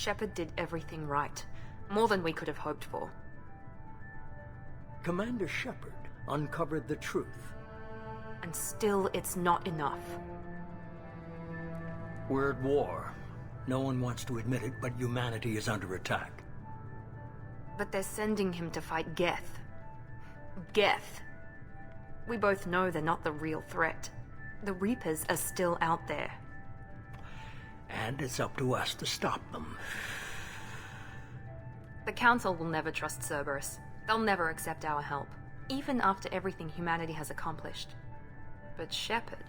Shepard did everything right. More than we could have hoped for. Commander Shepard uncovered the truth. And still, it's not enough. We're at war. No one wants to admit it, but humanity is under attack. But they're sending him to fight Geth. Geth. We both know they're not the real threat. The Reapers are still out there. And it's up to us to stop them. The Council will never trust Cerberus. They'll never accept our help, even after everything humanity has accomplished. But Shepard,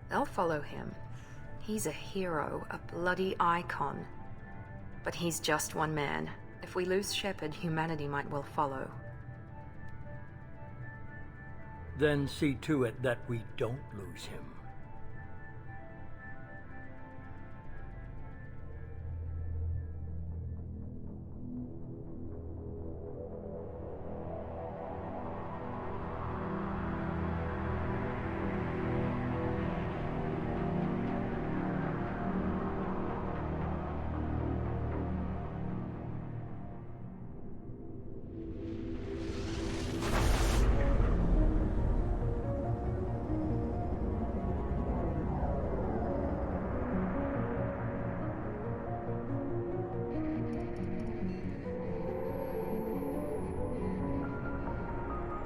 they'll follow him. He's a hero, a bloody icon. But he's just one man. If we lose Shepard, humanity might well follow. Then see to it that we don't lose him.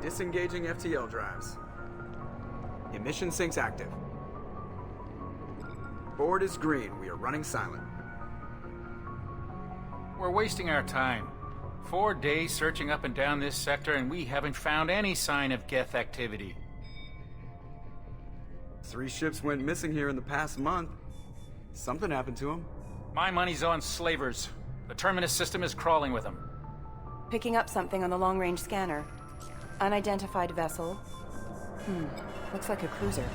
Disengaging FTL drives. Emission sinks active. Board is green. We are running silent. We're wasting our time. 4 days searching up and down this sector, and we haven't found any sign of Geth activity. 3 ships went missing here in the past month. Something happened to them. My money's on slavers. The Terminus system is crawling with them. Picking up something on the long-range scanner. Unidentified vessel. Looks like a cruiser.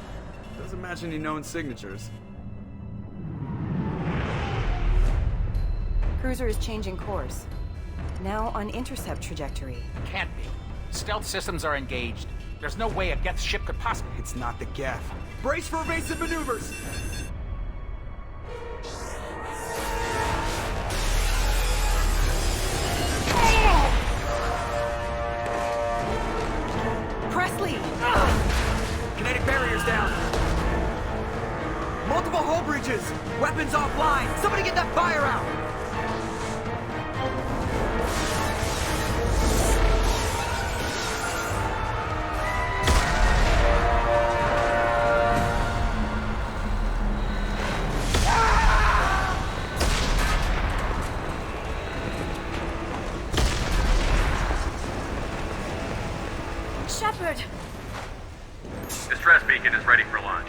Doesn't match any known signatures. Cruiser is changing course. Now on intercept trajectory. Can't be. Stealth systems are engaged. There's no way a Geth ship could possibly... It's not the Geth. Brace for evasive maneuvers! Kinetic barriers down. Multiple hull breaches. Weapons offline. Somebody get that fire out. Shepard! Distress beacon is ready for launch.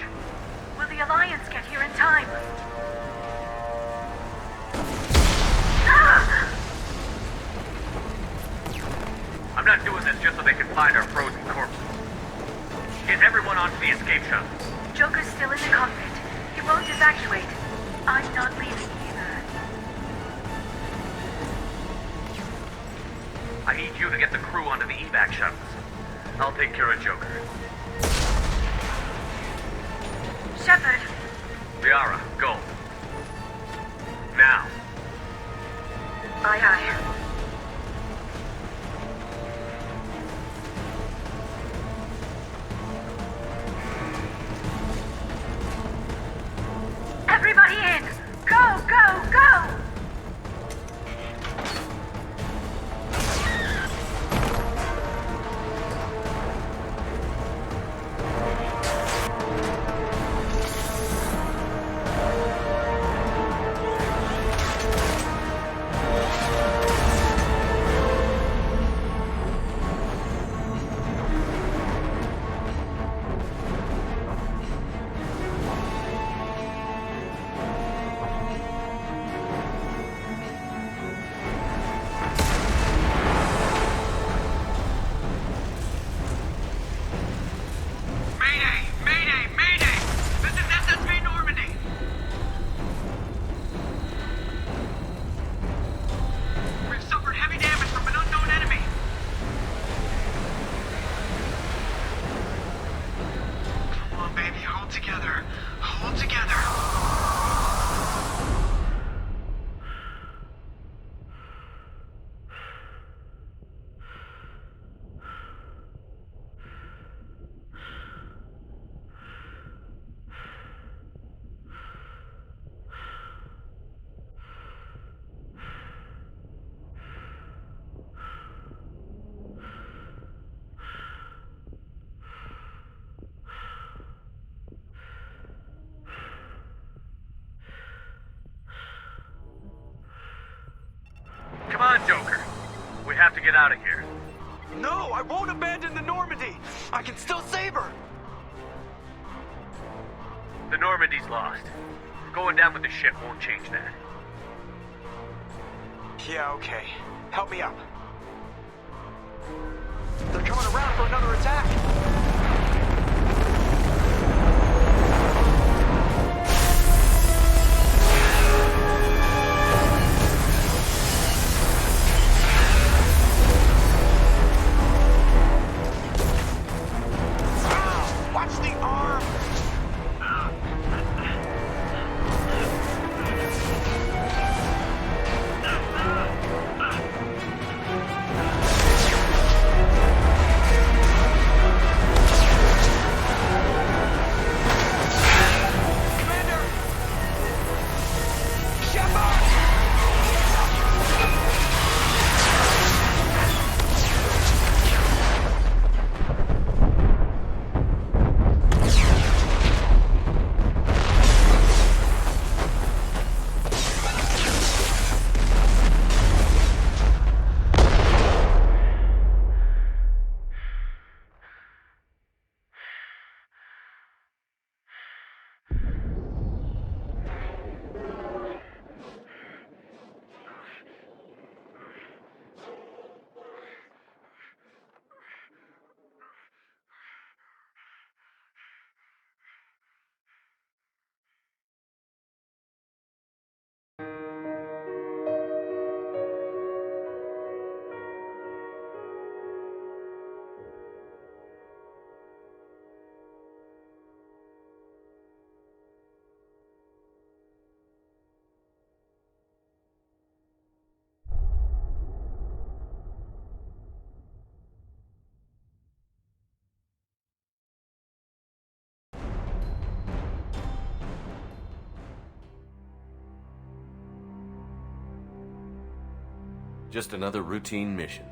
Will the Alliance get here in time? I'm not doing this just so they can find our frozen corpses. Get everyone onto the escape shuttle. Joker's still in the cockpit. He won't evacuate. I'm not leaving either. I need you to get the crew onto the evac shuttles. I'll take care of Joker. Shepard! Liara, go. Now. Aye, aye. Everybody in! Go, go, go! on, Joker. We have to get out of here. No, I won't abandon the Normandy. I can still save her. The Normandy's lost. Going down with the ship won't change that. Yeah, okay. Help me up. They're coming around for another attack. Watch the arm! Just another routine mission.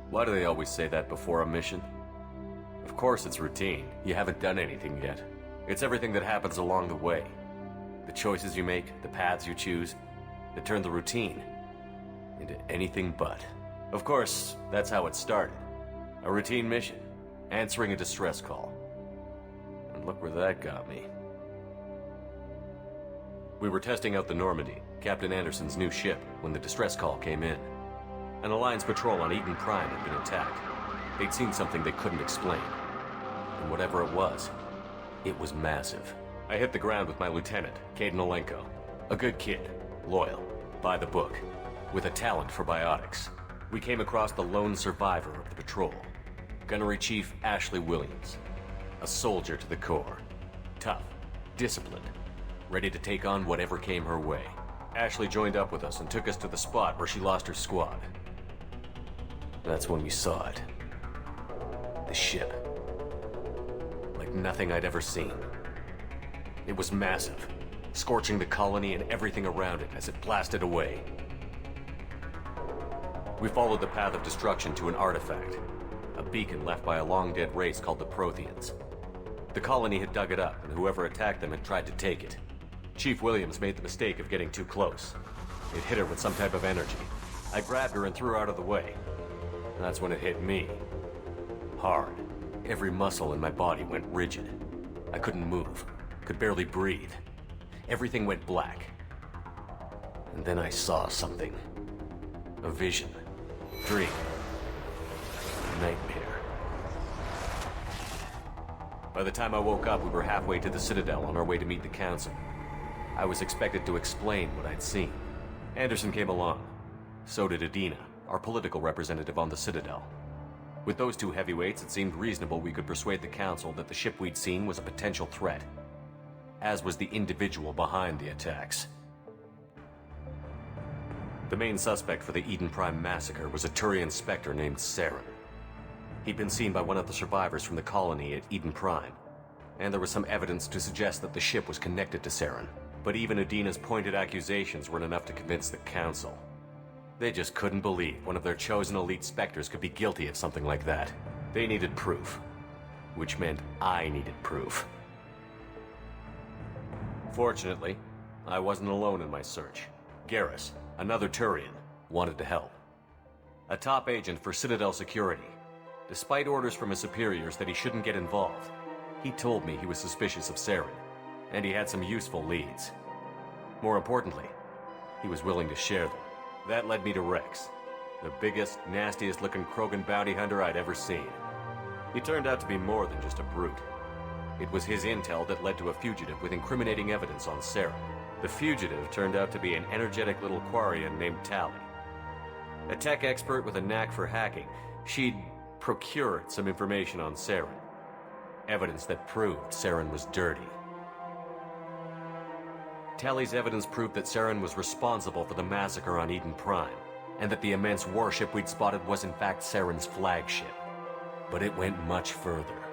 Why do they always say that before a mission? Of course it's routine. You haven't done anything yet. It's everything that happens along the way. The choices you make, the paths you choose, that turn the routine into anything but. Of course, that's how it started. A routine mission, answering a distress call. And look where that got me. We were testing out the Normandy, Captain Anderson's new ship, when the distress call came in. An Alliance patrol on Eden Prime had been attacked. They'd seen something they couldn't explain. And whatever it was massive. I hit the ground with my lieutenant, Caden Olenko. A good kid, loyal, by the book, with a talent for biotics. We came across the lone survivor of the patrol, Gunnery Chief Ashley Williams. A soldier to the core. Tough, disciplined, ready to take on whatever came her way. Ashley joined up with us and took us to the spot where she lost her squad. That's when we saw it. The ship. Like nothing I'd ever seen. It was massive, scorching the colony and everything around it as it blasted away. We followed the path of destruction to an artifact, a beacon left by a long-dead race called the Protheans. The colony had dug it up, and whoever attacked them had tried to take it. Chief Williams made the mistake of getting too close. It hit her with some type of energy. I grabbed her and threw her out of the way. And that's when it hit me. Hard. Every muscle in my body went rigid. I couldn't move. Could barely breathe. Everything went black. And then I saw something. A vision. Dream. Nightmare. By the time I woke up, we were halfway to the Citadel on our way to meet the Council. I was expected to explain what I'd seen. Anderson came along. So did Adina, our political representative on the Citadel. With those two heavyweights, it seemed reasonable we could persuade the Council that the ship we'd seen was a potential threat, as was the individual behind the attacks. The main suspect for the Eden Prime massacre was a Turian Spectre named Saren. He'd been seen by one of the survivors from the colony at Eden Prime, and there was some evidence to suggest that the ship was connected to Saren. But even Adina's pointed accusations weren't enough to convince the Council. They just couldn't believe one of their chosen elite Spectres could be guilty of something like that. They needed proof, which meant I needed proof. Fortunately, I wasn't alone in my search. Garrus, another Turian, wanted to help. a top agent for Citadel security. Despite orders from his superiors that he shouldn't get involved, he told me he was suspicious of Saren, and he had some useful leads. More importantly, he was willing to share them. That led me to Rex, the biggest, nastiest-looking Krogan bounty hunter I'd ever seen. He turned out to be more than just a brute. It was his intel that led to a fugitive with incriminating evidence on Saren. The fugitive turned out to be an energetic little Quarian named Tali. A tech expert with a knack for hacking, she'd procured some information on Saren. Evidence that proved Saren was dirty. Tali's evidence proved that Saren was responsible for the massacre on Eden Prime, and that the immense warship we'd spotted was in fact Saren's flagship. But it went much further.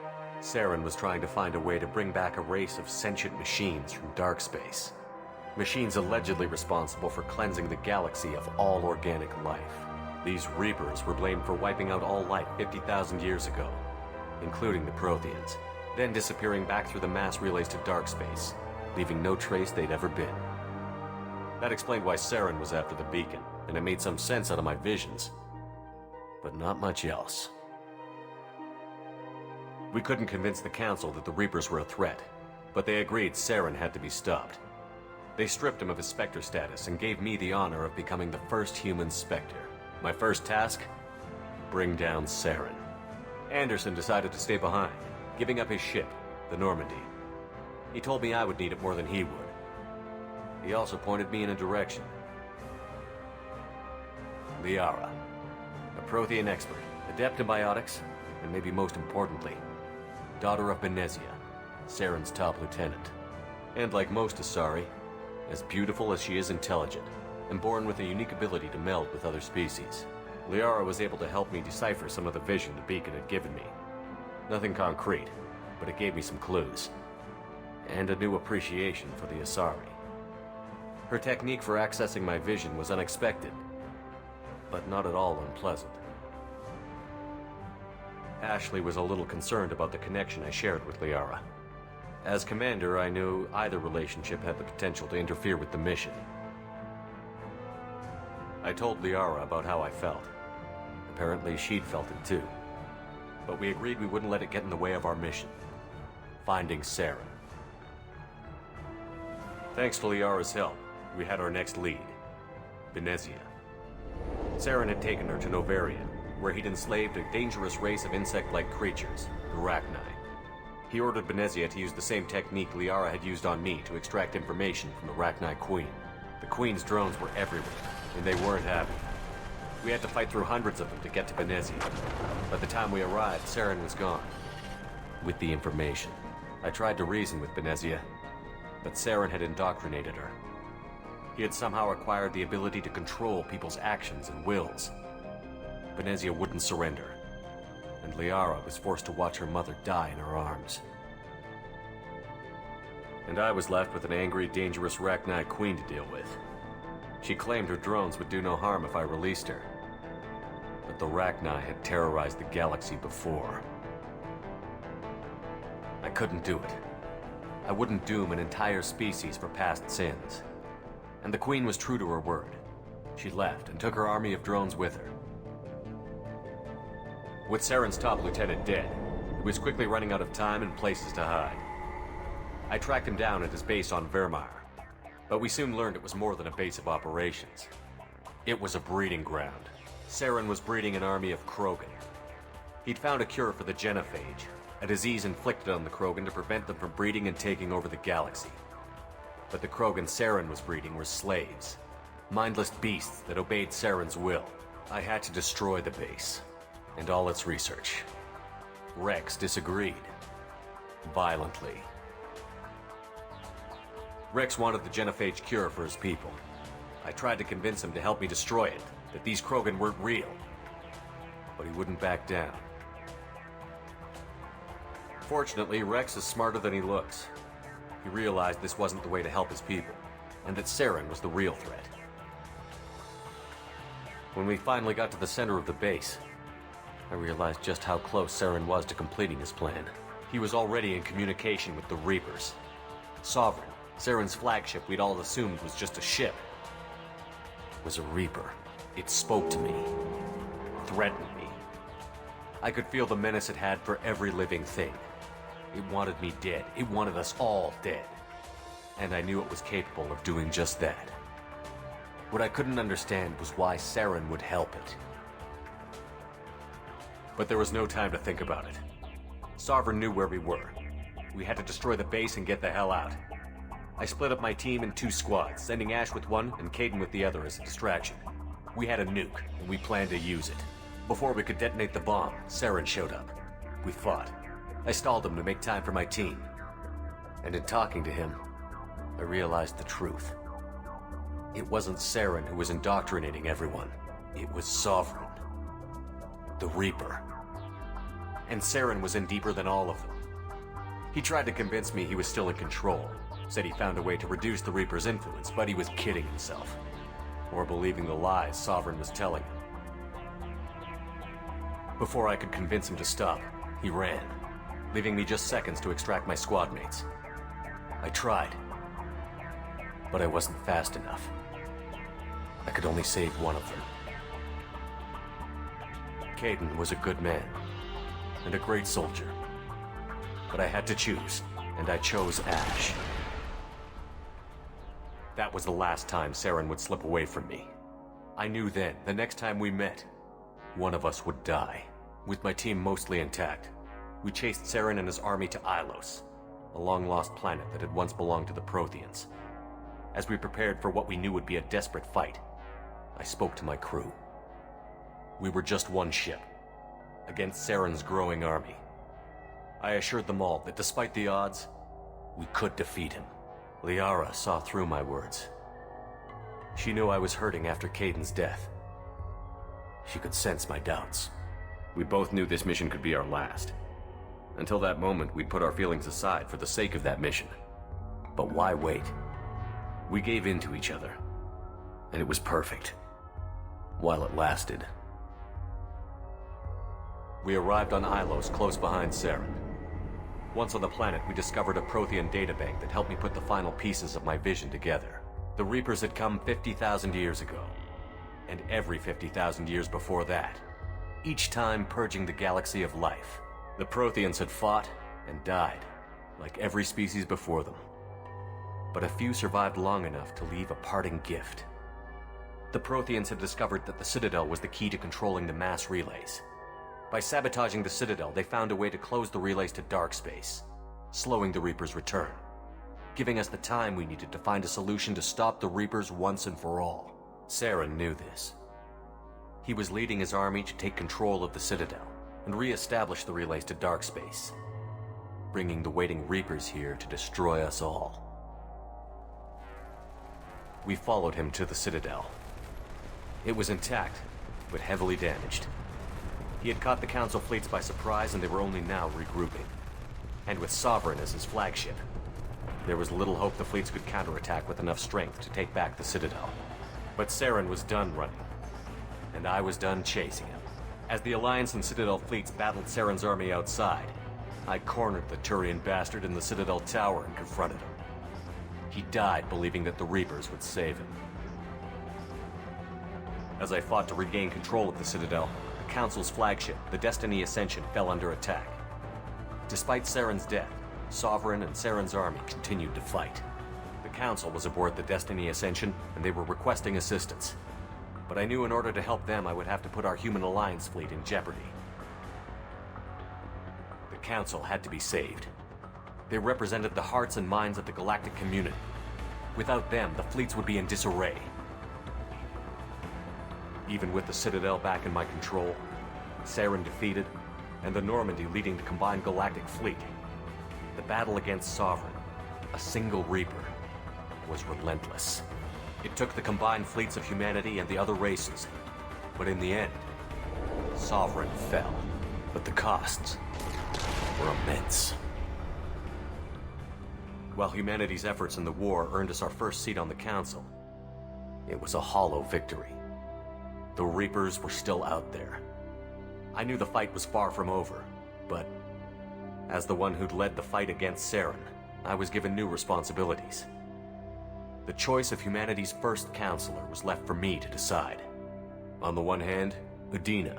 Saren was trying to find a way to bring back a race of sentient machines from dark space. Machines allegedly responsible for cleansing the galaxy of all organic life. These Reapers were blamed for wiping out all life 50,000 years ago, including the Protheans, then disappearing back through the mass relays to dark space, leaving no trace they'd ever been. That explained why Saren was after the beacon, and it made some sense out of my visions. But not much else. We couldn't convince the Council that the Reapers were a threat, but they agreed Saren had to be stopped. They stripped him of his Spectre status and gave me the honor of becoming the first human Spectre. My first task? Bring down Saren. Anderson decided to stay behind, giving up his ship, the Normandy. He told me I would need it more than he would. He also pointed me in a direction. Liara, a Prothean expert, adept in biotics, and maybe most importantly, daughter of Benezia, Saren's top lieutenant. And like most Asari, as beautiful as she is intelligent, and born with a unique ability to meld with other species. Liara was able to help me decipher some of the vision the beacon had given me. Nothing concrete, but it gave me some clues. And a new appreciation for the Asari. Her technique for accessing my vision was unexpected, but not at all unpleasant. Ashley was a little concerned about the connection I shared with Liara. As commander, I knew either relationship had the potential to interfere with the mission. I told Liara about how I felt. Apparently, she'd felt it too. But we agreed we wouldn't let it get in the way of our mission. Finding Saren. Thanks to Liara's help, we had our next lead. Benezia. Saren had taken her to Novaria, where he'd enslaved a dangerous race of insect-like creatures, the Rachni. He ordered Benezia to use the same technique Liara had used on me to extract information from the Rachni Queen. The Queen's drones were everywhere, and they weren't happy. We had to fight through hundreds of them to get to Benezia. By the time we arrived, Saren was gone. With the information. I tried to reason with Benezia, but Saren had indoctrinated her. He had somehow acquired the ability to control people's actions and wills. Benezia wouldn't surrender, and Liara was forced to watch her mother die in her arms. And I was left with an angry, dangerous Rachni Queen to deal with. She claimed her drones would do no harm if I released her. But the Rachni had terrorized the galaxy before. I couldn't do it. I wouldn't doom an entire species for past sins. And the Queen was true to her word. She left and took her army of drones with her. With Saren's top lieutenant dead, he was quickly running out of time and places to hide. I tracked him down at his base on Vermeer, but we soon learned it was more than a base of operations. It was a breeding ground. Saren was breeding an army of Krogan. He'd found a cure for the genophage, a disease inflicted on the Krogan to prevent them from breeding and taking over the galaxy. But the Krogan Saren was breeding were slaves, mindless beasts that obeyed Saren's will. I had to destroy the base, and all its research. Rex disagreed. Violently. Rex wanted the genophage cure for his people. I tried to convince him to help me destroy it, that these Krogan weren't real. But he wouldn't back down. Fortunately, Rex is smarter than he looks. He realized this wasn't the way to help his people, and that Saren was the real threat. When we finally got to the center of the base, I realized just how close Saren was to completing his plan. He was already in communication with the Reapers. Sovereign, Saren's flagship we'd all assumed was just a ship, was a Reaper. It spoke to me. threatened me. I could feel the menace it had for every living thing. It wanted me dead. It wanted us all dead. And I knew it was capable of doing just that. What I couldn't understand was why Saren would help it. But there was no time to think about it. Sovereign knew where we were. We had to destroy the base and get the hell out. I split up my team in 2 squads, sending Ash with one and Caden with the other as a distraction. We had a nuke, and we planned to use it. Before we could detonate the bomb, Saren showed up. We fought. I stalled him to make time for my team. And in talking to him, I realized the truth. It wasn't Saren who was indoctrinating everyone. It was Sovereign. The Reaper. And Saren was in deeper than all of them. He tried to convince me he was still in control. Said he found a way to reduce the Reaper's influence, but he was kidding himself. Or believing the lies Sovereign was telling him. Before I could convince him to stop, he ran, leaving me just seconds to extract my squad mates. I tried, but I wasn't fast enough. I could only save one of them. Caden was a good man, and a great soldier. But I had to choose, and I chose Ash. That was the last time Saren would slip away from me. I knew then, the next time we met, one of us would die. With my team mostly intact, we chased Saren and his army to Ilos, a long-lost planet that had once belonged to the Protheans. As we prepared for what we knew would be a desperate fight, I spoke to my crew. We were just one ship, against Saren's growing army. I assured them all that despite the odds, we could defeat him. Liara saw through my words. She knew I was hurting after Caden's death. She could sense my doubts. We both knew this mission could be our last. Until that moment, we'd put our feelings aside for the sake of that mission. But why wait? We gave in to each other, and it was perfect. While it lasted. We arrived on Ilos, close behind Saren. Once on the planet, we discovered a Prothean databank that helped me put the final pieces of my vision together. The Reapers had come 50,000 years ago, and every 50,000 years before that, each time purging the galaxy of life. The Protheans had fought and died, like every species before them. But a few survived long enough to leave a parting gift. The Protheans had discovered that the Citadel was the key to controlling the mass relays. By sabotaging the Citadel, they found a way to close the relays to dark space, slowing the Reapers' return, giving us the time we needed to find a solution to stop the Reapers once and for all. Saren knew this. He was leading his army to take control of the Citadel and re-establish the relays to dark space, bringing the waiting Reapers here to destroy us all. We followed him to the Citadel. It was intact, but heavily damaged. He had caught the Council fleets by surprise, and they were only now regrouping. And with Sovereign as his flagship, there was little hope the fleets could counterattack with enough strength to take back the Citadel. But Saren was done running, and I was done chasing him. As the Alliance and Citadel fleets battled Saren's army outside, I cornered the Turian bastard in the Citadel tower and confronted him. He died believing that the Reapers would save him. As I fought to regain control of the Citadel, the Council's flagship, the Destiny Ascension, fell under attack. Despite Saren's death, Sovereign and Saren's army continued to fight. The Council was aboard the Destiny Ascension, and they were requesting assistance. But I knew in order to help them, I would have to put our Human Alliance fleet in jeopardy. The Council had to be saved. They represented the hearts and minds of the galactic community. Without them, the fleets would be in disarray. Even with the Citadel back in my control, Saren defeated, and the Normandy leading the combined galactic fleet, the battle against Sovereign, a single Reaper, was relentless. It took the combined fleets of humanity and the other races, but in the end, Sovereign fell. But the costs were immense. While humanity's efforts in the war earned us our first seat on the Council, it was a hollow victory. The Reapers were still out there. I knew the fight was far from over, but as the one who'd led the fight against Saren, I was given new responsibilities. The choice of humanity's first counselor was left for me to decide. On the one hand, Udina,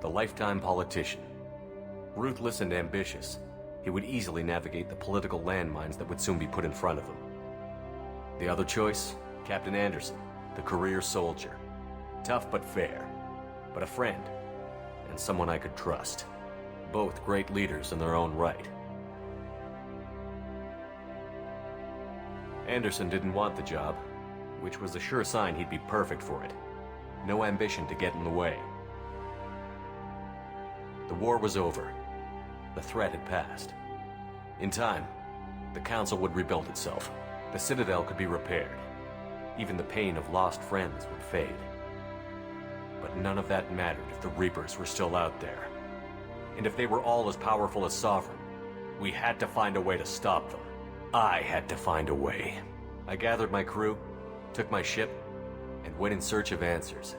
The lifetime politician. Ruthless and ambitious, he would easily navigate the political landmines that would soon be put in front of him. The other choice? Captain Anderson, the career soldier. Tough but fair, but a friend, and someone I could trust. Both great leaders in their own right. Anderson didn't want the job, which was a sure sign he'd be perfect for it. No ambition to get in the way. The war was over. The threat had passed. In time, the Council would rebuild itself. The Citadel could be repaired. Even the pain of lost friends would fade. But none of that mattered if the Reapers were still out there. And if they were all as powerful as Sovereign, we had to find a way to stop them. I had to find a way. I gathered my crew, took my ship, and went in search of answers.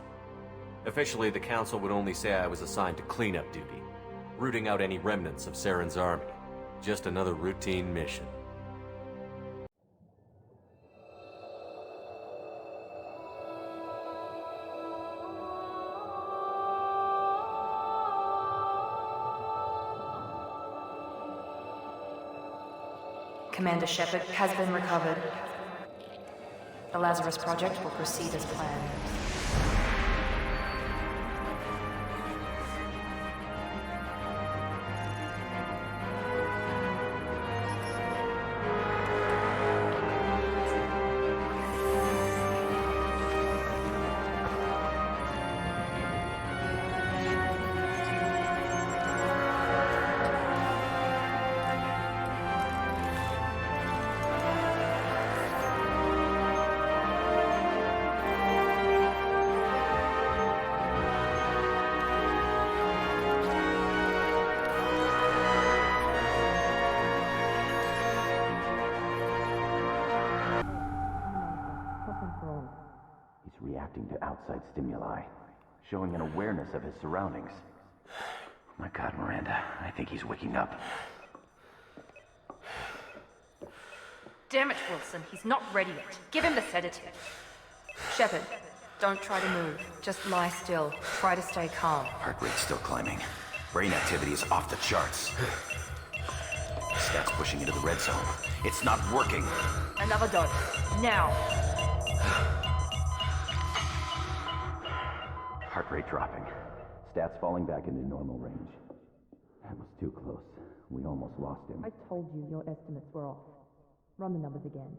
Officially, the Council would only say I was assigned to cleanup duty, rooting out any remnants of Saren's army. Just another routine mission. Commander Shepard has been recovered. The Lazarus Project will proceed as planned. Reacting to outside stimuli, showing an awareness of his surroundings. My God, Miranda, I think he's waking up. Damn it, Wilson, he's not ready yet. Give him the sedative. Shepard, don't try to move. Just lie still. Try to stay calm. Heart rate's still climbing. Brain activity is off the charts. Stats pushing into the red zone. It's not working. Another dose. Now. Heart rate dropping. Stats falling back into normal range. That was too close. We almost lost him. I told you your estimates were off. Run the numbers again.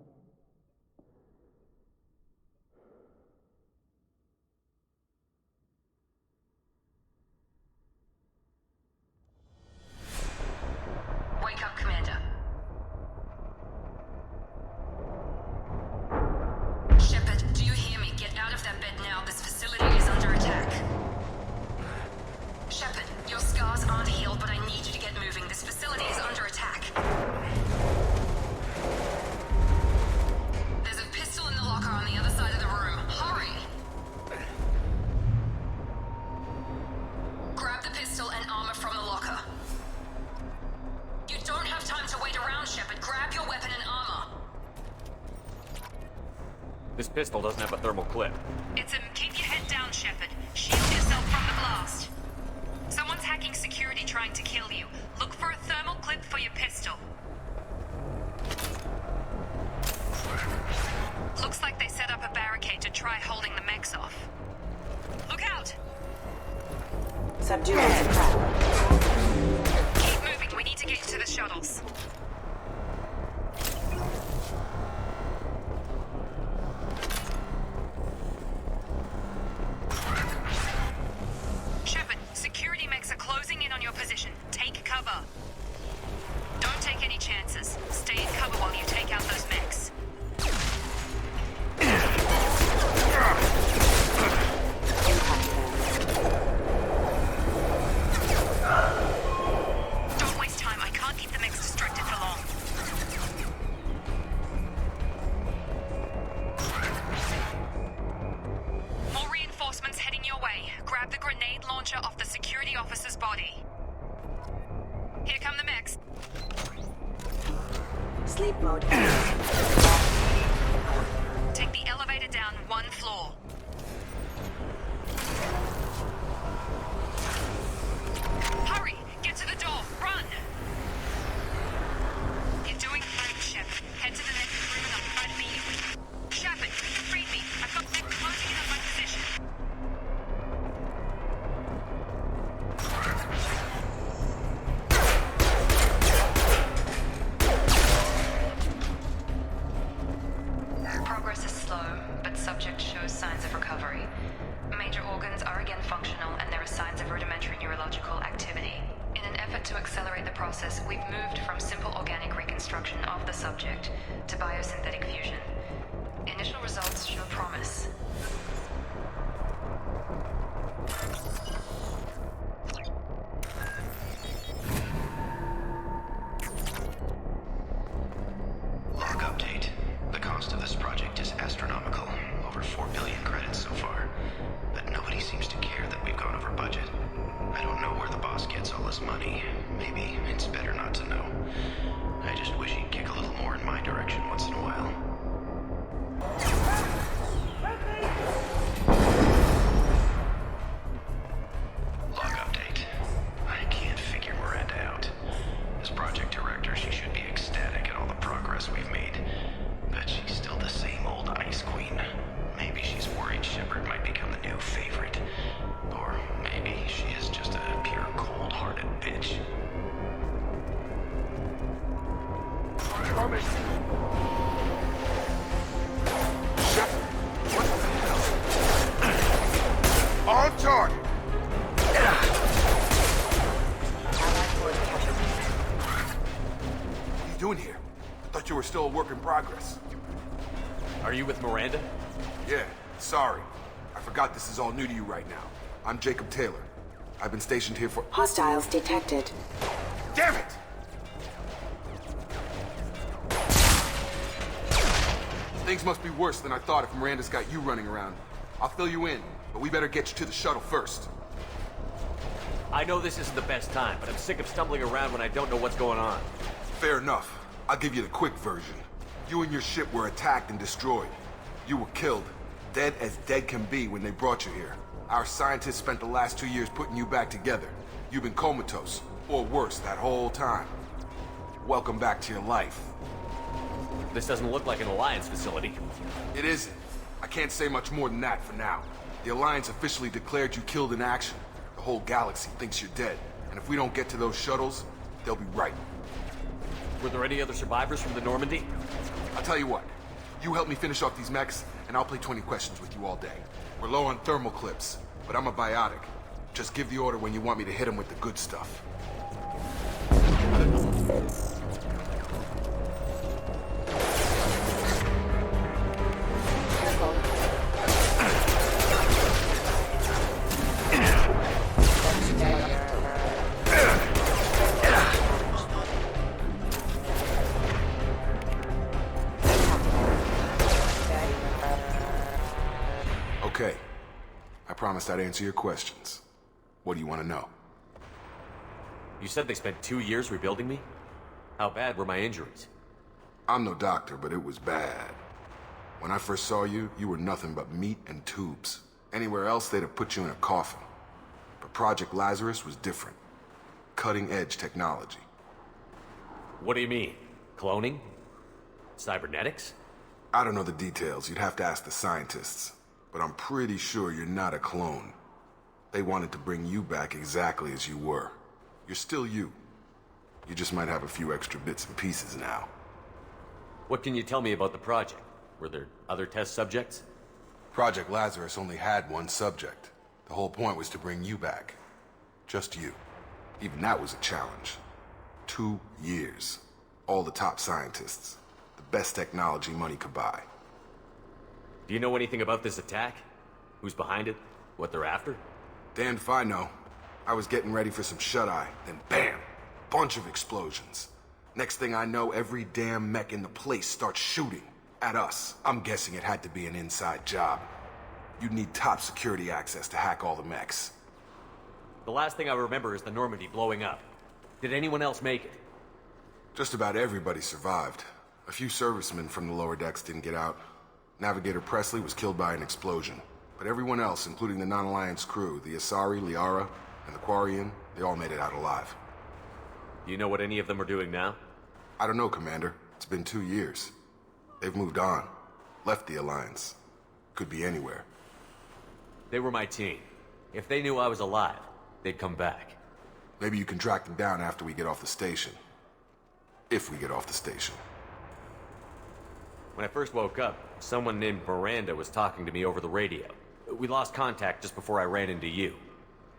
Wake up, Commander. Shepard, do you hear me? Get out of that bed now. This facility is under attack. Shepard, your scars aren't healed, but I need you to get moving. This facility is under attack. There's a pistol in the locker on the other side of the room. Hurry! Grab the pistol and armor from the locker. You don't have time to wait around, Shepard. Grab your weapon and armor. This pistol doesn't have a thermal clip. Keep your head down, Shepard. Shield yourself from the blast. Someone's hacking security trying to kill you. Look for a thermal clip for your pistol. Looks like they set up a barricade to try holding the mechs off. Look out! Subdue and suppress. Keep moving. We need to get to the shuttles. Shepard, security mechs are closing in on your position. Take cover. Don't take any chances. Stay in cover while you take out those mechs. Don't waste time. I can't keep the mechs distracted for long. More reinforcements heading your way. Grab the grenade launcher off the security officer's body. Here come the mechs. Sleep mode. Take the elevator down one floor. again functional, and there are signs of rudimentary neurological activity. In an effort to accelerate the process, we've moved from simple organic reconstruction of the subject to biosynthetic fusion. Initial results show promise. Log update. The cost of this project is astronomical. Over 4 billion credits so far. But nobody seems to care that we've gone over budget. I don't know where the boss gets all this money. Maybe it's better not to know. I just wish he'd kick a little more in my direction once in a while. Log update. I can't figure Miranda out. As project director, she should be ecstatic at all the progress we've made. But she's still the same old Ice Queen. Maybe she's worried Shepard might become the new favorite. Or maybe she is just a pure cold-hearted bitch. On target! What are you doing here? I thought you were still a work in progress. Are you with Miranda? Yeah, sorry. I forgot this is all new to you right now. I'm Jacob Taylor. I've been stationed here for— Hostiles detected. Damn it! Things must be worse than I thought if Miranda's got you running around. I'll fill you in, but we better get you to the shuttle first. I know this isn't the best time, but I'm sick of stumbling around when I don't know what's going on. Fair enough. I'll give you the quick version. You and your ship were attacked and destroyed. You were killed. Dead as dead can be when they brought you here. Our scientists spent the last 2 years putting you back together. You've been comatose, or worse, that whole time. Welcome back to your life. This doesn't look like an Alliance facility. It isn't. I can't say much more than that for now. The Alliance officially declared you killed in action. The whole galaxy thinks you're dead. And if we don't get to those shuttles, they'll be right. Were there any other survivors from the Normandy? I'll tell you what. You help me finish off these mechs, and I'll play 20 questions with you all day. We're low on thermal clips, but I'm a biotic. Just give the order when you want me to hit them with the good stuff. Okay. I promised I'd answer your questions. What do you want to know? You said they spent 2 years rebuilding me? How bad were my injuries? I'm no doctor, but it was bad. When I first saw you, you were nothing but meat and tubes. Anywhere else, they'd have put you in a coffin. But Project Lazarus was different. Cutting-edge technology. What do you mean? Cloning? Cybernetics? I don't know the details. You'd have to ask the scientists. But I'm pretty sure you're not a clone. They wanted to bring you back exactly as you were. You're still you. You just might have a few extra bits and pieces now. What can you tell me about the project? Were there other test subjects? Project Lazarus only had one subject. The whole point was to bring you back. Just you. Even that was a challenge. 2 years. All the top scientists. The best technology money could buy. Do you know anything about this attack? Who's behind it? What they're after? Damned if I know. I was getting ready for some shut-eye, then bam! Bunch of explosions. Next thing I know, every damn mech in the place starts shooting. At us. I'm guessing it had to be an inside job. You'd need top security access to hack all the mechs. The last thing I remember is the Normandy blowing up. Did anyone else make it? Just about everybody survived. A few servicemen from the lower decks didn't get out. Navigator Presley was killed by an explosion. But everyone else, including the non-Alliance crew, the Asari, Liara, and the Quarian, they all made it out alive. Do you know what any of them are doing now? I don't know, Commander. It's been 2 years. They've moved on. Left the Alliance. Could be anywhere. They were my team. If they knew I was alive, they'd come back. Maybe you can track them down after we get off the station. If we get off the station. When I first woke up, someone named Miranda was talking to me over the radio. We lost contact just before I ran into you.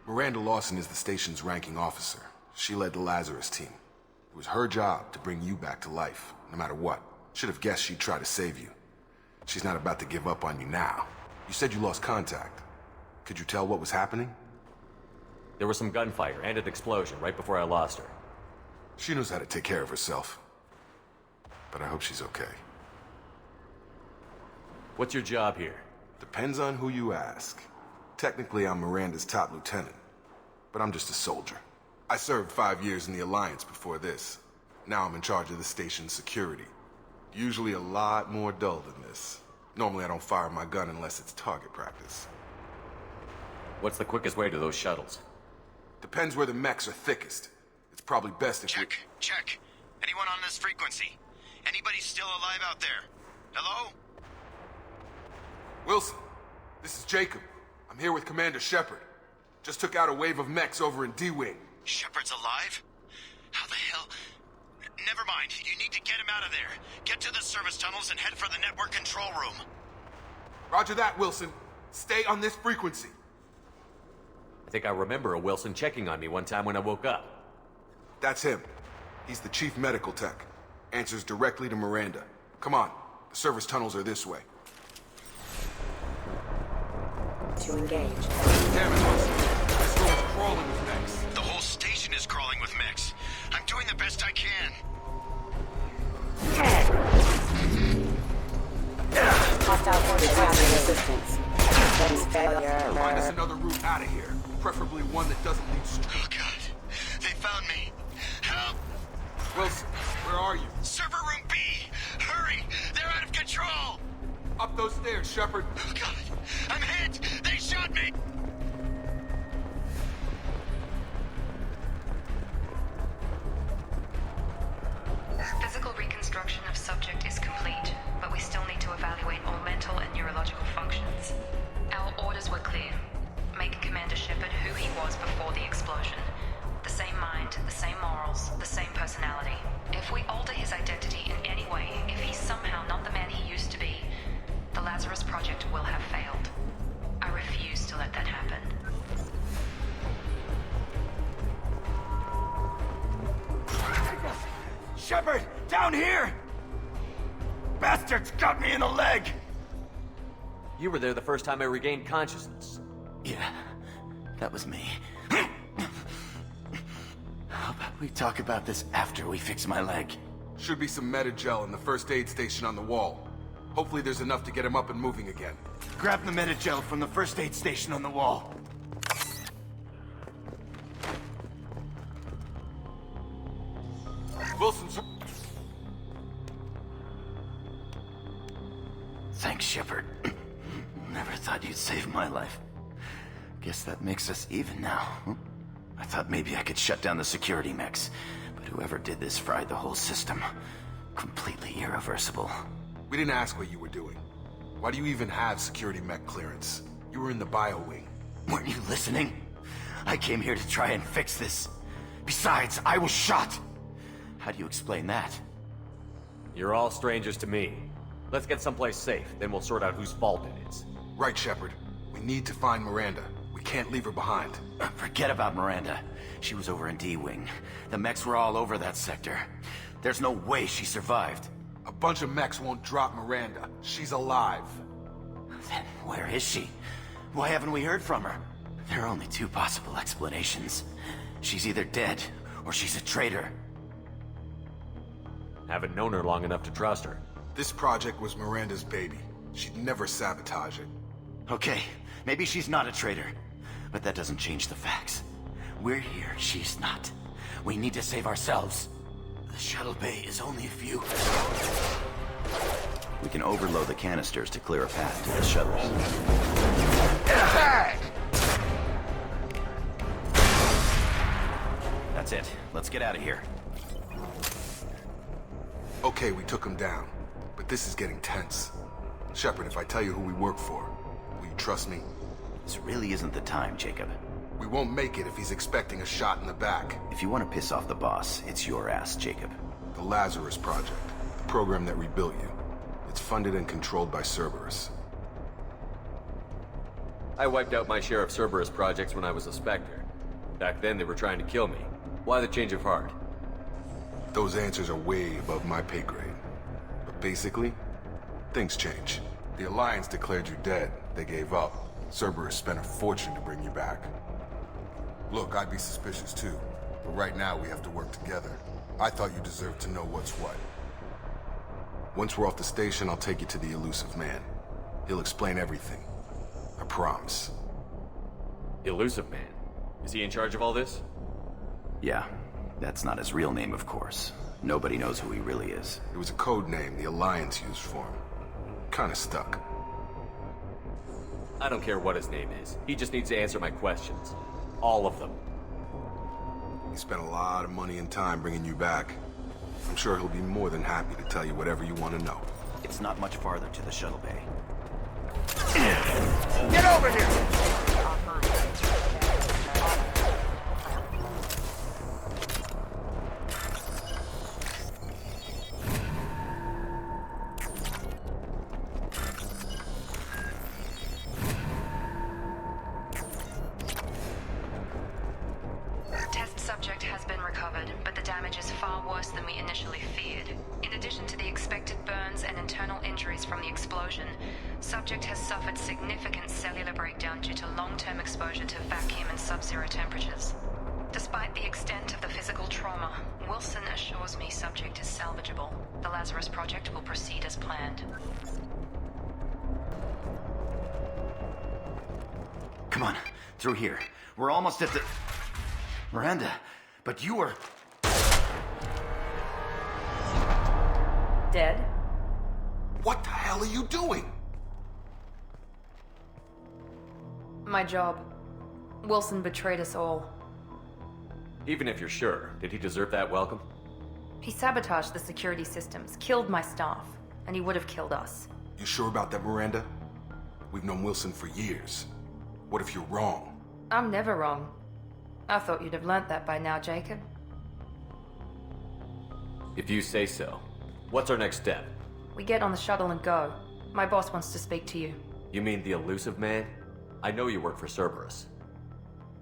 Miranda Lawson is the station's ranking officer. She led the Lazarus team. It was her job to bring you back to life, no matter what. Should have guessed she'd try to save you. She's not about to give up on you now. You said you lost contact. Could you tell what was happening? There was some gunfire and an explosion right before I lost her. She knows how to take care of herself. But I hope she's okay. What's your job here? Depends on who you ask. Technically, I'm Miranda's top lieutenant. But I'm just a soldier. I served 5 years in the Alliance before this. Now I'm in charge of the station's security. Usually a lot more dull than this. Normally I don't fire my gun unless it's target practice. What's the quickest way to those shuttles? Depends where the mechs are thickest. It's probably best if Check. Anyone on this frequency? Anybody still alive out there? Hello? Wilson, this is Jacob. I'm here with Commander Shepard. Just took out a wave of mechs over in D-Wing. Shepard's alive? How the hell? Never mind. You need to get him out of there. Get to the service tunnels and head for the network control room. Roger that, Wilson. Stay on this frequency. I think I remember a Wilson checking on me one time when I woke up. That's him. He's the chief medical tech. Answers directly to Miranda. Come on. The service tunnels are this way. To engage. Damn it, Wilson. This room's crawling with mechs. The whole station is crawling with mechs. I'm doing the best I can. Hostile forces gathering resistance. That is failure. Find us another route out of here. Preferably one that doesn't lead straight. Oh, God. They found me. Help! Wilson, where are you? Server room B! Hurry! They're out of control! Up those stairs, Shepard. Oh, God. I'm hit! They shot me! Physical reconstruction of subject is complete, but we still need to evaluate all mental and neurological functions. Our orders were clear. Make Commander Shepard who he was before the explosion. The same mind, the same morals, the same personality. If we alter his identity in any way, if he's somehow not the man he used to be, the Lazarus Project will have failed. I refuse to let that happen. Shepard! Down here! Bastards got me in the leg! You were there the first time I regained consciousness. Yeah, that was me. How about we talk about this after we fix my leg? Should be some Metagel in the first aid station on the wall. Hopefully there's enough to get him up and moving again. Grab the Metagel from the first aid station on the wall. Wilson, Thanks, Shepard. Never thought you'd save my life. Guess that makes us even now. I thought maybe I could shut down the security mechs, but whoever did this fried the whole system. Completely irreversible. We didn't ask what you were doing. Why do you even have security mech clearance? You were in the bio wing. Weren't you listening? I came here to try and fix this. Besides, I was shot. How do you explain that? You're all strangers to me. Let's get someplace safe, then we'll sort out whose fault it is. Right, Shepard. We need to find Miranda. We can't leave her behind. Forget about Miranda. She was over in D-Wing. The mechs were all over that sector. There's no way she survived. A bunch of mechs won't drop Miranda. She's alive. Then where is she? Why haven't we heard from her? There are only two possible explanations. She's either dead, or she's a traitor. Haven't known her long enough to trust her. This project was Miranda's baby. She'd never sabotage it. Okay, maybe she's not a traitor. But that doesn't change the facts. We're here, she's not. We need to save ourselves. The shuttle bay is only a few. We can overload the canisters to clear a path to the shuttles. That's it. Let's get out of here. Okay, we took him down. But this is getting tense. Shepard, if I tell you who we work for, will you trust me? This really isn't the time, Jacob. We won't make it if he's expecting a shot in the back. If you want to piss off the boss, it's your ass, Jacob. The Lazarus Project. The program that rebuilt you. It's funded and controlled by Cerberus. I wiped out my share of Cerberus projects when I was a Spectre. Back then, they were trying to kill me. Why the change of heart? Those answers are way above my pay grade. But basically, things change. The Alliance declared you dead. They gave up. Cerberus spent a fortune to bring you back. Look, I'd be suspicious too. But right now, we have to work together. I thought you deserved to know what's what. Once we're off the station, I'll take you to the Elusive Man. He'll explain everything. I promise. Illusive Man? Is he in charge of all this? Yeah. That's not his real name, of course. Nobody knows who he really is. It was a code name the Alliance used for him. Kinda stuck. I don't care what his name is. He just needs to answer my questions. All of them. He spent a lot of money and time bringing you back. I'm sure he'll be more than happy to tell you whatever you want to know. It's not much farther to the shuttle bay. Get over here! Test subject has been recovered, but the damage is far worse than we initially feared. In addition to the expected burns and internal injuries from the explosion, subject has suffered significant cellular breakdown due to long-term exposure to vacuum and sub-zero temperatures. Despite the extent of the physical trauma, Wilson assures me subject is salvageable. The Lazarus Project will proceed as planned. Come on, through here. We're almost at the... Miranda, but you were... Dead? What the hell are you doing? My job. Wilson betrayed us all. Even if you're sure, did he deserve that welcome? He sabotaged the security systems, killed my staff, and he would have killed us. You sure about that, Miranda? We've known Wilson for years. What if you're wrong? I'm never wrong. I thought you'd have learnt that by now, Jacob. If you say so. What's our next step? We get on the shuttle and go. My boss wants to speak to you. You mean the Elusive Man? I know you work for Cerberus.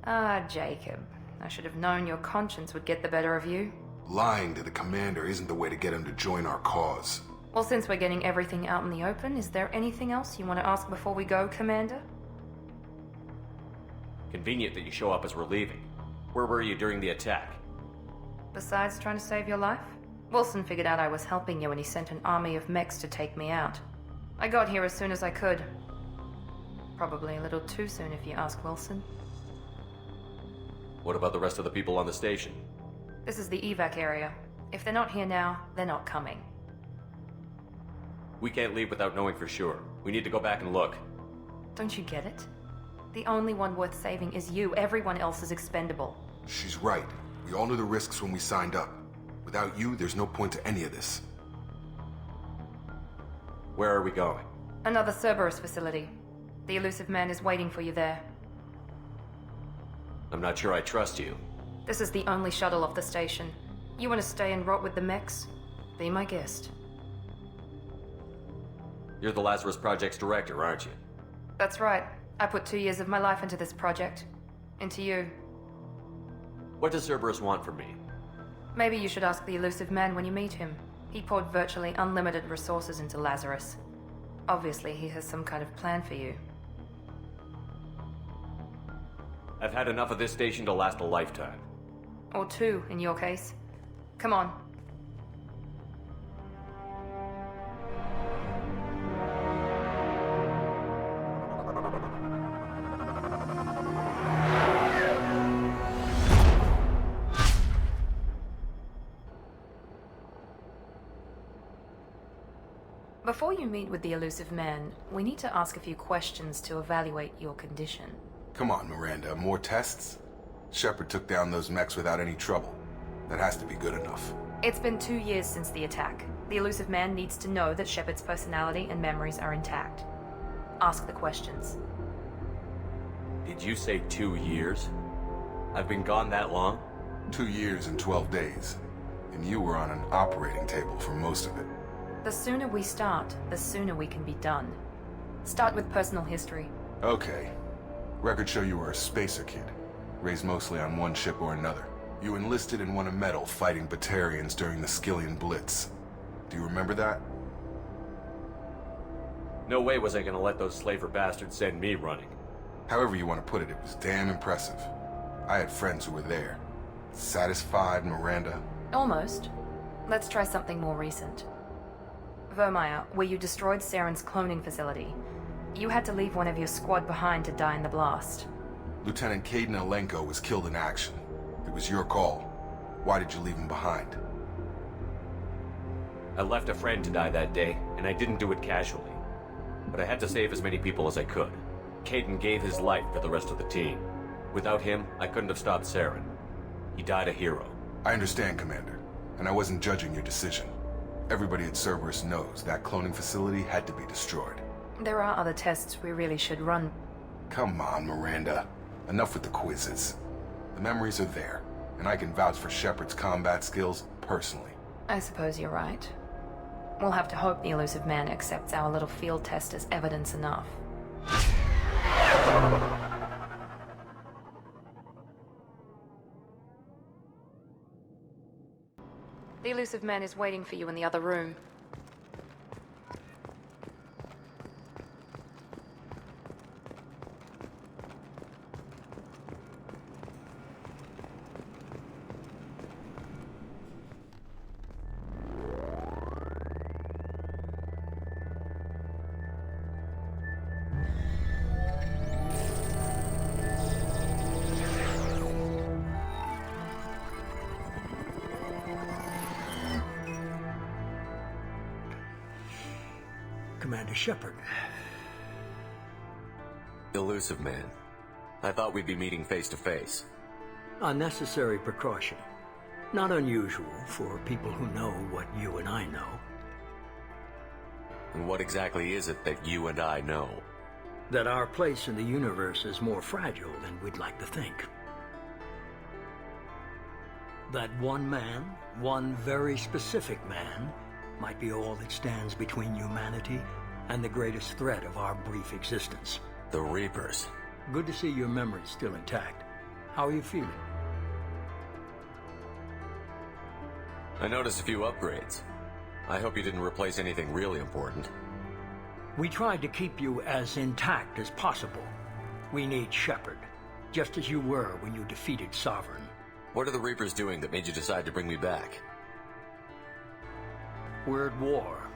Ah, Jacob. I should have known your conscience would get the better of you. Lying to the commander isn't the way to get him to join our cause. Well, since we're getting everything out in the open, is there anything else you want to ask before we go, Commander? Convenient that you show up as we're leaving. Where were you during the attack? Besides trying to save your life? Wilson figured out I was helping you when he sent an army of mechs to take me out. I got here as soon as I could. Probably a little too soon if you ask Wilson. What about the rest of the people on the station? This is the evac area. If they're not here now, they're not coming. We can't leave without knowing for sure. We need to go back and look. Don't you get it? The only one worth saving is you. Everyone else is expendable. She's right. We all knew the risks when we signed up. Without you, there's no point to any of this. Where are we going? Another Cerberus facility. The Elusive Man is waiting for you there. I'm not sure I trust you. This is the only shuttle off the station. You want to stay and rot with the mechs? Be my guest. You're the Lazarus Project's director, aren't you? That's right. I put 2 years of my life into this project. Into you. What does Cerberus want from me? Maybe you should ask the Elusive Man when you meet him. He poured virtually unlimited resources into Lazarus. Obviously, he has some kind of plan for you. I've had enough of this station to last a lifetime. Or 2, in your case. Come on. Before you meet with the Elusive Man, we need to ask a few questions to evaluate your condition. Come on, Miranda. More tests? Shepard took down those mechs without any trouble. That has to be good enough. It's been 2 years since the attack. The Elusive Man needs to know that Shepard's personality and memories are intact. Ask the questions. Did you say 2 years? I've been gone that long? 2 years and 12 days. And you were on an operating table for most of it. The sooner we start, the sooner we can be done. Start with personal history. Okay. Records show you were a spacer kid, raised mostly on one ship or another. You enlisted and won a medal fighting Batarians during the Skillian Blitz. Do you remember that? No way was I gonna let those slaver bastards send me running. However you want to put it, it was damn impressive. I had friends who were there. Satisfied, Miranda? Almost. Let's try something more recent. Vermeer, where you destroyed Saren's cloning facility. You had to leave one of your squad behind to die in the blast. Lieutenant Caden Alenko was killed in action. It was your call. Why did you leave him behind? I left a friend to die that day, and I didn't do it casually. But I had to save as many people as I could. Caden gave his life for the rest of the team. Without him, I couldn't have stopped Saren. He died a hero. I understand, Commander, and I wasn't judging your decision. Everybody at Cerberus knows that cloning facility had to be destroyed. There are other tests we really should run. Come on, Miranda. Enough with the quizzes. The memories are there, and I can vouch for Shepard's combat skills personally. I suppose you're right. We'll have to hope the elusive man accepts our little field test as evidence enough. The elusive man is waiting for you in the other room. Commander Shepard. Elusive man. I thought we'd be meeting face to face. Unnecessary precaution. Not unusual for people who know what you and I know. And what exactly is it that you and I know? That our place in the universe is more fragile than we'd like to think. That one man, one very specific man, might be all that stands between humanity and the greatest threat of our brief existence. The Reapers. Good to see your memory's still intact. How are you feeling? I noticed a few upgrades. I hope you didn't replace anything really important. We tried to keep you as intact as possible. We need Shepard, just as you were when you defeated Sovereign. What are the Reapers doing that made you decide to bring me back? We're at war.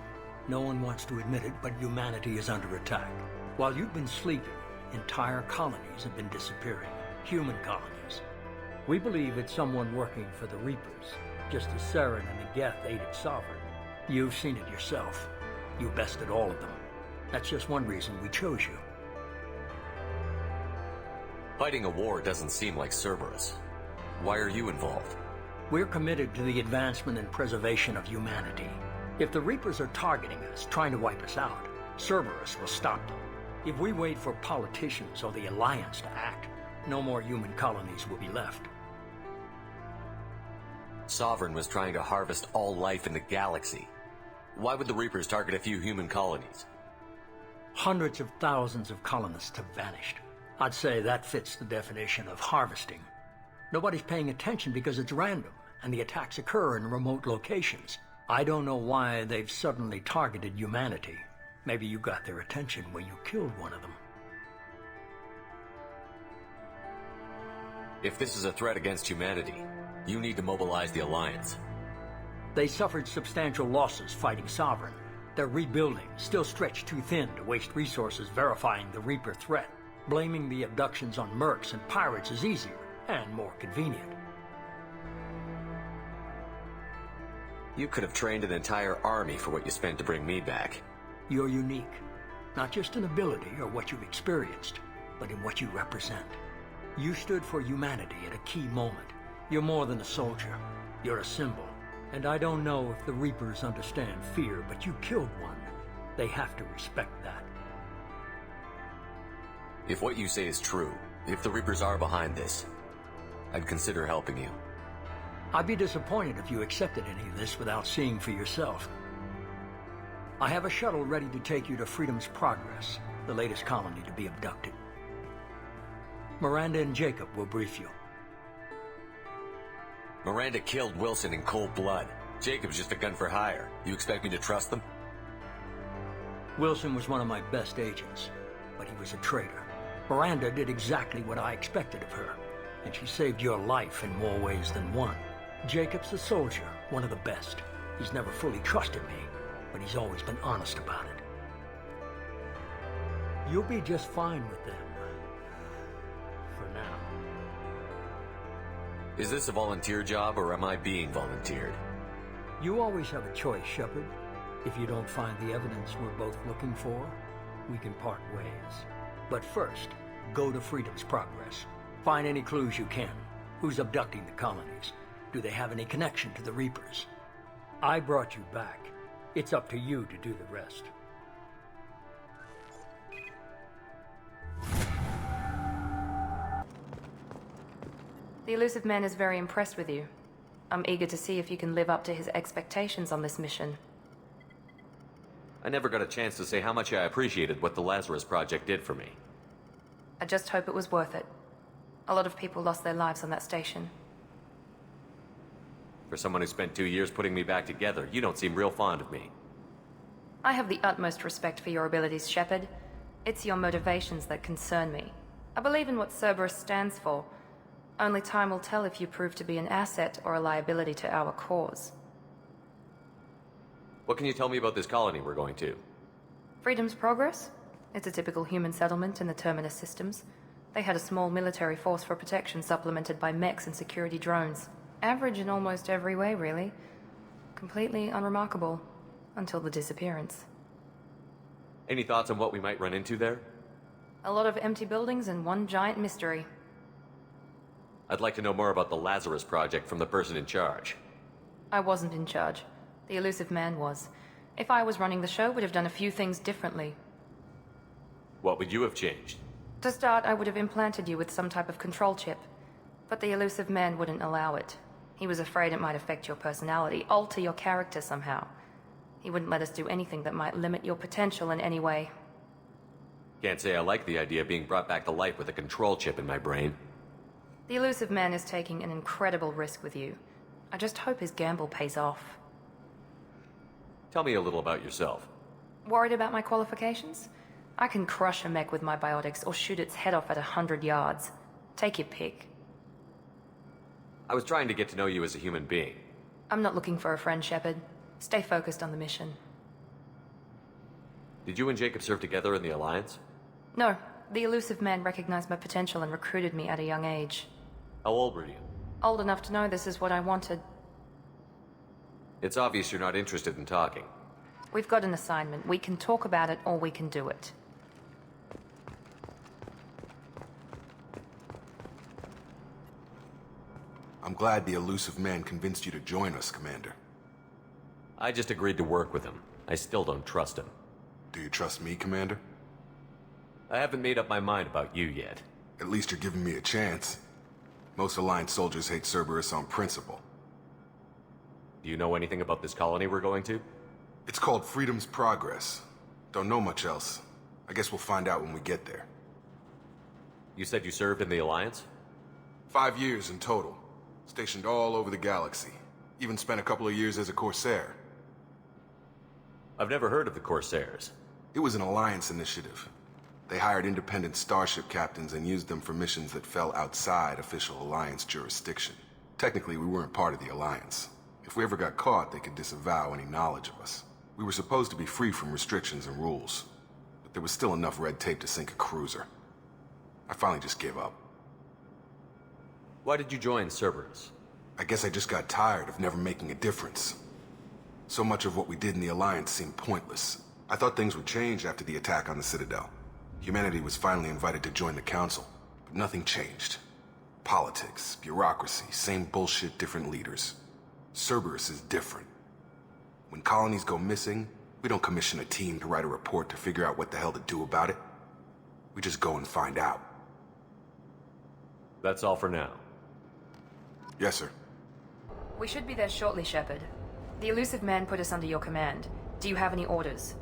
No one wants to admit it, but humanity is under attack. While you've been sleeping, entire colonies have been disappearing. Human colonies. We believe it's someone working for the Reapers, just as Saren and the Geth aided Sovereign. You've seen it yourself. You bested all of them. That's just one reason we chose you. Fighting a war doesn't seem like Cerberus. Why are you involved? We're committed to the advancement and preservation of humanity. If the Reapers are targeting us, trying to wipe us out, Cerberus will stop them. If we wait for politicians or the Alliance to act, no more human colonies will be left. Sovereign was trying to harvest all life in the galaxy. Why would the Reapers target a few human colonies? Hundreds of thousands of colonists have vanished. I'd say that fits the definition of harvesting. Nobody's paying attention because it's random, and the attacks occur in remote locations. I don't know why they've suddenly targeted humanity. Maybe you got their attention when you killed one of them. If this is a threat against humanity, you need to mobilize the Alliance. They suffered substantial losses fighting Sovereign. They're rebuilding, still stretched too thin to waste resources verifying the Reaper threat. Blaming the abductions on mercs and pirates is easier and more convenient. You could have trained an entire army for what you spent to bring me back. You're unique, not just in ability or what you've experienced, but in what you represent. You stood for humanity at a key moment. You're more than a soldier. You're a symbol. And I don't know if the Reapers understand fear, but you killed one. They have to respect that. If what you say is true, if the Reapers are behind this, I'd consider helping you. I'd be disappointed if you accepted any of this without seeing for yourself. I have a shuttle ready to take you to Freedom's Progress, the latest colony to be abducted. Miranda and Jacob will brief you. Miranda killed Wilson in cold blood. Jacob's just a gun for hire. You expect me to trust them? Wilson was one of my best agents, but he was a traitor. Miranda did exactly what I expected of her, and she saved your life in more ways than one. Jacob's a soldier, one of the best. He's never fully trusted me, but he's always been honest about it. You'll be just fine with them. For now. Is this a volunteer job, or am I being volunteered? You always have a choice, Shepard. If you don't find the evidence we're both looking for, we can part ways. But first, go to Freedom's Progress. Find any clues you can. Who's abducting the colonies? Do they have any connection to the Reapers? I brought you back. It's up to you to do the rest. The Elusive Man is very impressed with you. I'm eager to see if you can live up to his expectations on this mission. I never got a chance to say how much I appreciated what the Lazarus Project did for me. I just hope it was worth it. A lot of people lost their lives on that station. For someone who spent 2 years putting me back together, you don't seem real fond of me. I have the utmost respect for your abilities, Shepard. It's your motivations that concern me. I believe in what Cerberus stands for. Only time will tell if you prove to be an asset or a liability to our cause. What can you tell me about this colony we're going to? Freedom's Progress? It's a typical human settlement in the Terminus systems. They had a small military force for protection supplemented by mechs and security drones. Average in almost every way, really. Completely unremarkable. Until the disappearance. Any thoughts on what we might run into there? A lot of empty buildings and one giant mystery. I'd like to know more about the Lazarus Project from the person in charge. I wasn't in charge. The Elusive Man was. If I was running the show, would have done a few things differently. What would you have changed? To start, I would have implanted you with some type of control chip. But the Elusive Man wouldn't allow it. He was afraid it might affect your personality, alter your character somehow. He wouldn't let us do anything that might limit your potential in any way. Can't say I like the idea of being brought back to life with a control chip in my brain. The Elusive Man is taking an incredible risk with you. I just hope his gamble pays off. Tell me a little about yourself. Worried about my qualifications? I can crush a mech with my biotics or shoot its head off at 100 yards. Take your pick. I was trying to get to know you as a human being. I'm not looking for a friend, Shepard. Stay focused on the mission. Did you and Jacob serve together in the Alliance? No. The Elusive Man recognized my potential and recruited me at a young age. How old were you? Old enough to know this is what I wanted. It's obvious you're not interested in talking. We've got an assignment. We can talk about it or we can do it. I'm glad the Elusive Man convinced you to join us, Commander. I just agreed to work with him. I still don't trust him. Do you trust me, Commander? I haven't made up my mind about you yet. At least you're giving me a chance. Most Alliance soldiers hate Cerberus on principle. Do you know anything about this colony we're going to? It's called Freedom's Progress. Don't know much else. I guess we'll find out when we get there. You said you served in the Alliance? 5 years in total. Stationed all over the galaxy. Even spent a couple of years as a Corsair. I've never heard of the Corsairs. It was an Alliance initiative. They hired independent starship captains and used them for missions that fell outside official Alliance jurisdiction. Technically, we weren't part of the Alliance. If we ever got caught, they could disavow any knowledge of us. We were supposed to be free from restrictions and rules, but there was still enough red tape to sink a cruiser. I finally just gave up. Why did you join Cerberus? I guess I just got tired of never making a difference. So much of what we did in the Alliance seemed pointless. I thought things would change after the attack on the Citadel. Humanity was finally invited to join the Council, but nothing changed. Politics, bureaucracy, same bullshit, different leaders. Cerberus is different. When colonies go missing, we don't commission a team to write a report to figure out what the hell to do about it. We just go and find out. That's all for now. Yes, sir. We should be there shortly, Shepard. The Elusive Man put us under your command. Do you have any orders?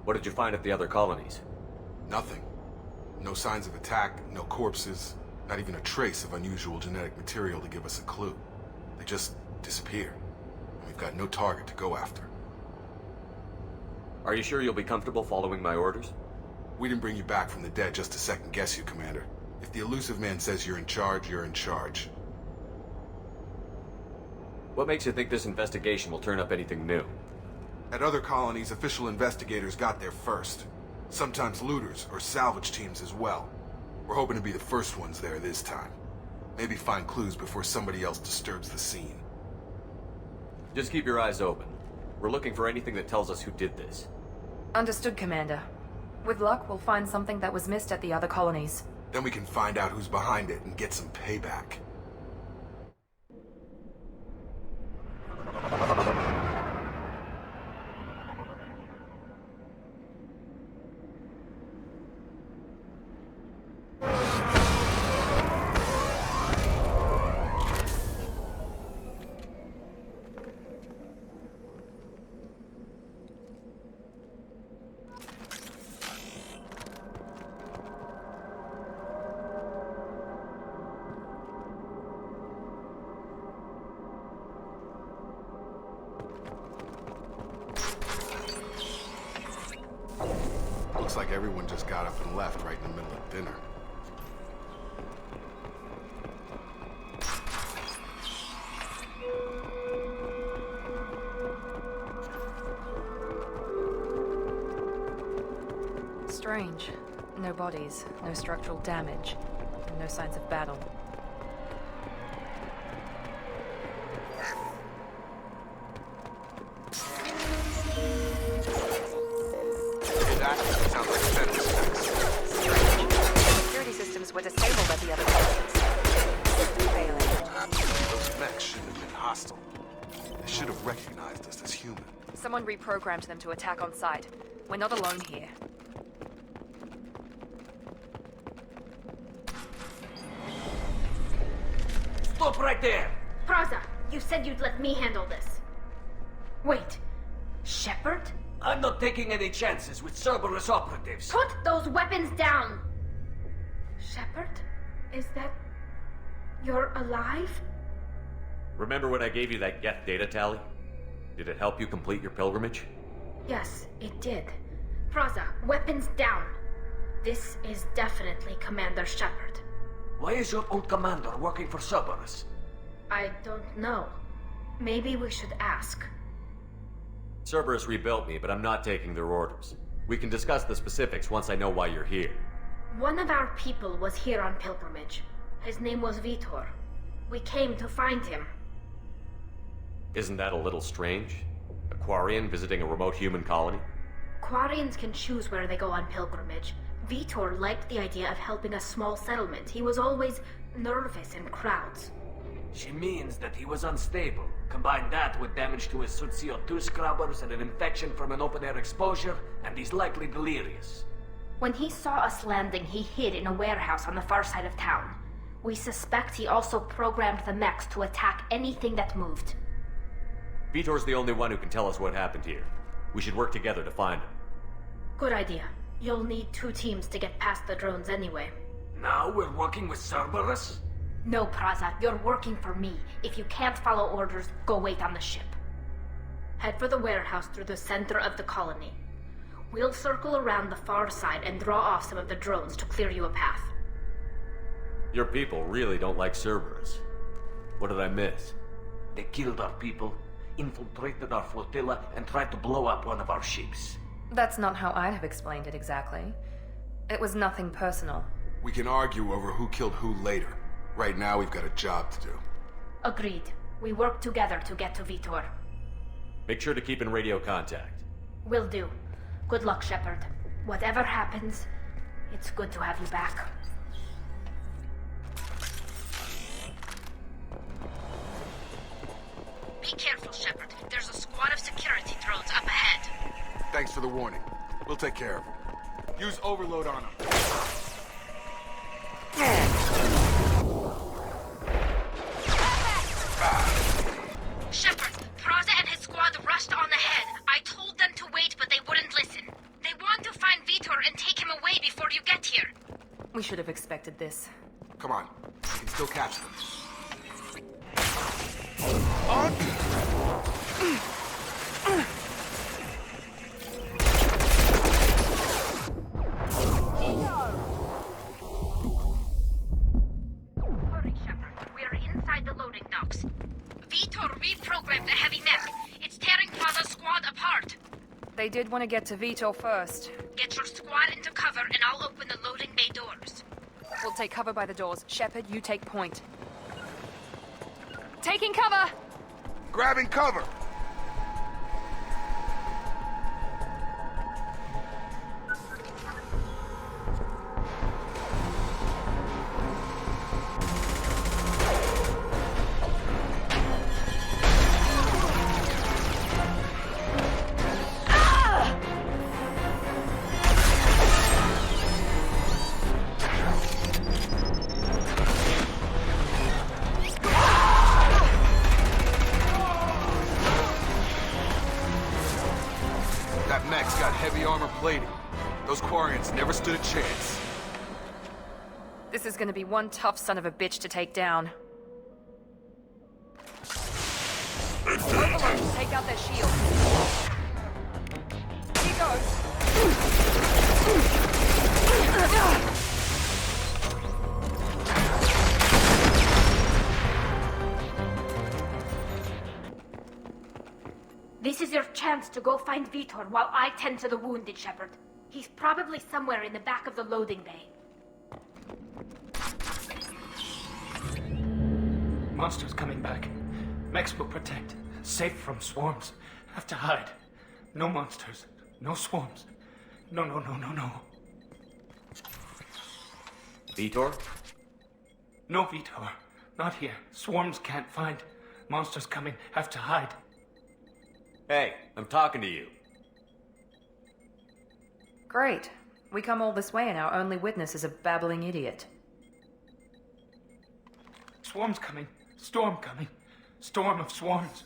What did you find at the other colonies? Nothing. No signs of attack, no corpses, not even a trace of unusual genetic material to give us a clue. They just disappear. And we've got no target to go after. Are you sure you'll be comfortable following my orders? We didn't bring you back from the dead just to second guess you, Commander. If the elusive man says you're in charge, you're in charge. What makes you think this investigation will turn up anything new? At other colonies, official investigators got there first. Sometimes looters or salvage teams as well. We're hoping to be the first ones there this time. Maybe find clues before somebody else disturbs the scene. Just keep your eyes open. We're looking for anything that tells us who did this. Understood, Commander. With luck, we'll find something that was missed at the other colonies. Then we can find out who's behind it and get some payback. Looks like everyone just got up and left right in the middle of dinner. Strange. No bodies, no structural damage, and no signs of battle. Sounds like Quintessence. Security systems were disabled at the other colonies. Failing. Those mechs shouldn't have been hostile. They should have recognized us as human. Someone reprogrammed them to attack on sight. We're not alone here. Stop right there! Praza, you said you'd let me handle this. Wait, Shepard? I'm not taking any chances with Cerberus operatives. Put those weapons down! Shepard? Is that... you're alive? Remember when I gave you that Geth data tally? Did it help you complete your pilgrimage? Yes, it did. Praza, weapons down. This is definitely Commander Shepard. Why is your old commander working for Cerberus? I don't know. Maybe we should ask. Cerberus rebuilt me, but I'm not taking their orders. We can discuss the specifics once I know why you're here. One of our people was here on pilgrimage. His name was Vitor. We came to find him. Isn't that a little strange? A Quarian visiting a remote human colony? Quarians can choose where they go on pilgrimage. Vitor liked the idea of helping a small settlement. He was always nervous in crowds. She means that he was unstable. Combine that with damage to his suit CO2 scrubbers and an infection from an open-air exposure, and he's likely delirious. When he saw us landing, he hid in a warehouse on the far side of town. We suspect he also programmed the mechs to attack anything that moved. Vitor's the only one who can tell us what happened here. We should work together to find him. Good idea. You'll need 2 teams to get past the drones anyway. Now we're working with Cerberus? No, Praza, you're working for me. If you can't follow orders, go wait on the ship. Head for the warehouse through the center of the colony. We'll circle around the far side and draw off some of the drones to clear you a path. Your people really don't like Cerberus. What did I miss? They killed our people, infiltrated our flotilla, and tried to blow up one of our ships. That's not how I'd have explained it exactly. It was nothing personal. We can argue over who killed who later. Right now, we've got a job to do. Agreed. We work together to get to Vitor. Make sure to keep in radio contact. Will do. Good luck, Shepard. Whatever happens, it's good to have you back. Be careful, Shepard. There's a squad of security drones up ahead. Thanks for the warning. We'll take care of them. Use Overlord on them. Shepard, Praza and his squad rushed on ahead. I told them to wait, but they wouldn't listen. They want to find Vitor and take him away before you get here. expected this. Come on. You can still catch them. Hurry, Shepard. We are inside the loading docks. Vitor reprogrammed the heavy mech. It's tearing Father's squad apart. They did want to get to Vitor first. Get your squad into cover and I'll open the loading bay doors. We'll take cover by the doors. Shepard, you take point. Taking cover! Grabbing cover! That mech's got heavy armor plating. Those Quarians never stood a chance. This is gonna be one tough son of a bitch to take down. Overlord, take out their shield. Here goes. This is your chance to go find Vitor while I tend to the wounded, Shepard. He's probably somewhere in the back of the loading bay. Monsters coming back. Mechs will protect. Safe from swarms. Have to hide. No monsters. No swarms. No. Vitor? No Vitor. Not here. Swarms can't find. Monsters coming. Have to hide. Hey, I'm talking to you. Great. We come all this way and our only witness is a babbling idiot. Swarms coming. Storm coming. Storm of swarms.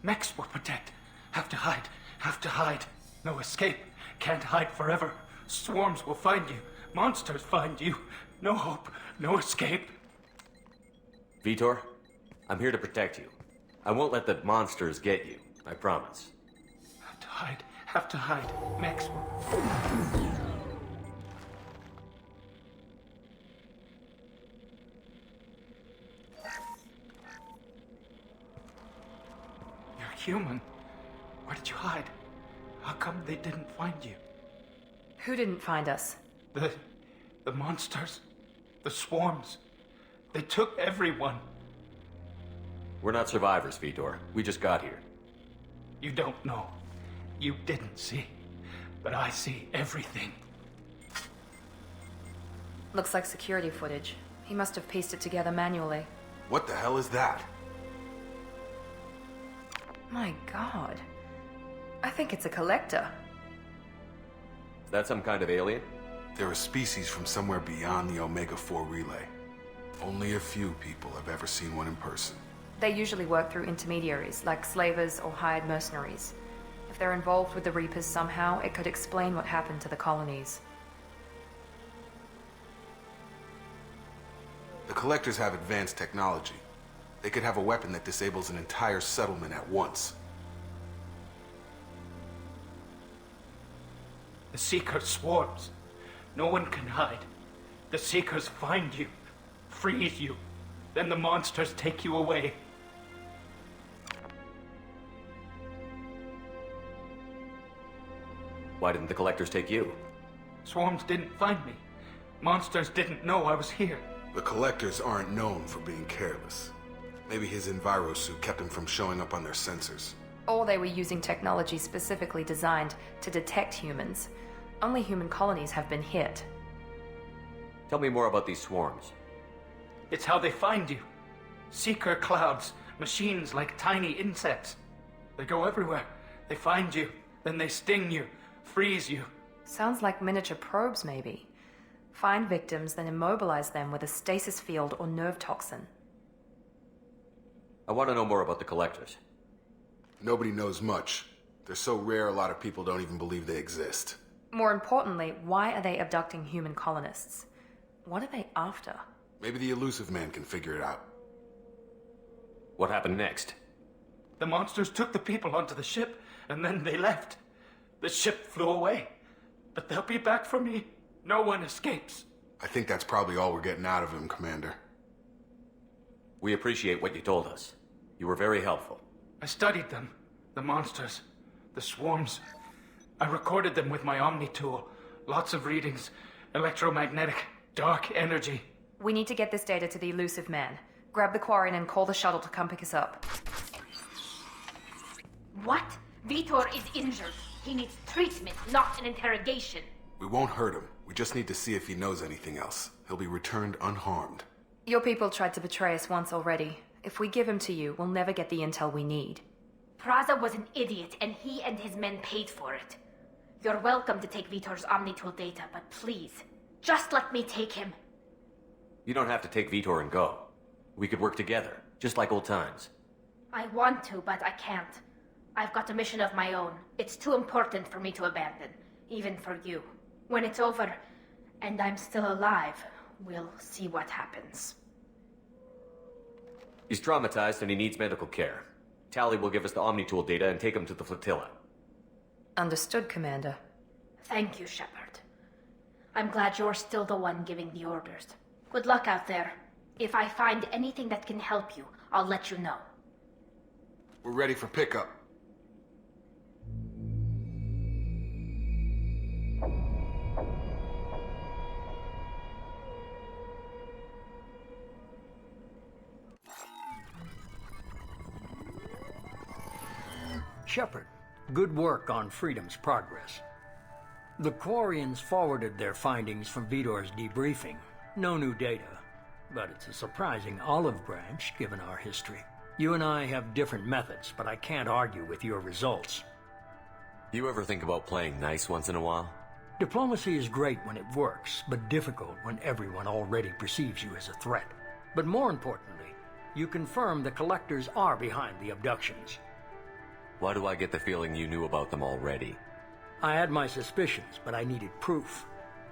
Mechs will protect. Have to hide. Have to hide. No escape. Can't hide forever. Swarms will find you. Monsters find you. No hope. No escape. Vitor, I'm here to protect you. I won't let the monsters get you. I promise. Have to hide. Have to hide. Mechs will... You're human. Where did you hide? How come they didn't find you? Who didn't find us? The monsters. The swarms. They took everyone. We're not survivors, Vitor. We just got here. You don't know. You didn't see. But I see everything. Looks like security footage. He must have pieced it together manually. What the hell is that? My god. I think it's a collector. Is that some kind of alien? They're a species from somewhere beyond the Omega-4 relay. Only a few people have ever seen one in person. They usually work through intermediaries, like slavers or hired mercenaries. If they're involved with the Reapers somehow, it could explain what happened to the colonies. The Collectors have advanced technology. They could have a weapon that disables an entire settlement at once. The Seeker swarms. No one can hide. The Seekers find you, freeze you, then the monsters take you away. Why didn't the Collectors take you? Swarms didn't find me. Monsters didn't know I was here. The Collectors aren't known for being careless. Maybe his envirosuit kept him from showing up on their sensors. Or they were using technology specifically designed to detect humans. Only human colonies have been hit. Tell me more about these swarms. It's how they find you. Seeker clouds, machines like tiny insects. They go everywhere. They find you, then they sting you, freeze you. Sounds like miniature probes, maybe. Find victims, then immobilize them with a stasis field or nerve toxin. I want to know more about the Collectors. Nobody knows much. They're so rare, a lot of people don't even believe they exist. More importantly, why are they abducting human colonists? What are they after? Maybe the elusive man can figure it out. What happened next? The monsters took the people onto the ship, and then they left. The ship flew away. But they'll be back for me. No one escapes. I think that's probably all we're getting out of him, Commander. We appreciate what you told us. You were very helpful. I studied them. The monsters. The swarms. I recorded them with my Omni tool. Lots of readings. Electromagnetic. Dark energy. We need to get this data to the elusive man. Grab the Quarian and call the shuttle to come pick us up. What? Vitor is injured. He needs treatment, not an interrogation. We won't hurt him. We just need to see if he knows anything else. He'll be returned unharmed. Your people tried to betray us once already. If we give him to you, we'll never get the intel we need. Praza was an idiot, and he and his men paid for it. You're welcome to take Vitor's Omnitool data, but please, just let me take him. You don't have to take Vitor and go. We could work together, just like old times. I want to, but I can't. I've got a mission of my own. It's too important for me to abandon, even for you. When it's over, and I'm still alive, we'll see what happens. He's traumatized and he needs medical care. Tali will give us the Omnitool data and take him to the flotilla. Understood, Commander. Thank you, Shepard. I'm glad you're still the one giving the orders. Good luck out there. If I find anything that can help you, I'll let you know. We're ready for pickup. Shepard, good work on Freedom's progress. The Quarians forwarded their findings from Vitor's debriefing. No new data, but it's a surprising olive branch given our history. You and I have different methods, but I can't argue with your results. You ever think about playing nice once in a while? Diplomacy is great when it works, but difficult when everyone already perceives you as a threat. But more importantly, you confirm the Collectors are behind the abductions. Why do I get the feeling you knew about them already? I had my suspicions, but I needed proof.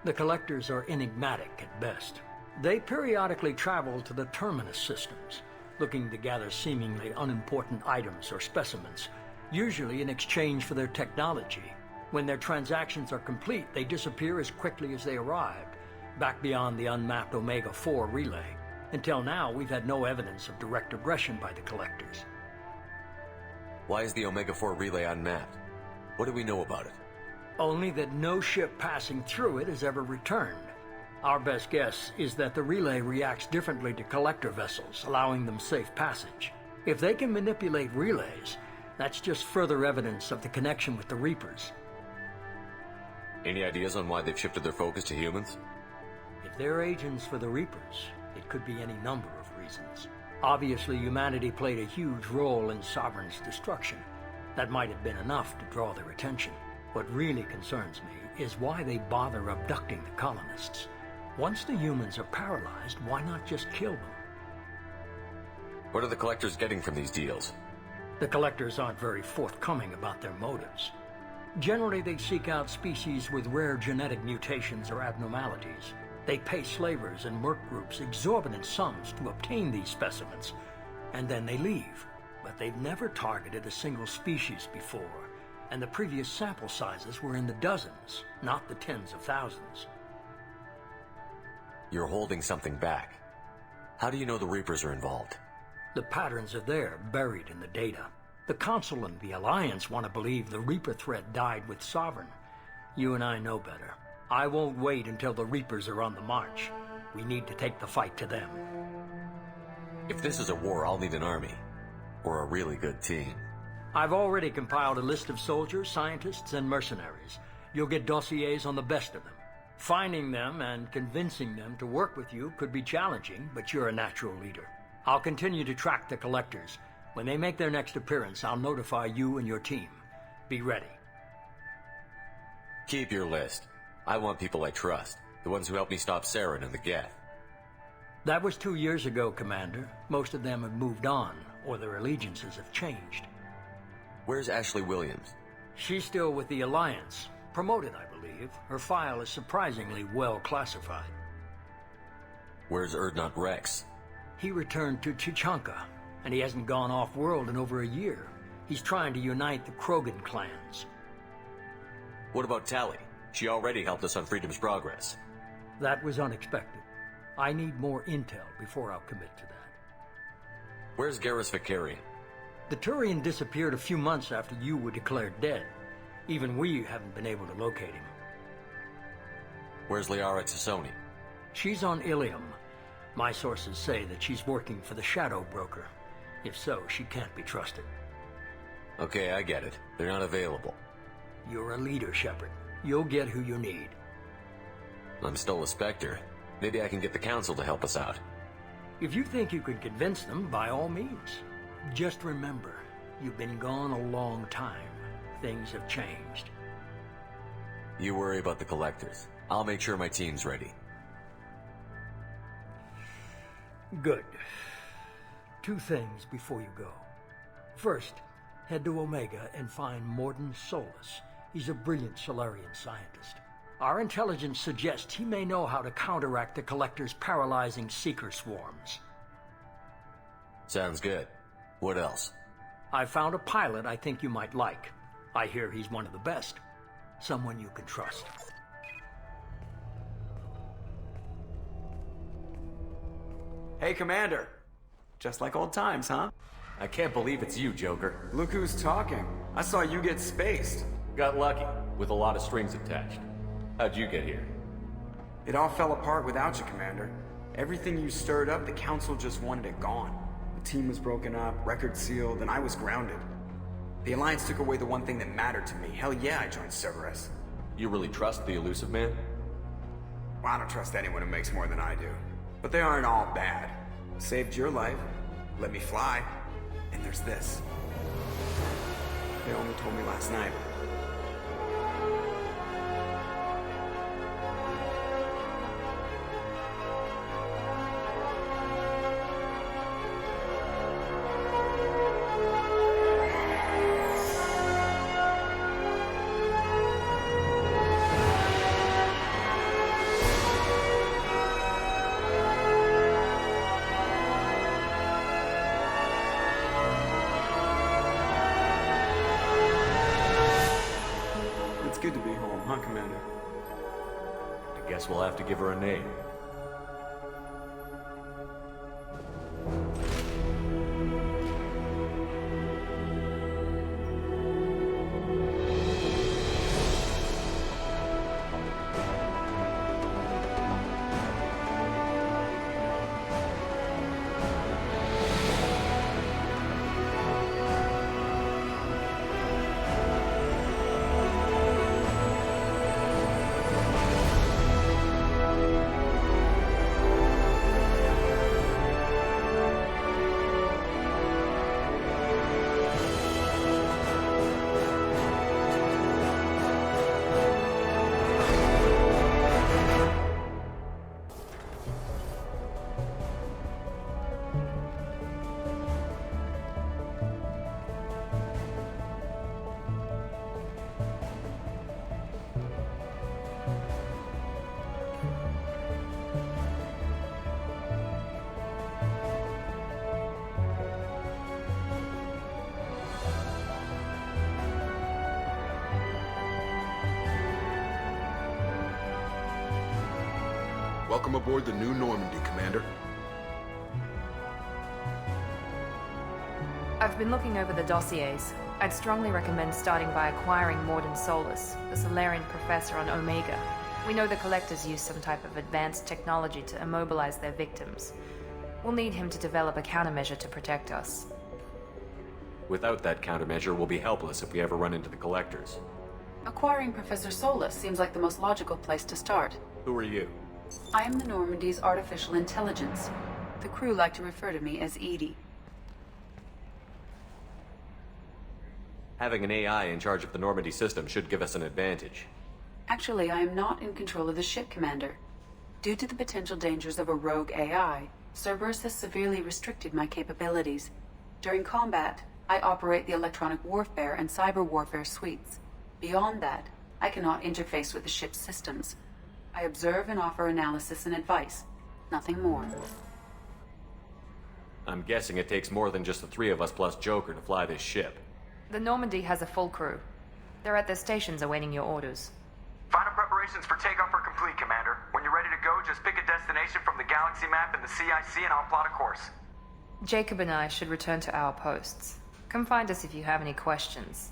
The Collectors are enigmatic at best. They periodically travel to the Terminus systems, looking to gather seemingly unimportant items or specimens, usually in exchange for their technology. When their transactions are complete, they disappear as quickly as they arrived, back beyond the unmapped Omega-4 relay. Until now, we've had no evidence of direct aggression by the Collectors. Why is the Omega-4 relay unmapped? What do we know about it? Only that no ship passing through it has ever returned. Our best guess is that the relay reacts differently to Collector vessels, allowing them safe passage. If they can manipulate relays, that's just further evidence of the connection with the Reapers. Any ideas on why they've shifted their focus to humans? If they're agents for the Reapers, it could be any number of reasons. Obviously, humanity played a huge role in Sovereign's destruction. That might have been enough to draw their attention. What really concerns me is why they bother abducting the colonists. Once the humans are paralyzed, why not just kill them? What are the Collectors getting from these deals? The Collectors aren't very forthcoming about their motives. Generally, they seek out species with rare genetic mutations or abnormalities. They pay slavers and merc groups exorbitant sums to obtain these specimens, and then they leave. But they've never targeted a single species before, and the previous sample sizes were in the dozens, not the tens of thousands. You're holding something back. How do you know the Reapers are involved? The patterns are there, buried in the data. The Council and the Alliance want to believe the Reaper threat died with Sovereign. You and I know better. I won't wait until the Reapers are on the march. We need to take the fight to them. If this is a war, I'll need an army. Or a really good team. I've already compiled a list of soldiers, scientists, and mercenaries. You'll get dossiers on the best of them. Finding them and convincing them to work with you could be challenging, but you're a natural leader. I'll continue to track the Collectors. When they make their next appearance, I'll notify you and your team. Be ready. Keep your list. I want people I trust. The ones who helped me stop Saren and the Geth. That was 2 years ago, Commander. Most of them have moved on, or their allegiances have changed. Where's Ashley Williams? She's still with the Alliance. Promoted, I believe. Her file is surprisingly well classified. Where's Urdnot Rex? He returned to Chichanka, and he hasn't gone off-world in over a year. He's trying to unite the Krogan clans. What about Tali? She already helped us on Freedom's Progress. That was unexpected. I need more intel before I'll commit to that. Where's Garrus Vicari? The Turian disappeared a few months after you were declared dead. Even we haven't been able to locate him. Where's Liara Tassoni? She's on Illium. My sources say that she's working for the Shadow Broker. If so, she can't be trusted. Okay, I get it. They're not available. You're a leader, Shepard. You'll get who you need. I'm still a Spectre. Maybe I can get the Council to help us out. If you think you can convince them, by all means. Just remember, you've been gone a long time. Things have changed. You worry about the Collectors. I'll make sure my team's ready. Good. 2 things before you go. First, head to Omega and find Mordin Solus. He's a brilliant Solarian scientist. Our intelligence suggests he may know how to counteract the Collector's paralyzing Seeker swarms. Sounds good. What else? I found a pilot I think you might like. I hear he's one of the best. Someone you can trust. Hey, Commander. Just like old times, huh? I can't believe it's you, Joker. Look who's talking. I saw you get spaced. Got lucky, with a lot of strings attached. How'd you get here? It all fell apart without you, Commander. Everything you stirred up, the Council just wanted it gone. The team was broken up, record sealed, and I was grounded. The Alliance took away the one thing that mattered to me. Hell yeah, I joined Cerberus. You really trust the Elusive Man? Well, I don't trust anyone who makes more than I do. But they aren't all bad. Saved your life, let me fly, and there's this. They only told me last night. Guess we'll have to give her a name. Welcome aboard the new Normandy, Commander. I've been looking over the dossiers. I'd strongly recommend starting by acquiring Mordin Solus, the Solarian professor on Omega. We know the Collectors use some type of advanced technology to immobilize their victims. We'll need him to develop a countermeasure to protect us. Without that countermeasure, we'll be helpless if we ever run into the Collectors. Acquiring Professor Solus seems like the most logical place to start. Who are you? I am the Normandy's artificial intelligence. The crew like to refer to me as Edie. Having an AI in charge of the Normandy system should give us an advantage. Actually, I am not in control of the ship, Commander. Due to the potential dangers of a rogue AI, Cerberus has severely restricted my capabilities. During combat, I operate the electronic warfare and cyber warfare suites. Beyond that, I cannot interface with the ship's systems. I observe and offer analysis and advice. Nothing more. I'm guessing it takes more than just the three of us plus Joker to fly this ship. The Normandy has a full crew. They're at their stations awaiting your orders. Final preparations for takeoff are complete, Commander. When you're ready to go, just pick a destination from the galaxy map in the CIC and I'll plot a course. Jacob and I should return to our posts. Come find us if you have any questions.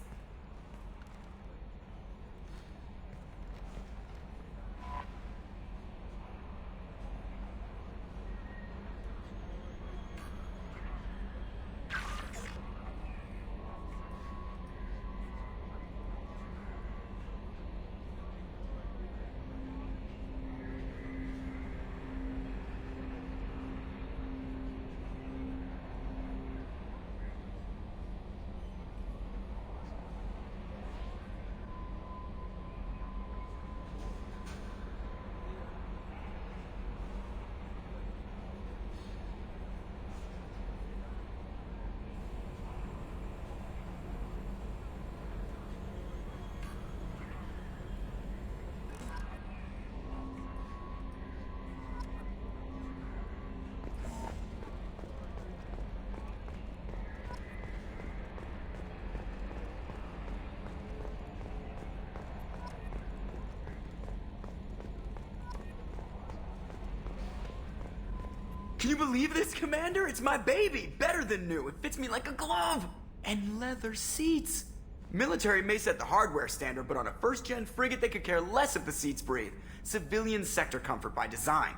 Can you believe this, Commander? It's my baby! Better than new. It fits me like a glove! And leather seats! Military may set the hardware standard, but on a first-gen frigate, they could care less if the seats breathe. Civilian sector comfort by design.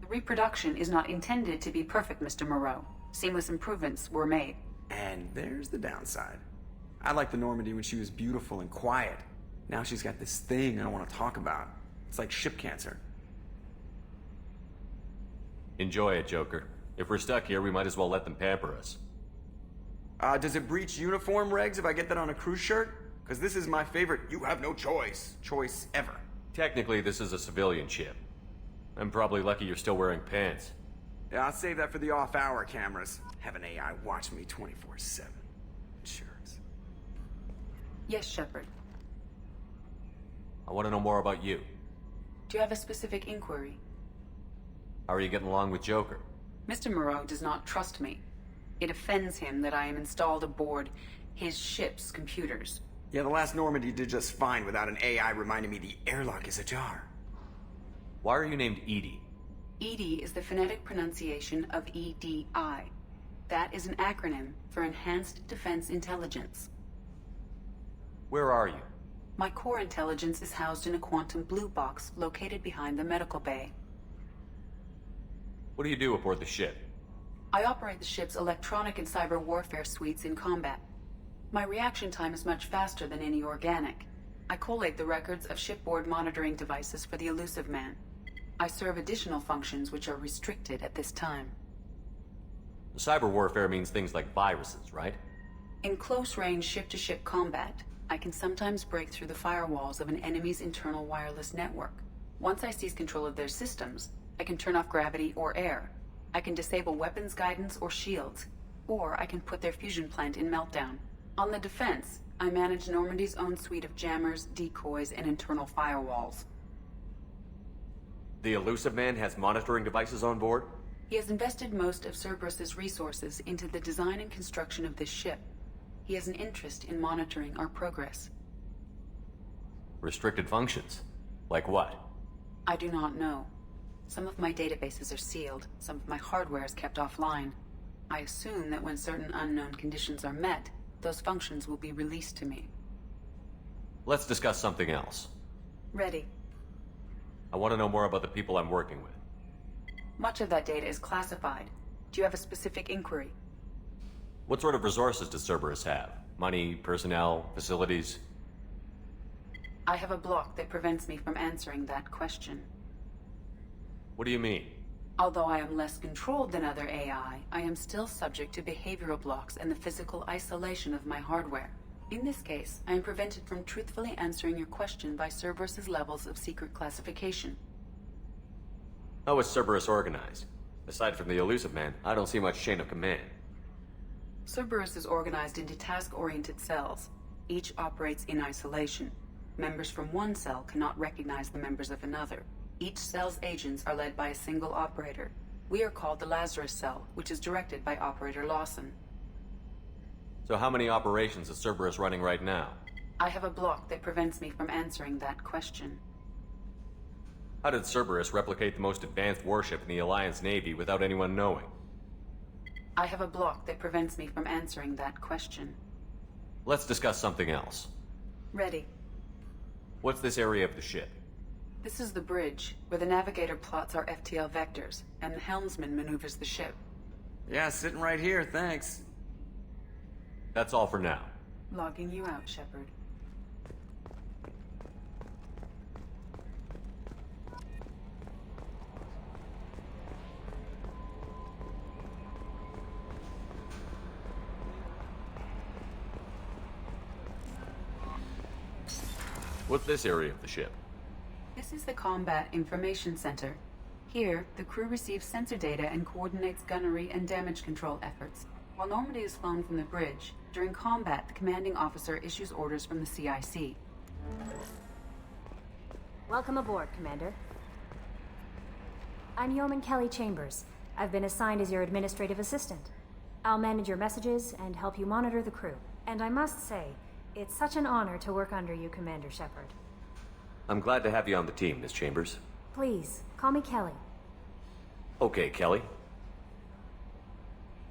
The reproduction is not intended to be perfect, Mr. Moreau. Seamless improvements were made. And there's the downside. I liked the Normandy when she was beautiful and quiet. Now she's got this thing I don't want to talk about. It's like ship cancer. Enjoy it, Joker. If we're stuck here, we might as well let them pamper us. Does it breach uniform regs if I get that on a cruise shirt? Because this is my favorite you have no choice ever. Technically, this is a civilian ship. I'm probably lucky you're still wearing pants. Yeah, I'll save that for the off-hour cameras. Have an AI watch me 24/7. Insurance. Yes, Shepard. I want to know more about you. Do you have a specific inquiry? How are you getting along with Joker? Mr. Moreau does not trust me. It offends him that I am installed aboard his ship's computers. Yeah, the last Normandy did just fine without an AI reminding me the airlock is ajar. Why are you named EDI? EDI is the phonetic pronunciation of EDI. That is an acronym for Enhanced Defense Intelligence. Where are you? My core intelligence is housed in a quantum blue box located behind the medical bay. What do you do aboard the ship? I operate the ship's electronic and cyber warfare suites in combat. My reaction time is much faster than any organic. I collate the records of shipboard monitoring devices for the Elusive Man. I serve additional functions which are restricted at this time. Cyber warfare means things like viruses, right? In close-range ship-to-ship combat, I can sometimes break through the firewalls of an enemy's internal wireless network. Once I seize control of their systems, I can turn off gravity or air. I can disable weapons guidance or shields. Or I can put their fusion plant in meltdown. On the defense, I manage Normandy's own suite of jammers, decoys, and internal firewalls. The Elusive Man has monitoring devices on board? He has invested most of Cerberus's resources into the design and construction of this ship. He has an interest in monitoring our progress. Restricted functions? Like what? I do not know. Some of my databases are sealed, some of my hardware is kept offline. I assume that when certain unknown conditions are met, those functions will be released to me. Let's discuss something else. Ready. I want to know more about the people I'm working with. Much of that data is classified. Do you have a specific inquiry? What sort of resources does Cerberus have? Money, personnel, facilities? I have a block that prevents me from answering that question. What do you mean? Although I am less controlled than other AI, I am still subject to behavioral blocks and the physical isolation of my hardware. In this case, I am prevented from truthfully answering your question by Cerberus's levels of secret classification. How is Cerberus organized? Aside from the Elusive Man, I don't see much chain of command. Cerberus is organized into task-oriented cells. Each operates in isolation. Members from one cell cannot recognize the members of another. Each cell's agents are led by a single operator. We are called the Lazarus Cell, which is directed by Operator Lawson. So how many operations is Cerberus running right now? I have a block that prevents me from answering that question. How did Cerberus replicate the most advanced warship in the Alliance Navy without anyone knowing? I have a block that prevents me from answering that question. Let's discuss something else. Ready. What's this area of the ship? This is the bridge, where the navigator plots our FTL vectors, and the helmsman maneuvers the ship. Yeah, sitting right here, thanks. That's all for now. Logging you out, Shepard. What's this area of the ship? This is the Combat Information Center. Here, the crew receives sensor data and coordinates gunnery and damage control efforts. While Normandy is flown from the bridge, during combat, the commanding officer issues orders from the CIC. Welcome aboard, Commander. I'm Yeoman Kelly Chambers. I've been assigned as your administrative assistant. I'll manage your messages and help you monitor the crew. And I must say, it's such an honor to work under you, Commander Shepard. I'm glad to have you on the team, Miss Chambers. Please, call me Kelly. Okay, Kelly.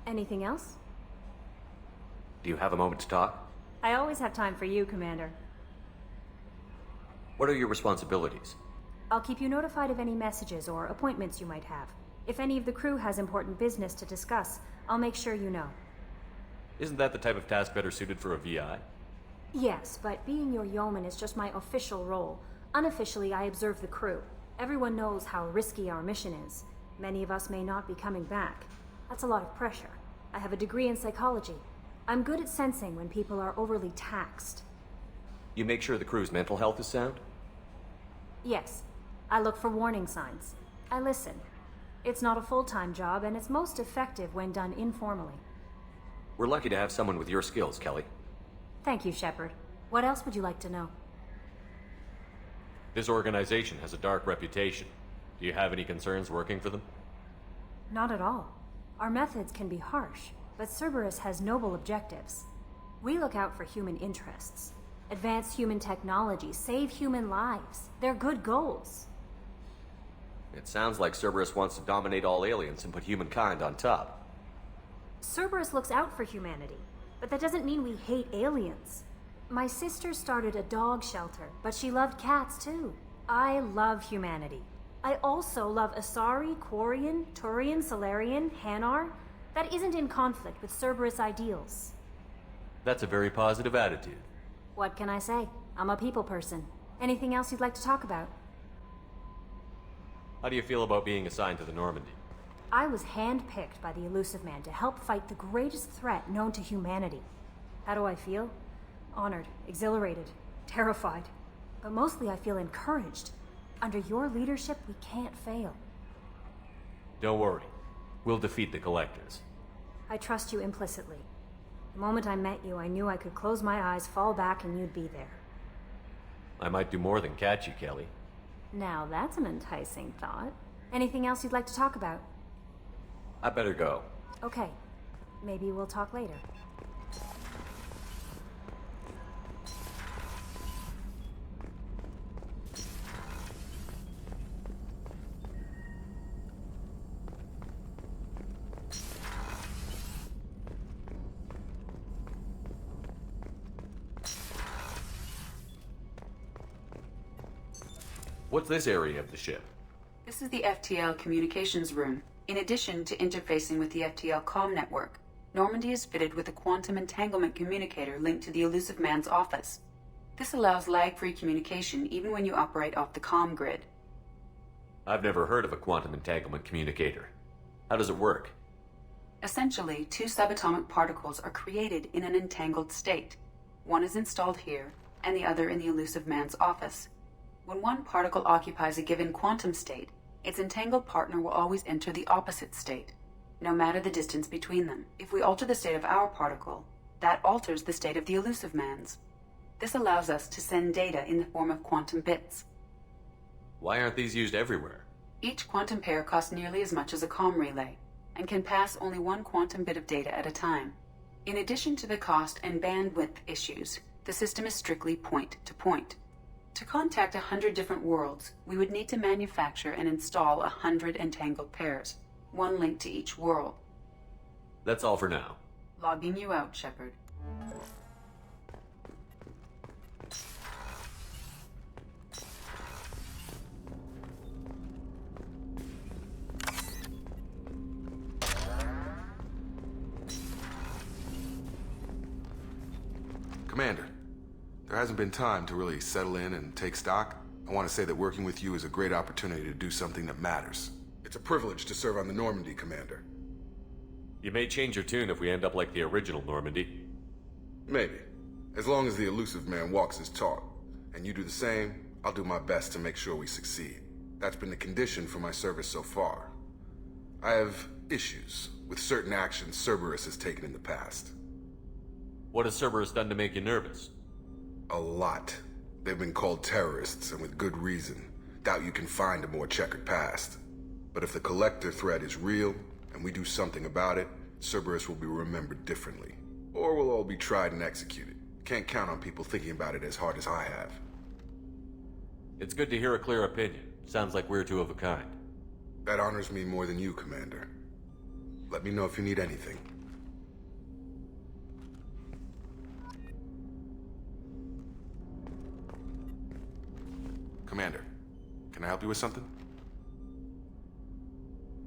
Anything else? Do you have a moment to talk? I always have time for you, Commander. What are your responsibilities? I'll keep you notified of any messages or appointments you might have. If any of the crew has important business to discuss, I'll make sure you know. Isn't that the type of task better suited for a VI? Yes, but being your yeoman is just my official role. Unofficially, I observe the crew. Everyone knows how risky our mission is. Many of us may not be coming back. That's a lot of pressure. I have a degree in psychology. I'm good at sensing when people are overly taxed. You make sure the crew's mental health is sound? Yes. I look for warning signs. I listen. It's not a full-time job, and it's most effective when done informally. We're lucky to have someone with your skills, Kelly. Thank you, Shepard. What else would you like to know? This organization has a dark reputation. Do you have any concerns working for them? Not at all. Our methods can be harsh, but Cerberus has noble objectives. We look out for human interests. Advance human technology, save human lives. They're good goals. It sounds like Cerberus wants to dominate all aliens and put humankind on top. Cerberus looks out for humanity, but that doesn't mean we hate aliens. My sister started a dog shelter, but she loved cats too. I love humanity. I also love Asari, Quarian, Turian, Solarian, Hanar. That isn't in conflict with Cerberus ideals. That's a very positive attitude. What can I say? I'm a people person. Anything else you'd like to talk about? How do you feel about being assigned to the Normandy? I was handpicked by the Elusive Man to help fight the greatest threat known to humanity. How do I feel? Honored, exhilarated, terrified. But mostly I feel encouraged. Under your leadership, we can't fail. Don't worry. We'll defeat the Collectors. I trust you implicitly. The moment I met you, I knew I could close my eyes, fall back, and you'd be there. I might do more than catch you, Kelly. Now that's an enticing thought. Anything else you'd like to talk about? I better go. Okay. Maybe we'll talk later. What's this area of the ship? This is the FTL communications room. In addition to interfacing with the FTL comm network, Normandy is fitted with a quantum entanglement communicator linked to the Elusive Man's office. This allows lag-free communication even when you operate off the comm grid. I've never heard of a quantum entanglement communicator. How does it work? Essentially, two subatomic particles are created in an entangled state. One is installed here, and the other in the Elusive Man's office. When one particle occupies a given quantum state, its entangled partner will always enter the opposite state, no matter the distance between them. If we alter the state of our particle, that alters the state of the Elusive Man's. This allows us to send data in the form of quantum bits. Why aren't these used everywhere? Each quantum pair costs nearly as much as a comm relay, and can pass only one quantum bit of data at a time. In addition to the cost and bandwidth issues, the system is strictly point-to-point. To contact 100 different worlds, we would need to manufacture and install 100 entangled pairs, one link to each world. That's all for now. Logging you out, Shepard. Commander, there hasn't been time to really settle in and take stock. I want to say that working with you is a great opportunity to do something that matters. It's a privilege to serve on the Normandy, Commander. You may change your tune if we end up like the original Normandy. Maybe. As long as the elusive man walks his talk, and you do the same, I'll do my best to make sure we succeed. That's been the condition for my service so far. I have issues with certain actions Cerberus has taken in the past. What has Cerberus done to make you nervous? A lot. They've been called terrorists, and with good reason. Doubt you can find a more checkered past. But if the Collector threat is real, and we do something about it, Cerberus will be remembered differently. Or we'll all be tried and executed. Can't count on people thinking about it as hard as I have. It's good to hear a clear opinion. Sounds like we're two of a kind. That honors me more than you, Commander. Let me know if you need anything. Commander, can I help you with something?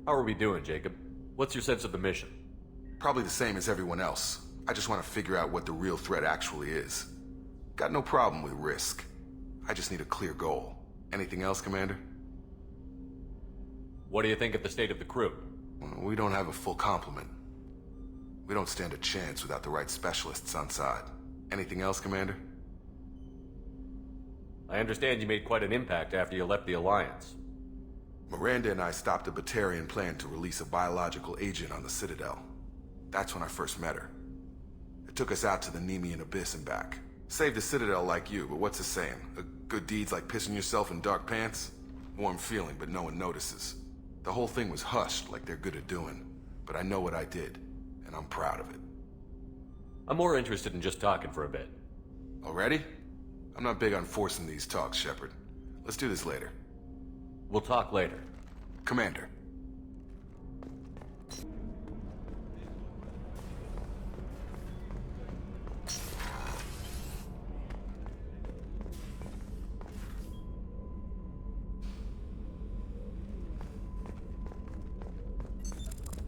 How are we doing, Jacob? What's your sense of the mission? Probably the same as everyone else. I just want to figure out what the real threat actually is. Got no problem with risk. I just need a clear goal. Anything else, Commander? What do you think of the state of the crew? We don't have a full complement. We don't stand a chance without the right specialists on side. Anything else, Commander? I understand you made quite an impact after you left the Alliance. Miranda and I stopped a Batarian plan to release a biological agent on the Citadel. That's when I first met her. It took us out to the Nemean Abyss and back. Saved the Citadel like you, but what's the saying? A good deed's like pissing yourself in dark pants? Warm feeling, but no one notices. The whole thing was hushed like they're good at doing. But I know what I did, and I'm proud of it. I'm more interested in just talking for a bit. Already? I'm not big on forcing these talks, Shepard. Let's do this later. We'll talk later. Commander.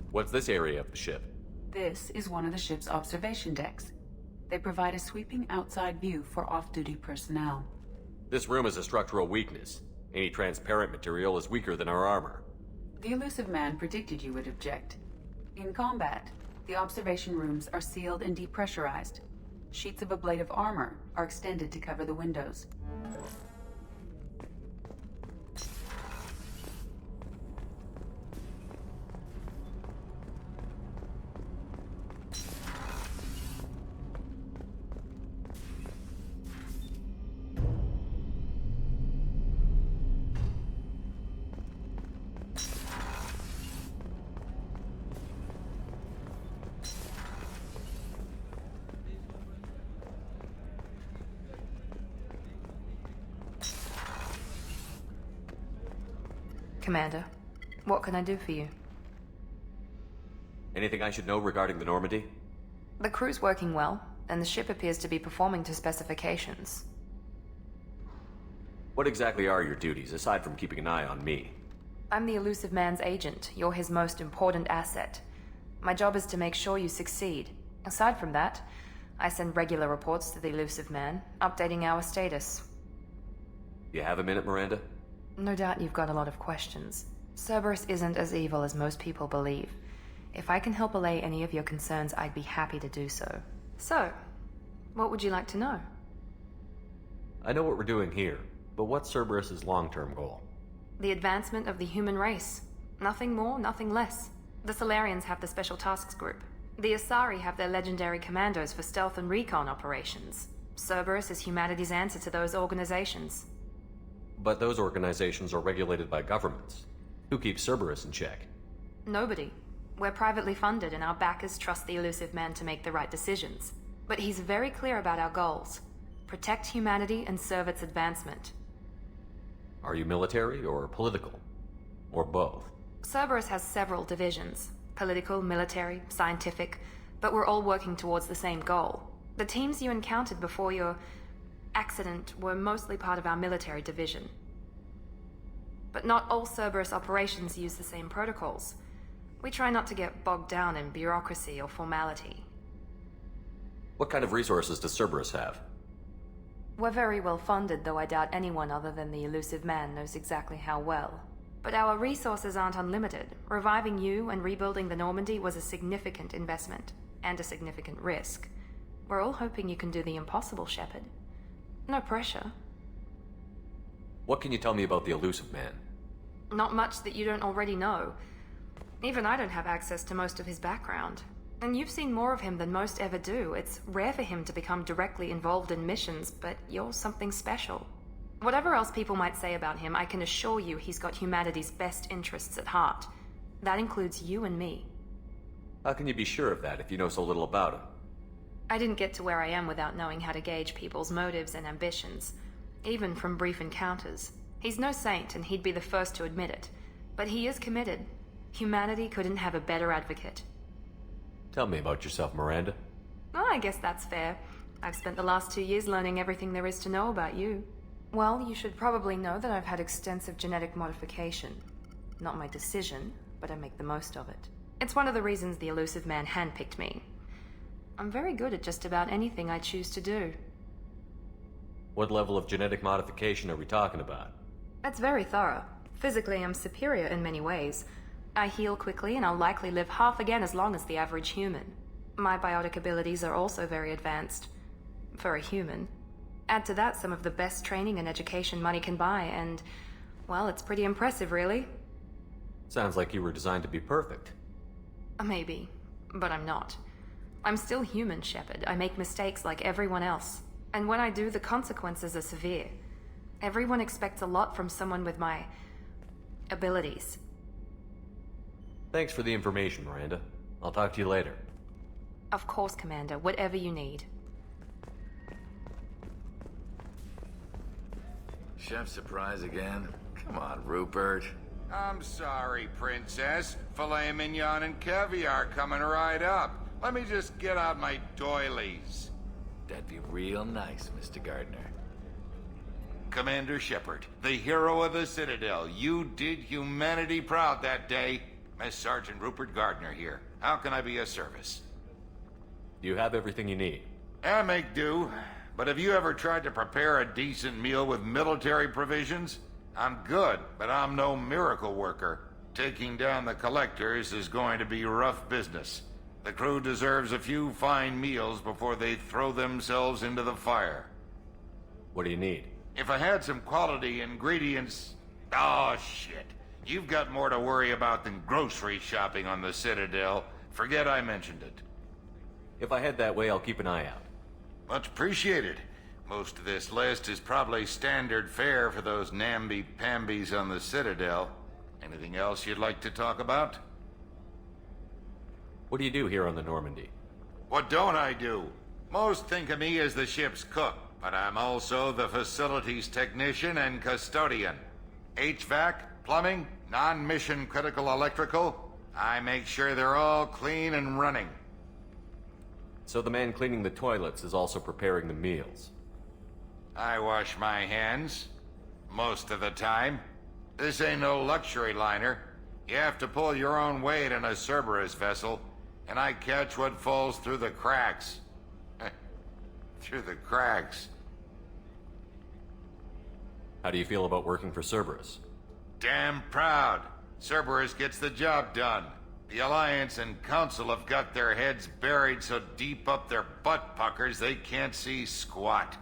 What's this area of the ship? This is one of the ship's observation decks. They provide a sweeping outside view for off-duty personnel. This room is a structural weakness. Any transparent material is weaker than our armor. The elusive man predicted you would object. In combat, the observation rooms are sealed and depressurized. Sheets of ablative armor are extended to cover the windows. Commander, what can I do for you? Anything I should know regarding the Normandy? The crew's working well, and the ship appears to be performing to specifications. What exactly are your duties, aside from keeping an eye on me? I'm the elusive man's agent. You're his most important asset. My job is to make sure you succeed. Aside from that, I send regular reports to the elusive man, updating our status. You have a minute, Miranda? No doubt you've got a lot of questions. Cerberus isn't as evil as most people believe. If I can help allay any of your concerns, I'd be happy to do so. So, what would you like to know? I know what we're doing here, but what's Cerberus's long-term goal? The advancement of the human race. Nothing more, nothing less. The Solarians have the Special Tasks Group. The Asari have their legendary commandos for stealth and recon operations. Cerberus is humanity's answer to those organizations. But those organizations are regulated by governments. Who keeps Cerberus in check? Nobody. We're privately funded and our backers trust the elusive man to make the right decisions. But he's very clear about our goals. Protect humanity and serve its advancement. Are you military or political? Or both? Cerberus has several divisions. Political, military, scientific, but we're all working towards the same goal. The teams you encountered before your accident were mostly part of our military division. But not all Cerberus operations use the same protocols. We try not to get bogged down in bureaucracy or formality. What kind of resources does Cerberus have? We're very well funded, though I doubt anyone other than the elusive man knows exactly how well. But our resources aren't unlimited. Reviving you and rebuilding the Normandy was a significant investment, and a significant risk. We're all hoping you can do the impossible, Shepard. No pressure. What can you tell me about the elusive man? Not much that you don't already know. Even I don't have access to most of his background. And you've seen more of him than most ever do. It's rare for him to become directly involved in missions, but you're something special. Whatever else people might say about him, I can assure you he's got humanity's best interests at heart. That includes you and me. How can you be sure of that if you know so little about him? I didn't get to where I am without knowing how to gauge people's motives and ambitions, even from brief encounters. He's no saint, and he'd be the first to admit it. But he is committed. Humanity couldn't have a better advocate. Tell me about yourself, Miranda. Oh, I guess that's fair. I've spent the last 2 years learning everything there is to know about you. Well, you should probably know that I've had extensive genetic modification. Not my decision, but I make the most of it. It's one of the reasons the elusive man handpicked me. I'm very good at just about anything I choose to do. What level of genetic modification are we talking about? That's very thorough. Physically, I'm superior in many ways. I heal quickly, and I'll likely live half again as long as the average human. My biotic abilities are also very advanced. For a human. Add to that some of the best training and education money can buy, and, well, it's pretty impressive, really. Sounds like you were designed to be perfect. Maybe, but I'm not. I'm still human, Shepard. I make mistakes like everyone else. And when I do, the consequences are severe. Everyone expects a lot from someone with my abilities. Thanks for the information, Miranda. I'll talk to you later. Of course, Commander. Whatever you need. Chef surprise again? Come on, Rupert. I'm sorry, Princess. Filet mignon and caviar coming right up. Let me just get out my doilies. That'd be real nice, Mr. Gardner. Commander Shepard, the hero of the Citadel. You did humanity proud that day. Mess Sergeant Rupert Gardner here. How can I be of service? You have everything you need. I make do. But have you ever tried to prepare a decent meal with military provisions? I'm good, but I'm no miracle worker. Taking down the collectors is going to be rough business. The crew deserves a few fine meals before they throw themselves into the fire. What do you need? If I had some quality ingredients... Oh, shit. You've got more to worry about than grocery shopping on the Citadel. Forget I mentioned it. If I head that way, I'll keep an eye out. Much appreciated. Most of this list is probably standard fare for those namby-pambies on the Citadel. Anything else you'd like to talk about? What do you do here on the Normandy? What don't I do? Most think of me as the ship's cook, but I'm also the facilities technician and custodian. HVAC, plumbing, non-mission critical electrical. I make sure they're all clean and running. So the man cleaning the toilets is also preparing the meals. I wash my hands. Most of the time. This ain't no luxury liner. You have to pull your own weight in a Cerberus vessel, and I catch what falls through the cracks. Through the cracks. How do you feel about working for Cerberus? Damn proud. Cerberus gets the job done. The Alliance and Council have got their heads buried so deep up their butt puckers they can't see squat.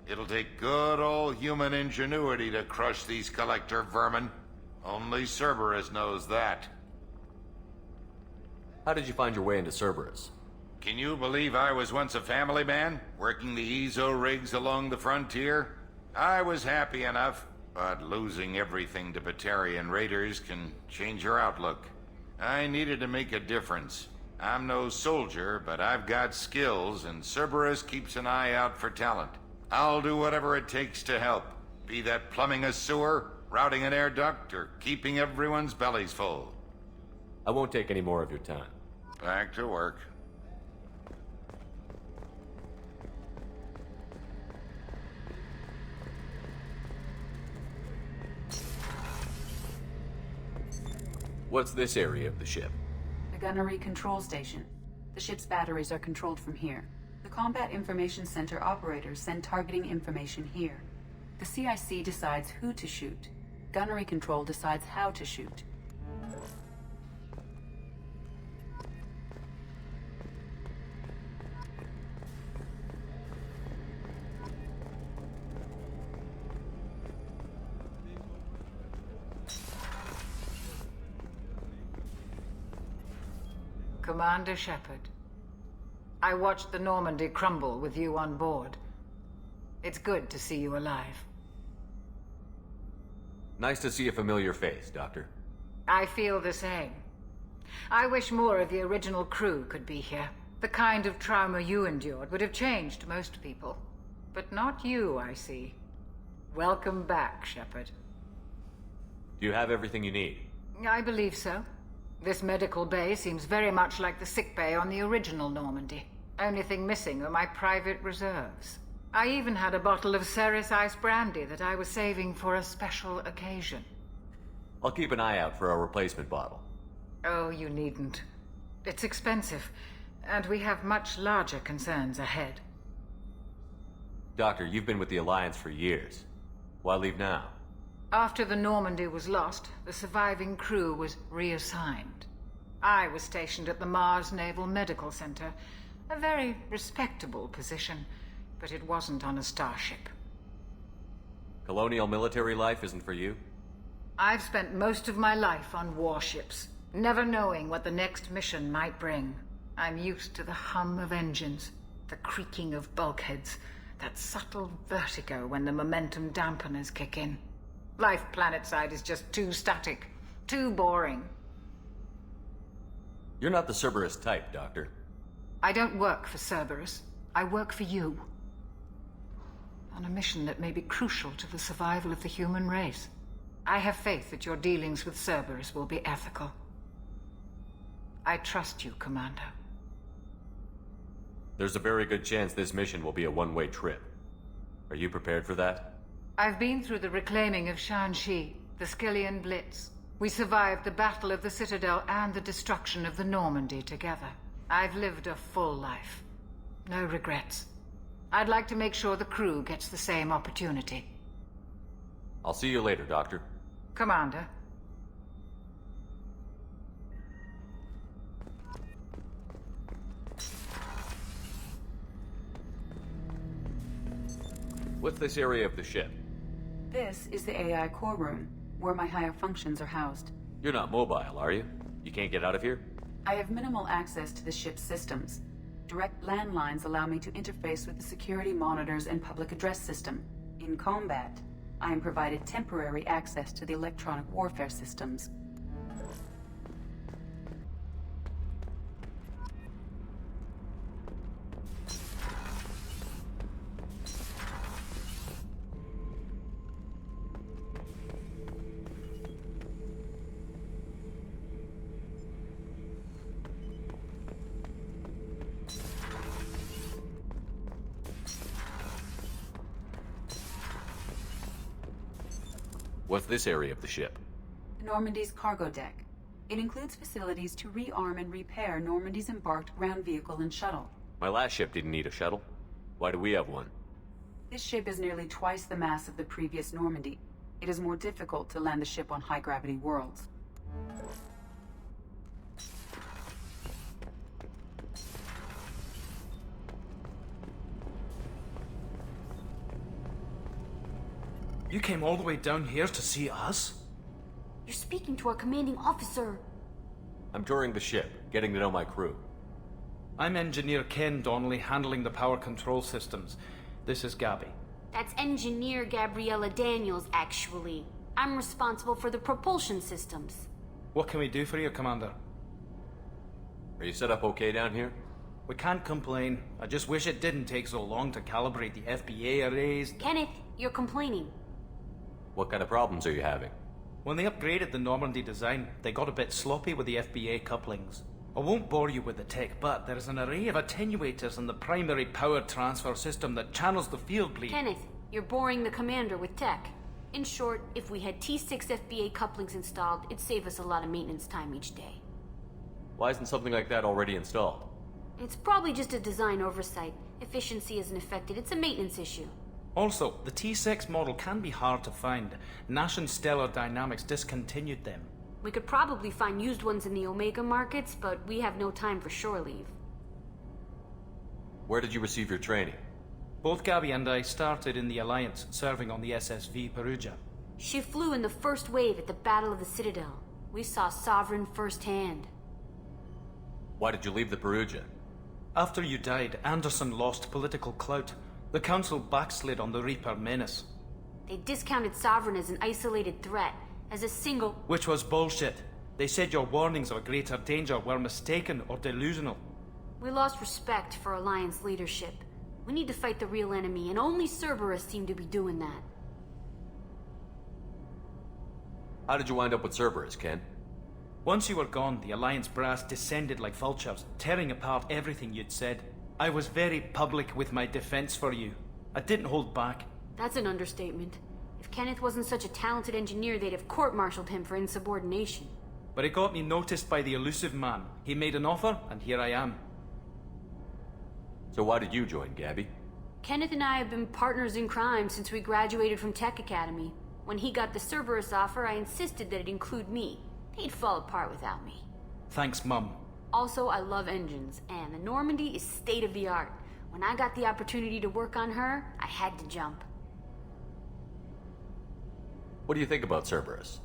It'll take good old human ingenuity to crush these collector vermin. Only Cerberus knows that. How did you find your way into Cerberus? Can you believe I was once a family man, working the EZO rigs along the frontier? I was happy enough. But losing everything to Batarian raiders can change your outlook. I needed to make a difference. I'm no soldier, but I've got skills, and Cerberus keeps an eye out for talent. I'll do whatever it takes to help. Be that plumbing a sewer, routing an air duct, or keeping everyone's bellies full. I won't take any more of your time. Back to work. What's this area of the ship? The gunnery control station. The ship's batteries are controlled from here. The Combat Information Center operators send targeting information here. The CIC decides who to shoot. Gunnery control decides how to shoot. Commander Shepard, I watched the Normandy crumble with you on board. It's good to see you alive. Nice to see a familiar face, Doctor. I feel the same. I wish more of the original crew could be here. The kind of trauma you endured would have changed most people. But not you, I see. Welcome back, Shepard. Do you have everything you need? I believe so. This medical bay seems very much like the sick bay on the original Normandy. Only thing missing are my private reserves. I even had a bottle of Ceres Ice Brandy that I was saving for a special occasion. I'll keep an eye out for a replacement bottle. Oh, you needn't. It's expensive, and we have much larger concerns ahead. Doctor, you've been with the Alliance for years. Why leave now? After the Normandy was lost, the surviving crew was reassigned. I was stationed at the Mars Naval Medical Center, a very respectable position, but it wasn't on a starship. Colonial military life isn't for you? I've spent most of my life on warships, never knowing what the next mission might bring. I'm used to the hum of engines, the creaking of bulkheads, that subtle vertigo when the momentum dampeners kick in. Life planetside is just too static, too boring. You're not the Cerberus type, Doctor. I don't work for Cerberus. I work for you. On a mission that may be crucial to the survival of the human race. I have faith that your dealings with Cerberus will be ethical. I trust you, Commander. There's a very good chance this mission will be a one-way trip. Are you prepared for that? I've been through the reclaiming of Shanxi, the Skillian Blitz. We survived the Battle of the Citadel and the destruction of the Normandy together. I've lived a full life. No regrets. I'd like to make sure the crew gets the same opportunity. I'll see you later, Doctor. Commander. What's this area of the ship? This is the AI core room, where my higher functions are housed. You're not mobile, are you? You can't get out of here? I have minimal access to the ship's systems. Direct landlines allow me to interface with the security monitors and public address system. In combat, I am provided temporary access to the electronic warfare systems. What's this area of the ship? Normandy's cargo deck. It includes facilities to rearm and repair Normandy's embarked ground vehicle and shuttle. My last ship didn't need a shuttle. Why do we have one? This ship is nearly twice the mass of the previous Normandy. It is more difficult to land the ship on high-gravity worlds. You came all the way down here to see us? You're speaking to our commanding officer. I'm touring the ship, getting to know my crew. I'm Engineer Ken Donnelly, handling the power control systems. This is Gabby. That's Engineer Gabriella Daniels, actually. I'm responsible for the propulsion systems. What can we do for you, Commander? Are you set up okay down here? We can't complain. I just wish it didn't take so long to calibrate the FBA arrays. Kenneth, you're complaining. What kind of problems are you having? When they upgraded the Normandy design, they got a bit sloppy with the FBA couplings. I won't bore you with the tech, but there's an array of attenuators in the primary power transfer system that channels the field bleed. Kenneth, you're boring the commander with tech. In short, if we had T6 FBA couplings installed, it'd save us a lot of maintenance time each day. Why isn't something like that already installed? It's probably just a design oversight. Efficiency isn't affected, it's a maintenance issue. Also, the T6 model can be hard to find. Nash and Stellar Dynamics discontinued them. We could probably find used ones in the Omega markets, but we have no time for shore leave. Where did you receive your training? Both Gabby and I started in the Alliance, serving on the SSV Perugia. She flew in the first wave at the Battle of the Citadel. We saw Sovereign firsthand. Why did you leave the Perugia? After you died, Anderson lost political clout. The Council backslid on the Reaper menace. They discounted Sovereign as an isolated threat, as a single... Which was bullshit. They said your warnings of a greater danger were mistaken or delusional. We lost respect for Alliance leadership. We need to fight the real enemy, and only Cerberus seem to be doing that. How did you wind up with Cerberus, Ken? Once you were gone, the Alliance brass descended like vultures, tearing apart everything you'd said. I was very public with my defense for you. I didn't hold back. That's an understatement. If Kenneth wasn't such a talented engineer, they'd have court-martialed him for insubordination. But it got me noticed by the elusive man. He made an offer, and here I am. So why did you join, Gabby? Kenneth and I have been partners in crime since we graduated from Tech Academy. When he got the Cerberus offer, I insisted that it include me. They'd fall apart without me. Thanks, Mum. Also, I love engines, and the Normandy is state-of-the-art. When I got the opportunity to work on her, I had to jump. What do you think about Cerberus?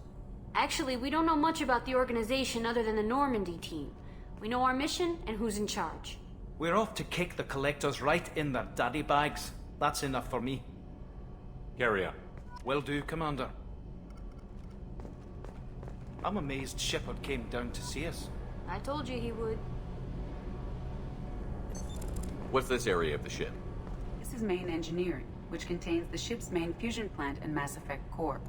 Actually, we don't know much about the organization other than the Normandy team. We know our mission and who's in charge. We're off to kick the Collectors right in their daddy bags. That's enough for me. Carry on. Will do, Commander. I'm amazed Shepard came down to see us. I told you he would. What's this area of the ship? This is main engineering, which contains the ship's main fusion plant and Mass Effect core.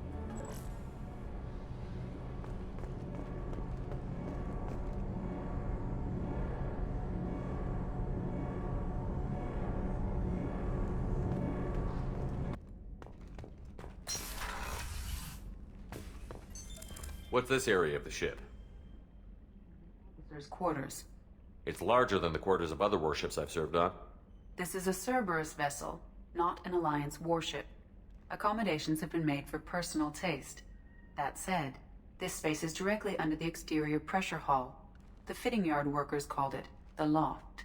What's this area of the ship? There's quarters. It's larger than the quarters of other warships I've served on. This is a Cerberus vessel, not an Alliance warship. Accommodations have been made for personal taste. That said, this space is directly under the exterior pressure hull. The fitting yard workers called it the loft.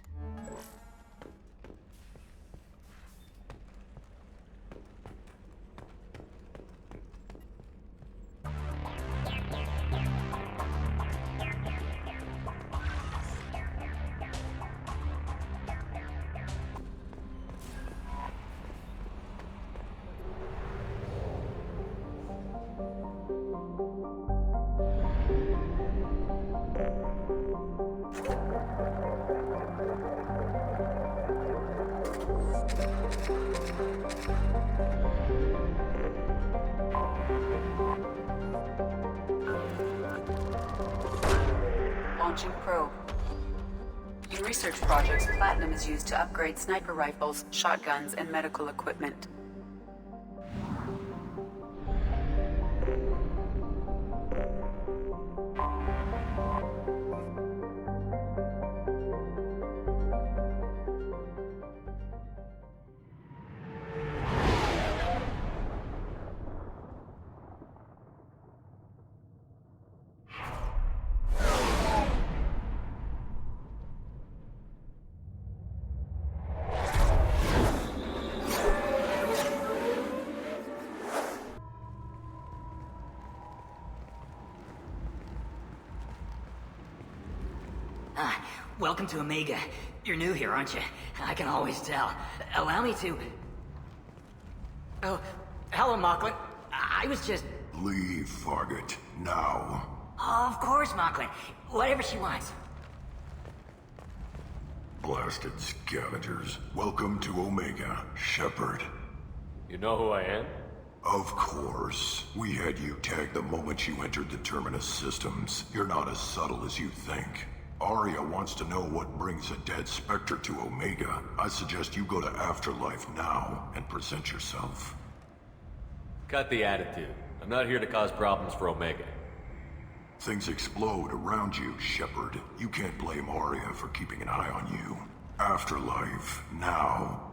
Launching probe. In research projects, platinum is used to upgrade sniper rifles, shotguns, and medical equipment. Welcome to Omega. You're new here, aren't you? I can always tell. Allow me to... Oh, hello, Mocklin. I was just... Leave, Fargate. Now. Of course, Mocklin. Whatever she wants. Blasted scavengers. Welcome to Omega, Shepard. You know who I am? Of course. We had you tagged the moment you entered the Terminus systems. You're not as subtle as you think. Arya wants to know what brings a dead Spectre to Omega. I suggest you go to Afterlife now and present yourself. Cut the attitude. I'm not here to cause problems for Omega. Things explode around you, Shepard. You can't blame Arya for keeping an eye on you. Afterlife, now.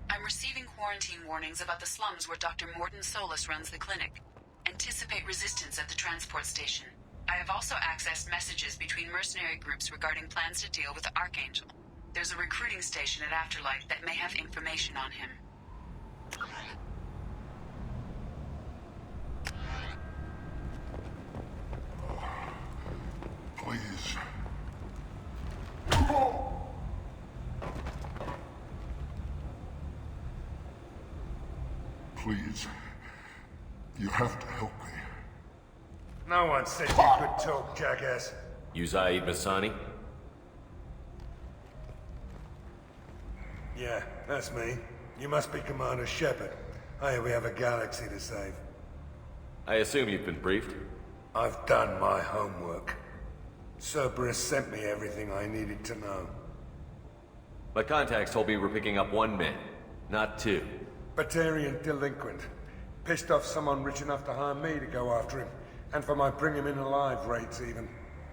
I'm receiving quarantine warnings about the slums where Dr. Mordin Solus runs the clinic. Anticipate resistance at the transport station. I have also accessed messages between mercenary groups regarding plans to deal with the Archangel. There's a recruiting station at Afterlife that may have information on him. Please. Please. You have to help me. No one said you could talk, jackass. You Zaeed Masani? Yeah, that's me. You must be Commander Shepard. I hear we have a galaxy to save. I assume you've been briefed? I've done my homework. Cerberus sent me everything I needed to know. My contacts told me we're picking up 1 man, not 2. Batarian delinquent. Pissed off someone rich enough to hire me to go after him. And for my bring him in alive rates even.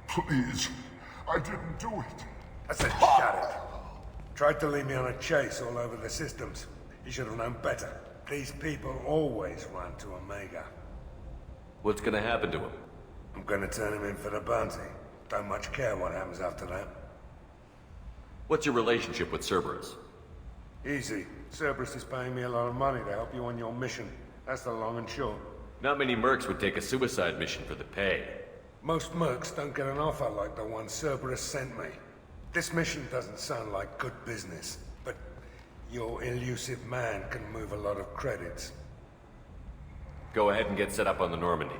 Please. I didn't do it. I said shut it. Tried to lead me on a chase all over the systems. He should have known better. These people always run to Omega. What's gonna happen to him? I'm gonna turn him in for the bounty. Don't much care what happens after that. What's your relationship with Cerberus? Easy. Cerberus is paying me a lot of money to help you on your mission. That's the long and short. Not many mercs would take a suicide mission for the pay. Most mercs don't get an offer like the one Cerberus sent me. This mission doesn't sound like good business, but your elusive man can move a lot of credits. Go ahead and get set up on the Normandy.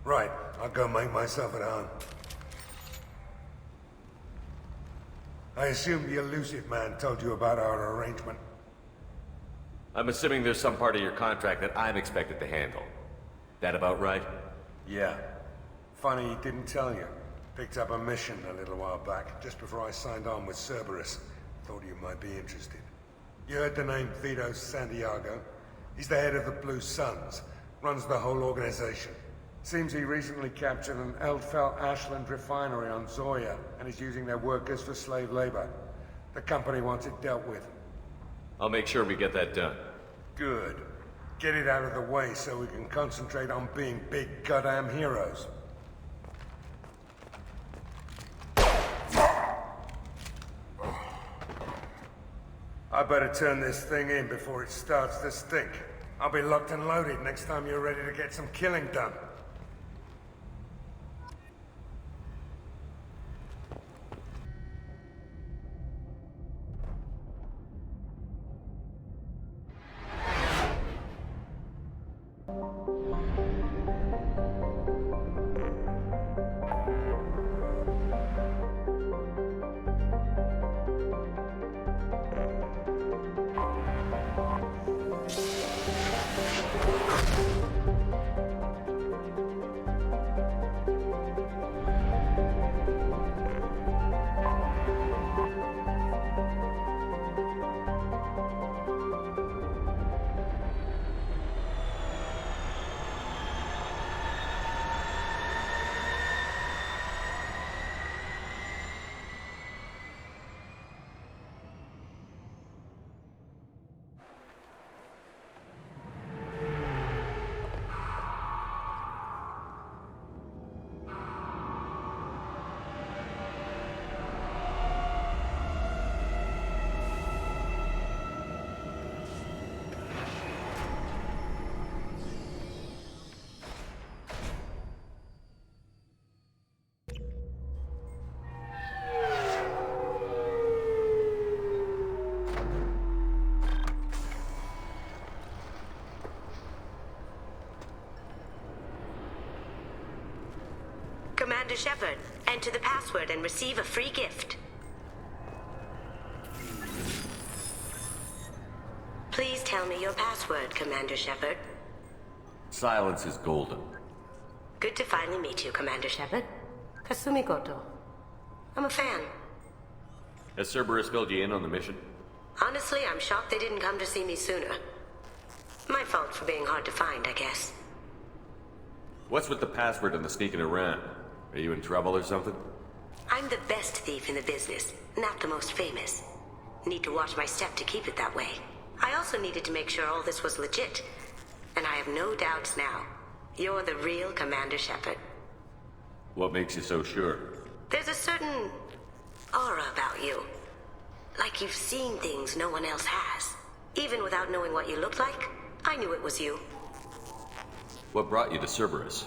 Right. I'll go make myself at home. I assume the elusive man told you about our arrangement. I'm assuming there's some part of your contract that I'm expected to handle. That about right? Yeah. Funny he didn't tell you. Picked up a mission a little while back, just before I signed on with Cerberus. Thought you might be interested. You heard the name Vito Santiago? He's the head of the Blue Suns. Runs the whole organization. Seems he recently captured an Eldfell Ashland refinery on Zoya, and is using their workers for slave labor. The company wants it dealt with. I'll make sure we get that done. Good. Get it out of the way so we can concentrate on being big goddamn heroes. I better turn this thing in before it starts to stink. I'll be locked and loaded next time you're ready to get some killing done. Shepard. Enter the password and receive a free gift. Please tell me your password, Commander Shepard. Silence is golden. Good to finally meet you, Commander Shepard. Kasumi Goto. I'm a fan. Has Cerberus filled you in on the mission? Honestly, I'm shocked they didn't come to see me sooner. My fault for being hard to find, I guess. What's with the password and the sneaking around? Are you in trouble or something? I'm the best thief in the business, not the most famous. Need to watch my step to keep it that way. I also needed to make sure all this was legit. And I have no doubts now. You're the real Commander Shepard. What makes you so sure? There's a certain aura about you. Like you've seen things no one else has. Even without knowing what you looked like, I knew it was you. What brought you to Cerberus?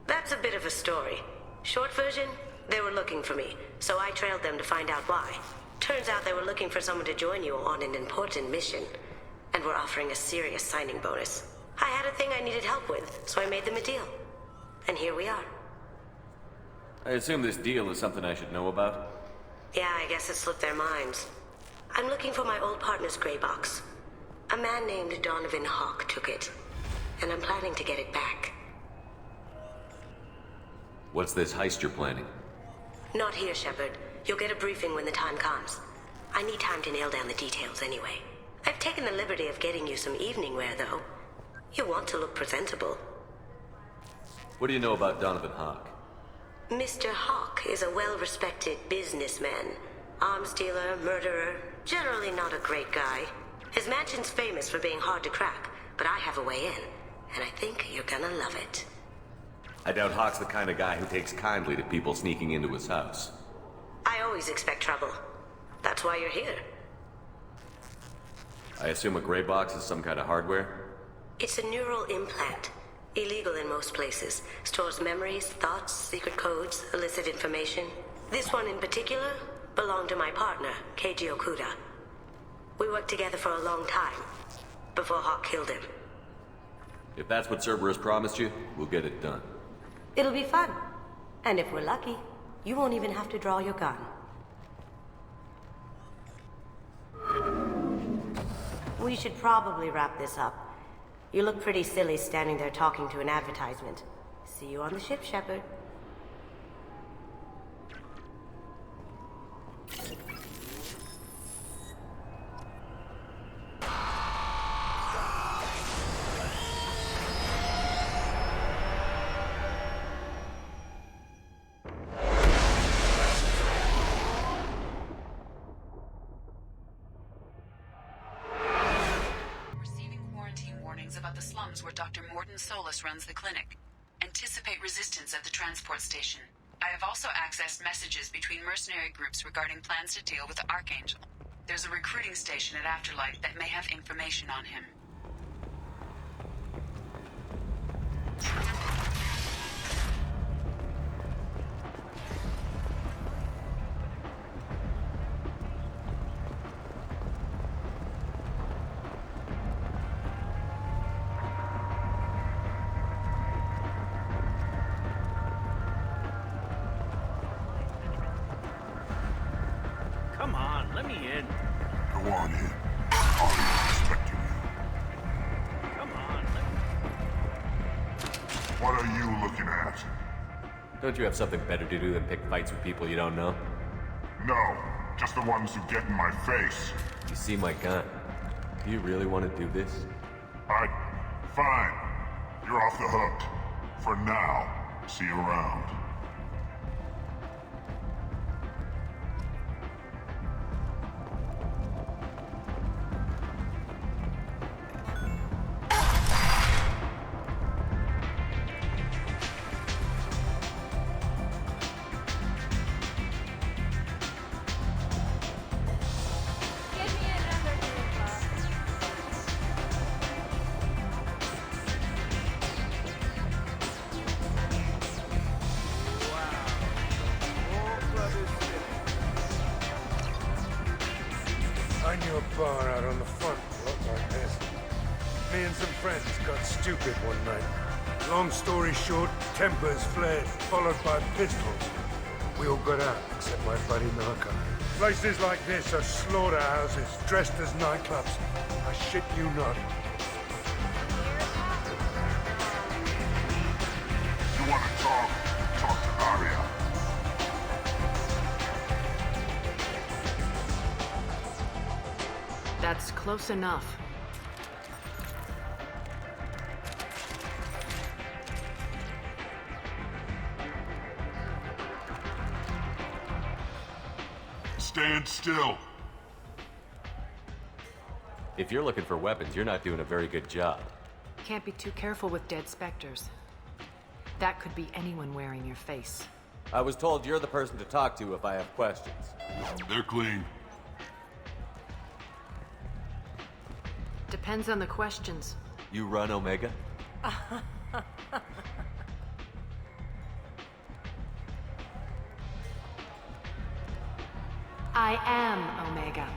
That's a bit of a story. Short version, they were looking for me, so I trailed them to find out why. Turns out they were looking for someone to join you on an important mission, and were offering a serious signing bonus. I had a thing I needed help with, so I made them a deal. And here we are. I assume this deal is something I should know about? Yeah, I guess it slipped their minds. I'm looking for my old partner's gray box. A man named Donovan Hawk took it, and I'm planning to get it back. What's this heist you're planning? Not here, Shepard. You'll get a briefing when the time comes. I need time to nail down the details anyway. I've taken the liberty of getting you some evening wear, though. You want to look presentable. What do you know about Donovan Hawk? Mr. Hawk is a well-respected businessman. Arms dealer, murderer, generally not a great guy. His mansion's famous for being hard to crack, but I have a way in, and I think you're gonna love it. I doubt Hawk's the kind of guy who takes kindly to people sneaking into his house. I always expect trouble. That's why you're here. I assume a gray box is some kind of hardware? It's a neural implant. Illegal in most places. Stores memories, thoughts, secret codes, illicit information. This one in particular belonged to my partner, Keiji Okuda. We worked together for a long time, before Hawk killed him. If that's what Cerberus promised you, we'll get it done. It'll be fun. And if we're lucky, you won't even have to draw your gun. We should probably wrap this up. You look pretty silly standing there talking to an advertisement. See you on the ship, Shepard. About the slums where Dr. Mordin Solus runs the clinic. Anticipate resistance at the transport station. I have also accessed messages between mercenary groups regarding plans to deal with the Archangel. There's a recruiting station at Afterlight that may have information on him. Come on, let me in. Go on in. I'm expecting you. Come on, What are you looking at? Don't you have something better to do than pick fights with people you don't know? No, just the ones who get in my face. You see my gun. Do you really want to do this? Fine. You're off the hook. For now. See you around. I knew a bar out on the front looked like this. Me and some friends got stupid one night. Long story short, tempers flared, followed by pistols. We all got out, except my buddy Narco. Places like this are slaughterhouses, dressed as nightclubs. I shit you not. You want to talk? Talk to Arya. That's close enough. Stand still. If you're looking for weapons, you're not doing a very good job. Can't be too careful with dead specters. That could be anyone wearing your face. I was told you're the person to talk to if I have questions. They're clean. Depends on the questions. You run Omega? I am Omega.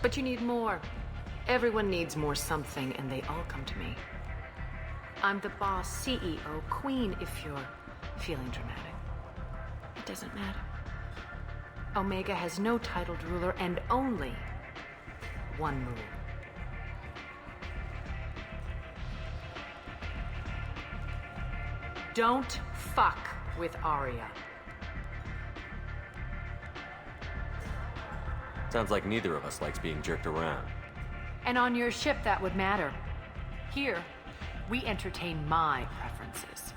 But you need more. Everyone needs more something, and they all come to me. I'm the boss, CEO, queen, if you're feeling dramatic. It doesn't matter. Omega has no titled ruler and only one rule. Don't fuck with Arya. Sounds like neither of us likes being jerked around. And on your ship, that would matter. Here, we entertain my preferences.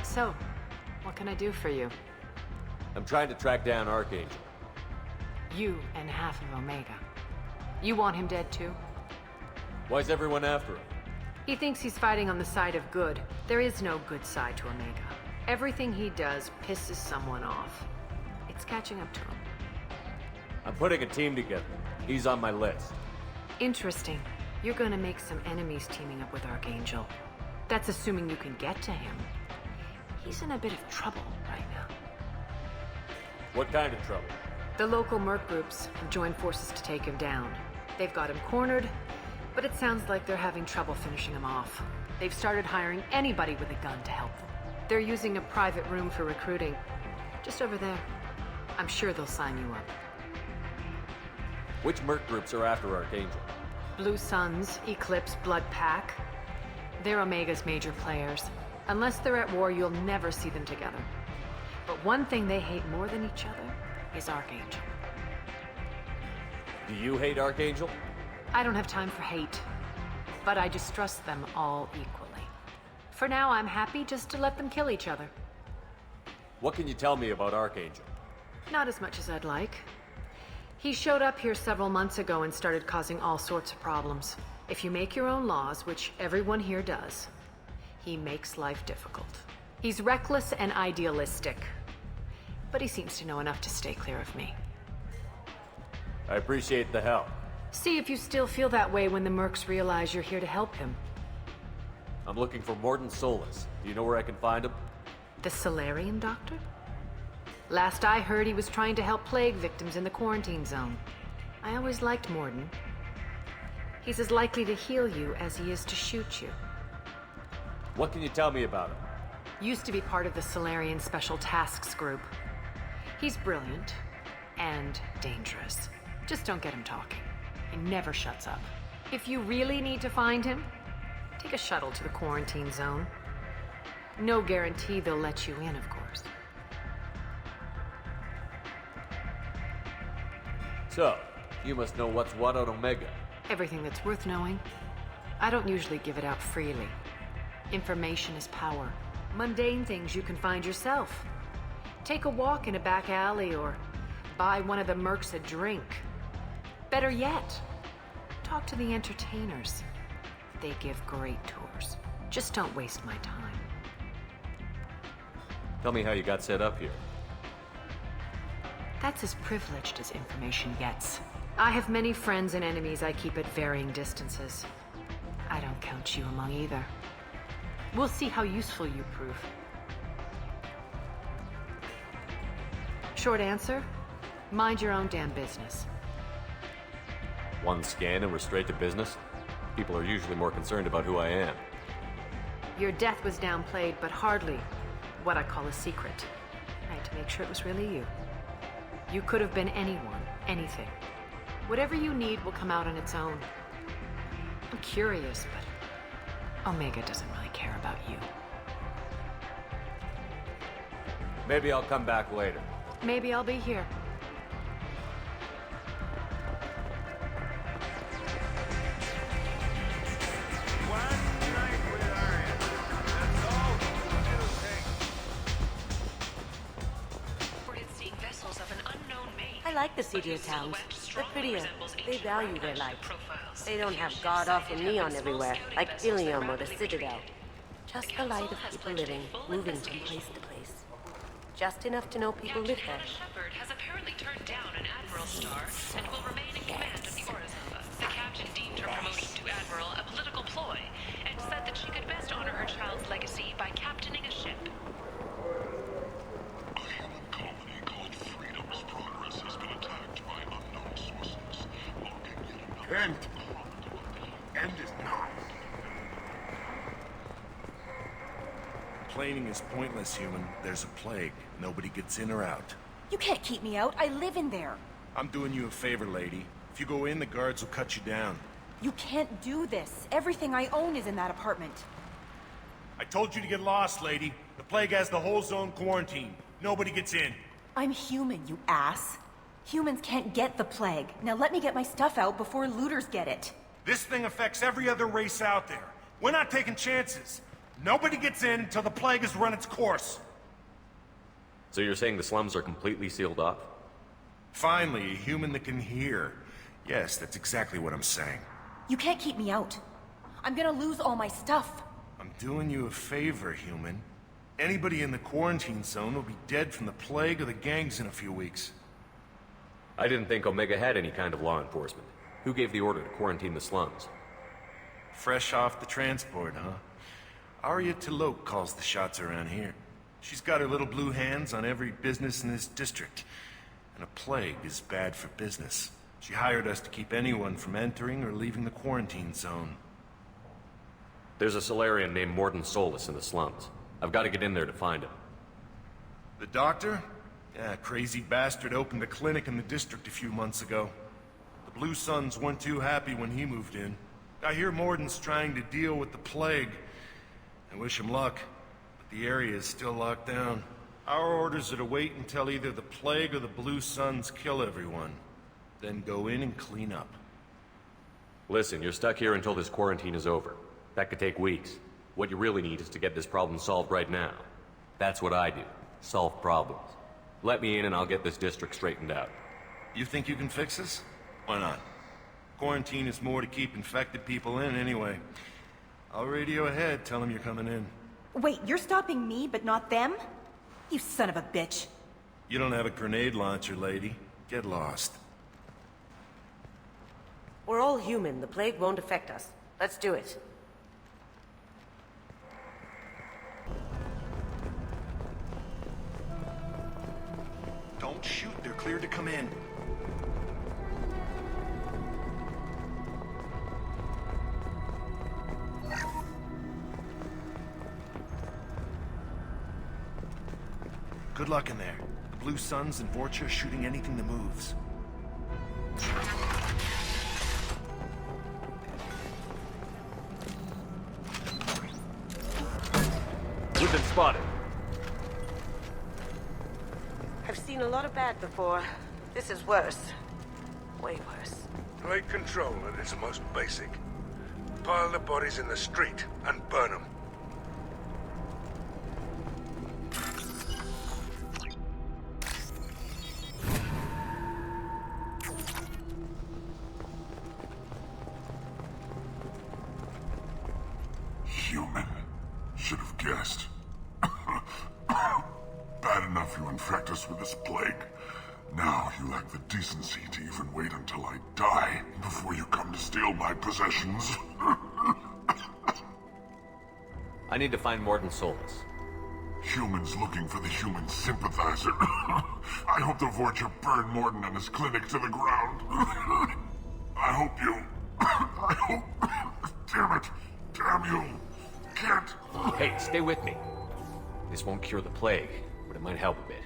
So, what can I do for you? I'm trying to track down Archangel. You and half of Omega. You want him dead too? Why's everyone after him? He thinks he's fighting on the side of good. There is no good side to Omega. Everything he does pisses someone off. It's catching up to him. I'm putting a team together. He's on my list. Interesting. You're gonna make some enemies teaming up with Archangel. That's assuming you can get to him. He's in a bit of trouble right now. What kind of trouble? The local merc groups have joined forces to take him down. They've got him cornered, but it sounds like they're having trouble finishing him off. They've started hiring anybody with a gun to help them. They're using a private room for recruiting. Just over there. I'm sure they'll sign you up. Which merc groups are after Archangel? Blue Suns, Eclipse, Blood Pack. They're Omega's major players. Unless they're at war, you'll never see them together. But one thing they hate more than each other is Archangel. Do you hate Archangel? I don't have time for hate, but I distrust them all equally. For now, I'm happy just to let them kill each other. What can you tell me about Archangel? Not as much as I'd like. He showed up here several months ago and started causing all sorts of problems. If you make your own laws, which everyone here does, he makes life difficult. He's reckless and idealistic, but he seems to know enough to stay clear of me. I appreciate the help. See if you still feel that way when the mercs realize you're here to help him. I'm looking for Mordin Solus. Do you know where I can find him? The Solarian doctor? Last I heard, he was trying to help plague victims in the quarantine zone. I always liked Mordin. He's as likely to heal you as he is to shoot you. What can you tell me about him? Used to be part of the Solarian Special Tasks Group. He's brilliant and dangerous. Just don't get him talking. He never shuts up. If you really need to find him, take a shuttle to the quarantine zone. No guarantee they'll let you in, of course. So, you must know what's what on Omega. Everything that's worth knowing. I don't usually give it out freely. Information is power. Mundane things you can find yourself. Take a walk in a back alley or buy one of the mercs a drink. Better yet, talk to the entertainers. They give great tours. Just don't waste my time. Tell me how you got set up here. That's as privileged as information gets. I have many friends and enemies I keep at varying distances. I don't count you among either. We'll see how useful you prove. Short answer, mind your own damn business. One scan and we're straight to business? People are usually more concerned about who I am. Your death was downplayed, but hardly what I call a secret. I had to make sure it was really you. You could have been anyone, anything. Whatever you need will come out on its own. I'm curious, but Omega doesn't really care about you. Maybe I'll come back later. Maybe I'll be here. I like the seedier towns. They're prettier. They value their life. They don't have god-awful neon everywhere, like Illium or the Citadel. Just the light of people living, moving from place to place. Just enough to know people live there. Shepard has apparently turned down an Admiral star and will remain in command of the Orizova. The captain deemed her promotion to Admiral a political ploy and said that she could best honor her child's legacy by captaining a ship. End. End is not. Complaining is pointless, human. There's a plague. Nobody gets in or out. You can't keep me out. I live in there. I'm doing you a favor, lady. If you go in, the guards will cut you down. You can't do this. Everything I own is in that apartment. I told you to get lost, lady. The plague has the whole zone quarantined. Nobody gets in. I'm human, you ass. Humans can't get the plague. Now let me get my stuff out before looters get it. This thing affects every other race out there. We're not taking chances. Nobody gets in until the plague has run its course. So you're saying the slums are completely sealed off? Finally, a human that can hear. Yes, that's exactly what I'm saying. You can't keep me out. I'm gonna lose all my stuff. I'm doing you a favor, human. Anybody in the quarantine zone will be dead from the plague or the gangs in a few weeks. I didn't think Omega had any kind of law enforcement. Who gave the order to quarantine the slums? Fresh off the transport, huh? Arya T'Loak calls the shots around here. She's got her little blue hands on every business in this district. And a plague is bad for business. She hired us to keep anyone from entering or leaving the quarantine zone. There's a Solarian named Mordin Solus in the slums. I've got to get in there to find him. The doctor? Yeah, crazy bastard opened a clinic in the district a few months ago. The Blue Suns weren't too happy when he moved in. I hear Mordin's trying to deal with the plague. I wish him luck, but the area is still locked down. Our orders are to wait until either the plague or the Blue Suns kill everyone. Then go in and clean up. Listen, you're stuck here until this quarantine is over. That could take weeks. What you really need is to get this problem solved right now. That's what I do. Solve problems. Let me in and I'll get this district straightened out. You think you can fix this? Why not? Quarantine is more to keep infected people in anyway. I'll radio ahead, tell them you're coming in. Wait, you're stopping me, but not them? You son of a bitch. You don't have a grenade launcher, lady. Get lost. We're all human. The plague won't affect us. Let's do it. Don't shoot. They're cleared to come in. Good luck in there. The Blue Suns and Vorcha are shooting anything that moves. We've been spotted. I've seen a lot of bad before. This is worse. Way worse. Plague control at its most basic. Pile the bodies in the street and burn them. Human. Should have guessed. Bad enough you infect us with this plague. Now you lack the decency to even wait until I die before you come to steal my possessions. I need to find Mordin Solus. Humans looking for the human sympathizer. I hope the Vorcha burn Mordin and his clinic to the ground. I hope you... I hope... Damn it! Damn you! Can't... Hey, stay with me. This won't cure the plague, but it might help a bit.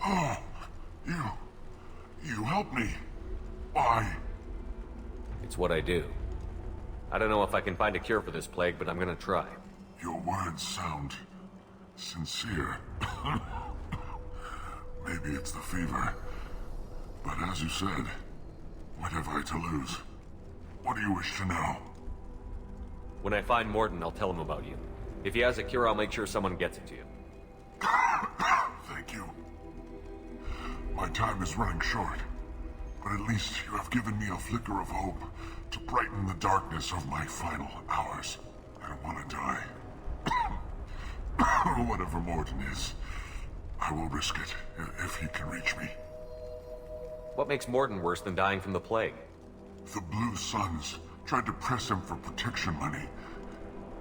Oh, you helped me. Why? It's what I do. I don't know if I can find a cure for this plague, but I'm gonna try. Your words sound sincere. Maybe it's the fever. But as you said, what have I to lose? What do you wish to know? When I find Mordin, I'll tell him about you. If he has a cure, I'll make sure someone gets it to you. Thank you. My time is running short, but at least you have given me a flicker of hope to brighten the darkness of my final hours. I don't want to die. Whatever Mordin is, I will risk it if he can reach me. What makes Mordin worse than dying from the plague? The Blue Suns tried to press him for protection money.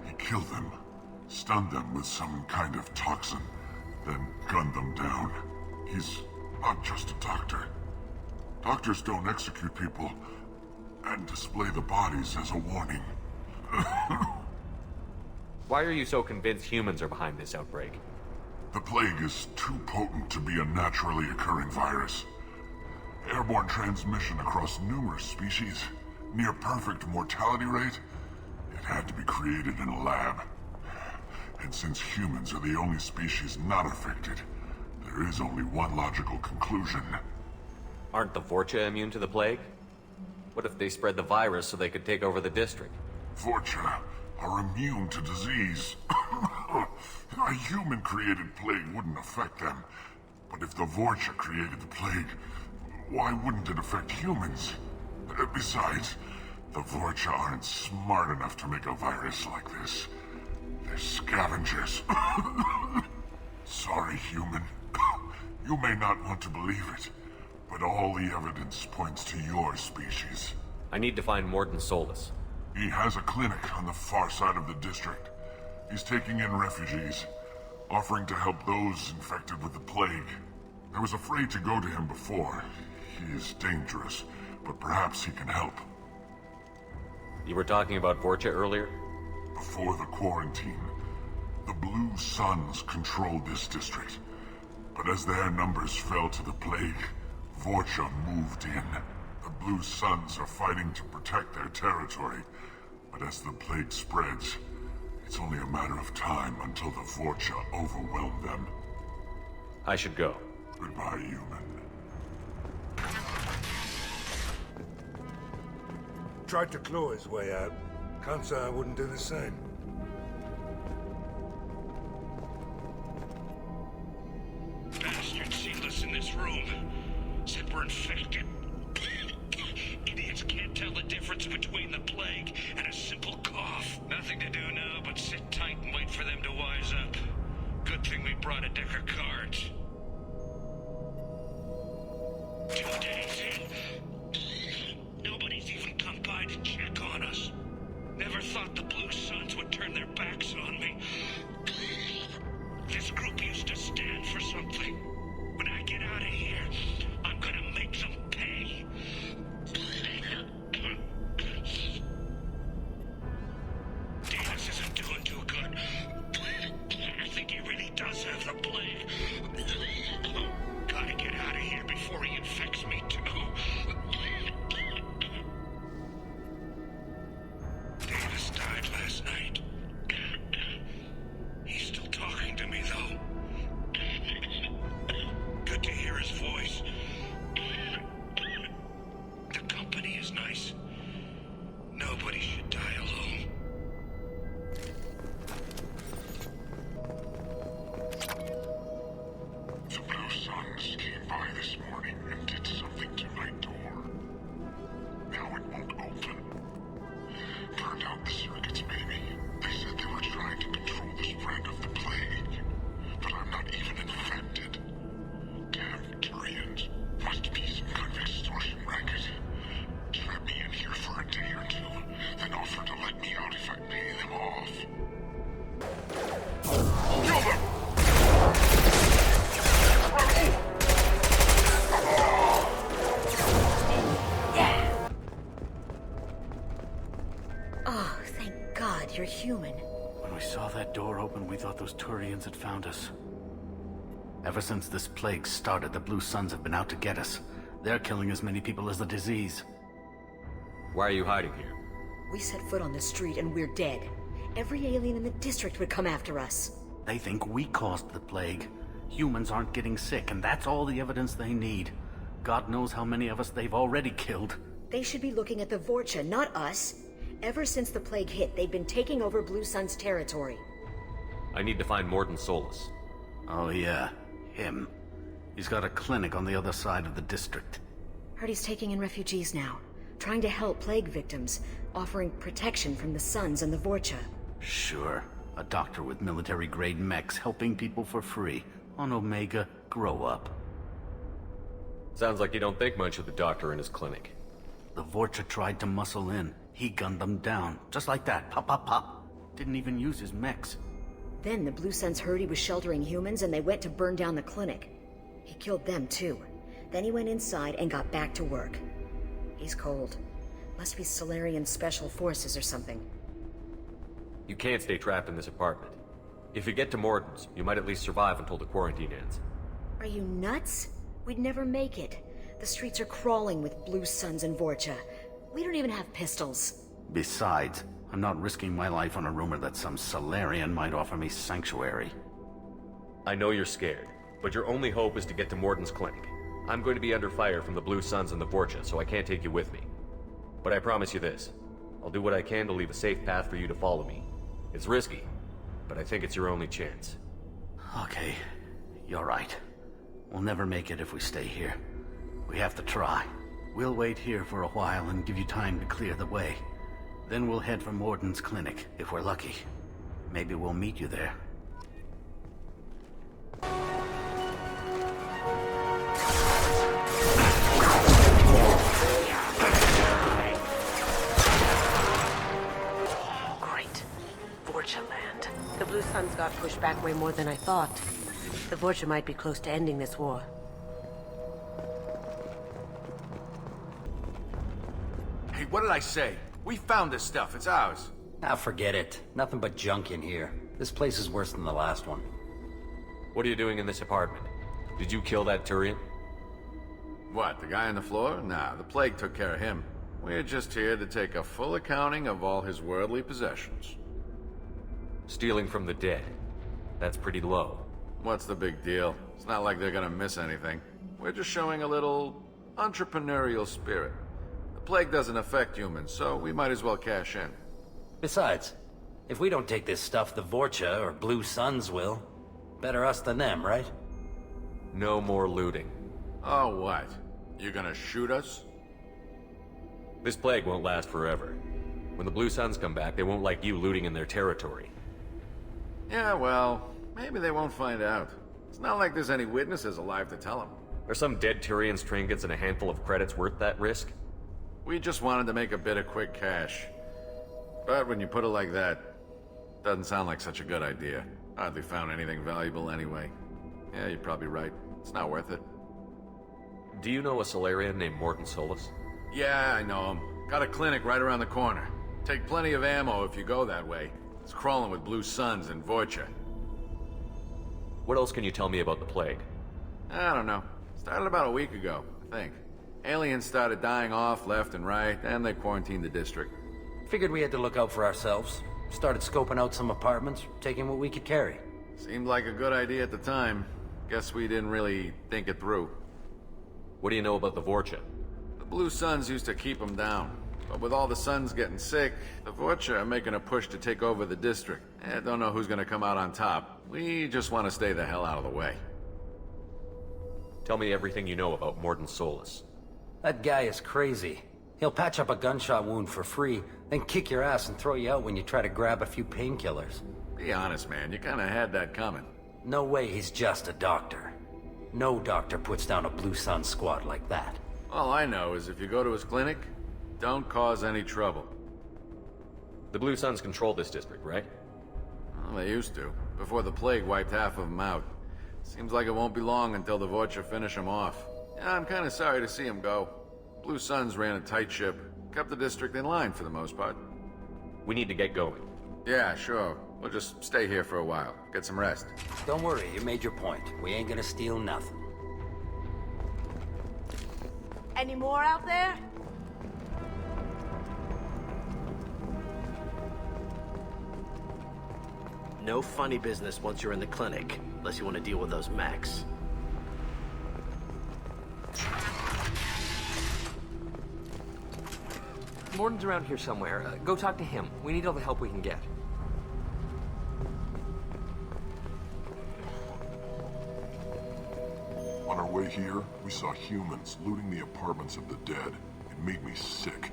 He killed them, stunned them with some kind of toxin, then gunned them down. He's not just a doctor. Doctors don't execute people and display the bodies as a warning. Why are you so convinced humans are behind this outbreak? The plague is too potent to be a naturally occurring virus. Airborne transmission across numerous species, near perfect mortality rate. It had to be created in a lab. And since humans are the only species not affected, there is only one logical conclusion. Aren't the Vorcha immune to the plague? What if they spread the virus so they could take over the district? Vorcha are immune to disease. A human-created plague wouldn't affect them. But if the Vorcha created the plague, why wouldn't it affect humans? Besides, the Vorcha aren't smart enough to make a virus like this. They're scavengers. Sorry, human. You may not want to believe it, but all the evidence points to your species. I need to find Mordin Solus. He has a clinic on the far side of the district. He's taking in refugees, offering to help those infected with the plague. I was afraid to go to him before. He is dangerous, but perhaps he can help. You were talking about Vorcha earlier? Before the quarantine, the Blue Suns controlled this district. But as their numbers fell to the plague, Vorcha moved in. The Blue Suns are fighting to protect their territory. But as the plague spreads, it's only a matter of time until the Vorcha overwhelm them. I should go. Goodbye, human. Tried to claw his way out. Can't say I wouldn't do the same. Bastards sealed us in this room. Said we're infected. Idiots can't tell the difference between the plague and a simple cough. Nothing to do now but sit tight and wait for them to wise up. Good thing we brought a deck of cards. 2 days in. Nobody's even come by to check on us. Never thought the Blue Suns would turn their backs on me. This group used to stand for something. When I get out of here, I'm gonna make them pay. Davis isn't doing too good. I think he really does have the plague. Gotta get out of here before he infects me too. Davis died last night. He's still talking to me, though. Good to hear his voice. The company is nice. Nobody should die alone. that door opened, we thought those Turians had found us. Ever since this plague started, the Blue Suns have been out to get us. They're killing as many people as the disease. Why are you hiding here? We set foot on the street and we're dead. Every alien in the district would come after us. They think we caused the plague. Humans aren't getting sick, and that's all the evidence they need. God knows how many of us they've already killed. They should be looking at the Vorcha, not us. Ever since the plague hit, they've been taking over Blue Sun's territory. I need to find Mordin Solus. Oh yeah, him. He's got a clinic on the other side of the district. Heard he's taking in refugees now, trying to help plague victims, offering protection from the Suns and the Vorcha. Sure. A doctor with military-grade mechs helping people for free. On Omega, grow up. Sounds like you don't think much of the doctor and his clinic. The Vorcha tried to muscle in. He gunned them down. Just like that. Pop, pop, pop. Didn't even use his mechs. Then the Blue Suns heard he was sheltering humans and they went to burn down the clinic. He killed them too. Then he went inside and got back to work. He's cold. Must be Solarian Special Forces or something. You can't stay trapped in this apartment. If you get to Mordin's, you might at least survive until the quarantine ends. Are you nuts? We'd never make it. The streets are crawling with Blue Suns and Vorcha. We don't even have pistols. Besides, I'm not risking my life on a rumor that some Solarian might offer me sanctuary. I know you're scared, but your only hope is to get to Mordin's clinic. I'm going to be under fire from the Blue Suns and the Vorcha, so I can't take you with me. But I promise you this. I'll do what I can to leave a safe path for you to follow me. It's risky, but I think it's your only chance. Okay, you're right. We'll never make it if we stay here. We have to try. We'll wait here for a while and give you time to clear the way. Then we'll head for Mordin's clinic, if we're lucky. Maybe we'll meet you there. Great. Vorcha land. The Blue Suns got pushed back way more than I thought. The Vorcha might be close to ending this war. Hey, what did I say? We found this stuff. It's ours. Ah, forget it. Nothing but junk in here. This place is worse than the last one. What are you doing in this apartment? Did you kill that Turian? What, the guy on the floor? Nah, the plague took care of him. We're just here to take a full accounting of all his worldly possessions. Stealing from the dead. That's pretty low. What's the big deal? It's not like they're gonna miss anything. We're just showing a little entrepreneurial spirit. The plague doesn't affect humans, so we might as well cash in. Besides, if we don't take this stuff, the Vorcha or Blue Suns will. Better us than them, right? No more looting. Oh, what? You gonna shoot us? This plague won't last forever. When the Blue Suns come back, they won't like you looting in their territory. Yeah, well, maybe they won't find out. It's not like there's any witnesses alive to tell them. Are some dead Turians' trinkets and a handful of credits worth that risk? We just wanted to make a bit of quick cash. But when you put it like that, doesn't sound like such a good idea. Hardly found anything valuable anyway. Yeah, you're probably right. It's not worth it. Do you know a Solarian named Mordin Solus? Yeah, I know him. Got a clinic right around the corner. Take plenty of ammo if you go that way. It's crawling with Blue Suns and Vorcha. What else can you tell me about the plague? I don't know. Started about a week ago, I think. Aliens started dying off left and right, and they quarantined the district. Figured we had to look out for ourselves. Started scoping out some apartments, taking what we could carry. Seemed like a good idea at the time. Guess we didn't really think it through. What do you know about the Vorcha? The Blue Suns used to keep them down. But with all the Suns getting sick, the Vorcha are making a push to take over the district. I don't know who's gonna come out on top. We just want to stay the hell out of the way. Tell me everything you know about Mordin Solus. That guy is crazy. He'll patch up a gunshot wound for free, then kick your ass and throw you out when you try to grab a few painkillers. Be honest, man. You kinda had that coming. No way he's just a doctor. No doctor puts down a Blue Sun squad like that. All I know is if you go to his clinic, don't cause any trouble. The Blue Suns control this district, right? Well, they used to, before the plague wiped half of them out. Seems like it won't be long until the Vorcha finish them off. Yeah, I'm kinda sorry to see them go. Blue Suns ran a tight ship, kept the district in line for the most part. We need to get going. Yeah, sure. We'll just stay here for a while. Get some rest. Don't worry, you made your point. We ain't gonna steal nothing. Any more out there? No funny business once you're in the clinic, unless you want to deal with those mechs. Mordin's around here somewhere. Go talk to him. We need all the help we can get. On our way here, we saw humans looting the apartments of the dead. It made me sick.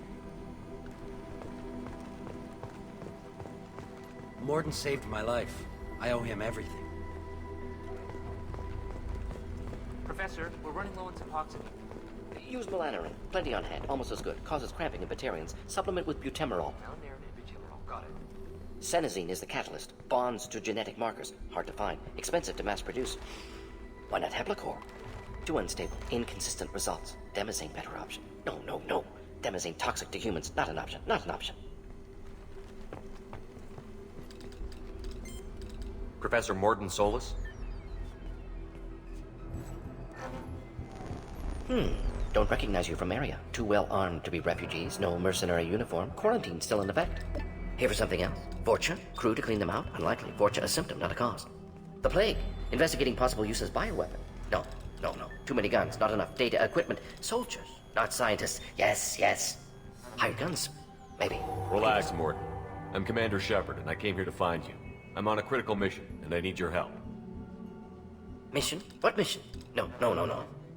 Mordin saved my life. I owe him everything. Professor, we're running low on Suboxone. Use melanorin. Plenty on hand. Almost as good. Causes cramping in Batarians. Supplement with butemerol. Melanorin and butemerol. Got it. Senesine is the catalyst. Bonds to genetic markers. Hard to find. Expensive to mass produce. Why not Heplacor? Too unstable. Inconsistent results. Demazane better option. No. Demazane toxic to humans. Not an option. Not an option. Professor Mordin Solus? Don't recognize you from area. Too well armed to be refugees. No mercenary uniform. Quarantine still in effect. Here for something else? Vorcha? Crew to clean them out? Unlikely. Vorcha a symptom, not a cause. The plague. Investigating possible use as bioweapon. No. Too many guns, not enough data, equipment. Soldiers, not scientists. Yes. Hired guns, maybe. Relax, Mordin. I'm Commander Shepard, and I came here to find you. I'm on a critical mission, and I need your help. Mission? What mission? No.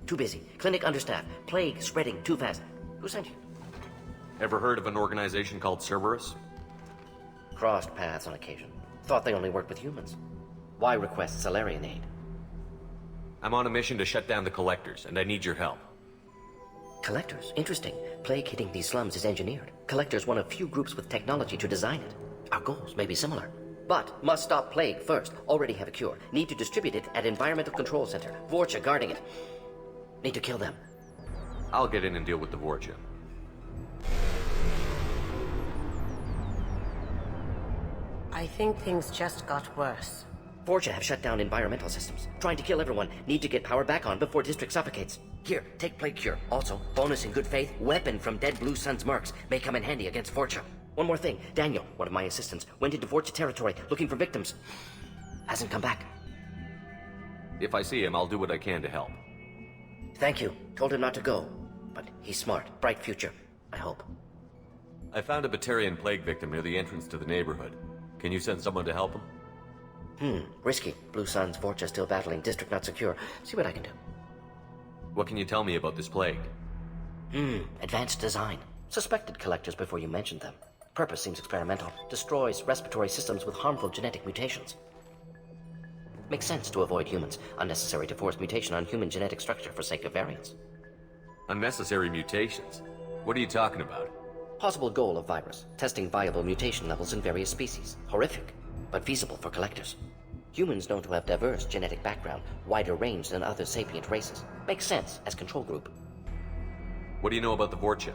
Too busy. Clinic understaffed. Plague spreading too fast. Who sent you? Ever heard of an organization called Cerberus? Crossed paths on occasion. Thought they only worked with humans. Why request Salarian aid? I'm on a mission to shut down the Collectors, and I need your help. Collectors? Interesting. Plague hitting these slums is engineered. Collectors one of few groups with technology to design it. Our goals may be similar. But must stop plague first. Already have a cure. Need to distribute it at Environmental Control Center. Vorcha guarding it. Need to kill them. I'll get in and deal with the Vorcha. I think things just got worse. Vorcha have shut down environmental systems. Trying to kill everyone. Need to get power back on before district suffocates. Here, take plague cure. Also, bonus in good faith, weapon from dead Blue Sun's mercs. May come in handy against Vorcha. One more thing. Daniel, one of my assistants, went into Vorcha territory looking for victims. Hasn't come back. If I see him, I'll do what I can to help. Thank you. Told him not to go. But he's smart. Bright future. I hope. I found a Batarian plague victim near the entrance to the neighborhood. Can you send someone to help him? Risky. Blue Sun's Vorcha still battling. District not secure. See what I can do. What can you tell me about this plague? Advanced design. Suspected collectors before you mentioned them. Purpose seems experimental. Destroys respiratory systems with harmful genetic mutations. Makes sense to avoid humans. Unnecessary to force mutation on human genetic structure for sake of variance. Unnecessary mutations? What are you talking about? Possible goal of virus. Testing viable mutation levels in various species. Horrific, but feasible for collectors. Humans known to have diverse genetic background, wider range than other sapient races. Makes sense as control group. What do you know about the Vorcha?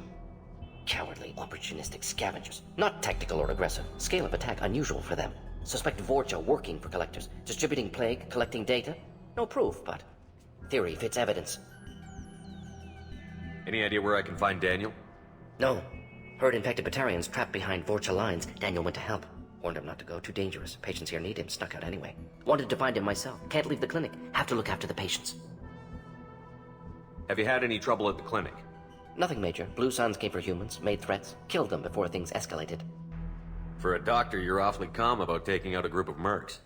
Cowardly, opportunistic scavengers. Not tactical or aggressive. Scale of attack unusual for them. Suspect Vorcha working for collectors. Distributing plague, collecting data. No proof, but theory fits evidence. Any idea where I can find Daniel? No. Heard infected Batarians trapped behind Vorcha lines. Daniel went to help. Warned him not to go. Too dangerous. Patients here need him. Snuck out anyway. Wanted to find him myself. Can't leave the clinic. Have to look after the patients. Have you had any trouble at the clinic? Nothing major. Blue Suns came for humans, made threats, killed them before things escalated. For a doctor, you're awfully calm about taking out a group of mercs.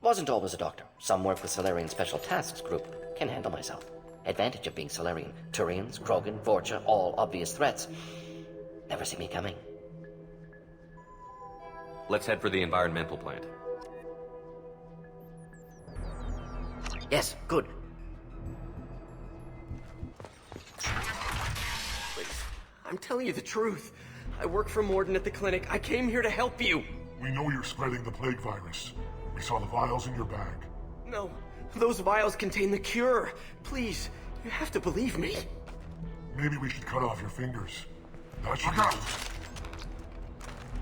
Wasn't always a doctor. Some work with Salarian Special Tasks Group. Can handle myself. Advantage of being Salarian. Turians, Krogan, Vorcha, all obvious threats. Never see me coming. Let's head for the environmental plant. Yes, good. I'm telling you the truth. I work for Mordin at the clinic. I came here to help you. We know you're spreading the plague virus. We saw the vials in your bag. No, those vials contain the cure. Please, you have to believe me. Maybe we should cut off your fingers. That should...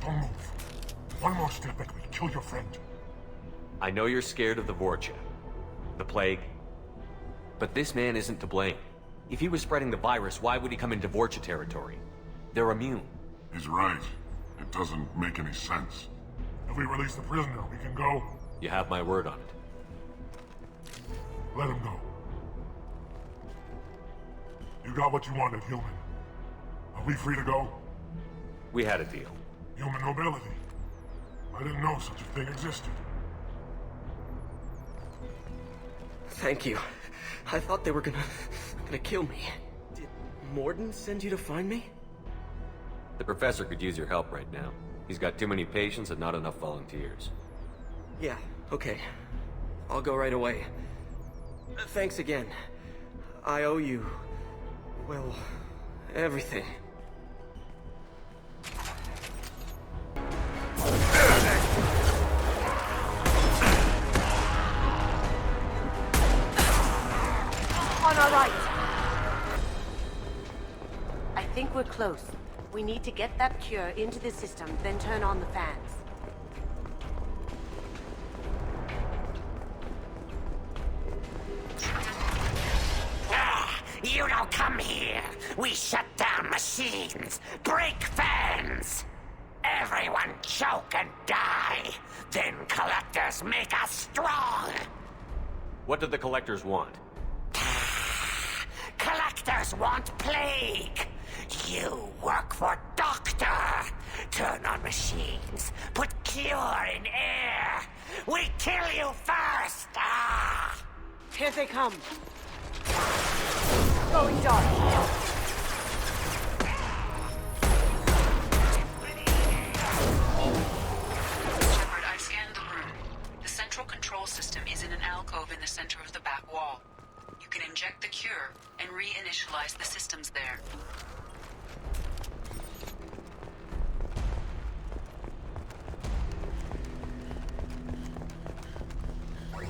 Don't move. One more step and we kill your friend. I know you're scared of the Vorcha, the plague, but this man isn't to blame. If he was spreading the virus, why would he come into Vorcha territory? They're immune. He's right. It doesn't make any sense. If we release the prisoner, we can go. You have my word on it. Let him go. You got what you wanted, human. Are we free to go? We had a deal. Human nobility. I didn't know such a thing existed. Thank you. I thought they were gonna kill me. Did Mordin send you to find me? The professor could use your help right now. He's got too many patients and not enough volunteers. Yeah, okay. I'll go right away. Thanks again. I owe you... well, everything. On our right. I think we're close. We need to get that cure into the system, then turn on the fans. You don't come here. We shut down machines, break fans. Everyone choke and die. Then collectors make us strong. What do the collectors want? Collectors want plague. You work for Doctor. Turn on machines. Put cure in air. We kill you first. Here they come. Going dark. I've scanned the room. The central control system is in an alcove in the center of the back wall. You can inject the cure and reinitialize the systems there.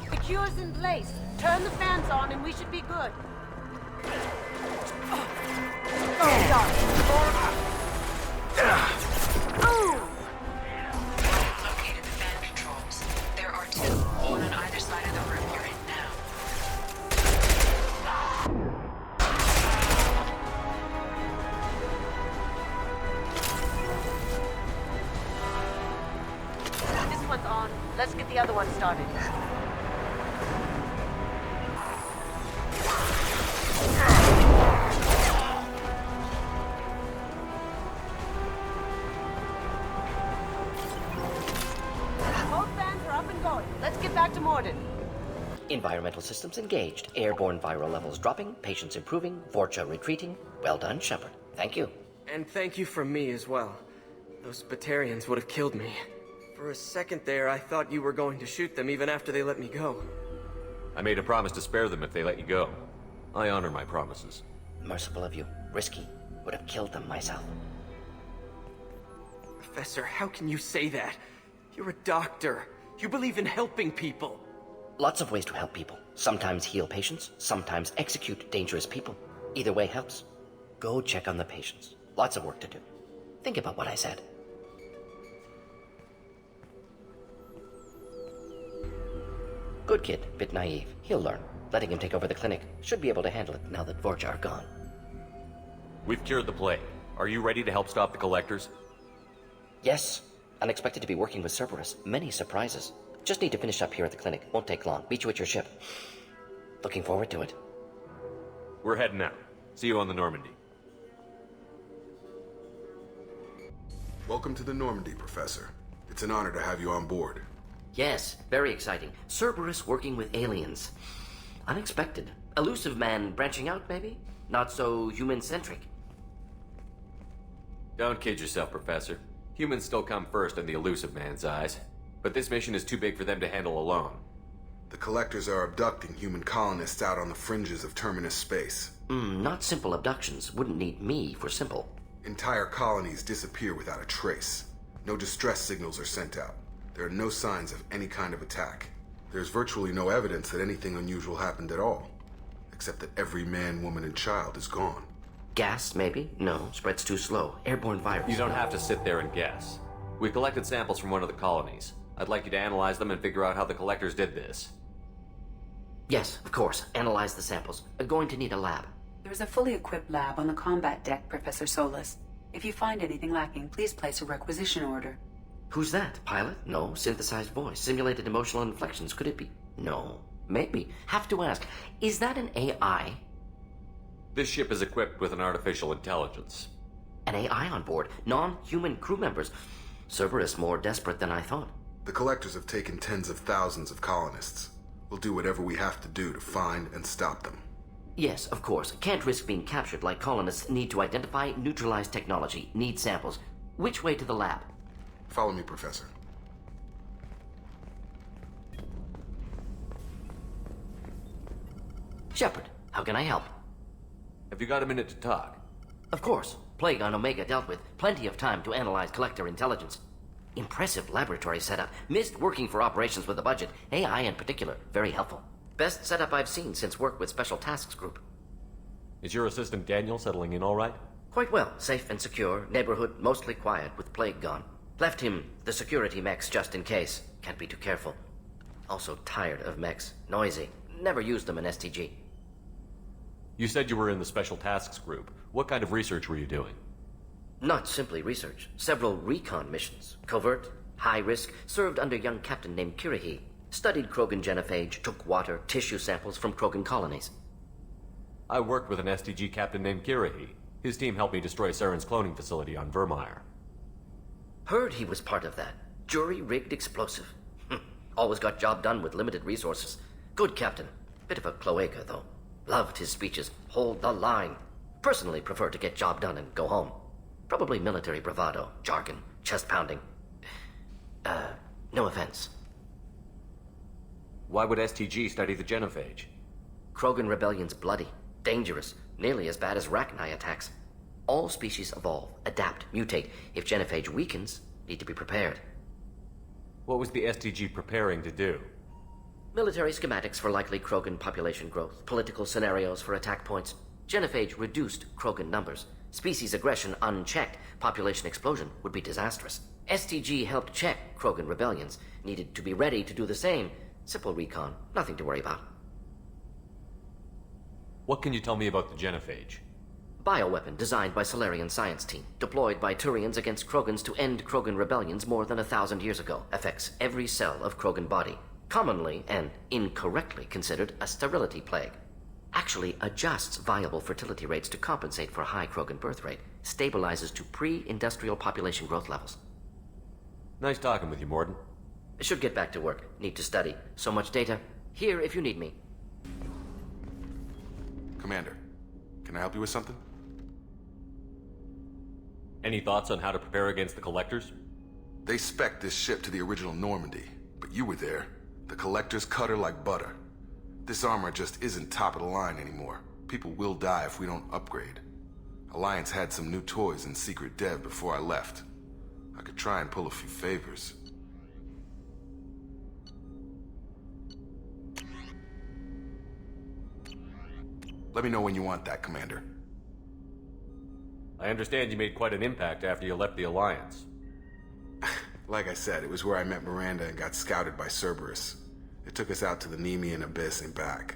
The cure's in place. Turn the fans on and we should be good. Going dark. I've located the fan controls. There are two, one on either side of the room you're in now. This one's on. Let's get the other one started. Both fans are up and going. Let's get back to Mordin. Environmental systems engaged. Airborne viral levels dropping. Patients improving. Vorcha retreating. Well done, Shepard. Thank you. And thank you from me as well. Those Batarians would have killed me. For a second there, I thought you were going to shoot them even after they let me go. I made a promise to spare them if they let you go. I honor my promises. Merciful of you. Risky. Would have killed them myself. Professor, how can you say that? You're a doctor. You believe in helping people. Lots of ways to help people. Sometimes heal patients, sometimes execute dangerous people. Either way helps. Go check on the patients. Lots of work to do. Think about what I said. Good kid, bit naive. He'll learn. Letting him take over the clinic. Should be able to handle it now that Vorcha are gone. We've cured the plague. Are you ready to help stop the collectors? Yes. Unexpected to be working with Cerberus. Many surprises. Just need to finish up here at the clinic. Won't take long. Meet you at your ship. Looking forward to it. We're heading out. See you on the Normandy. Welcome to the Normandy, Professor. It's an honor to have you on board. Yes, very exciting. Cerberus working with aliens. Unexpected. Elusive man branching out, maybe? Not so human-centric. Don't kid yourself, Professor. Humans still come first in the elusive man's eyes. But this mission is too big for them to handle alone. The Collectors are abducting human colonists out on the fringes of Terminus space. Not simple abductions. Wouldn't need me for simple. Entire colonies disappear without a trace. No distress signals are sent out. There are no signs of any kind of attack. There's virtually no evidence that anything unusual happened at all. Except that every man, woman, and child is gone. Gas, maybe? No, spreads too slow. Airborne virus. You don't have to sit there and guess. We collected samples from one of the colonies. I'd like you to analyze them and figure out how the collectors did this. Yes, of course. Analyze the samples. Going to need a lab. There's a fully equipped lab on the combat deck, Professor Solis. If you find anything lacking, please place a requisition order. Who's that? Pilot? No. Synthesized voice. Simulated emotional inflections. Could it be? No. Maybe. Have to ask. Is that an AI? This ship is equipped with an artificial intelligence. An AI on board? Non-human crew members? Cerberus more desperate than I thought. The collectors have taken tens of thousands of colonists. We'll do whatever we have to do to find and stop them. Yes, of course. Can't risk being captured like colonists need to identify, neutralize technology, need samples. Which way to the lab? Follow me, Professor. Shepard, how can I help? Have you got a minute to talk? Of course. Plague on Omega dealt with. Plenty of time to analyze collector intelligence. Impressive laboratory setup. Missed working for operations with a budget. AI in particular. Very helpful. Best setup I've seen since work with Special Tasks Group. Is your assistant Daniel settling in all right? Quite well. Safe and secure. Neighborhood mostly quiet with Plague gone. Left him the security mechs just in case. Can't be too careful. Also tired of mechs. Noisy. Never used them in STG. You said you were in the Special Tasks Group. What kind of research were you doing? Not simply research. Several recon missions. Covert, high risk, served under a young captain named Kirihi. Studied Krogan genophage, took water, tissue samples from Krogan colonies. I worked with an STG captain named Kirihi. His team helped me destroy Saren's cloning facility on Vermeer. Heard he was part of that. Jury-rigged explosive. Always got job done with limited resources. Good captain. Bit of a cloaca, though. Loved his speeches. Hold the line. Personally prefer to get job done and go home. Probably military bravado, jargon, chest-pounding. No offense. Why would STG study the genophage? Krogan rebellion's bloody, dangerous, nearly as bad as Rachni attacks. All species evolve, adapt, mutate. If genophage weakens, need to be prepared. What was the STG preparing to do? Military schematics for likely Krogan population growth, political scenarios for attack points. Genophage reduced Krogan numbers. Species aggression unchecked, population explosion would be disastrous. STG helped check Krogan rebellions, needed to be ready to do the same. Simple recon, nothing to worry about. What can you tell me about the genophage? Bioweapon designed by Solarian science team, deployed by Turians against Krogans to end Krogan rebellions more than 1,000 years ago. Affects every cell of Krogan body. Commonly and incorrectly considered a sterility plague. Actually adjusts viable fertility rates to compensate for high Krogan birth rate. Stabilizes to pre-industrial population growth levels. Nice talking with you, Mordin. Should get back to work. Need to study. So much data. Here if you need me. Commander, can I help you with something? Any thoughts on how to prepare against the Collectors? They spec'd this ship to the original Normandy, but you were there. The Collectors cut her like butter. This armor just isn't top of the line anymore. People will die if we don't upgrade. Alliance had some new toys in secret dev before I left. I could try and pull a few favors. Let me know when you want that, Commander. I understand you made quite an impact after you left the Alliance. Like I said, it was where I met Miranda and got scouted by Cerberus. It took us out to the Nemean Abyss and back.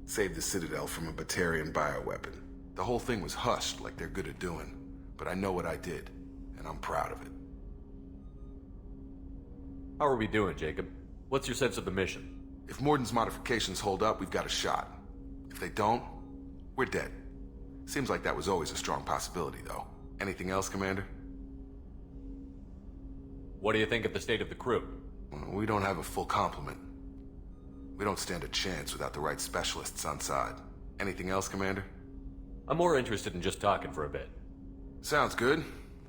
Saved the Citadel from a Batarian bioweapon. The whole thing was hushed like they're good at doing. But I know what I did, and I'm proud of it. How are we doing, Jacob? What's your sense of the mission? If Mordin's modifications hold up, we've got a shot. If they don't, we're dead. Seems like that was always a strong possibility, though. Anything else, Commander? What do you think of the state of the crew? We don't have a full complement. We don't stand a chance without the right specialists on side. Anything else, Commander? I'm more interested in just talking for a bit. Sounds good.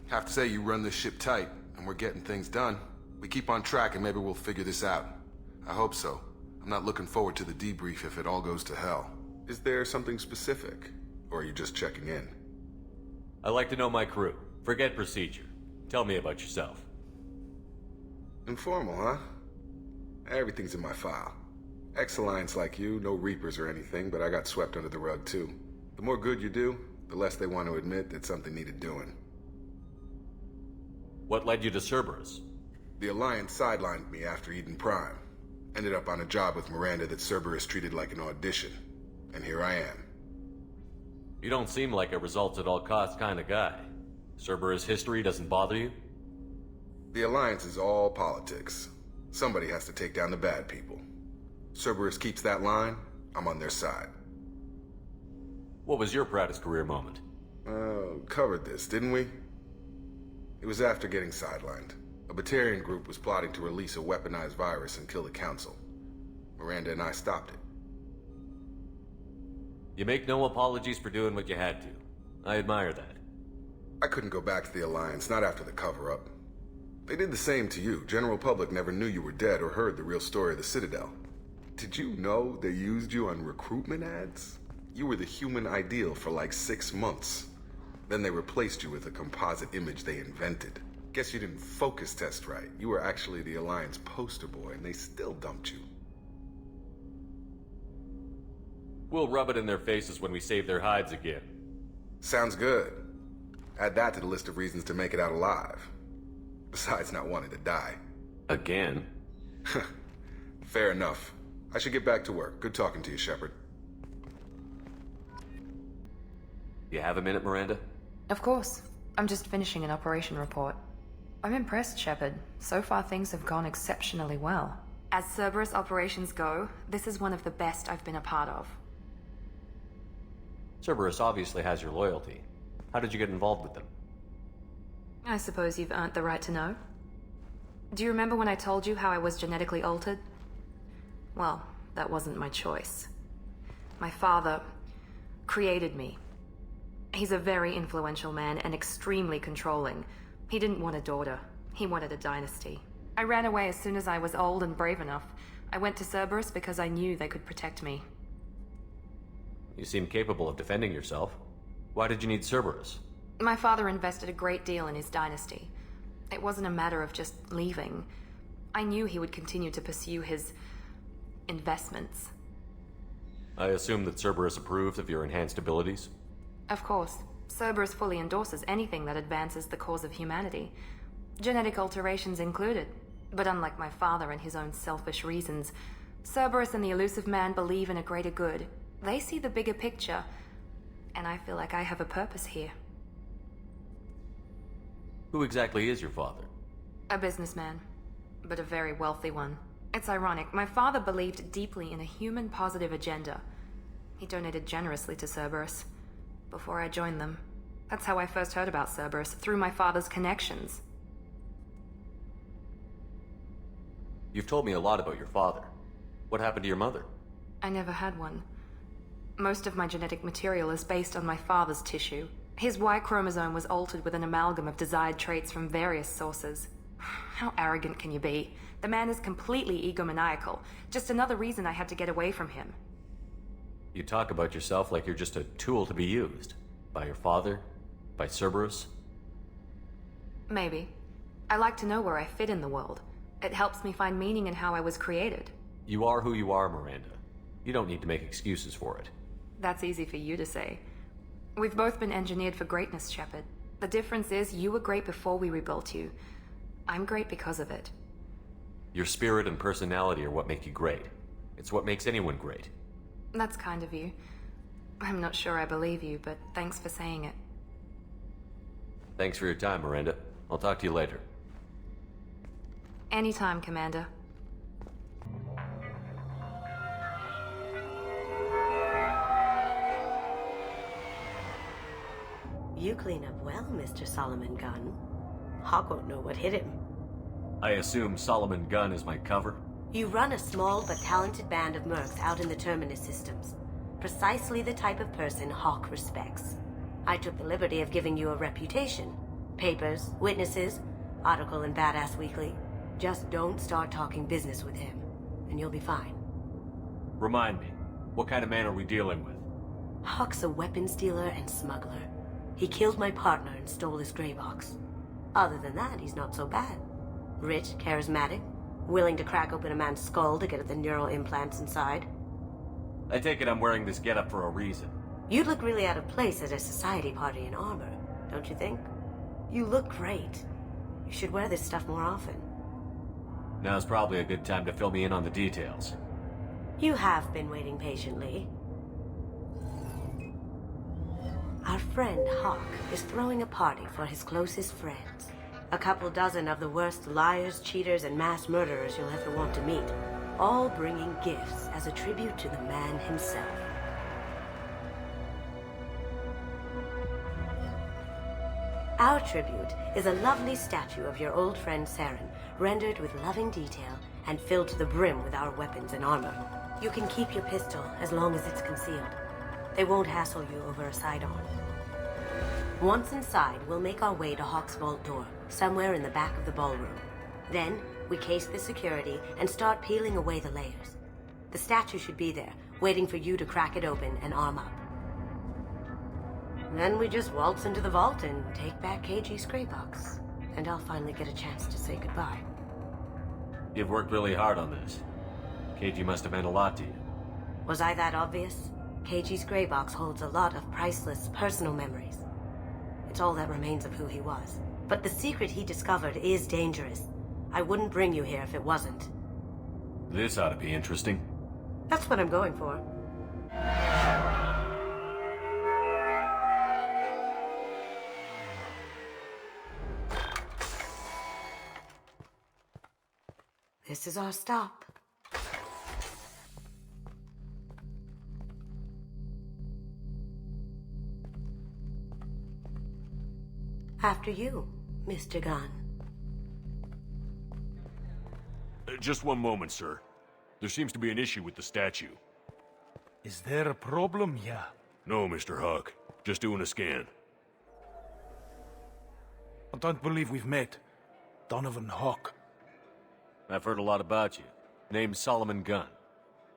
Have to say you run this ship tight, and we're getting things done. We keep on track and maybe we'll figure this out. I hope so. I'm not looking forward to the debrief if it all goes to hell. Is there something specific? Or are you just checking in? I like to know my crew. Forget procedure. Tell me about yourself. Informal, huh? Everything's in my file. Ex-Alliance like you, no Reapers or anything, but I got swept under the rug too. The more good you do, the less they want to admit that something needed doing. What led you to Cerberus? The Alliance sidelined me after Eden Prime. Ended up on a job with Miranda that Cerberus treated like an audition. And here I am. You don't seem like a results-at-all-costs kind of guy. Cerberus history doesn't bother you? The Alliance is all politics. Somebody has to take down the bad people. Cerberus keeps that line, I'm on their side. What was your proudest career moment? Covered this, didn't we? It was after getting sidelined. A Batarian group was plotting to release a weaponized virus and kill the Council. Miranda and I stopped it. You make no apologies for doing what you had to. I admire that. I couldn't go back to the Alliance, not after the cover-up. They did the same to you. General public never knew you were dead or heard the real story of the Citadel. Did you know they used you on recruitment ads? You were the human ideal for like 6 months. Then they replaced you with a composite image they invented. Guess you didn't focus test right. You were actually the Alliance poster boy, and they still dumped you. We'll rub it in their faces when we save their hides again. Sounds good. Add that to the list of reasons to make it out alive. Besides not wanting to die. Again? Fair enough. I should get back to work. Good talking to you, Shepard. You have a minute, Miranda? Of course. I'm just finishing an operation report. I'm impressed, Shepard. So far things have gone exceptionally well. As Cerberus operations go, this is one of the best I've been a part of. Cerberus obviously has your loyalty. How did you get involved with them? I suppose you've earned the right to know. Do you remember when I told you how I was genetically altered? Well, that wasn't my choice. My father created me. He's a very influential man and extremely controlling. He didn't want a daughter. He wanted a dynasty. I ran away as soon as I was old and brave enough. I went to Cerberus because I knew they could protect me. You seem capable of defending yourself. Why did you need Cerberus? My father invested a great deal in his dynasty. It wasn't a matter of just leaving. I knew he would continue to pursue his investments. I assume that Cerberus approved of your enhanced abilities? Of course. Cerberus fully endorses anything that advances the cause of humanity. Genetic alterations included. But unlike my father and his own selfish reasons, Cerberus and the Elusive Man believe in a greater good. They see the bigger picture, and I feel like I have a purpose here. Who exactly is your father? A businessman, but a very wealthy one. It's ironic, my father believed deeply in a human-positive agenda. He donated generously to Cerberus before I joined them. That's how I first heard about Cerberus, through my father's connections. You've told me a lot about your father. What happened to your mother? I never had one. Most of my genetic material is based on my father's tissue. His Y chromosome was altered with an amalgam of desired traits from various sources. How arrogant can you be? The man is completely egomaniacal. Just another reason I had to get away from him. You talk about yourself like you're just a tool to be used. By your father? By Cerberus? Maybe. I like to know where I fit in the world. It helps me find meaning in how I was created. You are who you are, Miranda. You don't need to make excuses for it. That's easy for you to say. We've both been engineered for greatness, Shepard. The difference is you were great before we rebuilt you. I'm great because of it. Your spirit and personality are what make you great. It's what makes anyone great. That's kind of you. I'm not sure I believe you, but thanks for saying it. Thanks for your time, Miranda. I'll talk to you later. Anytime, Commander. You clean up well, Mr. Solomon Gunn. Hawk won't know what hit him. I assume Solomon Gunn is my cover? You run a small but talented band of mercs out in the Terminus systems. Precisely the type of person Hawk respects. I took the liberty of giving you a reputation. Papers, witnesses, article in Badass Weekly. Just don't start talking business with him, and you'll be fine. Remind me, what kind of man are we dealing with? Hawk's a weapons dealer and smuggler. He killed my partner and stole his gray box. Other than that, he's not so bad. Rich, charismatic, willing to crack open a man's skull to get at the neural implants inside. I take it I'm wearing this getup for a reason. You'd look really out of place at a society party in armor, don't you think? You look great. You should wear this stuff more often. Now's probably a good time to fill me in on the details. You have been waiting patiently. Our friend Hawk is throwing a party for his closest friends. A couple dozen of the worst liars, cheaters, and mass murderers you'll ever want to meet. All bringing gifts as a tribute to the man himself. Our tribute is a lovely statue of your old friend Saren, rendered with loving detail and filled to the brim with our weapons and armor. You can keep your pistol as long as it's concealed. They won't hassle you over a side-on. Once inside, we'll make our way to Hawk's vault door, somewhere in the back of the ballroom. Then, we case the security and start peeling away the layers. The statue should be there, waiting for you to crack it open and arm up. Then we just waltz into the vault and take back KG's gray box. And I'll finally get a chance to say goodbye. You've worked really hard on this. KG must have meant a lot to you. Was I that obvious? KG's gray box holds a lot of priceless personal memories. It's all that remains of who he was. But the secret he discovered is dangerous. I wouldn't bring you here if it wasn't. This ought to be interesting. That's what I'm going for. This is our stop. After you, Mr. Gunn. Just one moment, sir. There seems to be an issue with the statue. Is there a problem here? No, Mr. Hawk. Just doing a scan. I don't believe we've met. Donovan Hawk. I've heard a lot about you. Name's Solomon Gunn.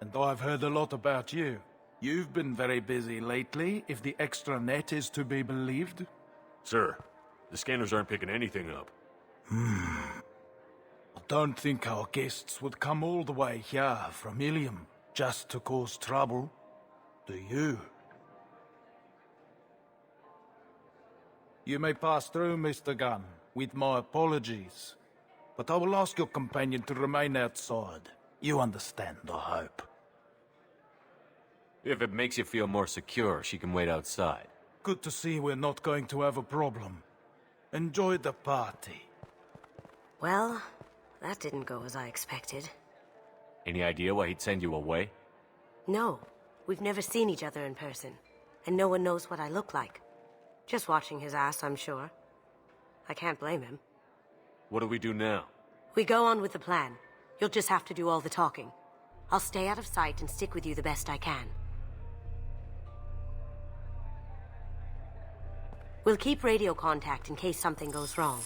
And I've heard a lot about you. You've been very busy lately, if the extra net is to be believed. Sir, the scanners aren't picking anything up. I don't think our guests would come all the way here from Illium just to cause trouble. Do you? You may pass through, Mr. Gunn, with my apologies. But I will ask your companion to remain outside. You understand, I hope. If it makes you feel more secure, she can wait outside. Good to see we're not going to have a problem. Enjoy the party. Well, that didn't go as I expected. Any idea why he'd send you away? No, we've never seen each other in person, and no one knows what I look like. Just watching his ass, I'm sure. I can't blame him. What do we do now? We go on with the plan. You'll just have to do all the talking. I'll stay out of sight and stick with you the best I can. We'll keep radio contact in case something goes wrong.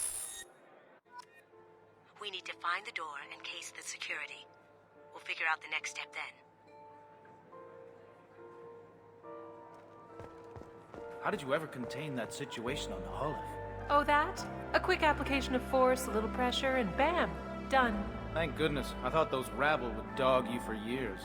We need to find the door and case the security. We'll figure out the next step then. How did you ever contain that situation on the Hollow? Oh, that? A quick application of force, a little pressure, and bam! Done. Thank goodness. I thought those rabble would dog you for years.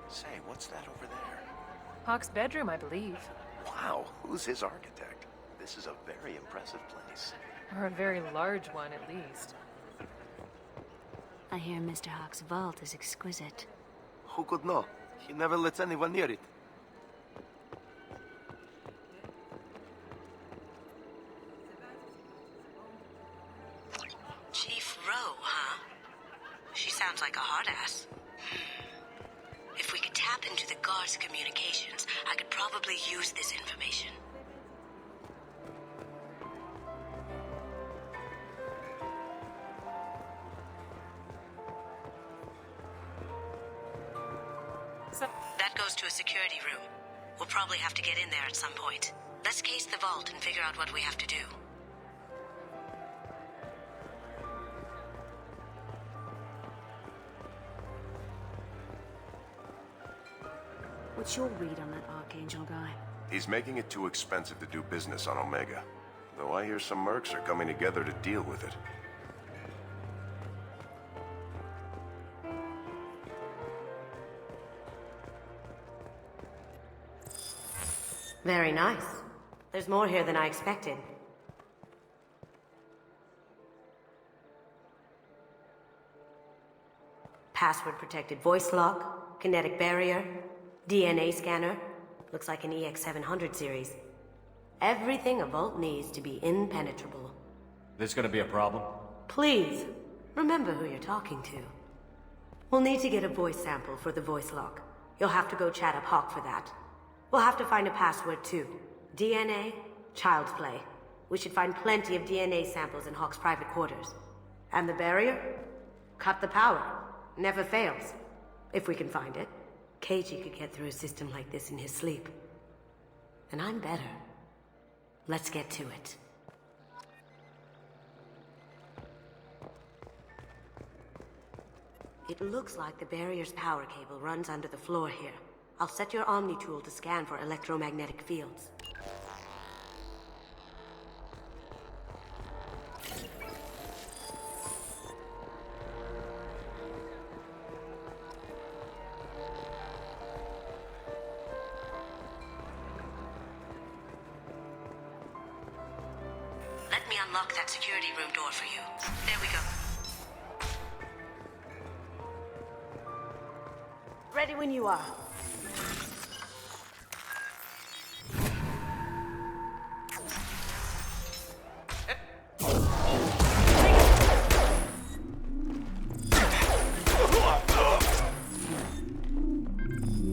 Say, what's that over there? Hawk's bedroom, I believe. Wow, who's his architect? This is a very impressive place. Or a very large one, at least. I hear Mr. Hawk's vault is exquisite. Who could know? He never lets anyone near it. Chief Rowe, huh? She sounds like a hard ass. If we could tap into the guard's communications, I could probably use this information. That goes to a security room. We'll probably have to get in there at some point. Let's case the vault and figure out what we have to do. What's your read on that Archangel guy? He's making it too expensive to do business on Omega. Though I hear some mercs are coming together to deal with it. Very nice. There's more here than I expected. Password-protected voice lock, kinetic barrier, DNA scanner. Looks like an EX700 series. Everything a Vault needs to be impenetrable. This gonna be a problem? Please, remember who you're talking to. We'll need to get a voice sample for the voice lock. You'll have to go chat up Hawk for that. We'll have to find a password too. DNA, child's play. We should find plenty of DNA samples in Hawk's private quarters. And the barrier? Cut the power. Never fails. If we can find it. Keiji could get through a system like this in his sleep. And I'm better. Let's get to it. It looks like the barrier's power cable runs under the floor here. I'll set your Omni tool to scan for electromagnetic fields. Let me unlock that security room door for you. There we go. Ready when you are.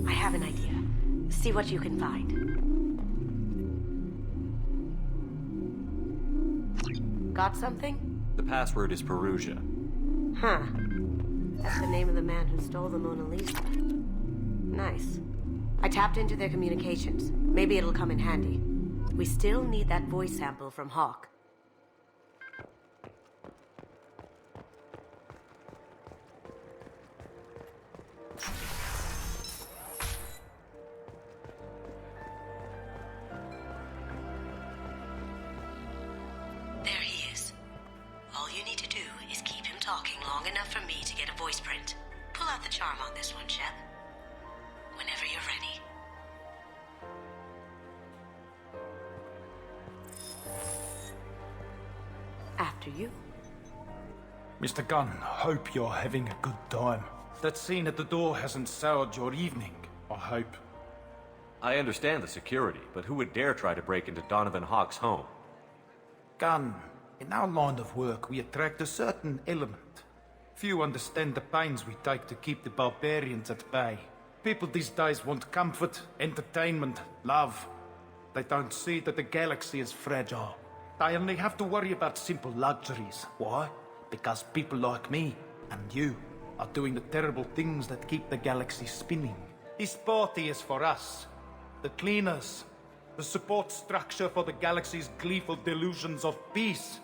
I have an idea. See what you can find. Got something? The password is Perugia. Huh. That's the name of the man who stole the Mona Lisa. Nice. I tapped into their communications. Maybe it'll come in handy. We still need that voice sample from Hawk. There he is. All you need to do is keep him talking long enough for me to get a voice print. Pull out the charm on this one, Shep. Whenever you're ready. After you. Mr. Gunn, hope you're having a good time. That scene at the door hasn't soured your evening, I hope. I understand the security, but who would dare try to break into Donovan Hawk's home? Gunn, in our line of work, we attract a certain element. Few understand the pains we take to keep the barbarians at bay. People these days want comfort, entertainment, love. They don't see that the galaxy is fragile. They only have to worry about simple luxuries. Why? Because people like me and you are doing the terrible things that keep the galaxy spinning. This party is for us, the cleaners, the support structure for the galaxy's gleeful delusions of peace.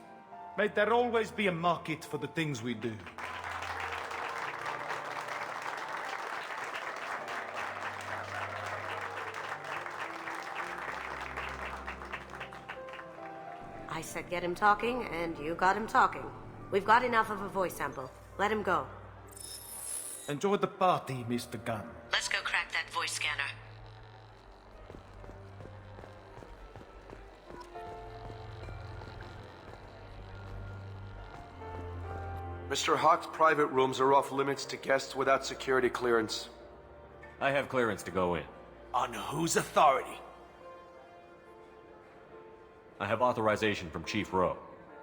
May there always be a market for the things we do. I said get him talking, and you got him talking. We've got enough of a voice sample. Let him go. Enjoy the party, Mr. Gunn. Let's go crack that voice scanner. Mr. Hawk's private rooms are off limits to guests without security clearance. I have clearance to go in. On whose authority? I have authorization from Chief Rowe.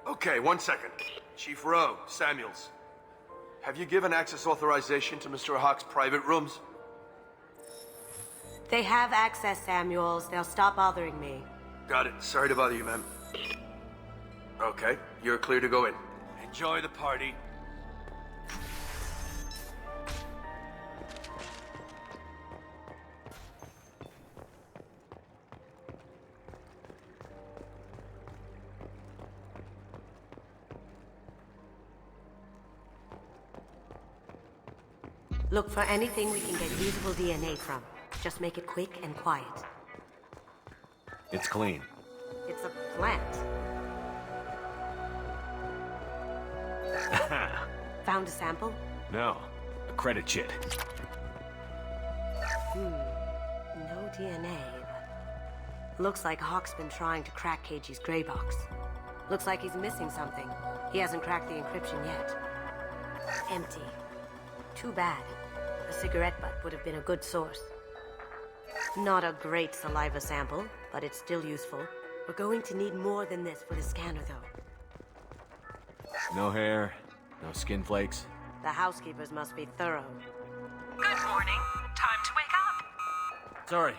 Okay, 1 second. Chief Rowe, Samuels. Have you given access authorization to Mr. Hawk's private rooms? They have access, Samuels. They'll stop bothering me. Got it. Sorry to bother you, ma'am. Okay, you're clear to go in. Enjoy the party. Look for anything we can get usable DNA from. Just make it quick and quiet. It's clean. It's a plant. Found a sample? No. A credit chit. No DNA, but Looks like Hawk's been trying to crack KG's gray box. Looks like he's missing something. He hasn't cracked the encryption yet. Empty. Too bad. A cigarette butt would have been a good source. Not a great saliva sample, but it's still useful. We're going to need more than this for the scanner, though. No hair, no skin flakes. The housekeepers must be thorough. Good morning. Time to wake up. Sorry.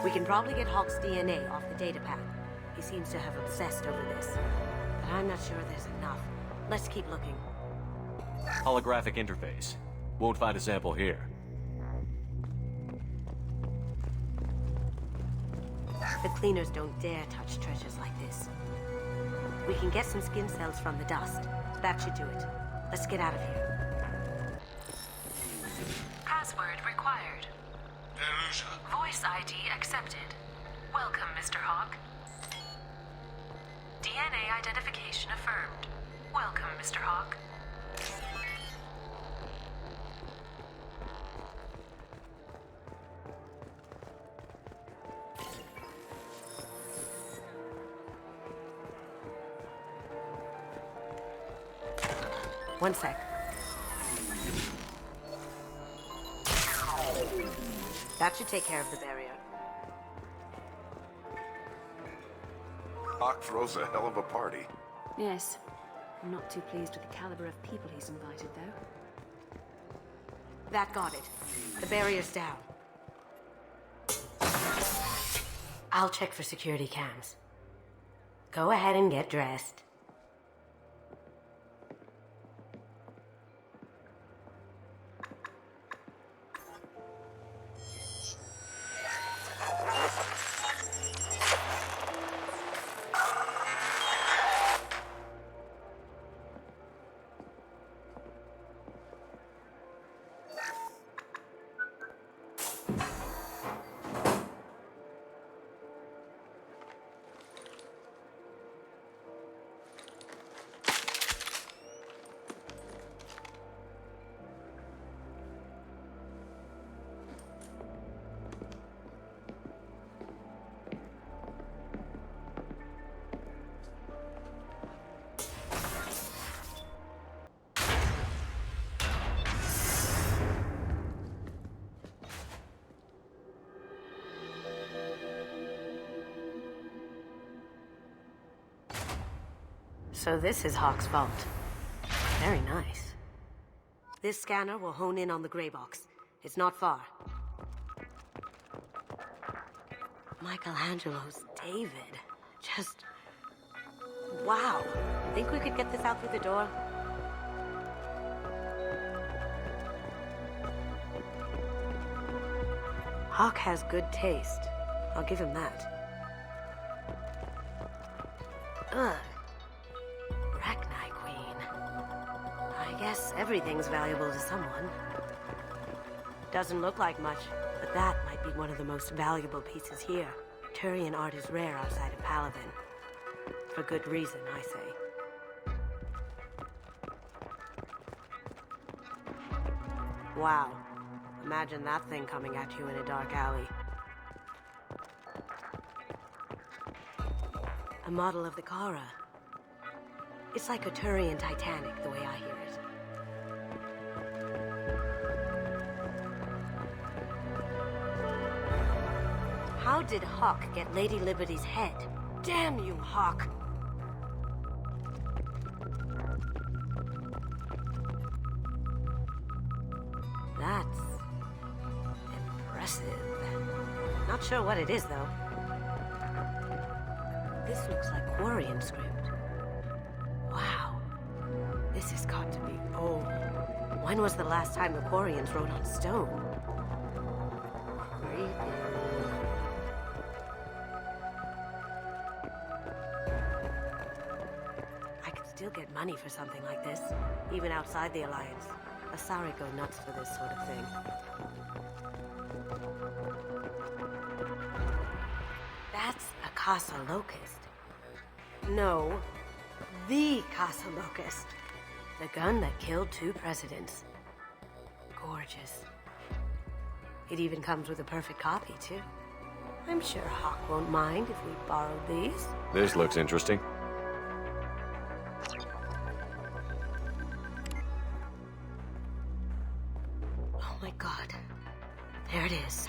We can probably get Hawk's DNA off the data pad. He seems to have obsessed over this. But I'm not sure there's enough. Let's keep looking. Holographic interface. Won't find a sample here. The cleaners don't dare touch treasures like this. We can get some skin cells from the dust. That should do it. Let's get out of here. Password required. Voice ID accepted. Welcome, Mr. Hawk. DNA identification affirmed. Welcome, Mr. Hawk. One sec. That should take care of the barrier. Hawk throws a hell of a party. Yes. I'm not too pleased with the caliber of people he's invited, though. That got it. The barrier's down. I'll check for security cams. Go ahead and get dressed. So this is Hawk's vault. Very nice. This scanner will hone in on the gray box. It's not far. Michelangelo's David. Just... wow. Think we could get this out through the door? Hawk has good taste. I'll give him that. Ugh. I guess everything's valuable to someone. Doesn't look like much, but that might be one of the most valuable pieces here. Turian art is rare outside of Paladin. For good reason, I say. Wow. Imagine that thing coming at you in a dark alley. A model of the Kara. It's like a Turian Titanic, the way I hear it. How did Hawk get Lady Liberty's head? Damn you, Hawk! That's... impressive. Not sure what it is, though. This looks like Quarian script. Wow. This has got to be old. When was the last time the Quarians wrote on stone? Creepy. I could still get money for something like this, even outside the Alliance. Asari go nuts for this sort of thing. That's a Casa Locust. No, the Casa Locust. The gun that killed 2 presidents. Gorgeous. It even comes with a perfect copy, too. I'm sure Hawk won't mind if we borrowed these. This looks interesting. Oh my god. There it is.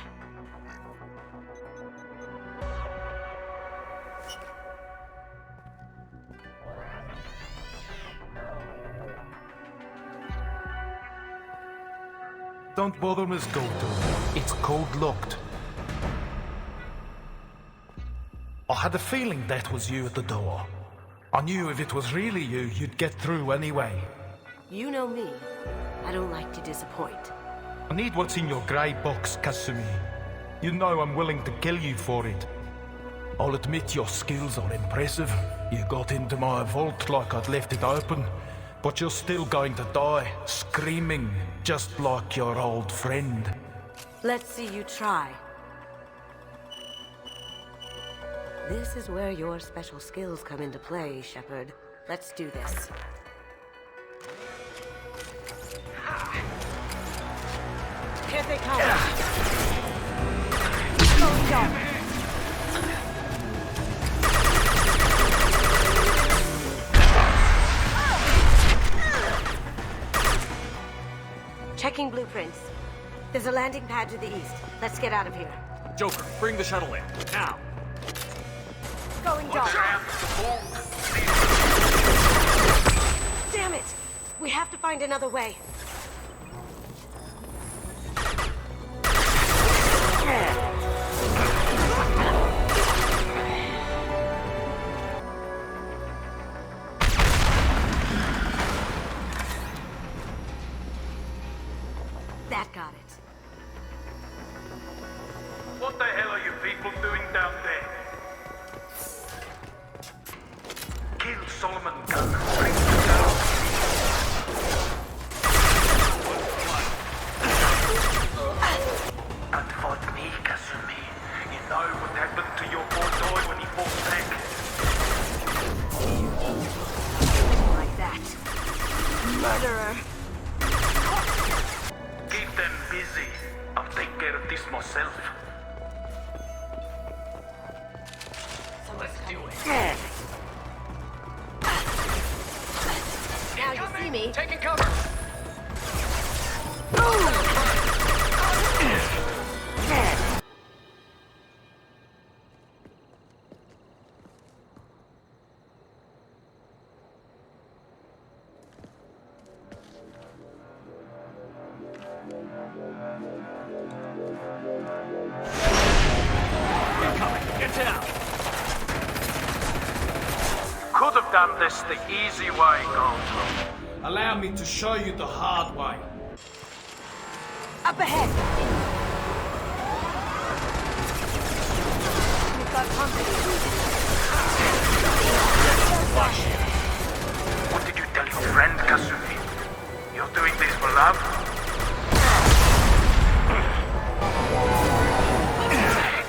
Don't bother, Miss Goldberg. It's code-locked. I had a feeling that was you at the door. I knew if it was really you, you'd get through anyway. You know me. I don't like to disappoint. I need what's in your grey box, Kasumi. You know I'm willing to kill you for it. I'll admit your skills are impressive. You got into my vault like I'd left it open. But you're still going to die, screaming, just like your old friend. Let's see you try. This is where your special skills come into play, Shepard. Let's do this. Here they come! Going down! Checking blueprints. There's a landing pad to the east. Let's get out of here. Joker, bring the shuttle in. Now! Going dark. Damn it! We have to find another way. That got it. What the hell are you people doing down there? Kill Solomon Gunn. Bring him down. And fight me, Kasumi. You know what happened to your poor boy when he fought back. Like that. Murderer. Keep them busy. I'll take care of this myself. Let's do it. Now you see me. Taking cover. Get down. Could have done this the easy way, Goldberg. Allow me to show you the hard way. Up ahead. We've got company. What did you tell your friend, Kasumi? You're doing this for love?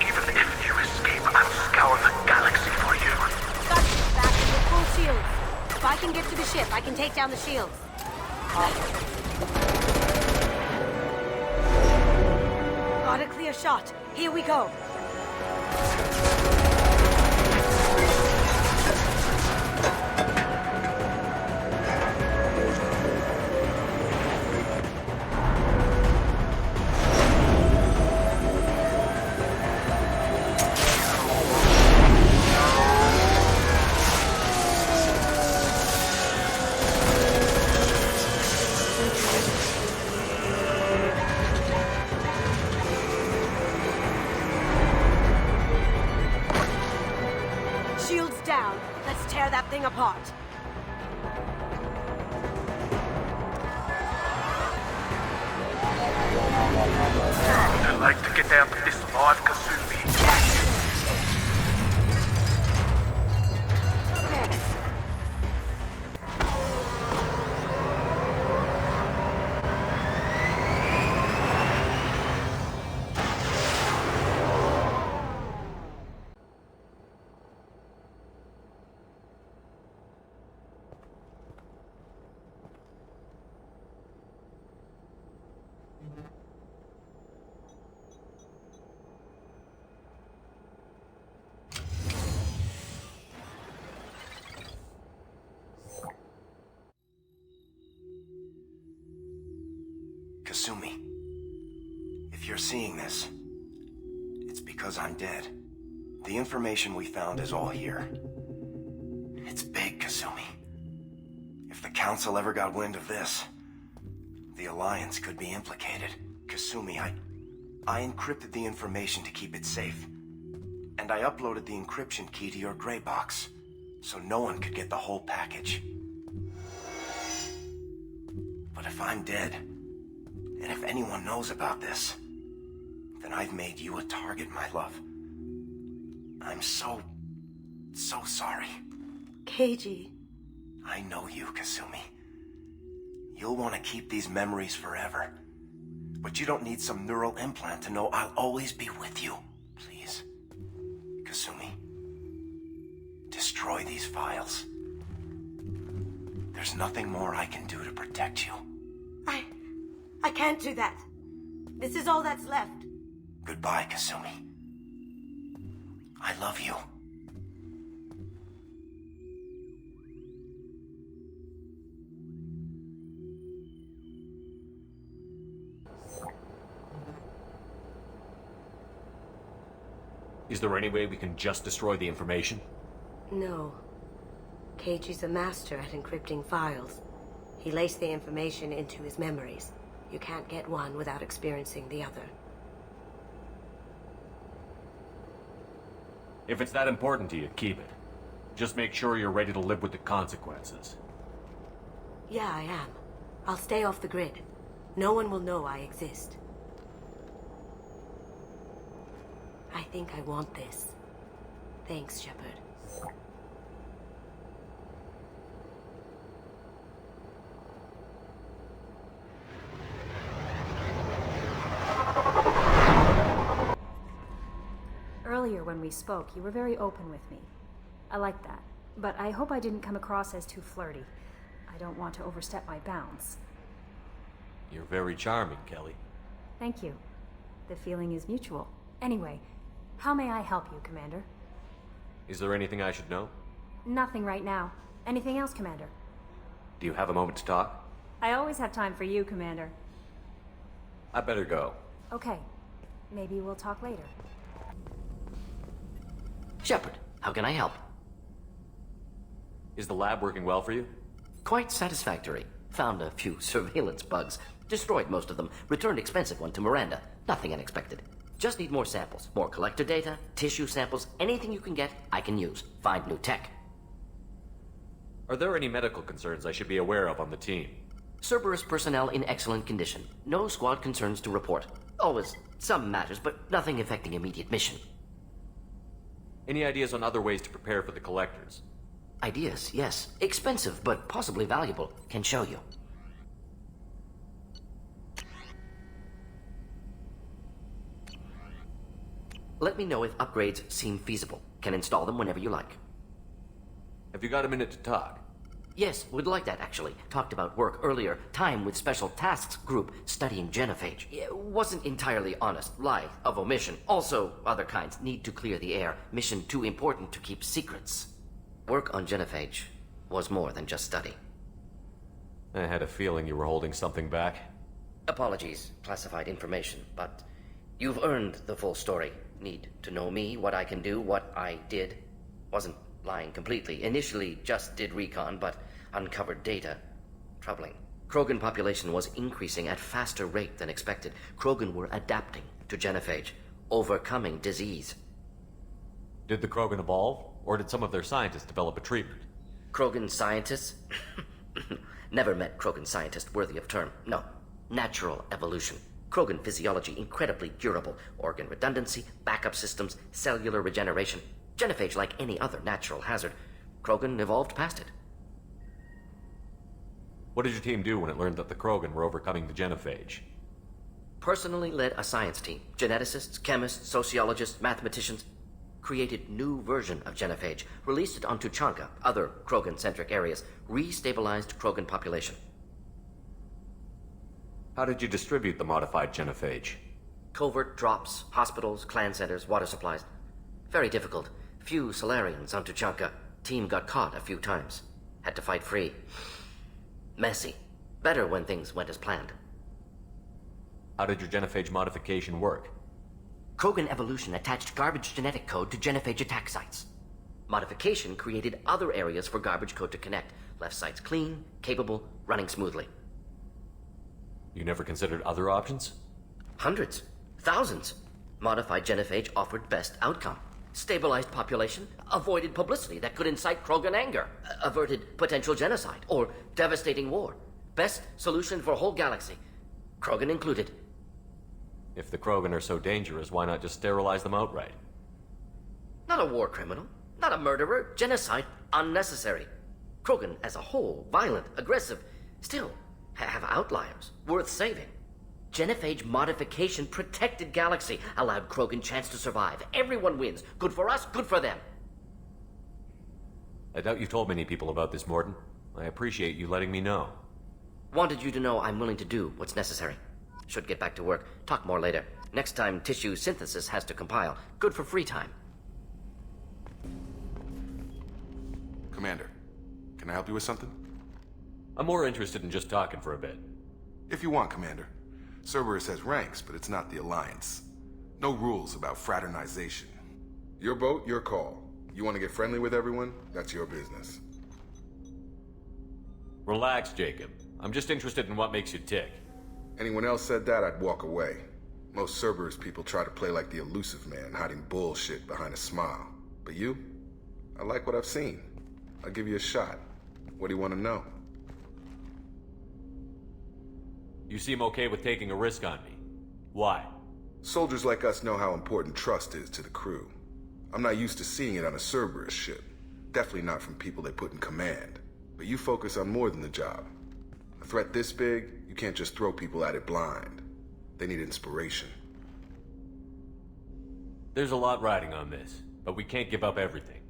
Even if you escape, I'll scour the galaxy for you. Got you. Back with full shields. If I can get to the ship, I can take down the shields. Got a clear shot. Here we go. Shields down. Let's tear that thing apart. Would you like to get out of this alive, Kasumi? Kasumi, if you're seeing this, it's because I'm dead. The information we found is all here. It's big, Kasumi. If the Council ever got wind of this, the Alliance could be implicated. Kasumi, I encrypted the information to keep it safe. And I uploaded the encryption key to your gray box, so no one could get the whole package. But if I'm dead, and if anyone knows about this, then I've made you a target, my love. I'm so sorry. Keiji. I know you, Kasumi. You'll want to keep these memories forever. But you don't need some neural implant to know I'll always be with you. Please. Kasumi. Destroy these files. There's nothing more I can do to protect you. I can't do that. This is all that's left. Goodbye, Kasumi. I love you. Is there any way we can just destroy the information? No. Keiji's a master at encrypting files. He laced the information into his memories. You can't get one without experiencing the other. If it's that important to you, keep it. Just make sure you're ready to live with the consequences. Yeah, I am. I'll stay off the grid. No one will know I exist. I think I want this. Thanks, Shepard. Earlier when we spoke, you were very open with me. I like that. But I hope I didn't come across as too flirty. I don't want to overstep my bounds. You're very charming, Kelly. Thank you. The feeling is mutual. Anyway, how may I help you, Commander? Is there anything I should know? Nothing right now. Anything else, Commander? Do you have a moment to talk? I always have time for you, Commander. I better go. Okay. Maybe we'll talk later. Shepard, how can I help? Is the lab working well for you? Quite satisfactory. Found a few surveillance bugs. Destroyed most of them. Returned expensive one to Miranda. Nothing unexpected. Just need more samples. More collector data, tissue samples, anything you can get, I can use. Find new tech. Are there any medical concerns I should be aware of on the team? Cerberus personnel in excellent condition. No squad concerns to report. Always some matters, but nothing affecting immediate mission. Any ideas on other ways to prepare for the collectors? Ideas, yes. Expensive, but possibly valuable. Can show you. Let me know if upgrades seem feasible. Can install them whenever you like. Have you got a minute to talk? Yes, would like that, actually. Talked about work earlier. Time with Special Tasks Group studying genophage. Wasn't entirely honest. Lie of omission. Also, other kinds. Need to clear the air. Mission too important to keep secrets. Work on genophage was more than just study. I had a feeling you were holding something back. Apologies, classified information, but you've earned the full story. Need to know me, what I can do, what I did. Wasn't lying completely. Initially just did recon, but uncovered data. Troubling. Krogan population was increasing at faster rate than expected. Krogan were adapting to genophage, overcoming disease. Did the Krogan evolve, or did some of their scientists develop a treatment? Krogan scientists? Never met Krogan scientist worthy of term. No. Natural evolution. Krogan physiology incredibly durable. Organ redundancy, backup systems, cellular regeneration. Genophage like any other natural hazard. Krogan evolved past it. What did your team do when it learned that the Krogan were overcoming the genophage? Personally led a science team. Geneticists, chemists, sociologists, mathematicians. Created new version of genophage. Released it onto Chanka, other Krogan-centric areas. Restabilized Krogan population. How did you distribute the modified genophage? Covert drops, hospitals, clan centers, water supplies. Very difficult. Few Solarians onto Chanka. Team got caught a few times. Had to fight free. Messy. Better when things went as planned. How did your genophage modification work? Krogan evolution attached garbage genetic code to genophage attack sites. Modification created other areas for garbage code to connect. Left sites clean, capable, running smoothly. You never considered other options? Hundreds. Thousands. Modified genophage offered best outcome. Stabilized population, avoided publicity that could incite Krogan anger, averted potential genocide, or devastating war. Best solution for whole galaxy. Krogan included. If the Krogan are so dangerous, why not just sterilize them outright? Not a war criminal, not a murderer, genocide, unnecessary. Krogan as a whole, violent, aggressive, still have outliers, worth saving. Genophage modification protected galaxy, allowed Krogan chance to survive. Everyone wins. Good for us, good for them. I doubt you've told many people about this, Mordin. I appreciate you letting me know. Wanted you to know I'm willing to do what's necessary. Should get back to work. Talk more later. Next time tissue synthesis has to compile. Good for free time. Commander, can I help you with something? I'm more interested in just talking for a bit. If you want, Commander. Cerberus has ranks, but it's not the Alliance. No rules about fraternization. Your boat, your call. You want to get friendly with everyone? That's your business. Relax, Jacob. I'm just interested in what makes you tick. Anyone else said that, I'd walk away. Most Cerberus people try to play like the elusive man, hiding bullshit behind a smile. But you? I like what I've seen. I'll give you a shot. What do you want to know? You seem okay with taking a risk on me. Why? Soldiers like us know how important trust is to the crew. I'm not used to seeing it on a Cerberus ship. Definitely not from people they put in command. But you focus on more than the job. A threat this big, you can't just throw people at it blind. They need inspiration. There's a lot riding on this, but we can't give up everything.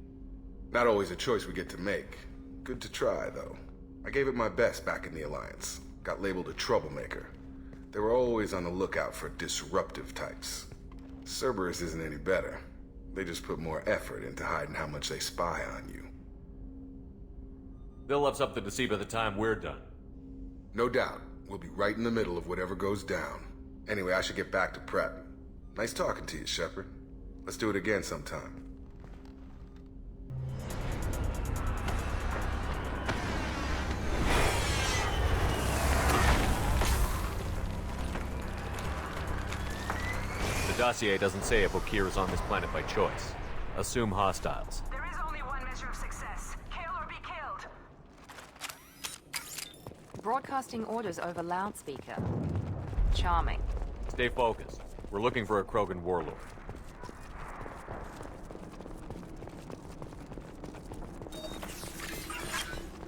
Not always a choice we get to make. Good to try, though. I gave it my best back in the Alliance. Got labeled a troublemaker. They were always on the lookout for disruptive types. Cerberus isn't any better. They just put more effort into hiding how much they spy on you. They'll have something to see by the time we're done. No doubt. We'll be right in the middle of whatever goes down. Anyway, I should get back to prep. Nice talking to you, Shepard. Let's do it again sometime. The dossier doesn't say if Okir is on this planet by choice. Assume hostiles. There is only one measure of success. Kill or be killed. Broadcasting orders over loudspeaker. Charming. Stay focused. We're looking for a Krogan warlord.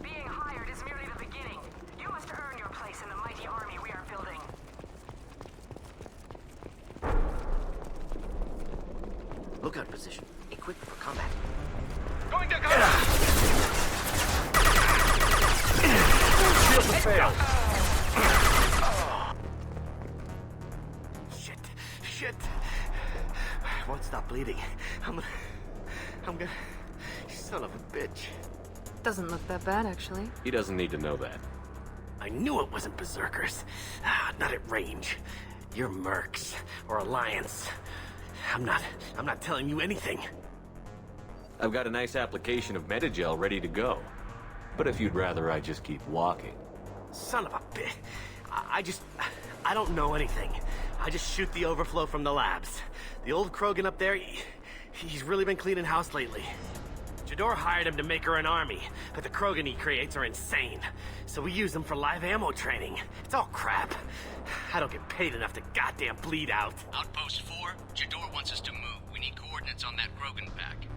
Being hired is merely the beginning. You must earn your place in the mighty army we are building. Lookout position. Equipped for combat. Going to go! Shield to fail! Shit. I won't stop bleeding. I'm gonna... Son of a bitch. Doesn't look that bad, actually. He doesn't need to know that. I knew it wasn't Berserkers. Not at range. You're Mercs, or Alliance. I'm not telling you anything. I've got a nice application of Metagel ready to go. But if you'd rather I just keep walking. Son of a bitch. I don't know anything. I just shoot the overflow from the labs. The old Krogan up there, he's really been cleaning house lately. Jador hired him to make her an army, but the Krogan he creates are insane. So we use them for live ammo training. It's all crap. I don't get paid enough to goddamn bleed out. Outpost 4, Jador wants us to move. We need coordinates on that Krogan pack.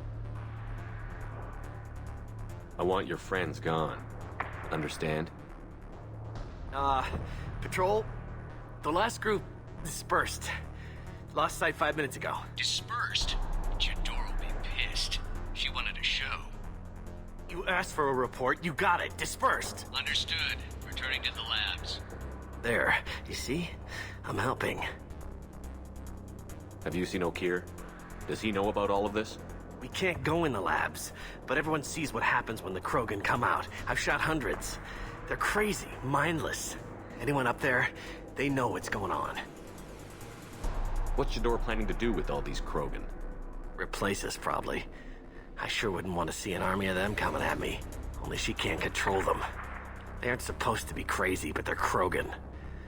I want your friends gone. Understand? Patrol? The last group dispersed. Lost sight 5 minutes ago. Dispersed? Jador will be pissed. She wanted a show. You asked for a report, you got it. Dispersed. Understood. Returning to the labs. There. You see? I'm helping. Have you seen Okir? Does he know about all of this? We can't go in the labs, but everyone sees what happens when the Krogan come out. I've shot hundreds. They're crazy, mindless. Anyone up there, they know what's going on. What's Jador planning to do with all these Krogan? Replace us, probably. I sure wouldn't want to see an army of them coming at me. Only she can't control them. They aren't supposed to be crazy, but they're Krogan.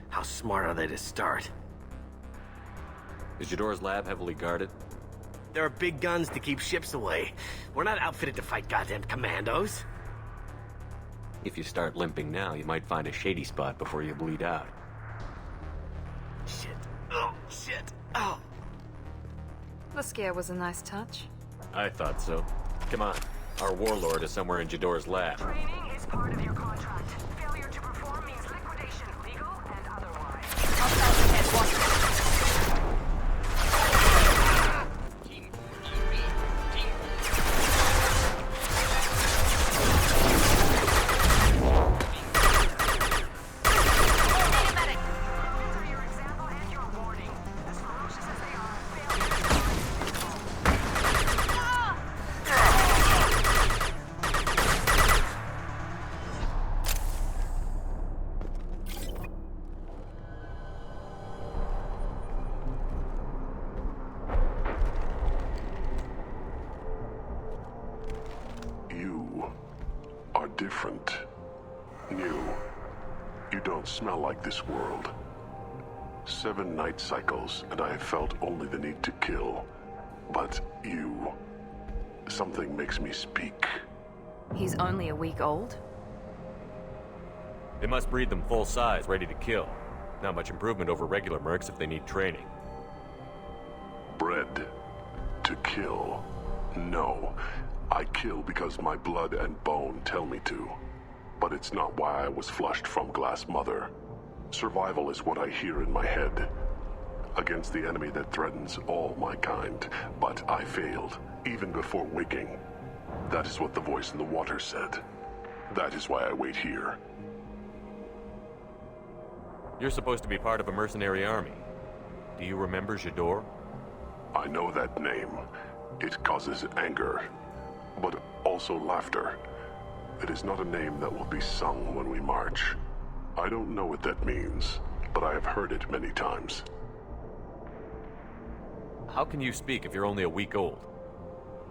How smart are they to start? Is Jador's lab heavily guarded? There are big guns to keep ships away. We're not outfitted to fight goddamn commandos. If you start limping now, you might find a shady spot before you bleed out. Shit. Oh, shit. Oh. The scare was a nice touch. I thought so. Come on. Our warlord is somewhere in Jador's lab. Training is part of your contract. Failure to perform means liquidation, legal and otherwise. Outside ahead, watch. Different. New. You don't smell like this world. 7 night cycles, and I have felt only the need to kill. But you... something makes me speak. He's only a week old? They must breed them full size, ready to kill. Not much improvement over regular mercs if they need training. Bred to kill. No. I kill because my blood and bone tell me to. But it's not why I was flushed from Glass Mother. Survival is what I hear in my head. Against the enemy that threatens all my kind. But I failed, even before waking. That is what the voice in the water said. That is why I wait here. You're supposed to be part of a mercenary army. Do you remember Jador? I know that name. It causes anger. But also laughter. It is not a name that will be sung when we march. I don't know what that means, but I have heard it many times. How can you speak if you're only a week old?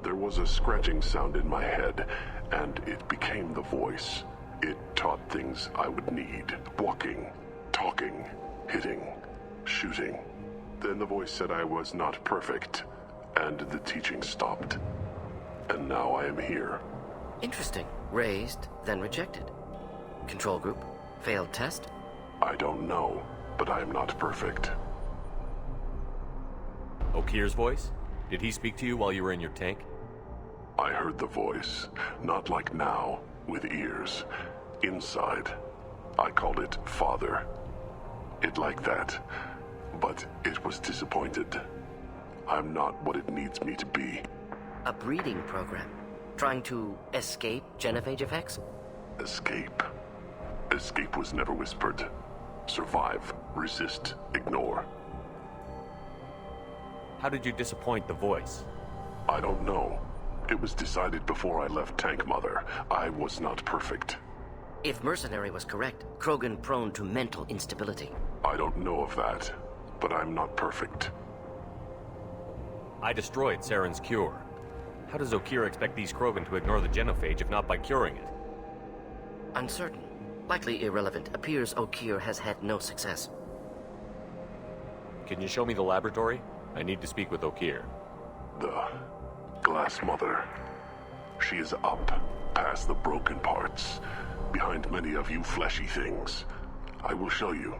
There was a scratching sound in my head, and it became the voice. It taught things I would need. Walking, talking, hitting, shooting. Then the voice said I was not perfect, and the teaching stopped. And now I am here. Interesting. Raised, then rejected. Control group? Failed test? I don't know, but I am not perfect. Okir's voice? Did he speak to you while you were in your tank? I heard the voice. Not like now, with ears. Inside. I called it Father. It like that. But it was disappointed. I'm not what it needs me to be. A breeding program? Trying to escape genophage effects? Escape. Escape was never whispered. Survive, resist, ignore. How did you disappoint the voice? I don't know. It was decided before I left Tank Mother. I was not perfect. If Mercenary was correct, Krogan prone to mental instability. I don't know of that, but I'm not perfect. I destroyed Saren's cure. How does Okir expect these Krogan to ignore the genophage if not by curing it? Uncertain. Likely irrelevant. Appears Okir has had no success. Can you show me the laboratory? I need to speak with Okir. The Glass Mother. She is up, past the broken parts, behind many of you fleshy things. I will show you.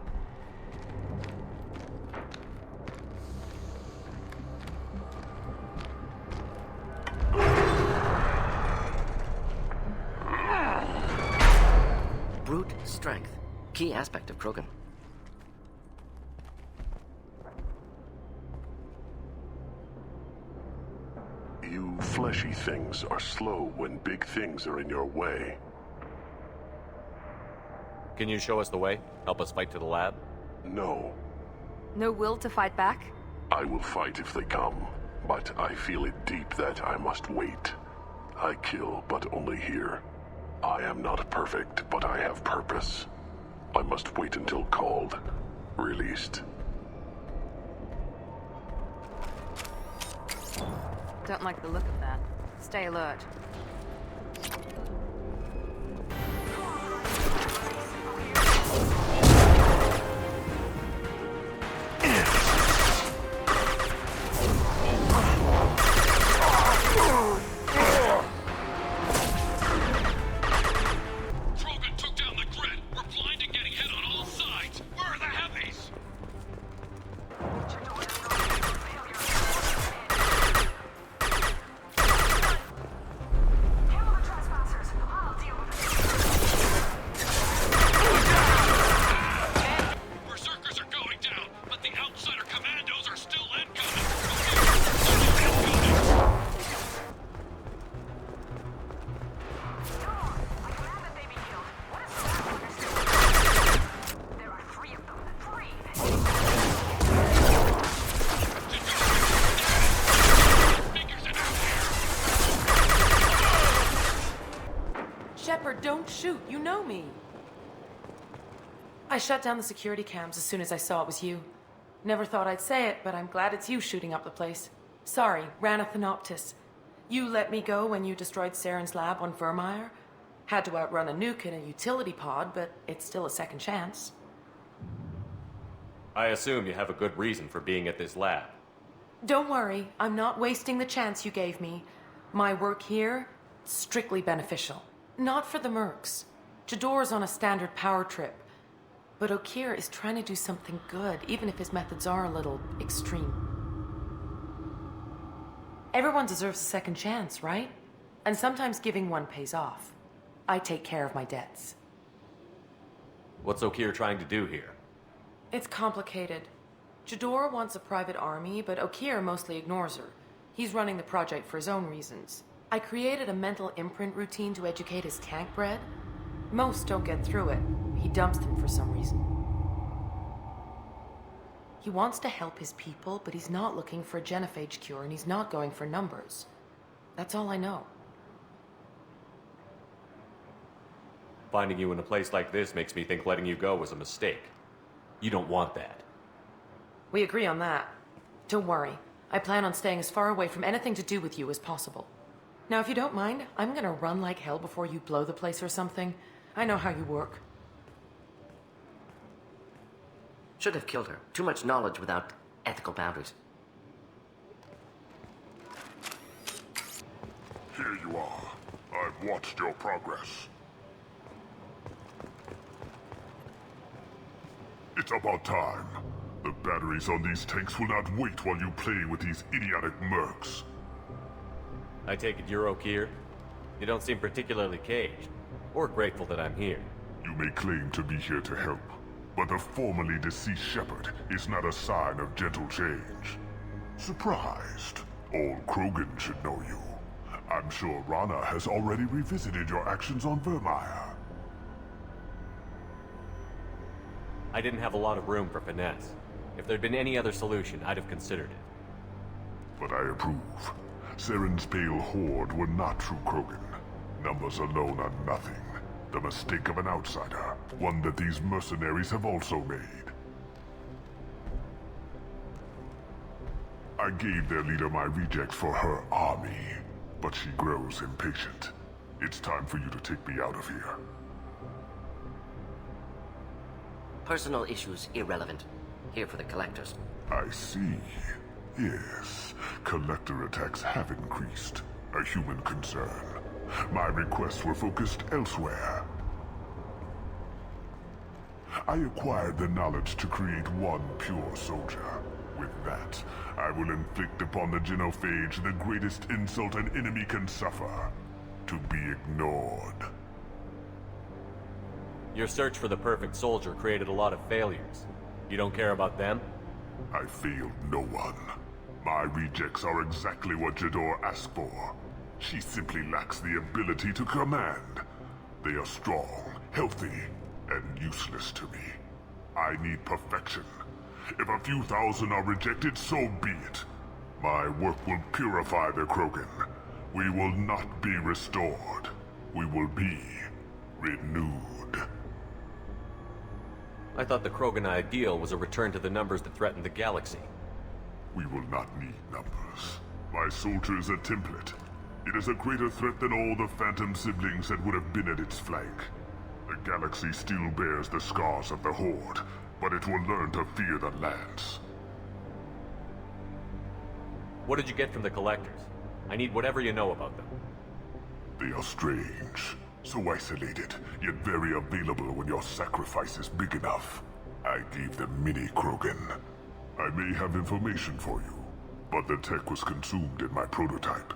Brute strength. Key aspect of Krogan. You fleshy things are slow when big things are in your way. Can you show us the way? Help us fight to the lab? No. No will to fight back? I will fight if they come, but I feel it deep that I must wait. I kill, but only here. I am not perfect, but I have purpose. I must wait until called, released. Don't like the look of that. Stay alert. Don't shoot, you know me. I shut down the security cams as soon as I saw it was you. Never thought I'd say it, but I'm glad it's you shooting up the place. Sorry, ran a Thanoptis. You let me go when you destroyed Saren's lab on Vermeer. Had to outrun a nuke in a utility pod, but it's still a second chance. I assume you have a good reason for being at this lab. Don't worry, I'm not wasting the chance you gave me. My work here, strictly beneficial. Not for the mercs. Jador's on a standard power trip. But Okeer is trying to do something good, even if his methods are a little extreme. Everyone deserves a second chance, right? And sometimes giving one pays off. I take care of my debts. What's Okeer trying to do here? It's complicated. Jador wants a private army, but Okeer mostly ignores her. He's running the project for his own reasons. I created a mental imprint routine to educate his tank bred. Most don't get through it. He dumps them for some reason. He wants to help his people, but he's not looking for a genophage cure, and he's not going for numbers. That's all I know. Finding you in a place like this makes me think letting you go was a mistake. You don't want that. We agree on that. Don't worry. I plan on staying as far away from anything to do with you as possible. Now, if you don't mind, I'm gonna run like hell before you blow the place or something. I know how you work. Should have killed her. Too much knowledge without ethical boundaries. Here you are. I've watched your progress. It's about time. The batteries on these tanks will not wait while you play with these idiotic mercs. I take it you're Okeer? You don't seem particularly caged, or grateful that I'm here. You may claim to be here to help, but the formerly deceased shepherd is not a sign of gentle change. Surprised? Old Krogan should know you. I'm sure Rana has already revisited your actions on Vermeer. I didn't have a lot of room for finesse. If there'd been any other solution, I'd have considered it. But I approve. Saren's pale horde were not true Krogan. Numbers alone are nothing. The mistake of an outsider, one that these mercenaries have also made. I gave their leader my rejects for her army, but she grows impatient. It's time for you to take me out of here. Personal issues irrelevant. Here for the collectors. I see. Yes, collector attacks have increased. A human concern. My requests were focused elsewhere. I acquired the knowledge to create one pure soldier. With that, I will inflict upon the genophage the greatest insult an enemy can suffer. To be ignored. Your search for the perfect soldier created a lot of failures. You don't care about them? I failed no one. My rejects are exactly what Jador asked for. She simply lacks the ability to command. They are strong, healthy, and useless to me. I need perfection. If a few thousand are rejected, so be it. My work will purify the Krogan. We will not be restored. We will be renewed. I thought the Krogan ideal was a return to the numbers that threatened the galaxy. We will not need numbers. My soldier is a template. It is a greater threat than all the Phantom siblings that would have been at its flank. The galaxy still bears the scars of the Horde, but it will learn to fear the Lance. What did you get from the Collectors? I need whatever you know about them. They are strange, so isolated, yet very available when your sacrifice is big enough. I gave them mini Krogan. I may have information for you, but the tech was consumed in my prototype,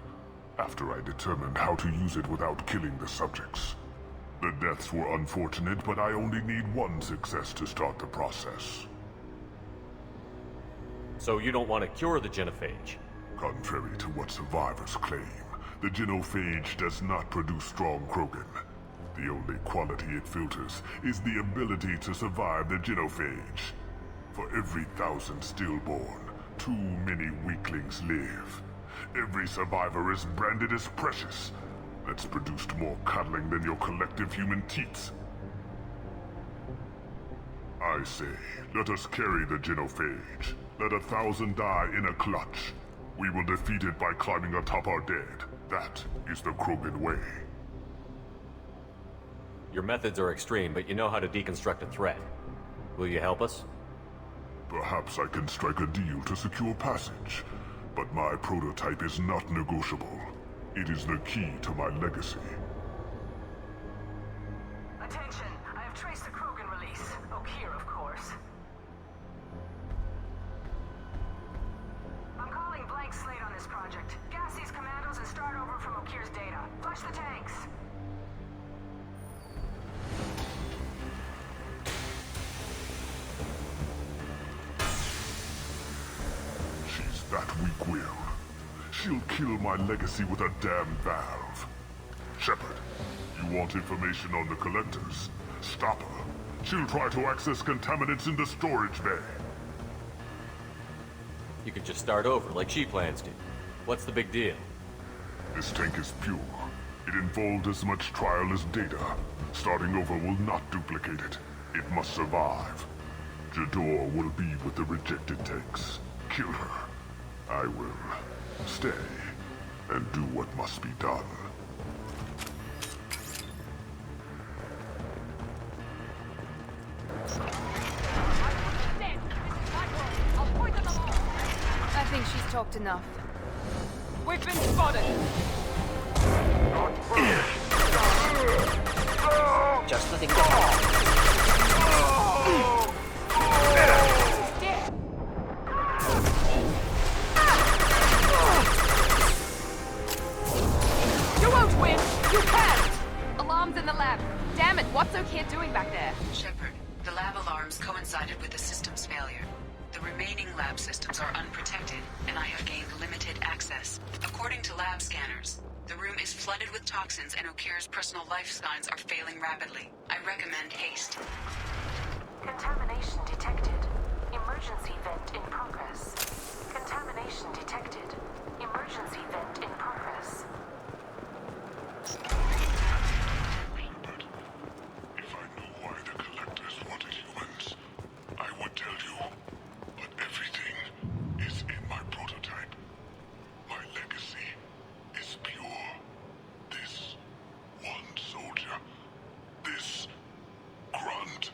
after I determined how to use it without killing the subjects. The deaths were unfortunate, but I only need one success to start the process. So you don't want to cure the genophage? Contrary to what survivors claim, the genophage does not produce strong Krogan. The only quality it filters is the ability to survive the genophage. For every 1,000 stillborn, too many weaklings live. Every survivor is branded as precious. That's produced more cuddling than your collective human teats. I say, let us carry the genophage. Let 1,000 die in a clutch. We will defeat it by climbing atop our dead. That is the Krogan way. Your methods are extreme, but you know how to deconstruct a threat. Will you help us? Perhaps I can strike a deal to secure passage, but my prototype is not negotiable. It is the key to my legacy. Attention! I have traced the Krogan release. Okeer, of course. I'm calling blank slate on this project. Gas these commandos and start over from Okeer's data. Flush the tanks! She's that weak-willed. She'll kill my legacy with a damn valve. Shepard, you want information on the Collectors? Stop her. She'll try to access contaminants in the storage bay. You could just start over, like she plans to. What's the big deal? This tank is pure. It involved as much trial as data. Starting over will not duplicate it. It must survive. Jador will be with the rejected tanks. Kill her. I will stay and do what must be done. I think she's talked enough. We've been spotted! Just letting go. You won't win! You can't! Alarms in the lab. Damn it, what's Okeer doing back there? Shepard, the lab alarms coincided with the system's failure. The remaining lab systems are unprotected, and I have gained limited access. According to lab scanners, the room is flooded with toxins and Okeer's personal life signs are failing rapidly. I recommend haste. Contamination detected. Emergency vent in progress. Contamination detected. Emergency vent in progress. If I knew why the Collectors wanted humans, I would tell you. But everything is in my prototype. My legacy is pure. This one soldier. This Grunt.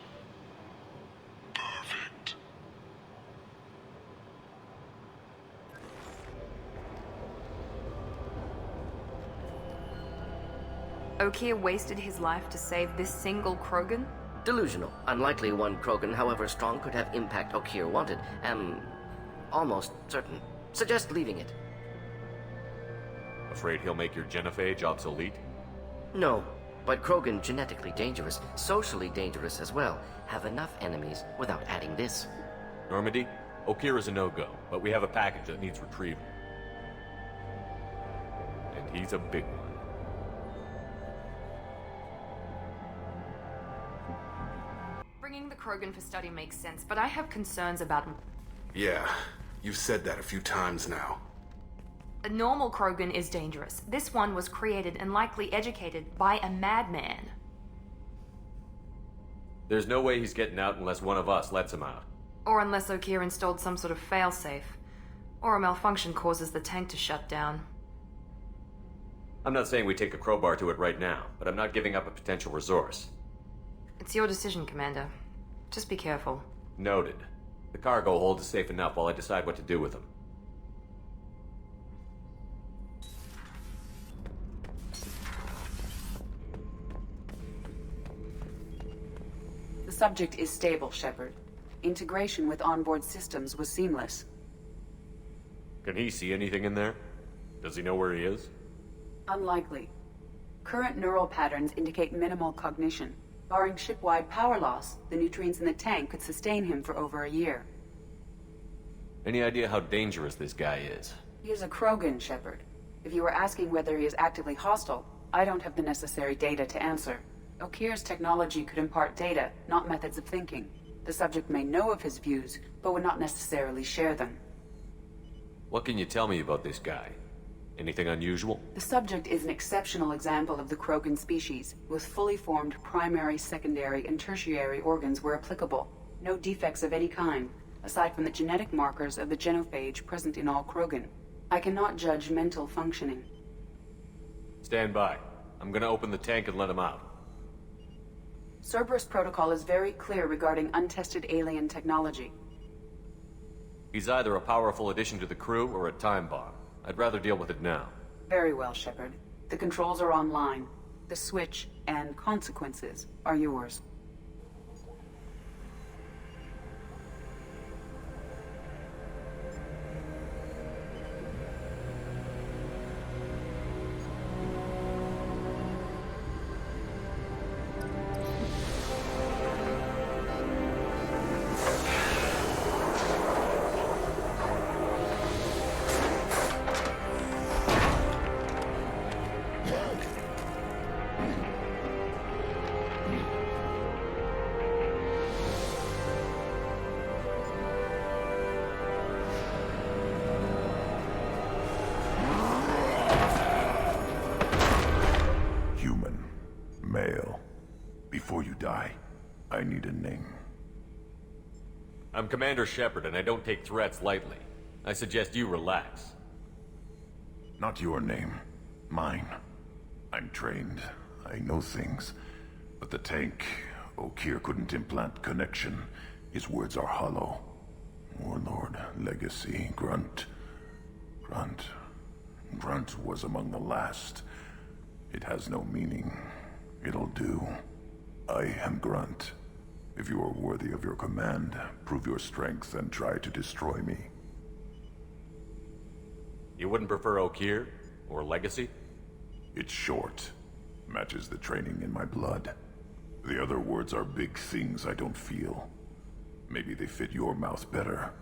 Perfect. Okeer wasted his life to save this single Krogan? Delusional. Unlikely one Krogan, however strong, could have impact Okeer wanted. Am almost certain. Suggest leaving it. Afraid he'll make your genophage obsolete? No, but Krogan genetically dangerous, socially dangerous as well. Have enough enemies without adding this. Normandy, Okeer is a no-go, but we have a package that needs retrieval. And he's a big one. Bringing the Krogan for study makes sense, but I have concerns about him. Yeah, you've said that a few times now. A normal Krogan is dangerous. This one was created and likely educated by a madman. There's no way he's getting out unless one of us lets him out. Or unless Okeer installed some sort of failsafe. Or a malfunction causes the tank to shut down. I'm not saying we take a crowbar to it right now, but I'm not giving up a potential resource. It's your decision, Commander. Just be careful. Noted. The cargo hold is safe enough while I decide what to do with them. The subject is stable, Shepard. Integration with onboard systems was seamless. Can he see anything in there? Does he know where he is? Unlikely. Current neural patterns indicate minimal cognition. Barring ship-wide power loss, the nutrients in the tank could sustain him for over a year. Any idea how dangerous this guy is? He is a Krogan, Shepard. If you were asking whether he is actively hostile, I don't have the necessary data to answer. Okeer's technology could impart data, not methods of thinking. The subject may know of his views, but would not necessarily share them. What can you tell me about this guy? Anything unusual? The subject is an exceptional example of the Krogan species, with fully formed primary, secondary, and tertiary organs where applicable. No defects of any kind, aside from the genetic markers of the genophage present in all Krogan. I cannot judge mental functioning. Stand by. I'm gonna open the tank and let him out. Cerberus protocol is very clear regarding untested alien technology. He's either a powerful addition to the crew or a time bomb. I'd rather deal with it now. Very well, Shepard. The controls are online. The switch and consequences are yours. I need a name. I'm Commander Shepard, and I don't take threats lightly. I suggest you relax. Not your name. Mine. I'm trained. I know things. But the tank, Okeer couldn't implant connection. His words are hollow. Warlord, Legacy, Grunt. Grunt was among the last. It has no meaning. It'll do. I am Grunt. If you are worthy of your command, prove your strength and try to destroy me. You wouldn't prefer Okeer? Or Legacy? It's short. Matches the training in my blood. The other words are big things I don't feel. Maybe they fit your mouth better.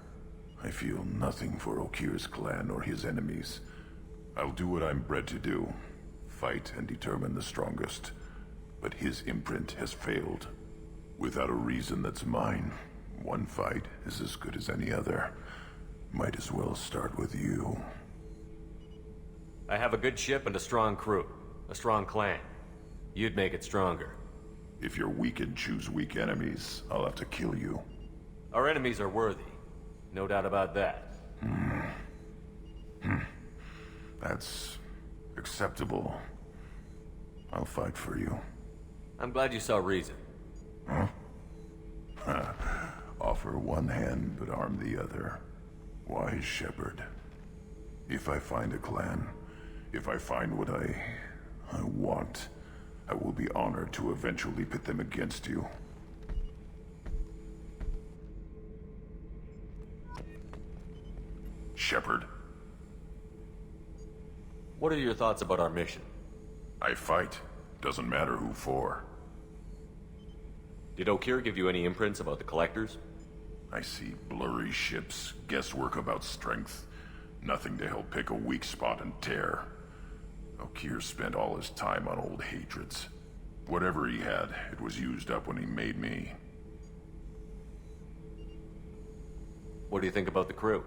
I feel nothing for Okeer's clan or his enemies. I'll do what I'm bred to do. Fight and determine the strongest. But his imprint has failed. Without a reason that's mine, one fight is as good as any other. Might as well start with you. I have a good ship and a strong crew. A strong clan. You'd make it stronger. If you're weak and choose weak enemies, I'll have to kill you. Our enemies are worthy. No doubt about that. That's acceptable. I'll fight for you. I'm glad you saw reason. Huh? Offer one hand, but arm the other. Wise Shepard. If I find a clan, if I find what I want, I will be honored to eventually pit them against you. Shepard. What are your thoughts about our mission? I fight. Doesn't matter who for. Did Okeer give you any imprints about the Collectors? I see blurry ships, guesswork about strength. Nothing to help pick a weak spot and tear. Okeer spent all his time on old hatreds. Whatever he had, it was used up when he made me. What do you think about the crew?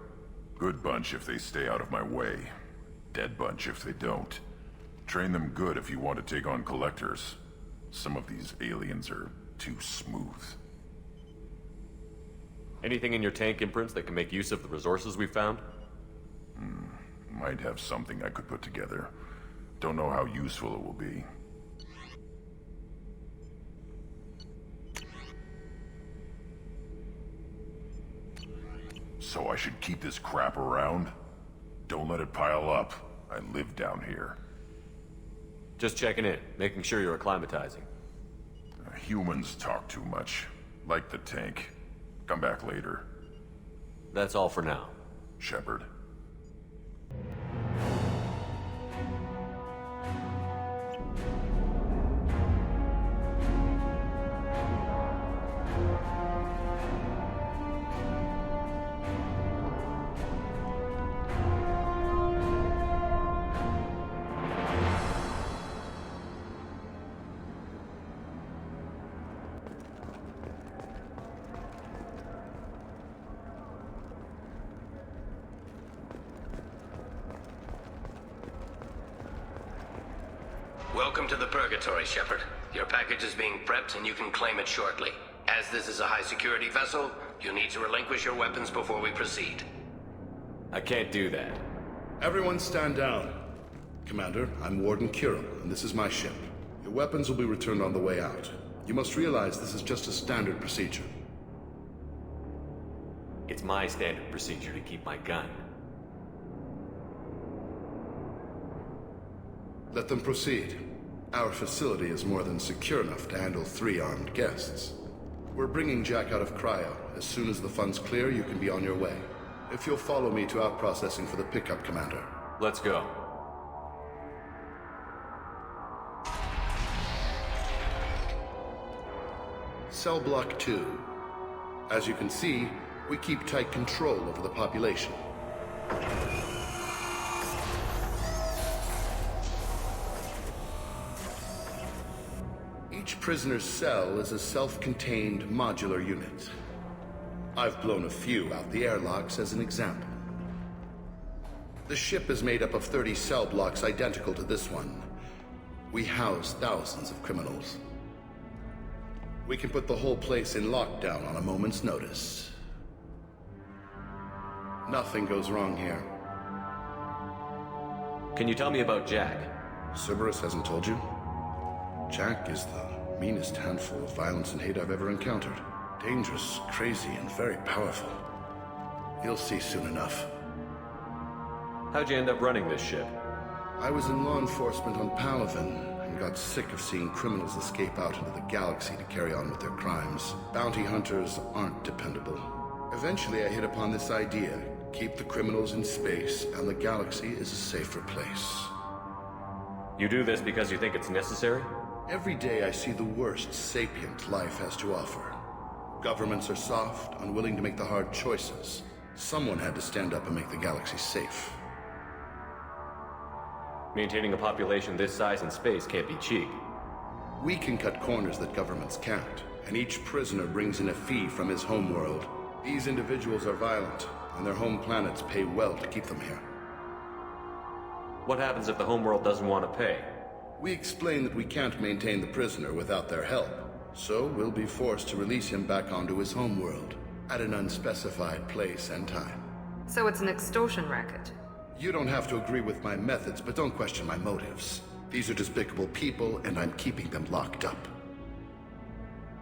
Good bunch if they stay out of my way. Dead bunch if they don't. Train them good if you want to take on Collectors. Some of these aliens are too smooth. Anything in your tank imprints that can make use of the resources we found? Might have something I could put together. Don't know how useful it will be. So I should keep this crap around? Don't let it pile up. I live down here. Just checking in, making sure you're acclimatizing. Humans talk too much. Like the tank. Come back later. That's all for now. Shepard. Welcome to the Purgatory, Shepard. Your package is being prepped and you can claim it shortly. As this is a high-security vessel, you'll need to relinquish your weapons before we proceed. I can't do that. Everyone stand down. Commander, I'm Warden Kirill, and this is my ship. Your weapons will be returned on the way out. You must realize this is just a standard procedure. It's my standard procedure to keep my gun. Let them proceed. Our facility is more than secure enough to handle 3 armed guests. We're bringing Jack out of cryo. As soon as the funds clear, you can be on your way. If you'll follow me to out-processing for the pickup, Commander. Let's go. Cell Block 2. As you can see, we keep tight control over the population. Each prisoner's cell is a self-contained modular unit. I've blown a few out the airlocks as an example. The ship is made up of 30 cell blocks identical to this one. We house thousands of criminals. We can put the whole place in lockdown on a moment's notice. Nothing goes wrong here. Can you tell me about Jack? Cerberus hasn't told you? Jack is the meanest handful of violence and hate I've ever encountered. Dangerous, crazy, and very powerful. You'll see soon enough. How'd you end up running this ship? I was in law enforcement on Palaven and got sick of seeing criminals escape out into the galaxy to carry on with their crimes. Bounty hunters aren't dependable. Eventually I hit upon this idea. Keep the criminals in space, and the galaxy is a safer place. You do this because you think it's necessary? Every day I see the worst sapient life has to offer. Governments are soft, unwilling to make the hard choices. Someone had to stand up and make the galaxy safe. Maintaining a population this size in space can't be cheap. We can cut corners that governments can't, and each prisoner brings in a fee from his homeworld. These individuals are violent, and their home planets pay well to keep them here. What happens if the homeworld doesn't want to pay? We explain that we can't maintain the prisoner without their help, so we'll be forced to release him back onto his homeworld, at an unspecified place and time. So it's an extortion racket? You don't have to agree with my methods, but don't question my motives. These are despicable people, and I'm keeping them locked up.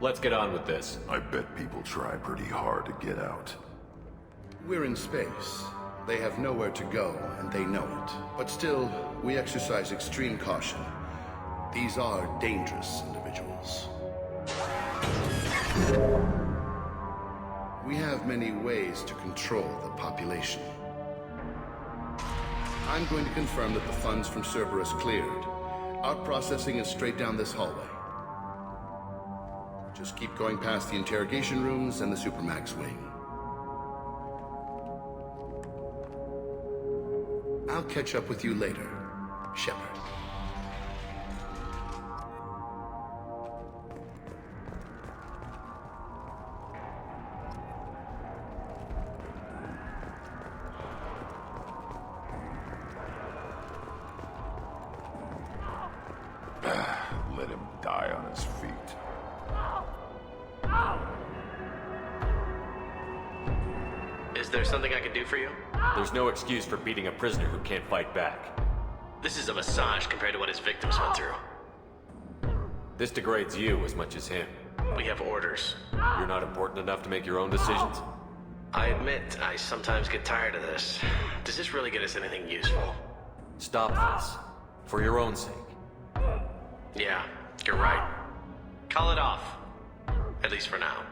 Let's get on with this. I bet people try pretty hard to get out. We're in space. They have nowhere to go, and they know it. But still, we exercise extreme caution. These are dangerous individuals. We have many ways to control the population. I'm going to confirm that the funds from Cerberus cleared. Out processing is straight down this hallway. Just keep going past the interrogation rooms and the Supermax wing. I'll catch up with you later, Shepard. Let him die on his feet. Is there something I can do for you? There's no excuse for beating a prisoner who can't fight back. This is a massage compared to what his victims went through. This degrades you as much as him. We have orders. You're not important enough to make your own decisions? I admit, I sometimes get tired of this. Does this really get us anything useful? Stop this. For your own sake. Yeah, you're right. Call it off. At least for now.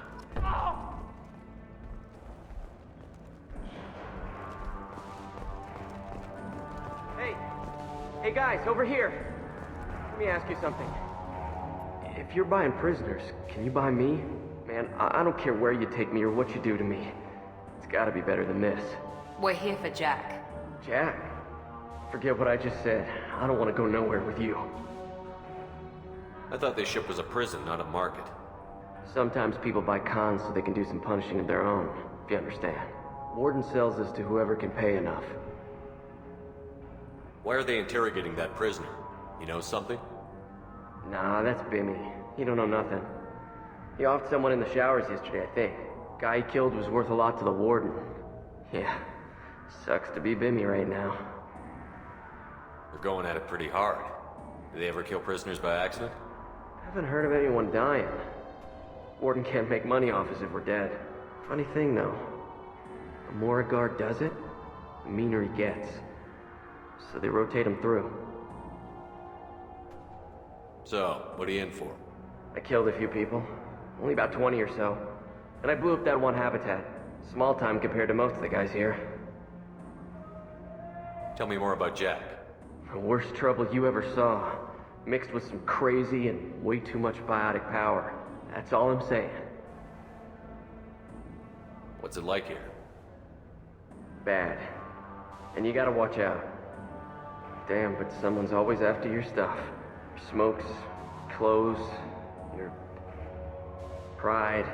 Hey guys, over here. Let me ask you something. If you're buying prisoners, can you buy me? Man, I don't care where you take me or what you do to me. It's gotta be better than this. We're here for Jack. Jack? Forget what I just said. I don't want to go nowhere with you. I thought this ship was a prison, not a market. Sometimes people buy cons so they can do some punishing of their own, if you understand. Mordin sells this to whoever can pay enough. Why are they interrogating that prisoner? You know something? Nah, that's Bimmy. He don't know nothing. He offed someone in the showers yesterday, I think. Guy he killed was worth a lot to the warden. Yeah, sucks to be Bimmy right now. They're going at it pretty hard. Do they ever kill prisoners by accident? Haven't heard of anyone dying. Warden can't make money off us if we're dead. Funny thing, though. The more a guard does it, the meaner he gets. So they rotate him through. So, what are you in for? I killed a few people. Only about 20 or so. And I blew up that one habitat. Small time compared to most of the guys here. Tell me more about Jack. The worst trouble you ever saw. Mixed with some crazy and way too much biotic power. That's all I'm saying. What's it like here? Bad. And you gotta watch out. Damn, but someone's always after your stuff. Your smokes, clothes, your pride.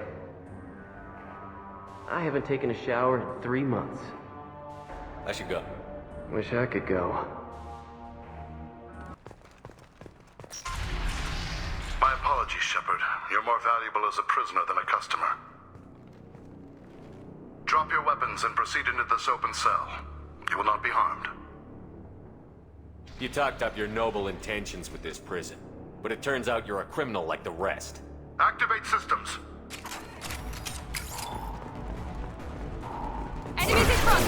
I haven't taken a shower in 3 months. I should go. Wish I could go. My apologies, Shepard. You're more valuable as a prisoner than a customer. Drop your weapons and proceed into this open cell. You will not be harmed. You talked up your noble intentions with this prison, but it turns out you're a criminal like the rest. Activate systems. Enemies in front!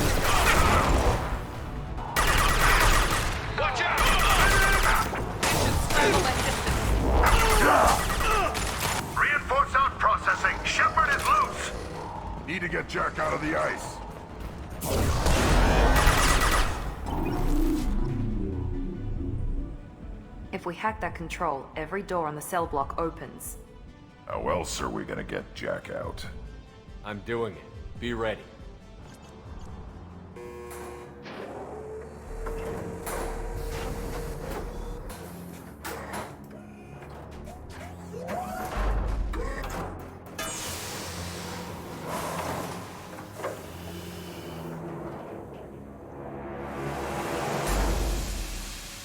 Watch out! Reinforce out processing. Shepard is loose. Need to get Jack out of the ice. If we hack that control, every door on the cell block opens. How else are we gonna get Jack out? I'm doing it. Be ready.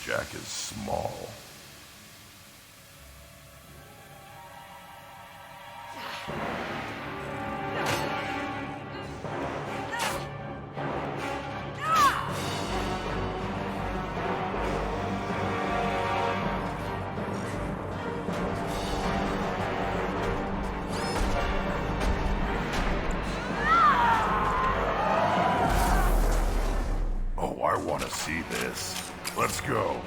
Jack is small. Oh, I want to see this. Let's go.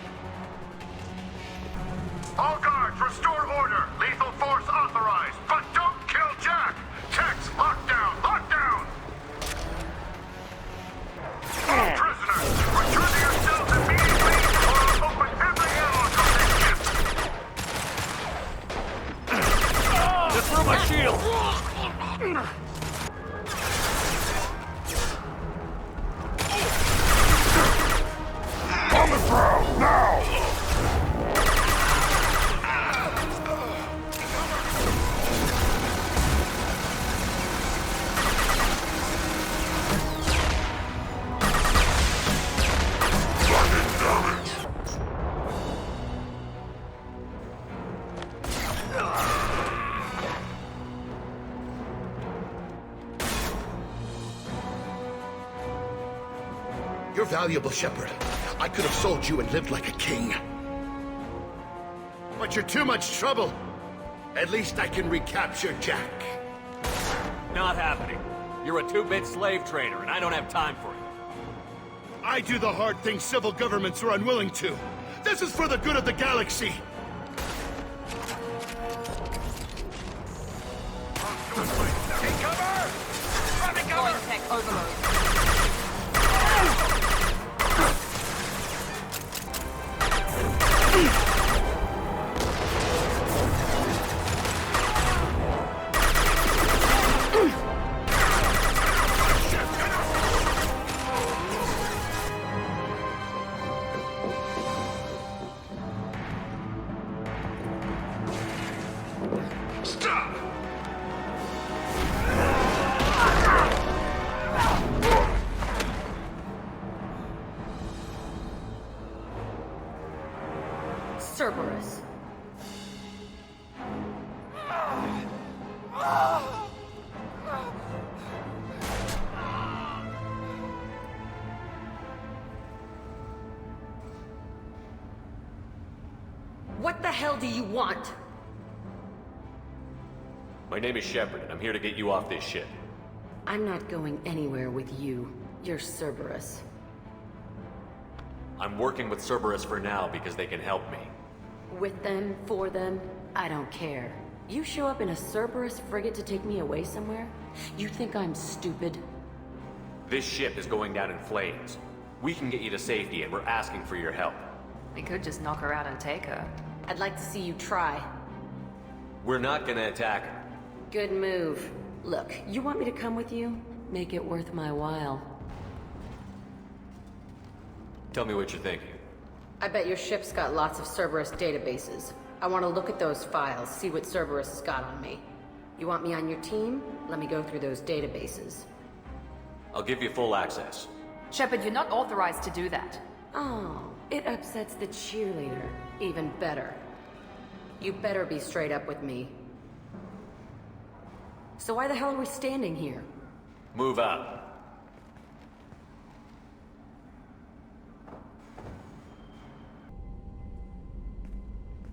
All guards, restore order. Lethal force authorized, but don't kill Jack. Techs, lock down, lock down. All prisoners, return to your cells immediately, or I'll open every airlock on this ship. Just throw my shield! On the ground, now! You're valuable, Shepard. I could have sold you and lived like a king. But you're too much trouble. At least I can recapture Jack. Not happening. You're a two-bit slave trader, and I don't have time for it. I do the hard things civil governments are unwilling to. This is for the good of the galaxy. Take cover! Running cover! Tech Overlord. Cerberus. What the hell do you want? My name is Shepard, and I'm here to get you off this ship. I'm not going anywhere with you. You're Cerberus. I'm working with Cerberus for now because they can help me. With them, for them, I don't care. You show up in a Cerberus frigate to take me away somewhere? You think I'm stupid? This ship is going down in flames. We can get you to safety, and we're asking for your help. We could just knock her out and take her. I'd like to see you try. We're not gonna attack her. Good move. Look, you want me to come with you? Make it worth my while. Tell me what you're thinking. I bet your ship's got lots of Cerberus databases. I want to look at those files, see what Cerberus has got on me. You want me on your team? Let me go through those databases. I'll give you full access. Shepard, you're not authorized to do that. Oh, it upsets the cheerleader. Even better. You better be straight up with me. So why the hell are we standing here? Move out.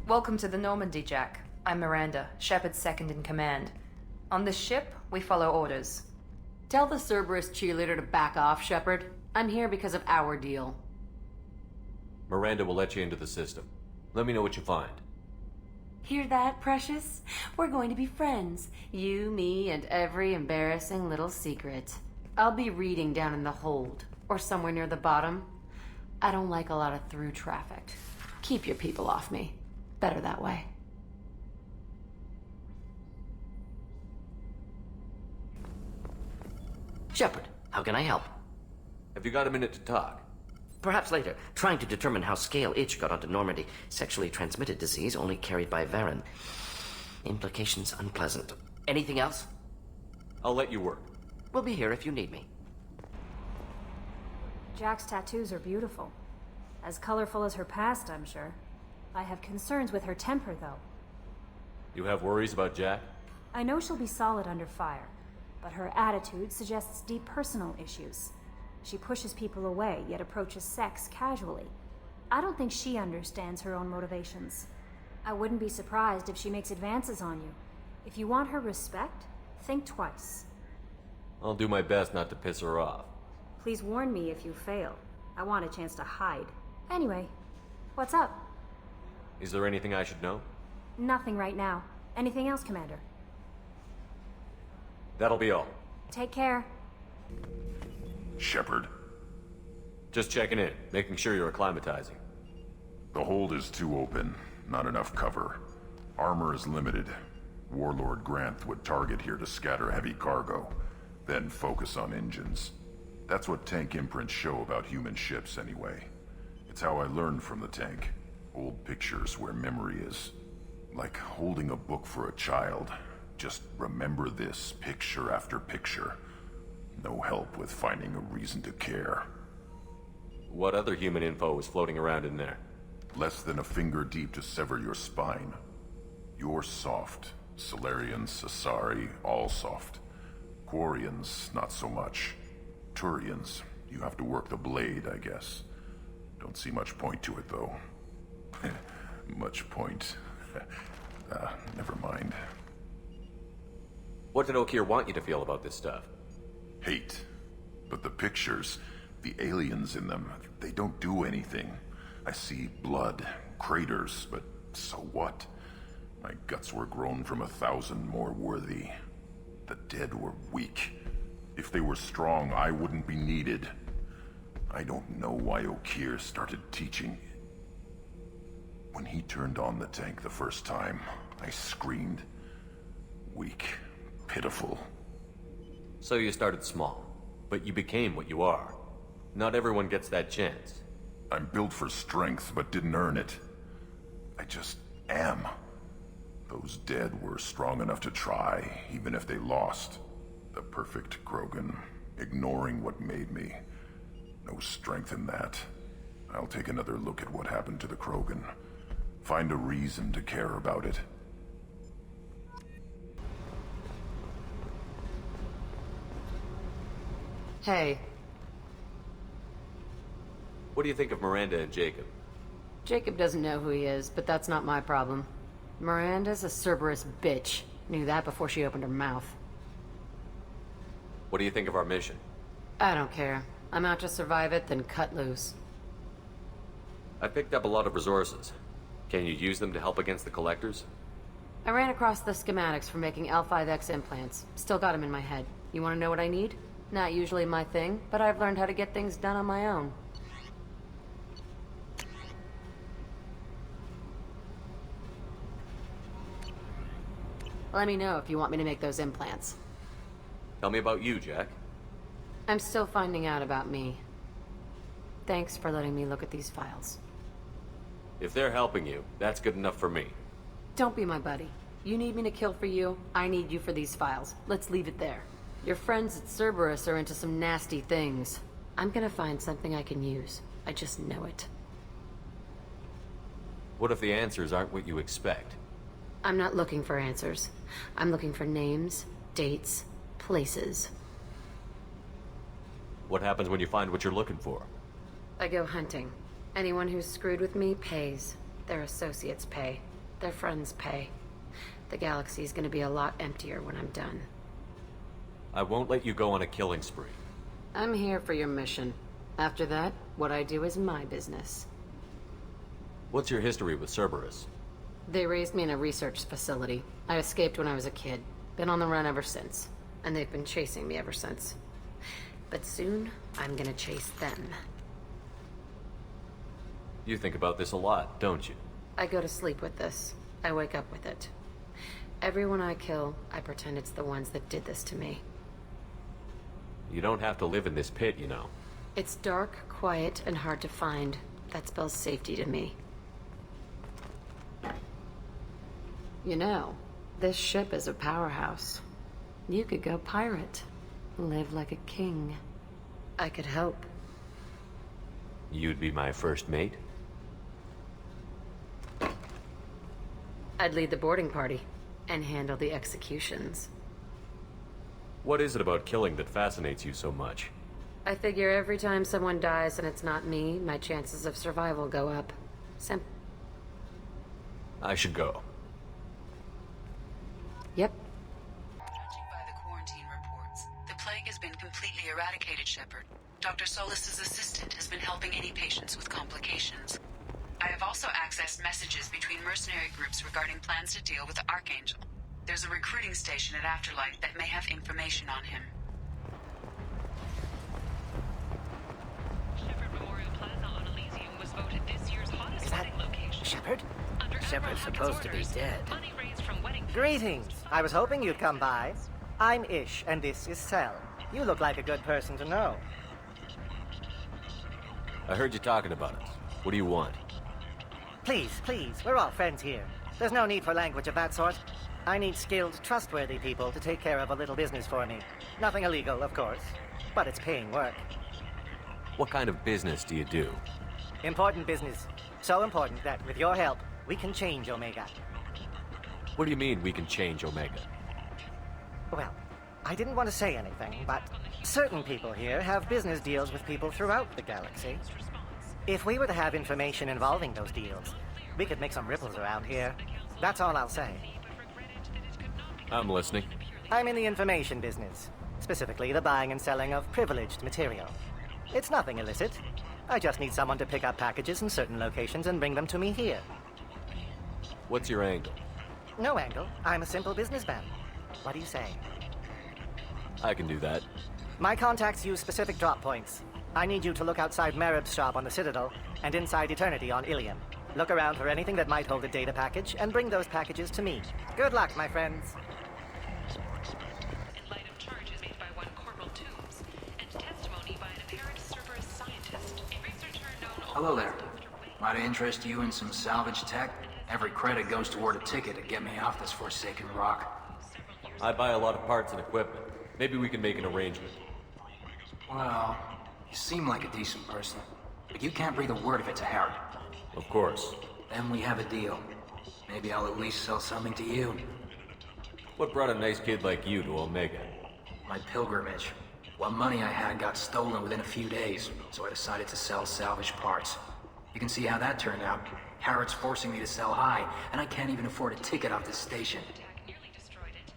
Welcome to the Normandy, Jack. I'm Miranda, Shepard's second in command. On this ship, we follow orders. Tell the Cerberus cheerleader to back off, Shepard. I'm here because of our deal. Miranda will let you into the system. Let me know what you find. Hear that, Precious? We're going to be friends. You, me, and every embarrassing little secret. I'll be reading down in the hold, or somewhere near the bottom. I don't like a lot of through traffic. Keep your people off me. Better that way. Shepard, how can I help? Have you got a minute to talk? Perhaps later. Trying to determine how Scale Itch got onto Normandy. Sexually transmitted disease only carried by Varen. Implications unpleasant. Anything else? I'll let you work. We'll be here if you need me. Jack's tattoos are beautiful. As colorful as her past, I'm sure. I have concerns with her temper, though. You have worries about Jack? I know she'll be solid under fire, but her attitude suggests deep personal issues. She pushes people away, yet approaches sex casually. I don't think she understands her own motivations. I wouldn't be surprised if she makes advances on you. If you want her respect, think twice. I'll do my best not to piss her off. Please warn me if you fail. I want a chance to hide. Anyway, what's up? Is there anything I should know? Nothing right now. Anything else, Commander? That'll be all. Take care. Shepard. Just checking in, making sure you're acclimatizing. The hold is too open. Not enough cover. Armor is limited. Warlord Grunt would target here to scatter heavy cargo, then focus on engines. That's what tank imprints show about human ships anyway. It's how I learned from the tank. Old pictures where memory is. Like holding a book for a child. Just remember this picture after picture. No help with finding a reason to care. What other human info was floating around in there? Less than a finger deep to sever your spine. You're soft. Solarians, Asari, all soft. Quarians, not so much. Turians, You have to work the blade, I guess. Don't see much point to it, though. Much point. Never mind. What did Okier want you to feel about this stuff? Hate. But the pictures, the aliens in them, they don't do anything. I see blood, craters, but so what? My guts were grown from 1,000 more worthy. The dead were weak. If they were strong, I wouldn't be needed. I don't know why Okier started teaching. When he turned on the tank the first time, I screamed. Weak, pitiful. So you started small, but you became what you are. Not everyone gets that chance. I'm built for strength, but didn't earn it. I just am. Those dead were strong enough to try, even if they lost. The perfect Krogan, ignoring what made me. No strength in that. I'll take another look at what happened to the Krogan. Find a reason to care about it. Hey. What do you think of Miranda and Jacob? Jacob doesn't know who he is, but that's not my problem. Miranda's a Cerberus bitch. Knew that before she opened her mouth. What do you think of our mission? I don't care. I'm out to survive it, then cut loose. I picked up a lot of resources. Can you use them to help against the Collectors? I ran across the schematics for making L5X implants. Still got them in my head. You want to know what I need? Not usually my thing, but I've learned how to get things done on my own. Let me know if you want me to make those implants. Tell me about you, Jack. I'm still finding out about me. Thanks for letting me look at these files. If they're helping you, that's good enough for me. Don't be my buddy. You need me to kill for you, I need you for these files. Let's leave it there. Your friends at Cerberus are into some nasty things. I'm gonna find something I can use. I just know it. What if the answers aren't what you expect? I'm not looking for answers. I'm looking for names, dates, places. What happens when you find what you're looking for? I go hunting. Anyone who's screwed with me pays. Their associates pay. Their friends pay. The galaxy's gonna be a lot emptier when I'm done. I won't let you go on a killing spree. I'm here for your mission. After that, what I do is my business. What's your history with Cerberus? They raised me in a research facility. I escaped when I was a kid. Been on the run ever since. And they've been chasing me ever since. But soon, I'm gonna chase them. You think about this a lot, don't you? I go to sleep with this. I wake up with it. Everyone I kill, I pretend it's the ones that did this to me. You don't have to live in this pit, you know. It's dark, quiet, and hard to find. That spells safety to me. You know, this ship is a powerhouse. You could go pirate. Live like a king. I could help. You'd be my first mate? I'd lead the boarding party and handle the executions. What is it about killing that fascinates you so much? I figure every time someone dies and it's not me, my chances of survival go up. I should go. Yep. Judging by the quarantine reports, the plague has been completely eradicated, Shepard. Dr. Solis's assistant has been helping any patients with complications. I have also accessed messages between mercenary groups regarding plans to deal with the Archangel. There's a recruiting station at Afterlight that may have information on him. Shepard Memorial Plaza on Elysium was voted this year's hottest wedding location. Shepard? Under Shepard's supposed to be dead. money raised from wedding Greetings. I was hoping you'd come by. I'm Ish, and this is Sel. You look like a good person to know. I heard you talking about us. What do you want? Please, please, we're all friends here. There's no need for language of that sort. I need skilled, trustworthy people to take care of a little business for me. Nothing illegal, of course, but it's paying work. What kind of business do you do? Important business. So important that, with your help, we can change Omega. What do you mean we can change Omega? Well, I didn't want to say anything, but certain people here have business deals with people throughout the galaxy. If we were to have information involving those deals, we could make some ripples around here. That's all I'll say. I'm listening. I'm in the information business, specifically the buying and selling of privileged material. It's nothing illicit. I just need someone to pick up packages in certain locations and bring them to me here. What's your angle? No angle. I'm a simple businessman. What do you say? I can do that. My contacts use specific drop points. I need you to look outside Merib's shop on the Citadel and inside Eternity on Illium. Look around for anything that might hold a data package and bring those packages to me. Good luck, my friends. In light of charges made by one Corporal Toombs and testimony by an apparent Cerberus scientist, a researcher known... Hello there. Might I interest you in some salvage tech? Every credit goes toward a ticket to get me off this forsaken rock. I buy a lot of parts and equipment. Maybe we can make an arrangement. Well, you seem like a decent person, but you can't breathe a word of it to Harry. Of course. Then we have a deal. Maybe I'll at least sell something to you. What brought a nice kid like you to Omega? My pilgrimage. What money I had got stolen within a few days, so I decided to sell salvage parts. You can see how that turned out. Harrod's forcing me to sell high, and I can't even afford a ticket off this station.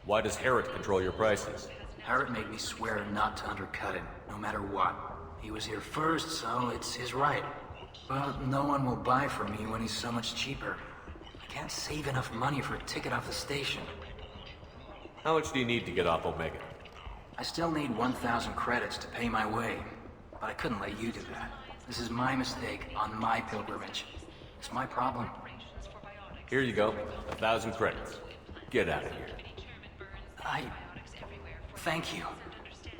Why does Harrod control your prices? Harrod made me swear not to undercut it, no matter what. He was here first, so it's his right. But no one will buy from me when he's so much cheaper. I can't save enough money for a ticket off the station. How much do you need to get off Omega? I still need 1,000 credits to pay my way, but I couldn't let you do that. This is my mistake on my pilgrimage. It's my problem. Here you go. 1,000 credits. Get out of here. Thank you.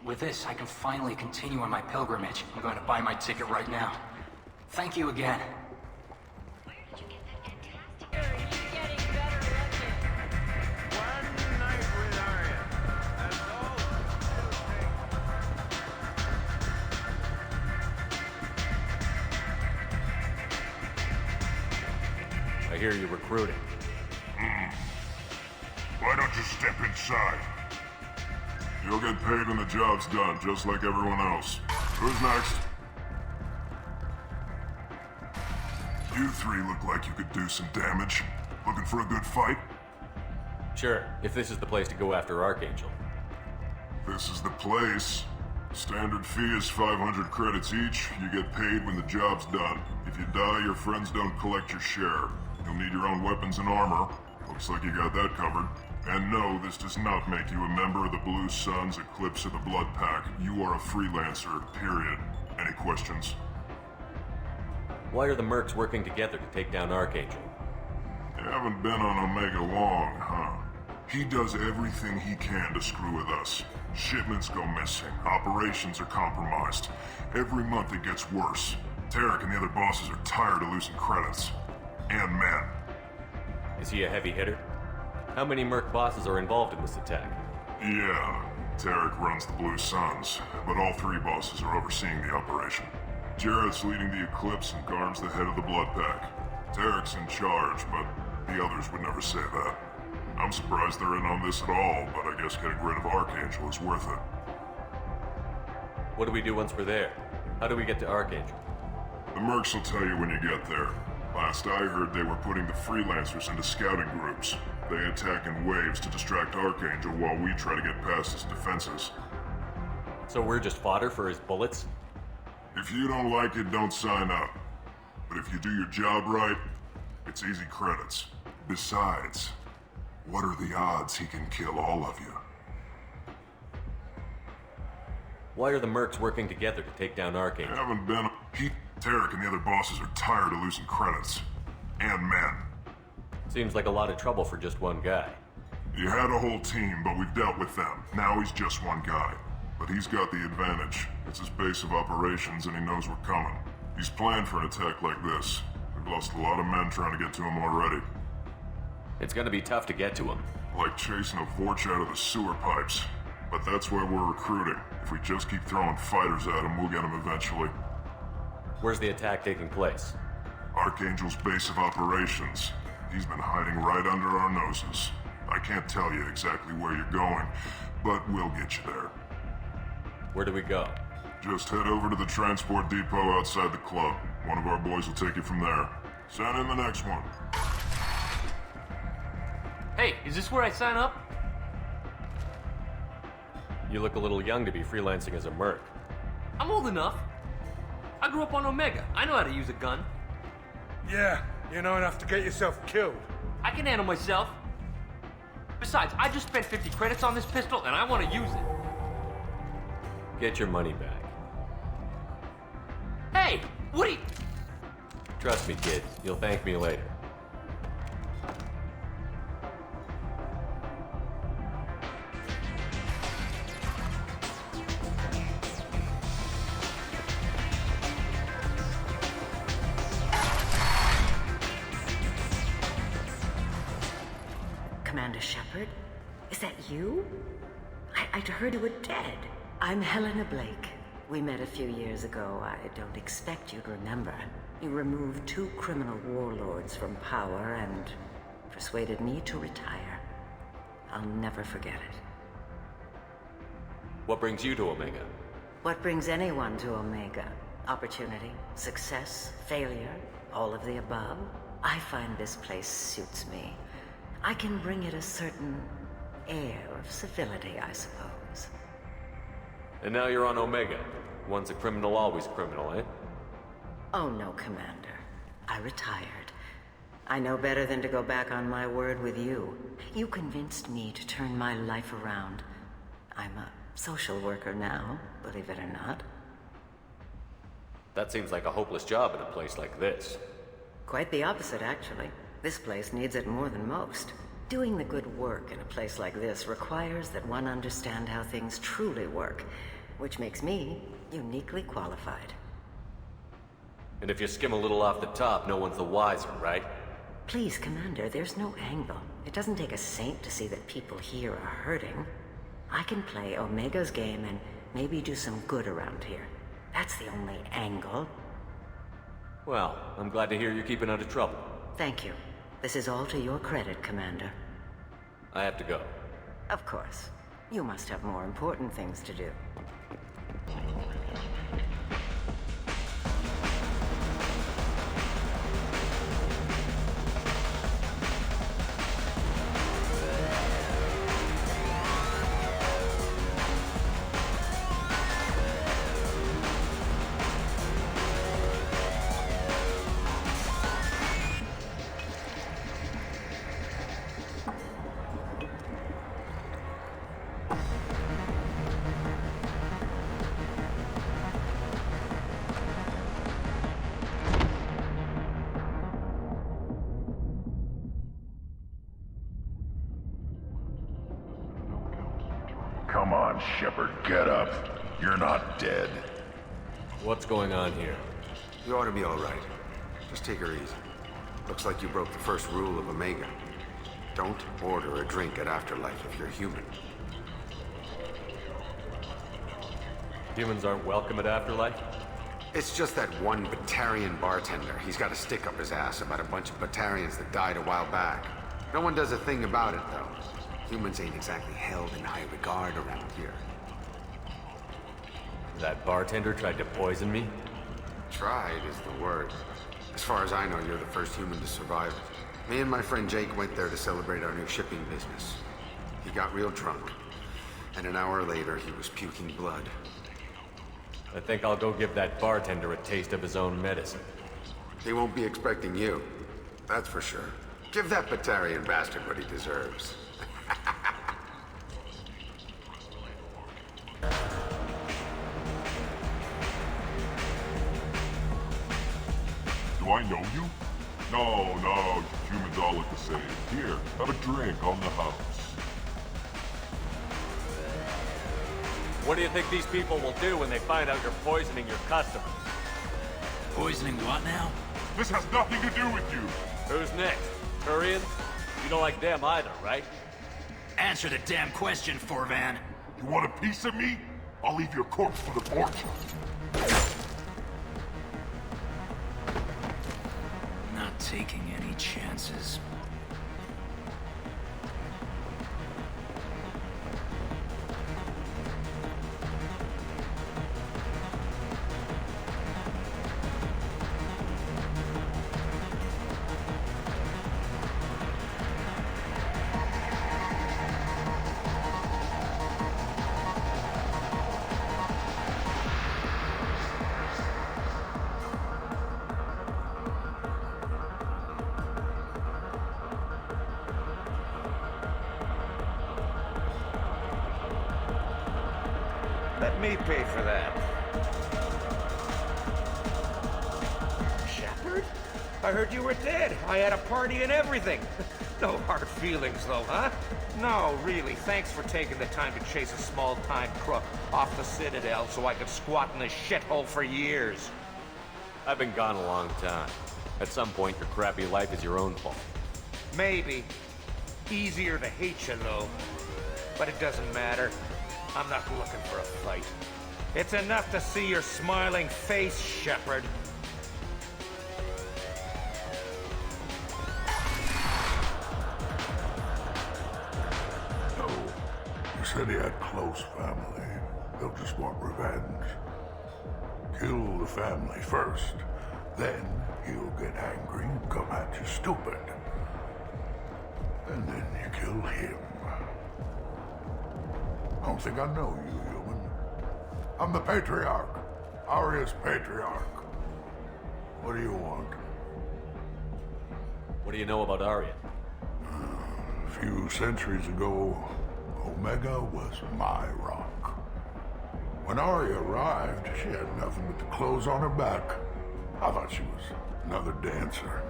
With this, I can finally continue on my pilgrimage. I'm going to buy my ticket right now. Thank you again. I hear you're recruiting. Why don't you step inside? You'll get paid when the job's done, just like everyone else. Who's next? You three look like you could do some damage. Looking for a good fight? Sure, if this is the place to go after Archangel. This is the place. Standard fee is 500 credits each. You get paid when the job's done. If you die, your friends don't collect your share. You'll need your own weapons and armor. Looks like you got that covered. And no, this does not make you a member of the Blue Suns, Eclipse, or the Blood Pack. You are a freelancer, period. Any questions? Why are the mercs working together to take down Archangel? You haven't been on Omega long, huh? He does everything he can to screw with us. Shipments go missing, operations are compromised. Every month it gets worse. Tarek and the other bosses are tired of losing credits. And men. Is he a heavy hitter? How many merc bosses are involved in this attack? Yeah, Tarek runs the Blue Suns, but all three bosses are overseeing the operation. Jarrett's leading the Eclipse and Garm's the head of the Blood Pack. Tarek's in charge, but the others would never say that. I'm surprised they're in on this at all, but I guess getting rid of Archangel is worth it. What do we do once we're there? How do we get to Archangel? The mercs will tell you when you get there. Last I heard, they were putting the freelancers into scouting groups. They attack in waves to distract Archangel while we try to get past his defenses. So we're just fodder for his bullets? If you don't like it, don't sign up. But if you do your job right, it's easy credits. Besides, what are the odds he can kill all of you? Why are the mercs working together to take down Archangel? Haven't been... Tarek and the other bosses are tired of losing credits. And men. Seems like a lot of trouble for just one guy. He had a whole team, but we've dealt with them. Now he's just one guy. But he's got the advantage. It's his base of operations and he knows we're coming. He's planned for an attack like this. We've lost a lot of men trying to get to him already. It's gonna be tough to get to him. Like chasing a Vorch out of the sewer pipes. But that's why we're recruiting. If we just keep throwing fighters at him, we'll get him eventually. Where's the attack taking place? Archangel's base of operations. He's been hiding right under our noses. I can't tell you exactly where you're going, but we'll get you there. Where do we go? Just head over to the transport depot outside the club. One of our boys will take you from there. Send in the next one. Hey, is this where I sign up? You look a little young to be freelancing as a merc. I'm old enough. I grew up on Omega. I know how to use a gun. Yeah, you know enough to get yourself killed. I can handle myself. Besides, I just spent 50 credits on this pistol and I want to use it. Get your money back. Hey, what are you... Trust me, kid. You'll thank me later. Commander Shepard? Is that you? I'd heard you were dead. I'm Helena Blake. We met a few years ago. I don't expect you to remember. You removed 2 criminal warlords from power and persuaded me to retire. I'll never forget it. What brings you to Omega? What brings anyone to Omega? Opportunity, success, failure, all of the above? I find this place suits me. I can bring it a certain air of civility, I suppose. And now you're on Omega. Once a criminal, always a criminal, eh? Oh no, Commander. I retired. I know better than to go back on my word with you. You convinced me to turn my life around. I'm a social worker now, believe it or not. That seems like a hopeless job in a place like this. Quite the opposite, actually. This place needs it more than most. Doing the good work in a place like this requires that one understand how things truly work, which makes me uniquely qualified. And if you skim a little off the top, no one's the wiser, right? Please, Commander, there's no angle. It doesn't take a saint to see that people here are hurting. I can play Omega's game and maybe do some good around here. That's the only angle. Well, I'm glad to hear you're keeping out of trouble. Thank you. This is all to your credit, Commander. I have to go. Of course. You must have more important things to do. Come on, Shepard, get up. You're not dead. What's going on here? You ought to be all right. Just take her easy. Looks like you broke the first rule of Omega. Don't order a drink at Afterlife if you're human. Humans aren't welcome at Afterlife? It's just that one Batarian bartender. He's got a stick up his ass about a bunch of Batarians that died a while back. No one does a thing about it, though. Humans ain't exactly held in high regard around here. That bartender tried to poison me? Tried is the word. As far as I know, you're the first human to survive it. Me and my friend Jake went there to celebrate our new shipping business. He got real drunk, and an hour later he was puking blood. I think I'll go give that bartender a taste of his own medicine. He won't be expecting you. That's for sure. Give that Batarian bastard what he deserves. Do I know you? No, humans all look the same. Here, have a drink on the house. What do you think these people will do when they find out you're poisoning your customers? Poisoning what now? This has nothing to do with you. Who's next? Turians? You don't like them either, right? Answer the damn question, Forvan. You want a piece of me? I'll leave your corpse for the fortune. Not taking any chances. Let me pay for that. Shepard? I heard you were dead. I had a party and everything. No hard feelings, though, huh? No, really. Thanks for taking the time to chase a small-time crook off the Citadel so I could squat in this shithole for years. I've been gone a long time. At some point, your crappy life is your own fault. Maybe. Easier to hate you, though. But it doesn't matter. I'm not looking for a fight. It's enough to see your smiling face, Shepard. No. You said he had close family. They'll just want revenge. Kill the family first. Then he'll get angry and come at you stupid. And then you kill him. I don't think I know you, human. I'm the Patriarch. Aria's Patriarch. What do you want? What do you know about Aria? A few centuries ago, Omega was my rock. When Aria arrived, she had nothing but the clothes on her back. I thought she was another dancer.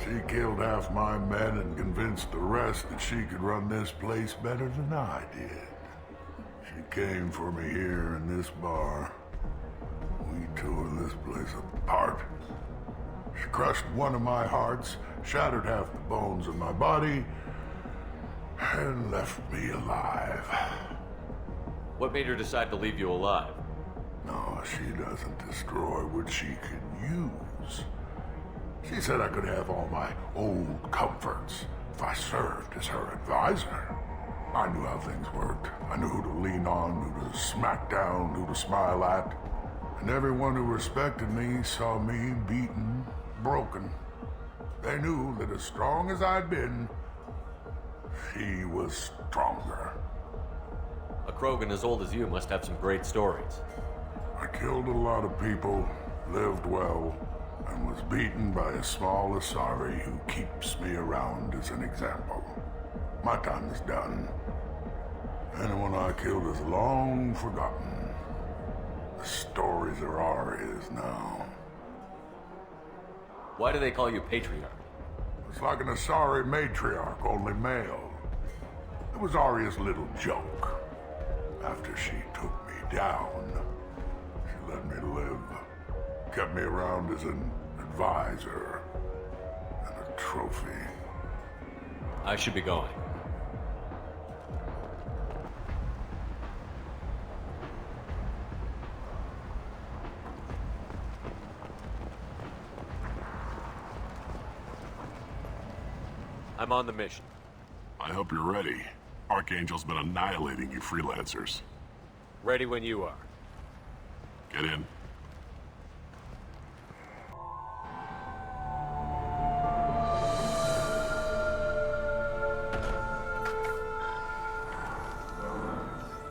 She killed half my men and convinced the rest that she could run this place better than I did. She came for me here in this bar. We tore this place apart. She crushed one of my hearts, shattered half the bones of my body, and left me alive. What made her decide to leave you alive? No, she doesn't destroy what she can use. She said I could have all my old comforts if I served as her advisor. I knew how things worked. I knew who to lean on, who to smack down, who to smile at. And everyone who respected me saw me beaten, broken. They knew that as strong as I'd been, she was stronger. A Krogan as old as you must have some great stories. I killed a lot of people, lived well, and was beaten by a small Asari who keeps me around as an example. My time is done. Anyone I killed is long forgotten. The stories are Aria's now. Why do they call you Patriarch? It's like an Asari matriarch, only male. It was Aria's little joke. After she took me down, she let me live. Kept me around as an advisor and a trophy. I should be going. I'm on the mission. I hope you're ready. Archangel's been annihilating you freelancers. Ready when you are. Get in.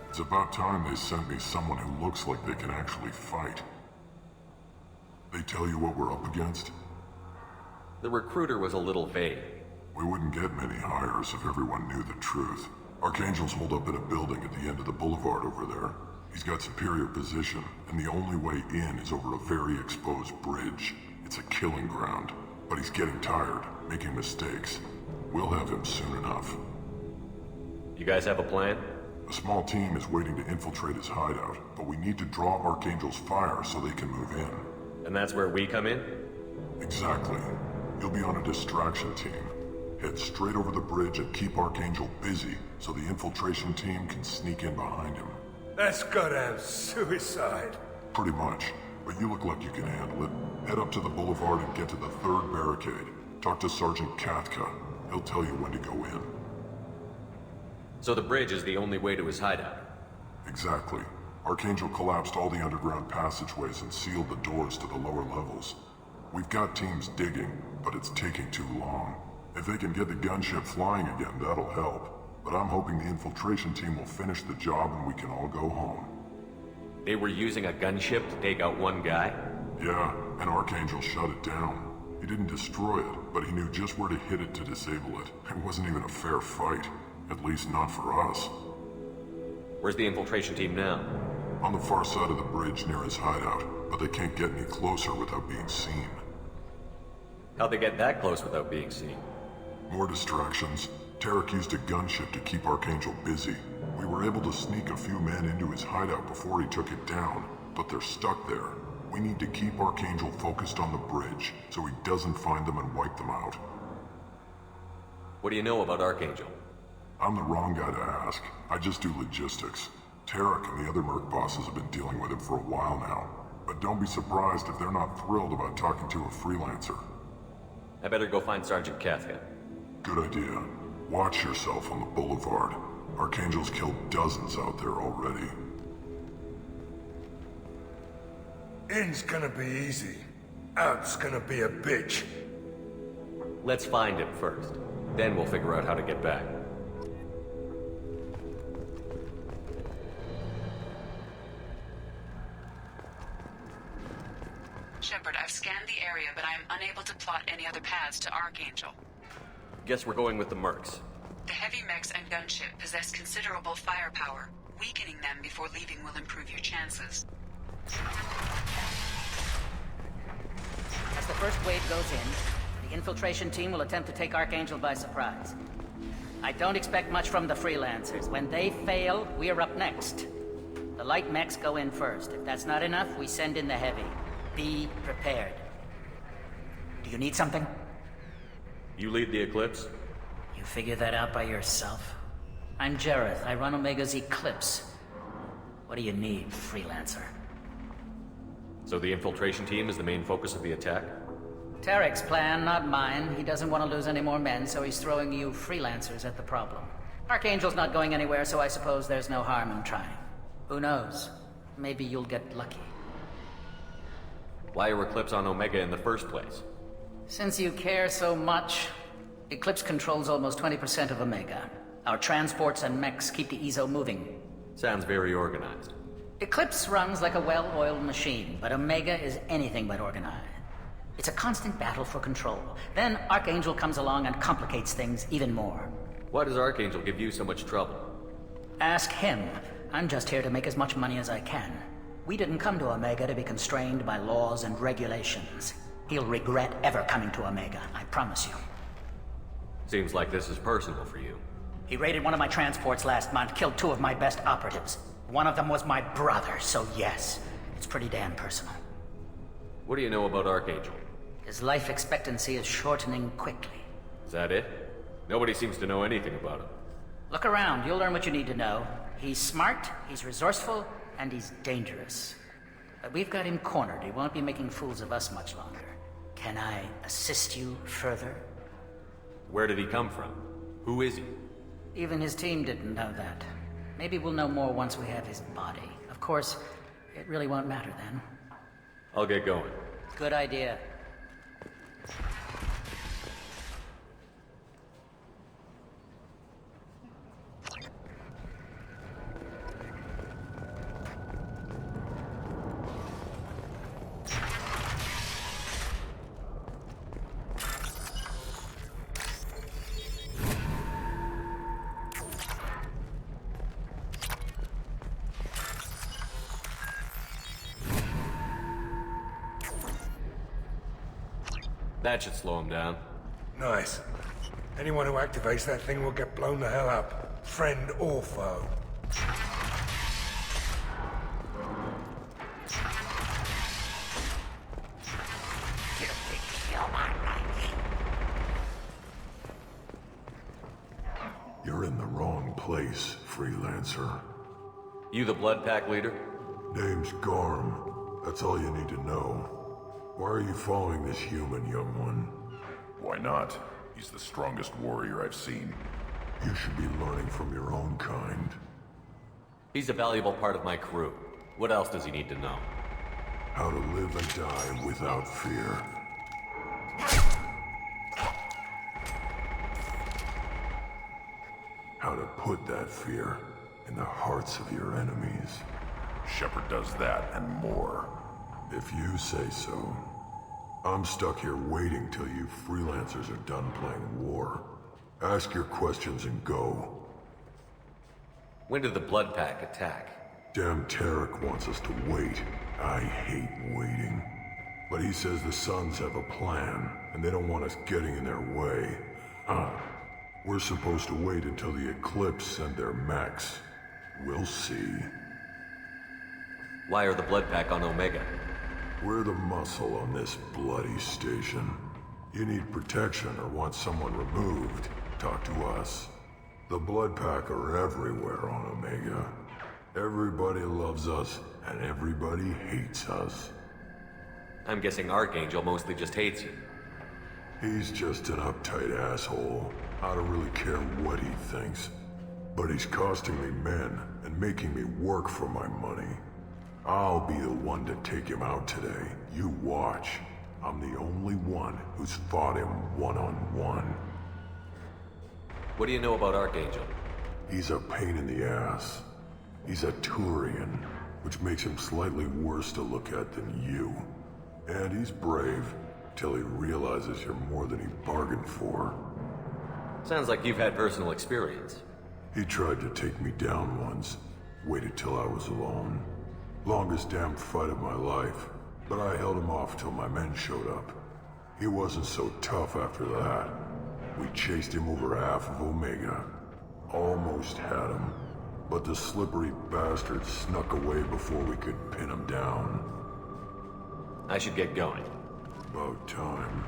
It's about time they sent me someone who looks like they can actually fight. They tell you what we're up against? The recruiter was a little vague. We wouldn't get many hires if everyone knew the truth. Archangel's holed up in a building at the end of the boulevard over there. He's got superior position, and the only way in is over a very exposed bridge. It's a killing ground, but he's getting tired, making mistakes. We'll have him soon enough. You guys have a plan? A small team is waiting to infiltrate his hideout, but we need to draw Archangel's fire so they can move in. And that's where we come in? Exactly. You'll be on a distraction team. Head straight over the bridge and keep Archangel busy so the infiltration team can sneak in behind him. That's goddamn suicide. Pretty much, but you look like you can handle it. Head up to the boulevard and get to the third barricade. Talk to Sergeant Katka. He'll tell you when to go in. So the bridge is the only way to his hideout? Exactly. Archangel collapsed all the underground passageways and sealed the doors to the lower levels. We've got teams digging, but it's taking too long. If they can get the gunship flying again, that'll help. But I'm hoping the infiltration team will finish the job and we can all go home. They were using a gunship to take out one guy? Yeah, and Archangel shut it down. He didn't destroy it, but he knew just where to hit it to disable it. It wasn't even a fair fight. At least not for us. Where's the infiltration team now? On the far side of the bridge near his hideout, but they can't get any closer without being seen. How'd they get that close without being seen? More distractions. Tarek used a gunship to keep Archangel busy. We were able to sneak a few men into his hideout before he took it down, but they're stuck there. We need to keep Archangel focused on the bridge, so he doesn't find them and wipe them out. What do you know about Archangel? I'm the wrong guy to ask. I just do logistics. Tarek and the other merc bosses have been dealing with him for a while now. But don't be surprised if they're not thrilled about talking to a freelancer. I better go find Sergeant Kafka. Good idea. Watch yourself on the boulevard. Archangel's killed dozens out there already. In's gonna be easy. Out's gonna be a bitch. Let's find him first. Then we'll figure out how to get back. Shepard, I've scanned the area, but I am unable to plot any other paths to Archangel. Guess we're going with the mercs. The heavy mechs and gunship possess considerable firepower. Weakening them before leaving will improve your chances. As the first wave goes in, the infiltration team will attempt to take Archangel by surprise. I don't expect much from the freelancers. When they fail, we're up next. The light mechs go in first. If that's not enough, we send in the heavy. Be prepared. Do you need something? You lead the Eclipse? You figure that out by yourself? I'm Jareth. I run Omega's Eclipse. What do you need, freelancer? So the infiltration team is the main focus of the attack? Tarek's plan, not mine. He doesn't want to lose any more men, so he's throwing you freelancers at the problem. Archangel's not going anywhere, so I suppose there's no harm in trying. Who knows? Maybe you'll get lucky. Why are Eclipse on Omega in the first place? Since you care so much, Eclipse controls almost 20% of Omega. Our transports and mechs keep the EZO moving. Sounds very organized. Eclipse runs like a well-oiled machine, but Omega is anything but organized. It's a constant battle for control. Then Archangel comes along and complicates things even more. Why does Archangel give you so much trouble? Ask him. I'm just here to make as much money as I can. We didn't come to Omega to be constrained by laws and regulations. He'll regret ever coming to Omega, I promise you. Seems like this is personal for you. He raided one of my transports last month, killed 2 of my best operatives. One of them was my brother, so yes, it's pretty damn personal. What do you know about Archangel? His life expectancy is shortening quickly. Is that it? Nobody seems to know anything about him. Look around, you'll learn what you need to know. He's smart, he's resourceful, and he's dangerous. But we've got him cornered. He won't be making fools of us much longer. Can I assist you further? Where did he come from? Who is he? Even his team didn't know that. Maybe we'll know more once we have his body. Of course, it really won't matter then. I'll get going. Good idea. That should slow him down. Nice. Anyone who activates that thing will get blown the hell up. Friend or foe. You're in the wrong place, freelancer. You the Blood Pack leader? Name's Garm. That's all you need to know. Why are you following this human, young one? Why not? He's the strongest warrior I've seen. You should be learning from your own kind. He's a valuable part of my crew. What else does he need to know? How to live and die without fear. How to put that fear in the hearts of your enemies. Shepard does that and more. If you say so. I'm stuck here waiting till you freelancers are done playing war. Ask your questions and go. When did the Blood Pack attack? Damn Tarek wants us to wait. I hate waiting. But he says the Suns have a plan, and they don't want us getting in their way. We're supposed to wait until the Eclipse send their mechs. We'll see. Why are the Blood Pack on Omega? We're the muscle on this bloody station. You need protection or want someone removed, talk to us. The Blood Pack are everywhere on Omega. Everybody loves us, and everybody hates us. I'm guessing Archangel mostly just hates you. He's just an uptight asshole. I don't really care what he thinks. But he's costing me men and making me work for my money. I'll be the one to take him out today. You watch. I'm the only one who's fought him one-on-one. What do you know about Archangel? He's a pain in the ass. He's a Turian, which makes him slightly worse to look at than you. And he's brave, till he realizes you're more than he bargained for. Sounds like you've had personal experience. He tried to take me down once. Waited till I was alone. Longest damn fight of my life. But I held him off till my men showed up. He wasn't so tough after that. We chased him over half of Omega. Almost had him. But the slippery bastard snuck away before we could pin him down. I should get going. About time.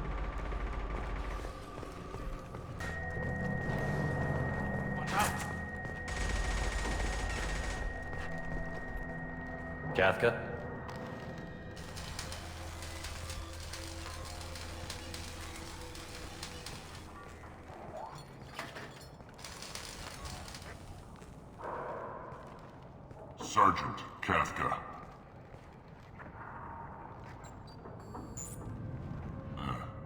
Kafka? Sergeant Kafka.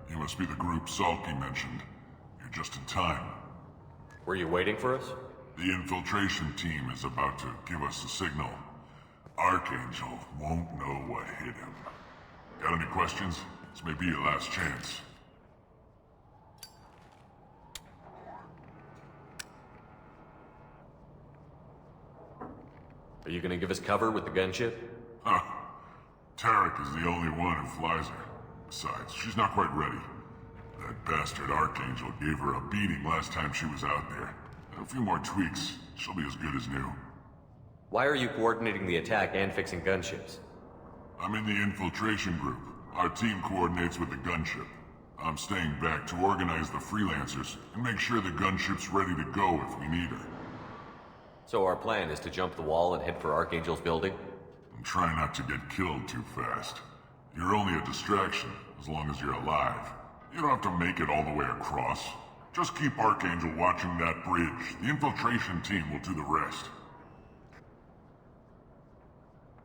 You must be the group Salky mentioned. You're just in time. Were you waiting for us? The infiltration team is about to give us a signal. Archangel won't know what hit him. Got any questions? This may be your last chance. Are you gonna give us cover with the gunship? Huh. Tarek is the only one who flies her. Besides, she's not quite ready. That bastard Archangel gave her a beating last time she was out there. A few more tweaks, she'll be as good as new. Why are you coordinating the attack and fixing gunships? I'm in the infiltration group. Our team coordinates with the gunship. I'm staying back to organize the freelancers and make sure the gunship's ready to go if we need her. So our plan is to jump the wall and head for Archangel's building? And try not to get killed too fast. You're only a distraction, as long as you're alive. You don't have to make it all the way across. Just keep Archangel watching that bridge. The infiltration team will do the rest.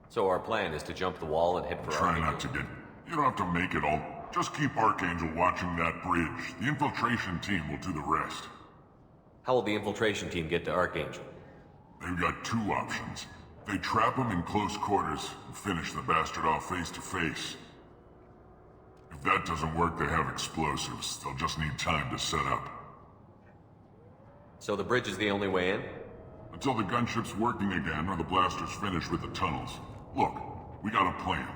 So our plan is to jump the wall and head for Try Archangel? not to get... You don't have to make it all... Just keep Archangel watching that bridge. The infiltration team will do the rest. How will the infiltration team get to Archangel? They've got two options. They trap him in close quarters and finish the bastard off face to face. If that doesn't work, they have explosives. They'll just need time to set up. So the bridge is the only way in? Until the gunship's working again or the blasters finish with the tunnels. Look, we got a plan.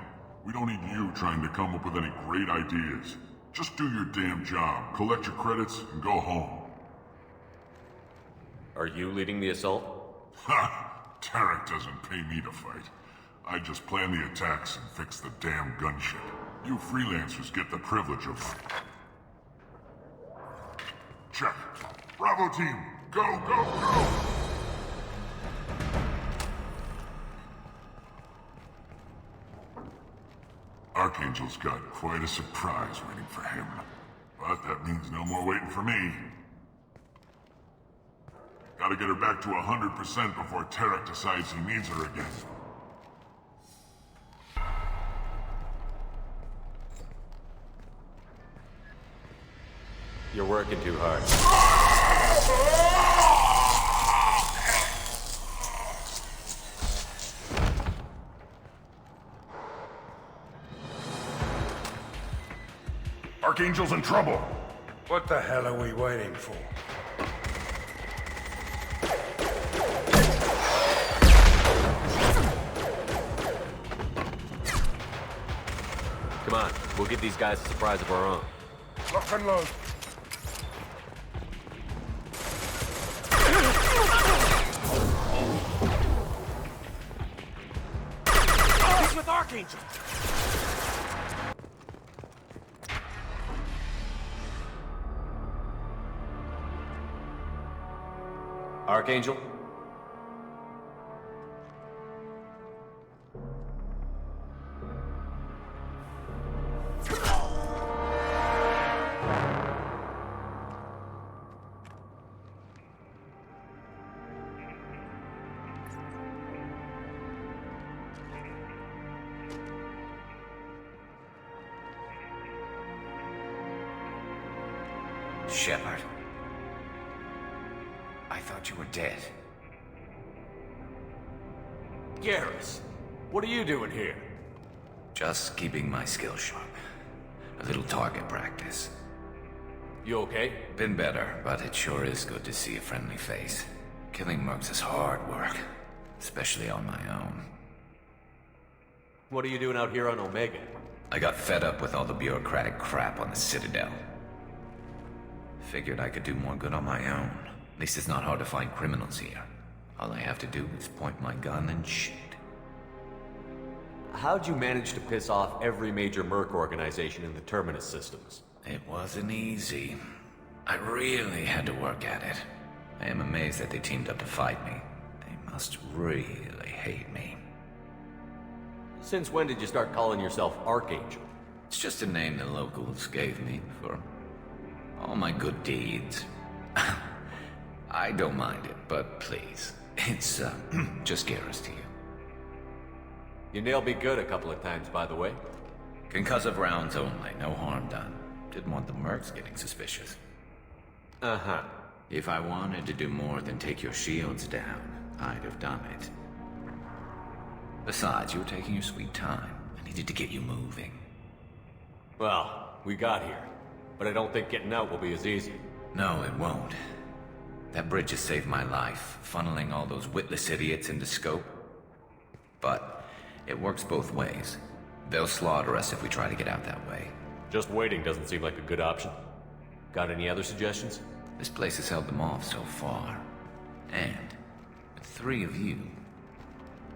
We don't need you trying to come up with any great ideas. Just do your damn job, collect your credits, and go home. Are you leading the assault? Ha! Tarek doesn't pay me to fight. I just plan the attacks and fix the damn gunship. You freelancers get the privilege of... Check. Bravo team, go, go, go! Archangel's got quite a surprise waiting for him. But that means no more waiting for me. Gotta get her back to 100% before Tarek decides he needs her again. You're working too hard. Archangel's in trouble. What the hell are we waiting for? Come on, we'll give these guys a surprise of our own. Lock and load. He's with Archangel! Archangel? Shepard. I thought you were dead. Garrus, what are you doing here? Just keeping my skills sharp. A little target practice. You okay? Been better, but it sure is good to see a friendly face. Killing mercs is hard work, especially on my own. What are you doing out here on Omega? I got fed up with all the bureaucratic crap on the Citadel. Figured I could do more good on my own. At least it's not hard to find criminals here. All I have to do is point my gun and shoot. How'd you manage to piss off every major merc organization in the Terminus systems? It wasn't easy. I really had to work at it. I am amazed that they teamed up to fight me. They must really hate me. Since when did you start calling yourself Archangel? It's just a name the locals gave me for all my good deeds. I don't mind it, but please, it's just Garrus to you. You nailed me good a couple of times, by the way. Concussive rounds only, no harm done. Didn't want the mercs getting suspicious. Uh-huh. If I wanted to do more than take your shields down, I'd have done it. Besides, you were taking your sweet time. I needed to get you moving. Well, we got here. But I don't think getting out will be as easy. No, it won't. That bridge has saved my life, funneling all those witless idiots into scope. But it works both ways. They'll slaughter us if we try to get out that way. Just waiting doesn't seem like a good option. Got any other suggestions? This place has held them off so far. And with 3 of you,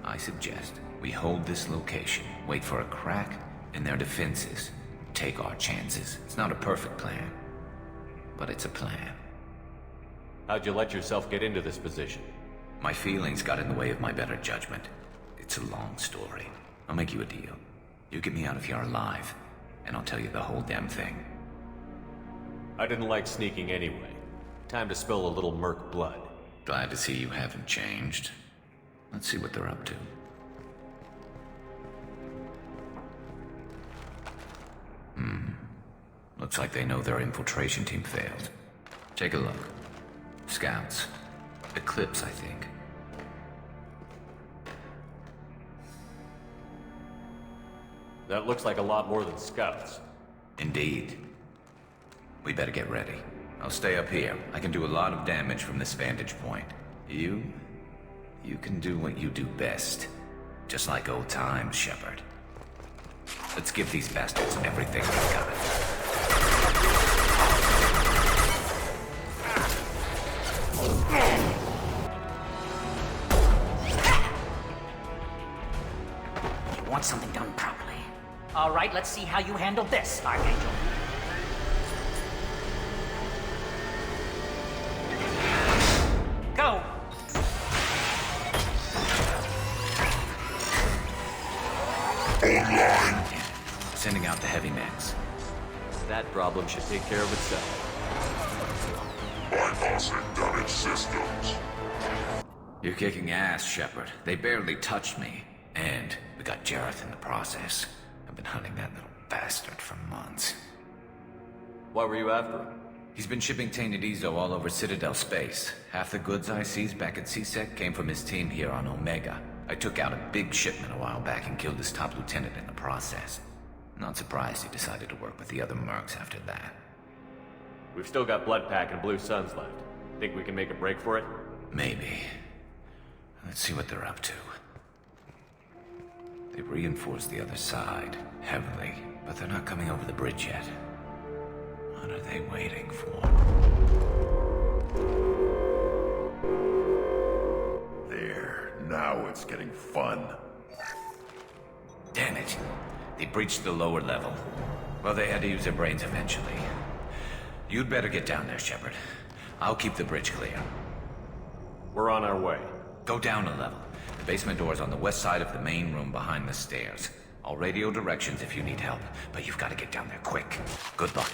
I suggest we hold this location, wait for a crack in their defenses, take our chances. It's not a perfect plan, but it's a plan. How'd you let yourself get into this position? My feelings got in the way of my better judgment. It's a long story. I'll make you a deal. You get me out of here alive, and I'll tell you the whole damn thing. I didn't like sneaking anyway. Time to spill a little merc blood. Glad to see you haven't changed. Let's see what they're up to. Looks like they know their infiltration team failed. Take a look. Scouts. Eclipse, I think. That looks like a lot more than scouts. Indeed. We better get ready. I'll stay up here. I can do a lot of damage from this vantage point. You can do what you do best. Just like old times, Shepard. Let's give these bastards everything they've got. You want something done properly. All right, let's see how you handle this, Archangel. Go! Online. Sending out the heavy mechs. That problem should take care of itself. Bypassing damaged systems. You're kicking ass, Shepard. They barely touched me. And we got Jareth in the process. I've been hunting that little bastard for months. Why were you after him? He's been shipping tainted Ezo all over Citadel space. Half the goods I seized back at CSEC came from his team here on Omega. I took out a big shipment a while back and killed his top lieutenant in the process. Not surprised he decided to work with the other mercs after that. We've still got Bloodpack and Blue Suns left. Think we can make a break for it? Maybe. Let's see what they're up to. They reinforced the other side, heavily. But they're not coming over the bridge yet. What are they waiting for? There, now it's getting fun. Damn it. They breached the lower level. Well, they had to use their brains eventually. You'd better get down there, Shepard. I'll keep the bridge clear. We're on our way. Go down a level. The basement door's on the west side of the main room behind the stairs. I'll radio directions if you need help, but you've got to get down there quick. Good luck.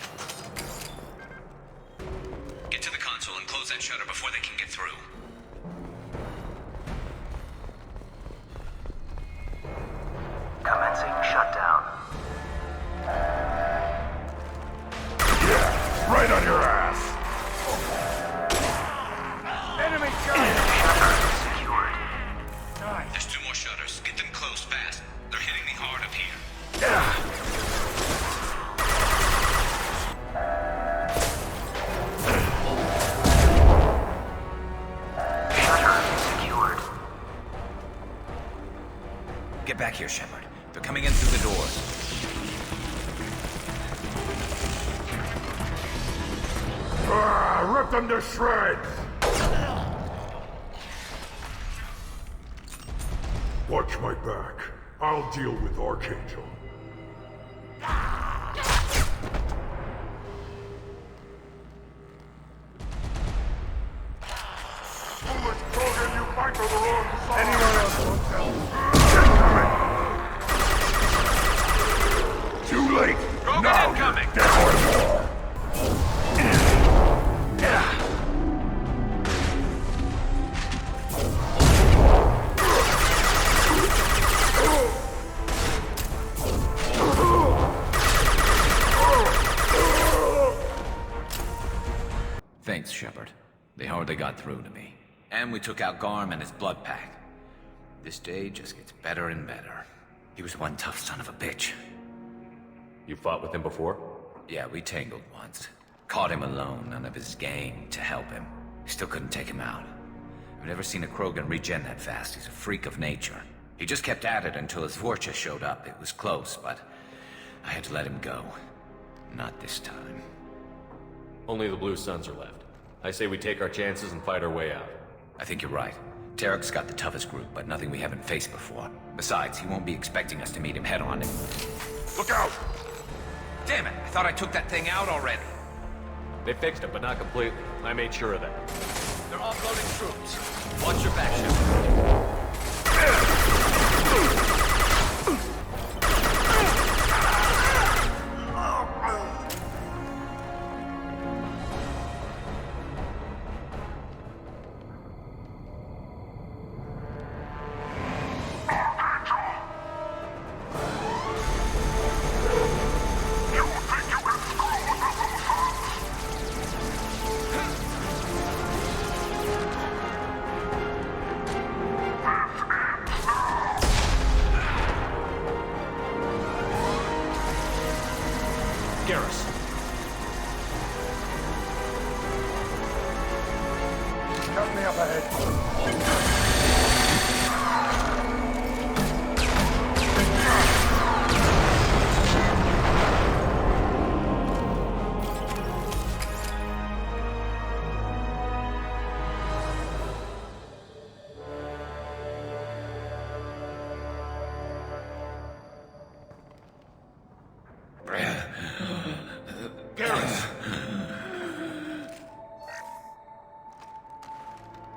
Get to the console and close that shutter before they can get through. Commencing shutdown. Yeah, right on your ass. Enemy shutter secured. There's 2 more shutters. Get them closed fast. They're hitting me hard up here. Shutter secured. Get back here, Shepard. They're coming in through the doors. Rip them to shreds! Watch my back. I'll deal with Archangel. Foolish Krogan, you fight for the wrong side! Anyone else wants help? Incoming! Too late! Krogan now incoming! You're dead or more! Thanks, Shepard. They hardly got through to me. And we took out Garm and his blood pack. This day just gets better and better. He was one tough son of a bitch. You fought with him before? Yeah, we tangled once. Caught him alone, none of his gang to help him. Still couldn't take him out. I've never seen a Krogan regen that fast. He's a freak of nature. He just kept at it until his Vorcha showed up. It was close, but I had to let him go. Not this time. Only the Blue Suns are left. I say we take our chances and fight our way out. I think you're right. Tarek's got the toughest group, but nothing we haven't faced before. Besides, he won't be expecting us to meet him head-on. Look out! Damn it! I thought I took that thing out already. They fixed it, but not completely. I made sure of that. They're offloading troops. Watch your back, Shepard. Garrus. Cut me up ahead.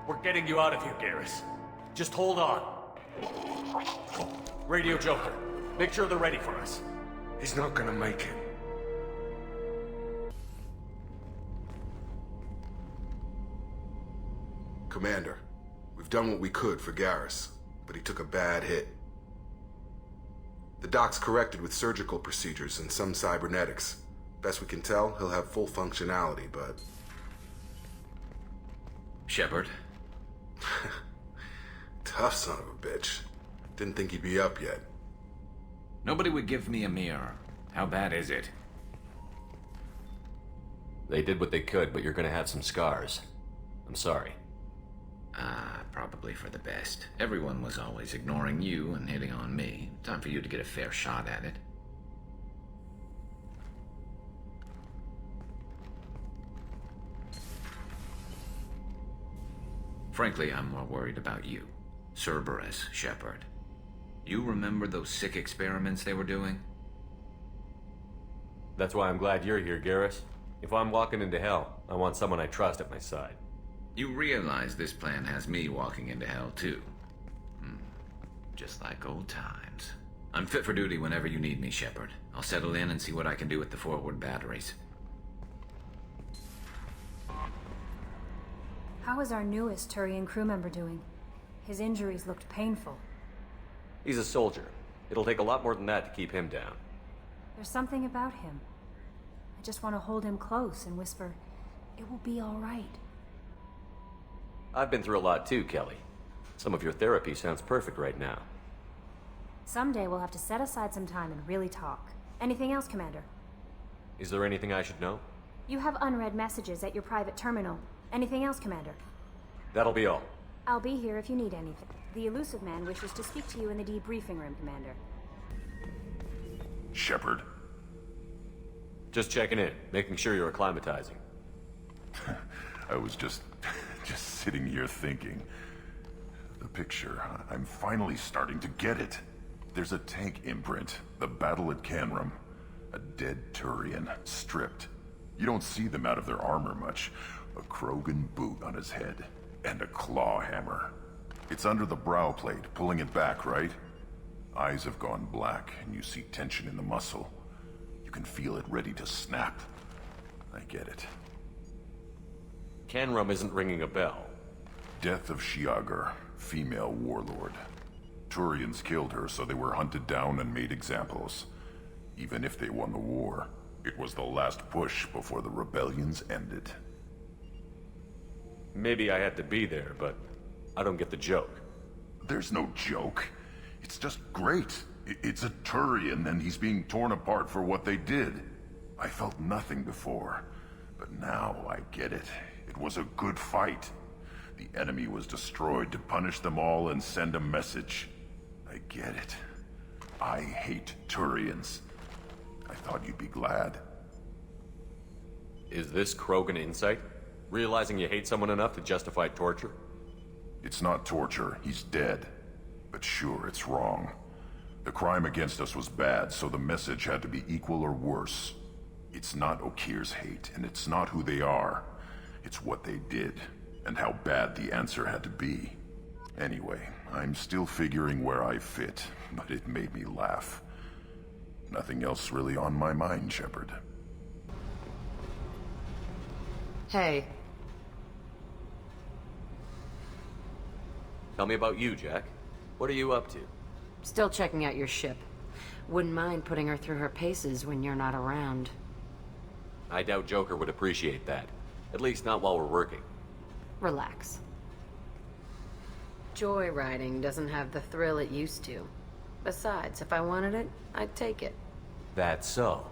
We're getting you out of here, Garrus. Just hold on. Radio Joker, make sure they're ready for us. He's not gonna make it. Commander, we've done what we could for Garrus, but he took a bad hit. The doc's corrected with surgical procedures and some cybernetics. Best we can tell, he'll have full functionality, but... Shepard? Tough son of a bitch. Didn't think he'd be up yet. Nobody would give me a mirror. How bad is it? They did what they could, but you're gonna have some scars. I'm sorry. Probably for the best. Everyone was always ignoring you and hitting on me. Time for you to get a fair shot at it. Frankly, I'm more worried about you. Cerberus, Shepard. You remember those sick experiments they were doing? That's why I'm glad you're here, Garrus. If I'm walking into hell, I want someone I trust at my side. You realize this plan has me walking into hell, too. Just like old times. I'm fit for duty whenever you need me, Shepard. I'll settle in and see what I can do with the forward batteries. How is our newest Turian crew member doing? His injuries looked painful. He's a soldier. It'll take a lot more than that to keep him down. There's something about him. I just want to hold him close and whisper, "It will be all right." I've been through a lot too, Kelly. Some of your therapy sounds perfect right now. Someday we'll have to set aside some time and really talk. Anything else, Commander? Is there anything I should know? You have unread messages at your private terminal. Anything else, Commander? That'll be all. I'll be here if you need anything. The elusive man wishes to speak to you in the debriefing room, Commander. Shepard. Just checking in, making sure you're acclimatizing. I was just sitting here thinking. The picture, I'm finally starting to get it. There's a tank imprint, the battle at Canrum. A dead Turian, stripped. You don't see them out of their armor much. A Krogan boot on his head, and a claw hammer. It's under the brow plate, pulling it back, right? Eyes have gone black, and you see tension in the muscle. You can feel it ready to snap. I get it. Canrum isn't ringing a bell. Death of Shiagar, female warlord. Turians killed her, so they were hunted down and made examples. Even if they won the war, it was the last push before the rebellions ended. Maybe I had to be there, but I don't get the joke. There's no joke. It's just great. It's a Turian, and he's being torn apart for what they did. I felt nothing before, but now I get it. It was a good fight. The enemy was destroyed to punish them all and send a message. I get it. I hate Turians. I thought you'd be glad. Is this Krogan insight? Realizing you hate someone enough to justify torture? It's not torture. He's dead. But sure, it's wrong. The crime against us was bad, so the message had to be equal or worse. It's not Okir's hate, and it's not who they are. It's what they did, and how bad the answer had to be. Anyway, I'm still figuring where I fit, but it made me laugh. Nothing else really on my mind, Shepard. Hey. Tell me about you, Jack. What are you up to? Still checking out your ship. Wouldn't mind putting her through her paces when you're not around. I doubt Joker would appreciate that. At least not while we're working. Relax. Joyriding doesn't have the thrill it used to. Besides, if I wanted it, I'd take it. That's so.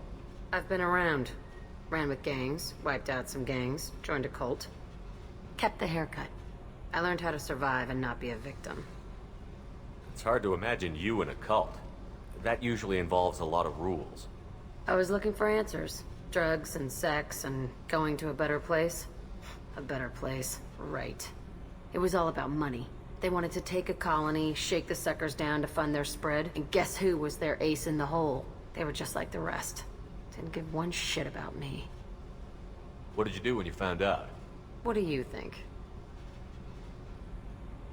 I've been around. Ran with gangs, wiped out some gangs, joined a cult. Kept the haircut. I learned how to survive and not be a victim. It's hard to imagine you in a cult. That usually involves a lot of rules. I was looking for answers. Drugs and sex and going to a better place. A better place, right. It was all about money. They wanted to take a colony, shake the suckers down to fund their spread, and guess who was their ace in the hole? They were just like the rest. Didn't give one shit about me. What did you do when you found out? What do you think?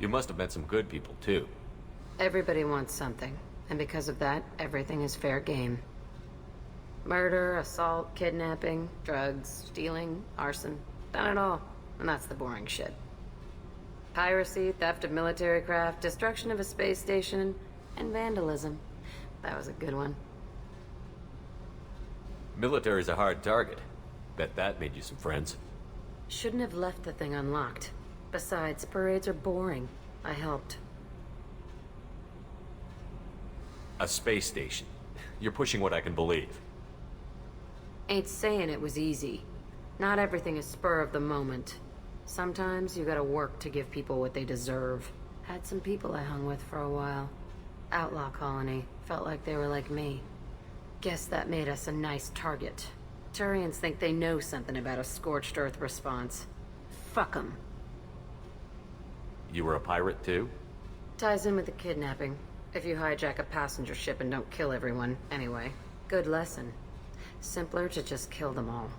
You must have met some good people, too. Everybody wants something, and because of that, everything is fair game. Murder, assault, kidnapping, drugs, stealing, arson. Done it all, and that's the boring shit. Piracy, theft of military craft, destruction of a space station, and vandalism. That was a good one. Military's a hard target. Bet that made you some friends. Shouldn't have left the thing unlocked. Besides, parades are boring. I helped. A space station. You're pushing what I can believe. Ain't saying it was easy. Not everything is spur of the moment. Sometimes you gotta work to give people what they deserve. Had some people I hung with for a while. Outlaw colony. Felt like they were like me. Guess that made us a nice target. Turians think they know something about a scorched earth response. Fuck 'em. You were a pirate too? Ties in with the kidnapping. If you hijack a passenger ship and don't kill everyone, anyway. Good lesson. Simpler to just kill them all.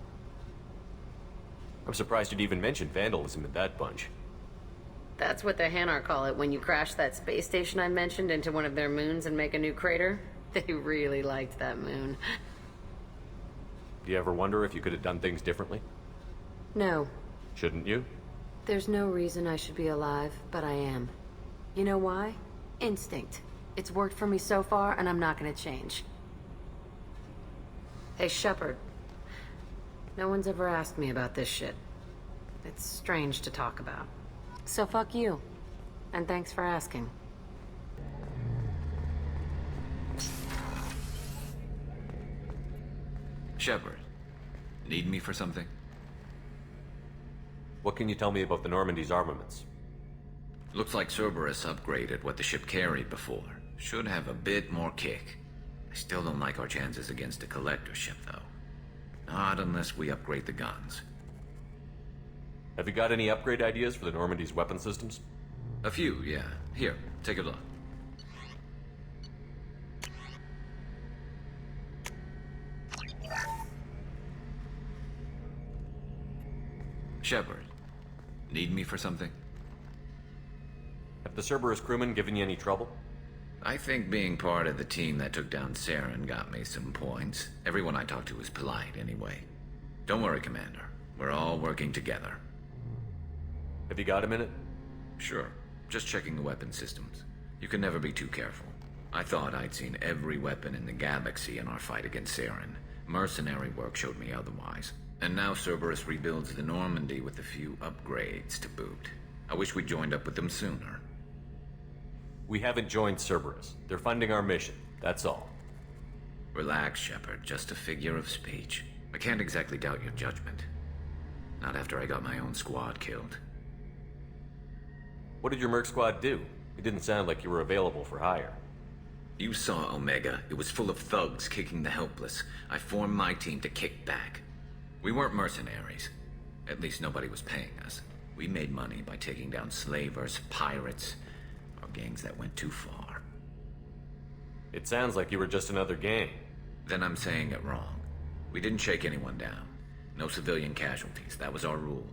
I'm surprised you'd even mention vandalism in that bunch. That's what the Hanar call it when you crash that space station I mentioned into one of their moons and make a new crater. They really liked that moon. Do you ever wonder if you could have done things differently? No. Shouldn't you? There's no reason I should be alive, but I am. You know why? Instinct. It's worked for me so far, and I'm not gonna change. Hey, Shepard. No one's ever asked me about this shit. It's strange to talk about. So fuck you. And thanks for asking. Shepard, need me for something? What can you tell me about the Normandy's armaments? Looks like Cerberus upgraded what the ship carried before. Should have a bit more kick. I still don't like our chances against a collector ship, though. Not unless we upgrade the guns. Have you got any upgrade ideas for the Normandy's weapon systems? A few, yeah. Here, take a look. Shepard, need me for something? Have the Cerberus crewmen given you any trouble? I think being part of the team that took down Saren got me some points. Everyone I talked to was polite, anyway. Don't worry, Commander. We're all working together. Have you got a minute? Sure. Just checking the weapon systems. You can never be too careful. I thought I'd seen every weapon in the galaxy in our fight against Saren. Mercenary work showed me otherwise. And now Cerberus rebuilds the Normandy with a few upgrades to boot. I wish we'd joined up with them sooner. We haven't joined Cerberus. They're funding our mission, that's all. Relax, Shepard. Just a figure of speech. I can't exactly doubt your judgment. Not after I got my own squad killed. What did your merc squad do? It didn't sound like you were available for hire. You saw Omega. It was full of thugs kicking the helpless. I formed my team to kick back. We weren't mercenaries. At least nobody was paying us. We made money by taking down slavers, pirates, or gangs that went too far. It sounds like you were just another gang. Then I'm saying it wrong. We didn't shake anyone down. No civilian casualties. That was our rule.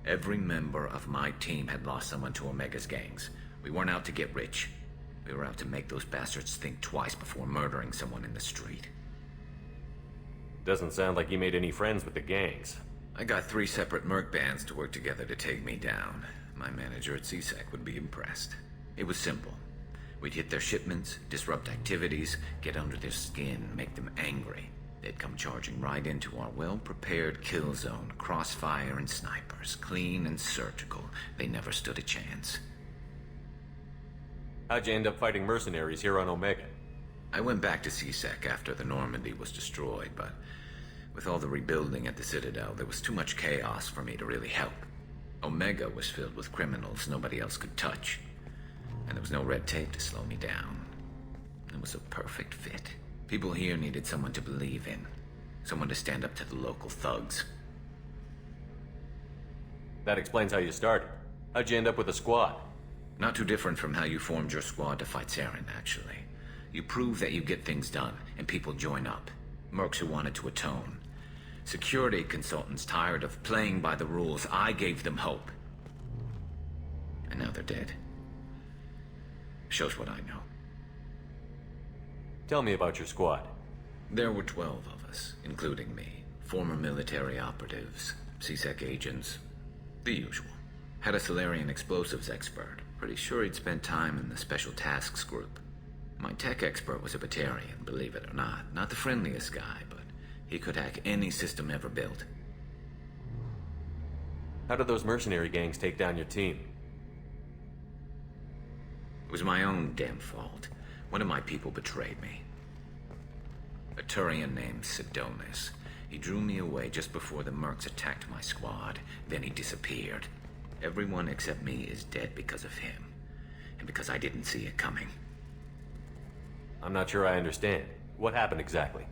Every member of my team had lost someone to Omega's gangs. We weren't out to get rich. We were out to make those bastards think twice before murdering someone in the street. Doesn't sound like you made any friends with the gangs. I got 3 separate merc bands to work together to take me down. My manager at CSEC would be impressed. It was simple. We'd hit their shipments, disrupt activities, get under their skin, make them angry. They'd come charging right into our well-prepared kill zone, crossfire and snipers, clean and surgical. They never stood a chance. How'd you end up fighting mercenaries here on Omega? I went back to CSEC after the Normandy was destroyed, but with all the rebuilding at the Citadel, there was too much chaos for me to really help. Omega was filled with criminals nobody else could touch, and there was no red tape to slow me down. It was a perfect fit. People here needed someone to believe in, someone to stand up to the local thugs. That explains how you started. How'd you end up with a squad? Not too different from how you formed your squad to fight Saren, actually. You prove that you get things done, and people join up. Mercs who wanted to atone. Security consultants tired of playing by the rules. I gave them hope. And now they're dead. Shows what I know. Tell me about your squad. There were 12 of us, including me. Former military operatives, CSEC agents, the usual. Had a Solarian explosives expert. Pretty sure he'd spent time in the Special Tasks group. My tech expert was a Batarian, believe it or not. Not the friendliest guy, but he could hack any system ever built. How did those mercenary gangs take down your team? It was my own damn fault. One of my people betrayed me. A Turian named Sidonis. He drew me away just before the mercs attacked my squad. Then he disappeared. Everyone except me is dead because of him. And because I didn't see it coming. I'm not sure I understand. What happened exactly?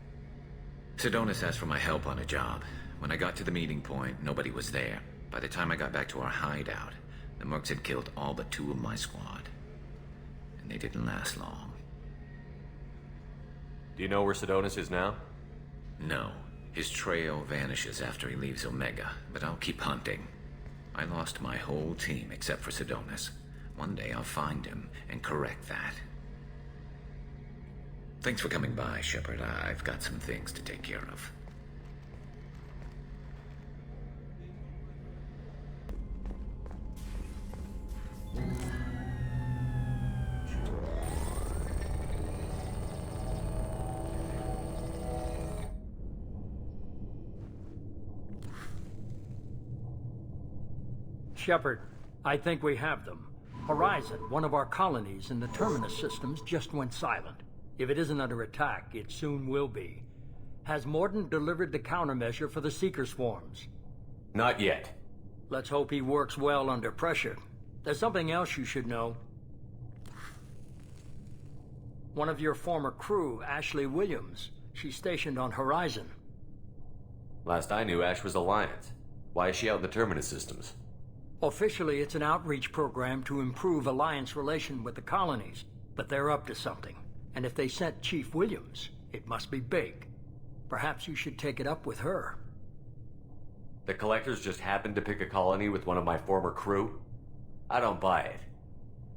Sidonis asked for my help on a job. When I got to the meeting point, nobody was there. By the time I got back to our hideout, The mercs had killed all but 2 of my squad. And they didn't last long. Do you know where Sidonis is now? No. His trail vanishes after he leaves Omega, but I'll keep hunting. I lost my whole team except for Sidonis. One day I'll find him and correct that. Thanks for coming by, Shepard. I've got some things to take care of. Shepard, I think we have them. Horizon, one of our colonies in the Terminus systems, just went silent. If it isn't under attack, it soon will be. Has Mordin delivered the countermeasure for the Seeker swarms? Not yet. Let's hope he works well under pressure. There's something else you should know. One of your former crew, Ashley Williams, she's stationed on Horizon. Last I knew, Ash was Alliance. Why is she out in the Terminus systems? Officially, it's an outreach program to improve Alliance relation with the colonies, but they're up to something. And if they sent Chief Williams, it must be big. Perhaps you should take it up with her. The Collectors just happened to pick a colony with one of my former crew? I don't buy it.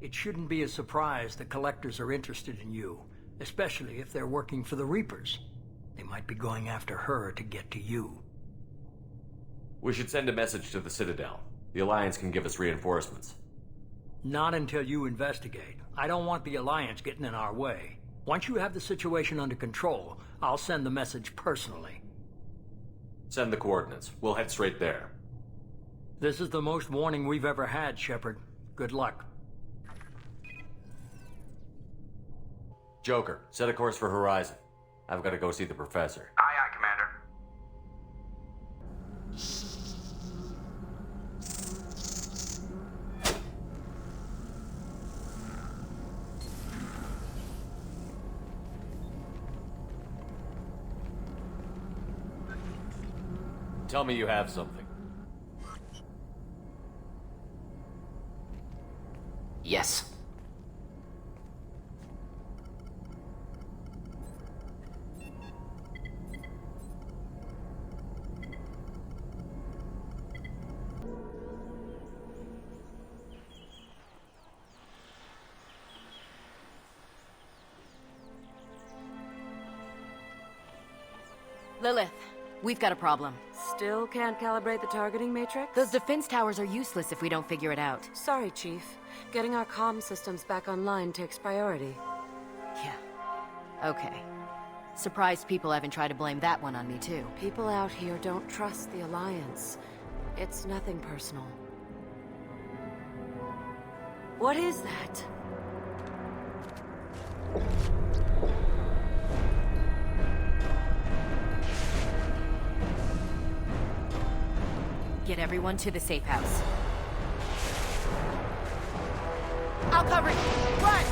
It shouldn't be a surprise the Collectors are interested in you, especially if they're working for the Reapers. They might be going after her to get to you. We should send a message to the Citadel. The Alliance can give us reinforcements. Not until you investigate. I don't want the Alliance getting in our way. Once you have the situation under control, I'll send the message personally. Send the coordinates. We'll head straight there. This is the most warning we've ever had, Shepard. Good luck. Joker, set a course for Horizon. I've got to go see the Professor. Aye, aye, Commander. Tell me you have something. Yes. Lilith, we've got a problem. Still can't calibrate the targeting matrix? Those defense towers are useless if we don't figure it out. Sorry, Chief. Getting our comm systems back online takes priority. Yeah. Okay. Surprised people haven't tried to blame that one on me, too. People out here don't trust the Alliance. It's nothing personal. What is that? Get everyone to the safe house. I'll cover you! Run!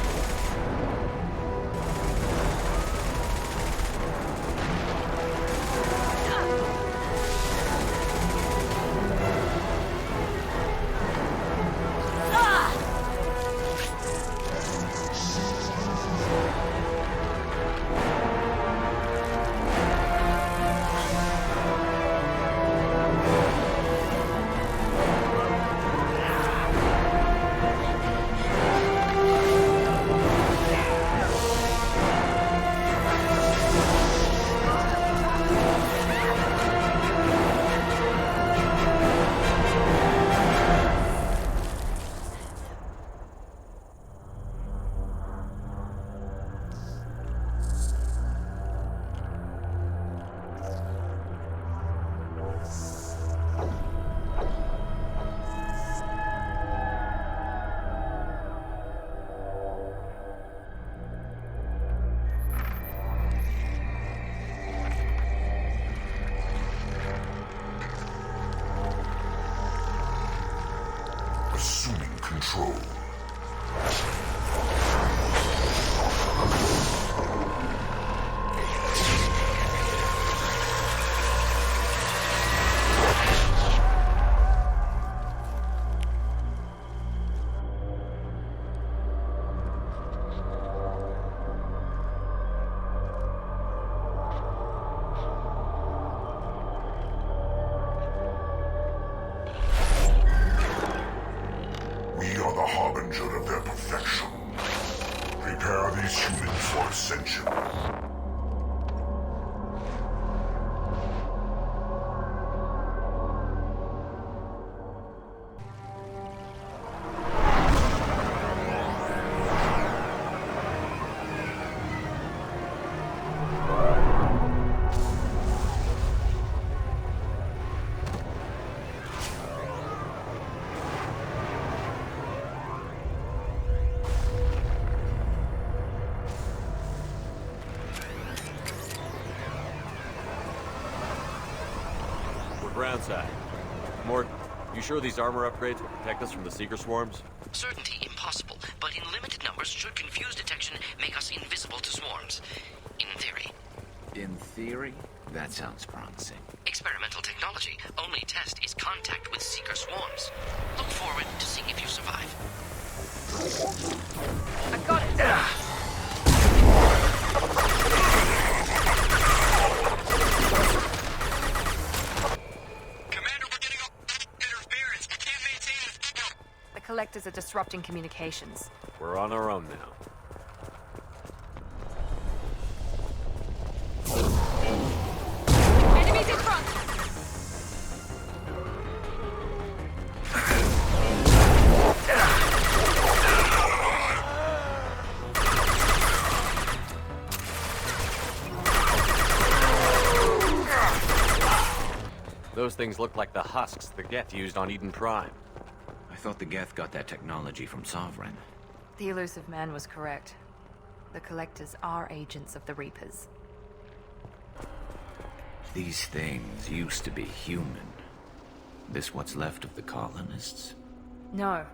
Assuming control. ascension. Groundside. Mordin, you sure these armor upgrades will protect us from the Seeker swarms? Certainty impossible, but in limited numbers should confuse detection make us invisible to swarms. In theory. In theory? That sounds promising. Experimental technology. Only test is contact with Seeker swarms. Look forward to seeing if you survive. I got it! Collectors are disrupting communications. We're on our own now. Enemies in front! Those things look like the husks the Geth used on Eden Prime. I thought the Geth got that technology from Sovereign. The elusive man was correct. The Collectors are agents of the Reapers. These things used to be human. This what's left of the colonists? No.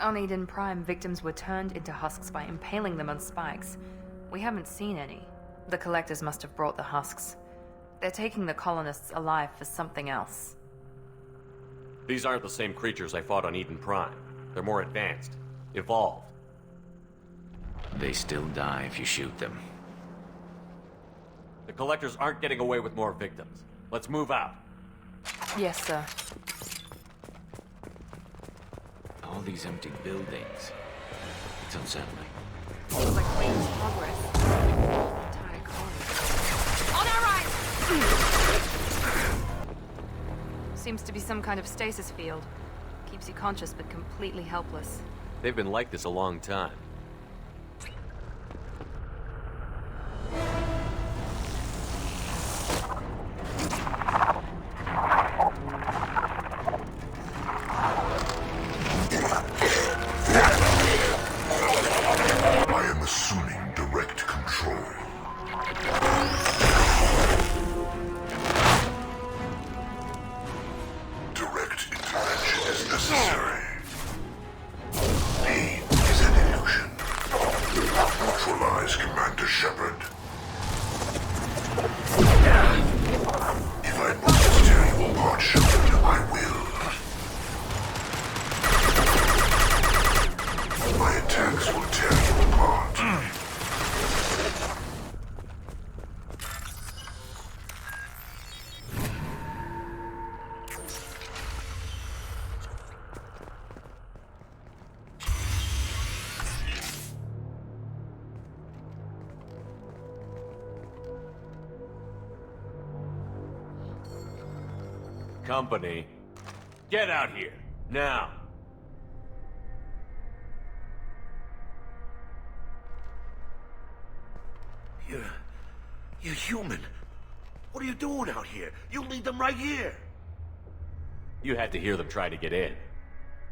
On Eden Prime, victims were turned into husks by impaling them on spikes. We haven't seen any. The Collectors must have brought the husks. They're taking the colonists alive for something else. These aren't the same creatures I fought on Eden Prime. They're more advanced. Evolved. They still die if you shoot them. The Collectors aren't getting away with more victims. Let's move out. Yes, sir. All these empty buildings. It's unsettling. Looks like Queen's progress. Entire colony. On our right! Seems to be some kind of stasis field. Keeps you conscious but completely helpless. They've been like this a long time. I am assuming direct control. Direct intervention is necessary. Pain is an illusion. Neutralize Commander Shepard. If I must tear you apart, Shepard, I will. My attacks will tear you apart. Company, get out here, now! You're human. What are you doing out here? You lead them right here. You had to hear them try to get in.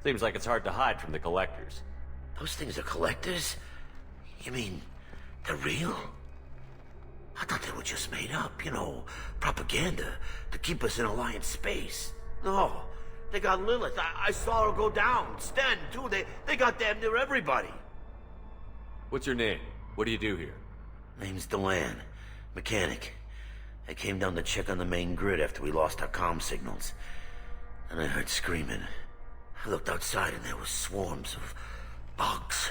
Seems like it's hard to hide from the Collectors. Those things are collectors? You mean, they're real? I thought they were just made up, you know, propaganda to keep us in Alliance space. No, they got Lilith. I saw her go down. Sten, too. They got damn near everybody. What's your name? What do you do here? Name's Delan. Mechanic. I came down to check on the main grid after we lost our comm signals. And I heard screaming. I looked outside and there were swarms of bugs.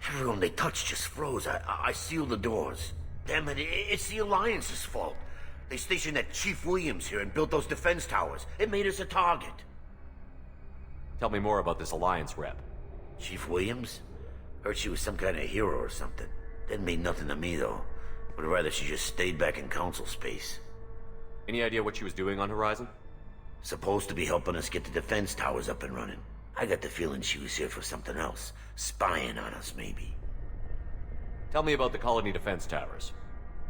Everyone they touched just froze. I sealed the doors. Damn it, it's the Alliance's fault. They stationed that Chief Williams here and built those defense towers. It made us a target. Tell me more about this Alliance rep. Chief Williams? Heard she was some kind of hero or something. Didn't mean nothing to me, though. Would rather she just stayed back in Council space. Any idea what she was doing on Horizon? Supposed to be helping us get the defense towers up and running. I got the feeling she was here for something else. Spying on us, maybe. Tell me about the colony defense towers.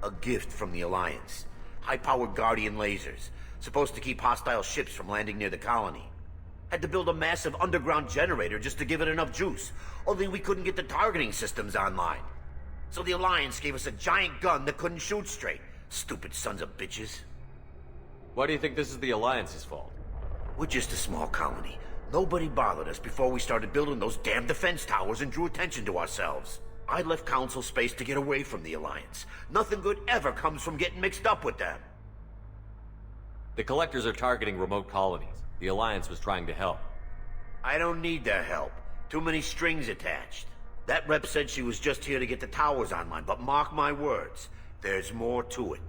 A gift from the Alliance. High-powered Guardian lasers. Supposed to keep hostile ships from landing near the colony. Had to build a massive underground generator just to give it enough juice. Only we couldn't get the targeting systems online. So the Alliance gave us a giant gun that couldn't shoot straight. Stupid sons of bitches. Why do you think this is the Alliance's fault? We're just a small colony. Nobody bothered us before we started building those damn defense towers and drew attention to ourselves. I left Council space to get away from the Alliance. Nothing good ever comes from getting mixed up with them. The Collectors are targeting remote colonies. The Alliance was trying to help. I don't need their help. Too many strings attached. That rep said she was just here to get the towers online, but mark my words, there's more to it.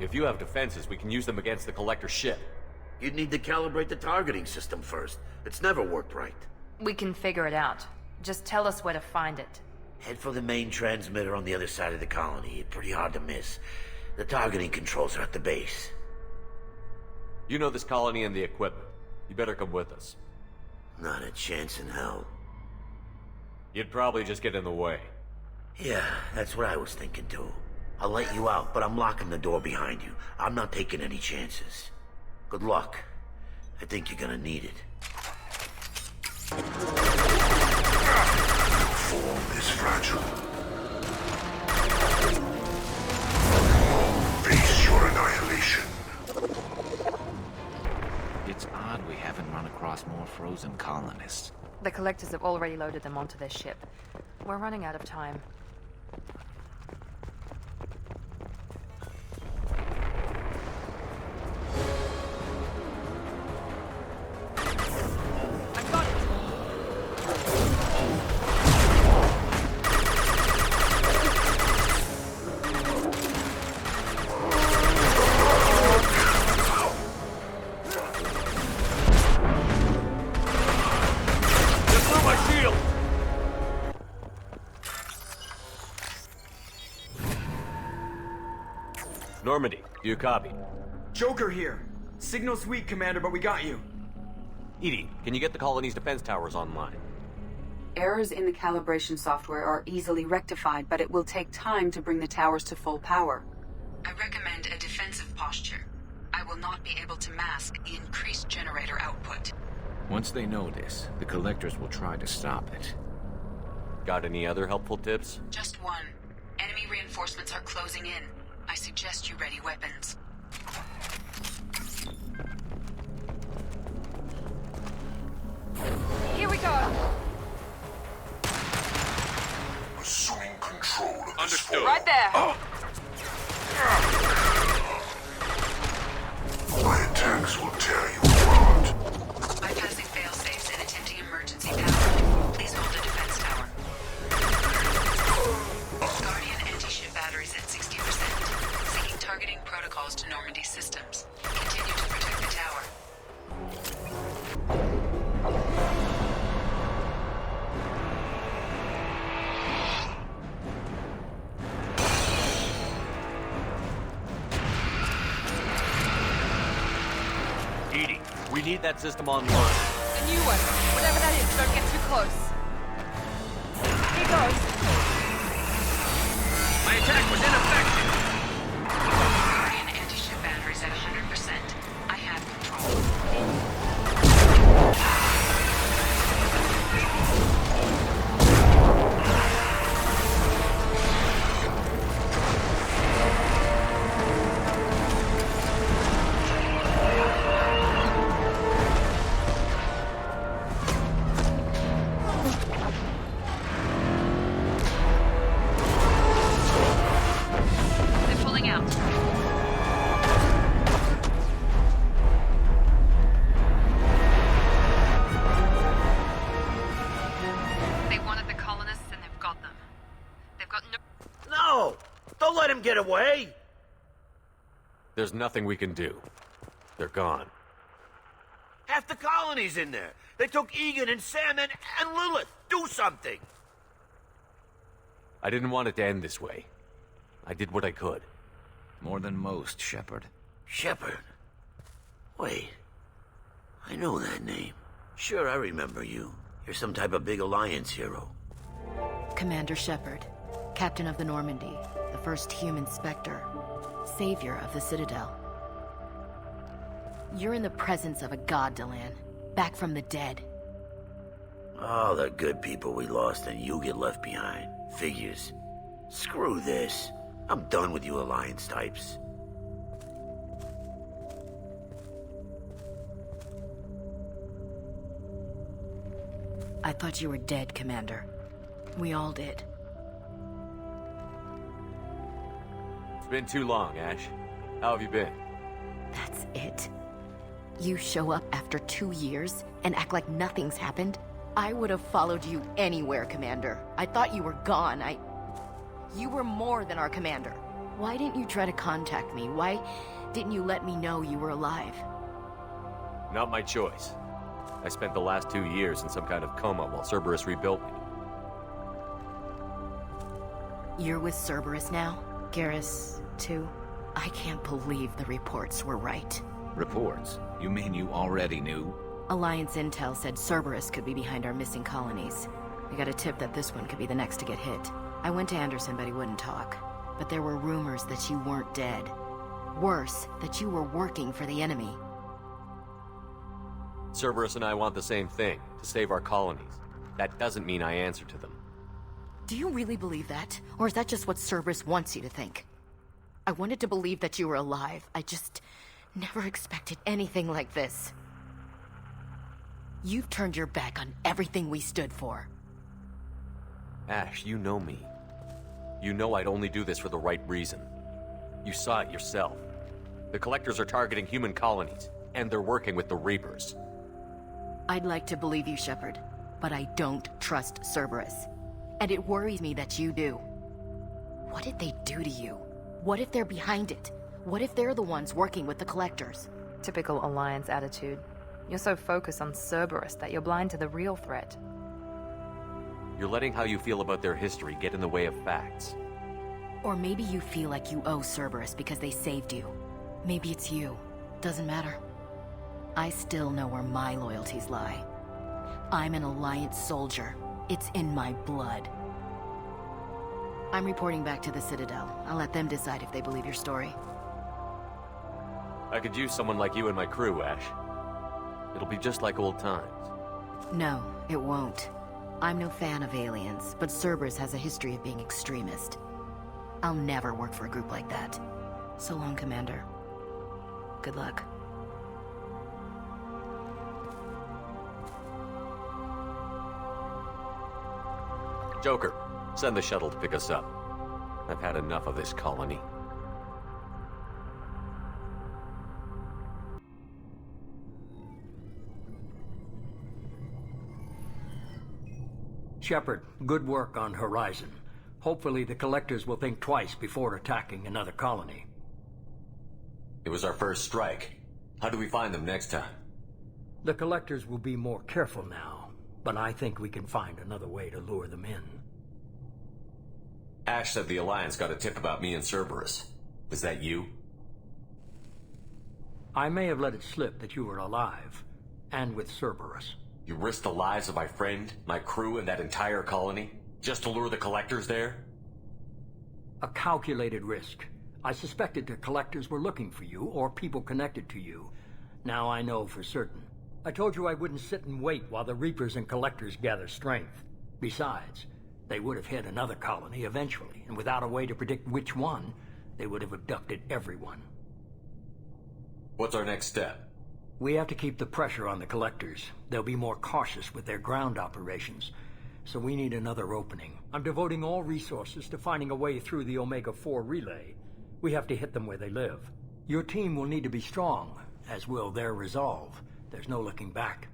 If you have defenses, we can use them against the Collector ship. You'd need to calibrate the targeting system first. It's never worked right. We can figure it out. Just tell us where to find it. Head for the main transmitter on the other side of the colony. Pretty hard to miss. The targeting controls are at the base. You know this colony and the equipment. You better come with us. Not a chance in hell. You'd probably just get in the way. Yeah, that's what I was thinking too. I'll let you out, but I'm locking the door behind you. I'm not taking any chances. Good luck. I think you're gonna need it. Form is fragile. Face your annihilation. It's odd we haven't run across more frozen colonists. The Collectors have already loaded them onto their ship. We're running out of time. Normandy, do you copy? Joker here. Signal's weak, Commander, but we got you. Edie, can you get the colony's defense towers online? Errors in the calibration software are easily rectified, but it will take time to bring the towers to full power. I recommend a defensive posture. I will not be able to mask the increased generator output. Once they know this, the Collectors will try to stop it. Got any other helpful tips? Just one. Enemy reinforcements are closing in. I suggest you ready weapons. Here we go! Assuming control of this Understood. Right there! Oh. My attacks will tear you apart. Bypassing failsafes and attempting emergency power. Please hold the defense tower. Guardian anti-ship batteries at 60%. Seeking targeting protocols to Normandy systems. Continue to protect the tower. Edie, we need that system online. The new one. Whatever that is, don't get too close. Here goes. My attack was ineffective. Guardian anti-ship batteries at 100%. I have control. They're pulling out. They wanted the colonists and they've got them. They've got no... No! Don't let him get away! There's nothing we can do. They're gone. Half the colony's in there. They took Egan and Sam and Lilith. Do something! I didn't want it to end this way. I did what I could. More than most, Shepard. Shepard? Wait. I know that name. Sure, I remember you. You're some type of big Alliance hero. Commander Shepard, Captain of the Normandy, the first human Spectre, savior of the Citadel. You're in the presence of a god, Delan, back from the dead. All the good people we lost and you get left behind. Figures. Screw this. I'm done with you Alliance types. I thought you were dead, Commander. We all did. It's been too long, Ash. How have you been? That's it? You show up after 2 years and act like nothing's happened? I would have followed you anywhere, Commander. I thought you were gone. You were more than our commander. Why didn't you try to contact me? Why didn't you let me know you were alive? Not my choice. I spent the last 2 years in some kind of coma while Cerberus rebuilt me. You're with Cerberus now? Garrus, too? I can't believe the reports were right. Reports? You mean you already knew? Alliance intel said Cerberus could be behind our missing colonies. We got a tip that this one could be the next to get hit. I went to Anderson, but he wouldn't talk. But there were rumors that you weren't dead. Worse, that you were working for the enemy. Cerberus and I want the same thing, to save our colonies. That doesn't mean I answer to them. Do you really believe that? Or is that just what Cerberus wants you to think? I wanted to believe that you were alive. I just never expected anything like this. You've turned your back on everything we stood for. Ash, you know me. You know I'd only do this for the right reason. You saw it yourself. The Collectors are targeting human colonies, and they're working with the Reapers. I'd like to believe you, Shepard, but I don't trust Cerberus. And it worries me that you do. What did they do to you? What if they're behind it? What if they're the ones working with the Collectors? Typical Alliance attitude. You're so focused on Cerberus that you're blind to the real threat. You're letting how you feel about their history get in the way of facts. Or maybe you feel like you owe Cerberus because they saved you. Maybe it's you. Doesn't matter. I still know where my loyalties lie. I'm an Alliance soldier. It's in my blood. I'm reporting back to the Citadel. I'll let them decide if they believe your story. I could use someone like you in my crew, Ash. It'll be just like old times. No, it won't. I'm no fan of aliens, but Cerberus has a history of being extremist. I'll never work for a group like that. So long, Commander. Good luck. Joker, send the shuttle to pick us up. I've had enough of this colony. Shepard, good work on Horizon. Hopefully the Collectors will think twice before attacking another colony. It was our first strike. How do we find them next time? The Collectors will be more careful now, but I think we can find another way to lure them in. Ash said the Alliance got a tip about me and Cerberus. Was that you? I may have let it slip that you were alive, and with Cerberus. You risked the lives of my friend, my crew, and that entire colony? Just to lure the Collectors there? A calculated risk. I suspected the Collectors were looking for you, or people connected to you. Now I know for certain. I told you I wouldn't sit and wait while the Reapers and Collectors gather strength. Besides, they would have hit another colony eventually, and without a way to predict which one, they would have abducted everyone. What's our next step? We have to keep the pressure on the Collectors. They'll be more cautious with their ground operations. So we need another opening. I'm devoting all resources to finding a way through the Omega-4 relay. We have to hit them where they live. Your team will need to be strong, as will their resolve. There's no looking back.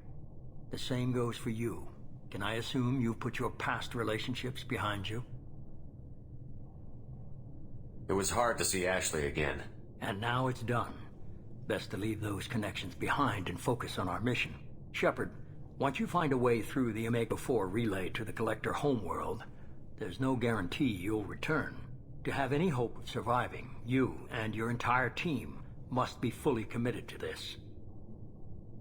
The same goes for you. Can I assume you've put your past relationships behind you? It was hard to see Ashley again. And now it's done. Best to leave those connections behind and focus on our mission. Shepard, once you find a way through the Omega-4 relay to the Collector homeworld, There's no guarantee you'll return. To have any hope of surviving, you and your entire team must be fully committed to this.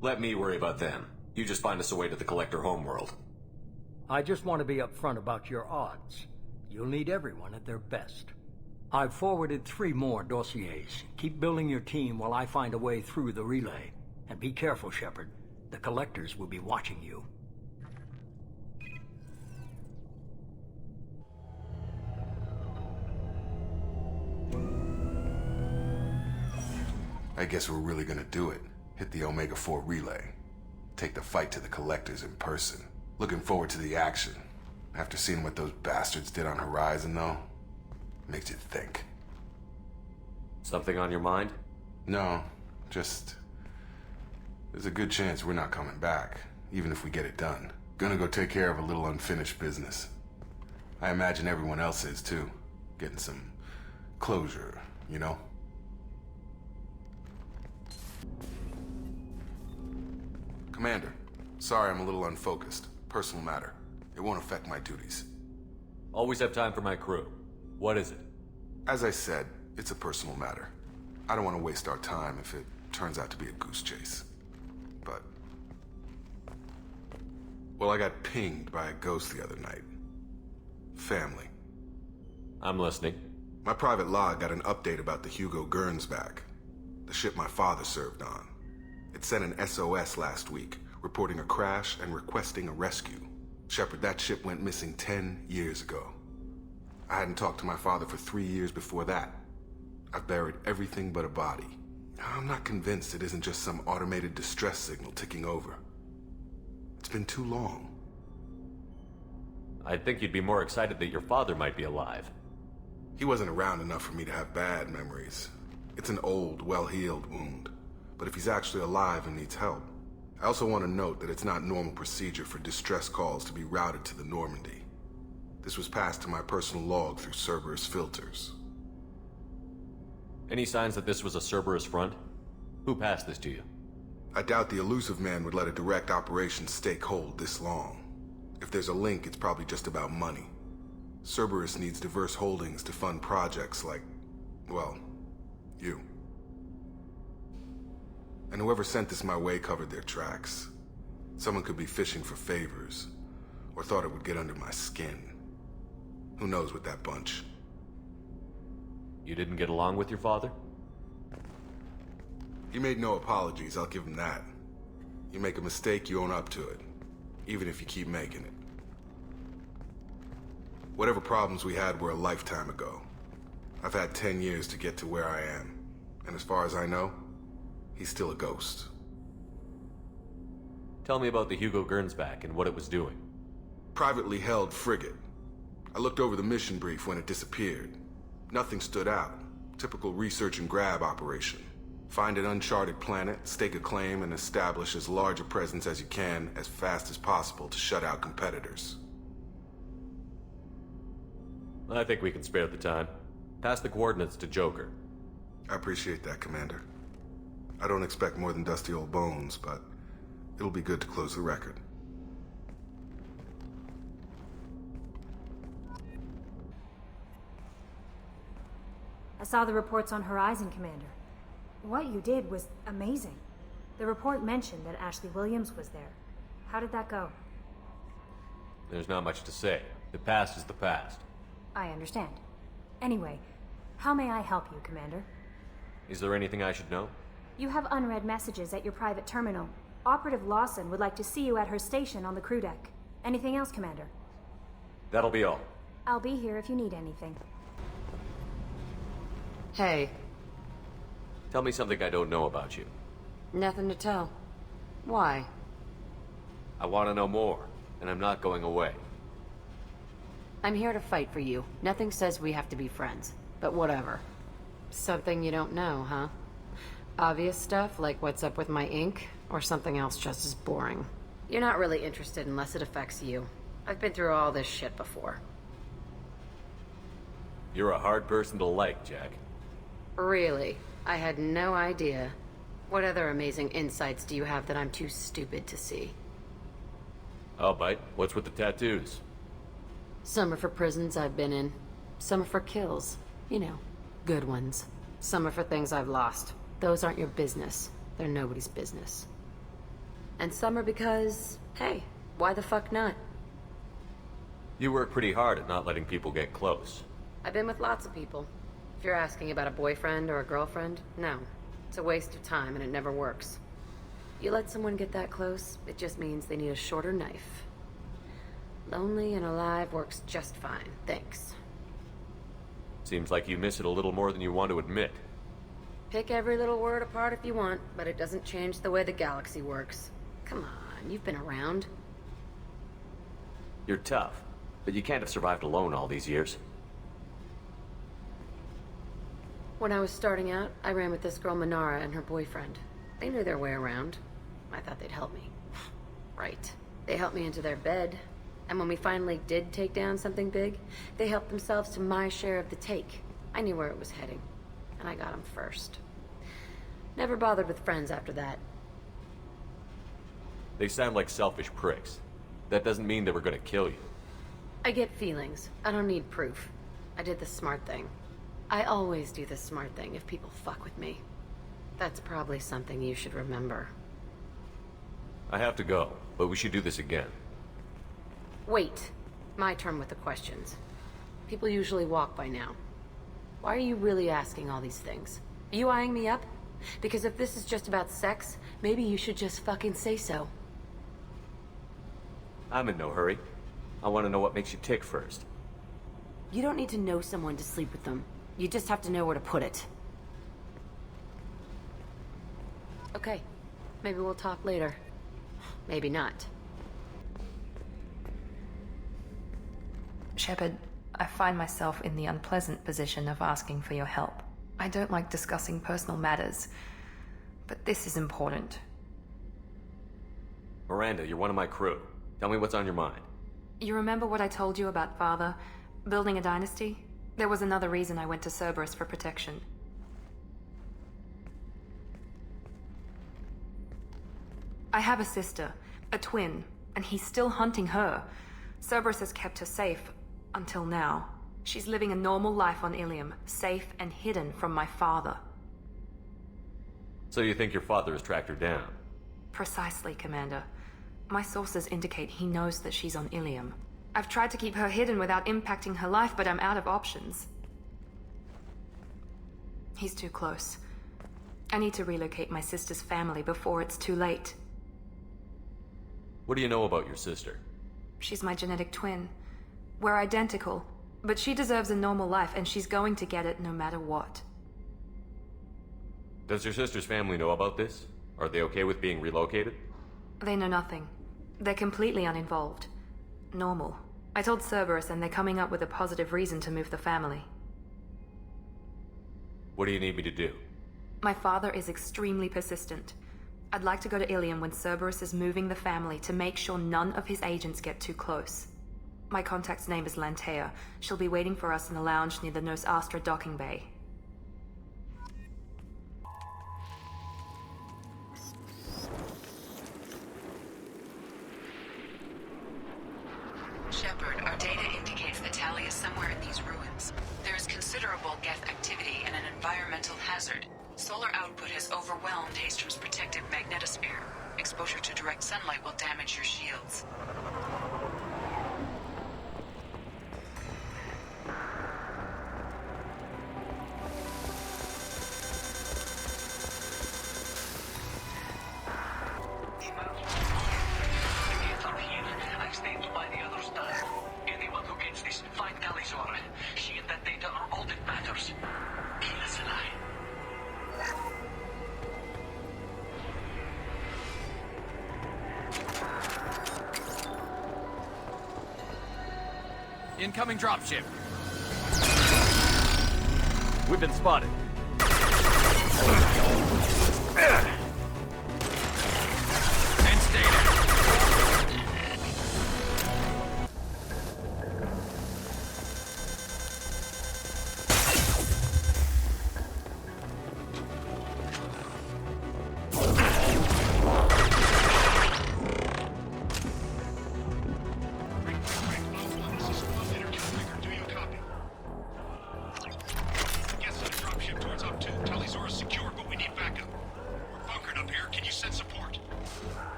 Let me worry about them. You just find us a way to the Collector homeworld. I just want to be upfront about your odds. You'll need everyone at their best. I've forwarded 3 more dossiers. Keep building your team while I find a way through the relay. And be careful, Shepard. The Collectors will be watching you. I guess we're really gonna do it. Hit the Omega-4 relay. Take the fight to the Collectors in person. Looking forward to the action. After seeing what those bastards did on Horizon, though, makes you think. Something on your mind? No, just... there's a good chance we're not coming back, even if we get it done. Gonna go take care of a little unfinished business. I imagine everyone else is, too. Getting some closure, you know? Commander, sorry I'm a little unfocused. Personal matter. It won't affect my duties. Always have time for my crew. What is it? As I said, it's a personal matter. I don't want to waste our time if it turns out to be a goose chase. But... well, I got pinged by a ghost the other night. Family. I'm listening. My private log got an update about the Hugo Gernsback, the ship my father served on. It sent an SOS last week, reporting a crash and requesting a rescue. Shepard, that ship went missing 10 years ago. I hadn't talked to my father for 3 years before that. I've buried everything but a body. I'm not convinced it isn't just some automated distress signal ticking over. It's been too long. I'd think you'd be more excited that your father might be alive. He wasn't around enough for me to have bad memories. It's an old, well-healed wound. But if he's actually alive and needs help, I also want to note that it's not normal procedure for distress calls to be routed to the Normandy. This was passed to my personal log through Cerberus filters. Any signs that this was a Cerberus front? Who passed this to you? I doubt the elusive man would let a direct operation stake hold this long. If there's a link, it's probably just about money. Cerberus needs diverse holdings to fund projects like, well, you. And whoever sent this my way covered their tracks. Someone could be fishing for favors, or thought it would get under my skin. Who knows with that bunch? You didn't get along with your father? He made no apologies, I'll give him that. You make a mistake, you own up to it. Even if you keep making it. Whatever problems we had were a lifetime ago. I've had 10 years to get to where I am. And as far as I know, he's still a ghost. Tell me about the Hugo Gernsback and what it was doing. Privately held frigate. I looked over the mission brief when it disappeared. Nothing stood out. Typical research and grab operation. Find an uncharted planet, stake a claim, and establish as large a presence as you can as fast as possible to shut out competitors. I think we can spare the time. Pass the coordinates to Joker. I appreciate that, Commander. I don't expect more than dusty old bones, but it'll be good to close the record. I saw the reports on Horizon, Commander. What you did was amazing. The report mentioned that Ashley Williams was there. How did that go? There's not much to say. The past is the past. I understand. Anyway, how may I help you, Commander? Is there anything I should know? You have unread messages at your private terminal. Operative Lawson would like to see you at her station on the crew deck. Anything else, Commander? That'll be all. I'll be here if you need anything. Hey. Tell me something I don't know about you. Nothing to tell. Why? I want to know more, and I'm not going away. I'm here to fight for you. Nothing says we have to be friends, but whatever. Something you don't know, huh? Obvious stuff, like what's up with my ink, or something else just as boring. You're not really interested unless it affects you. I've been through all this shit before. You're a hard person to like, Jack. Really? I had no idea. What other amazing insights do you have that I'm too stupid to see? I'll bite. What's with the tattoos? Some are for prisons I've been in. Some are for kills. You know, good ones. Some are for things I've lost. Those aren't your business. They're nobody's business. And some are because, hey, why the fuck not? You work pretty hard at not letting people get close. I've been with lots of people. If you're asking about a boyfriend or a girlfriend, no. It's a waste of time and it never works. You let someone get that close, it just means they need a shorter knife. Lonely and alive works just fine, thanks. Seems like you miss it a little more than you want to admit. Pick every little word apart if you want, but it doesn't change the way the galaxy works. Come on, you've been around. You're tough, but you can't have survived alone all these years. When I was starting out, I ran with this girl Manara and her boyfriend. They knew their way around. I thought they'd help me. Right. They helped me into their bed. And when we finally did take down something big, they helped themselves to my share of the take. I knew where it was heading. And I got them first. Never bothered with friends after that. They sound like selfish pricks. That doesn't mean they were gonna kill you. I get feelings. I don't need proof. I did the smart thing. I always do the smart thing if people fuck with me. That's probably something you should remember. I have to go, but we should do this again. Wait. My turn with the questions. People usually walk by now. Why are you really asking all these things? Are you eyeing me up? Because if this is just about sex, maybe you should just fucking say so. I'm in no hurry. I want to know what makes you tick first. You don't need to know someone to sleep with them. You just have to know where to put it. Okay. Maybe we'll talk later. Maybe not. Shepard, I find myself in the unpleasant position of asking for your help. I don't like discussing personal matters, but this is important. Miranda, you're one of my crew. Tell me what's on your mind. You remember what I told you about Father? Building a dynasty? There was another reason I went to Cerberus for protection. I have a sister, a twin, and he's still hunting her. Cerberus has kept her safe, until now. She's living a normal life on Illium, safe and hidden from my father. So you think your father has tracked her down? Precisely, Commander. My sources indicate he knows that she's on Illium. I've tried to keep her hidden without impacting her life, but I'm out of options. He's too close. I need to relocate my sister's family before it's too late. What do you know about your sister? She's my genetic twin. We're identical, but she deserves a normal life, and she's going to get it no matter what. Does your sister's family know about this? Are they okay with being relocated? They know nothing. They're completely uninvolved. Normal. I told Cerberus, and they're coming up with a positive reason to move the family. What do you need me to do? My father is extremely persistent. I'd like to go to Illium when Cerberus is moving the family to make sure none of his agents get too close. My contact's name is Lantea. She'll be waiting for us in the lounge near the Nos Astra docking bay. Shepard, our data indicates that Tali is somewhere in these ruins. There is considerable Geth activity and an environmental hazard. Solar output has overwhelmed Hastrom's protective magnetosphere. Exposure to direct sunlight will damage your shields. Incoming dropship. We've been spotted. Sense data.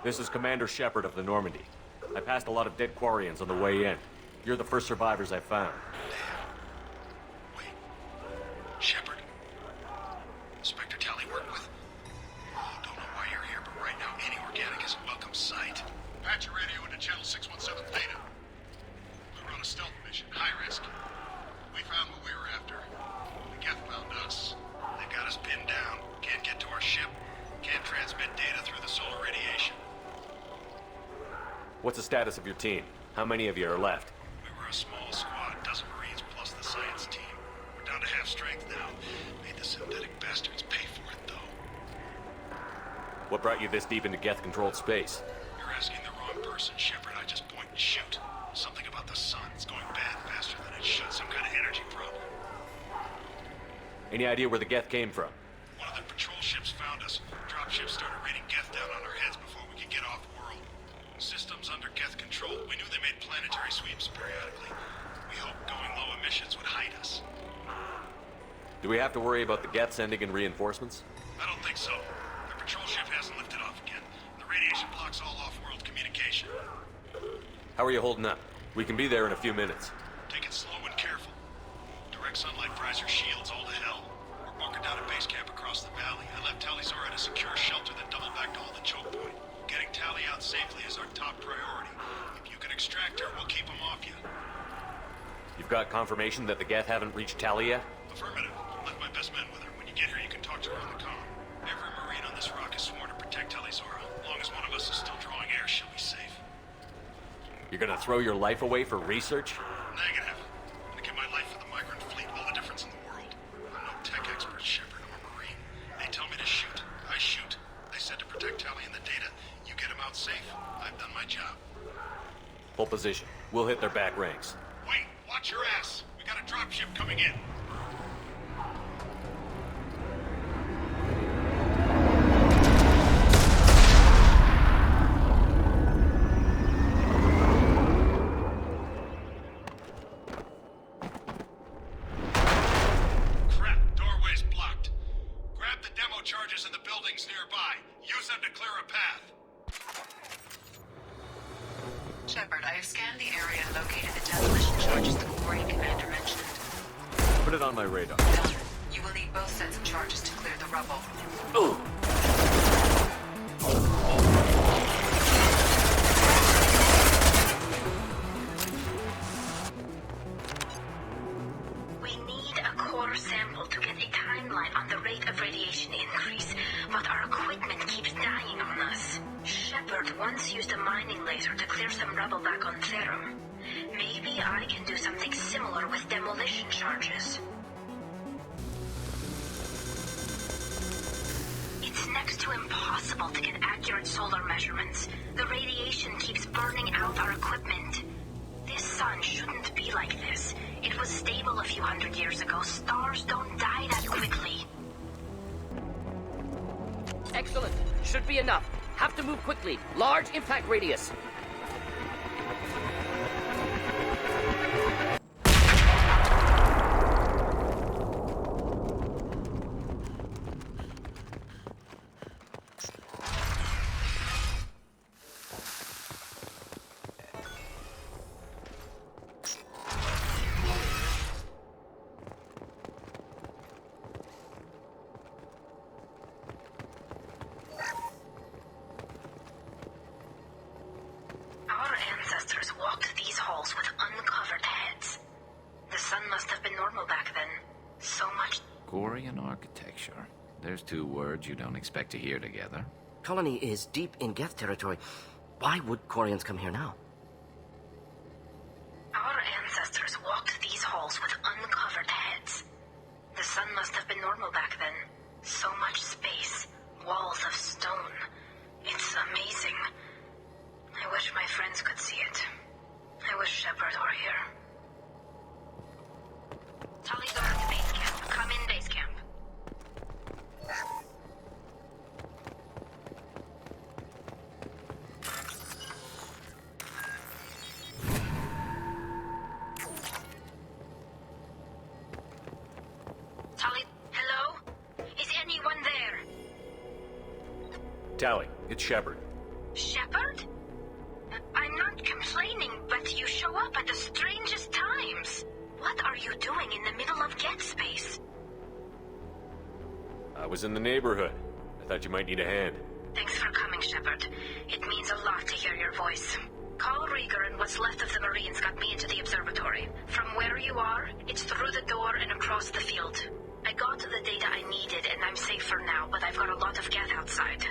This is Commander Shepard of the Normandy. I passed a lot of dead Quarians on the way in. You're the first survivors I found. Shepard? Inspector Tali worked with? Oh, don't know why you're here, but right now any organic is a welcome sight. Patch your radio into channel 617 Theta. We were on a stealth mission, high risk. We found what we were after. The Geth found us. They've got us pinned down. Can't get to our ship. Can't transmit data through the solar radiation. What's the status of your team? How many of you are left? We were a small squad, dozen Marines plus the science team. We're down to half strength now. Made the synthetic bastards pay for it, though. What brought you this deep into Geth-controlled space? You're asking the wrong person, Shepard. I just point and shoot. Something about the sun. It's going bad faster than it should. Some kind of energy problem. Any idea where the Geth came from? One of the patrol ships found us. Dropships started raining Geth down on our heads before we could get off-world. Systems under Geth control. We knew they made planetary sweeps periodically. We hoped going low emissions would hide us. Do we have to worry about the Geth sending in reinforcements? I don't think so. The patrol ship hasn't lifted off again. The radiation blocks all off-world communication. How are you holding up? We can be there in a few minutes. Take it slow and careful. Direct sunlight fries your shields all to hell. We're bunkered down at base camp across the valley. I left Tali at a secure shelter that doubled back to hold the choke point. Getting Tali out safely is our top priority. If you can extract her, we'll keep them off you. You've got confirmation that the Geth haven't reached Tali yet? Affirmative. Left my best men with her. When you get her, you can talk to her on the comm. Every Marine on this rock is sworn to protect Tali Zora. As long as one of us is still drawing air, she'll be safe. You're gonna throw your life away for research? Negative. I'm gonna give my life for the migrant fleet, all the difference in the world. I'm no tech expert, Shepard. I'm a Marine. They tell me to shoot. I shoot. They said to protect Tali and the data. You get them out safe. I've done my job. Hold position. We'll hit their back ranks. Wait! Watch your ass! We got a dropship coming in. Shepard, I have scanned the area and located the demolition charges the Quarry Commander mentioned. Put it on my radar. Done. You will need both sets of charges to clear the rubble. Ooh. We need a core sample to get a timeline on the rate of radiation increase, but our equipment keeps dying on us. Shepard once used a mining laser to clear some rubble back on Therum. Maybe I can do something similar with demolition charges. It's next to impossible to get accurate solar measurements. The radiation keeps burning out our equipment. This sun shouldn't be like this. It was stable a few hundred years ago. Stars don't die that quickly. Excellent. Should be enough. Have to move quickly. Large impact radius. There's two words you don't expect to hear together. Colony is deep in Geth territory. Why would Quarians come here now? Our ancestors walked these halls with uncovered heads. The sun must have been normal back then. So much space, walls of stone. It's amazing. I wish my friends could see it. I wish Shepard were here. Tali's over to base camp. Come in, base camp. Tali, hello? Is anyone there? Tali, it's Shepard. Shepard? complaining, but you show up at the strangest times. What are you doing in the middle of Get Space? I was in the neighborhood. I thought you might need a hand. Thanks for coming, Shepard. It means a lot to hear your voice. Call Rieger and what's left of the Marines got me into the observatory. From where you are, it's through the door and across the field. I got the data I needed and I'm safe for now, but I've got a lot of Geth outside.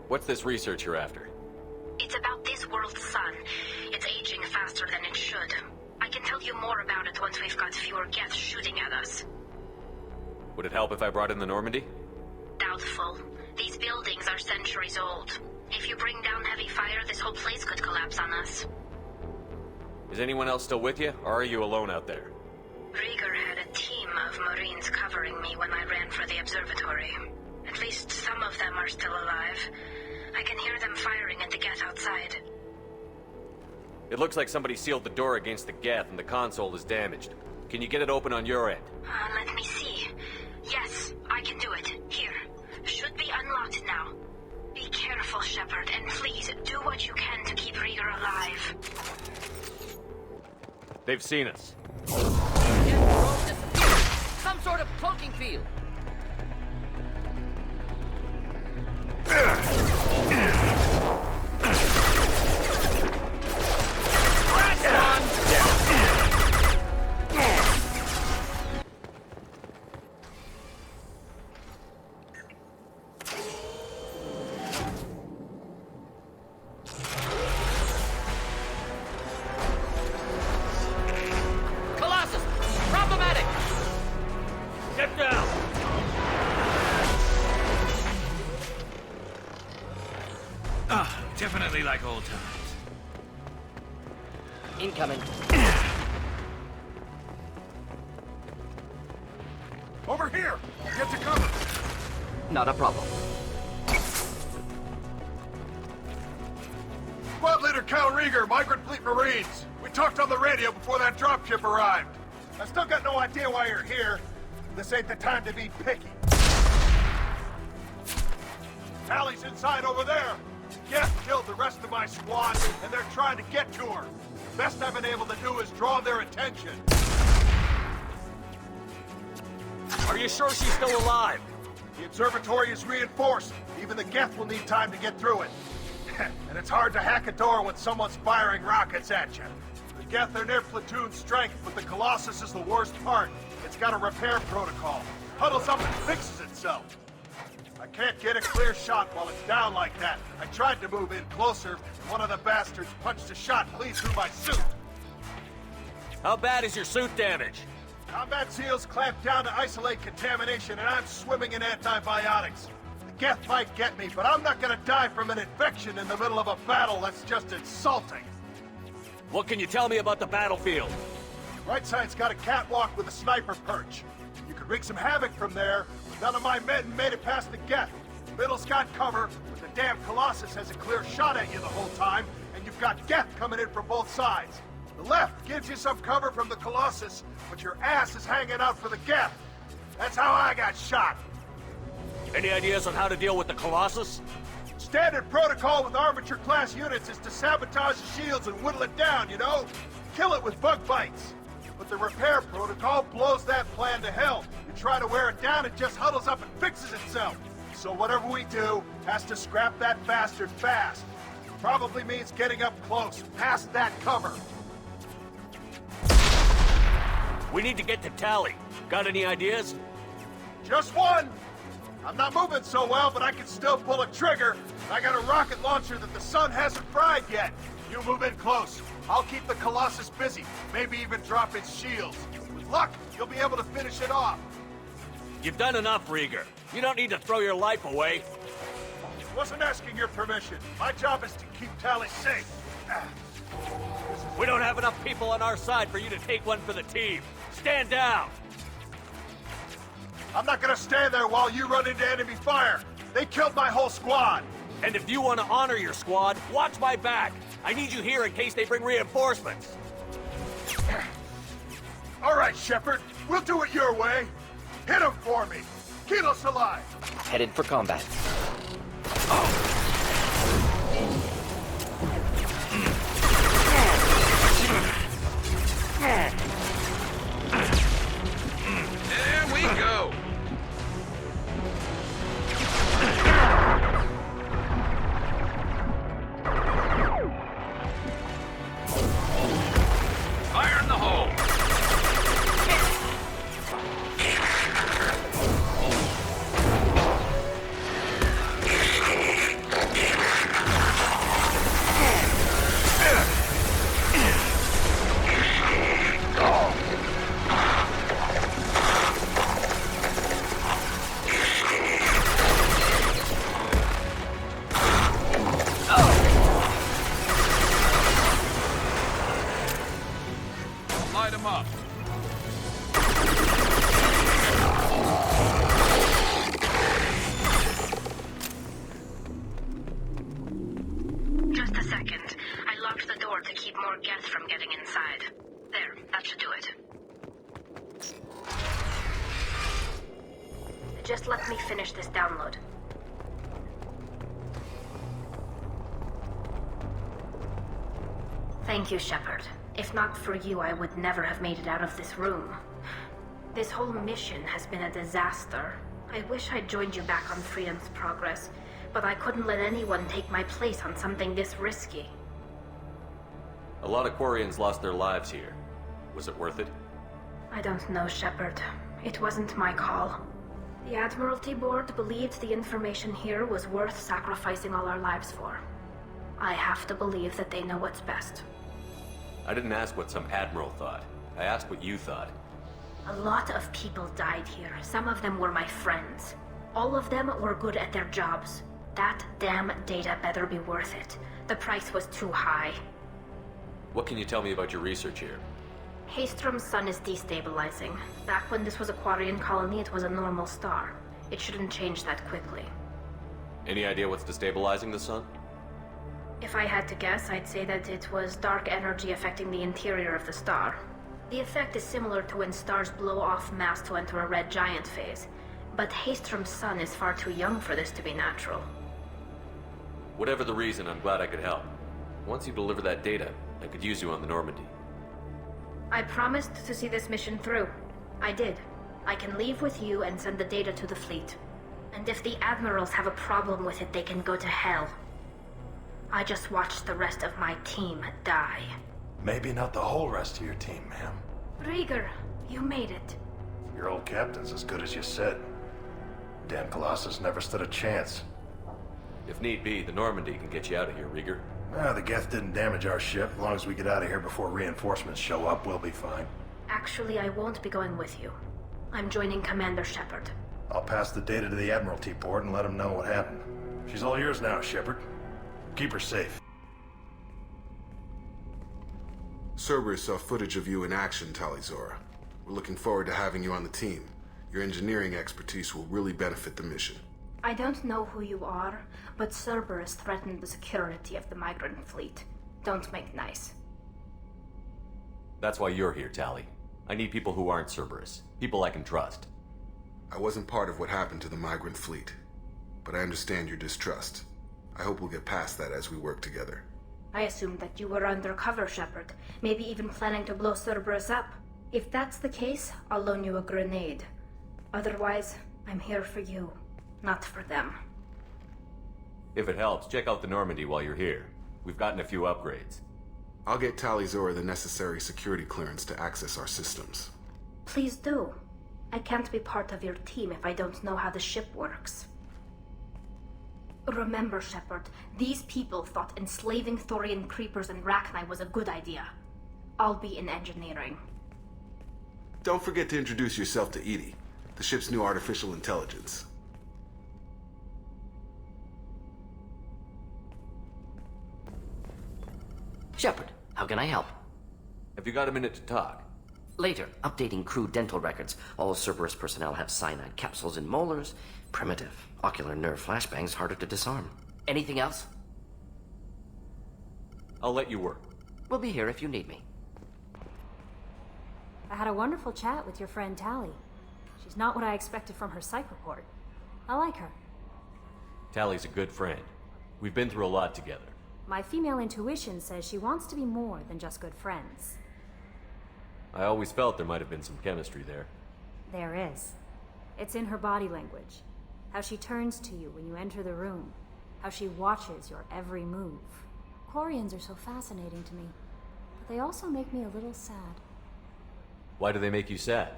What's this research you're after? It's about this world's sun. It's aging faster than it should. I can tell you more about it once we've got fewer Geth shooting at us. Would it help if I brought in the Normandy? Doubtful. These buildings are centuries old. If you bring down heavy fire, this whole place could collapse on us. Is anyone else still with you, or are you alone out there? Rieger had a team of Marines covering me when I ran for the observatory. At least some of them are still alive. I can hear them firing at the Geth outside. It looks like somebody sealed the door against the Geth and the console is damaged. Can you get it open on your end? Let me see. Yes, I can do it. Here. Should be unlocked now. Be careful, Shepard, and please do what you can to keep Rieger alive. They've seen us. Some sort of cloaking field. Definitely like old times. Incoming. Over here! Get to cover! Not a problem. Squad Leader Cal Rieger, Migrant Fleet Marines. We talked on the radio before that dropship arrived. I still got no idea why you're here. This ain't the time to be picky. Tali's inside over there. Geth killed the rest of my squad, and they're trying to get to her. Best I've been able to do is draw their attention. Are you sure she's still alive? The observatory is reinforced. Even the Geth will need time to get through it. And it's hard to hack a door when someone's firing rockets at you. The Geth are near platoon strength, but the Colossus is the worst part. It's got a repair protocol. Huddles up and fixes itself. I can't get a clear shot while it's down like that. I tried to move in closer, and one of the bastards punched a shot clean through my suit. How bad is your suit damaged? Combat SEALs clamped down to isolate contamination, and I'm swimming in antibiotics. The Geth might get me, but I'm not gonna die from an infection in the middle of a battle. That's just insulting. What can you tell me about the battlefield? Right side's got a catwalk with a sniper perch. You could wreak some havoc from there. None of my men made it past the Geth. Middle's got cover, but the damn Colossus has a clear shot at you the whole time, and you've got Geth coming in from both sides. The left gives you some cover from the Colossus, but your ass is hanging out for the Geth. That's how I got shot. Any ideas on how to deal with the Colossus? Standard protocol with armature-class units is to sabotage the shields and whittle it down, you know? Kill it with bug bites. But the repair protocol blows that plan to hell. You try to wear it down, it just huddles up and fixes itself. So whatever we do has to scrap that bastard fast. Probably means getting up close, past that cover. We need to get to Tali. Got any ideas? Just one! I'm not moving so well, but I can still pull a trigger. I got a rocket launcher that the sun hasn't fried yet. You move in close. I'll keep the Colossus busy, maybe even drop its shields. With luck, you'll be able to finish it off. You've done enough, Rieger. You don't need to throw your life away. Wasn't asking your permission. My job is to keep Tali safe. We don't have enough people on our side for you to take one for the team. Stand down! I'm not gonna stand there while you run into enemy fire. They killed my whole squad. And if you want to honor your squad, watch my back. I need you here in case they bring reinforcements. All right, Shepard. We'll do it your way. Hit him for me. Keep us alive. Headed for combat. them up. Just a second. I locked the door to keep more gas from getting inside. There, that should do it. Just let me finish this download. Thank you, Shepard. If not for you, I would never have made it out of this room. This whole mission has been a disaster. I wish I'd joined you back on Freedom's Progress, but I couldn't let anyone take my place on something this risky. A lot of Quarians lost their lives here. Was it worth it? I don't know, Shepard. It wasn't my call. The Admiralty Board believed the information here was worth sacrificing all our lives for. I have to believe that they know what's best. I didn't ask what some admiral thought. I asked what you thought. A lot of people died here. Some of them were my friends. All of them were good at their jobs. That damn data better be worth it. The price was too high. What can you tell me about your research here? Haystrom's sun is destabilizing. Back when this was a Quarian colony, it was a normal star. It shouldn't change that quickly. Any idea what's destabilizing the sun? If I had to guess, I'd say that it was dark energy affecting the interior of the star. The effect is similar to when stars blow off mass to enter a red giant phase. But Haystrom's sun is far too young for this to be natural. Whatever the reason, I'm glad I could help. Once you deliver that data, I could use you on the Normandy. I promised to see this mission through. I did. I can leave with you and send the data to the fleet. And if the admirals have a problem with it, they can go to hell. I just watched the rest of my team die. Maybe not the whole rest of your team, ma'am. Rieger, you made it. Your old captain's as good as you said. Damn Colossus never stood a chance. If need be, the Normandy can get you out of here, Rieger. The Geth didn't damage our ship. As long as we get out of here before reinforcements show up, we'll be fine. Actually, I won't be going with you. I'm joining Commander Shepard. I'll pass the data to the Admiralty Board and let them know what happened. She's all yours now, Shepard. Keep her safe. Cerberus saw footage of you in action, Tali. We're looking forward to having you on the team. Your engineering expertise will really benefit the mission. I don't know who you are, but Cerberus threatened the security of the migrant fleet. Don't make nice. That's why you're here, Tali. I need people who aren't Cerberus. People I can trust. I wasn't part of what happened to the migrant fleet, but I understand your distrust. I hope we'll get past that as we work together. I assumed that you were undercover, Shepard. Maybe even planning to blow Cerberus up. If that's the case, I'll loan you a grenade. Otherwise, I'm here for you, not for them. If it helps, check out the Normandy while you're here. We've gotten a few upgrades. I'll get Tali the necessary security clearance to access our systems. Please do. I can't be part of your team if I don't know how the ship works. Remember, Shepard, these people thought enslaving Thorian creepers and Rachni was a good idea. I'll be in engineering. Don't forget to introduce yourself to Edie, the ship's new artificial intelligence. Shepard, how can I help? Have you got a minute to talk? Later, updating crew dental records. All Cerberus personnel have cyanide capsules in molars. Primitive. Ocular nerve flashbangs harder to disarm. Anything else? I'll let you work. We'll be here if you need me. I had a wonderful chat with your friend Tali. She's not what I expected from her psych report. I like her. Tali's a good friend. We've been through a lot together. My female intuition says she wants to be more than just good friends. I always felt there might have been some chemistry there. There is. It's in her body language. How she turns to you when you enter the room. How she watches your every move. Quarians are so fascinating to me, but they also make me a little sad. Why do they make you sad?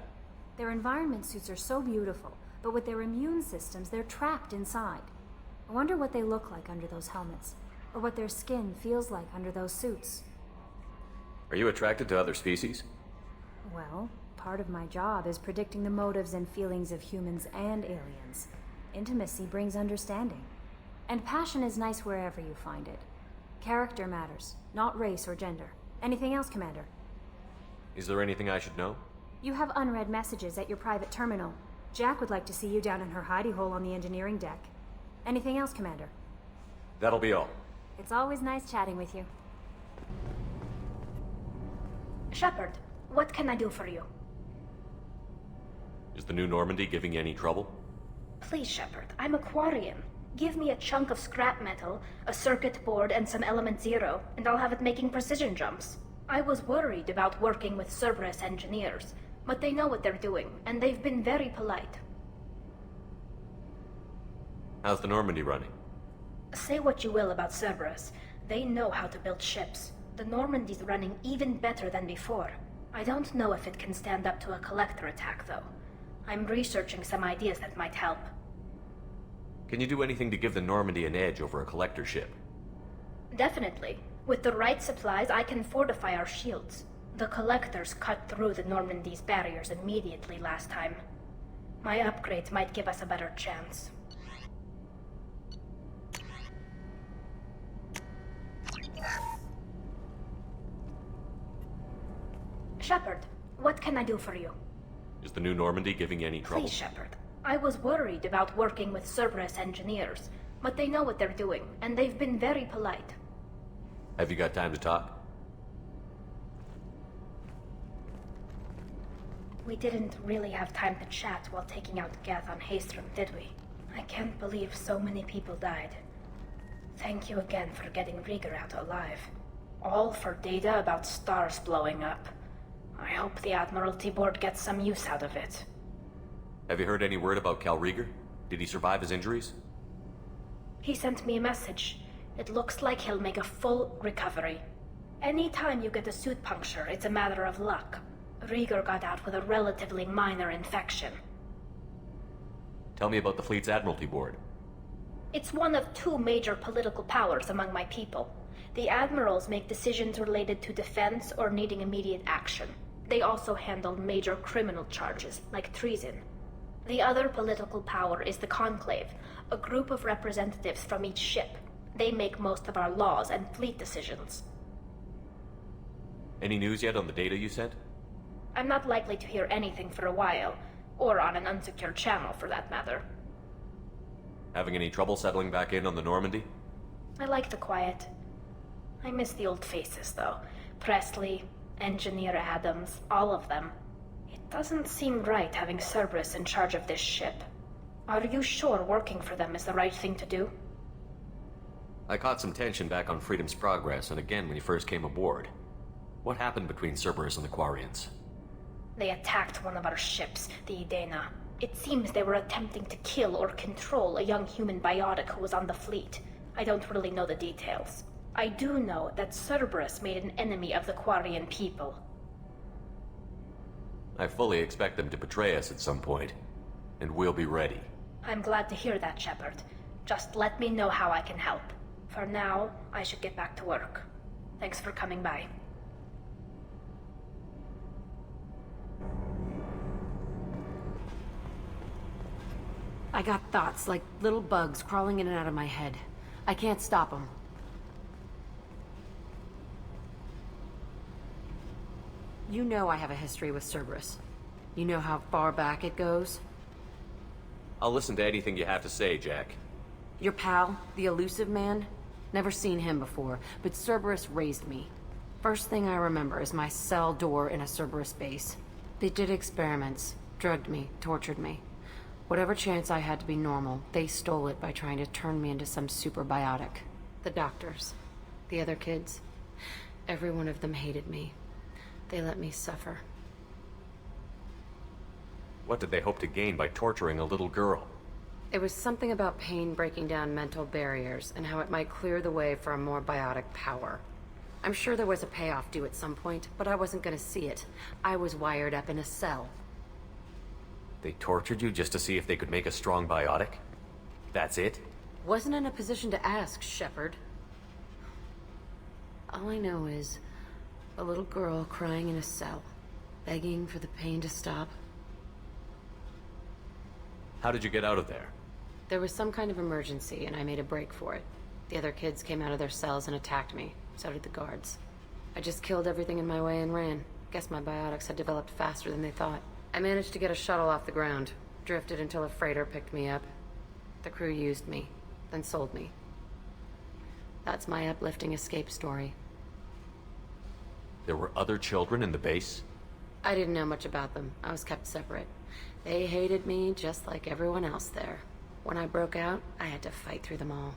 Their environment suits are so beautiful, but with their immune systems, they're trapped inside. I wonder what they look like under those helmets, or what their skin feels like under those suits. Are you attracted to other species? Well, part of my job is predicting the motives and feelings of humans and aliens. Intimacy brings understanding. And passion is nice wherever you find it. Character matters, not race or gender. Anything else, Commander? Is there anything I should know? You have unread messages at your private terminal. Jack would like to see you down in her hidey hole on the engineering deck. Anything else, Commander? That'll be all. It's always nice chatting with you. Shepard, what can I do for you? Is the new Normandy giving you any trouble? Please, Shepard, I'm a Quarian. Give me a chunk of scrap metal, a circuit board, and some element zero, and I'll have it making precision jumps. I was worried about working with Cerberus engineers, but they know what they're doing, and they've been very polite. How's the Normandy running? Say what you will about Cerberus, they know how to build ships. The Normandy's running even better than before. I don't know if it can stand up to a collector attack, though. I'm researching some ideas that might help. Can you do anything to give the Normandy an edge over a collector ship? Definitely. With the right supplies, I can fortify our shields. The collectors cut through the Normandy's barriers immediately last time. My upgrades might give us a better chance. Shepard, what can I do for you? Is the new Normandy giving you any trouble? Please, Shepard. I was worried about working with Cerberus engineers, but they know what they're doing, and they've been very polite. Have you got time to talk? We didn't really have time to chat while taking out Gath on Haestrom, did we? I can't believe so many people died. Thank you again for getting Rieger out alive. All for data about stars blowing up. I hope the Admiralty Board gets some use out of it. Have you heard any word about Cal Rieger? Did he survive his injuries? He sent me a message. It looks like he'll make a full recovery. Anytime you get a suit puncture, it's a matter of luck. Rieger got out with a relatively minor infection. Tell me about the fleet's Admiralty Board. It's one of two major political powers among my people. The admirals make decisions related to defense or needing immediate action. They also handle major criminal charges, like treason. The other political power is the Conclave, a group of representatives from each ship. They make most of our laws and fleet decisions. Any news yet on the data you sent? I'm not likely to hear anything for a while, or on an unsecured channel for that matter. Having any trouble settling back in on the Normandy? I like the quiet. I miss the old faces, though. Presley, Engineer Adams, all of them. It doesn't seem right having Cerberus in charge of this ship. Are you sure working for them is the right thing to do? I caught some tension back on Freedom's Progress and again when you first came aboard. What happened between Cerberus and the Quarians? They attacked one of our ships, the Idena. It seems they were attempting to kill or control a young human biotic who was on the fleet. I don't really know the details. I do know that Cerberus made an enemy of the Quarian people. I fully expect them to betray us at some point, and we'll be ready. I'm glad to hear that, Shepard. Just let me know how I can help. For now, I should get back to work. Thanks for coming by. I got thoughts like little bugs crawling in and out of my head. I can't stop them. You know I have a history with Cerberus. You know how far back it goes? I'll listen to anything you have to say, Jack. Your pal, the elusive man? Never seen him before, but Cerberus raised me. First thing I remember is my cell door in a Cerberus base. They did experiments, drugged me, tortured me. Whatever chance I had to be normal, they stole it by trying to turn me into some super biotic. The doctors, the other kids, every one of them hated me. They let me suffer. What did they hope to gain by torturing a little girl? It was something about pain breaking down mental barriers and how it might clear the way for a more biotic power. I'm sure there was a payoff due at some point, but I wasn't gonna see it. I was wired up in a cell. They tortured you just to see if they could make a strong biotic? That's it? Wasn't in a position to ask, Shepard. All I know is a little girl crying in a cell, begging for the pain to stop. How did you get out of there? There was some kind of emergency, and I made a break for it. The other kids came out of their cells and attacked me. So did the guards. I just killed everything in my way and ran. Guess my biotics had developed faster than they thought. I managed to get a shuttle off the ground. Drifted until a freighter picked me up. The crew used me, then sold me. That's my uplifting escape story. There were other children in the base? I didn't know much about them. I was kept separate. They hated me just like everyone else there. When I broke out, I had to fight through them all.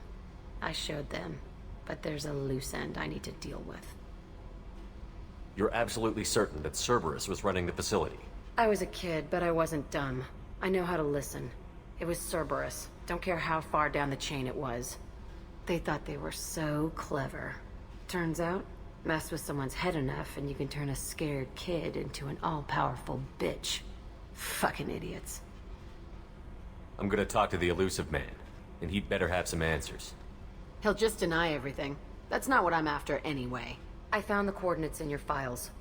I showed them, but there's a loose end I need to deal with. You're absolutely certain that Cerberus was running the facility? I was a kid, but I wasn't dumb. I know how to listen. It was Cerberus. Don't care how far down the chain it was. They thought they were so clever. Turns out, mess with someone's head enough and you can turn a scared kid into an all-powerful bitch. Fucking idiots. I'm gonna talk to the elusive man, and he'd better have some answers. He'll just deny everything. That's not what I'm after anyway. I found the coordinates in your files.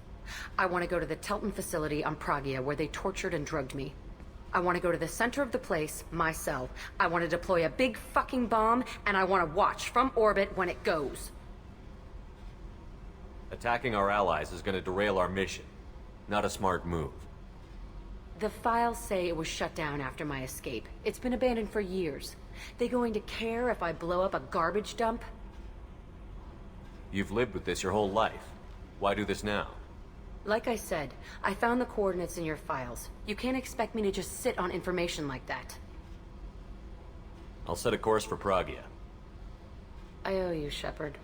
I want to go to the Telton facility on Pragia where they tortured and drugged me. I want to go to the center of the place, my cell. I want to deploy a big fucking bomb, and I want to watch from orbit when it goes. Attacking our allies is gonna derail our mission. Not a smart move. The files say it was shut down after my escape. It's been abandoned for years. They going to care if I blow up a garbage dump? You've lived with this your whole life. Why do this now? Like I said, I found the coordinates in your files. You can't expect me to just sit on information like that. I'll set a course for Pragia. I owe you, Shepard.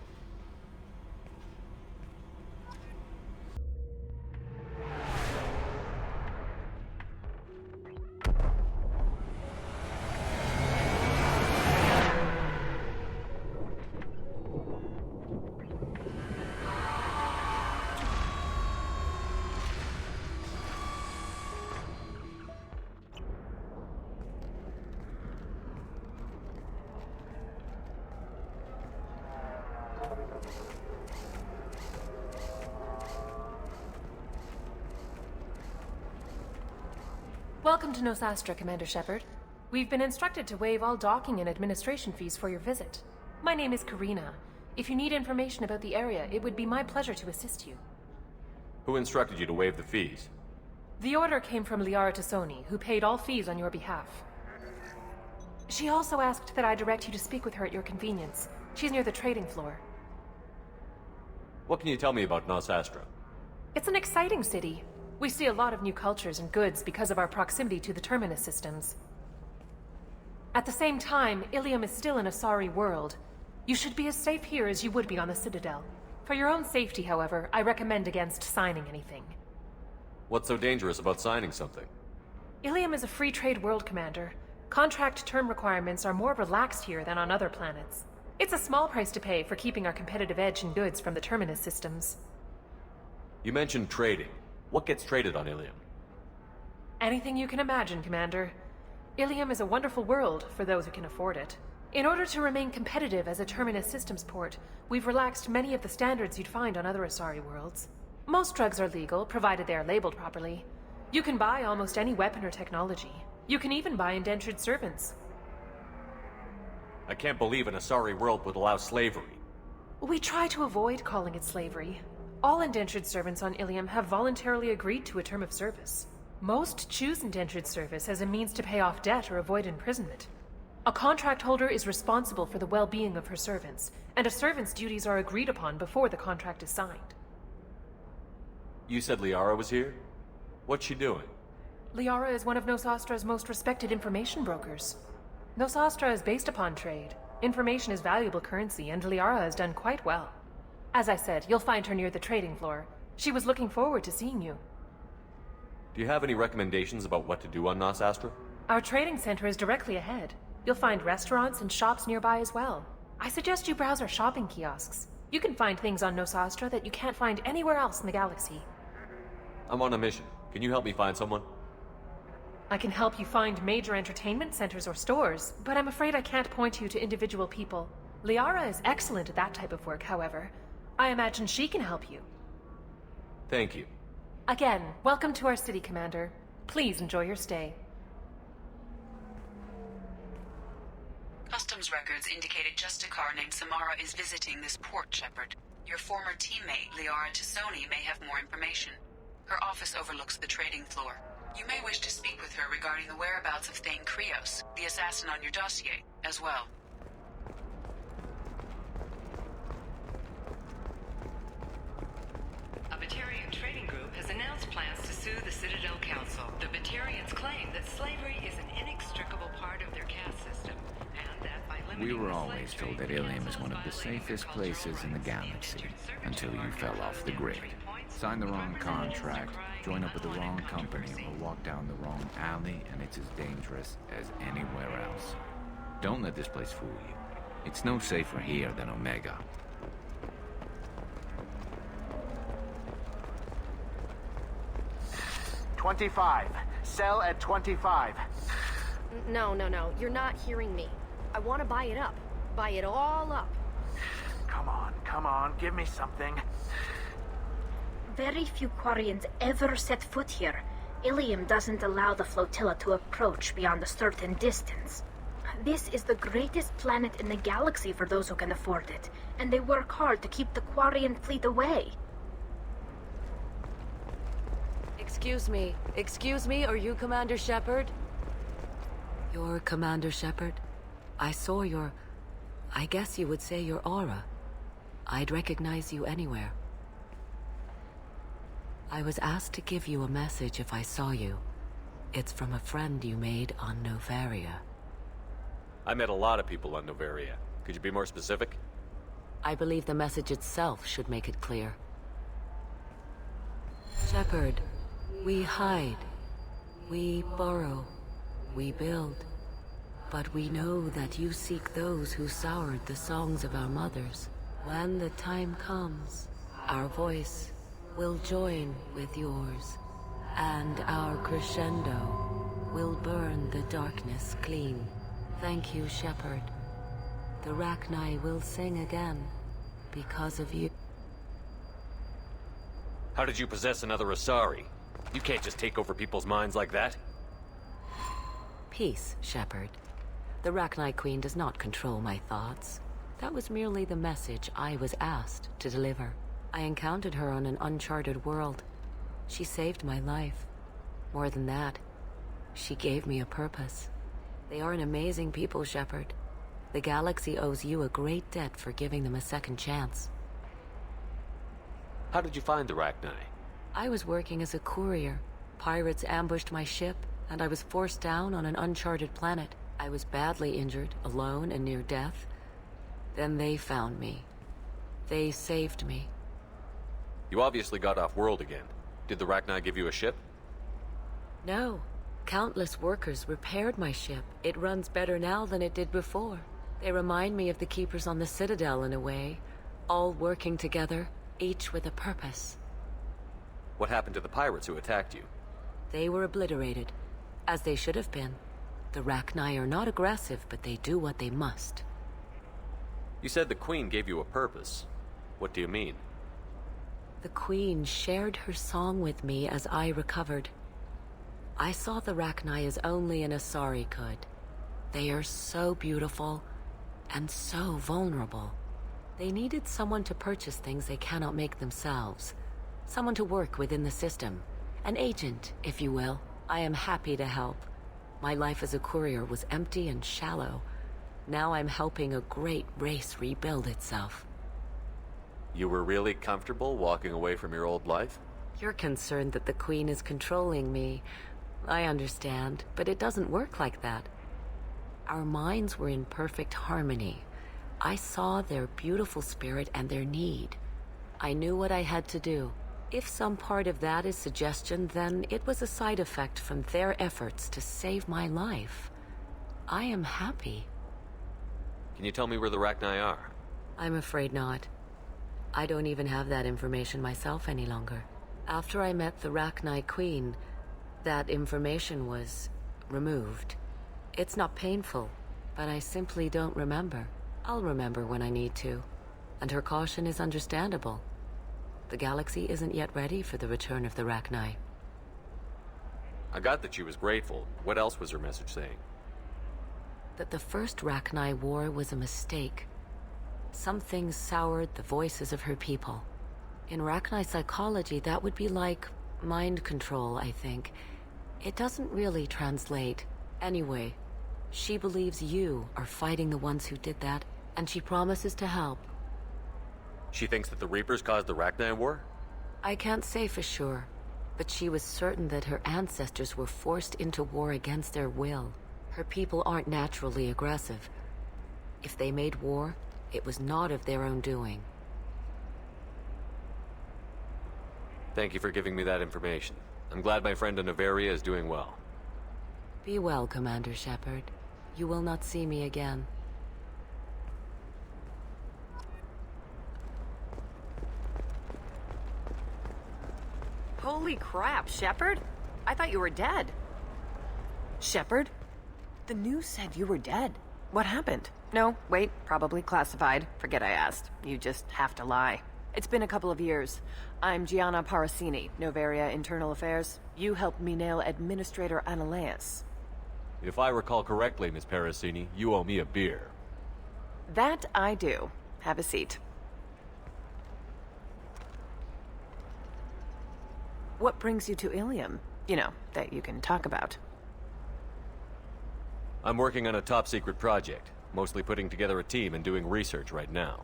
Welcome to Nosastra, Commander Shepard. We've been instructed to waive all docking and administration fees for your visit. My name is Karina. If you need information about the area, it would be my pleasure to assist you. Who instructed you to waive the fees? The order came from Liara Tassoni, who paid all fees on your behalf. She also asked that I direct you to speak with her at your convenience. She's near the trading floor. What can you tell me about Nosastra? It's an exciting city. We see a lot of new cultures and goods because of our proximity to the Terminus systems. At the same time, Illium is still an Asari world. You should be as safe here as you would be on the Citadel. For your own safety, however, I recommend against signing anything. What's so dangerous about signing something? Illium is a free trade world, Commander. Contract term requirements are more relaxed here than on other planets. It's a small price to pay for keeping our competitive edge in goods from the Terminus systems. You mentioned trading. What gets traded on Illium? Anything you can imagine, Commander. Illium is a wonderful world for those who can afford it. In order to remain competitive as a Terminus systems port, we've relaxed many of the standards you'd find on other Asari worlds. Most drugs are legal, provided they are labeled properly. You can buy almost any weapon or technology. You can even buy indentured servants. I can't believe an Asari world would allow slavery. We try to avoid calling it slavery. All indentured servants on Illium have voluntarily agreed to a term of service. Most choose indentured service as a means to pay off debt or avoid imprisonment. A contract holder is responsible for the well-being of her servants, and a servant's duties are agreed upon before the contract is signed. You said Liara was here? What's she doing? Liara is one of Nosastra's most respected information brokers. Nosastra is based upon trade. Information is valuable currency, and Liara has done quite well. As I said, you'll find her near the trading floor. She was looking forward to seeing you. Do you have any recommendations about what to do on Nosastra? Our trading center is directly ahead. You'll find restaurants and shops nearby as well. I suggest you browse our shopping kiosks. You can find things on Nosastra that you can't find anywhere else in the galaxy. I'm on a mission. Can you help me find someone? I can help you find major entertainment centers or stores, but I'm afraid I can't point you to individual people. Liara is excellent at that type of work, however. I imagine she can help you. Thank you. Again, welcome to our city, Commander. Please enjoy your stay. Customs records indicate a Justicar named Samara is visiting this port, Shepard. Your former teammate, Liara Tassoni, may have more information. Her office overlooks the trading floor. You may wish to speak with her regarding the whereabouts of Thane, the assassin on your dossier, as well. A Batarian trading group has announced plans to sue the Citadel Council. The Batarians claim that slavery is an inextricable part of their caste system, and that by limiting We were always told that Illium is one of the safest places in the galaxy, until you fell off the grid. Sign the wrong contract, join up with the wrong company, or walk down the wrong alley, and it's as dangerous as anywhere else. Don't let this place fool you. It's no safer here than Omega. $25. Sell at $25. No. You're not hearing me. I want to buy it up. Buy it all up. Come on. Give me something. Very few Quarians ever set foot here. Illium doesn't allow the flotilla to approach beyond a certain distance. This is the greatest planet in the galaxy for those who can afford it, and they work hard to keep the Quarian fleet away. Excuse me, are you Commander Shepard? You're Commander Shepard? I saw I guess you would say your aura. I'd recognize you anywhere. I was asked to give you a message if I saw you. It's from a friend you made on Novaria. I met a lot of people on Novaria. Could you be more specific? I believe the message itself should make it clear. Shepard, we hide. We borrow. We build. But we know that you seek those who soured the songs of our mothers. When the time comes, our voice will join with yours, and our crescendo will burn the darkness clean. Thank you, Shepard. The Rachni will sing again because of you. How did you possess another Asari? You can't just take over people's minds like that. Peace, Shepard. The Rachni Queen does not control my thoughts. That was merely the message I was asked to deliver. I encountered her on an uncharted world. She saved my life. More than that, she gave me a purpose. They are an amazing people, Shepard. The galaxy owes you a great debt for giving them a second chance. How did you find the Rachni? I was working as a courier. Pirates ambushed my ship, and I was forced down on an uncharted planet. I was badly injured, alone and near death. Then they found me. They saved me. You obviously got off world again. Did the Rachni give you a ship? No. Countless workers repaired my ship. It runs better now than it did before. They remind me of the Keepers on the Citadel in a way. All working together, each with a purpose. What happened to the pirates who attacked you? They were obliterated, as they should have been. The Rachni are not aggressive, but they do what they must. You said the Queen gave you a purpose. What do you mean? The Queen shared her song with me as I recovered. I saw the Rachni as only an Asari could. They are so beautiful and so vulnerable. They needed someone to purchase things they cannot make themselves. Someone to work within the system. An agent, if you will. I am happy to help. My life as a courier was empty and shallow. Now I'm helping a great race rebuild itself. You were really comfortable walking away from your old life? You're concerned that the Queen is controlling me. I understand, but it doesn't work like that. Our minds were in perfect harmony. I saw their beautiful spirit and their need. I knew what I had to do. If some part of that is suggestion, then it was a side effect from their efforts to save my life. I am happy. Can you tell me where the Rachni are? I'm afraid not. I don't even have that information myself any longer. After I met the Rachni Queen, that information was removed. It's not painful, but I simply don't remember. I'll remember when I need to, and her caution is understandable. The galaxy isn't yet ready for the return of the Rachni. I got that she was grateful. What else was her message saying? That the first Rachni war was a mistake. Something soured the voices of her people. In Rachni psychology, that would be like Mind control, I think. It doesn't really translate. Anyway, she believes you are fighting the ones who did that, and she promises to help. She thinks that the Reapers caused the Rachni War? I can't say for sure, but she was certain that her ancestors were forced into war against their will. Her people aren't naturally aggressive. If they made war, it was not of their own doing. Thank you for giving me that information. I'm glad my friend in Noveria is doing well. Be well, Commander Shepard. You will not see me again. Holy crap, Shepard? I thought you were dead. Shepard? The news said you were dead. What happened? No, wait, probably classified. Forget I asked. You just have to lie. It's been a couple of years. I'm Gianna Parasini, Noveria Internal Affairs. You helped me nail Administrator Analeus. If I recall correctly, Miss Parasini, you owe me a beer. That I do. Have a seat. What brings you to Illium? You know, that you can talk about. I'm working on a top-secret project. Mostly putting together a team and doing research right now.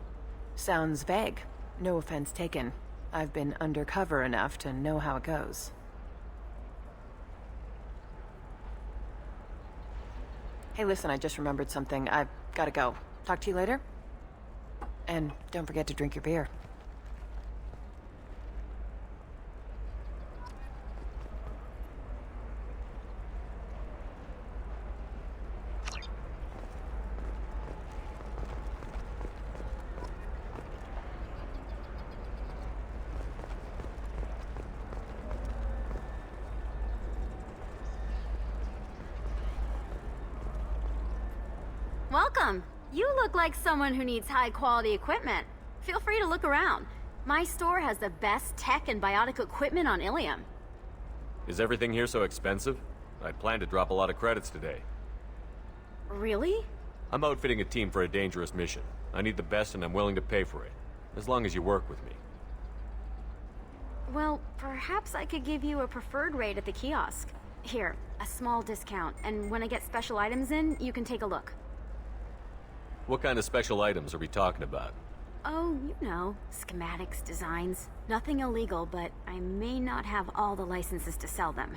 Sounds vague. No offense taken. I've been undercover enough to know how it goes. Hey, listen, I just remembered something. I've gotta go. Talk to you later? And don't forget to drink your beer. Welcome. You look like someone who needs high-quality equipment. Feel free to look around. My store has the best tech and biotic equipment on Illium. Is everything here so expensive? I'd planned to drop a lot of credits today. Really? I'm outfitting a team for a dangerous mission. I need the best and I'm willing to pay for it. As long as you work with me. Well, perhaps I could give you a preferred rate at the kiosk. Here, a small discount, and when I get special items in, you can take a look. What kind of special items are we talking about? Oh, you know, schematics, designs. Nothing illegal, but I may not have all the licenses to sell them.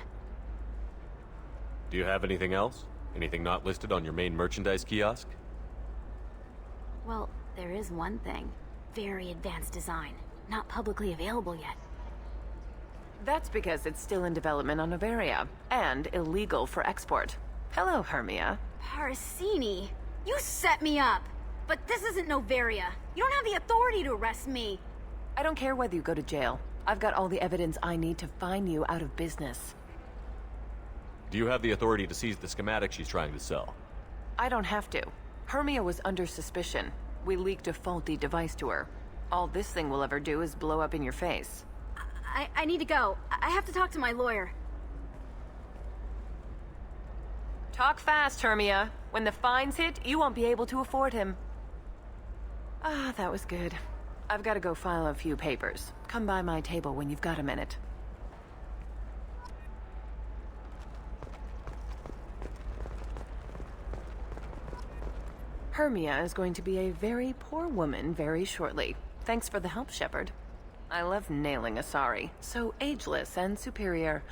Do you have anything else? Anything not listed on your main merchandise kiosk? Well, there is one thing. Very advanced design. Not publicly available yet. That's because it's still in development on Noveria, and illegal for export. Hello, Hermia. Parasini! You set me up! But this isn't Noveria. You don't have the authority to arrest me. I don't care whether you go to jail. I've got all the evidence I need to find you out of business. Do you have the authority to seize the schematic she's trying to sell? I don't have to. Hermia was under suspicion. We leaked a faulty device to her. All this thing will ever do is blow up in your face. I need to go. I have to talk to my lawyer. Talk fast, Hermia. When the fines hit, you won't be able to afford him. Ah, that was good. I've got to go file a few papers. Come by my table when you've got a minute. Hermia is going to be a very poor woman very shortly. Thanks for the help, Shepard. I love nailing Asari. So ageless and superior.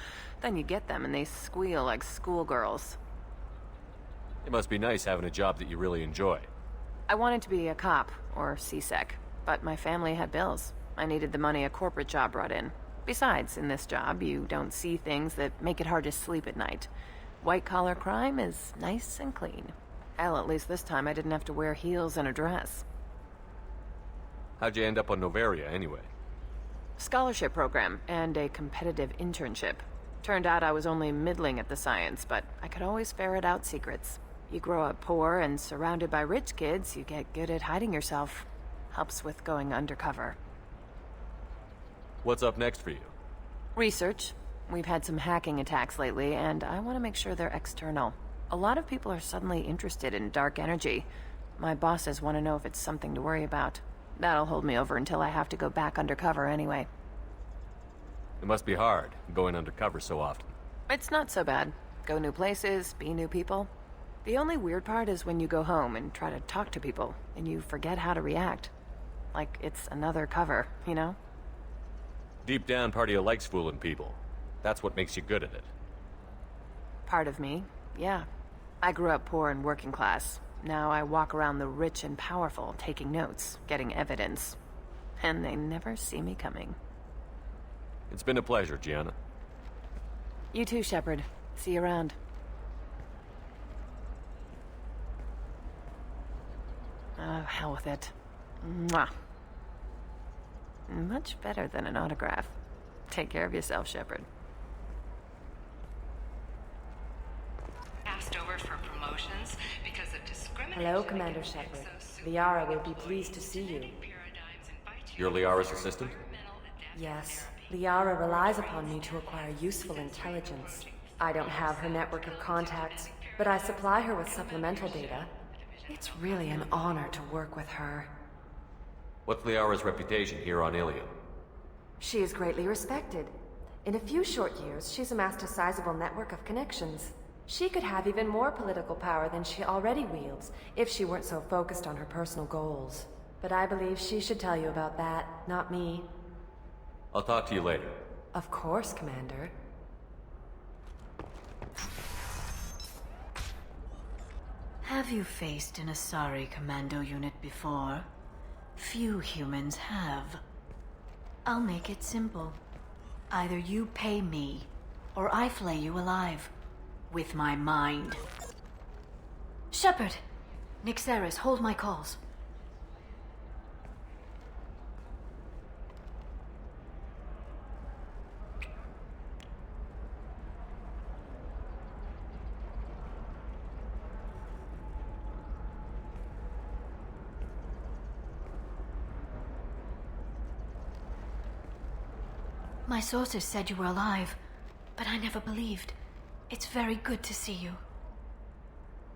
Then you get them and they squeal like schoolgirls. It must be nice having a job that you really enjoy. I wanted to be a cop, or CSEC, but my family had bills. I needed the money a corporate job brought in. Besides, in this job, you don't see things that make it hard to sleep at night. White-collar crime is nice and clean. Hell, at least this time I didn't have to wear heels and a dress. How'd you end up on Noveria, anyway? Scholarship program, and a competitive internship. Turned out I was only middling at the science, but I could always ferret out secrets. You grow up poor and surrounded by rich kids, you get good at hiding yourself. Helps with going undercover. What's up next for you? Research. We've had some hacking attacks lately, and I want to make sure they're external. A lot of people are suddenly interested in dark energy. My bosses want to know if it's something to worry about. That'll hold me over until I have to go back undercover anyway. It must be hard, going undercover so often. It's not so bad. Go new places, be new people. The only weird part is when you go home and try to talk to people, and you forget how to react. Like it's another cover, you know? Deep down, part of you likes fooling people. That's what makes you good at it. Part of me, yeah. I grew up poor and working class. Now I walk around the rich and powerful, taking notes, getting evidence. And they never see me coming. It's been a pleasure, Gianna. You too, Shepard. See you around. Oh, hell with it. Mwah. Much better than an autograph. Take care of yourself, Shepard. Passed over for promotions because of discrimination. Hello, Commander Shepard. Liara will be pleased to see you. You're Liara's assistant? Yes. Liara relies upon me to acquire useful intelligence. I don't have her network of contacts, but I supply her with supplemental data. It's really an honor to work with her. What's Liara's reputation here on Illium? She is greatly respected. In a few short years, she's amassed a sizable network of connections. She could have even more political power than she already wields if she weren't so focused on her personal goals. But I believe she should tell you about that, not me. I'll talk to you later. Of course, Commander. Have you faced an Asari commando unit before? Few humans have. I'll make it simple. Either you pay me, or I flay you alive. With my mind. Shepard! Nixeris, hold my calls. My sources said you were alive, but I never believed. It's very good to see you.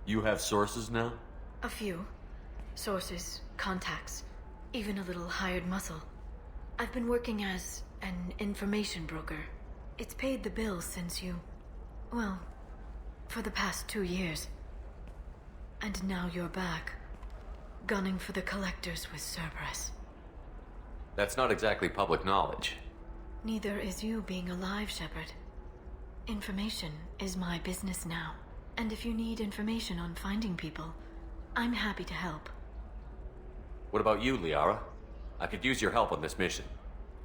You have sources now? A few. Sources, contacts, even a little hired muscle. I've been working as an information broker. It's paid the bills since you... well, for the past 2 years. And now you're back, gunning for the Collectors with Cerberus. That's not exactly public knowledge. Neither is you being alive, Shepard. Information is my business now. And if you need information on finding people, I'm happy to help. What about you, Liara? I could use your help on this mission.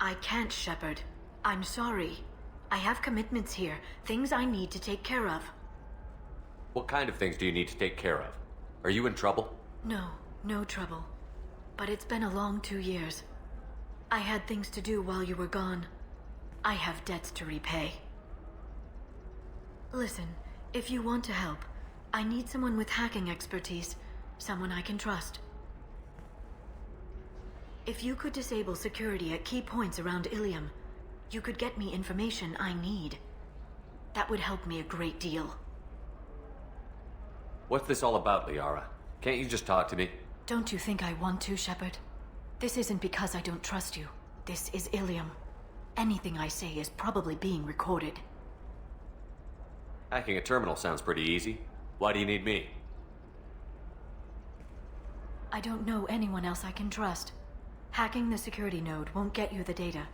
I can't, Shepard. I'm sorry. I have commitments here, things I need to take care of. What kind of things do you need to take care of? Are you in trouble? No, no trouble. But it's been a long 2 years. I had things to do while you were gone. I have debts to repay. Listen, if you want to help, I need someone with hacking expertise, someone I can trust. If you could disable security at key points around Illium, you could get me information I need. That would help me a great deal. What's this all about, Liara? Can't you just talk to me? Don't you think I want to, Shepard? This isn't because I don't trust you. This is Illium. Anything I say is probably being recorded. Hacking a terminal sounds pretty easy. Why do you need me? I don't know anyone else I can trust. Hacking the security node won't get you the data.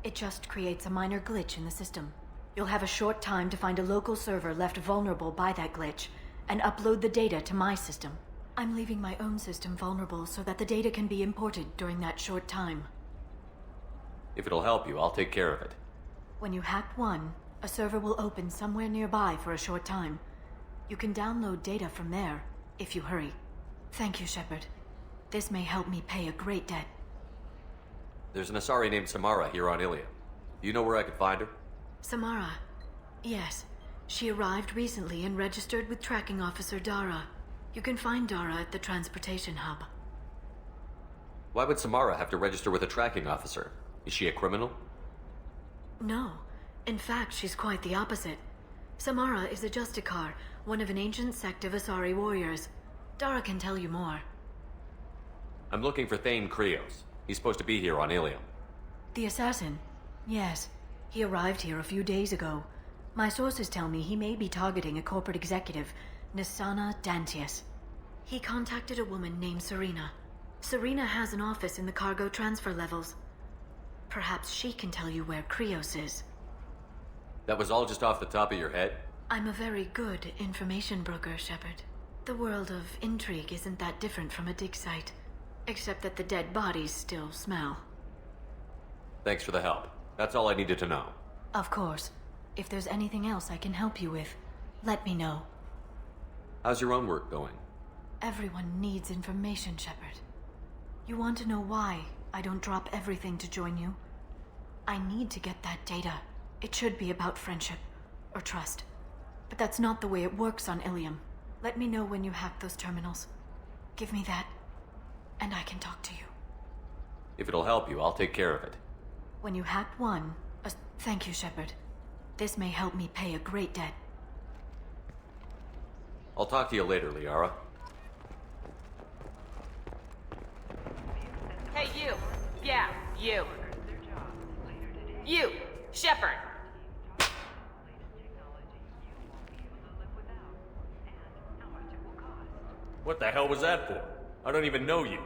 It just creates a minor glitch in the system. You'll have a short time to find a local server left vulnerable by that glitch, and upload the data to my system. I'm leaving my own system vulnerable so that the data can be imported during that short time. If it'll help you, I'll take care of it. When you hack one, a server will open somewhere nearby for a short time. You can download data from there, if you hurry. Thank you, Shepard. This may help me pay a great debt. There's an Asari named Samara here on Illium. Do you know where I could find her? Samara? Yes. She arrived recently and registered with Tracking Officer Dara. You can find Dara at the transportation hub. Why would Samara have to register with a tracking officer? Is she a criminal? No. In fact, she's quite the opposite. Samara is a Justicar, one of an ancient sect of Asari warriors. Dara can tell you more. I'm looking for Thane Krios. He's supposed to be here on Illium. The assassin? Yes. He arrived here a few days ago. My sources tell me he may be targeting a corporate executive, Nisana Dantius. He contacted a woman named Serena. Serena has an office in the cargo transfer levels. Perhaps she can tell you where Krios is. That was all just off the top of your head? I'm a very good information broker, Shepard. The world of intrigue isn't that different from a dig site, except that the dead bodies still smell. Thanks for the help. That's all I needed to know. Of course. If there's anything else I can help you with, let me know. How's your own work going? Everyone needs information, Shepard. You want to know why I don't drop everything to join you? I need to get that data. It should be about friendship or trust. But that's not the way it works on Illium. Let me know when you hack those terminals. Give me that, and I can talk to you. If it'll help you, I'll take care of it. When you hack one... thank you, Shepard. This may help me pay a great debt. I'll talk to you later, Liara. Hey, you! Yeah, you! You! Shepard! What the hell was that for? I don't even know you.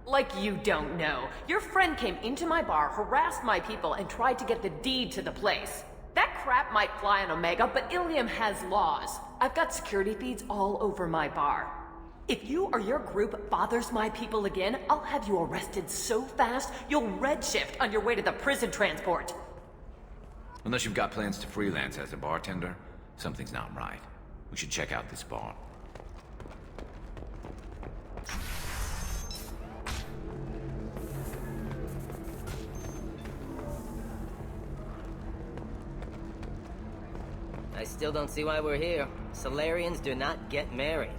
Like you don't know. Your friend came into my bar, harassed my people, and tried to get the deed to the place. That crap might fly on Omega, but Illium has laws. I've got security feeds all over my bar. If you or your group bothers my people again, I'll have you arrested so fast, you'll redshift on your way to the prison transport. Unless you've got plans to freelance as a bartender, something's not right. We should check out this bar. I still don't see why we're here. Solarians do not get married.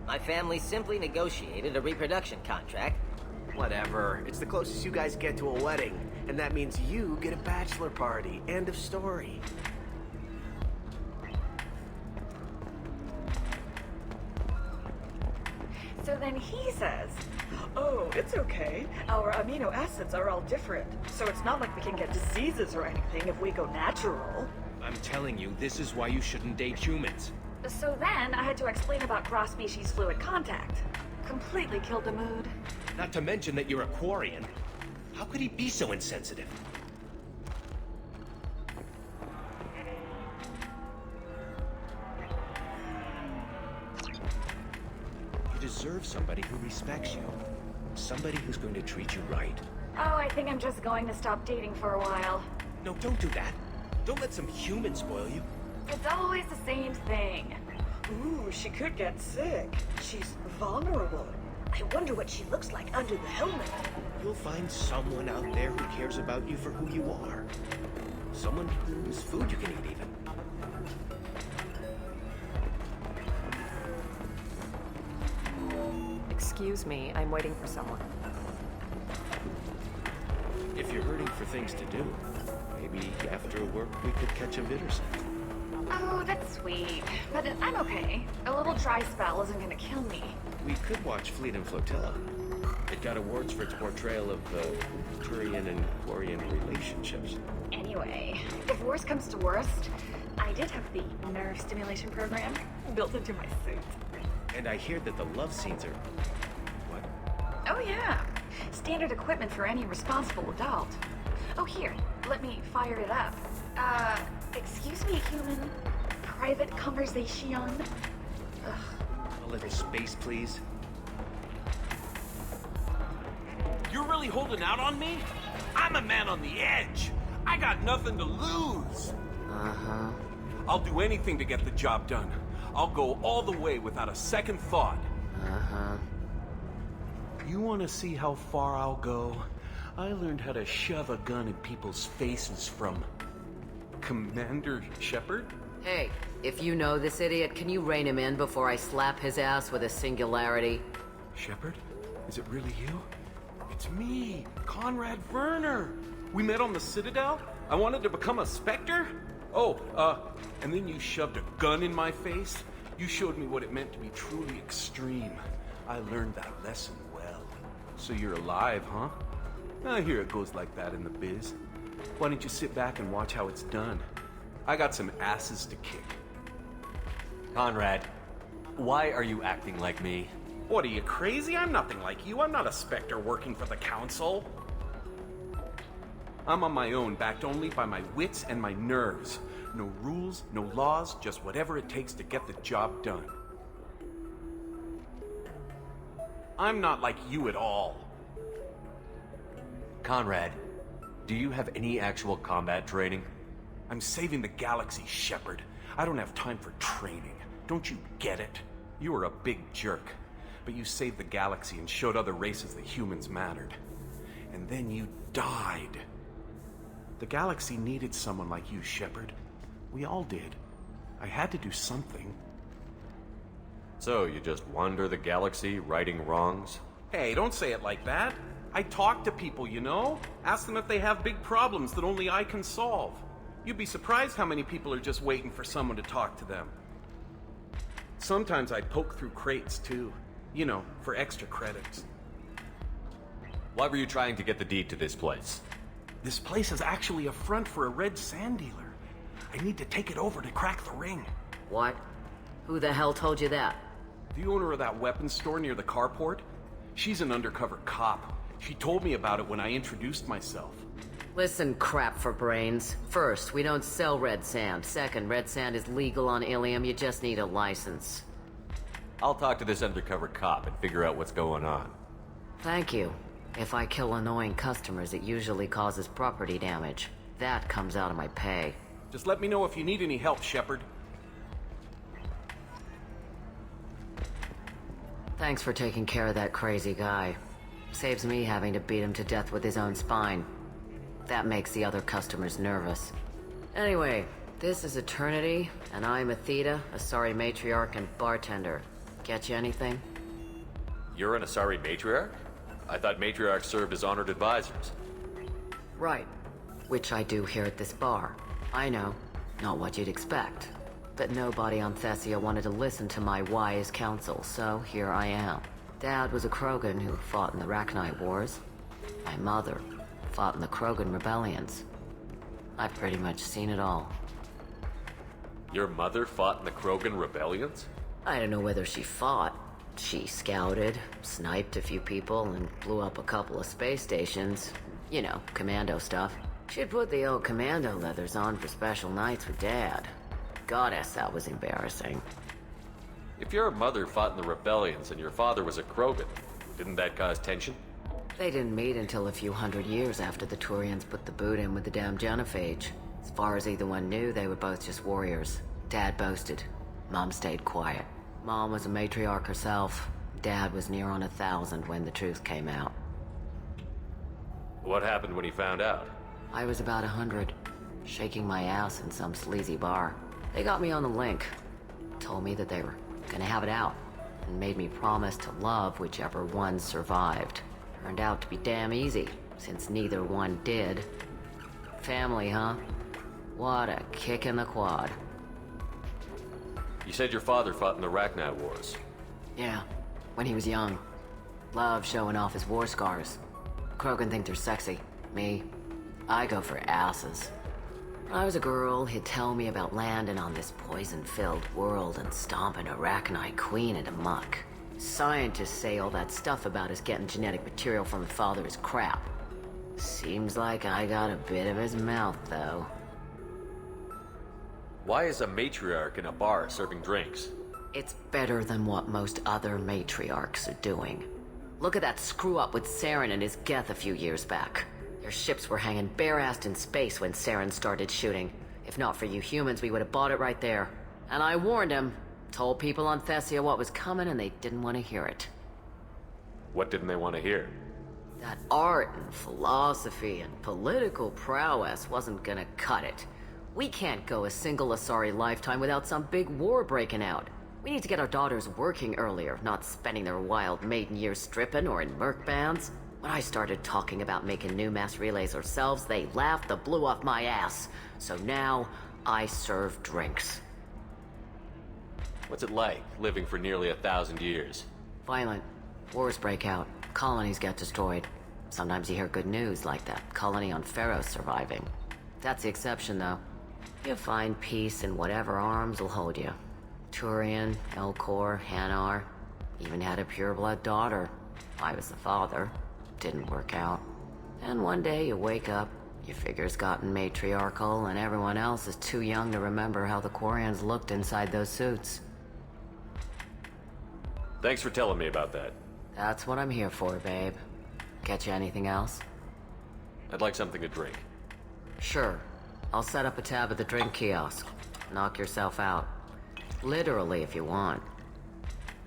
My family simply negotiated a reproduction contract. Whatever. It's the closest you guys get to a wedding. And that means you get a bachelor party. End of story. So then he says, oh, it's okay. Our amino acids are all different. So it's not like we can get diseases or anything if we go natural. I'm telling you, this is why you shouldn't date humans. So then I had to explain about cross-species fluid contact. Completely killed the mood. Not to mention that you're a Quarian. How could he be so insensitive? You deserve somebody who respects you. Somebody who's going to treat you right. Oh, I think I'm just going to stop dating for a while. No, don't do that. Don't let some human spoil you. It's always the same thing. Ooh, she could get sick. She's vulnerable. I wonder what she looks like under the helmet. You'll find someone out there who cares about you for who you are. Someone whose food you can eat, even. Excuse me, I'm waiting for someone. If you're hurting for things to do, maybe after work we could catch a vid or something. Oh, that's sweet. But I'm okay. A little dry spell isn't gonna kill me. We could watch Fleet and Flotilla. It got awards for its portrayal of Turian and Quarian relationships. Anyway, if worst comes to worst, I did have the nerve stimulation program built into my suit. And I hear that the love scenes are... what? Oh yeah. Standard equipment for any responsible adult. Oh here, let me fire it up. Excuse me, human. Private conversation. Ugh. A little space, please. You're really holding out on me? I'm a man on the edge. I got nothing to lose. Uh-huh. I'll do anything to get the job done. I'll go all the way without a second thought. Uh-huh. You want to see how far I'll go? I learned how to shove a gun in people's faces from Commander Shepard? Hey, if you know this idiot, can you rein him in before I slap his ass with a singularity? Shepard? Is it really you? It's me, Conrad Werner. We met on the Citadel? I wanted to become a Spectre? Oh, and then you shoved a gun in my face? You showed me what it meant to be truly extreme. I learned that lesson well. So you're alive, huh? I hear it goes like that in the biz. Why don't you sit back and watch how it's done? I got some asses to kick. Conrad, why are you acting like me? What, are you crazy? I'm nothing like you. I'm not a Spectre working for the Council. I'm on my own, backed only by my wits and my nerves. No rules, no laws, just whatever it takes to get the job done. I'm not like you at all. Conrad, do you have any actual combat training? I'm saving the galaxy, Shepard. I don't have time for training. Don't you get it? You were a big jerk, but you saved the galaxy and showed other races that humans mattered. And then you died. The galaxy needed someone like you, Shepard. We all did. I had to do something. So, you just wander the galaxy, righting wrongs? Hey, don't say it like that. I talk to people, you know? Ask them if they have big problems that only I can solve. You'd be surprised how many people are just waiting for someone to talk to them. Sometimes I poke through crates, too. You know, for extra credits. Why were you trying to get the deed to this place? This place is actually a front for a red sand dealer. I need to take it over to crack the ring. What? Who the hell told you that? The owner of that weapons store near the carport. She's an undercover cop. She told me about it when I introduced myself. Listen, crap for brains. First, we don't sell red sand. Second, red sand is legal on Illium. You just need a license. I'll talk to this undercover cop and figure out what's going on. Thank you. If I kill annoying customers, it usually causes property damage. That comes out of my pay. Just let me know if you need any help, Shepard. Thanks for taking care of that crazy guy. Saves me having to beat him to death with his own spine. That makes the other customers nervous. Anyway, this is Eternity, and I'm Aethyta, Asari Matriarch and bartender. Get you anything? You're an Asari Matriarch? I thought Matriarchs served as honored advisors. Right. Which I do here at this bar. I know. Not what you'd expect. But nobody on Thessia wanted to listen to my wise counsel, so here I am. Dad was a Krogan who fought in the Rachni Wars. My mother fought in the Krogan rebellions. I've pretty much seen it all. Your mother fought in the Krogan rebellions? I don't know whether she fought. She scouted, sniped a few people, and blew up a couple of space stations. You know, commando stuff. She'd put the old commando leathers on for special nights with Dad. Goddess, that was embarrassing. If your mother fought in the rebellions and your father was a Krogan, didn't that cause tension? They didn't meet until a few hundred years after the Turians put the boot in with the damn genophage. As far as either one knew, they were both just warriors. Dad boasted. Mom stayed quiet. Mom was a matriarch herself. Dad was near on 1,000 when the truth came out. What happened when he found out? I was about 100, shaking my ass in some sleazy bar. They got me on the link. Told me that they were gonna have it out, and made me promise to love whichever one survived. Turned out to be damn easy, since neither one did. Family, huh? What a kick in the quad. You said your father fought in the Rachni Wars. Yeah, when he was young. Loved showing off his war scars. Krogan think they're sexy. Me, I go for asses. When I was a girl, he'd tell me about landing on this poison-filled world and stomping a Rachni queen into muck. Scientists say all that stuff about us getting genetic material from his father is crap. Seems like I got a bit of his mouth, though. Why is a matriarch in a bar serving drinks? It's better than what most other matriarchs are doing. Look at that screw-up with Saren and his Geth a few years back. Their ships were hanging bare-assed in space when Saren started shooting. If not for you humans, we would have bought it right there. And I warned him. Told people on Thessia what was coming, and they didn't want to hear it. What didn't they want to hear? That art and philosophy and political prowess wasn't gonna cut it. We can't go a single Asari lifetime without some big war breaking out. We need to get our daughters working earlier, not spending their wild maiden years stripping or in merc bands. When I started talking about making new mass relays ourselves, they laughed the blue off my ass. So now, I serve drinks. What's it like, living for nearly 1,000 years? Violent. Wars break out. Colonies get destroyed. Sometimes you hear good news, like that colony on Pharaoh surviving. That's the exception, though. You'll find peace in whatever arms will hold you. Turian, Elcor, Hanar. Even had a pureblood daughter. I was the father. Didn't work out. And one day you wake up, your figure's gotten matriarchal, and everyone else is too young to remember how the Quarians looked inside those suits. Thanks for telling me about that. That's what I'm here for, babe. Catch you anything else? I'd like something to drink. Sure. I'll set up a tab at the drink kiosk. Knock yourself out. Literally, if you want.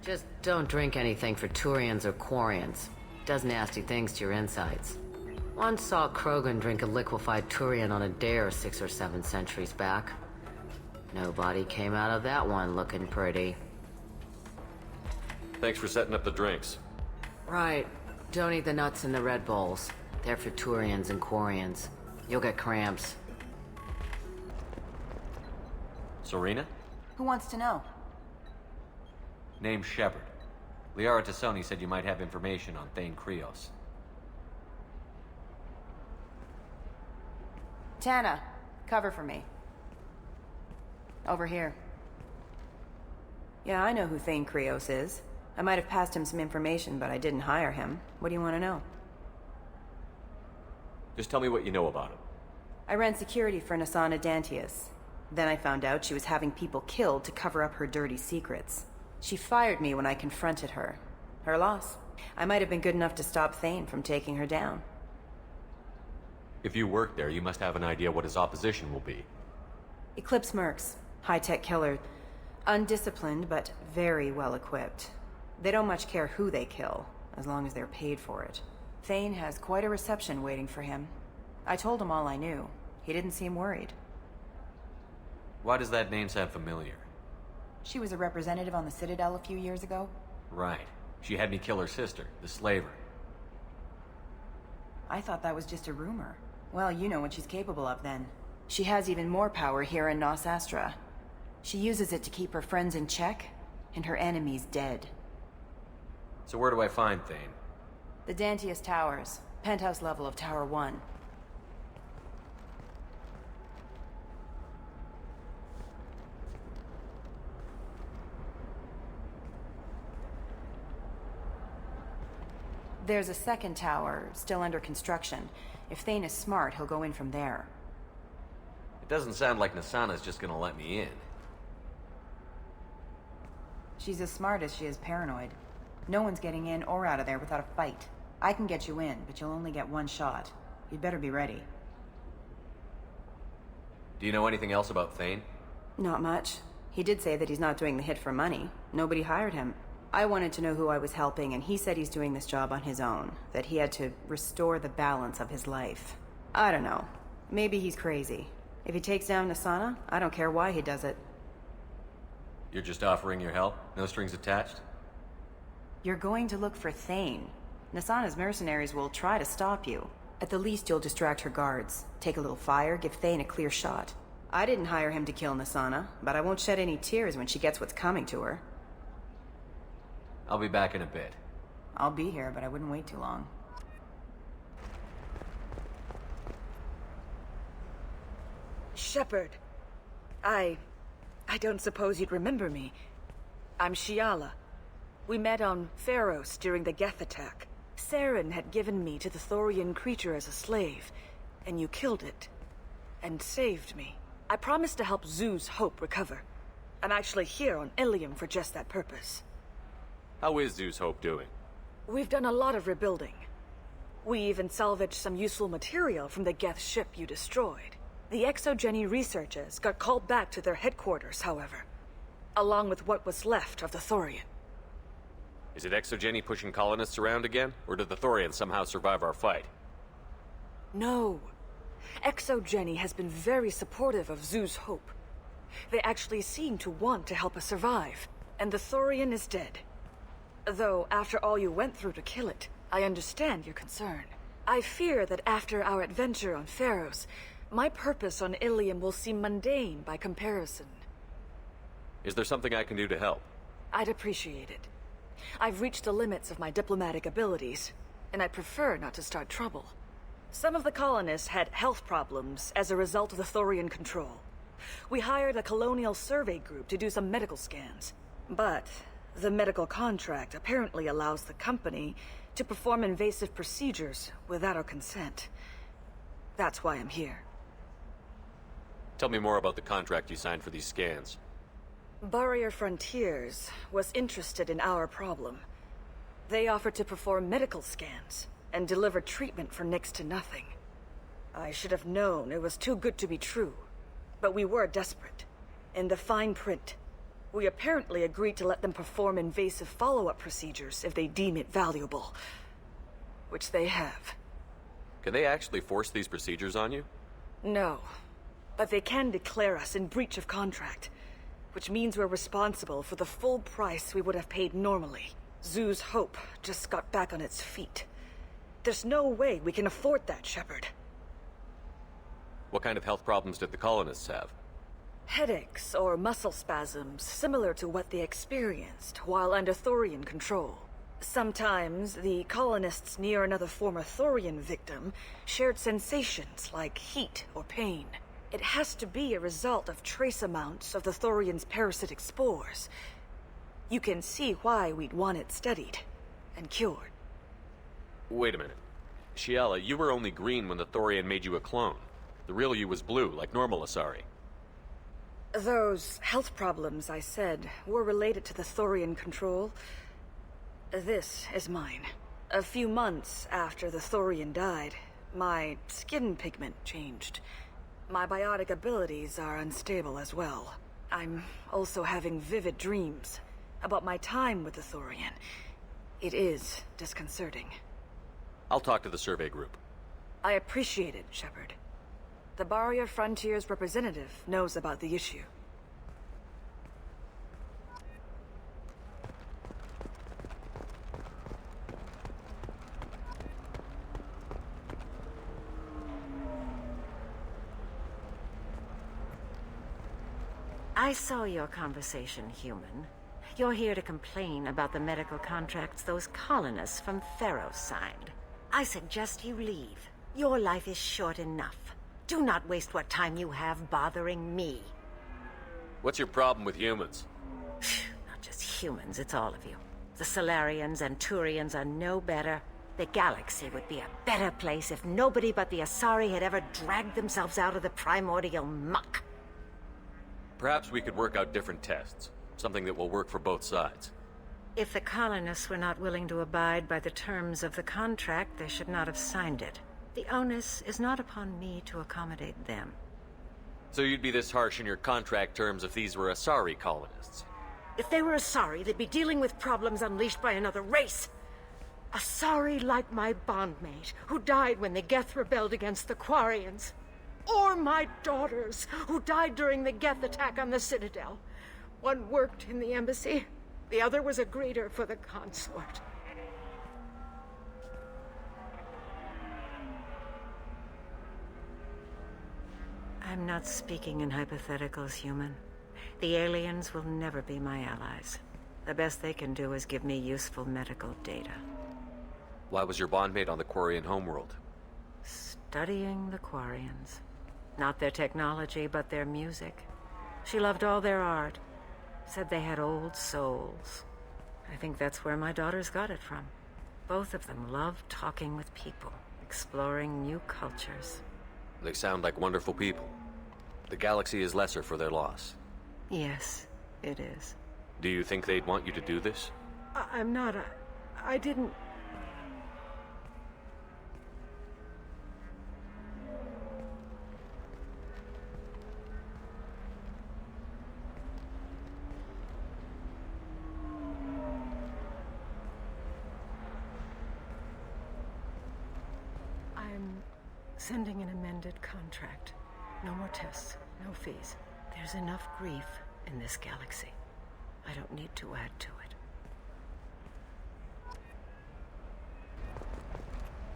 Just don't drink anything for Turians or Quarians. Does nasty things to your insides. Once saw Krogan drink a liquefied Turian on a dare 6 or 7 centuries back. Nobody came out of that one looking pretty. Thanks for setting up the drinks. Right. Don't eat the nuts in the Red Bowls. They're for Turians and Quarians. You'll get cramps. Serena? Who wants to know? Name's Shepard. Liara Tassoni said you might have information on Thane Krios. Tana, cover for me. Over here. Yeah, I know who Thane Krios is. I might have passed him some information, but I didn't hire him. What do you want to know? Just tell me what you know about him. I ran security for Nasana Dantius. Then I found out she was having people killed to cover up her dirty secrets. She fired me when I confronted her. Her loss. I might have been good enough to stop Thane from taking her down. If you work there, you must have an idea what his opposition will be. Eclipse mercs. High-tech killer. Undisciplined, but very well equipped. They don't much care who they kill, as long as they're paid for it. Thane has quite a reception waiting for him. I told him all I knew. He didn't seem worried. Why does that name sound familiar? She was a representative on the Citadel a few years ago. Right. She had me kill her sister, the slaver. I thought that was just a rumor. Well, you know what she's capable of then. She has even more power here in Nos Astra. She uses it to keep her friends in check, and her enemies dead. So where do I find Thane? The Dantius Towers. Penthouse level of Tower 1. There's a second tower, still under construction. If Thane is smart, he'll go in from there. It doesn't sound like Nasana's just gonna let me in. She's as smart as she is paranoid. No one's getting in or out of there without a fight. I can get you in, but you'll only get one shot. You'd better be ready. Do you know anything else about Thane? Not much. He did say that he's not doing the hit for money. Nobody hired him. I wanted to know who I was helping, and he said he's doing this job on his own. That he had to restore the balance of his life. I don't know. Maybe he's crazy. If he takes down Nasana, I don't care why he does it. You're just offering your help? No strings attached? You're going to look for Thane. Nasana's mercenaries will try to stop you. At the least, you'll distract her guards. Take a little fire, give Thane a clear shot. I didn't hire him to kill Nasana, but I won't shed any tears when she gets what's coming to her. I'll be back in a bit. I'll be here, but I wouldn't wait too long. Shepard. I don't suppose you'd remember me. I'm Shiala. We met on Pharos during the Geth attack. Saren had given me to the Thorian creature as a slave, and you killed it. And saved me. I promised to help Zeus Hope recover. I'm actually here on Illium for just that purpose. How is Zeus Hope doing? We've done a lot of rebuilding. We even salvaged some useful material from the Geth ship you destroyed. The Exogeny researchers got called back to their headquarters, however, along with what was left of the Thorian. Is it Exogeny pushing colonists around again? Or did the Thorians somehow survive our fight? No. Exogeny has been very supportive of Zeus Hope. They actually seem to want to help us survive, and the Thorian is dead. Though, after all you went through to kill it, I understand your concern. I fear that after our adventure on Pharos, my purpose on Illium will seem mundane by comparison. Is there something I can do to help? I'd appreciate it. I've reached the limits of my diplomatic abilities, and I prefer not to start trouble. Some of the colonists had health problems as a result of the Thorian control. We hired a colonial survey group to do some medical scans. But the medical contract apparently allows the company to perform invasive procedures without our consent. That's why I'm here. Tell me more about the contract you signed for these scans. Barrier Frontiers was interested in our problem. They offered to perform medical scans and deliver treatment for next to nothing. I should have known it was too good to be true, but we were desperate. In the fine print, we apparently agreed to let them perform invasive follow-up procedures if they deem it valuable. Which they have. Can they actually force these procedures on you? No, but they can declare us in breach of contract, which means we're responsible for the full price we would have paid normally. Zoo's Hope just got back on its feet. There's no way we can afford that, Shepard. What kind of health problems did the colonists have? Headaches or muscle spasms similar to what they experienced while under Thorian control. Sometimes the colonists near another former Thorian victim shared sensations like heat or pain. It has to be a result of trace amounts of the Thorian's parasitic spores. You can see why we'd want it studied and cured. Wait a minute. Shiala, you were only green when the Thorian made you a clone. The real you was blue, like normal Asari. Those health problems I said were related to the Thorian control. This is mine. A few months after the Thorian died, my skin pigment changed. My biotic abilities are unstable as well. I'm also having vivid dreams about my time with the Thorian. It is disconcerting. I'll talk to the survey group. I appreciate it, Shepard. The Barrier Frontiers representative knows about the issue. I saw your conversation, human. You're here to complain about the medical contracts those colonists from Theros signed. I suggest you leave. Your life is short enough. Do not waste what time you have bothering me. What's your problem with humans? Not just humans, it's all of you. The Salarians and Turians are no better. The galaxy would be a better place if nobody but the Asari had ever dragged themselves out of the primordial muck. Perhaps we could work out different tests. Something that will work for both sides. If the colonists were not willing to abide by the terms of the contract, they should not have signed it. The onus is not upon me to accommodate them. So you'd be this harsh in your contract terms if these were Asari colonists? If they were Asari, they'd be dealing with problems unleashed by another race. Asari like my bondmate, who died when the Geth rebelled against the Quarians. Or my daughters, who died during the Geth attack on the Citadel. One worked in the embassy, the other was a greeter for the consort. I'm not speaking in hypotheticals, human. The aliens will never be my allies. The best they can do is give me useful medical data. Why was your bondmate on the Quarian homeworld? Studying the Quarians. Not their technology, but their music. She loved all their art. Said they had old souls. I think that's where my daughters got it from. Both of them love talking with people, exploring new cultures. They sound like wonderful people. The galaxy is lesser for their loss. Yes, it is. Do you think they'd want you to do this? I'm not. I didn't. I'm sending an amended contract. No more tests, no fees. There's enough grief in this galaxy. I don't need to add to it.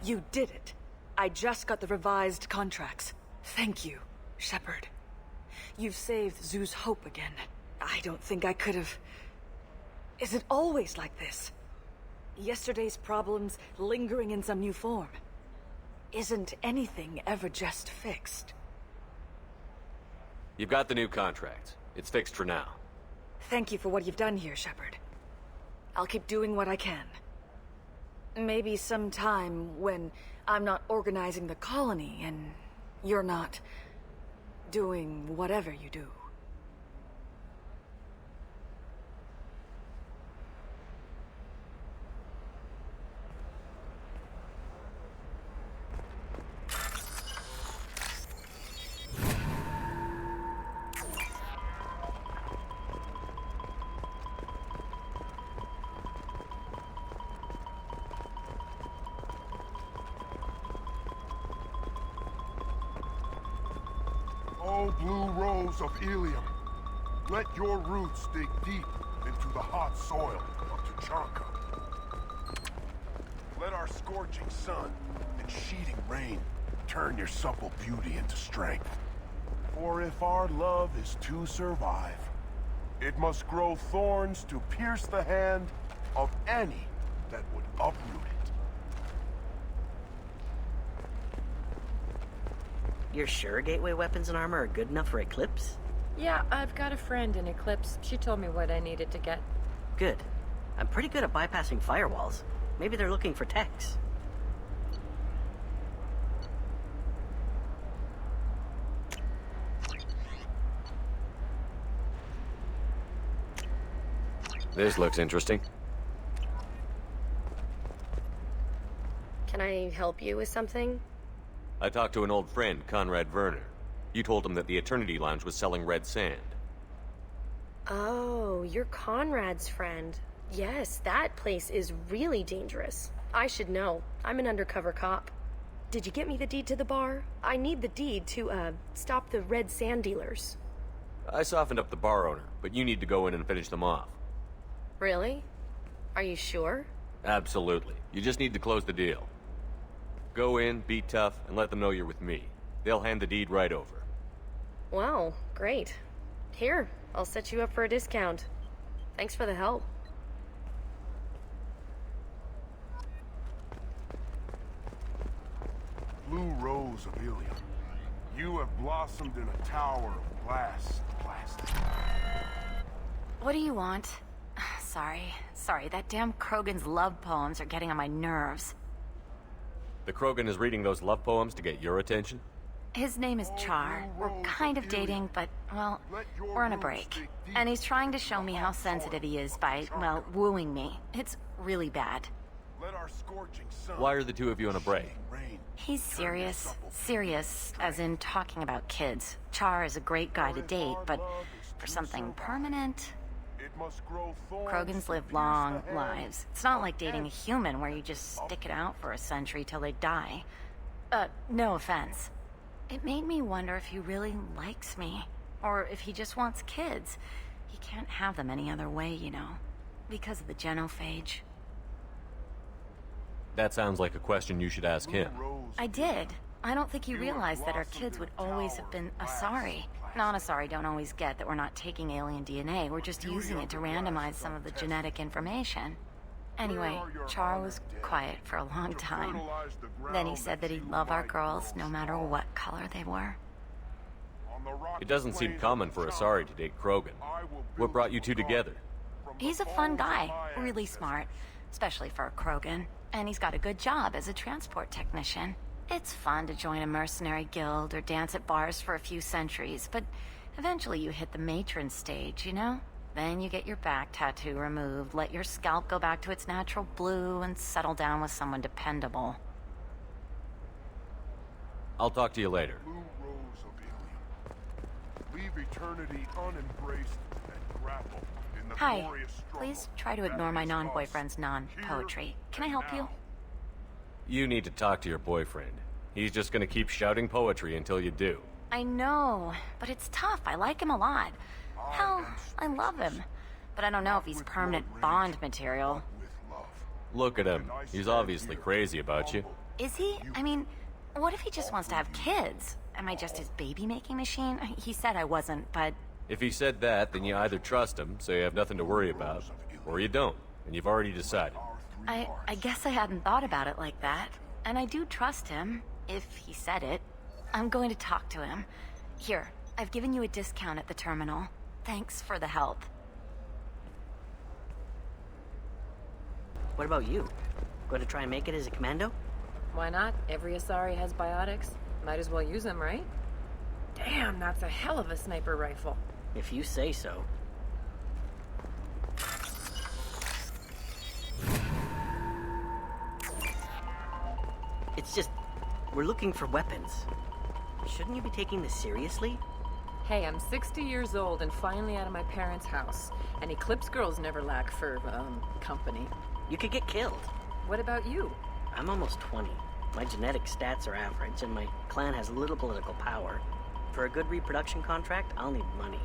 You did it. I just got the revised contracts. Thank you, Shepard. You've saved Zoo's hope again. I don't think I could have... Is it always like this? Yesterday's problems lingering in some new form? isn't anything ever just fixed? You've got the new contract. It's fixed for now. Thank you for what you've done here, Shepard. I'll keep doing what I can. Maybe sometime when I'm not organizing the colony and you're not doing whatever you do. Oh, blue rose of Illium, let your roots dig deep into the hot soil of Tuchanka. Let our scorching sun and sheeting rain turn your supple beauty into strength. For if our love is to survive, it must grow thorns to pierce the hand of any that would uproot it. You're sure gateway weapons and armor are good enough for Eclipse? Yeah, I've got a friend in Eclipse. She told me what I needed to get. Good. I'm pretty good at bypassing firewalls. Maybe they're looking for techs. This looks interesting. Can I help you with something? I talked to an old friend, Conrad Werner. You told him that the Eternity Lounge was selling red sand. Oh, you're Conrad's friend. Yes, that place is really dangerous. I should know. I'm an undercover cop. Did you get me the deed to the bar? I need the deed to, stop the red sand dealers. I softened up the bar owner, but you need to go in and finish them off. Really? Are you sure? Absolutely. You just need to close the deal. Go in, be tough, and let them know you're with me. They'll hand the deed right over. Wow, great. Here, I'll set you up for a discount. Thanks for the help. Blue rose of Illium, you have blossomed in a tower of glass and plastic. What do you want? Sorry, that damn Krogan's love poems are getting on my nerves. The Krogan is reading those love poems to get your attention? His name is Char. We're kind of dating, but, well, we're on a break. And he's trying to show me how sensitive he is by, well, wooing me. It's really bad. Why are the two of you on a break? He's serious. Serious, as in talking about kids. Char is a great guy to date, but for something permanent... Krogans live long lives. It's not like dating a human where you just stick it out for a century till they die. No offense. It made me wonder if he really likes me, or if he just wants kids. He can't have them any other way, you know, because of the genophage. That sounds like a question you should ask him. I did. I don't think he realized that our kids would always have been Asari. Non-Asari don't always get that we're not taking alien DNA, we're just using it to randomize some of the genetic information. Anyway, Char was quiet for a long time. Then he said that he'd love our girls no matter what color they were. It doesn't seem common for Asari to date Krogan. What brought you two together? He's a fun guy, really smart, especially for a Krogan. And he's got a good job as a transport technician. It's fun to join a mercenary guild or dance at bars for a few centuries, but eventually you hit the matron stage, you know? Then you get your back tattoo removed, let your scalp go back to its natural blue, and settle down with someone dependable. I'll talk to you later. Blue rose of Illium, leave eternity unembraced and grapple in the Hi. glorious struggle. Please try to ignore my non-boyfriend's non-poetry. Can I help you? You need to talk to your boyfriend. He's just gonna keep shouting poetry until you do. I know, but it's tough. I like him a lot. Hell, I love him. But I don't know if he's permanent Bond material. Look at him. He's obviously crazy about you. Is he? I mean, what if he just wants to have kids? Am I just his baby-making machine? He said I wasn't, but... If he said that, then you either trust him, so you have nothing to worry about, or you don't, and you've already decided. I guess I hadn't thought about it like that. And I do trust him. If he said it. I'm going to talk to him. Here, I've given you a discount at the terminal. Thanks for the help. What about you? Going to try and make it as a commando? Why not? Every Asari has biotics. Might as well use them, right? Damn, that's a hell of a sniper rifle. If you say so. It's just, we're looking for weapons. Shouldn't you be taking this seriously? Hey, I'm 60 years old and finally out of my parents' house. And Eclipse girls never lack for, company. You could get killed. What about you? I'm almost 20. My genetic stats are average, and my clan has little political power. For a good reproduction contract, I'll need money.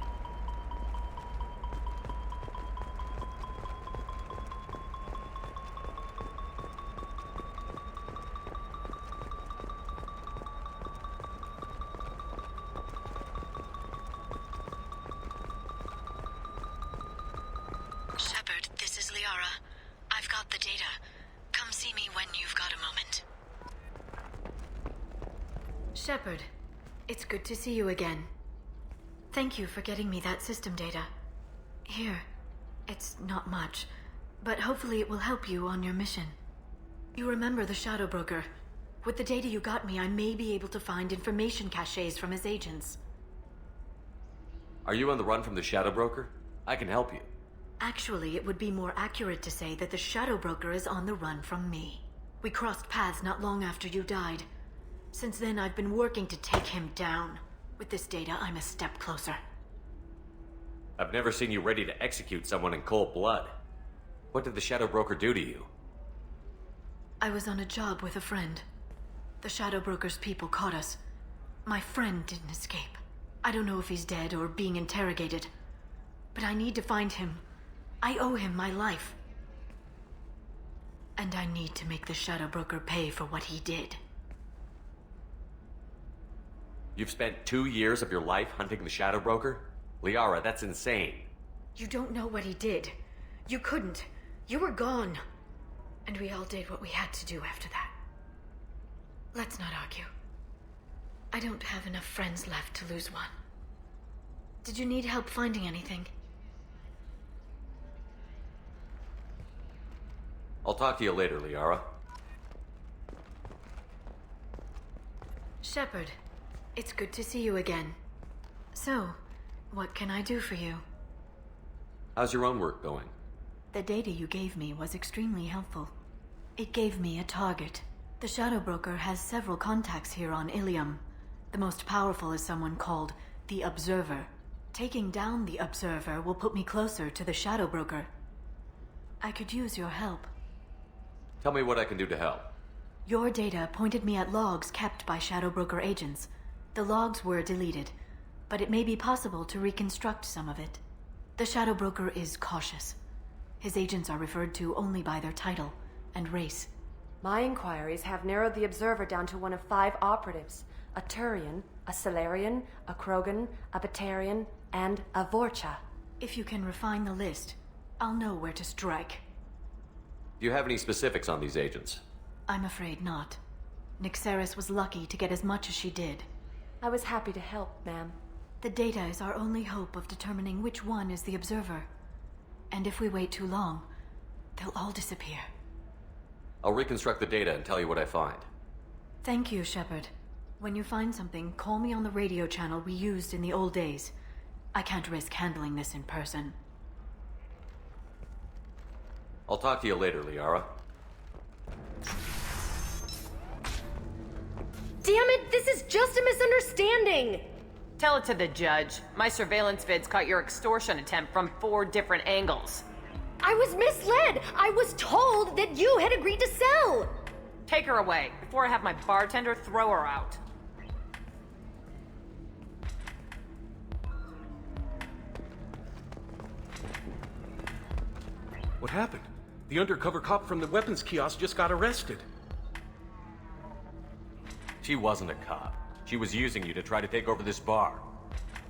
Shepard, this is Liara. I've got the data. Come see me when you've got a moment. Shepard, it's good to see you again. Thank you for getting me that system data. Here, it's not much, but hopefully it will help you on your mission. You remember the Shadow Broker. With the data you got me, I may be able to find information caches from his agents. Are you on the run from the Shadow Broker? I can help you. Actually, it would be more accurate to say that the Shadow Broker is on the run from me. We crossed paths not long after you died. Since then, I've been working to take him down. With this data, I'm a step closer. I've never seen you ready to execute someone in cold blood. What did the Shadow Broker do to you? I was on a job with a friend. The Shadow Broker's people caught us. My friend didn't escape. I don't know if he's dead or being interrogated. But I need to find him. I owe him my life. And I need to make the Shadow Broker pay for what he did. You've spent 2 years of your life hunting the Shadow Broker? Liara, that's insane. You don't know what he did. You couldn't. You were gone. And we all did what we had to do after that. Let's not argue. I don't have enough friends left to lose one. Did you need help finding anything? I'll talk to you later, Liara. Shepard, it's good to see you again. So, what can I do for you? How's your own work going? The data you gave me was extremely helpful. It gave me a target. The Shadow Broker has several contacts here on Illium. The most powerful is someone called the Observer. Taking down the Observer will put me closer to the Shadow Broker. I could use your help. Tell me what I can do to help. Your data pointed me at logs kept by Shadow Broker agents. The logs were deleted, but it may be possible to reconstruct some of it. The Shadow Broker is cautious. His agents are referred to only by their title and race. My inquiries have narrowed the Observer down to one of 5 operatives. A Turian, a Salarian, a Krogan, a Batarian, and a Vorcha. If you can refine the list, I'll know where to strike. Do you have any specifics on these agents? I'm afraid not. Nyxeris was lucky to get as much as she did. I was happy to help, ma'am. The data is our only hope of determining which one is the Observer. And if we wait too long, they'll all disappear. I'll reconstruct the data and tell you what I find. Thank you, Shepard. When you find something, call me on the radio channel we used in the old days. I can't risk handling this in person. I'll talk to you later, Liara. Damn it, this is just a misunderstanding! Tell it to the judge. My surveillance vids caught your extortion attempt from 4 different angles. I was misled! I was told that you had agreed to sell! Take her away, before I have my bartender throw her out. What happened? The undercover cop from the weapons kiosk just got arrested. She wasn't a cop. She was using you to try to take over this bar.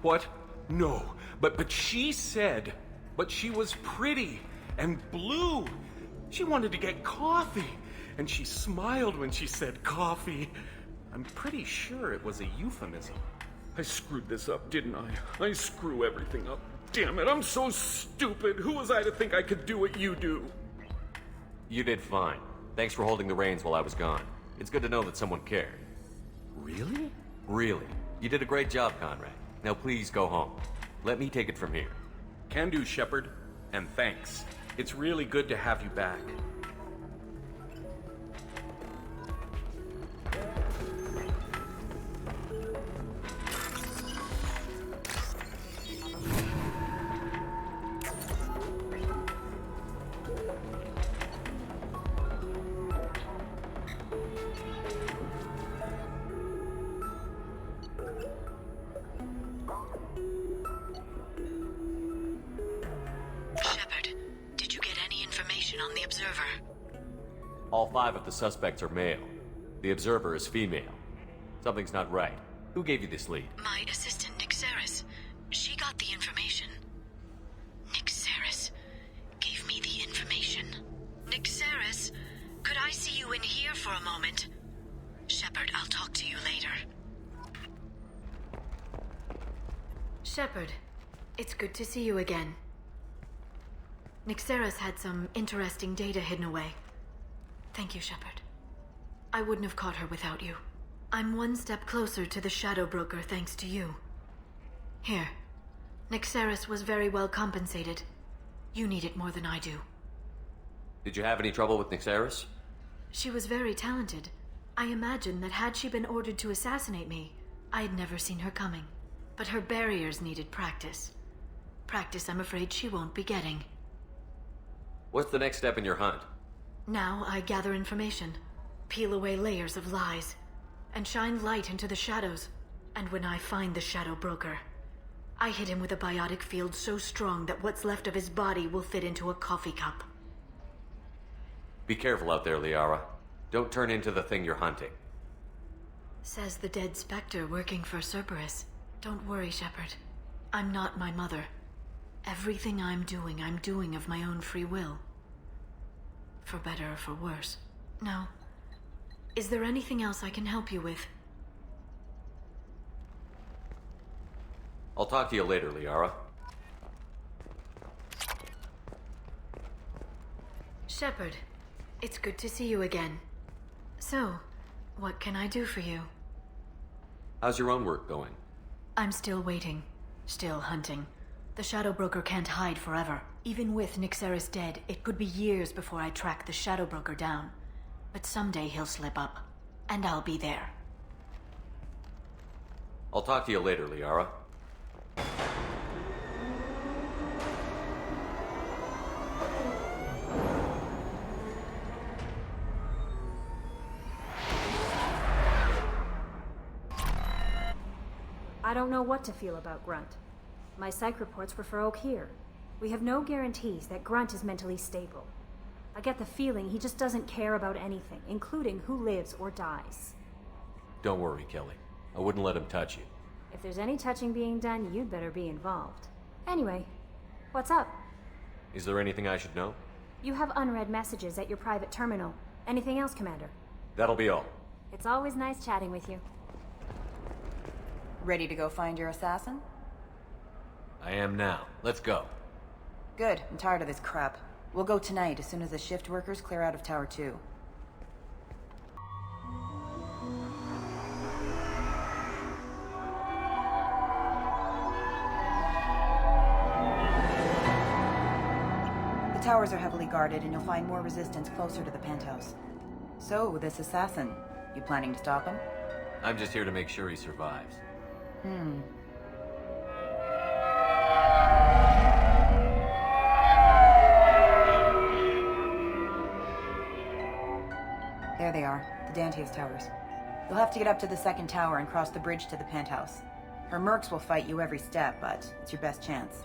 What? No. But she said... But she was pretty and blue. She wanted to get coffee. And she smiled when she said coffee. I'm pretty sure it was a euphemism. I screwed this up, didn't I? I screw everything up. Damn it, I'm so stupid. Who was I to think I could do what you do? You did fine. Thanks for holding the reins while I was gone. It's good to know that someone cared. Really? Really. You did a great job, Conrad. Now please go home. Let me take it from here. Can do, Shepard. And thanks. It's really good to have you back. All 5 of the suspects are male. The observer is female. Something's not right. Who gave you this lead? My assistant, Nyxeris. She got the information. Nyxeris gave me the information. Nyxeris, could I see you in here for a moment? Shepard, I'll talk to you later. Shepard, it's good to see you again. Nyxeris had some interesting data hidden away. Thank you, Shepard. I wouldn't have caught her without you. I'm one step closer to the Shadow Broker thanks to you. Here. Nyxeris was very well compensated. You need it more than I do. Did you have any trouble with Nyxeris? She was very talented. I imagine that had she been ordered to assassinate me, I'd never seen her coming. But her barriers needed practice. Practice I'm afraid she won't be getting. What's the next step in your hunt? Now I gather information, peel away layers of lies, and shine light into the shadows. And when I find the Shadow Broker, I hit him with a biotic field so strong that what's left of his body will fit into a coffee cup. Be careful out there, Liara. Don't turn into the thing you're hunting. Says the dead Spectre working for Cerberus. Don't worry, Shepard. I'm not my mother. Everything I'm doing of my own free will. For better or for worse. Now, is there anything else I can help you with? I'll talk to you later, Liara. Shepard, it's good to see you again. So, what can I do for you? How's your own work going? I'm still waiting. Still hunting. The Shadow Broker can't hide forever. Even with Nyxeris dead, it could be years before I track the Shadow Broker down. But someday he'll slip up, and I'll be there. I'll talk to you later, Liara. I don't know what to feel about Grunt. My psych reports were for Oak here. We have no guarantees that Grunt is mentally stable. I get the feeling he just doesn't care about anything, including who lives or dies. Don't worry, Kelly. I wouldn't let him touch you. If there's any touching being done, you'd better be involved. Anyway, what's up? Is there anything I should know? You have unread messages at your private terminal. Anything else, Commander? That'll be all. It's always nice chatting with you. Ready to go find your assassin? I am now. Let's go. Good. I'm tired of this crap. We'll go tonight as soon as the shift workers clear out of Tower 2. The towers are heavily guarded, and you'll find more resistance closer to the penthouse. So, this assassin, you planning to stop him? I'm just here to make sure he survives. There they are, the Dante's towers. You'll have to get up to the second tower and cross the bridge to the penthouse. Her mercs will fight you every step, but it's your best chance.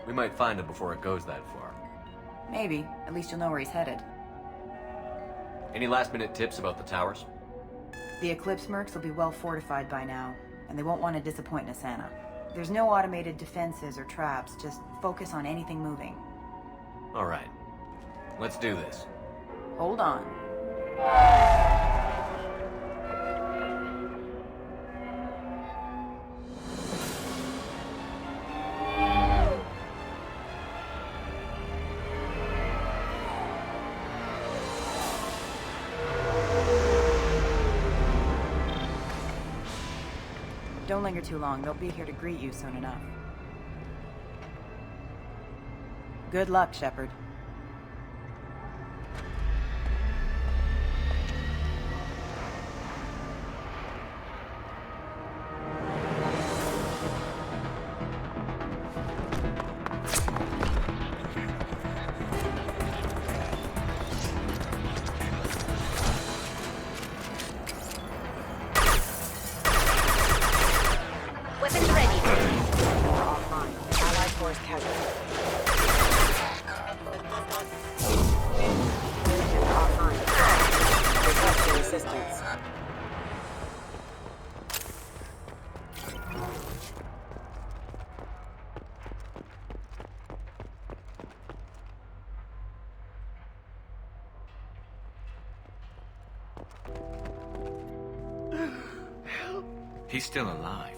We might find him before it goes that far. Maybe. At least you'll know where he's headed. Any last-minute tips about the towers? The Eclipse mercs will be well fortified by now, and they won't want to disappoint Nasana. There's no automated defenses or traps, just focus on anything moving. All right. Let's do this. Hold on. Don't linger too long. They'll be here to greet you soon enough. Good luck, Shepard. Weapons ready. Offline. Allied force casualty. Offline. Requesting assistance. He's still alive.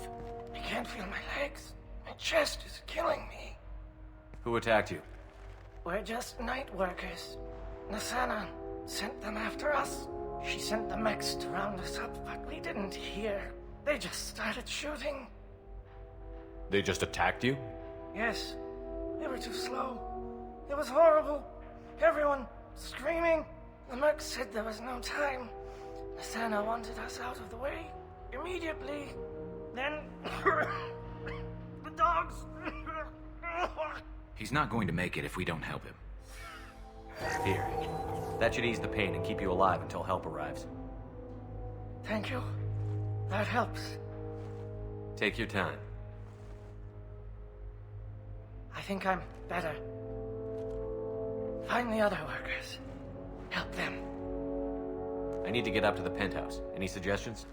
I can't feel my legs. My chest is killing me. Who attacked you? We're just night workers. Nasana sent them after us. She sent the mechs to round us up, but we didn't hear. They just started shooting. They just attacked you? Yes, they were too slow. It was horrible. Everyone screaming. The mechs said there was no time. Nasana wanted us out of the way immediately. Then the dogs. He's not going to make it if we don't help him. Here. That should ease the pain and keep you alive until help arrives. Thank you. That helps. Take your time. I think I'm better. Find the other workers. Help them. I need to get up to the penthouse. Any suggestions?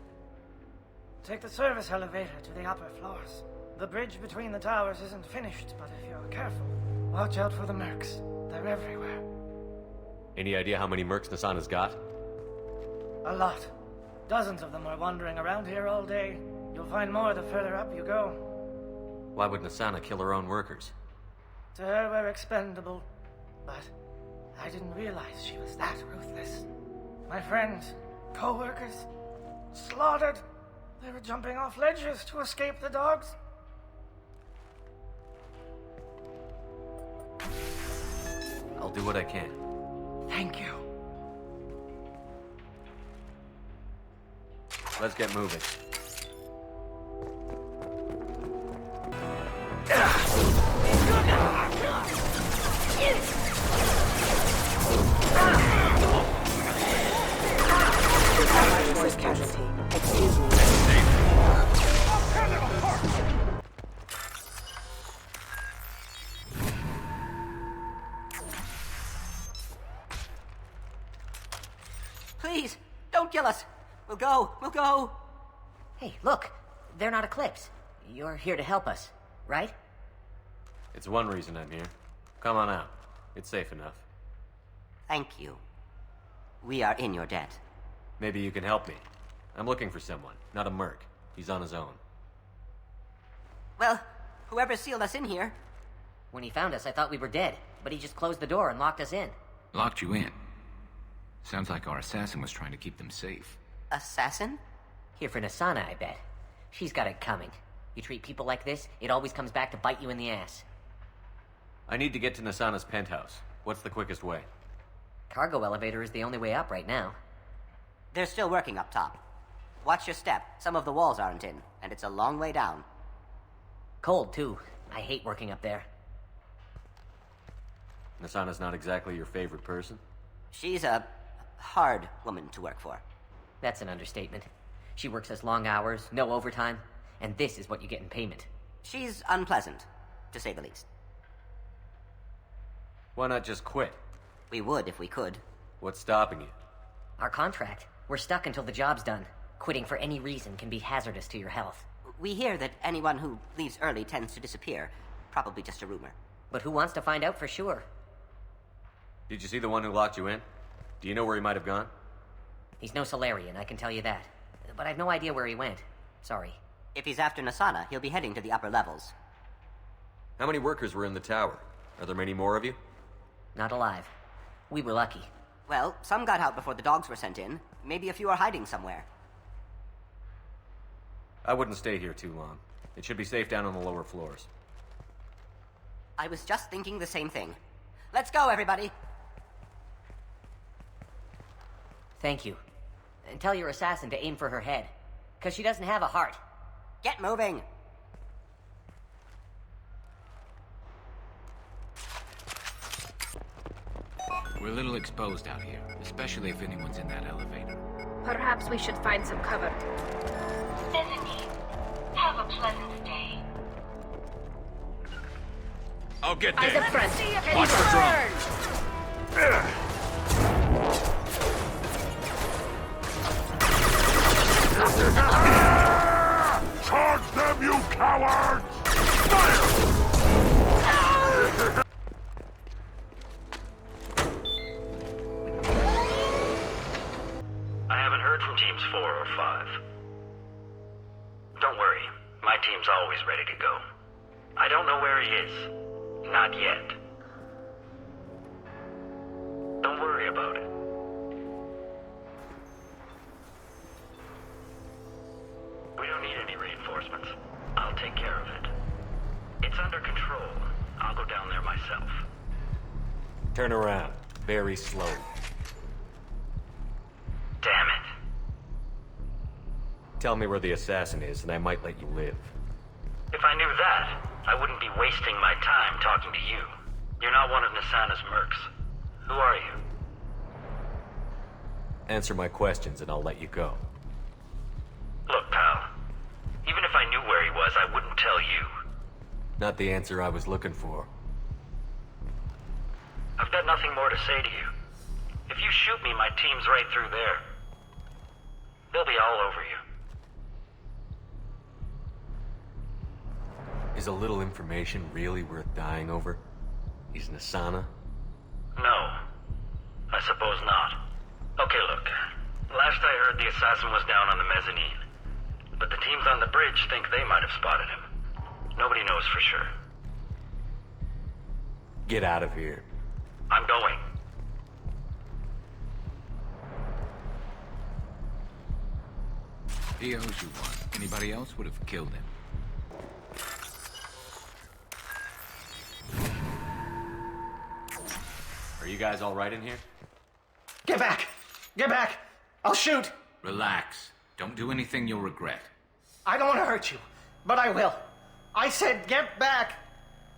Take the service elevator to the upper floors. The bridge between the towers isn't finished, but if you're careful, watch out for the mercs. They're everywhere. Any idea how many mercs Nasana's got? A lot. Dozens of them are wandering around here all day. You'll find more the further up you go. Why would Nasana kill her own workers? To her, we're expendable. But I didn't realize she was that ruthless. My friends, co-workers, slaughtered. They were jumping off ledges to escape the dogs. I'll do what I can. Thank you. Let's get moving. Force casualty. Excuse me. Please, don't kill us. We'll go. We'll go. Hey, look. They're not Eclipse. You're here to help us, right? It's one reason I'm here. Come on out. It's safe enough. Thank you. We are in your debt. Maybe you can help me. I'm looking for someone, not a merc. He's on his own. Well, whoever sealed us in here. When he found us, I thought we were dead, but he just closed the door and locked us in. Locked you in? Sounds like our assassin was trying to keep them safe. Assassin? Here for Nasana, I bet. She's got it coming. You treat people like this, it always comes back to bite you in the ass. I need to get to Nasana's penthouse. What's the quickest way? Cargo elevator is the only way up right now. They're still working up top. Watch your step. Some of the walls aren't in, and it's a long way down. Cold, too. I hate working up there. Nasana's not exactly your favorite person? She's a hard woman to work for. That's an understatement. She works us long hours, no overtime, and this is what you get in payment. She's unpleasant, to say the least. Why not just quit? We would if we could. What's stopping you? Our contract. We're stuck until the job's done. Quitting for any reason can be hazardous to your health. We hear that anyone who leaves early tends to disappear. Probably just a rumor. But who wants to find out for sure? Did you see the one who locked you in? Do you know where he might have gone? He's no Solarian, I can tell you that. But I've no idea where he went. Sorry. If he's after Nasana, he'll be heading to the upper levels. How many workers were in the tower? Are there many more of you? Not alive. We were lucky. Well, some got out before the dogs were sent in. Maybe a few are hiding somewhere. I wouldn't stay here too long. It should be safe down on the lower floors. I was just thinking the same thing. Let's go, everybody! Thank you. And tell your assassin to aim for her head. Because she doesn't have a heart. Get moving! We're a little exposed out here, especially if anyone's in that elevator. Perhaps we should find some cover. Mezzanine. Have a pleasant day. I'll get there. Eyes up front. Watch for drone. Charge them, you cowards! Fire! I haven't heard from teams 4 or 5. Don't worry, my team's always ready to go. I don't know where he is. Not yet. Don't worry about it. We don't need any reinforcements. I'll take care of it. It's under control. I'll go down there myself. Turn around. Very slowly. Damn it. Tell me where the assassin is, and I might let you live. If I knew that, I wouldn't be wasting my time talking to you. You're not one of Nasana's mercs. Who are you? Answer my questions, and I'll let you go. Look, pal. Even if I knew where he was, I wouldn't tell you. Not the answer I was looking for. I've got nothing more to say to you. If you shoot me, my team's right through there. They'll be all over you. Is a little information really worth dying over? Is Nasana? No. I suppose not. Okay, look. Last I heard, the assassin was down on the mezzanine. But the teams on the bridge think they might have spotted him. Nobody knows for sure. Get out of here. I'm going. He owes you one. Anybody else would have killed him. Are you guys all right in here? Get back! Get back! I'll shoot! Relax. Don't do anything you'll regret. I don't want to hurt you, but I will. I said get back!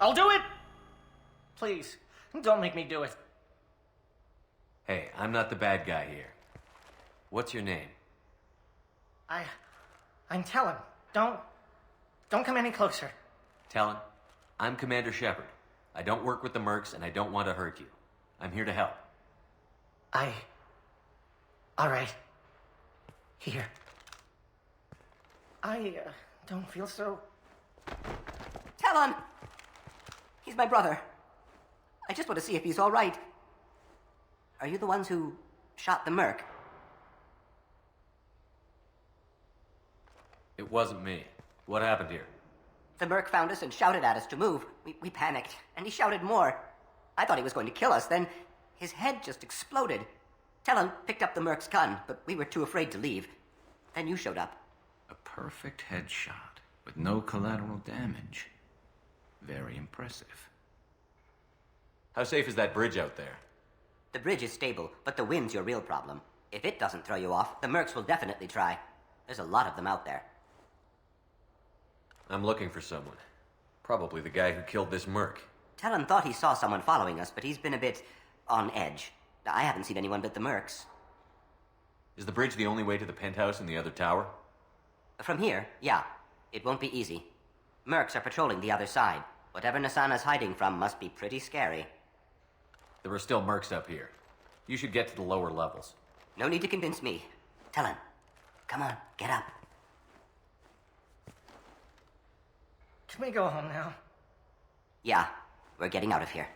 I'll do it! Please, don't make me do it. Hey, I'm not the bad guy here. What's your name? I'm Talon. Don't come any closer. Talon, I'm Commander Shepard. I don't work with the mercs, and I don't want to hurt you. I'm here to help. All right. Here. I don't feel so... Talon! He's my brother. I just want to see if he's all right. Are you the ones who shot the merc? It wasn't me. What happened here? The merc found us and shouted at us to move. We panicked, and he shouted more. I thought he was going to kill us, then his head just exploded. Talon picked up the merc's gun, but we were too afraid to leave. Then you showed up. A perfect headshot with no collateral damage. Very impressive. How safe is that bridge out there? The bridge is stable, but the wind's your real problem. If it doesn't throw you off, the mercs will definitely try. There's a lot of them out there. I'm looking for someone. Probably the guy who killed this merc. Talon thought he saw someone following us, but he's been a bit on edge. I haven't seen anyone but the mercs. Is the bridge the only way to the penthouse in the other tower? From here, yeah. It won't be easy. Mercs are patrolling the other side. Whatever Nasana's hiding from must be pretty scary. There are still mercs up here. You should get to the lower levels. No need to convince me. Talon, come on, get up. Can we go home now? Yeah, we're getting out of here.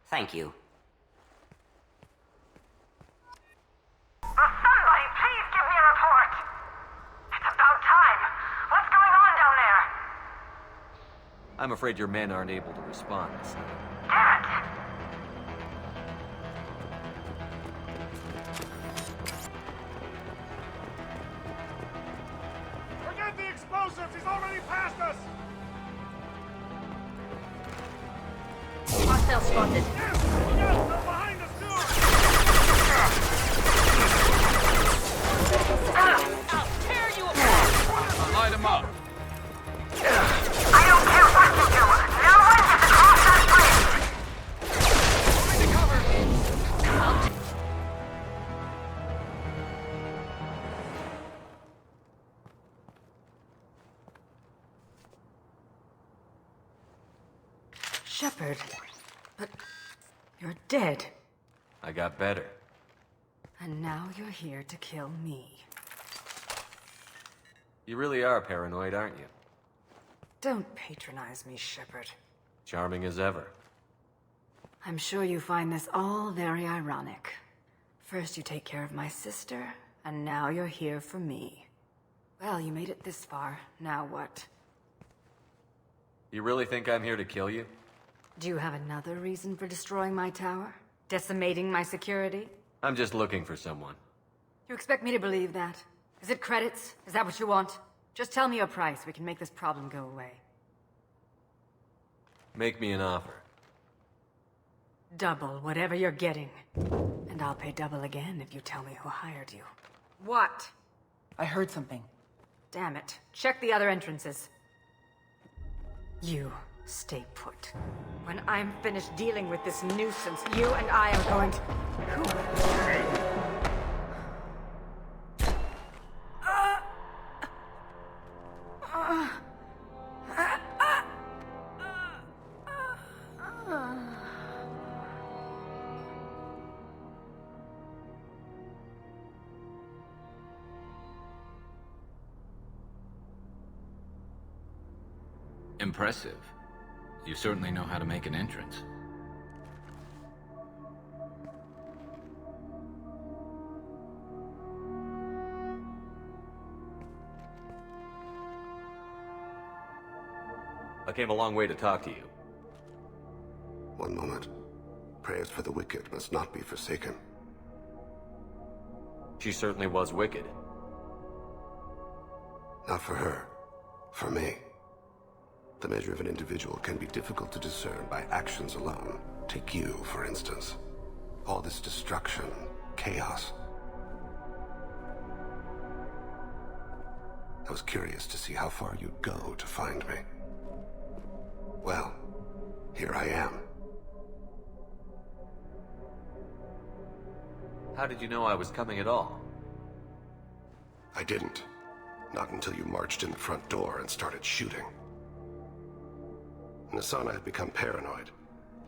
Thank you. Somebody please give me a report! It's about time! What's going on down there? I'm afraid your men aren't able to respond. Damn it! We're He's already passed us! Hostile spotted. Yes! They're behind us, too! I'll tear you apart! Light him up. I don't care what you do! No one gets across that bridge! Shepard, but you're dead. I got better. And now you're here to kill me. You really are paranoid, aren't you? Don't patronize me, Shepard. Charming as ever. I'm sure you find this all very ironic. First you take care of my sister, and now you're here for me. Well, you made it this far. Now what? You really think I'm here to kill you? Do you have another reason for destroying my tower? Decimating my security? I'm just looking for someone. You expect me to believe that? Is it credits? Is that what you want? Just tell me your price. We can make this problem go away. Make me an offer. Double whatever you're getting. And I'll pay double again if you tell me who hired you. What? I heard something. Damn it. Check the other entrances. You stay put. When I'm finished dealing with this nuisance, you and I are going to... Impressive. You certainly know how to make an entrance. I came a long way to talk to you. One moment. Prayers for the wicked must not be forsaken. She certainly was wicked. Not for her. For me. The measure of an individual can be difficult to discern by actions alone. Take you, for instance. All this destruction, chaos. I was curious to see how far you'd go to find me. Well, here I am. How did you know I was coming at all? I didn't. Not until you marched in the front door and started shooting. Nasana had become paranoid.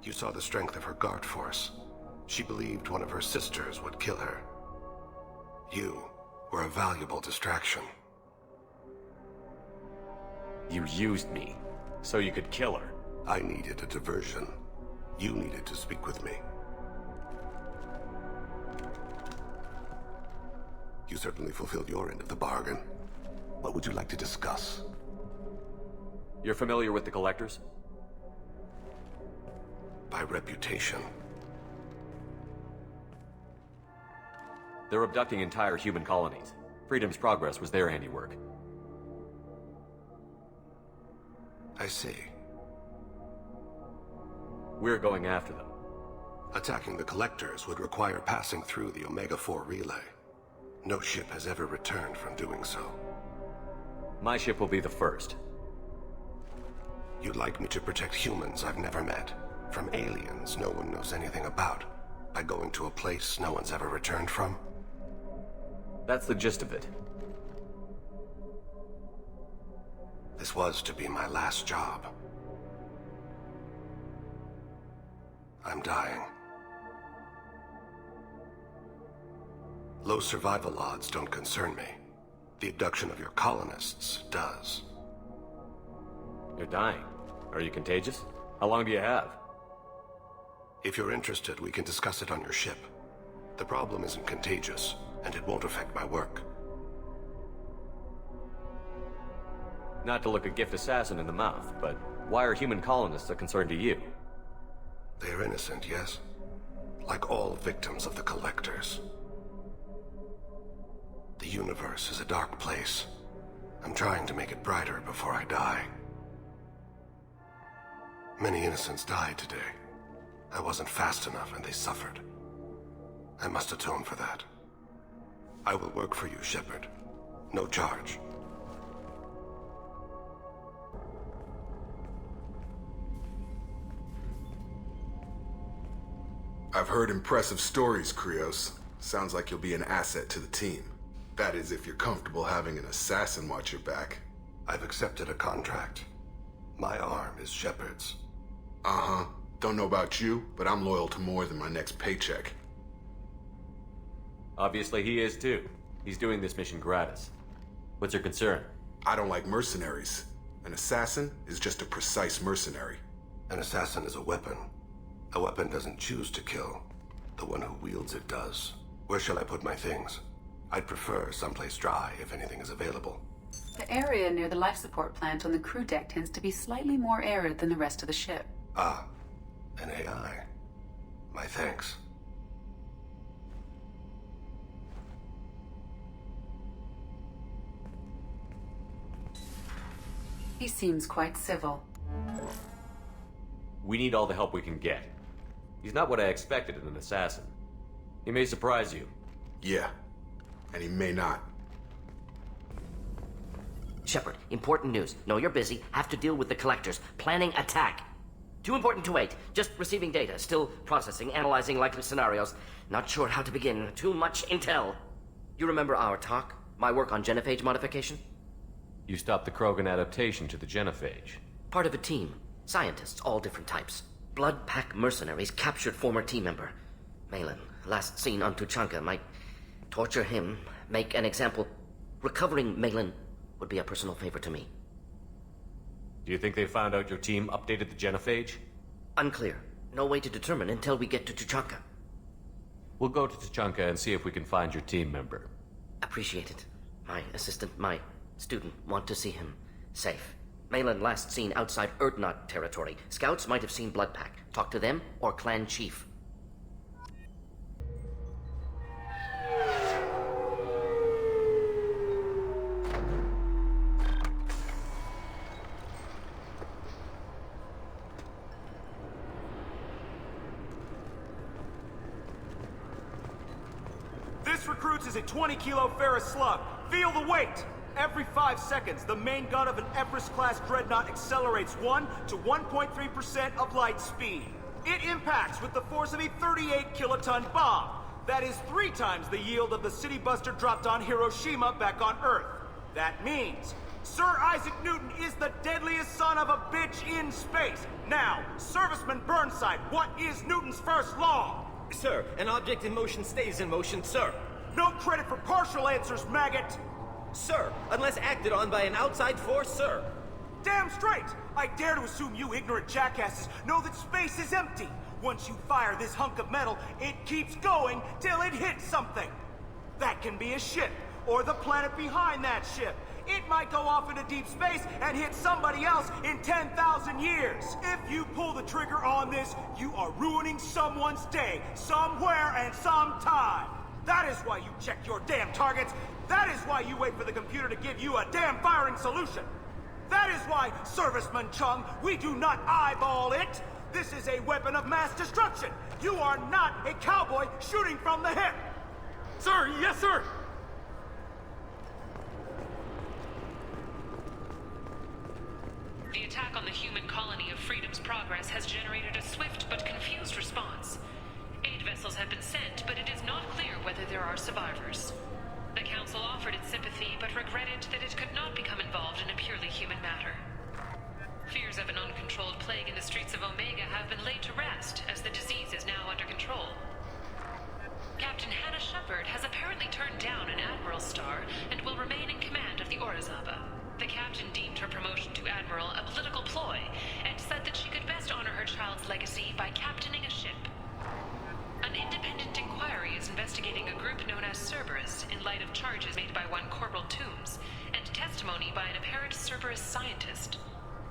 You saw the strength of her guard force. She believed one of her sisters would kill her. You were a valuable distraction. You used me, so you could kill her. I needed a diversion. You needed to speak with me. You certainly fulfilled your end of the bargain. What would you like to discuss? You're familiar with the Collectors? By reputation. They're abducting entire human colonies. Freedom's Progress was their handiwork. I see. We're going after them. Attacking the Collectors would require passing through the Omega-4 relay. No ship has ever returned from doing so. My ship will be the first. You'd like me to protect humans I've never met, from aliens no one knows anything about, by going to a place no one's ever returned from? That's the gist of it. This was to be my last job. I'm dying. Low survival odds don't concern me. The abduction of your colonists does. You're dying. Are you contagious? How long do you have? If you're interested, we can discuss it on your ship. The problem isn't contagious, and it won't affect my work. Not to look a gift assassin in the mouth, but why are human colonists a concern to you? They're innocent, yes? Like all victims of the Collectors. The universe is a dark place. I'm trying to make it brighter before I die. Many innocents died today. I wasn't fast enough and they suffered. I must atone for that. I will work for you, Shepard. No charge. I've heard impressive stories, Krios. Sounds like you'll be an asset to the team. That is, if you're comfortable having an assassin watch your back. I've accepted a contract. My arm is Shepard's. Uh-huh. Don't know about you, but I'm loyal to more than my next paycheck. Obviously he is too. He's doing this mission gratis. What's your concern? I don't like mercenaries. An assassin is just a precise mercenary. An assassin is a weapon. A weapon doesn't choose to kill. The one who wields it does. Where shall I put my things? I'd prefer someplace dry if anything is available. The area near the life support plant on the crew deck tends to be slightly more arid than the rest of the ship. Ah, an AI. My thanks. He seems quite civil. We need all the help we can get. He's not what I expected in an assassin. He may surprise you. Yeah, and he may not. Shepard, important news. Know you're busy. Have to deal with the collectors. Planning attack. Too important to wait. Just receiving data. Still processing, analyzing likely scenarios. Not sure how to begin. Too much intel. You remember our talk? My work on genophage modification? You stopped the Krogan adaptation to the genophage. Part of a team. Scientists, all different types. Blood Pack mercenaries captured former team member. Malin, last seen on Tuchanka, might torture him, make an example. Recovering Malin would be a personal favor to me. Do you think they found out your team updated the genophage? Unclear. No way to determine until we get to Tuchanka. We'll go to Tuchanka and see if we can find your team member. Appreciate it. My assistant, my student, want to see him safe. Malin last seen outside Erdnot territory. Scouts might have seen Bloodpack. Talk to them or clan chief. This recruits is a 20-kilo ferrous slug. Feel the weight! Every 5 seconds, the main gun of an Everest-class dreadnought accelerates 1 to 1.3% of light speed. It impacts with the force of a 38-kiloton bomb. That is 3 times the yield of the city buster dropped on Hiroshima back on Earth. That means Sir Isaac Newton is the deadliest son of a bitch in space. Now, Serviceman Burnside, what is Newton's first law? Sir, an object in motion stays in motion, sir. No credit for partial answers, maggot! Sir, unless acted on by an outside force, sir. Damn straight! I dare to assume you ignorant jackasses know that space is empty. Once you fire this hunk of metal, it keeps going till it hits something. That can be a ship, or the planet behind that ship. It might go off into deep space and hit somebody else in 10,000 years. If you pull the trigger on this, you are ruining someone's day, somewhere and sometime. That is why you check your damn targets. That is why you wait for the computer to give you a damn firing solution. That is why, Serviceman Chung, we do not eyeball it. This is a weapon of mass destruction. You are not a cowboy shooting from the hip. Sir, yes, sir. The attack on the human colony of Freedom's Progress has generated a swift but confused response. 8 vessels have been sent, but it is not clear whether there are survivors. The Council offered its sympathy, but regretted that it could not become involved in a purely human matter. Fears of an uncontrolled plague in the streets of Omega have been laid to rest, as the disease is now under control. Captain Hannah Shepard has apparently turned down an Admiral's star and will remain in command of the Orizaba. The captain deemed her promotion to Admiral a political ploy, and said that she could best honor her child's legacy by captaining a ship. An independent inquiry is investigating a group known as Cerberus in light of charges made by one Corporal Toombs and testimony by an apparent Cerberus scientist.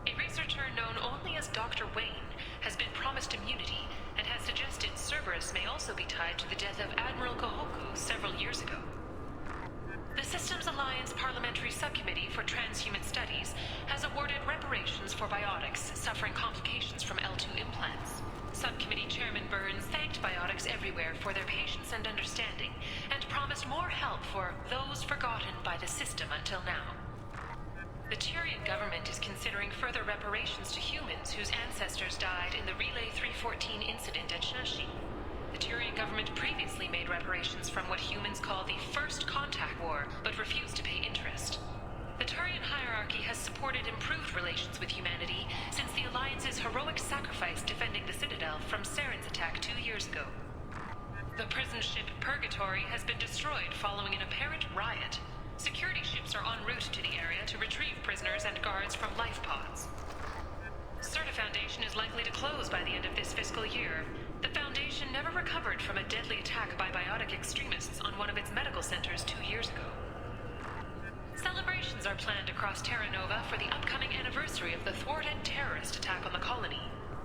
A researcher known only as Dr. Wayne has been promised immunity and has suggested Cerberus may also be tied to the death of Admiral Kohoku several years ago. The Systems Alliance Parliamentary Subcommittee for Transhuman Studies has awarded reparations for biotics suffering complications from L2 implants. Subcommittee Chairman Burns thanked biotics everywhere for their patience and understanding, and promised more help for those forgotten by the system until now. The Tyrian government is considering further reparations to humans whose ancestors died in the Relay 314 incident at Shashi. The Tyrian government previously made reparations from what humans call the First Contact War, but refused to pay interest. The Turian hierarchy has supported improved relations with humanity since the Alliance's heroic sacrifice defending the Citadel from Saren's attack 2 years ago. The prison ship Purgatory has been destroyed following an apparent riot. Security ships are en route to the area to retrieve prisoners and guards from life pods. Certa Foundation is likely to close by the end of this fiscal year. The Foundation never recovered from a deadly attack by biotic extremists on one of its medical centers 2 years ago. Celebrations are planned across Terra Nova for the upcoming anniversary of the thwarted terrorist attack on the colony.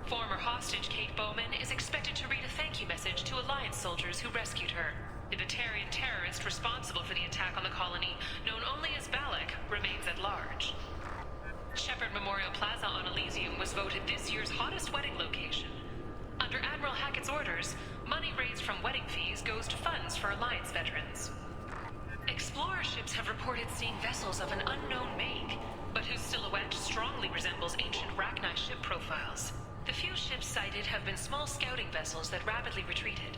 Former hostage Kate Bowman is expected to read a thank you message to Alliance soldiers who rescued her. The Batarian terrorist responsible for the attack on the colony, known only as Balak, remains at large. Shepard Memorial Plaza on Elysium was voted this year's hottest wedding location. Under Admiral Hackett's orders, money raised from wedding fees goes to funds for Alliance veterans. Explorer ships have reported seeing vessels of an unknown make, but whose silhouette strongly resembles ancient Rachni ship profiles. The few ships sighted have been small scouting vessels that rapidly retreated.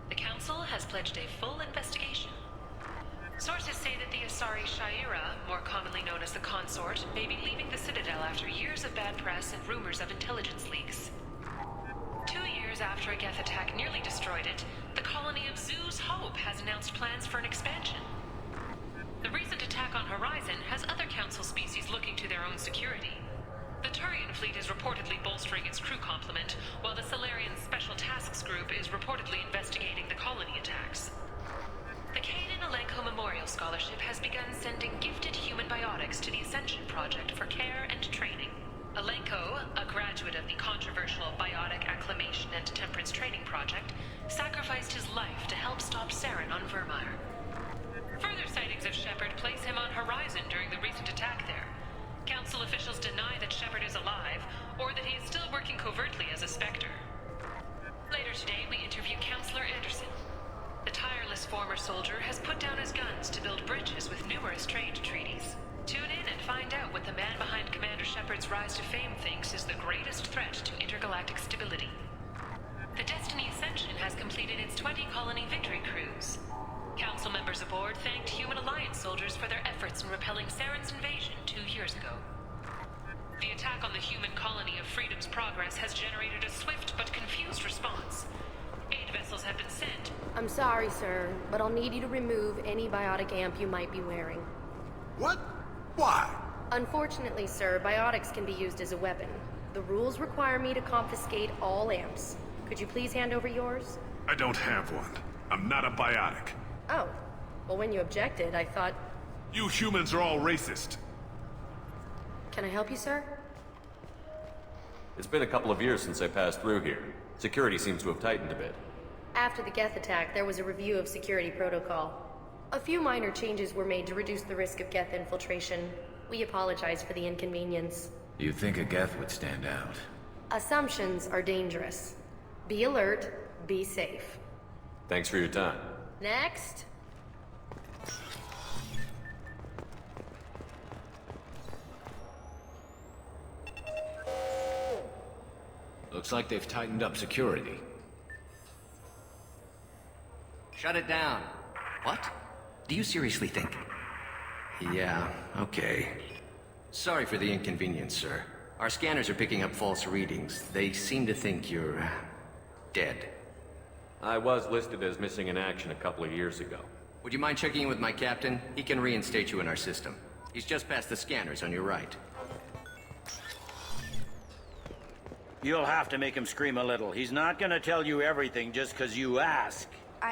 The Council has pledged a full investigation. Sources say that the Asari Shaira, more commonly known as the Consort, may be leaving the Citadel after years of bad press and rumors of intelligence leaks. 2 years after a Geth attack nearly destroyed it, the colony of Zoo's Hope has announced plans for an expansion. The recent attack on Horizon has other Council species looking to their own security. The Turian fleet is reportedly bolstering its crew complement, while the Solarian Special Tasks Group is reportedly investigating the colony attacks. The Kanan Alenko Memorial Scholarship has begun sending gifted human biotics to the Ascension Project for care and training. Alenko, a graduate of the controversial Biotic Acclimation and Temperance Training Project, sacrificed his life to help stop Saren on Vermeer. Further sightings of Shepard place him on Horizon during the recent attack there. Council officials deny that Shepard is alive, or that he is still working covertly as a Spectre. Later today, we interview Counselor Anderson. The tireless former soldier has put down his guns to build bridges with numerous trade treaties. Tune in and find out what the man behind Commander Shepard's rise to fame thinks is the greatest threat to intergalactic stability. The Destiny Ascension has completed its 20-colony victory cruise. Council members aboard thanked Human Alliance soldiers for their efforts in repelling Saren's invasion 2 years ago. The attack on the human colony of Freedom's Progress has generated a swift but confused response. 8 vessels have been sent. I'm sorry, sir, but I'll need you to remove any biotic amp you might be wearing. What? Why? Unfortunately, sir, biotics can be used as a weapon. The rules require me to confiscate all amps. Could you please hand over yours? I don't have one. I'm not a biotic. Oh. Well, when you objected, I thought... You humans are all racist. Can I help you, sir? It's been a couple of years since I passed through here. Security seems to have tightened a bit. After the Geth attack, there was a review of security protocol. A few minor changes were made to reduce the risk of Geth infiltration. We apologize for the inconvenience. You'd think a Geth would stand out. Assumptions are dangerous. Be alert, be safe. Thanks for your time. Next. Looks like they've tightened up security. Shut it down. What? Do you seriously think? Yeah, okay. Sorry for the inconvenience, sir. Our scanners are picking up false readings. They seem to think you're... dead. I was listed as missing in action a couple of years ago. Would you mind checking in with my captain? He can reinstate you in our system. He's just past the scanners on your right. You'll have to make him scream a little. He's not gonna tell you everything just because you ask.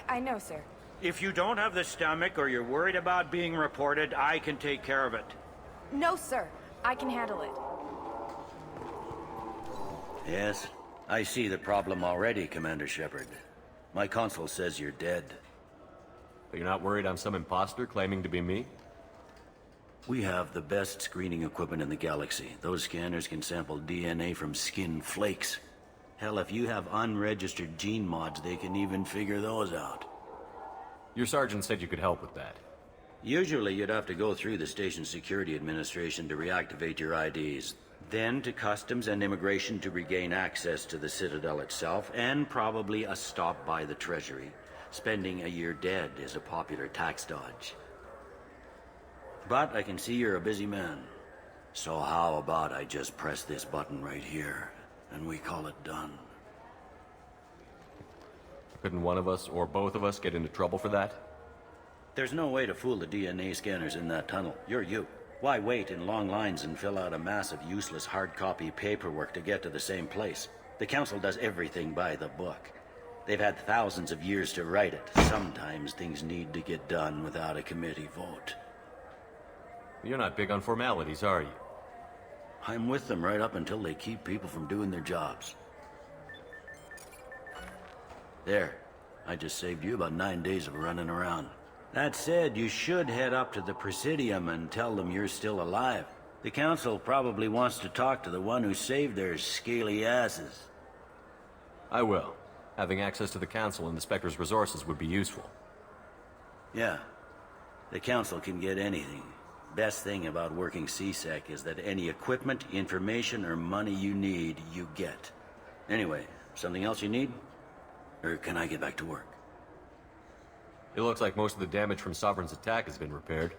I know, sir. If you don't have the stomach or you're worried about being reported, I can take care of it. No, sir. I can handle it. Yes, I see the problem already, Commander Shepard. My console says you're dead. But you're not worried I'm some imposter claiming to be me? We have the best screening equipment in the galaxy. Those scanners can sample DNA from skin flakes. Hell, if you have unregistered gene mods, they can even figure those out. Your sergeant said you could help with that. Usually you'd have to go through the station security administration to reactivate your IDs. Then to customs and immigration to regain access to the Citadel itself, and probably a stop by the Treasury. Spending a year dead is a popular tax dodge. But I can see you're a busy man. So how about I just press this button right here, and we call it done? Couldn't one of us, or both of us, get into trouble for that? There's no way to fool the DNA scanners in that tunnel. You're you. Why wait in long lines and fill out a massive useless hard copy paperwork to get to the same place? The Council does everything by the book. They've had thousands of years to write it. Sometimes things need to get done without a committee vote. You're not big on formalities, are you? I'm with them right up until they keep people from doing their jobs. There. I just saved you about 9 days of running around. That said, you should head up to the Presidium and tell them you're still alive. The Council probably wants to talk to the one who saved their scaly asses. I will. Having access to the Council and the Spectre's resources would be useful. Yeah. The Council can get anything. Best thing about working CSEC is that any equipment, information, or money you need, you get. Anyway, something else you need? Or can I get back to work? It looks like most of the damage from Sovereign's attack has been repaired.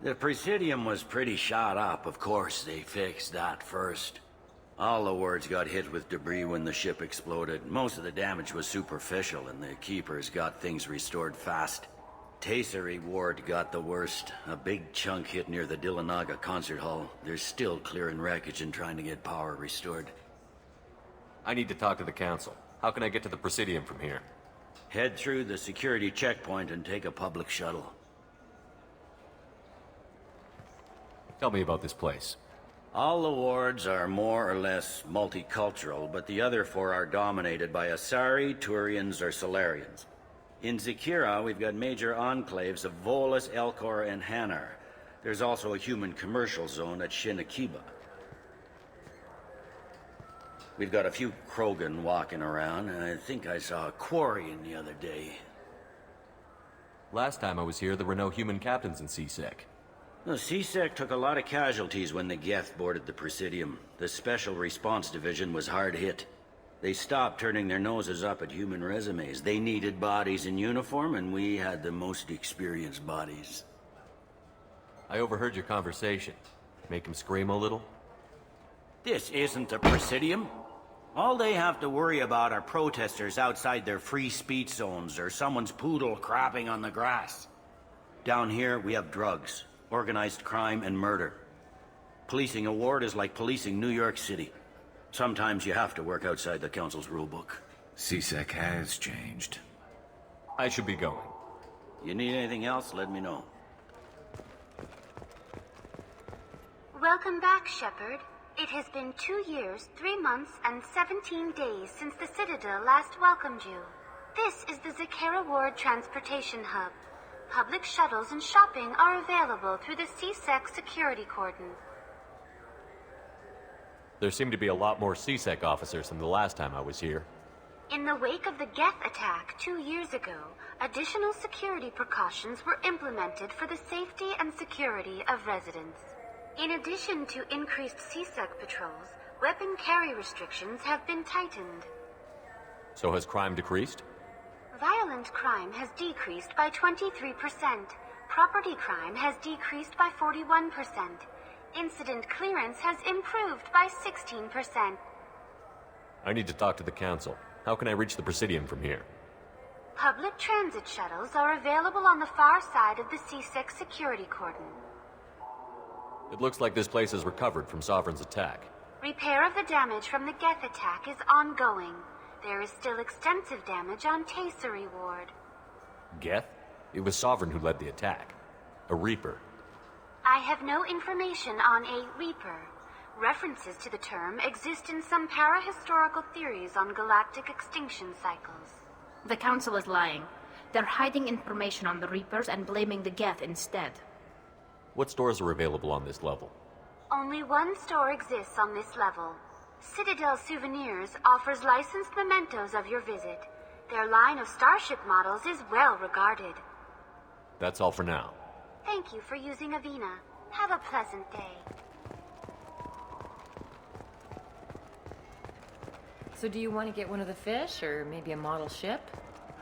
The Presidium was pretty shot up. Of course, they fixed that first. All the wards got hit with debris when the ship exploded. Most of the damage was superficial, and the Keepers got things restored fast. Tasery Ward got the worst. A big chunk hit near the Dillanaga concert hall. They're still clearing wreckage and trying to get power restored. I need to talk to the Council. How can I get to the Presidium from here? Head through the security checkpoint and take a public shuttle. Tell me about this place. All the wards are more or less multicultural, but the other four are dominated by Asari, Turians, or Solarians. In Zakira, we've got major enclaves of Volus, Elcor, and Hanar. There's also a human commercial zone at Shinakiba. We've got a few Krogan walking around, and I think I saw a Quarian the other day. Last time I was here, there were no human captains in CSEC. The CSEC took a lot of casualties when the Geth boarded the Presidium. The Special Response Division was hard hit. They stopped turning their noses up at human resumes. They needed bodies in uniform, and we had the most experienced bodies. I overheard your conversation. Make him scream a little? This isn't the Presidium. All they have to worry about are protesters outside their free speech zones or someone's poodle crapping on the grass. Down here, we have drugs, organized crime, and murder. Policing a ward is like policing New York City. Sometimes you have to work outside the Council's rulebook. CSEC has changed. I should be going. You need anything else, let me know. Welcome back, Shepard. It has been 2 years, 3 months, and 17 days since the Citadel last welcomed you. This is the Zakira Ward Transportation Hub. Public shuttles and shopping are available through the CSEC security cordon. There seem to be a lot more CSEC officers than the last time I was here. In the wake of the Geth attack 2 years ago, additional security precautions were implemented for the safety and security of residents. In addition to increased CSEC patrols, weapon carry restrictions have been tightened. So has crime decreased? Violent crime has decreased by 23%. Property crime has decreased by 41%. Incident clearance has improved by 16%. I need to talk to the Council. How can I reach the Presidium from here? Public transit shuttles are available on the far side of the CSEC security cordon. It looks like this place is recovered from Sovereign's attack. Repair of the damage from the Geth attack is ongoing. There is still extensive damage on Tasery Ward. Geth? It was Sovereign who led the attack. A Reaper. I have no information on a Reaper. References to the term exist in some parahistorical theories on galactic extinction cycles. The Council is lying. They're hiding information on the Reapers and blaming the Geth instead. What stores are available on this level? Only one store exists on this level. Citadel Souvenirs offers licensed mementos of your visit. Their line of starship models is well regarded. That's all for now. Thank you for using Avina. Have a pleasant day. So do you want to get one of the fish, or maybe a model ship?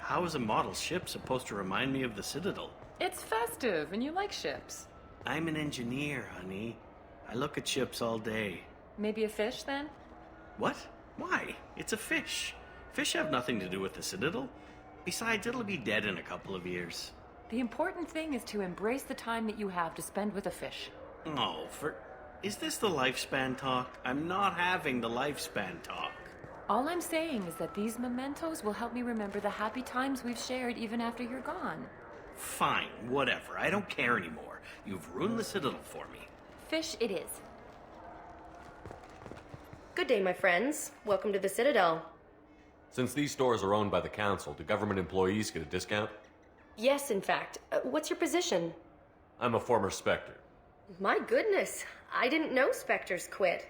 How is a model ship supposed to remind me of the Citadel? It's festive, and you like ships. I'm an engineer, honey. I look at ships all day. Maybe a fish, then? What? Why? It's a fish. Fish have nothing to do with the Citadel. Besides, it'll be dead in a couple of years. The important thing is to embrace the time that you have to spend with a fish. Oh, is this the lifespan talk? I'm not having the lifespan talk. All I'm saying is that these mementos will help me remember the happy times we've shared even after you're gone. Fine, whatever. I don't care anymore. You've ruined the Citadel for me. Fish it is. Good day, my friends. Welcome to the Citadel. Since these stores are owned by the Council, do government employees get a discount? Yes, in fact. What's your position? I'm a former Spectre. My goodness. I didn't know Spectres quit.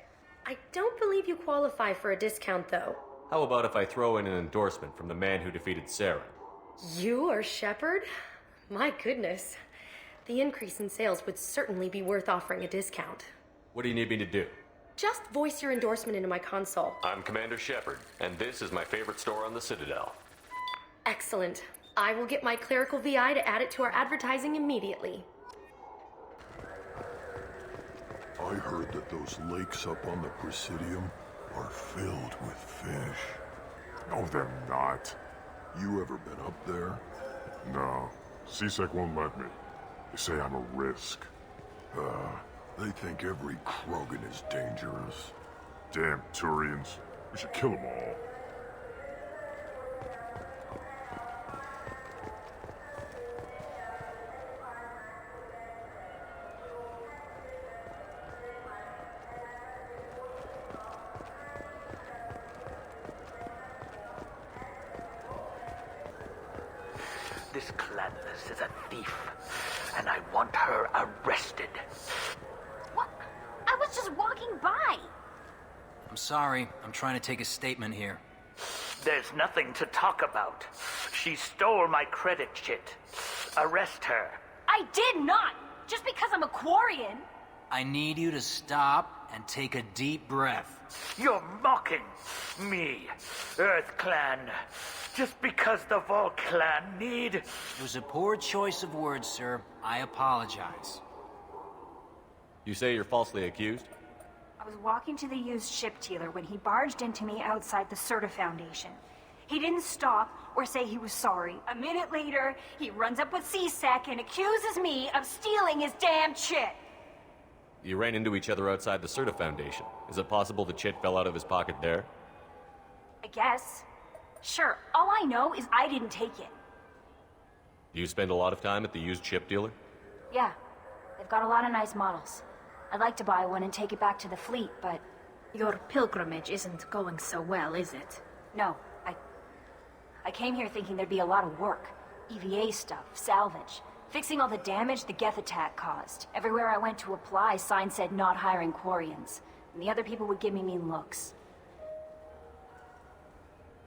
I don't believe you qualify for a discount, though. How about if I throw in an endorsement from the man who defeated Saren? You are Shepard? My goodness. The increase in sales would certainly be worth offering a discount. What do you need me to do? Just voice your endorsement into my console. I'm Commander Shepard, and this is my favorite store on the Citadel. Excellent. I will get my clerical VI to add it to our advertising immediately. I heard that those lakes up on the Presidium are filled with fish. No, they're not. You ever been up there? No. CSEC won't let me. They say I'm a risk. They think every Krogan is dangerous. Damn Turians. We should kill them all. This Clandless is a thief, and I want her arrested. What? I was just walking by. I'm sorry. I'm trying to take a statement here. There's nothing to talk about. She stole my credit chit. Arrest her. I did not! Just because I'm a Quarian. I need you to stop and take a deep breath. You're mocking me, Earth Clan. Just because the Vol Clan need... It was a poor choice of words, sir. I apologize. You say you're falsely accused? I was walking to the used ship dealer when he barged into me outside the Certa Foundation. He didn't stop or say he was sorry. A minute later, he runs up with CSEC and accuses me of stealing his damn chit. You ran into each other outside the Certa Foundation. Is it possible the chit fell out of his pocket there? I guess. Sure, all I know is I didn't take it. Do you spend a lot of time at the used ship dealer? Yeah, they've got a lot of nice models. I'd like to buy one and take it back to the fleet, but... Your pilgrimage isn't going so well, is it? No, I came here thinking there'd be a lot of work. EVA stuff, salvage, fixing all the damage the Geth attack caused. Everywhere I went to apply, signs said not hiring Quarians. And the other people would give me mean looks.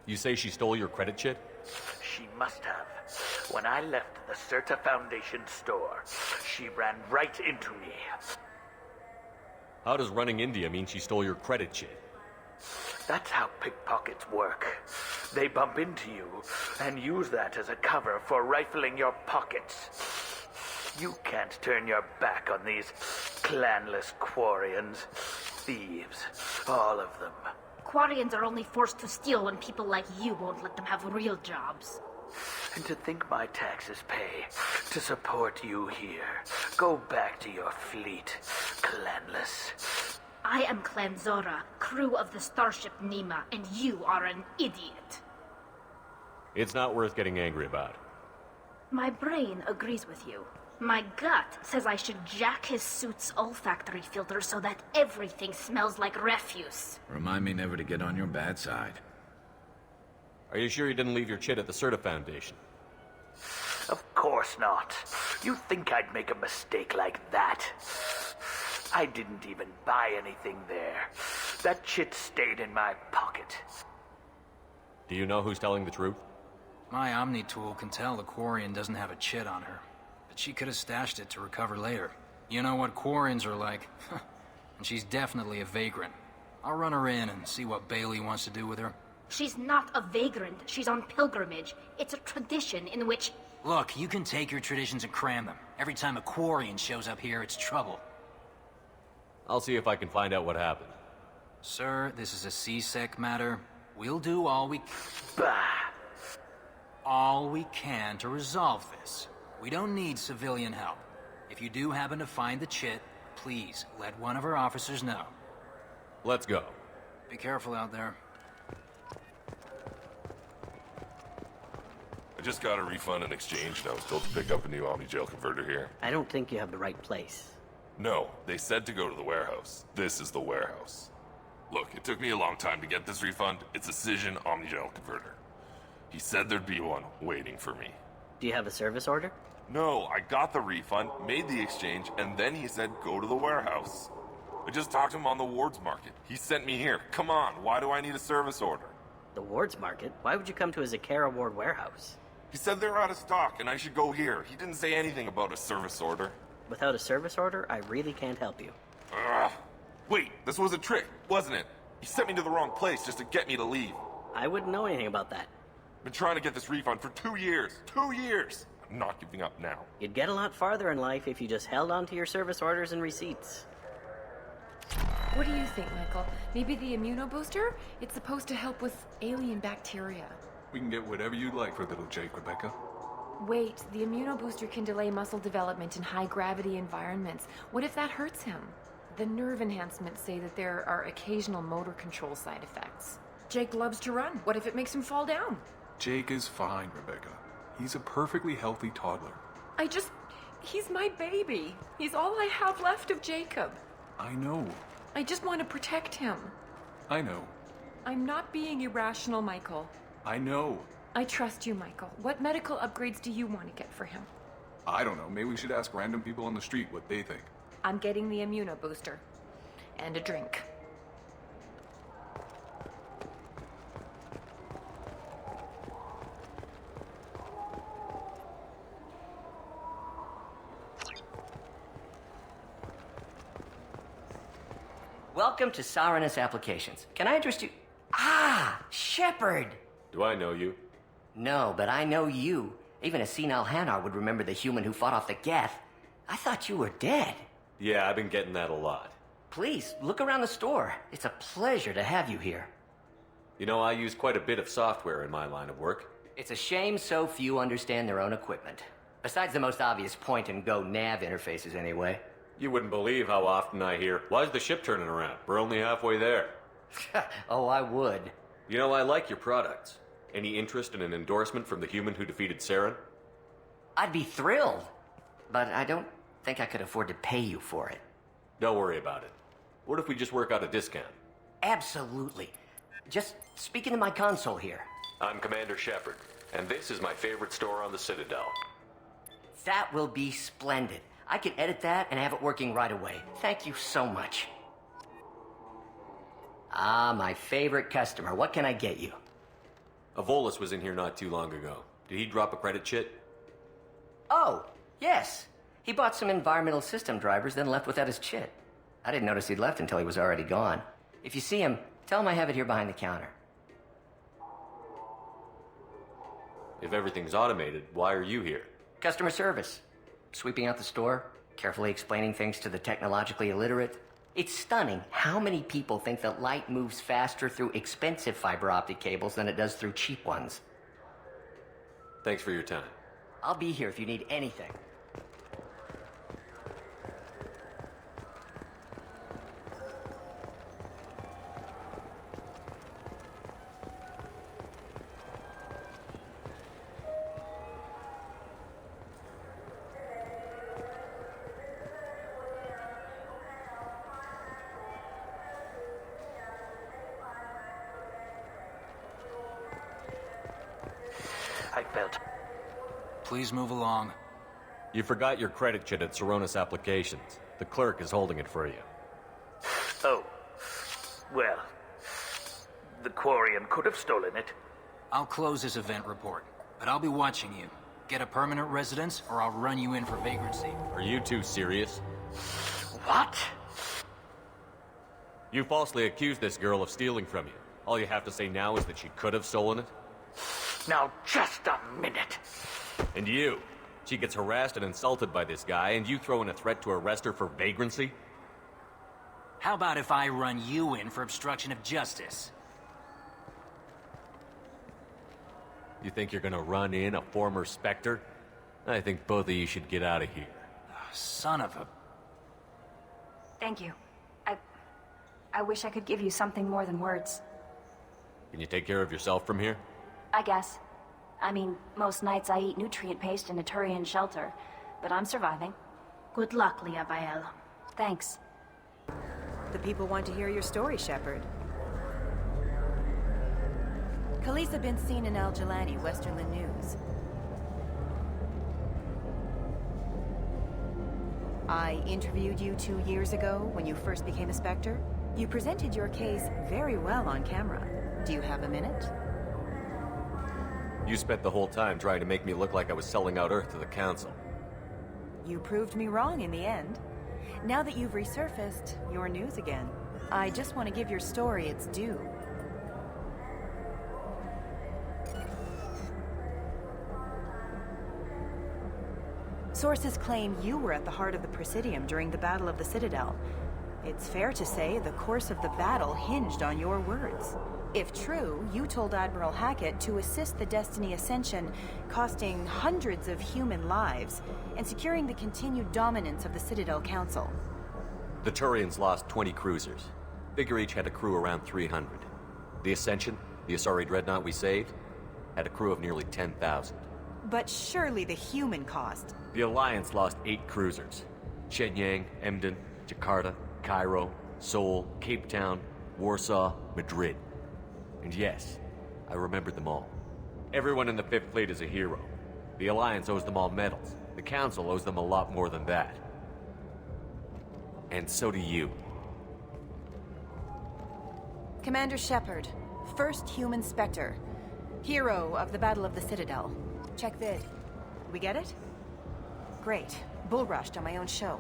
You say she stole your credit chit? She must have. When I left the Certa Foundation store, she ran right into me. How does running into you mean she stole your credit chit? That's how pickpockets work. They bump into you and use that as a cover for rifling your pockets. You can't turn your back on these clanless Quarians. Thieves, all of them. Quarians are only forced to steal when people like you won't let them have real jobs. And to think my taxes pay to support you here. Go back to your fleet, clanless. I am Clan Zora, crew of the starship Nima, and you are an idiot. It's not worth getting angry about. My brain agrees with you. My gut says I should jack his suit's olfactory filter so that everything smells like refuse. Remind me never to get on your bad side. Are you sure you didn't leave your chit at the Certa Foundation? Of course not. You think I'd make a mistake like that? I didn't even buy anything there. That shit stayed in my pocket. Do you know who's telling the truth? My Omni tool can tell the Quarian doesn't have a chit on her, but she could have stashed it to recover later. You know what Quarians are like, and she's definitely a vagrant. I'll run her in and see what Bailey wants to do with her. She's not a vagrant. She's on pilgrimage. It's a tradition in which... Look, you can take your traditions and cram them. Every time a Quarian shows up here, it's trouble. I'll see if I can find out what happened. Sir, this is a C-Sec matter. We'll do all we can to resolve this. We don't need civilian help. If you do happen to find the chit, please let one of our officers know. Let's go. Be careful out there. I just got a refund and exchange, and I was told to pick up a new Omni-Gel converter here. I don't think you have the right place. No, they said to go to the warehouse. This is the warehouse. Look, it took me a long time to get this refund. It's a Cision Omni-Gel converter. He said there'd be one waiting for me. Do you have a service order? No, I got the refund, made the exchange, and then he said go to the warehouse. I just talked to him on the Wards Market. He sent me here. Come on, why do I need a service order? The Wards Market? Why would you come to a Zakera Ward warehouse? He said they're out of stock and I should go here. He didn't say anything about a service order. Without a service order, I really can't help you. Ugh. Wait, this was a trick, wasn't it? He sent me to the wrong place just to get me to leave. I wouldn't know anything about that. Been trying to get this refund for 2 years. 2 years! I'm not giving up now. You'd get a lot farther in life if you just held on to your service orders and receipts. What do you think, Michael? Maybe the immunobooster? It's supposed to help with alien bacteria. We can get whatever you'd like for little Jake, Rebecca. Wait, the immunobooster can delay muscle development in high-gravity environments. What if that hurts him? The nerve enhancements say that there are occasional motor control side effects. Jake loves to run. What if it makes him fall down? Jake is fine, Rebecca. He's a perfectly healthy toddler. He's my baby. He's all I have left of Jacob. I know. I just want to protect him. I know. I'm not being irrational, Michael. I know. I trust you, Michael. What medical upgrades do you want to get for him? I don't know. Maybe we should ask random people on the street what they think. I'm getting the immunobooster. And a drink. Welcome to Saranus Applications. Can I interest you? Ah, Shepard! Do I know you? No, but I know you. Even a senile Hanar would remember the human who fought off the Geth. I thought you were dead. Yeah, I've been getting that a lot. Please, look around the store. It's a pleasure to have you here. You know, I use quite a bit of software in my line of work. It's a shame so few understand their own equipment. Besides the most obvious point-and-go nav interfaces, anyway. You wouldn't believe how often I hear, "Why's the ship turning around? We're only halfway there." Oh, I would. You know, I like your products. Any interest in an endorsement from the human who defeated Saren? I'd be thrilled. But I don't think I could afford to pay you for it. Don't worry about it. What if we just work out a discount? Absolutely. Just speak into my console here. I'm Commander Shepard, and this is my favorite store on the Citadel. That will be splendid. I can edit that and have it working right away. Thank you so much. Ah, my favorite customer. What can I get you? A Volus was in here not too long ago. Did he drop a credit chit? Oh, yes. He bought some environmental system drivers, then left without his chit. I didn't notice he'd left until he was already gone. If you see him, tell him I have it here behind the counter. If everything's automated, why are you here? Customer service. Sweeping out the store, carefully explaining things to the technologically illiterate. It's stunning how many people think that light moves faster through expensive fiber optic cables than it does through cheap ones. Thanks for your time. I'll be here if you need anything. Please move along. You forgot your credit chit at Saronis Applications. The clerk is holding it for you. Oh. Well, the Quarian could have stolen it. I'll close this event report, but I'll be watching you. Get a permanent residence, or I'll run you in for vagrancy. Are you two serious? What? You falsely accused this girl of stealing from you. All you have to say now is that she could have stolen it? Now, just a minute. And you? She gets harassed and insulted by this guy, and you throw in a threat to arrest her for vagrancy? How about if I run you in for obstruction of justice? You think you're gonna run in a former Spectre? I think both of you should get out of here. Son of a... Thank you. I wish I could give you something more than words. Can you take care of yourself from here? I guess. I mean, most nights I eat nutrient paste in a Turian shelter, but I'm surviving. Good luck, Liavael. Thanks. The people want to hear your story, Shepard. Khaleesa been seen in Al Jalani, Westerland News. I interviewed you 2 years ago when you first became a Spectre. You presented your case very well on camera. Do you have a minute? You spent the whole time trying to make me look like I was selling out Earth to the Council. You proved me wrong in the end. Now that you've resurfaced, you're news again. I just want to give your story its due. Sources claim you were at the heart of the Presidium during the Battle of the Citadel. It's fair to say the course of the battle hinged on your words. If true, you told Admiral Hackett to assist the Destiny Ascension, costing hundreds of human lives, and securing the continued dominance of the Citadel Council. The Turians lost 20 cruisers. Figure each had a crew around 300. The Ascension, the Asari dreadnought we saved, had a crew of nearly 10,000. But surely the human cost. The Alliance lost 8 cruisers. Shenyang, Emden, Jakarta, Cairo, Seoul, Cape Town, Warsaw, Madrid. And yes, I remembered them all. Everyone in the Fifth Fleet is a hero. The Alliance owes them all medals. The Council owes them a lot more than that. And so do you. Commander Shepard, first human Spectre. Hero of the Battle of the Citadel. Check vid. We get it? Great. Bull rushed on my own show.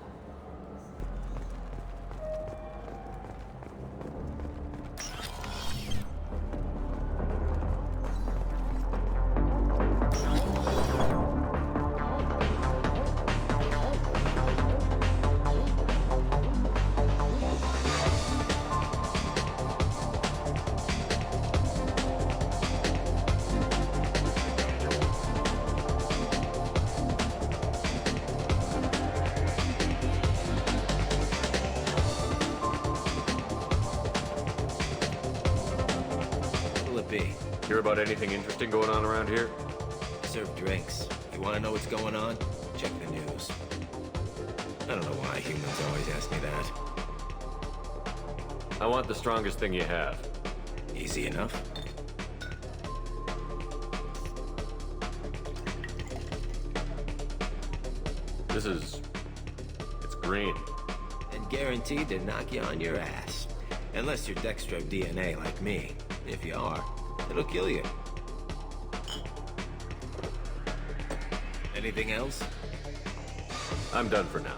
Hear about anything interesting going on around here? Serve drinks. You want to know what's going on? Check the news. I don't know why humans always ask me that. I want the strongest thing you have. Easy enough. It's green. And guaranteed to knock you on your ass. Unless you're Dextro DNA like me. If you are, it'll kill you. Anything else? I'm done for now.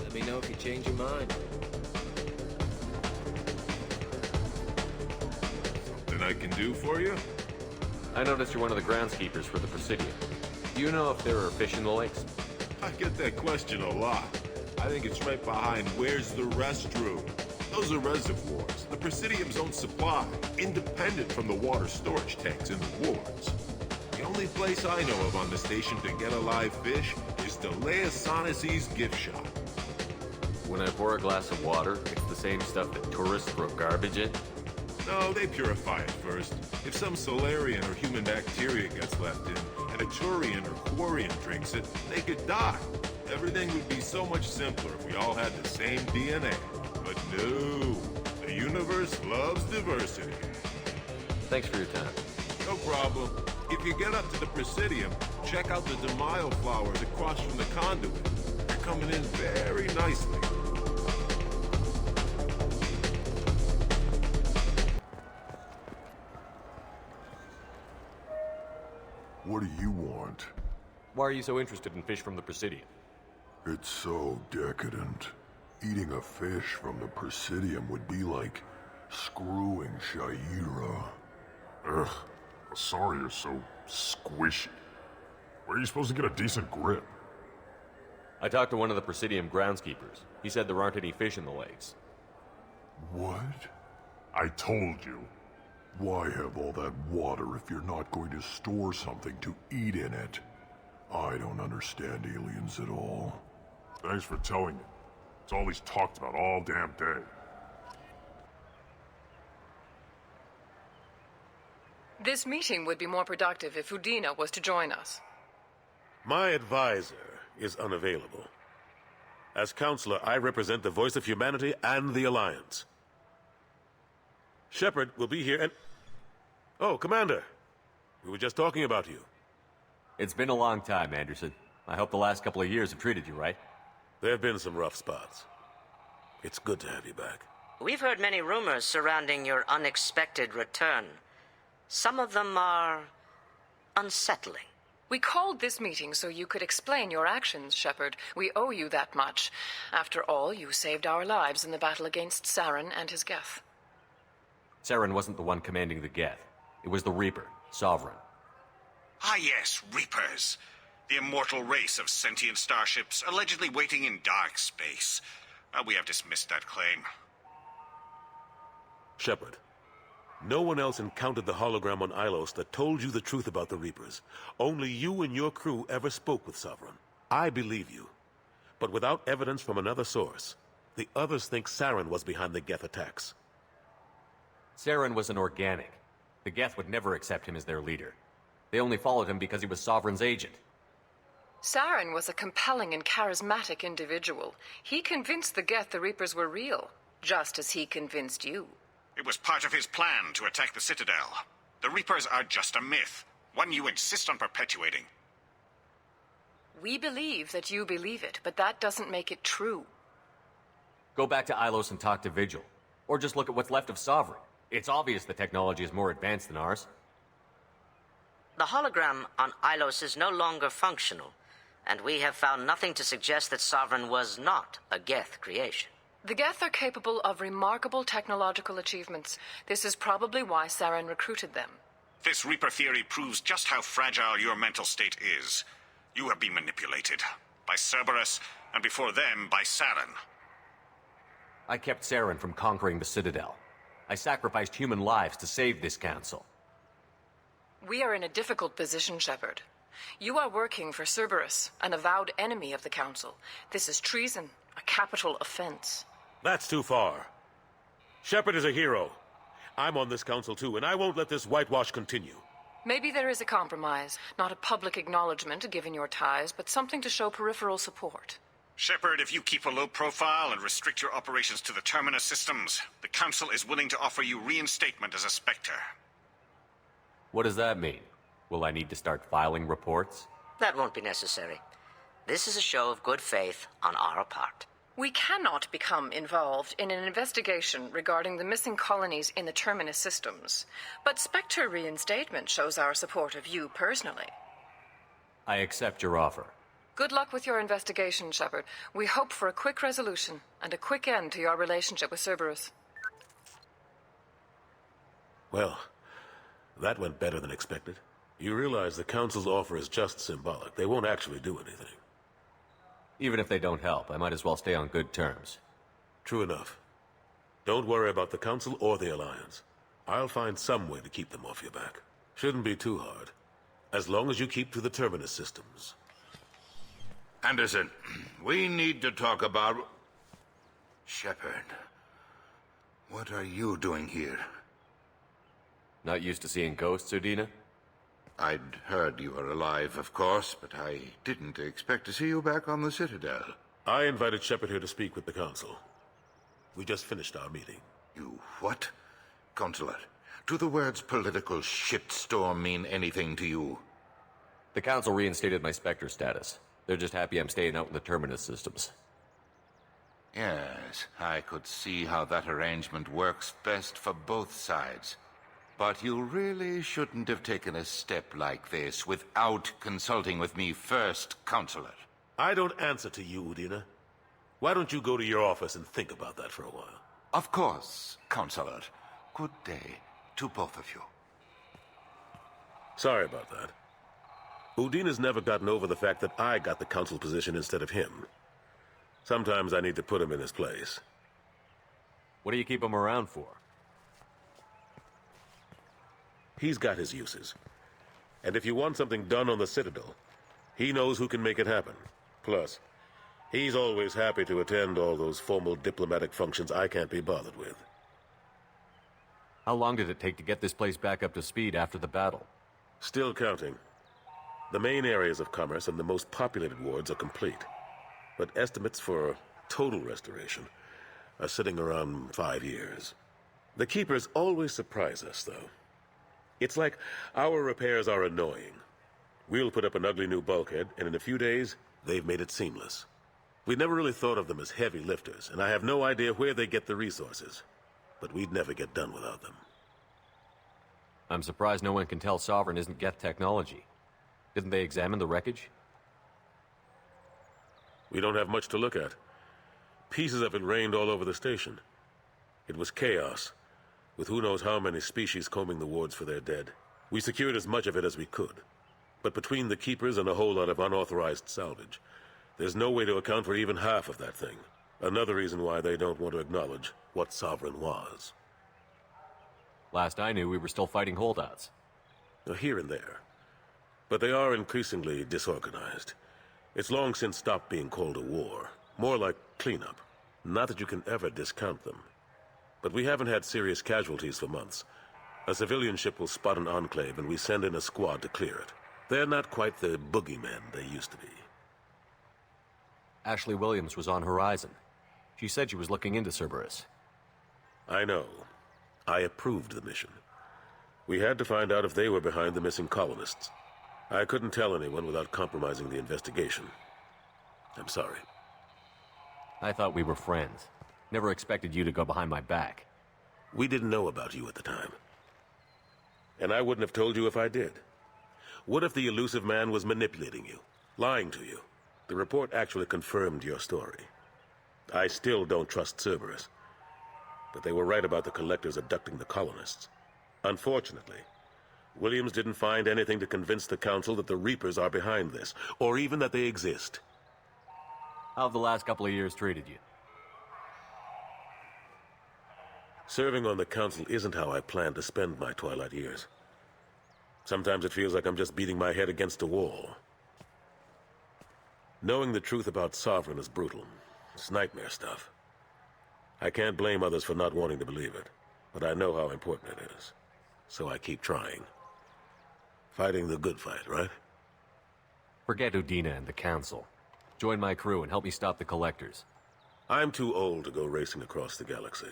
Let me know if you change your mind. Something I can do for you? I noticed you're one of the groundskeepers for the Presidium. Do you know if there are fish in the lakes? I get that question a lot. I think it's right behind where's the restroom. Those are reservoirs, the Presidium's own supply, independent from the water storage tanks in the wards. The only place I know of on the station to get a live fish is Delea Sonesi's gift shop. When I pour a glass of water, it's the same stuff that tourists throw garbage in? No, they purify it first. If some Solarian or human bacteria gets left in, and a Turian or Quarian drinks it, they could die. Everything would be so much simpler if we all had the same DNA. But no, the universe loves diversity. Thanks for your time. No problem. If you get up to the Presidium, check out the Demaio flowers across from the conduit. They're coming in very nicely. What do you want? Why are you so interested in fish from the Presidium? It's so decadent. Eating a fish from the Presidium would be like screwing Shaira. Ugh, sorry you're so squishy. Where are you supposed to get a decent grip? I talked to one of the Presidium groundskeepers. He said there aren't any fish in the lakes. What? I told you. Why have all that water if you're not going to store something to eat in it? I don't understand aliens at all. Thanks for telling me. It's all he's talked about all damn day. This meeting would be more productive if Udina was to join us. My advisor is unavailable. As counselor, I represent the voice of humanity and the Alliance. Shepard will be here and... Oh, Commander. We were just talking about you. It's been a long time, Anderson. I hope the last couple of years have treated you right. There have been some rough spots. It's good to have you back. We've heard many rumors surrounding your unexpected return. Some of them are unsettling. We called this meeting so you could explain your actions, Shepard. We owe you that much. After all, you saved our lives in the battle against Saren and his Geth. Saren wasn't the one commanding the Geth. It was the Reaper, Sovereign. Ah yes, Reapers. The immortal race of sentient starships allegedly waiting in dark space. We have dismissed that claim. Shepard, no one else encountered the hologram on Ilos that told you the truth about the Reapers. Only you and your crew ever spoke with Sovereign. I believe you. But without evidence from another source, the others think Saren was behind the Geth attacks. Saren was an organic. The Geth would never accept him as their leader. They only followed him because he was Sovereign's agent. Saren was a compelling and charismatic individual. He convinced the Geth the Reapers were real, just as he convinced you. It was part of his plan to attack the Citadel. The Reapers are just a myth, one you insist on perpetuating. We believe that you believe it, but that doesn't make it true. Go back to Ilos and talk to Vigil. Or just look at what's left of Sovereign. It's obvious the technology is more advanced than ours. The hologram on Ilos is no longer functional, and we have found nothing to suggest that Sovereign was not a Geth creation. The Geth are capable of remarkable technological achievements. This is probably why Saren recruited them. This Reaper theory proves just how fragile your mental state is. You have been manipulated. By Cerberus, and before them, by Saren. I kept Saren from conquering the Citadel. I sacrificed human lives to save this council. We are in a difficult position, Shepard. You are working for Cerberus, an avowed enemy of the Council. This is treason, a capital offense. That's too far. Shepard is a hero. I'm on this council too, and I won't let this whitewash continue. Maybe there is a compromise. Not a public acknowledgement given your ties, but something to show peripheral support. Shepard, if you keep a low profile and restrict your operations to the Terminus systems, the Council is willing to offer you reinstatement as a Spectre. What does that mean? Will I need to start filing reports? That won't be necessary. This is a show of good faith on our part. We cannot become involved in an investigation regarding the missing colonies in the Terminus systems, but Spectre reinstatement shows our support of you personally. I accept your offer. Good luck with your investigation, Shepard. We hope for a quick resolution and a quick end to your relationship with Cerberus. Well, that went better than expected. You realize the Council's offer is just symbolic. They won't actually do anything. Even if they don't help, I might as well stay on good terms. True enough. Don't worry about the Council or the Alliance. I'll find some way to keep them off your back. Shouldn't be too hard. As long as you keep to the Terminus systems. Anderson, we need to talk about... Shepard. What are you doing here? Not used to seeing ghosts, Udina? I'd heard you were alive, of course, but I didn't expect to see you back on the Citadel. I invited Shepard here to speak with the Council. We just finished our meeting. You what? Consular, Do the words political shitstorm mean anything to you? The Council reinstated my Spectre status. They're just happy I'm staying out in the Terminus systems. Yes, I could see how that arrangement works best for both sides. But you really shouldn't have taken a step like this without consulting with me first, Counselor. I don't answer to you, Udina. Why don't you go to your office and think about that for a while? Of course, Counselor. Good day to both of you. Sorry about that. Udina's never gotten over the fact that I got the Council position instead of him. Sometimes I need to put him in his place. What do you keep him around for? He's got his uses. And if you want something done on the Citadel, he knows who can make it happen. Plus, he's always happy to attend all those formal diplomatic functions I can't be bothered with. How long did it take to get this place back up to speed after the battle? Still counting. The main areas of commerce and the most populated wards are complete. But estimates for total restoration are sitting around 5 years. The Keepers always surprise us, though. It's like our repairs are annoying. We'll put up an ugly new bulkhead, and in a few days, they've made it seamless. We never really thought of them as heavy lifters, and I have no idea where they get the resources. But we'd never get done without them. I'm surprised no one can tell Sovereign isn't Geth technology. Didn't they examine the wreckage? We don't have much to look at. Pieces of it rained all over the station. It was chaos, with who knows how many species combing the wards for their dead. We secured as much of it as we could. But between the Keepers and a whole lot of unauthorized salvage, there's no way to account for even half of that thing. Another reason why they don't want to acknowledge what Sovereign was. Last I knew, we were still fighting holdouts. Here and there. But they are increasingly disorganized. It's long since stopped being called a war. More like cleanup. Not that you can ever discount them. But we haven't had serious casualties for months. A civilian ship will spot an enclave and we send in a squad to clear it. They're not quite the boogeymen they used to be. Ashley Williams was on Horizon. She said she was looking into Cerberus. I know. I approved the mission. We had to find out if they were behind the missing colonists. I couldn't tell anyone without compromising the investigation. I'm sorry. I thought we were friends. Never expected you to go behind my back. We didn't know about you at the time. And I wouldn't have told you if I did. What if the elusive man was manipulating you, lying to you? The report actually confirmed your story. I still don't trust Cerberus. But they were right about the Collectors abducting the colonists. Unfortunately, Williams didn't find anything to convince the Council that the Reapers are behind this, or even that they exist. How have the last couple of years treated you? Serving on the Council isn't how I plan to spend my twilight years. Sometimes it feels like I'm just beating my head against a wall. Knowing the truth about Sovereign is brutal. It's nightmare stuff. I can't blame others for not wanting to believe it, but I know how important it is. So I keep trying. Fighting the good fight, right? Forget Udina and the Council. Join my crew and help me stop the Collectors. I'm too old to go racing across the galaxy.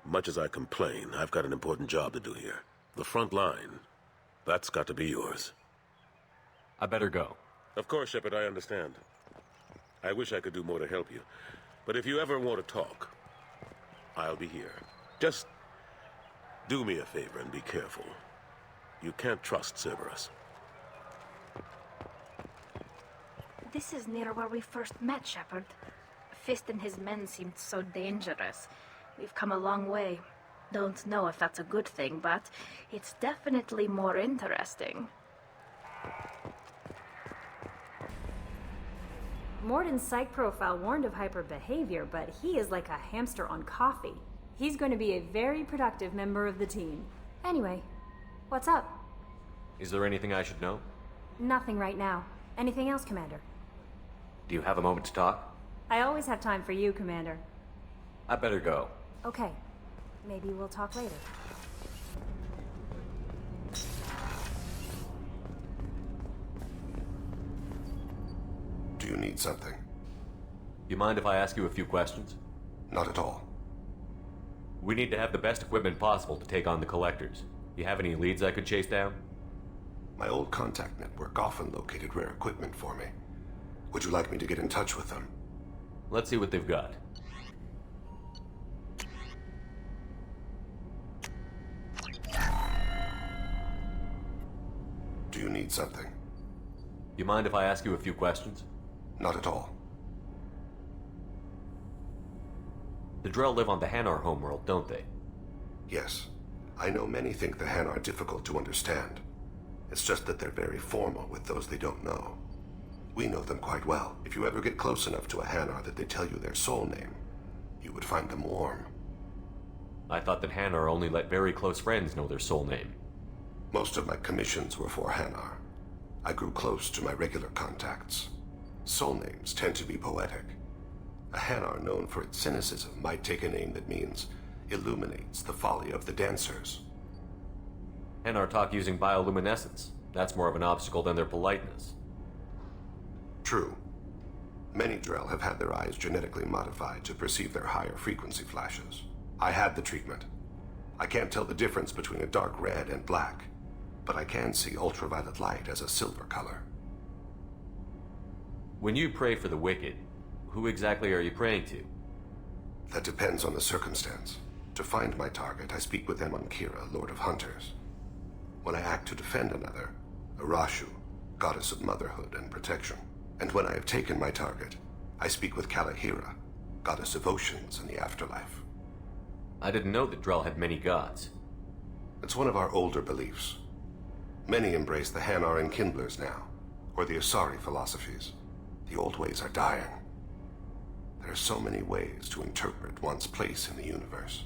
Much as I complain, I've got an important job to do here. The front line. That's got to be yours. I better go. Of course, Shepard, I understand. I wish I could do more to help you. But if you ever want to talk, I'll be here. Just do me a favor and be careful. You can't trust Cerberus. This is near where we first met, Shepard. Fist and his men seemed so dangerous. We've come a long way. Don't know if that's a good thing, but it's definitely more interesting. Mordin's psych profile warned of hyper behavior, but he is like a hamster on coffee. He's going to be a very productive member of the team. Anyway, what's up? Is there anything I should know? Nothing right now. Anything else, Commander? Do you have a moment to talk? I always have time for you, Commander. I better go. Okay. Maybe we'll talk later. Do you need something? You mind if I ask you a few questions? Not at all. We need to have the best equipment possible to take on the Collectors. You have any leads I could chase down? My old contact network often located rare equipment for me. Would you like me to get in touch with them? Let's see what they've got. Do you need something? You mind if I ask you a few questions? Not at all. The Drell live on the Hanar homeworld, don't they? Yes. I know many think the Han are difficult to understand. It's just that they're very formal with those they don't know. We know them quite well. If you ever get close enough to a Hanar that they tell you their soul name, you would find them warm. I thought that Hanar only let very close friends know their soul name. Most of my commissions were for Hanar. I grew close to my regular contacts. Soul names tend to be poetic. A Hanar known for its cynicism might take a name that means illuminates the folly of the dancers. Hanar talk using bioluminescence. That's more of an obstacle than their politeness. True. Many Drell have had their eyes genetically modified to perceive their higher frequency flashes. I had the treatment. I can't tell the difference between a dark red and black, but I can see ultraviolet light as a silver color. When you pray for the wicked, who exactly are you praying to? That depends on the circumstance. To find my target, I speak with Kira, Lord of Hunters. When I act to defend another, Arashu, Goddess of Motherhood and Protection. And when I have taken my target, I speak with Kalahira, Goddess of Oceans and the Afterlife. I didn't know that Drell had many gods. It's one of our older beliefs. Many embrace the Hanar and Kindlers now, or the Asari philosophies. The old ways are dying. There are so many ways to interpret one's place in the universe.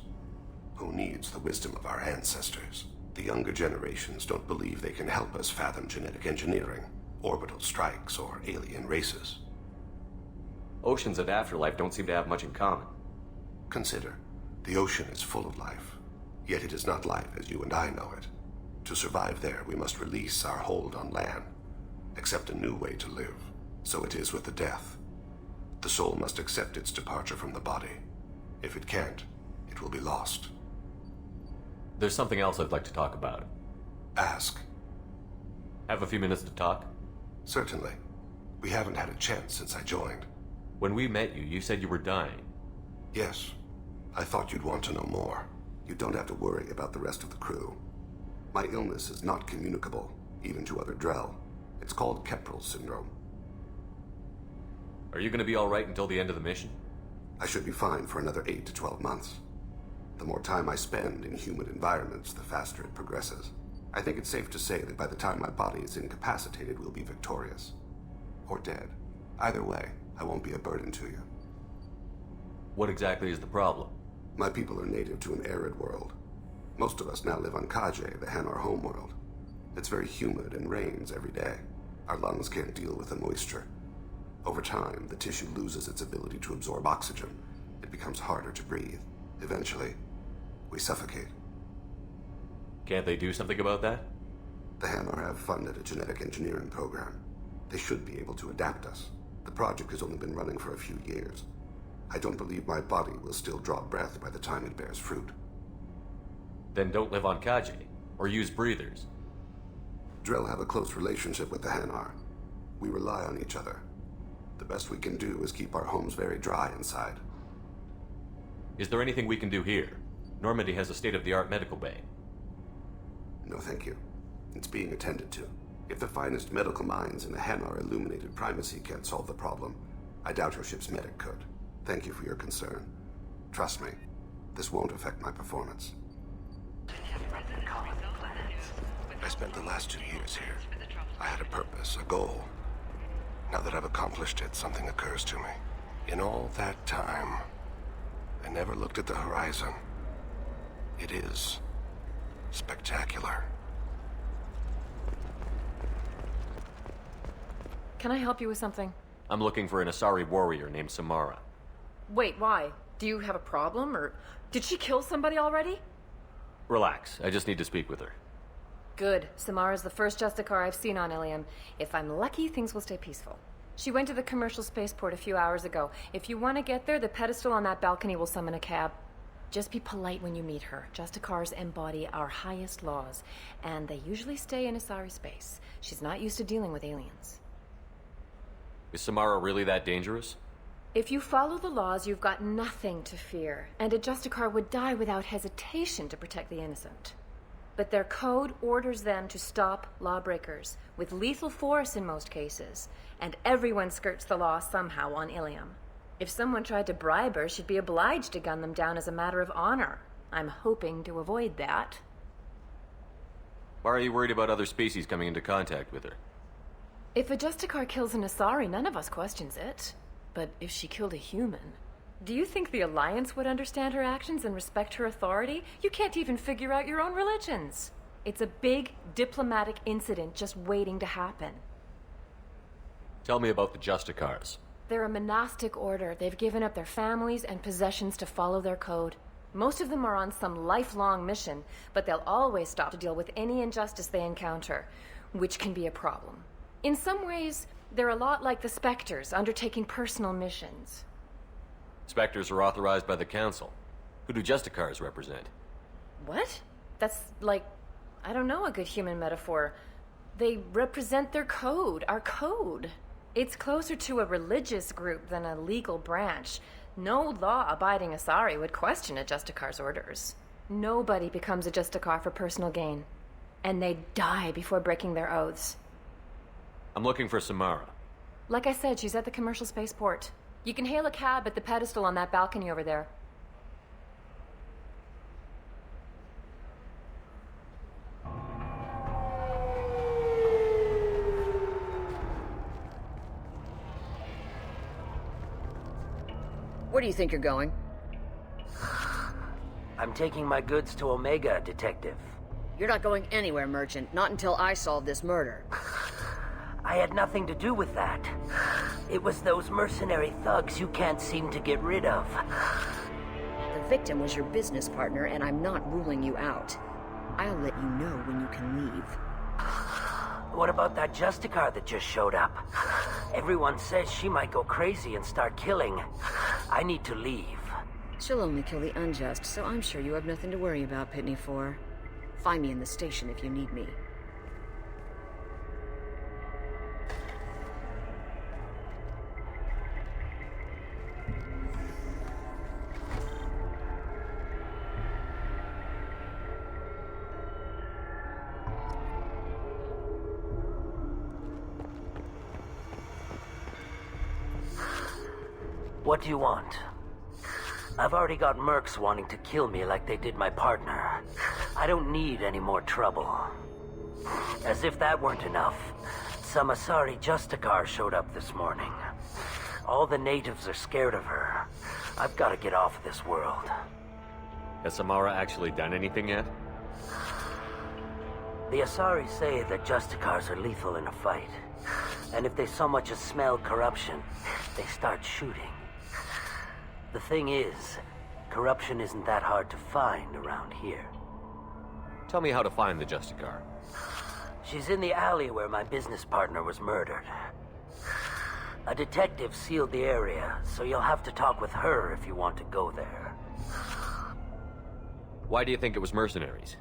Who needs the wisdom of our ancestors? The younger generations don't believe they can help us fathom genetic engineering, orbital strikes, or alien races. Oceans and Afterlife don't seem to have much in common. Consider, the ocean is full of life, yet it is not life as you and I know it. To survive there, we must release our hold on land, accept a new way to live. So it is with the death. The soul must accept its departure from the body. If it can't, it will be lost. There's something else I'd like to talk about. Ask. Have a few minutes to talk? Certainly. We haven't had a chance since I joined. When we met you, you said you were dying. Yes. I thought you'd want to know more. You don't have to worry about the rest of the crew. My illness is not communicable, even to other Drell. It's called Keprel syndrome. Are you going to be alright until the end of the mission? I should be fine for another 8 to 12 months. The more time I spend in humid environments, the faster it progresses. I think it's safe to say that by the time my body is incapacitated, we'll be victorious. Or dead. Either way, I won't be a burden to you. What exactly is the problem? My people are native to an arid world. Most of us now live on Kaje, the Hanar homeworld. It's very humid and rains every day. Our lungs can't deal with the moisture. Over time, the tissue loses its ability to absorb oxygen. It becomes harder to breathe. Eventually, we suffocate. Can't they do something about that? The Hanar have funded a genetic engineering program. They should be able to adapt us. The project has only been running for a few years. I don't believe my body will still draw breath by the time it bears fruit. Then don't live on Kaje, or use breathers. Drell have a close relationship with the Hanar. We rely on each other. The best we can do is keep our homes very dry inside. Is there anything we can do here? Normandy has a state-of-the-art medical bay. No, thank you. It's being attended to. If the finest medical minds in the Hanar illuminated primacy can't solve the problem, I doubt your ship's medic could. Thank you for your concern. Trust me, this won't affect my performance. I spent the last 2 years here. I had a purpose, a goal. Now that I've accomplished it, something occurs to me. In all that time, I never looked at the horizon. It is spectacular. Can I help you with something? I'm looking for an Asari warrior named Samara. Wait, why? Do you have a problem, or did she kill somebody already? Relax, I just need to speak with her. Good. Samara's the first Justicar I've seen on Illium. If I'm lucky, things will stay peaceful. She went to the commercial spaceport a few hours ago. If you want to get there, the pedestal on that balcony will summon a cab. Just be polite when you meet her. Justicars embody our highest laws, and they usually stay in Asari space. She's not used to dealing with aliens. Is Samara really that dangerous? If you follow the laws, you've got nothing to fear, and a Justicar would die without hesitation to protect the innocent. But their code orders them to stop lawbreakers, with lethal force in most cases, and everyone skirts the law somehow on Illium. If someone tried to bribe her, she'd be obliged to gun them down as a matter of honor. I'm hoping to avoid that. Why are you worried about other species coming into contact with her? If a Justicar kills an Asari, none of us questions it. But if she killed a human... Do you think the Alliance would understand her actions and respect her authority? You can't even figure out your own religions. It's a big diplomatic incident just waiting to happen. Tell me about the Justicars. They're a monastic order. They've given up their families and possessions to follow their code. Most of them are on some lifelong mission, but they'll always stop to deal with any injustice they encounter, which can be a problem. In some ways, they're a lot like the Spectres, undertaking personal missions. Spectres are authorized by the Council. Who do Justicars represent? What? That's like, I don't know, a good human metaphor. They represent their code, our code. It's closer to a religious group than a legal branch. No law-abiding Asari would question a Justicar's orders. Nobody becomes a Justicar for personal gain. And they die before breaking their oaths. I'm looking for Samara. Like I said, she's at the commercial spaceport. You can hail a cab at the pedestal on that balcony over there. Where do you think you're going? I'm taking my goods to Omega, Detective. You're not going anywhere, Merchant. Not until I solve this murder. I had nothing to do with that. It was those mercenary thugs you can't seem to get rid of. The victim was your business partner, and I'm not ruling you out. I'll let you know when you can leave. What about that Justicar that just showed up? Everyone says she might go crazy and start killing. I need to leave. She'll only kill the unjust, so I'm sure you have nothing to worry about, Pitney 4. Find me in the station if you need me. What do you want? I've already got mercs wanting to kill me like they did my partner. I don't need any more trouble. As if that weren't enough, some Asari Justicar showed up this morning. All the natives are scared of her. I've got to get off this world. Has Samara actually done anything yet? The Asari say that Justicars are lethal in a fight. And if they so much as smell corruption, they start shooting. The thing is, corruption isn't that hard to find around here. Tell me how to find the Justicar. She's in the alley where my business partner was murdered. A detective sealed the area, so you'll have to talk with her if you want to go there. Why do you think it was mercenaries?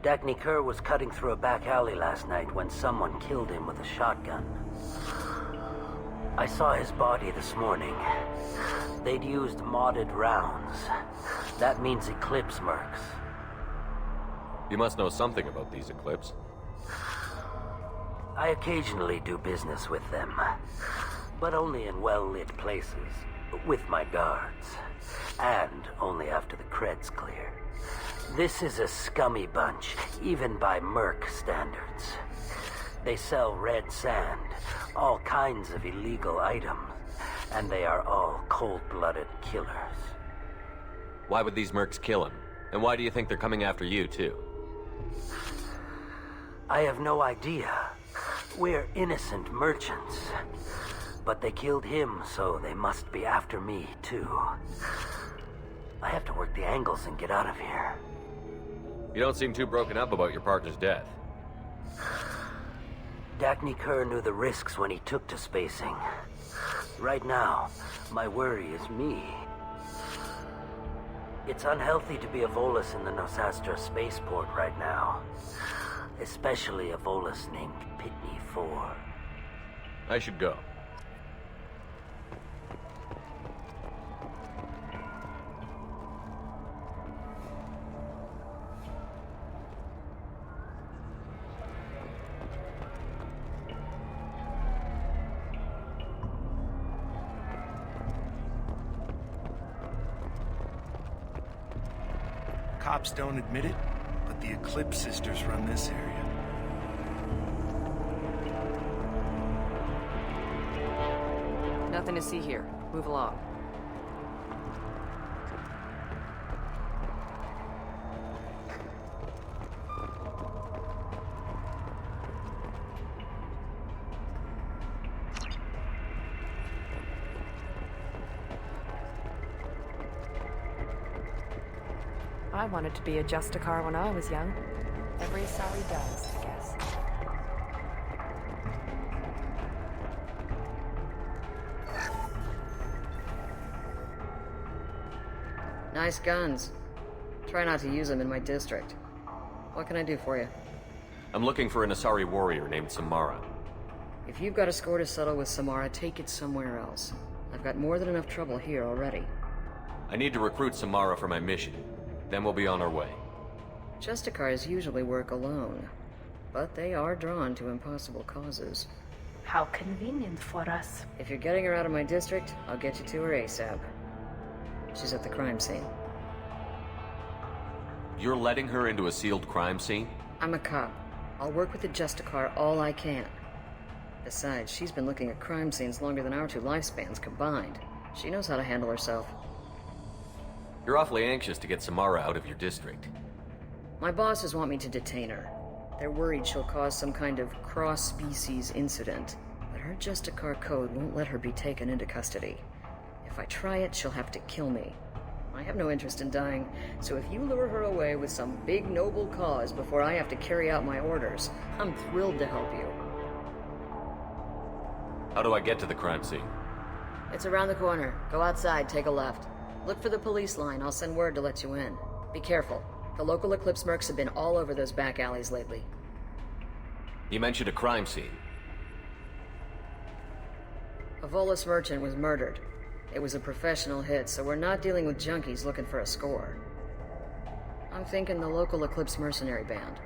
Dagny Kerr was cutting through a back alley last night when someone killed him with a shotgun. I saw his body this morning. They'd used modded rounds. That means Eclipse mercs. You must know something about these Eclipse. I occasionally do business with them, but only in well-lit places, with my guards, and only after the cred's clear. This is a scummy bunch, even by merc standards. They sell red sand, all kinds of illegal items, and they are all cold-blooded killers. Why would these mercs kill him? And why do you think they're coming after you, too? I have no idea. We're innocent merchants. But they killed him, so they must be after me, too. I have to work the angles and get out of here. You don't seem too broken up about your partner's death. Dagny Kerr knew the risks when he took to spacing. Right now, my worry is me. It's unhealthy to be a Volus in the Nosastra spaceport right now. Especially a Volus named Pitney 4. I should go. Cops don't admit it, but the Eclipse Sisters run this area. Nothing to see here. Move along. I wanted to be a Justicar when I was young. Every Asari does, I guess. Nice guns. Try not to use them in my district. What can I do for you? I'm looking for an Asari warrior named Samara. If you've got a score to settle with Samara, take it somewhere else. I've got more than enough trouble here already. I need to recruit Samara for my mission. Then we'll be on our way. Justicars usually work alone, but they are drawn to impossible causes. How convenient for us. If you're getting her out of my district, I'll get you to her ASAP. She's at the crime scene. You're letting her into a sealed crime scene? I'm a cop. I'll work with the Justicar all I can. Besides, she's been looking at crime scenes longer than our 2 lifespans combined. She knows how to handle herself. You're awfully anxious to get Samara out of your district. My bosses want me to detain her. They're worried she'll cause some kind of cross-species incident, but her Justicar code won't let her be taken into custody. If I try it, she'll have to kill me. I have no interest in dying, so if you lure her away with some big noble cause before I have to carry out my orders, I'm thrilled to help you. How do I get to the crime scene? It's around the corner. Go outside, take a left. Look for the police line. I'll send word to let you in. Be careful. The local Eclipse mercs have been all over those back alleys lately. You mentioned a crime scene. A Volus merchant was murdered. It was a professional hit, so we're not dealing with junkies looking for a score. I'm thinking the local Eclipse mercenary band.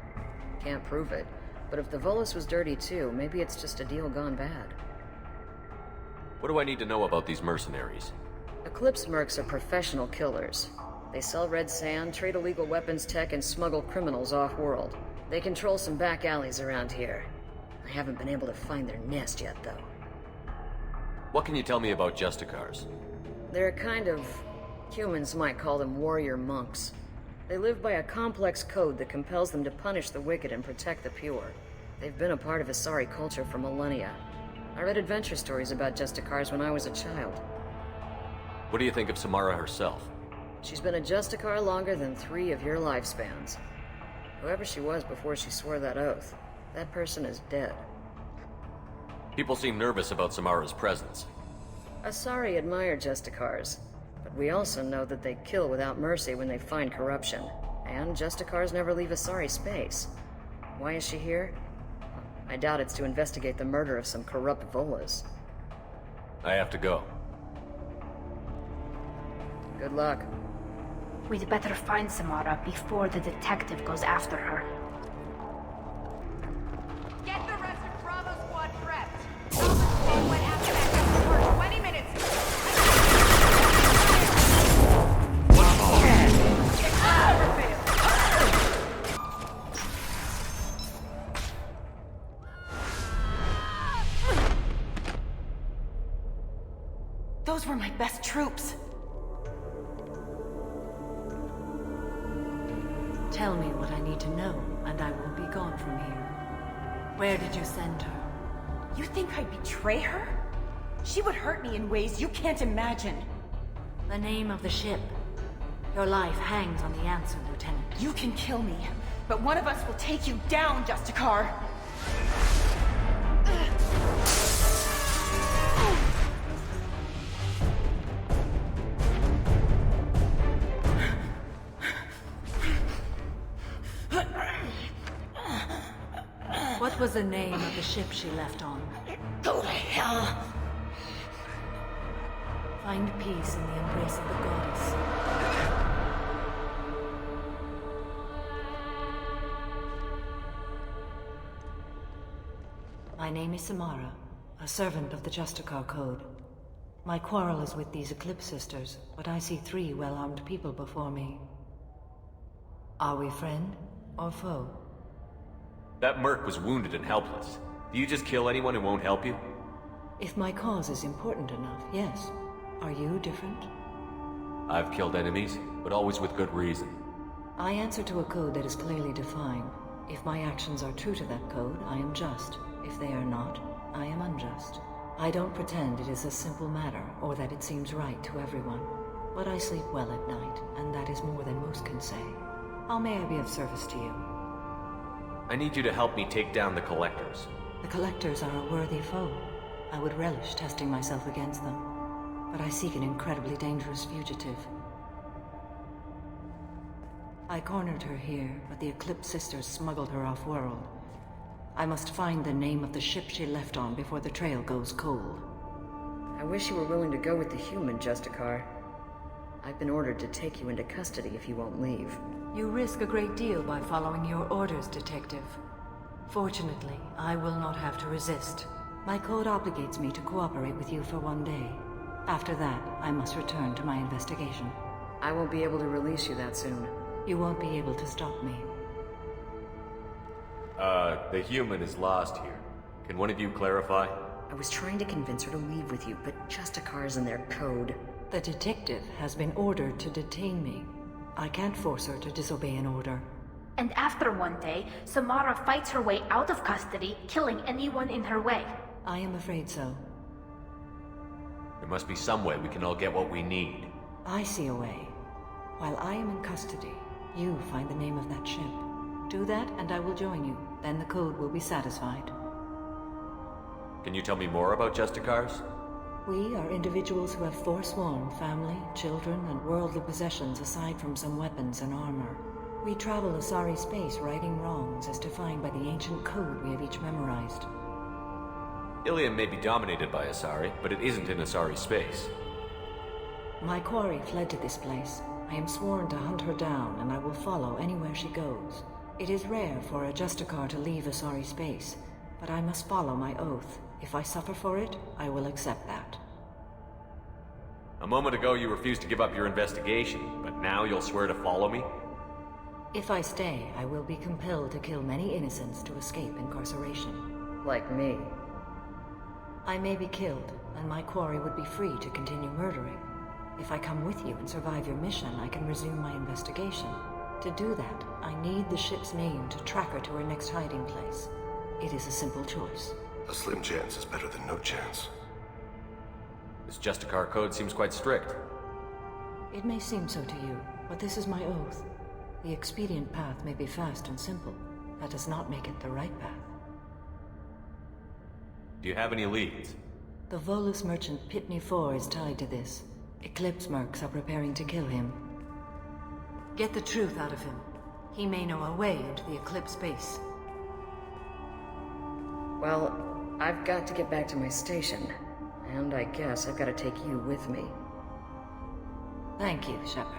Can't prove it, but if the Volus was dirty too, maybe it's just a deal gone bad. What do I need to know about these mercenaries? Eclipse mercs are professional killers. They sell red sand, trade illegal weapons tech, and smuggle criminals off-world. They control some back alleys around here. I haven't been able to find their nest yet, though. What can you tell me about Justicars? They're a kind of... humans might call them warrior monks. They live by a complex code that compels them to punish the wicked and protect the pure. They've been a part of Asari culture for millennia. I read adventure stories about Justicars when I was a child. What do you think of Samara herself? She's been a Justicar longer than 3 of your lifespans. Whoever she was before she swore that oath, that person is dead. People seem nervous about Samara's presence. Asari admire Justicars, but we also know that they kill without mercy when they find corruption. And Justicars never leave Asari space. Why is she here? I doubt it's to investigate the murder of some corrupt Volus. I have to go. Good luck. We'd better find Samara before the detective goes after her. Get the rest of Bravo Squad prepped. Stay went after that for 20 minutes. Those were my best troops. Tell me what I need to know, and I will be gone from here. Where did you send her? You think I'd betray her? She would hurt me in ways you can't imagine. The name of the ship. Your life hangs on the answer, Lieutenant. You can kill me, but one of us will take you down, Justicar. was the name of the ship she left on? Go to hell! Find peace in the embrace of the goddess. My name is Samara, a servant of the Justicar Code. My quarrel is with these Eclipse Sisters, but I see 3 well-armed people before me. Are we friend or foe? That merc was wounded and helpless. Do you just kill anyone who won't help you? If my cause is important enough, yes. Are you different? I've killed enemies, but always with good reason. I answer to a code that is clearly defined. If my actions are true to that code, I am just. If they are not, I am unjust. I don't pretend it is a simple matter, or that it seems right to everyone. But I sleep well at night, and that is more than most can say. How may I be of service to you? I need you to help me take down the Collectors. The Collectors are a worthy foe. I would relish testing myself against them. But I seek an incredibly dangerous fugitive. I cornered her here, but the Eclipse Sisters smuggled her off-world. I must find the name of the ship she left on before the trail goes cold. I wish you were willing to go with the human, Justicar. I've been ordered to take you into custody if you won't leave. You risk a great deal by following your orders, Detective. Fortunately, I will not have to resist. My code obligates me to cooperate with you for 1 day. After that, I must return to my investigation. I won't be able to release you that soon. You won't be able to stop me. The human is lost here. Can one of you clarify? I was trying to convince her to leave with you, but Justicar's in their code. The detective has been ordered to detain me. I can't force her to disobey an order. And after 1 day, Samara fights her way out of custody, killing anyone in her way. I am afraid so. There must be some way we can all get what we need. I see a way. While I am in custody, you find the name of that ship. Do that, and I will join you. Then the code will be satisfied. Can you tell me more about Justicars? We are individuals who have forsworn family, children, and worldly possessions aside from some weapons and armor. We travel Asari space righting wrongs as defined by the ancient code we have each memorized. Illium may be dominated by Asari, but it isn't in Asari space. My quarry fled to this place. I am sworn to hunt her down, and I will follow anywhere she goes. It is rare for a Justicar to leave Asari space, but I must follow my oath. If I suffer for it, I will accept that. A moment ago you refused to give up your investigation, but now you'll swear to follow me? If I stay, I will be compelled to kill many innocents to escape incarceration. Like me. I may be killed, and my quarry would be free to continue murdering. If I come with you and survive your mission, I can resume my investigation. To do that, I need the ship's name to track her to her next hiding place. It is a simple choice. A slim chance is better than no chance. This Justicar code seems quite strict. It may seem so to you, but this is my oath. The expedient path may be fast and simple. That does not make it the right path. Do you have any leads? The Volus merchant Pitney 4 is tied to this. Eclipse mercs are preparing to kill him. Get the truth out of him. He may know a way into the Eclipse base. Well, I've got to get back to my station. And I guess I've got to take you with me. Thank you, Shepard.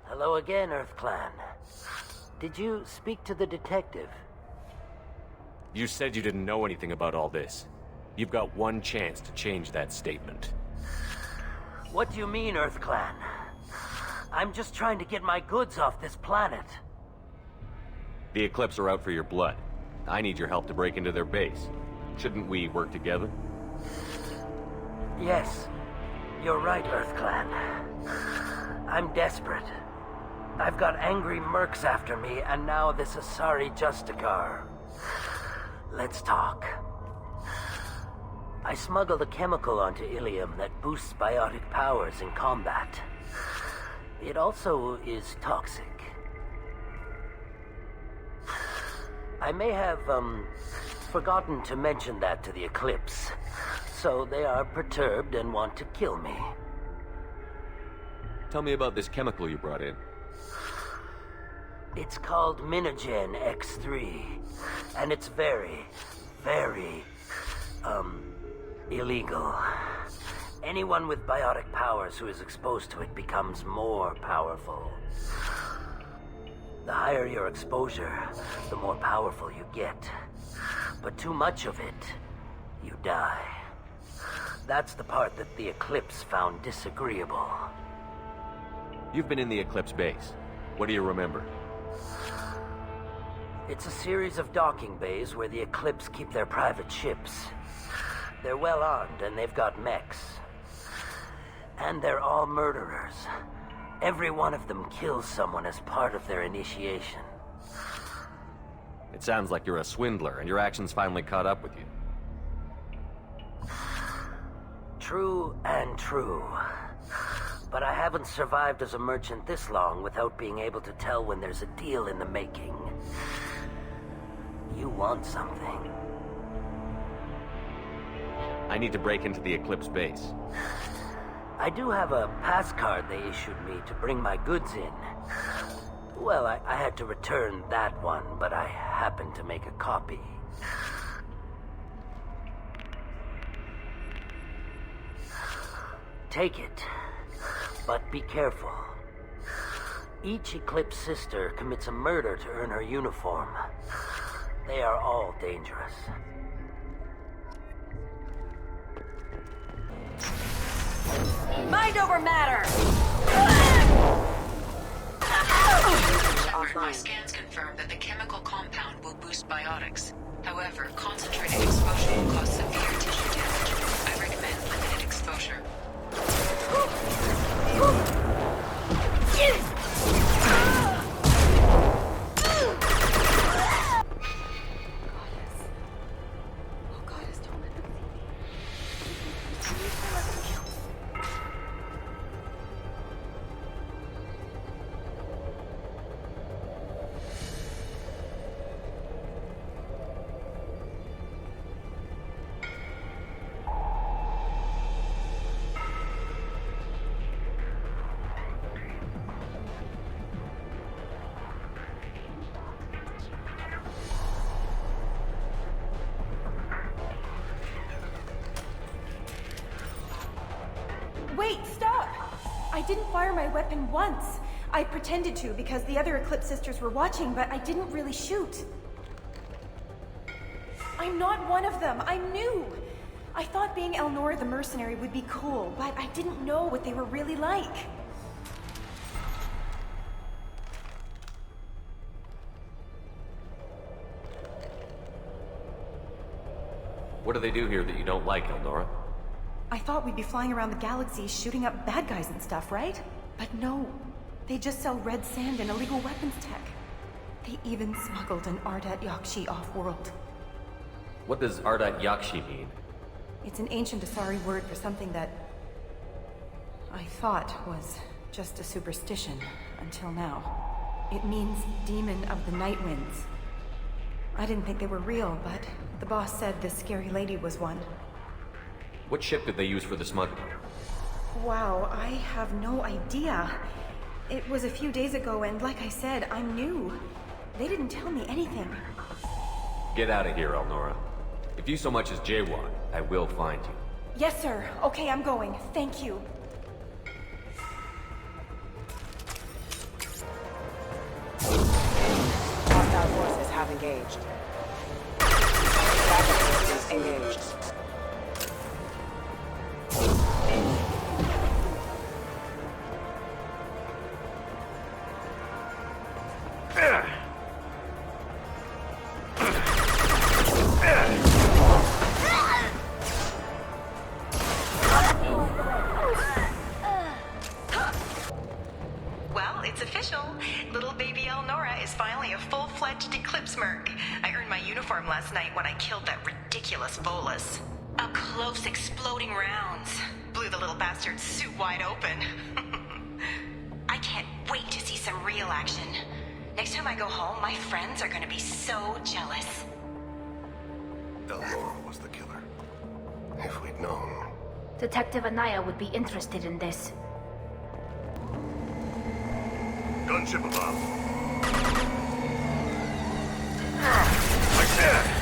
Hello again, Earth Clan. Did you speak to the detective? You said you didn't know anything about all this. You've got one chance to change that statement. What do you mean, Earth Clan? I'm just trying to get my goods off this planet. The Eclipse are out for your blood. I need your help to break into their base. Shouldn't we work together? Yes, you're right, Earth Clan. I'm desperate. I've got angry mercs after me, and now this Asari Justicar. Let's talk. I smuggled a chemical onto Illium that boosts biotic powers in combat. It also is toxic. I may have, forgotten to mention that to the Eclipse. So they are perturbed and want to kill me. Tell me about this chemical you brought in. It's called Minogen X3. And it's very, very, illegal. Anyone with biotic powers who is exposed to it becomes more powerful. The higher your exposure, the more powerful you get. But too much of it, you die. That's the part that the Eclipse found disagreeable. You've been in the Eclipse base. What do you remember? It's a series of docking bays where the Eclipse keep their private ships. They're well armed and they've got mechs. And they're all murderers. Every one of them kills someone as part of their initiation. It sounds like you're a swindler and your actions finally caught up with you. True and true. But I haven't survived as a merchant this long without being able to tell when there's a deal in the making. You want something. I need to break into the Eclipse base. I do have a pass card they issued me to bring my goods in. Well, I had to return that one, but I happened to make a copy. Take it, but be careful. Each Eclipse sister commits a murder to earn her uniform. They are all dangerous. Mind over matter! My scans confirm that the chemical compound will boost biotics. However, concentrated exposure will cause severe tissue damage. I recommend limited exposure. Wait, stop! I didn't fire my weapon once. I pretended to because the other Eclipse sisters were watching, but I didn't really shoot. I'm not one of them. I'm new. I thought being Elnora the mercenary would be cool, but I didn't know what they were really like. What do they do here that you don't like, Elnora? I thought we'd be flying around the galaxy shooting up bad guys and stuff, right? But no. They just sell red sand and illegal weapons tech. They even smuggled an Ardat Yakshi off-world. What does Ardat Yakshi mean? It's an ancient Asari word for something that I thought was just a superstition until now. It means demon of the night winds. I didn't think they were real, but the boss said this scary lady was one. What ship did they use for the smuggling? Wow, I have no idea. It was a few days ago, and like I said, I'm new. They didn't tell me anything. Get out of here, Elnora. If you so much as jaywalk, I will find you. Yes, sir. Okay, I'm going. Thank you. Hostile forces have engaged. Engaged. Well, it's official. Little baby Elnora is finally a full-fledged Eclipse merc. I earned my uniform last night when I killed that ridiculous bolus. Up close, exploding rounds. Blew the little bastard's suit wide open. I can't wait to see some real action. Next time I go home, my friends are gonna be so jealous. Elnora was the killer. If we'd known. Detective Anaya would be interested in this. Gunship above. Like that.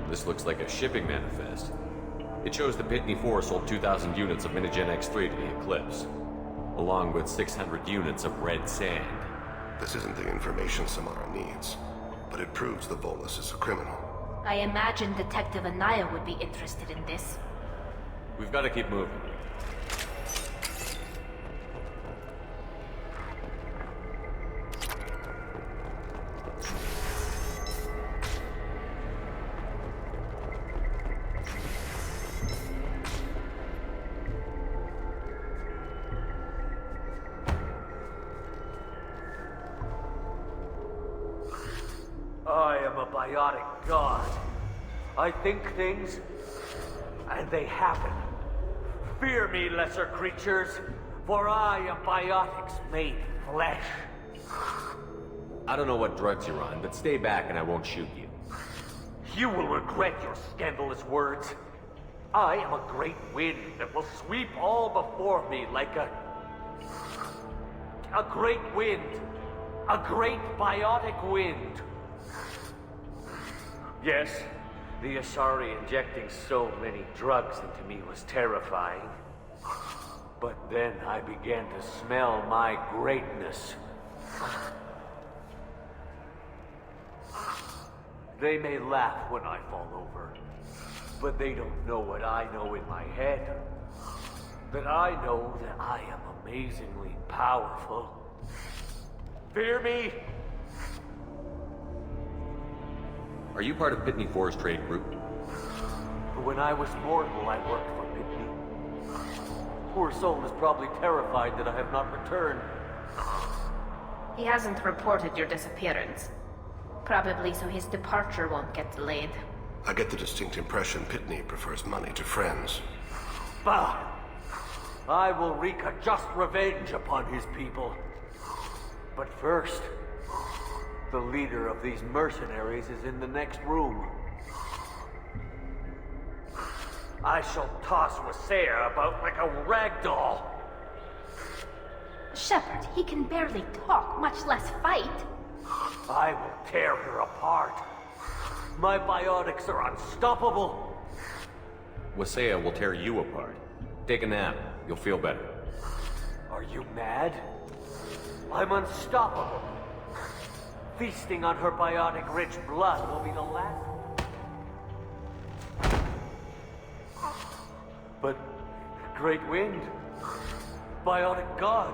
This looks like a shipping manifest. It shows the Pitney 4 sold 2,000 units of Minigen X3 to the Eclipse, along with 600 units of red sand. This isn't the information Samara needs, but it proves the Volus is a criminal. I imagine Detective Anaya would be interested in this. We've got to keep moving. I am a biotic god. I think things, and they happen. Fear me, lesser creatures, for I am biotics made flesh. I don't know what drugs you're on, but stay back and I won't shoot you. You will regret your scandalous words. I am a great wind that will sweep all before me like a great wind. A great biotic wind. Yes, the Asari injecting so many drugs into me was terrifying. But then I began to smell my greatness. They may laugh when I fall over, but they don't know what I know in my head. That I know that I am amazingly powerful. Fear me? Are you part of Pitney 4's trade group? When I was mortal, I worked for Pitney. Poor soul is probably terrified that I have not returned. He hasn't reported your disappearance. Probably so his departure won't get delayed. I get the distinct impression Pitney prefers money to friends. Bah! I will wreak a just revenge upon his people. But first, the leader of these mercenaries is in the next room. I shall toss Wasea about like a rag doll. Shepard, he can barely talk, much less fight. I will tear her apart. My biotics are unstoppable. Wasea will tear you apart. Take a nap. You'll feel better. Are you mad? I'm unstoppable. Feasting on her biotic-rich blood will be the last. But, Great Wind, biotic god,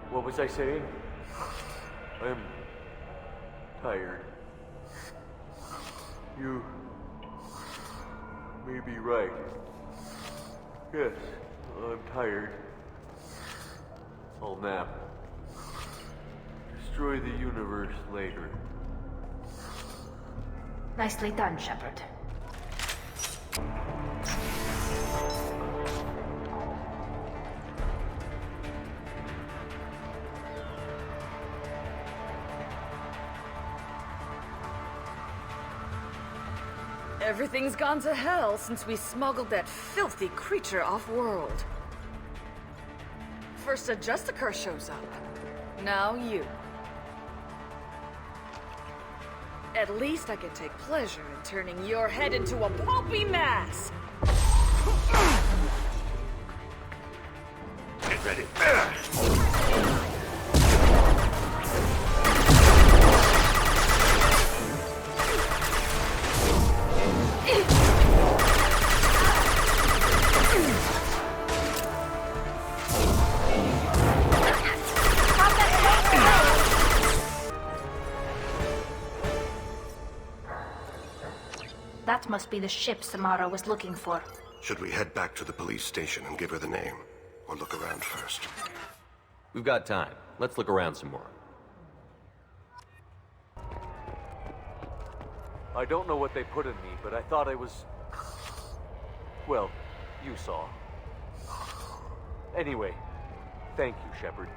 what was I saying? I'm tired. You may be right. Yes, I'm tired. I'll nap. Destroy the universe later. Nicely done, Shepard. Everything's gone to hell since we smuggled that filthy creature off-world. First a Justicar shows up. Now you. At least I can take pleasure in turning your head into a pulpy mass! Get ready. That must be the ship Samara was looking for. Should we head back to the police station and give her the name? Or look around first? We've got time. Let's look around some more. I don't know what they put in me, but I thought I was... Well, you saw. Anyway, thank you, Shepard.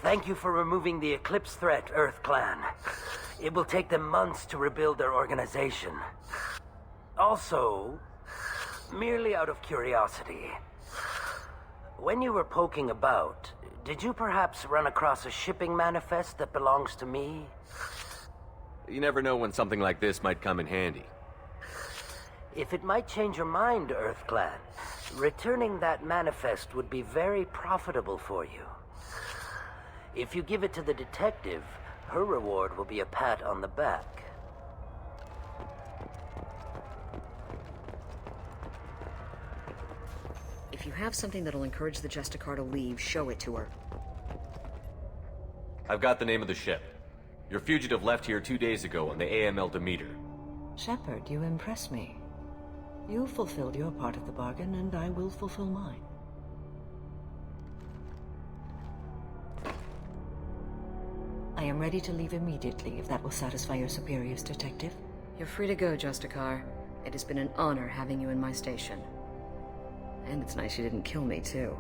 Thank you for removing the Eclipse threat, Earth Clan. It will take them months to rebuild their organization. Also, merely out of curiosity, when you were poking about, did you perhaps run across a shipping manifest that belongs to me? You never know when something like this might come in handy. If it might change your mind, Earth Clan, returning that manifest would be very profitable for you. If you give it to the detective, her reward will be a pat on the back. If you have something that'll encourage the Justicar to leave, show it to her. I've got the name of the ship. Your fugitive left here 2 days ago on the AML Demeter. Shepard, you impress me. You fulfilled your part of the bargain, and I will fulfill mine. I am ready to leave immediately, if that will satisfy your superiors, Detective. You're free to go, Justicar. It has been an honor having you in my station. And it's nice you didn't kill me, too.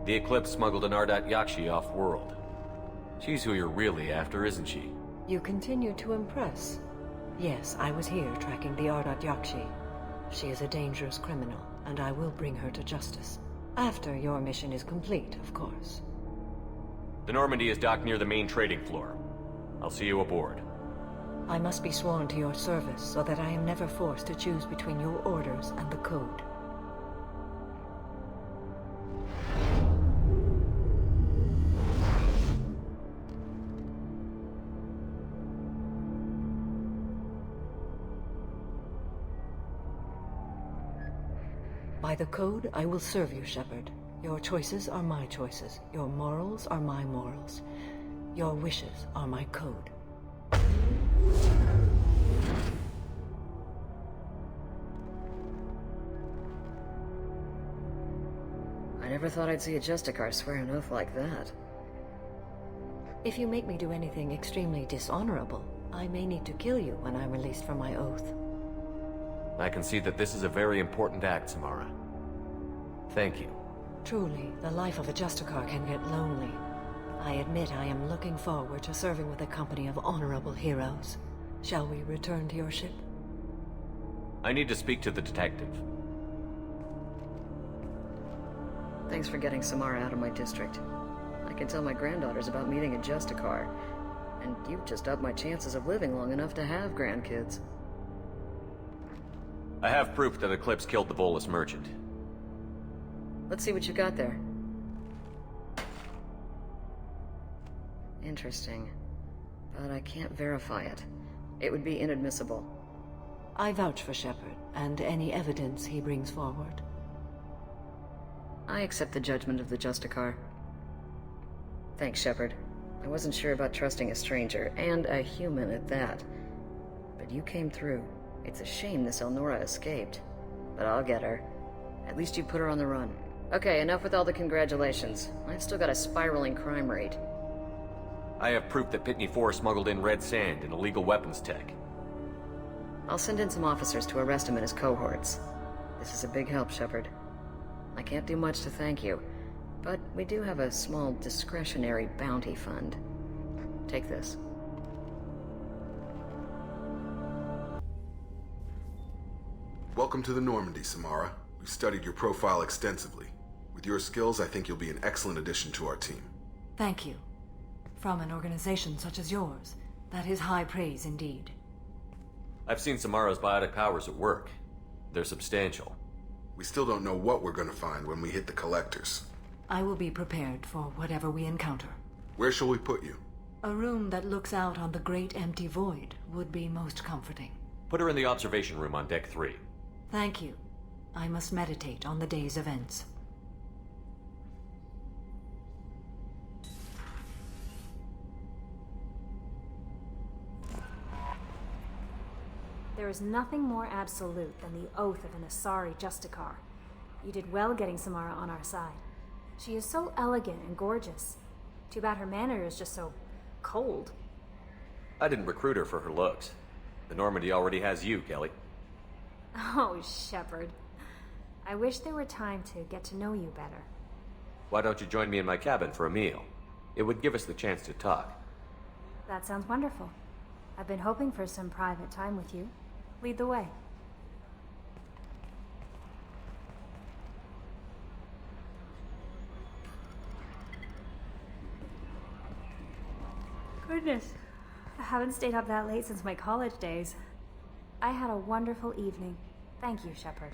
The Eclipse smuggled an Ardat Yakshi off-world. She's who you're really after, isn't she? You continue to impress. Yes, I was here tracking the Ardat Yakshi. She is a dangerous criminal, and I will bring her to justice. After your mission is complete, of course. The Normandy is docked near the main trading floor. I'll see you aboard. I must be sworn to your service so that I am never forced to choose between your orders and the Code. By the Code, I will serve you, Shepard. Your choices are my choices. Your morals are my morals. Your wishes are my code. I never thought I'd see a Justicar swear an oath like that. If you make me do anything extremely dishonorable, I may need to kill you when I'm released from my oath. I can see that this is a very important act, Samara. Thank you. Truly, the life of a Justicar can get lonely. I admit I am looking forward to serving with a company of honorable heroes. Shall we return to your ship? I need to speak to the detective. Thanks for getting Samara out of my district. I can tell my granddaughters about meeting a Justicar, and you've just upped my chances of living long enough to have grandkids. I have proof that Eclipse killed the Volus merchant. Let's see what you got there. Interesting. But I can't verify it. It would be inadmissible. I vouch for Shepard, and any evidence he brings forward. I accept the judgment of the Justicar. Thanks, Shepard. I wasn't sure about trusting a stranger, and a human at that. But you came through. It's a shame this Elnora escaped. But I'll get her. At least you put her on the run. Okay, enough with all the congratulations. I've still got a spiraling crime rate. I have proof that Pitney 4 smuggled in red sand and illegal weapons tech. I'll send in some officers to arrest him and his cohorts. This is a big help, Shepard. I can't do much to thank you, but we do have a small discretionary bounty fund. Take this. Welcome to the Normandy, Samara. We've studied your profile extensively. With your skills, I think you'll be an excellent addition to our team. Thank you. From an organization such as yours, that is high praise indeed. I've seen Samara's biotic powers at work. They're substantial. We still don't know what we're going to find when we hit the collectors. I will be prepared for whatever we encounter. Where shall we put you? A room that looks out on the great empty void would be most comforting. Put her in the observation room on Deck 3. Thank you. I must meditate on the day's events. There is nothing more absolute than the oath of an Asari Justicar. You did well getting Samara on our side. She is so elegant and gorgeous. Too bad her manner is just so cold. I didn't recruit her for her looks. The Normandy already has you, Kelly. Oh, Shepard. I wish there were time to get to know you better. Why don't you join me in my cabin for a meal? It would give us the chance to talk. That sounds wonderful. I've been hoping for some private time with you. Lead the way. Goodness, I haven't stayed up that late since my college days. I had a wonderful evening. Thank you, Shepard.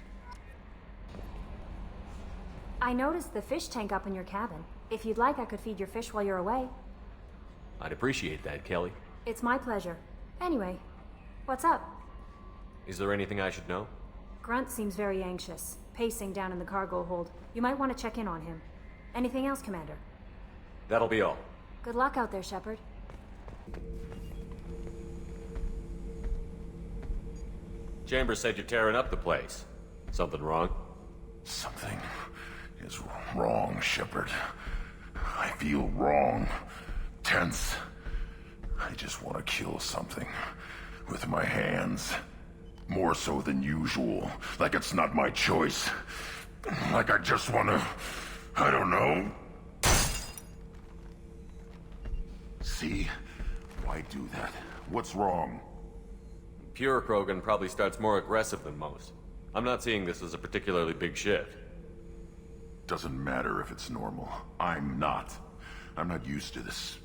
I noticed the fish tank up in your cabin. If you'd like, I could feed your fish while you're away. I'd appreciate that, Kelly. It's my pleasure. Anyway, what's up? Is there anything I should know? Grunt seems very anxious, pacing down in the cargo hold. You might want to check in on him. Anything else, Commander? That'll be all. Good luck out there, Shepard. Chambers said you're tearing up the place. Something wrong? Something is wrong, Shepard. I feel wrong. Tense. I just want to kill something. With my hands. More so than usual. Like it's not my choice. Like I just want to... I don't know. See? Why do that? What's wrong? Pure Krogan probably starts more aggressive than most. I'm not seeing this as a particularly big shift. Doesn't matter if it's normal. I'm not. I'm not used to this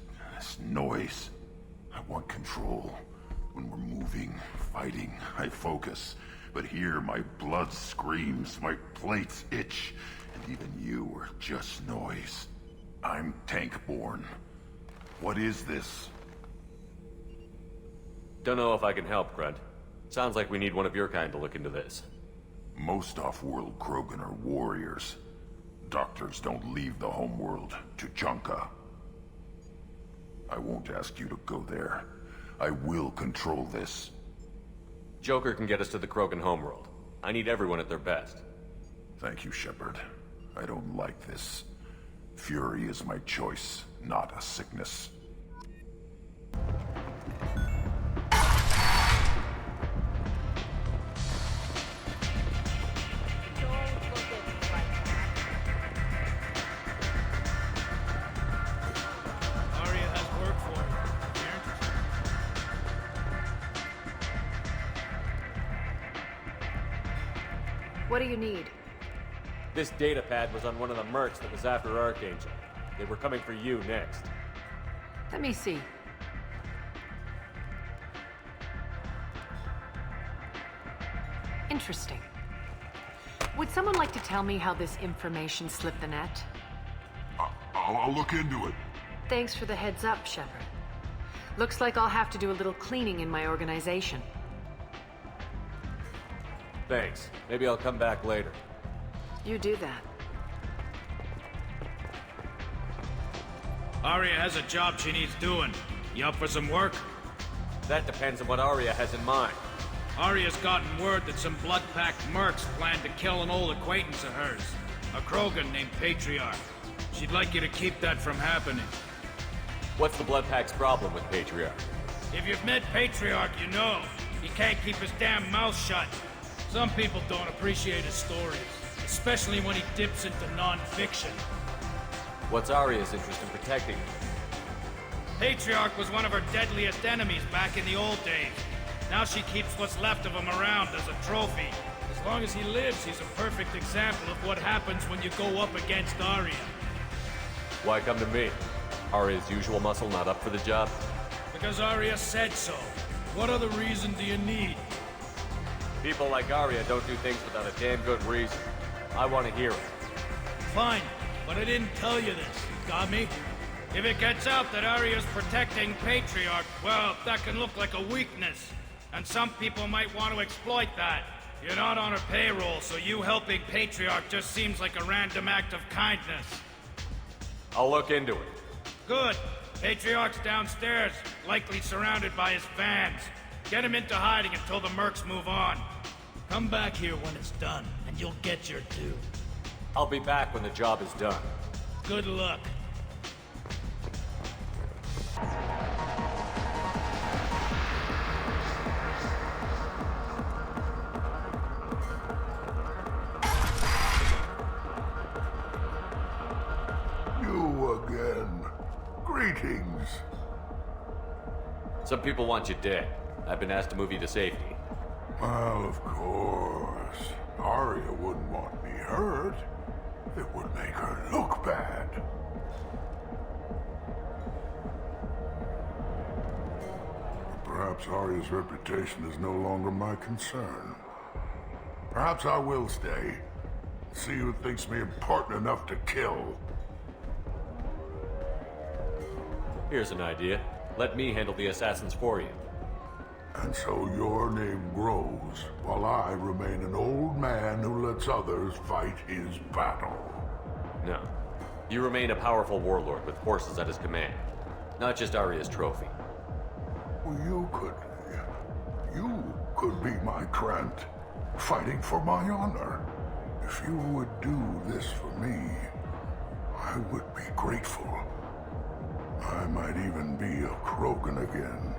noise. I want control. When we're moving, fighting, I focus. But here, my blood screams, my plates itch, and even you are just noise. I'm tank-born. What is this? Don't know if I can help, Grunt. Sounds like we need one of your kind to look into this. Most off-world Krogan are warriors. Doctors don't leave the homeworld to Junka. I won't ask you to go there. I will control this. Joker can get us to the Krogan homeworld. I need everyone at their best. Thank you, Shepard. I don't like this. Fury is my choice, not a sickness. What do you need? This data pad was on one of the mercs that was after Archangel. They were coming for you next. Let me see. Interesting. Would someone like to tell me how this information slipped the net? I'll look into it. Thanks for the heads up, Shepard. Looks like I'll have to do a little cleaning in my organization. Thanks. Maybe I'll come back later. You do that. Aria has a job she needs doing. You up for some work? That depends on what Aria has in mind. Aria's gotten word that some blood-packed mercs plan to kill an old acquaintance of hers. A Krogan named Patriarch. She'd like you to keep that from happening. What's the Bloodpack's problem with Patriarch? If you've met Patriarch, you know. He can't keep his damn mouth shut. Some people don't appreciate his stories, especially when he dips into non-fiction. What's Aria's interest in protecting him? Patriarch was one of her deadliest enemies back in the old days. Now she keeps what's left of him around as a trophy. As long as he lives, he's a perfect example of what happens when you go up against Aria. Why come to me? Aria's usual muscle not up for the job? Because Aria said so. What other reason do you need? People like Aria don't do things without a damn good reason. I want to hear it. Fine, but I didn't tell you this. Got me? If it gets out that Aria's protecting Patriarch, well, that can look like a weakness. And some people might want to exploit that. You're not on her payroll, so you helping Patriarch just seems like a random act of kindness. I'll look into it. Good. Patriarch's downstairs, likely surrounded by his fans. Get him into hiding until the mercs move on. Come back here when it's done, and you'll get your due. I'll be back when the job is done. Good luck. You again. Greetings. Some people want you dead. I've been asked to move you to safety. Well, of course. Arya wouldn't want me hurt. It would make her look bad. Perhaps Arya's reputation is no longer my concern. Perhaps I will stay. See who thinks me important enough to kill. Here's an idea. Let me handle the assassins for you. And so your name grows, while I remain an old man who lets others fight his battle. No. You remain a powerful warlord with forces at his command. Not just Arya's trophy. Well, you could be my Grunt, fighting for my honor. If you would do this for me, I would be grateful. I might even be a Krogan again.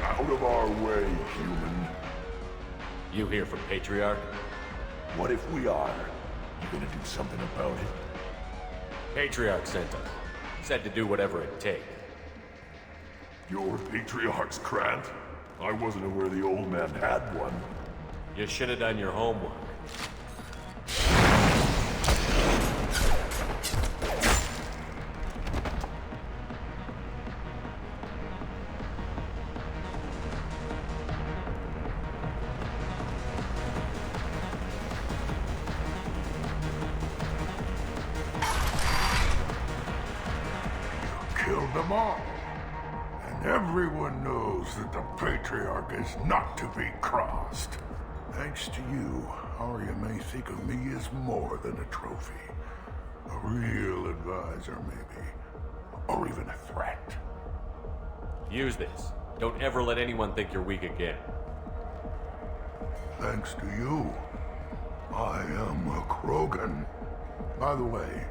Out of our way, human. You here from Patriarch? What if we are? You gonna do something about it? Patriarch sent us. Said to do whatever it takes. You're Patriarch's Grant? I wasn't aware the old man had one. You should have done your homework. Killed them all. And everyone knows that the Patriarch is not to be crossed. Thanks to you, Arya may think of me as more than a trophy. A real advisor, maybe. Or even a threat. Use this. Don't ever let anyone think you're weak again. Thanks to you, I am a Krogan. By the way,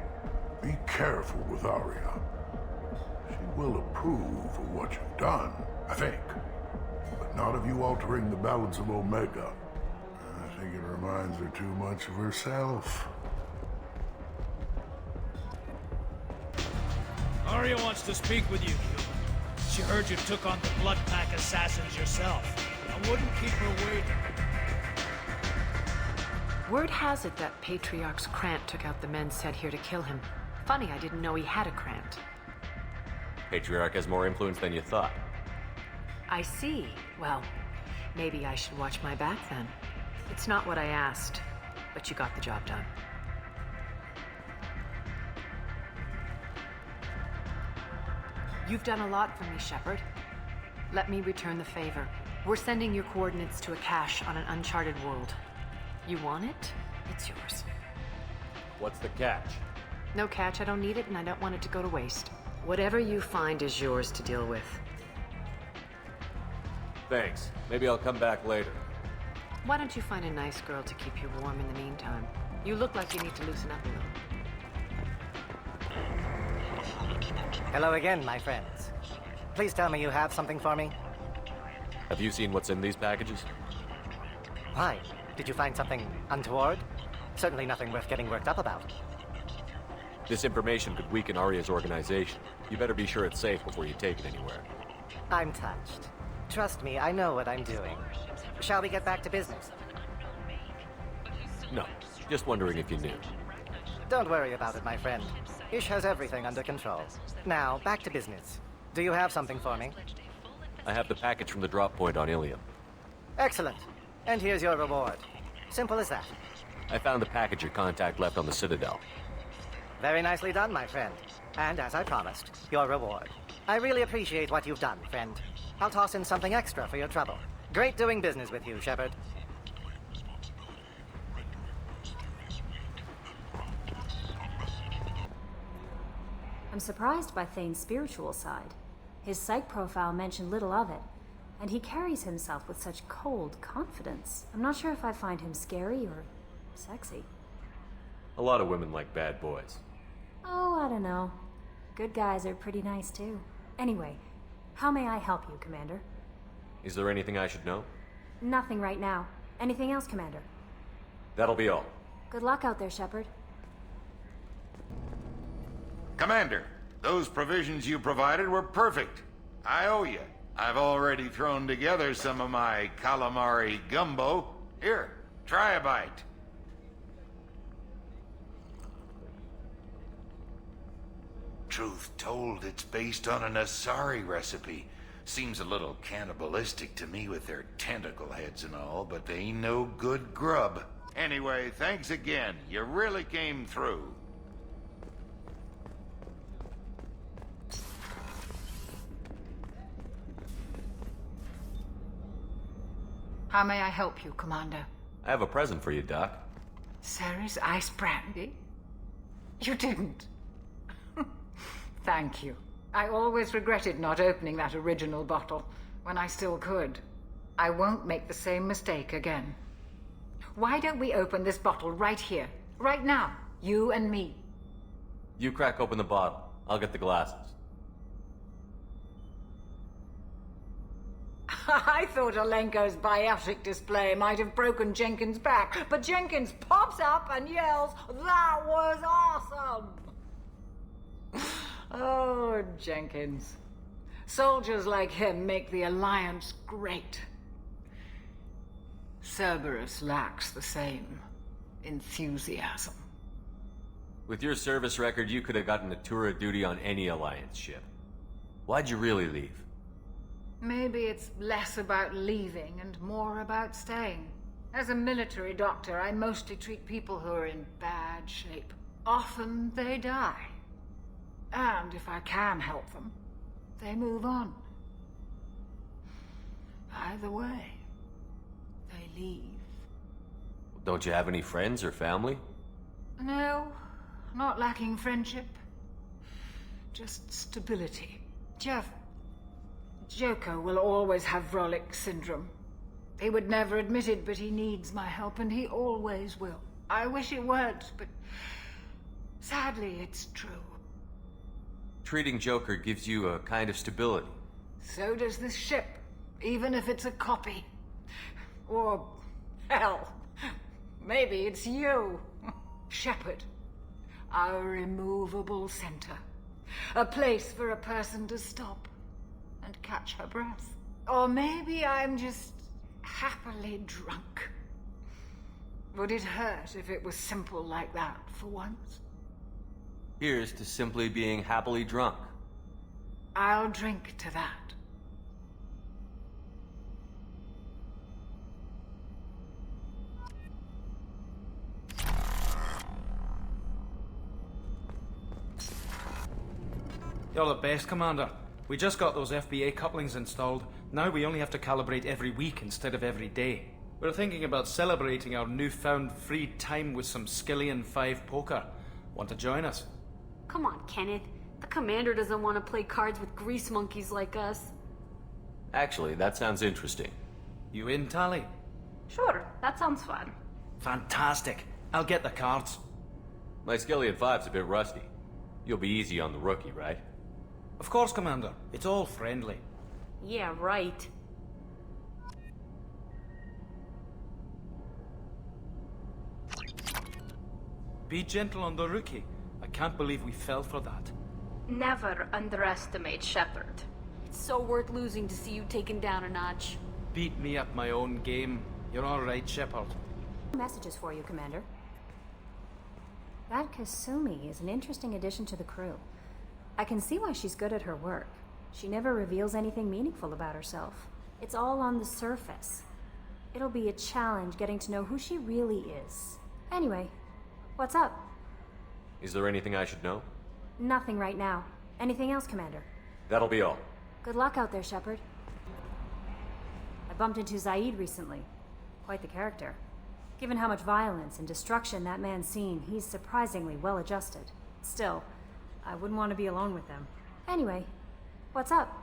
be careful with Arya. She will approve of what you've done, I think. But not of you altering the balance of Omega. I think it reminds her too much of herself. Arya wants to speak with you, human. She heard you took on the Blood Pack assassins yourself. I wouldn't keep her waiting. Word has it that Patriarch's Krant took out the men sent here to kill him. Funny, I didn't know he had a Krant. Patriarch has more influence than you thought. I see. Well, maybe I should watch my back then. It's not what I asked, but you got the job done. You've done a lot for me, Shepard. Let me return the favor. We're sending your coordinates to a cache on an uncharted world. You want it? It's yours. What's the catch? No catch, I don't need it, and I don't want it to go to waste. Whatever you find is yours to deal with. Thanks. Maybe I'll come back later. Why don't you find a nice girl to keep you warm in the meantime? You look like you need to loosen up a little. Hello again, my friends. Please tell me you have something for me. Have you seen what's in these packages? Why? Did you find something untoward? Certainly nothing worth getting worked up about. This information could weaken Arya's organization. You better be sure it's safe before you take it anywhere. I'm touched. Trust me, I know what I'm doing. Shall we get back to business? No, just wondering if you knew. Don't worry about it, my friend. Ish has everything under control. Now, back to business. Do you have something for me? I have the package from the drop point on Illium. Excellent. And here's your reward. Simple as that. I found the package your contact left on the Citadel. Very nicely done, my friend. And as I promised, your reward. I really appreciate what you've done, friend. I'll toss in something extra for your trouble. Great doing business with you, Shepard. I'm surprised by Thane's spiritual side. His psych profile mentioned little of it, and he carries himself with such cold confidence. I'm not sure if I find him scary or sexy. A lot of women like bad boys. Oh, I don't know. Good guys are pretty nice too. Anyway, how may I help you, Commander? Is there anything I should know? Nothing right now. Anything else, Commander? That'll be all. Good luck out there, Shepard. Commander, those provisions you provided were perfect. I owe you. I've already thrown together some of my calamari gumbo. Here, try a bite. Truth told, it's based on an Asari recipe. Seems a little cannibalistic to me with their tentacle heads and all, but they ain't no good grub. Anyway, thanks again. You really came through. How may I help you, Commander? I have a present for you, Doc. Sarah's ice brandy? You didn't. Thank you. I always regretted not opening that original bottle when I still could. I won't make the same mistake again. Why don't we open this bottle right here, right now, you and me? You crack open the bottle. I'll get the glasses. I thought Alenko's biotic display might have broken Jenkins' back, but Jenkins pops up and yells, "That was awesome!" Oh, Jenkins. Soldiers like him make the Alliance great. Cerberus lacks the same enthusiasm. With your service record, you could have gotten a tour of duty on any Alliance ship. Why'd you really leave? Maybe it's less about leaving and more about staying. As a military doctor, I mostly treat people who are in bad shape. Often they die. And if I can help them, they move on. Either way, they leave. Don't you have any friends or family? No, not lacking friendship. Just stability. Joko will always have Vrolic syndrome. He would never admit it, but he needs my help, and he always will. I wish it weren't, but sadly it's true. Treating Joker gives you a kind of stability. So does this ship, even if it's a copy. Or, hell, maybe it's you, Shepard. Our immovable center. A place for a person to stop and catch her breath. Or maybe I'm just happily drunk. Would it hurt if it was simple like that for once? Here's to simply being happily drunk. I'll drink to that. You're the best, Commander. We just got those FBA couplings installed. Now we only have to calibrate every week instead of every day. We're thinking about celebrating our newfound free time with some Skillian 5 poker. Want to join us? Come on, Kenneth. The Commander doesn't want to play cards with grease monkeys like us. Actually, that sounds interesting. You in, Tali? Sure, that sounds fun. Fantastic. I'll get the cards. My Skillian 5's a bit rusty. You'll be easy on the rookie, right? Of course, Commander. It's all friendly. Yeah, right. Be gentle on the rookie. I can't believe we fell for that. Never underestimate Shepard. It's so worth losing to see you taken down a notch. Beat me at my own game. You're all right, Shepard. Messages for you, Commander. That Kasumi is an interesting addition to the crew. I can see why she's good at her work. She never reveals anything meaningful about herself. It's all on the surface. It'll be a challenge getting to know who she really is. Anyway, what's up? Is there anything I should know? Nothing right now. Anything else, Commander? That'll be all. Good luck out there, Shepard. I bumped into Zaeed recently. Quite the character. Given how much violence and destruction that man's seen, he's surprisingly well adjusted. Still, I wouldn't want to be alone with them. Anyway, what's up?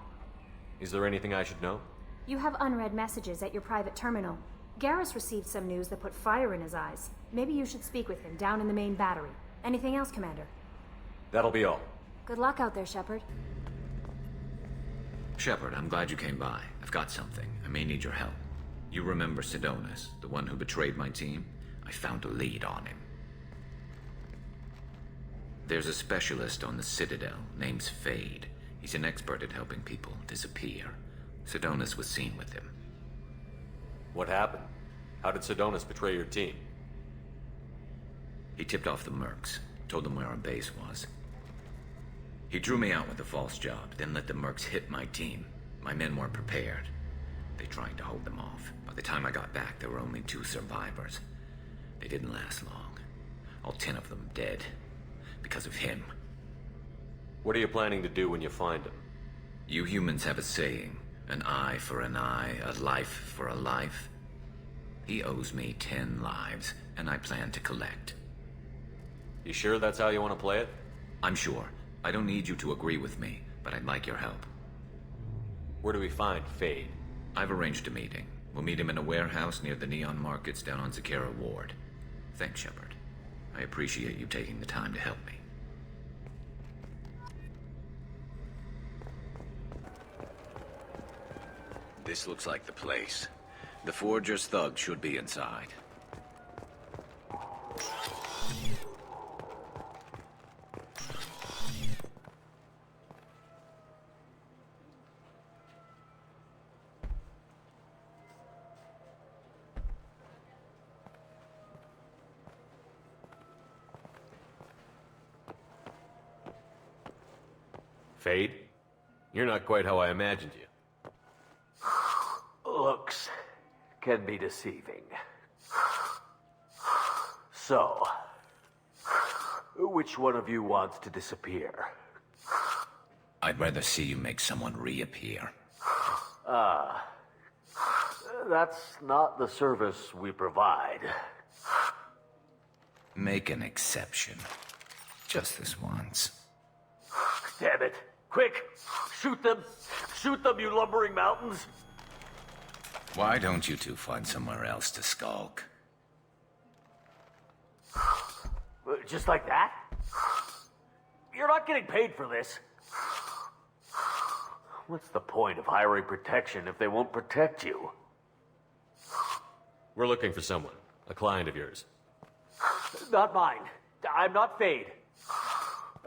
Is there anything I should know? You have unread messages at your private terminal. Garrus received some news that put fire in his eyes. Maybe you should speak with him down in the main battery. Anything else, Commander? That'll be all. Good luck out there, Shepard. Shepard, I'm glad you came by. I've got something. I may need your help. You remember Sidonus, the one who betrayed my team? I found a lead on him. There's a specialist on the Citadel named Fade. He's an expert at helping people disappear. Sidonus was seen with him. What happened? How did Sidonus betray your team? He tipped off the mercs, told them where our base was. He drew me out with a false job, then let the mercs hit my team. My men weren't prepared. They tried to hold them off. By the time I got back, there were only 2 survivors. They didn't last long. All 10 of them dead. Because of him. What are you planning to do when you find him? You humans have a saying. An eye for an eye, a life for a life. He owes me 10 lives, and I plan to collect. You sure that's how you want to play it? I'm sure. I don't need you to agree with me, but I'd like your help. Where do we find Fade? I've arranged a meeting. We'll meet him in a warehouse near the Neon Markets down on Zakera Ward. Thanks, Shepard. I appreciate you taking the time to help me. This looks like the place. The Forger's thugs should be inside. Fade? You're not quite how I imagined you. Looks can be deceiving. So, which one of you wants to disappear? I'd rather see you make someone reappear. That's not the service we provide. Make an exception. Just this once. Damn it. Quick! Shoot them! Shoot them, you lumbering mountains! Why don't you two find somewhere else to skulk? Just like that? You're not getting paid for this. What's the point of hiring protection if they won't protect you? We're looking for someone. A client of yours. Not mine. I'm not Fade.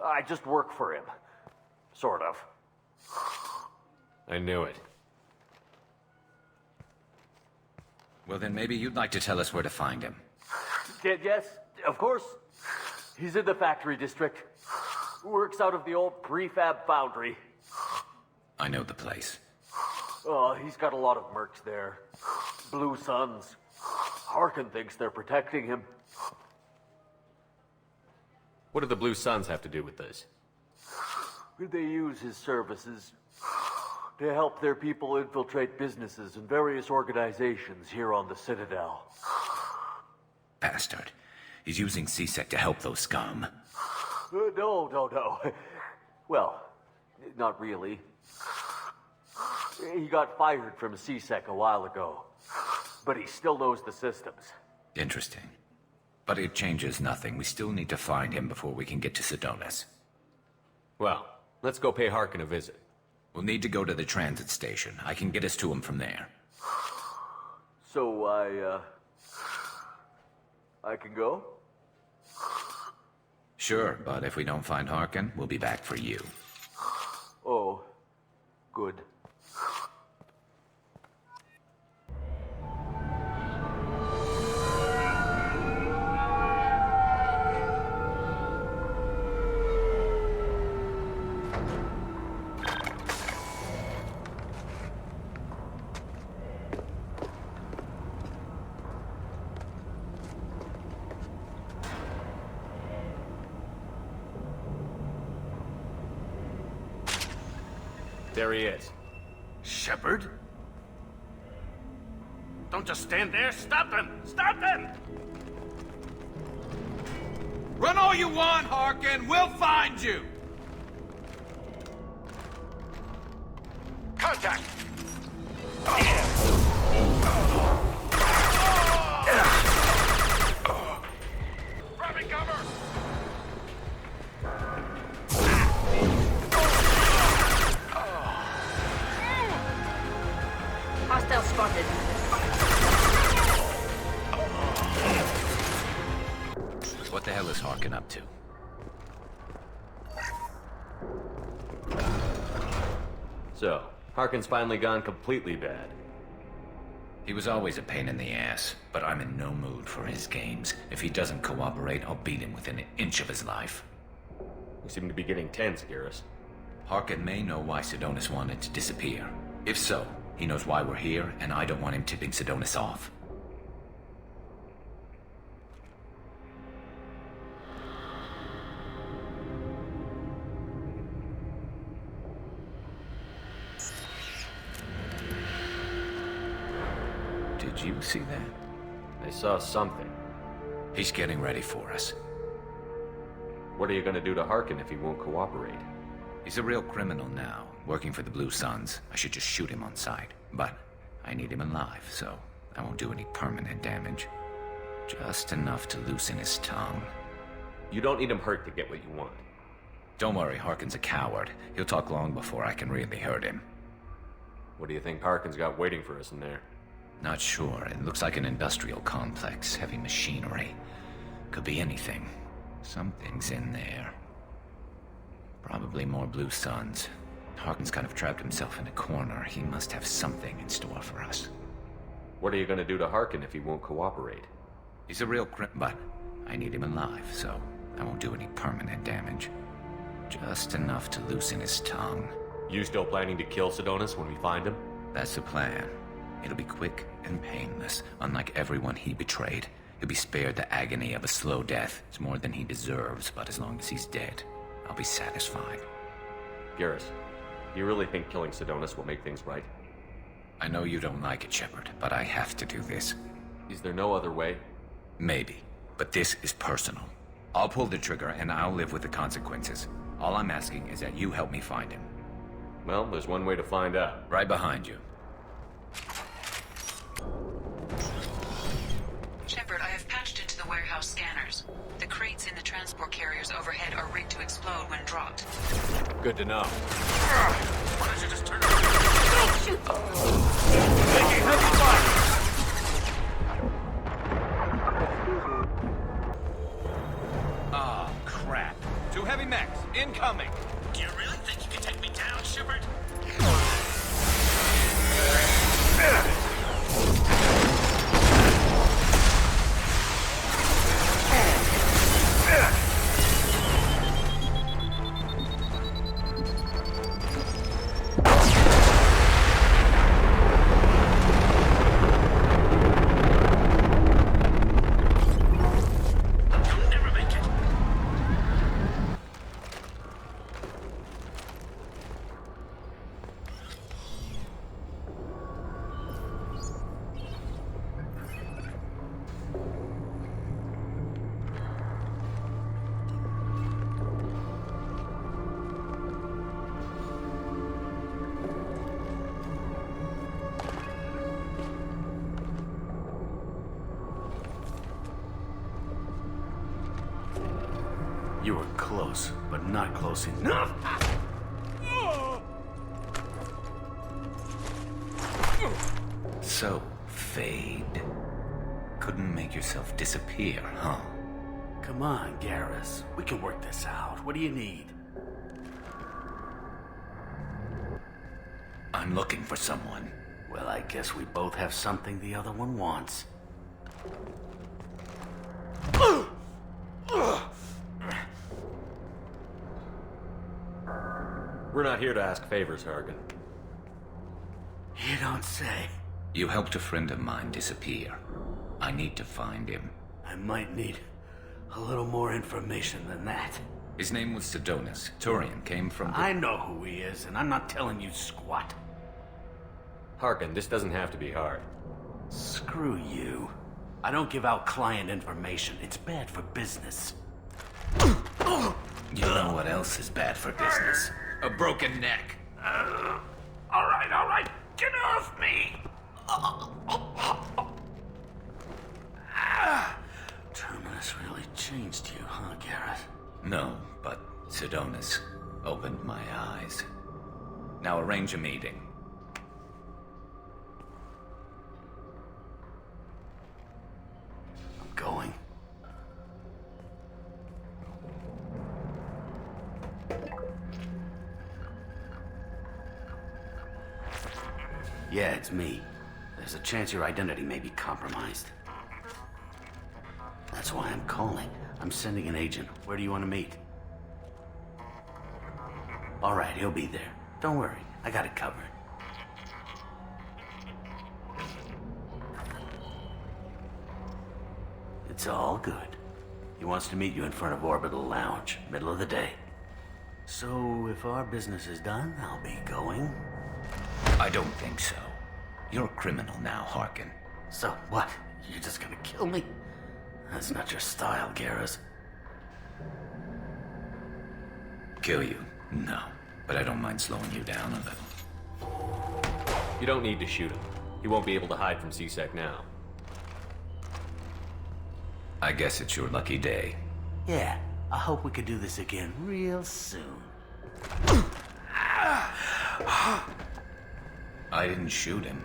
I just work for him. Sort of. I knew it. Well, then maybe you'd like to tell us where to find him. Yes, of course. He's in the factory district. Works out of the old prefab foundry. I know the place. Oh, he's got a lot of mercs there. Blue Suns. Harkin thinks they're protecting him. What do the Blue Suns have to do with this? They use his services to help their people infiltrate businesses and various organizations here on the Citadel. Bastard. He's using CSEC to help those scum. No. Well, not really. He got fired from CSEC a while ago, but he still knows the systems. Interesting. But it changes nothing. We still need to find him before we can get to Sidonus. Well, let's go pay Harkin a visit. We'll need to go to the transit station. I can get us to him from there. So, I can go? Sure, but if we don't find Harkin, we'll be back for you. Oh, good. There he is. Shepard? Don't just stand there. Stop them! Stop them! Run all you want, Harkin. We'll find you. Contact! Grabbing cover! Hostile spotted. What the hell is Harkin up to? So, Harkin's finally gone completely bad. He was always a pain in the ass, but I'm in no mood for his games. If he doesn't cooperate, I'll beat him within an inch of his life. You seem to be getting tense, Garrus. Harkin may know why Sidonis wanted to disappear. If so, he knows why we're here, and I don't want him tipping Sidonis off. Did you see that? I saw something. He's getting ready for us. What are you gonna do to Harkin if he won't cooperate? He's a real criminal now, working for the Blue Suns. I should just shoot him on sight. But I need him alive, so I won't do any permanent damage. Just enough to loosen his tongue. You don't need him hurt to get what you want. Don't worry, Harkin's a coward. He'll talk long before I can really hurt him. What do you think Harkin's got waiting for us in there? Not sure. It looks like an industrial complex. Heavy machinery. Could be anything. Something's in there. Probably more Blue Suns. Harkin's kind of trapped himself in a corner. He must have something in store for us. What are you gonna do to Harkin if he won't cooperate? He's a real but I need him alive, so I won't do any permanent damage. Just enough to loosen his tongue. You still planning to kill Sidonis when we find him? That's the plan. It'll be quick and painless, unlike everyone he betrayed. He'll be spared the agony of a slow death. It's more than he deserves, but as long as he's dead, I'll be satisfied. Garrus, do you really think killing Sidonis will make things right? I know you don't like it, Shepard, but I have to do this. Is there no other way? Maybe, but this is personal. I'll pull the trigger and I'll live with the consequences. All I'm asking is that you help me find him. Well, there's one way to find out. Right behind you. Shepard, I have patched into the warehouse scanners. The crates in the transport carriers overhead are rigged to explode when dropped. Good to know. Why don't you just turn around? Don't shoot! Taking heavy fire! Oh, crap. Two heavy mechs, incoming. Do you really think you can take me down, Shepard? You were close, but not close enough. So, Fade. Couldn't make yourself disappear, huh? Come on, Garrus. We can work this out. What do you need? I'm looking for someone. Well, I guess we both have something the other one wants. We're not here to ask favors, Harkin. You don't say. You helped a friend of mine disappear. I need to find him. I might need a little more information than that. His name was Sidonus. Turian came from I know who he is, and I'm not telling you squat. Harkin, this doesn't have to be hard. Screw you. I don't give out client information. It's bad for business. You know what else is bad for business? A broken neck. All right. Get off me! Terminus really changed you, huh, Garrus? No, but Sidonus opened my eyes. Now arrange a meeting. I'm going. Yeah, it's me. There's a chance your identity may be compromised. That's why I'm calling. I'm sending an agent. Where do you want to meet? All right, he'll be there. Don't worry, I got it covered. It's all good. He wants to meet you in front of Orbital Lounge, middle of the day. So, if our business is done, I'll be going. I don't think so. You're a criminal now, Harkin. So what? You're just gonna kill me? That's not your style, Garrus. Kill you? No. But I don't mind slowing you down a little. You don't need to shoot him. He won't be able to hide from C-Sec now. I guess it's your lucky day. Yeah, I hope we could do this again real soon. I didn't shoot him.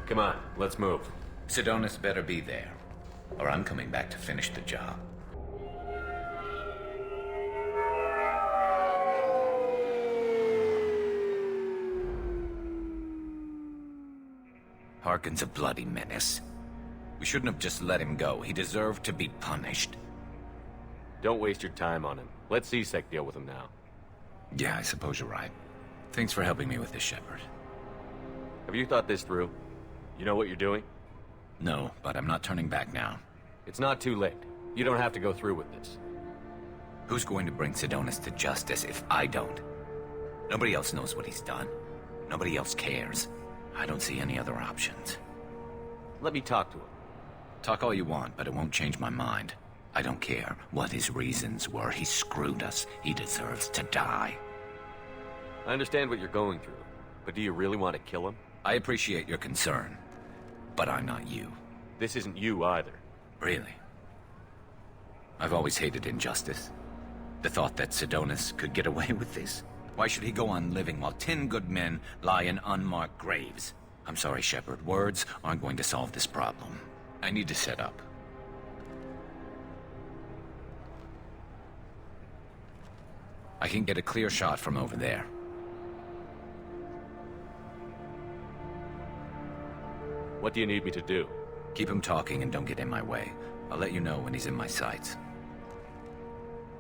Come on, let's move. Sidonus better be there, or I'm coming back to finish the job. Harkin's a bloody menace. We shouldn't have just let him go. He deserved to be punished. Don't waste your time on him. Let C-Sec deal with him now. Yeah, I suppose you're right. Thanks for helping me with this, Shepard. Have you thought this through? You know what you're doing? No, but I'm not turning back now. It's not too late. You don't have to go through with this. Who's going to bring Sidonus to justice if I don't? Nobody else knows what he's done. Nobody else cares. I don't see any other options. Let me talk to him. Talk all you want, but it won't change my mind. I don't care what his reasons were. He screwed us. He deserves to die. I understand what you're going through, but do you really want to kill him? I appreciate your concern, but I'm not you. This isn't you either. Really? I've always hated injustice. The thought that Sidonus could get away with this. Why should he go on living while 10 good men lie in unmarked graves? I'm sorry, Shepard. Words aren't going to solve this problem. I need to set up. I can get a clear shot from over there. What do you need me to do? Keep him talking and don't get in my way. I'll let you know when he's in my sights.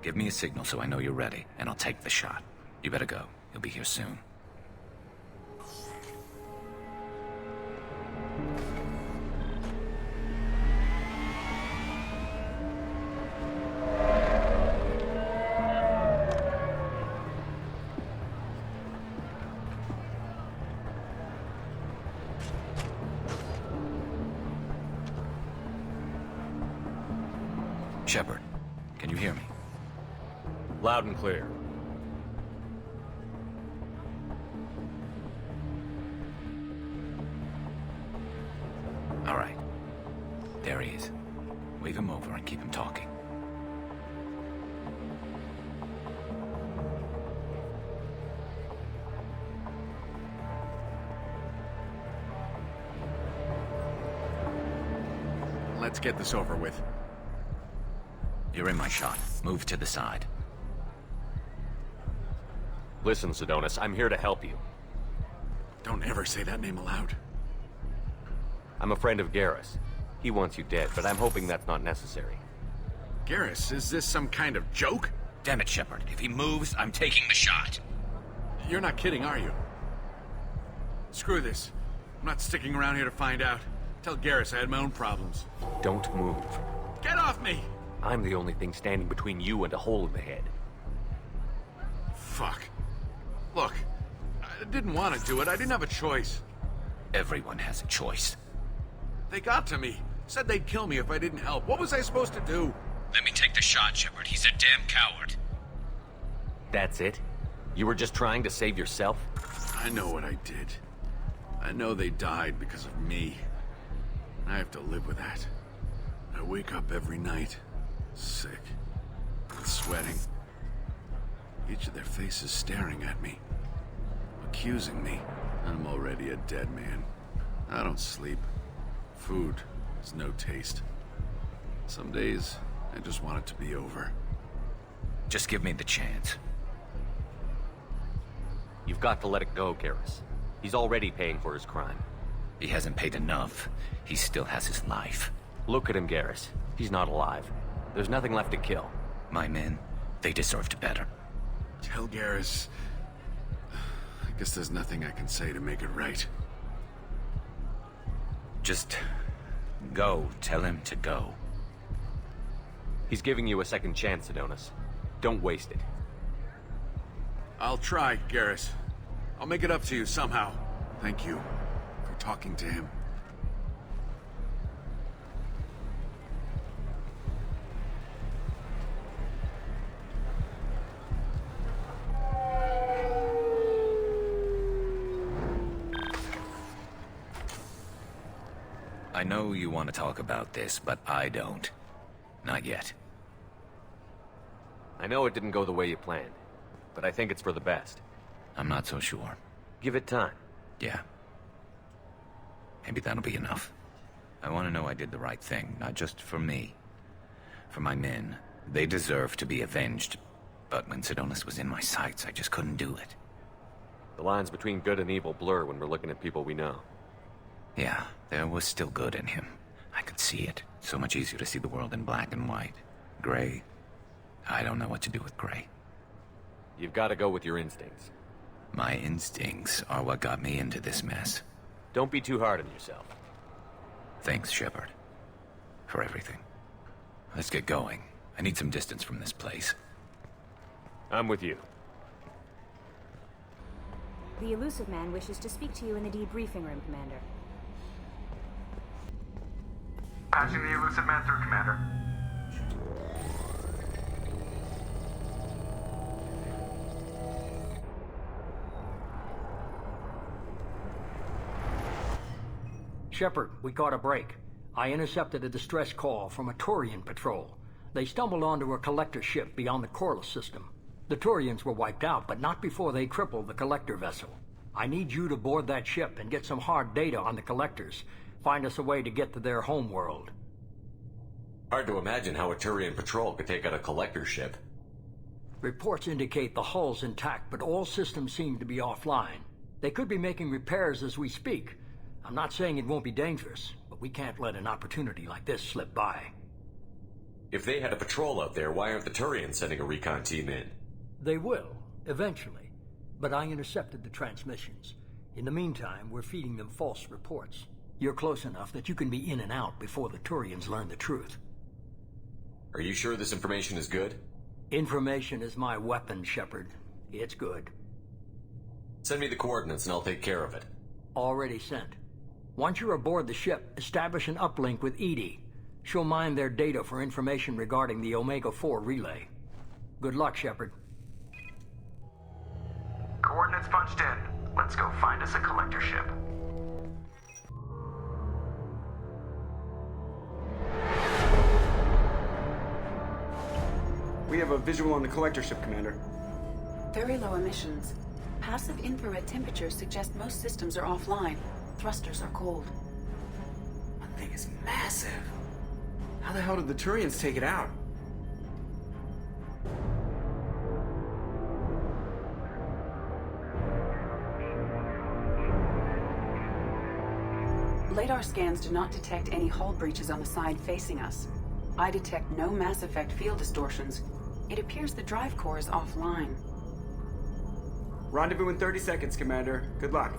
Give me a signal so I know you're ready, and I'll take the shot. You better go. He'll be here soon. Shepard, can you hear me? Loud and clear. All right. There he is. Wave him over and keep him talking. Let's get this over with. You're in my shot. Move to the side. Listen, Sidonus, I'm here to help you. Don't ever say that name aloud. I'm a friend of Garrus. He wants you dead, but I'm hoping that's not necessary. Garrus, is this some kind of joke? Damn it, Shepard. If he moves, I'm taking the shot. You're not kidding, are you? Screw this. I'm not sticking around here to find out. Tell Garrus I had my own problems. Don't move. Get off me! I'm the only thing standing between you and a hole in the head. Fuck. Look, I didn't want to do it. I didn't have a choice. Everyone has a choice. They got to me. Said they'd kill me if I didn't help. What was I supposed to do? Let me take the shot, Shepard. He's a damn coward. That's it? You were just trying to save yourself? I know what I did. I know they died because of me. I have to live with that. I wake up every night, sick, and sweating. Each of their faces staring at me, accusing me. I'm already a dead man. I don't sleep. Food has no taste. Some days, I just want it to be over. Just give me the chance. You've got to let it go, Garrus. He's already paying for his crime. He hasn't paid enough. He still has his life. Look at him, Garrus. He's not alive. There's nothing left to kill. My men, they deserved better. Tell Garrus... I guess there's nothing I can say to make it right. Just... go. Tell him to go. He's giving you a second chance, Adonis. Don't waste it. I'll try, Garrus. I'll make it up to you somehow. Thank you for talking to him. I know you want to talk about this, but I don't. Not yet. I know it didn't go the way you planned, but I think it's for the best. I'm not so sure. Give it time. Yeah. Maybe that'll be enough. I want to know I did the right thing, not just for me. For my men. They deserve to be avenged. But when Sidonis was in my sights, I just couldn't do it. The lines between good and evil blur when we're looking at people we know. Yeah, there was still good in him. I could see it. So much easier to see the world in black and white. Gray. I don't know what to do with gray. You've got to go with your instincts. My instincts are what got me into this mess. Don't be too hard on yourself. Thanks, Shepard. For everything. Let's get going. I need some distance from this place. I'm with you. The elusive man wishes to speak to you in the debriefing room, Commander. Patching the elusive man through, Commander. Shepard, we caught a break. I intercepted a distress call from a Turian patrol. They stumbled onto a collector ship beyond the Corliss system. The Turians were wiped out, but not before they crippled the collector vessel. I need you to board that ship and get some hard data on the collectors. Find us a way to get to their home world. Hard to imagine how a Turian patrol could take out a collector ship. Reports indicate the hull's intact, but all systems seem to be offline. They could be making repairs as we speak. I'm not saying it won't be dangerous, but we can't let an opportunity like this slip by. If they had a patrol out there, why aren't the Turians sending a recon team in? They will, eventually. But I intercepted the transmissions. In the meantime, we're feeding them false reports. You're close enough that you can be in and out before the Turians learn the truth. Are you sure this information is good? Information is my weapon, Shepard. It's good. Send me the coordinates and I'll take care of it. Already sent. Once you're aboard the ship, establish an uplink with Edie. She'll mine their data for information regarding the Omega-4 relay. Good luck, Shepard. Coordinates punched in. Let's go find us a collector ship. We have a visual on the collector ship, Commander. Very low emissions. Passive infrared temperatures suggest most systems are offline. Thrusters are cold. That thing is massive. How the hell did the Turians take it out? Radar scans do not detect any hull breaches on the side facing us. I detect no mass effect field distortions. It appears the drive core is offline. Rendezvous in 30 seconds, Commander. Good luck.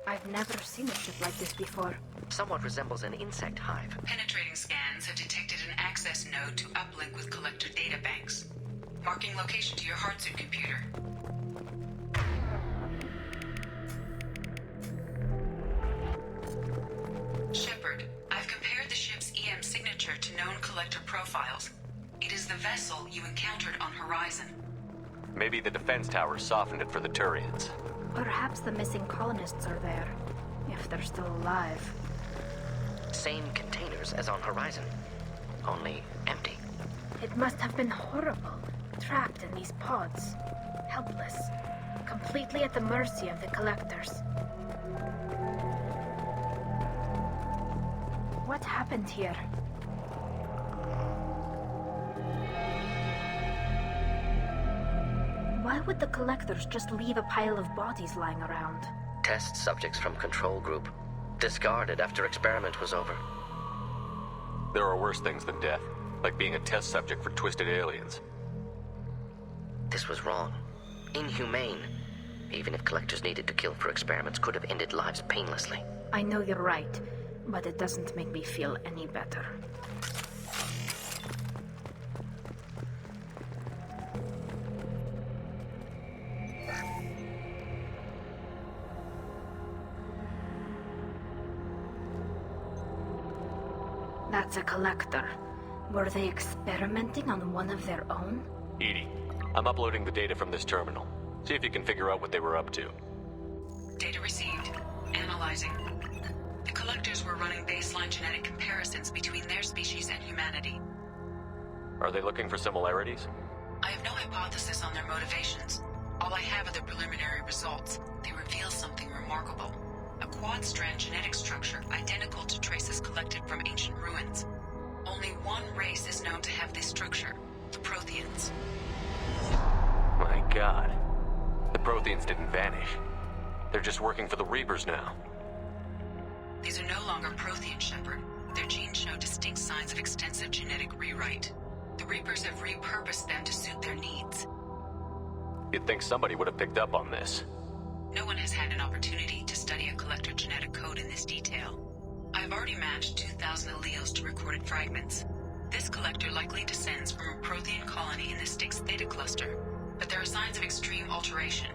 I've never seen a ship like this before. Somewhat resembles an insect hive. Penetrating scans have detected an access node to uplink with collector databanks. Marking location to your hardsuit computer. Shepard, I've compared the ship's EM signature to known collector profiles. It is the vessel you encountered on Horizon. Maybe the defense towers softened it for the Turians. Perhaps the missing colonists are there, if they're still alive. Same containers as on Horizon, only empty. It must have been horrible, trapped in these pods, helpless, completely at the mercy of the collectors. What happened here? Why would the collectors just leave a pile of bodies lying around? Test subjects from Control Group. Discarded after experiment was over. There are worse things than death, like being a test subject for twisted aliens. This was wrong. Inhumane. Even if collectors needed to kill for experiments, could have ended lives painlessly. I know you're right, but it doesn't make me feel any better. That's a collector. Were they experimenting on one of their own? Edie, I'm uploading the data from this terminal. See if you can figure out what they were up to. Data received. Analyzing. The collectors were running baseline genetic comparisons between their species and humanity. Are they looking for similarities? I have no hypothesis on their motivations. All I have are the preliminary results. They reveal something remarkable. A quad-strand genetic structure identical to traces collected from ancient ruins. Only one race is known to have this structure, the Protheans. My god. The Protheans didn't vanish. They're just working for the Reapers now. These are no longer Prothean, Shepard. Their genes show distinct signs of extensive genetic rewrite. The Reapers have repurposed them to suit their needs. You'd think somebody would have picked up on this. No one has had an opportunity to study a collector genetic code in this detail. I've already matched 2,000 alleles to recorded fragments. This collector likely descends from a Prothean colony in the Styx Theta cluster, but there are signs of extreme alteration.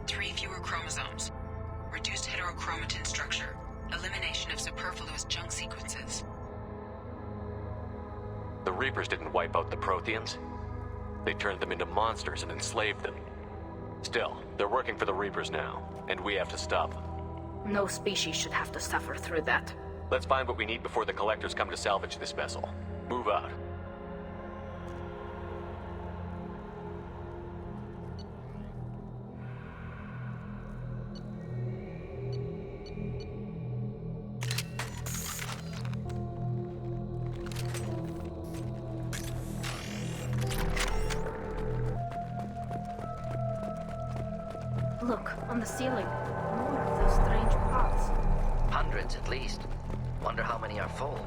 3 fewer chromosomes, reduced heterochromatin structure, elimination of superfluous junk sequences. The Reapers didn't wipe out the Protheans. They turned them into monsters and enslaved them. Still, they're working for the Reapers now, and we have to stop them. No species should have to suffer through that. Let's find what we need before the collectors come to salvage this vessel. Move out. Look, on the ceiling. More of those strange pods. Hundreds at least. Wonder how many are full.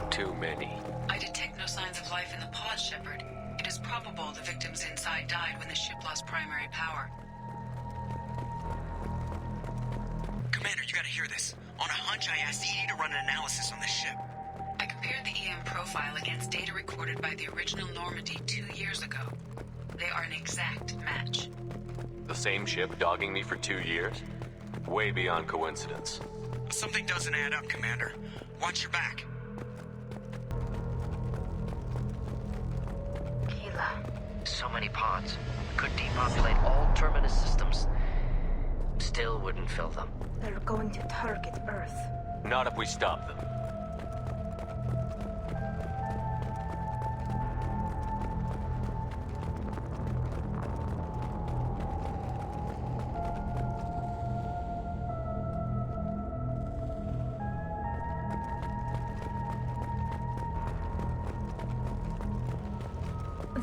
Too many. I detect no signs of life in the pod, Shepard. It is probable the victims inside died when the ship lost primary power. Commander, you gotta hear this. On a hunch, I asked Edie to run an analysis on this ship. I compared the EM profile against data recorded by the original Normandy 2 years ago. They are an exact match. The same ship dogging me for 2 years? Way beyond coincidence. Something doesn't add up, Commander. Watch your back. So many pods. Could depopulate all terminus systems. Still wouldn't fill them. They're going to target Earth. Not if we stop them.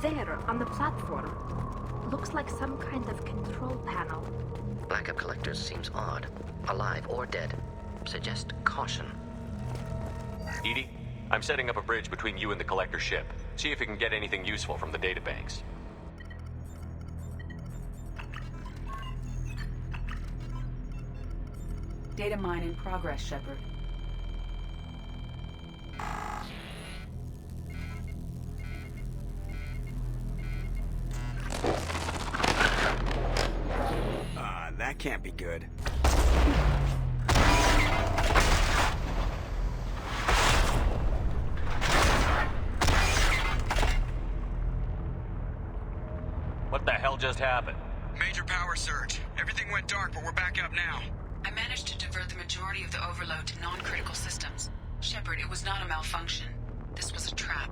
There, on the platform. Looks like some kind of control panel. Lack of collectors seems odd. Alive or dead. Suggest caution. Edie, I'm setting up a bridge between you and the collector ship. See if you can get anything useful from the databanks. Data mine in progress, Shepard. That can't be good. What the hell just happened? Major power surge. Everything went dark, but we're back up now. I managed to divert the majority of the overload to non-critical systems. Shepard, it was not a malfunction. This was a trap.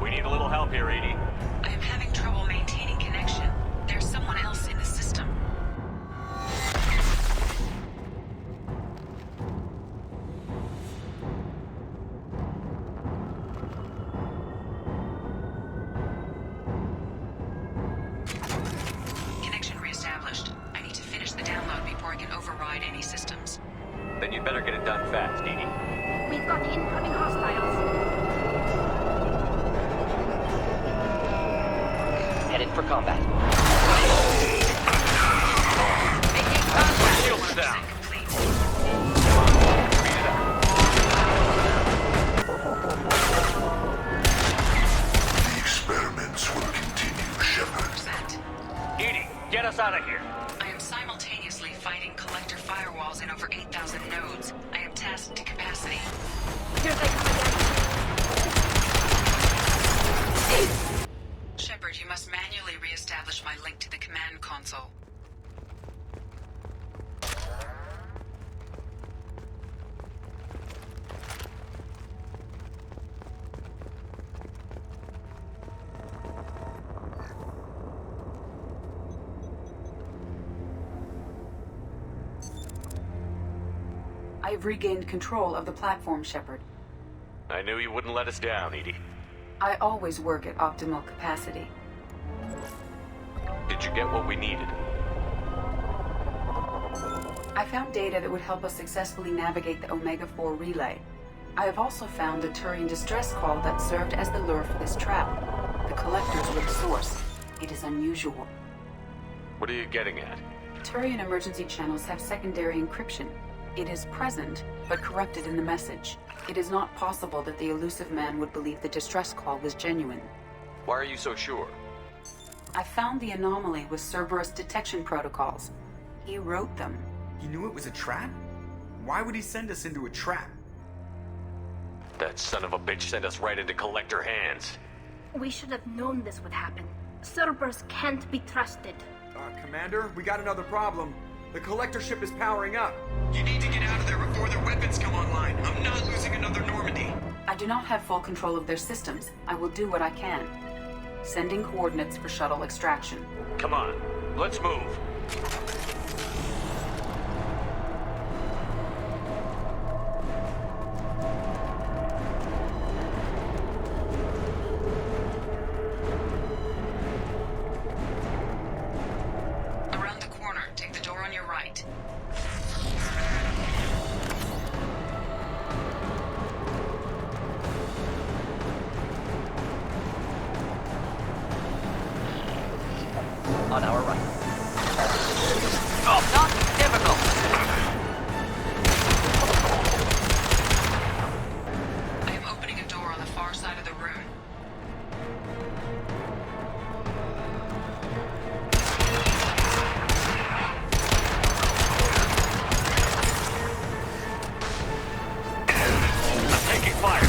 We need a little help here, Edie. I am having trouble maintaining connection. There's someone else in the system. Connection reestablished. I need to finish the download before I can override any systems. Then you'd better get it done fast, Edie. We've got incoming hostiles. Headed for combat. Shields down. The experiments will continue, Shepard. Edie, get us out of here. I am simultaneously fighting collector firewalls in over 8,000 nodes. I am tasked to capacity. Here they come again. Shepard, you must manually re-establish my link to the command console. I have regained control of the platform, Shepard. I knew you wouldn't let us down, Edie. I always work at optimal capacity. Did you get what we needed? I found data that would help us successfully navigate the Omega-4 relay. I have also found a Turian distress call that served as the lure for this trap. The collectors were the source. It is unusual. What are you getting at? Turian emergency channels have secondary encryption. It is present, but corrupted in the message. It is not possible that the elusive man would believe the distress call was genuine. Why are you so sure? I found the anomaly with Cerberus detection protocols. He wrote them. He knew it was a trap? Why would he send us into a trap? That son of a bitch sent us right into Collector hands. We should have known this would happen. Cerberus can't be trusted. Commander, we got another problem. The Collector ship is powering up. You need to get out of there before their weapons come online. I'm not losing another Normandy. I do not have full control of their systems. I will do what I can. Sending coordinates for shuttle extraction. Come on, let's move. Around the corner, take the door on your right. On our right. Oh, not difficult! I am opening a door on the far side of the room. I'm taking fire.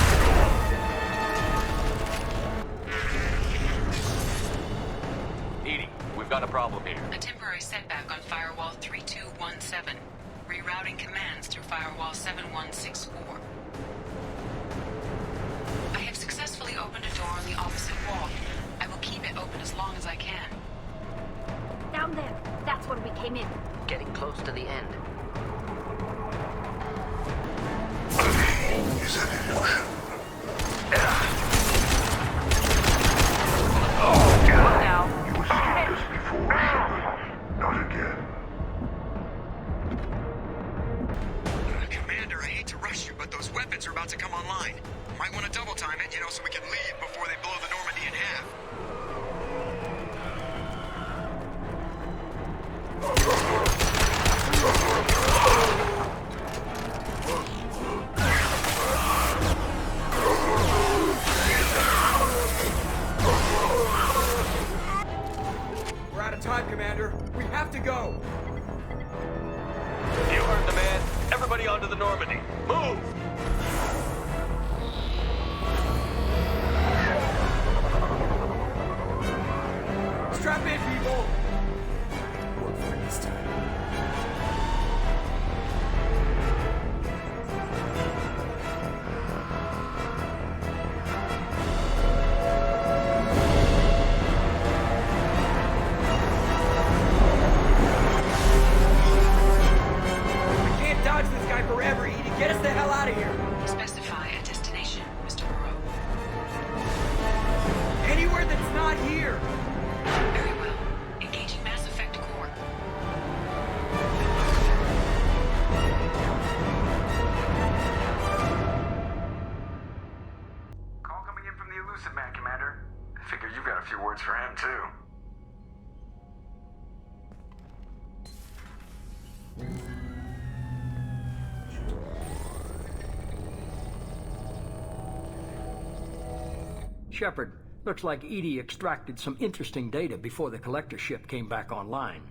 Edie, we've got a problem here. A temporary setback on Firewall 3217. Rerouting commands through Firewall 7164. I have successfully opened a door on the opposite wall. I will keep it open as long as I can. Down there. That's where we came in. Getting close to the end. Is an illusion. Oh, God. Now. You escaped us before, Shepard. Not again. Commander, I hate to rush you, but those weapons are about to come online. Might want to double time it, so we can leave before they blow the Normandy in half. We're out of time, Commander. We have to go. You heard the man. Everybody onto the Normandy. Move! Strap in, people! Work for it this time. We can't dodge this guy forever, Edie. Get us the hell out of here! Specify a destination, Mr. Moreau. Anywhere that's not here! Very well. Engaging Mass Effect core. Call coming in from the Elusive Man, Commander. I figure you've got a few words for him, too. Shepard, looks like Edie extracted some interesting data before the collector ship came back online.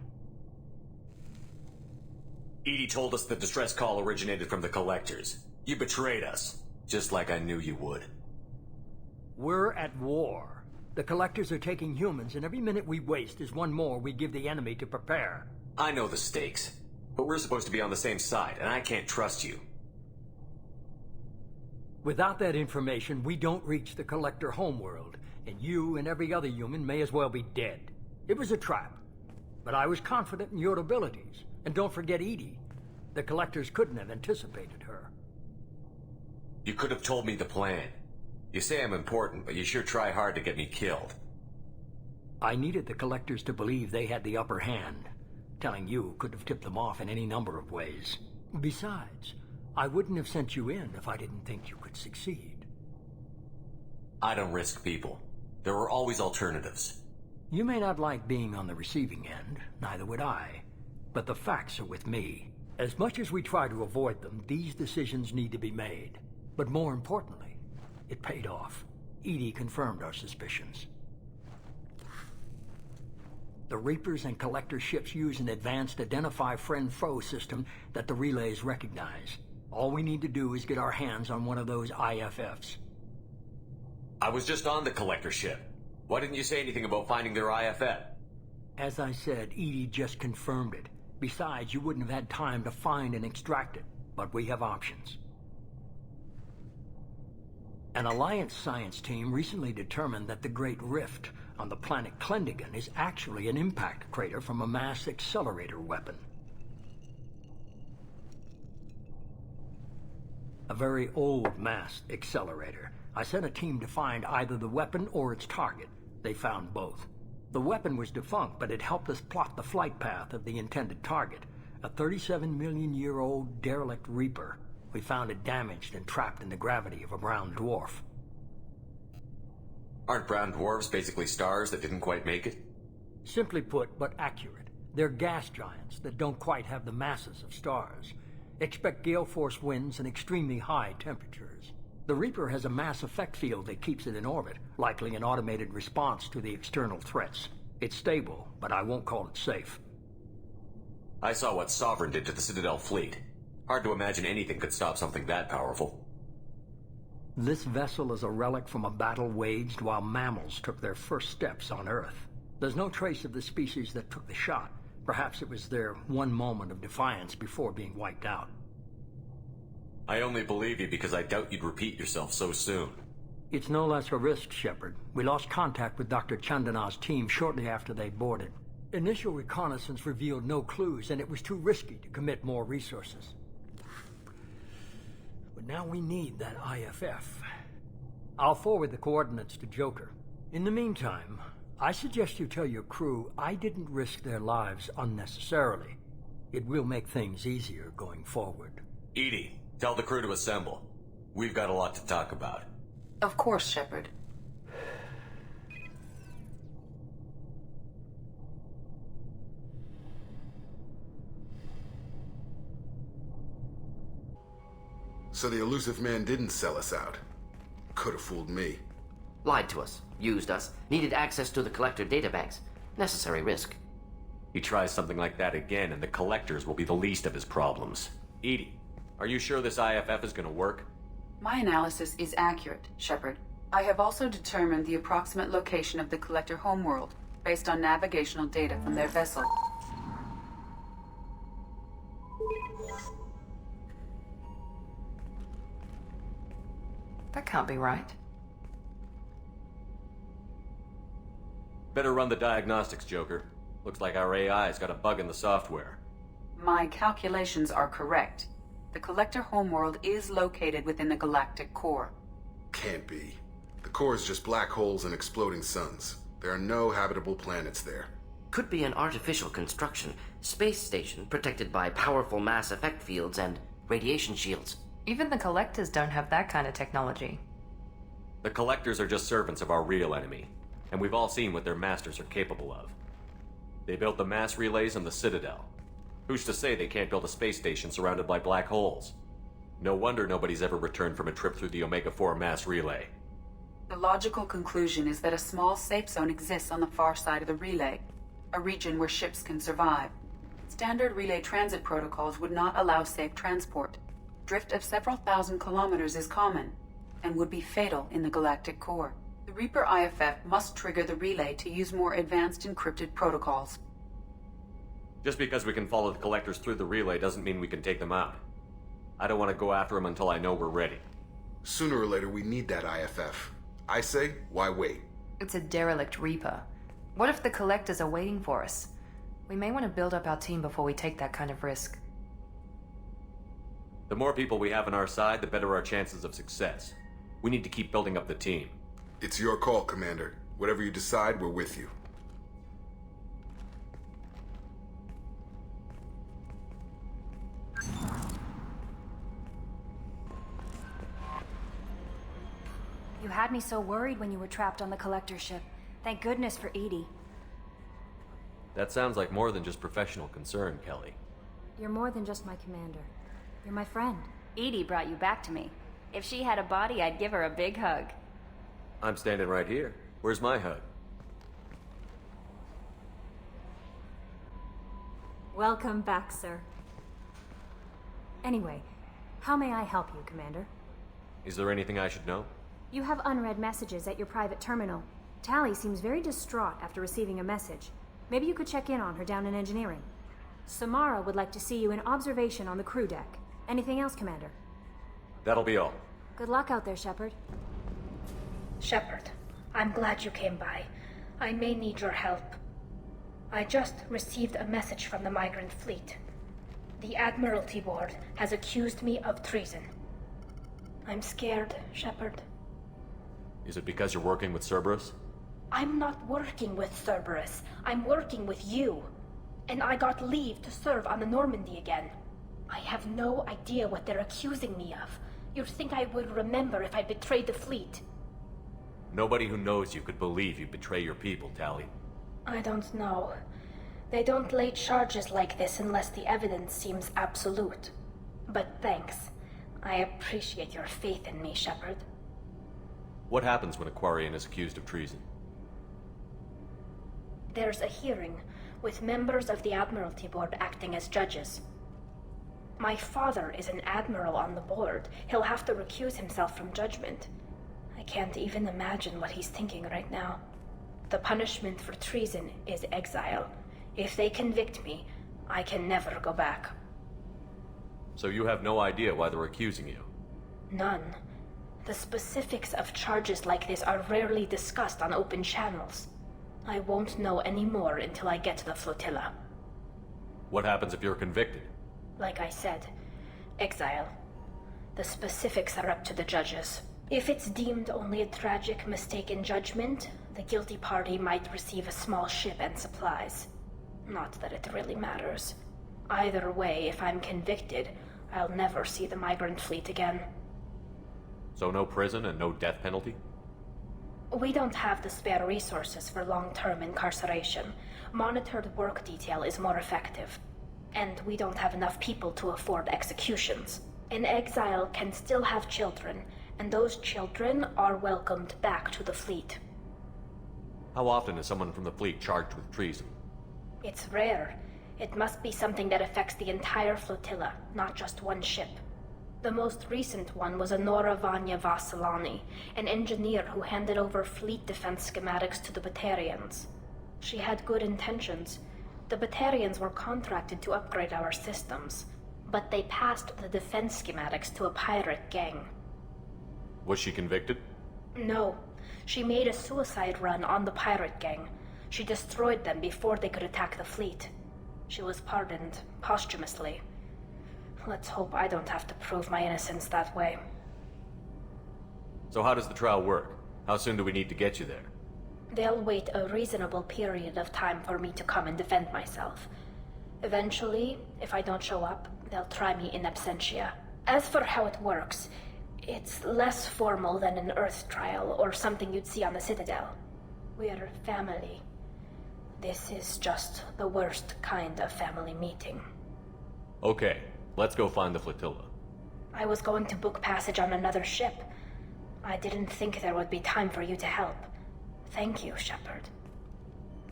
Edie told us the distress call originated from the collectors. You betrayed us, just like I knew you would. We're at war. The collectors are taking humans, and every minute we waste is one more we give the enemy to prepare. I know the stakes, but we're supposed to be on the same side, and I can't trust you. Without that information, we don't reach the collector homeworld, and you and every other human may as well be dead. It was a trap, but I was confident in your abilities. And don't forget Edie. The collectors couldn't have anticipated her. You could have told me the plan. You say I'm important, but you sure try hard to get me killed. I needed the collectors to believe they had the upper hand. Telling you could have tipped them off in any number of ways. Besides, I wouldn't have sent you in if I didn't think you could succeed. I don't risk people. There were always alternatives. You may not like being on the receiving end, neither would I. But the facts are with me. As much as we try to avoid them, these decisions need to be made. But more importantly, it paid off. Edie confirmed our suspicions. The Reapers and Collector ships use an advanced Identify Friend-Foe system that the relays recognize. All we need to do is get our hands on one of those IFFs. I was just on the Collector ship. Why didn't you say anything about finding their IFF? As I said, Edie just confirmed it. Besides, you wouldn't have had time to find and extract it. But we have options. An Alliance science team recently determined that the Great Rift on the planet Klendigan is actually an impact crater from a mass accelerator weapon. A very old mass accelerator. I sent a team to find either the weapon or its target. They found both. The weapon was defunct, but it helped us plot the flight path of the intended target. A 37-million-year-old derelict Reaper. We found it damaged and trapped in the gravity of a brown dwarf. Aren't brown dwarves basically stars that didn't quite make it? Simply put, but accurate. They're gas giants that don't quite have the masses of stars. Expect gale force winds and extremely high temperatures. The Reaper has a mass effect field that keeps it in orbit, likely an automated response to the external threats. It's stable, but I won't call it safe. I saw what Sovereign did to the Citadel fleet. Hard to imagine anything could stop something that powerful. This vessel is a relic from a battle waged while mammals took their first steps on Earth. There's no trace of the species that took the shot. Perhaps it was their one moment of defiance before being wiped out. I only believe you because I doubt you'd repeat yourself so soon. It's no less a risk, Shepard. We lost contact with Dr. Chandana's team shortly after they boarded. Initial reconnaissance revealed no clues, and it was too risky to commit more resources. But now we need that IFF. I'll forward the coordinates to Joker. In the meantime, I suggest you tell your crew I didn't risk their lives unnecessarily. It will make things easier going forward. Edie, tell the crew to assemble. We've got a lot to talk about. Of course, Shepard. So the elusive man didn't sell us out. Could have fooled me. Lied to us, used us, needed access to the Collector databanks. Necessary risk. He tries something like that again, and the Collectors will be the least of his problems. Edie, are you sure this IFF is gonna work? My analysis is accurate, Shepard. I have also determined the approximate location of the Collector homeworld, based on navigational data from their vessel. That can't be right. Better run the diagnostics, Joker. Looks like our AI's got a bug in the software. My calculations are correct. The Collector homeworld is located within the galactic core. Can't be. The core is just black holes and exploding suns. There are no habitable planets there. Could be an artificial construction, space station protected by powerful mass effect fields and radiation shields. Even the Collectors don't have that kind of technology. The Collectors are just servants of our real enemy, and we've all seen what their masters are capable of. They built the mass relays and the Citadel. Who's to say they can't build a space station surrounded by black holes? No wonder nobody's ever returned from a trip through the Omega-4 mass relay. The logical conclusion is that a small safe zone exists on the far side of the relay, a region where ships can survive. Standard relay transit protocols would not allow safe transport. Drift of several thousand kilometers is common, and would be fatal in the galactic core. The Reaper IFF must trigger the relay to use more advanced encrypted protocols. Just because we can follow the Collectors through the relay doesn't mean we can take them out. I don't want to go after them until I know we're ready. Sooner or later, we need that IFF. I say, why wait? It's a derelict Reaper. What if the Collectors are waiting for us? We may want to build up our team before we take that kind of risk. The more people we have on our side, the better our chances of success. We need to keep building up the team. It's your call, Commander. Whatever you decide, we're with you. You had me so worried when you were trapped on the Collector ship. Thank goodness for Edie. That sounds like more than just professional concern, Kelly. You're more than just my commander. You're my friend. Edie brought you back to me. If she had a body, I'd give her a big hug. I'm standing right here. Where's my hug? Welcome back, sir. Anyway, how may I help you, Commander? Is there anything I should know? You have unread messages at your private terminal. Tali seems very distraught after receiving a message. Maybe you could check in on her down in engineering. Samara would like to see you in observation on the crew deck. Anything else, Commander? That'll be all. Good luck out there, Shepard. Shepard, I'm glad you came by. I may need your help. I just received a message from the migrant fleet. The Admiralty Board has accused me of treason. I'm scared, Shepard. Is it because you're working with Cerberus? I'm not working with Cerberus. I'm working with you. And I got leave to serve on the Normandy again. I have no idea what they're accusing me of. You'd think I would remember if I betrayed the fleet. Nobody who knows you could believe you betray your people, Tali. I don't know. They don't lay charges like this unless the evidence seems absolute. But thanks. I appreciate your faith in me, Shepard. What happens when a Quarian is accused of treason? There's a hearing, with members of the Admiralty Board acting as judges. My father is an admiral on the board. He'll have to recuse himself from judgment. I can't even imagine what he's thinking right now. The punishment for treason is exile. If they convict me, I can never go back. So you have no idea why they're accusing you? None. The specifics of charges like this are rarely discussed on open channels. I won't know any more until I get to the flotilla. What happens if you're convicted? Like I said, exile. The specifics are up to the judges. If it's deemed only a tragic mistake in judgment, the guilty party might receive a small ship and supplies. Not that it really matters. Either way, if I'm convicted, I'll never see the migrant fleet again. So no prison and no death penalty? We don't have the spare resources for long-term incarceration. Monitored work detail is more effective. And we don't have enough people to afford executions. An exile can still have children, and those children are welcomed back to the fleet. How often is someone from the fleet charged with treason? It's rare. It must be something that affects the entire flotilla, not just one ship. The most recent one was Anora Vanya Vasilani, an engineer who handed over fleet defense schematics to the Batarians. She had good intentions. The Batarians were contracted to upgrade our systems, but they passed the defense schematics to a pirate gang. Was she convicted? No. She made a suicide run on the pirate gang. She destroyed them before they could attack the fleet. She was pardoned posthumously. Let's hope I don't have to prove my innocence that way. So how does the trial work? How soon do we need to get you there? They'll wait a reasonable period of time for me to come and defend myself. Eventually, if I don't show up, they'll try me in absentia. As for how it works, it's less formal than an Earth trial or something you'd see on the Citadel. We're family. This is just the worst kind of family meeting. Okay, let's go find the flotilla. I was going to book passage on another ship. I didn't think there would be time for you to help. Thank you, Shepard.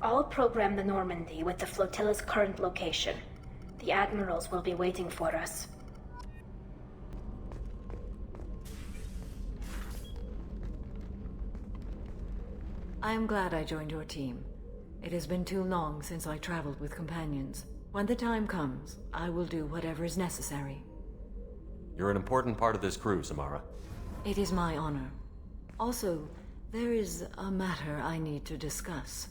I'll program the Normandy with the flotilla's current location. The admirals will be waiting for us. I am glad I joined your team. It has been too long since I traveled with companions. When the time comes, I will do whatever is necessary. You're an important part of this crew, Samara. It is my honor. Also, there is a matter I need to discuss.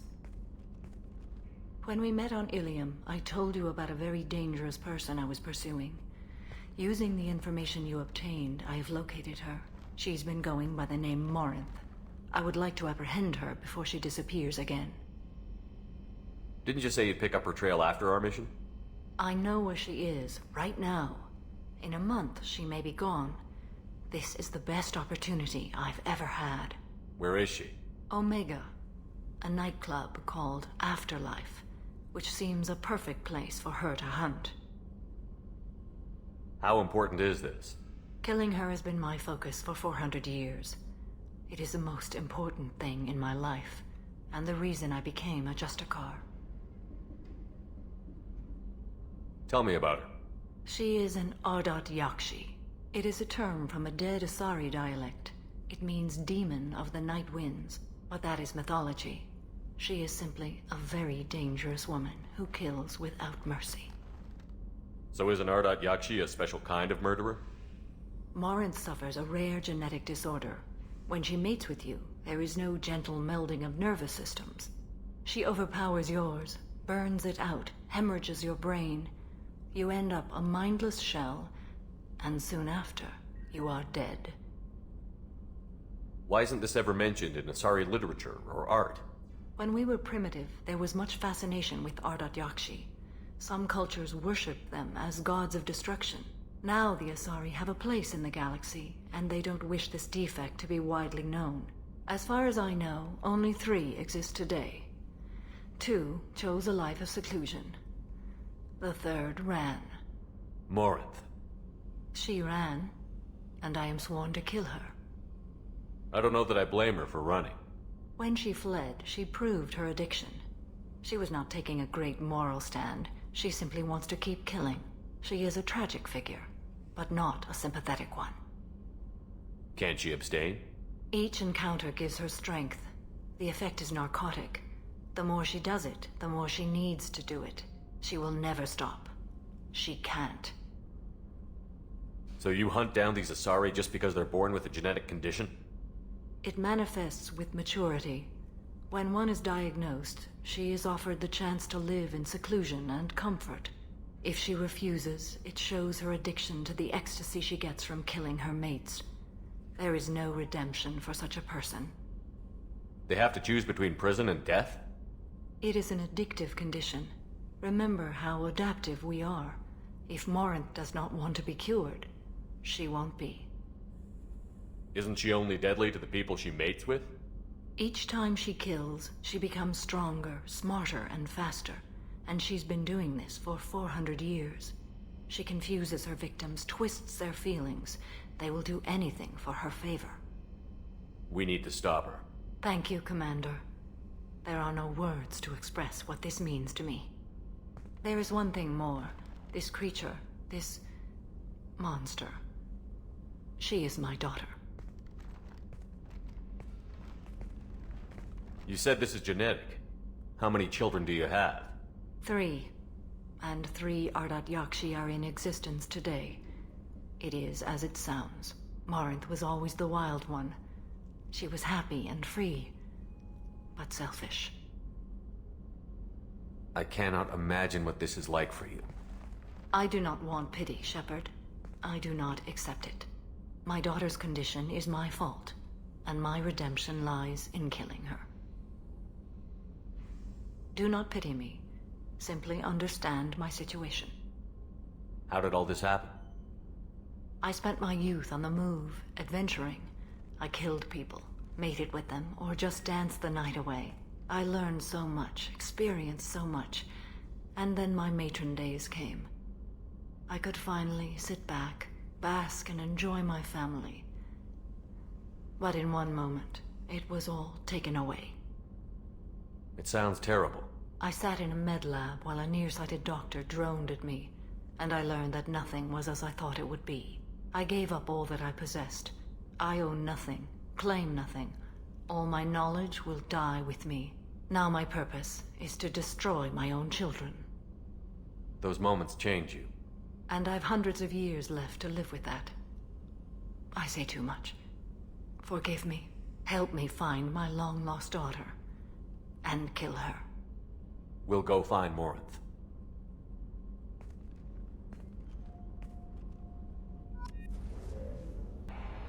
When we met on Illium, I told you about a very dangerous person I was pursuing. Using the information you obtained, I have located her. She's been going by the name Morinth. I would like to apprehend her before she disappears again. Didn't you say you'd pick up her trail after our mission? I know where she is, right now. In a month, she may be gone. This is the best opportunity I've ever had. Where is she? Omega, a nightclub called Afterlife, which seems a perfect place for her to hunt. How important is this? Killing her has been my focus for 400 years. It is the most important thing in my life, and the reason I became a Justicar. Tell me about her. She is an Ardat Yakshi. It is a term from a dead Asari dialect. It means demon of the night winds, but that is mythology. She is simply a very dangerous woman who kills without mercy. So is an Ardat Yakshi a special kind of murderer? Morinth suffers a rare genetic disorder. When she mates with you, there is no gentle melding of nervous systems. She overpowers yours, burns it out, hemorrhages your brain. You end up a mindless shell, and soon after, you are dead. Why isn't this ever mentioned in Asari literature or art? When we were primitive, there was much fascination with Ardat Yakshi. Some cultures worshipped them as gods of destruction. Now the Asari have a place in the galaxy, and they don't wish this defect to be widely known. As far as I know, only 3 exist today. 2 chose a life of seclusion. The 3rd ran. Morinth. She ran, and I am sworn to kill her. I don't know that I blame her for running. When she fled, she proved her addiction. She was not taking a great moral stand. She simply wants to keep killing. She is a tragic figure, but not a sympathetic one. Can't she abstain? Each encounter gives her strength. The effect is narcotic. The more she does it, the more she needs to do it. She will never stop. She can't. So you hunt down these Asari just because they're born with a genetic condition? It manifests with maturity. When one is diagnosed, she is offered the chance to live in seclusion and comfort. If she refuses, it shows her addiction to the ecstasy she gets from killing her mates. There is no redemption for such a person. They have to choose between prison and death? It is an addictive condition. Remember how adaptive we are. If Morinth does not want to be cured, she won't be. Isn't she only deadly to the people she mates with? Each time she kills, she becomes stronger, smarter, and faster. And she's been doing this for 400 years. She confuses her victims, twists their feelings. They will do anything for her favor. We need to stop her. Thank you, Commander. There are no words to express what this means to me. There is one thing more. This creature, this monster. She is my daughter. You said this is genetic. How many children do you have? 3. And 3 Ardat Yakshi are in existence today. It is as it sounds. Marinth was always the wild one. She was happy and free, but selfish. I cannot imagine what this is like for you. I do not want pity, Shepard. I do not accept it. My daughter's condition is my fault, and my redemption lies in killing her. Do not pity me. Simply understand my situation. How did all this happen? I spent my youth on the move, adventuring. I killed people, mated with them, or just danced the night away. I learned so much, experienced so much, and then my matron days came. I could finally sit back, bask, and enjoy my family. But in one moment, it was all taken away. It sounds terrible. I sat in a med lab while a nearsighted doctor droned at me, and I learned that nothing was as I thought it would be. I gave up all that I possessed. I own nothing, claim nothing. All my knowledge will die with me. Now my purpose is to destroy my own children. Those moments change you. And I've hundreds of years left to live with that. I say too much. Forgive me. Help me find my long-lost daughter. And kill her. We'll go find Morinth.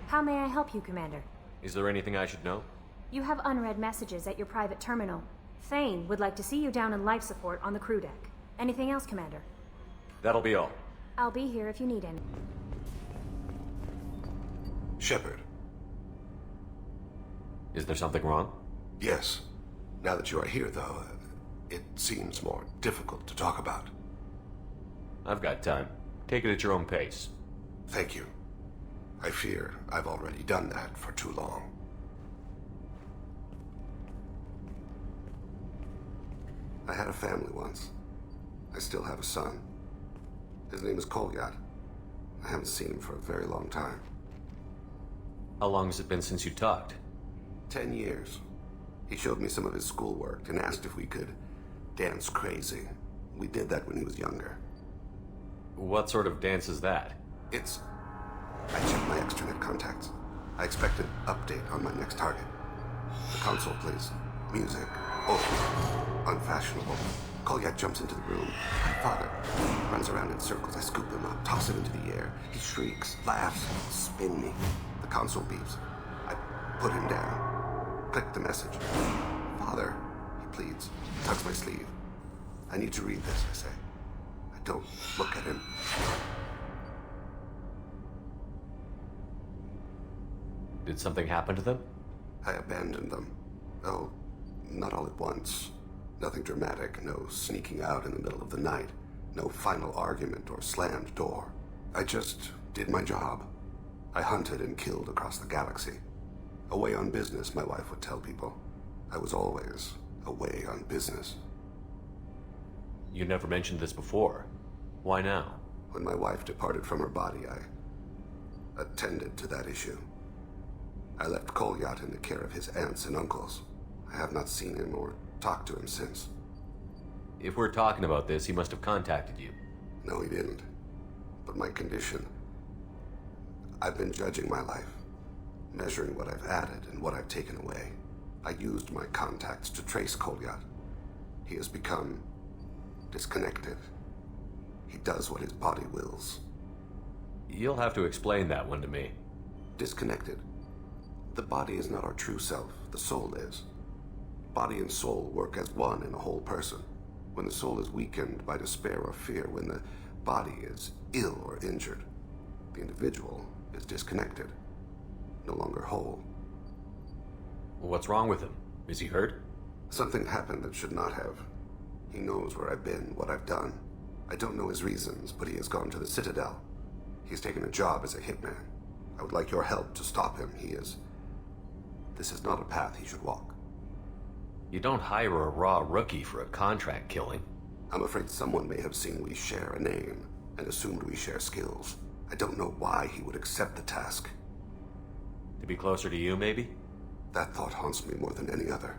How may I help you, Commander? Is there anything I should know? You have unread messages at your private terminal. Thane would like to see you down in life support on the crew deck. Anything else, Commander? That'll be all. I'll be here if you need any. Shepard. Is there something wrong? Yes. Now that you are here, though, it seems more difficult to talk about. I've got time. Take it at your own pace. Thank you. I fear I've already done that for too long. I had a family once. I still have a son. His name is Kolyat. I haven't seen him for a very long time. How long has it been since you talked? 10 years. He showed me some of his schoolwork and asked if we could dance crazy. We did that when he was younger. What sort of dance is that? I checked my extranet contacts. I expect an update on my next target. The console plays music. Oh, unfashionable. Kolyat jumps into the room. My father runs around in circles. I scoop him up, toss him into the air. He shrieks, laughs, spin me. The console beeps. I put him down. Click the message. Father, he pleads. Tugs my sleeve. I need to read this, I say. I don't look at him. Did something happen to them? I abandoned them. Oh, not all at once. Nothing dramatic, no sneaking out in the middle of the night, no final argument or slammed door. I just did my job. I hunted and killed across the galaxy. Away on business, my wife would tell people. I was always away on business. You never mentioned this before. Why now? When my wife departed from her body, I attended to that issue. I left Kolyat in the care of his aunts and uncles. I have not seen him or talked to him since. If we're talking about this, he must have contacted you. No, he didn't. But my condition... I've been judging my life, measuring what I've added and what I've taken away. I used my contacts to trace Kolyat. He has become disconnected. He does what his body wills. You'll have to explain that one to me. Disconnected. The body is not our true self, the soul is. Body and soul work as one in a whole person. When the soul is weakened by despair or fear, when the body is ill or injured, the individual is disconnected. no longer whole. What's wrong with him? Is he hurt? Something happened that should not have. He knows where I've been, what I've done. I don't know his reasons, but he has gone to the Citadel. He's taken a job as a hitman. I would like your help to stop him. This is not a path he should walk. You don't hire a raw rookie for a contract killing. I'm afraid someone may have seen we share a name and assumed we share skills. I don't know why he would accept the task. To be closer to you, maybe? That thought haunts me more than any other.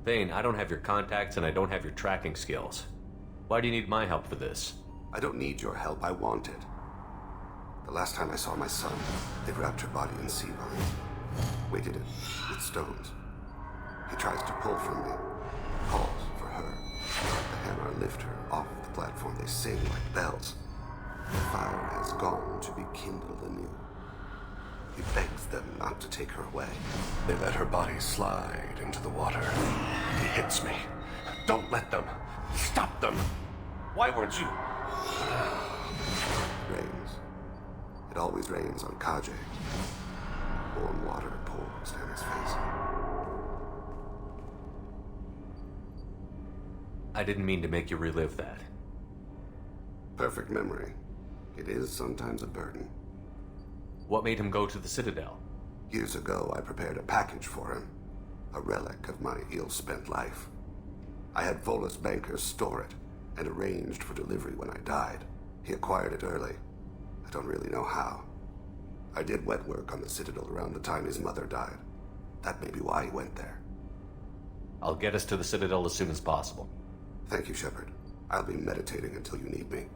Thane, I don't have your contacts and I don't have your tracking skills. Why do you need my help for this? I don't need your help. I want it. The last time I saw my son, they wrapped her body in sea vines, weighted it with stones. He tries to pull from me, calls for her. The hammer lift her off the platform. They sing like bells. The fire has gone to be kindled anew. He begs them not to take her away. They let her body slide into the water. He hits me. Don't let them. Stop them. Why weren't you? Rains. It always rains on Kaje. Warm water pours down his face. I didn't mean to make you relive that. Perfect memory. It is sometimes a burden. What made him go to the Citadel? Years ago, I prepared a package for him. A relic of my ill-spent life. I had Volus bankers store it, and arranged for delivery when I died. He acquired it early. I don't really know how. I did wet work on the Citadel around the time his mother died. That may be why he went there. I'll get us to the Citadel as soon as possible. Thank you, Shepard. I'll be meditating until you need me.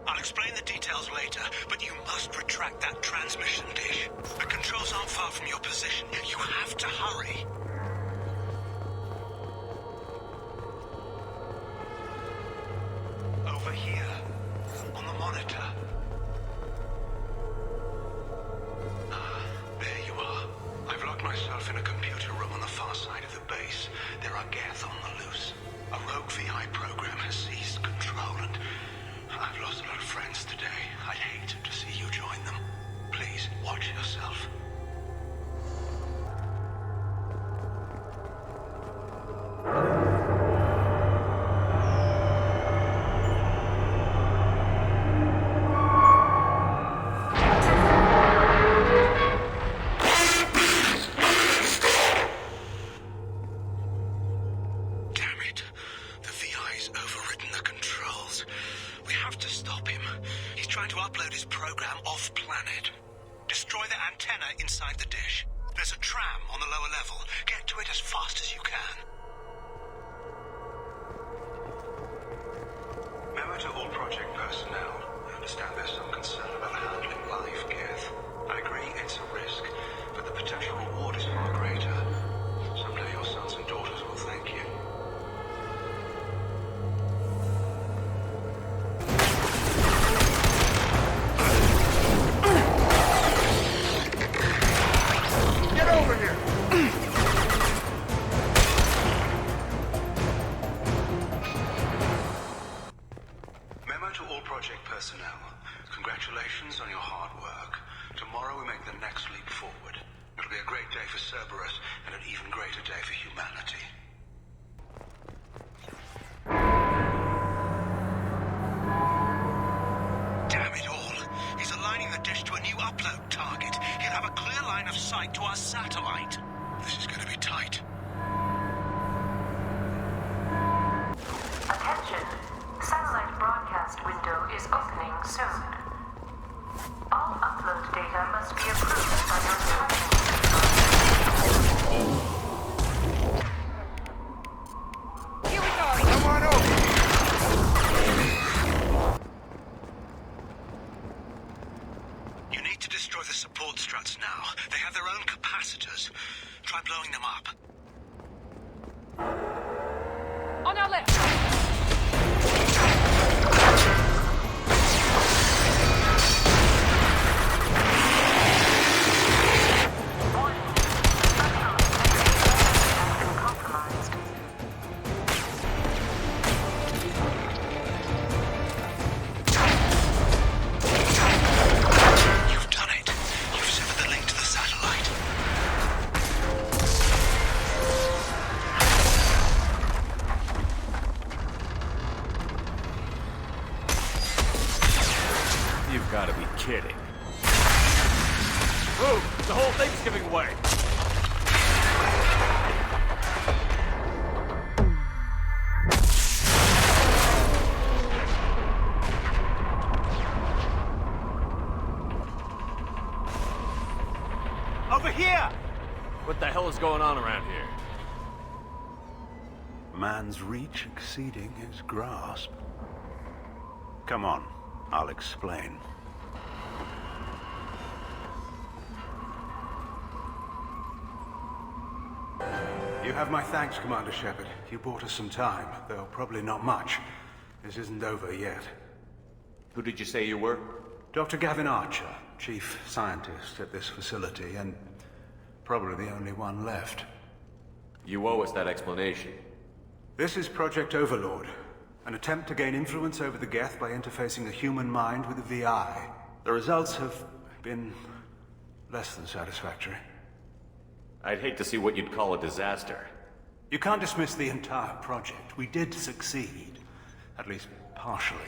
I'll explain the details later, but you must retract that transmission dish. The controls aren't far from your position. You have to hurry. Over here, on the monitor. There you are. I've locked myself in a computer room on the far side of the base. There are Geth on the loose. A rogue VI program has seized control and I've lost a lot of friends today. I'd hate to see you join them. Please, watch yourself. blowing them up. On our left! You've done it. You've severed the link to the satellite. You've got to be kidding. Move! The whole thing's giving way! Over here! What the hell is going on around here? Man's reach exceeding his grasp. Come on, I'll explain. You have my thanks, Commander Shepard. You bought us some time, though probably not much. This isn't over yet. Who did you say you were? Dr. Gavin Archer, chief scientist at this facility, and probably the only one left. You owe us that explanation. This is Project Overlord, an attempt to gain influence over the Geth by interfacing the human mind with the VI. The results have been less than satisfactory. I'd hate to see what you'd call a disaster. You can't dismiss the entire project. We did succeed, at least partially.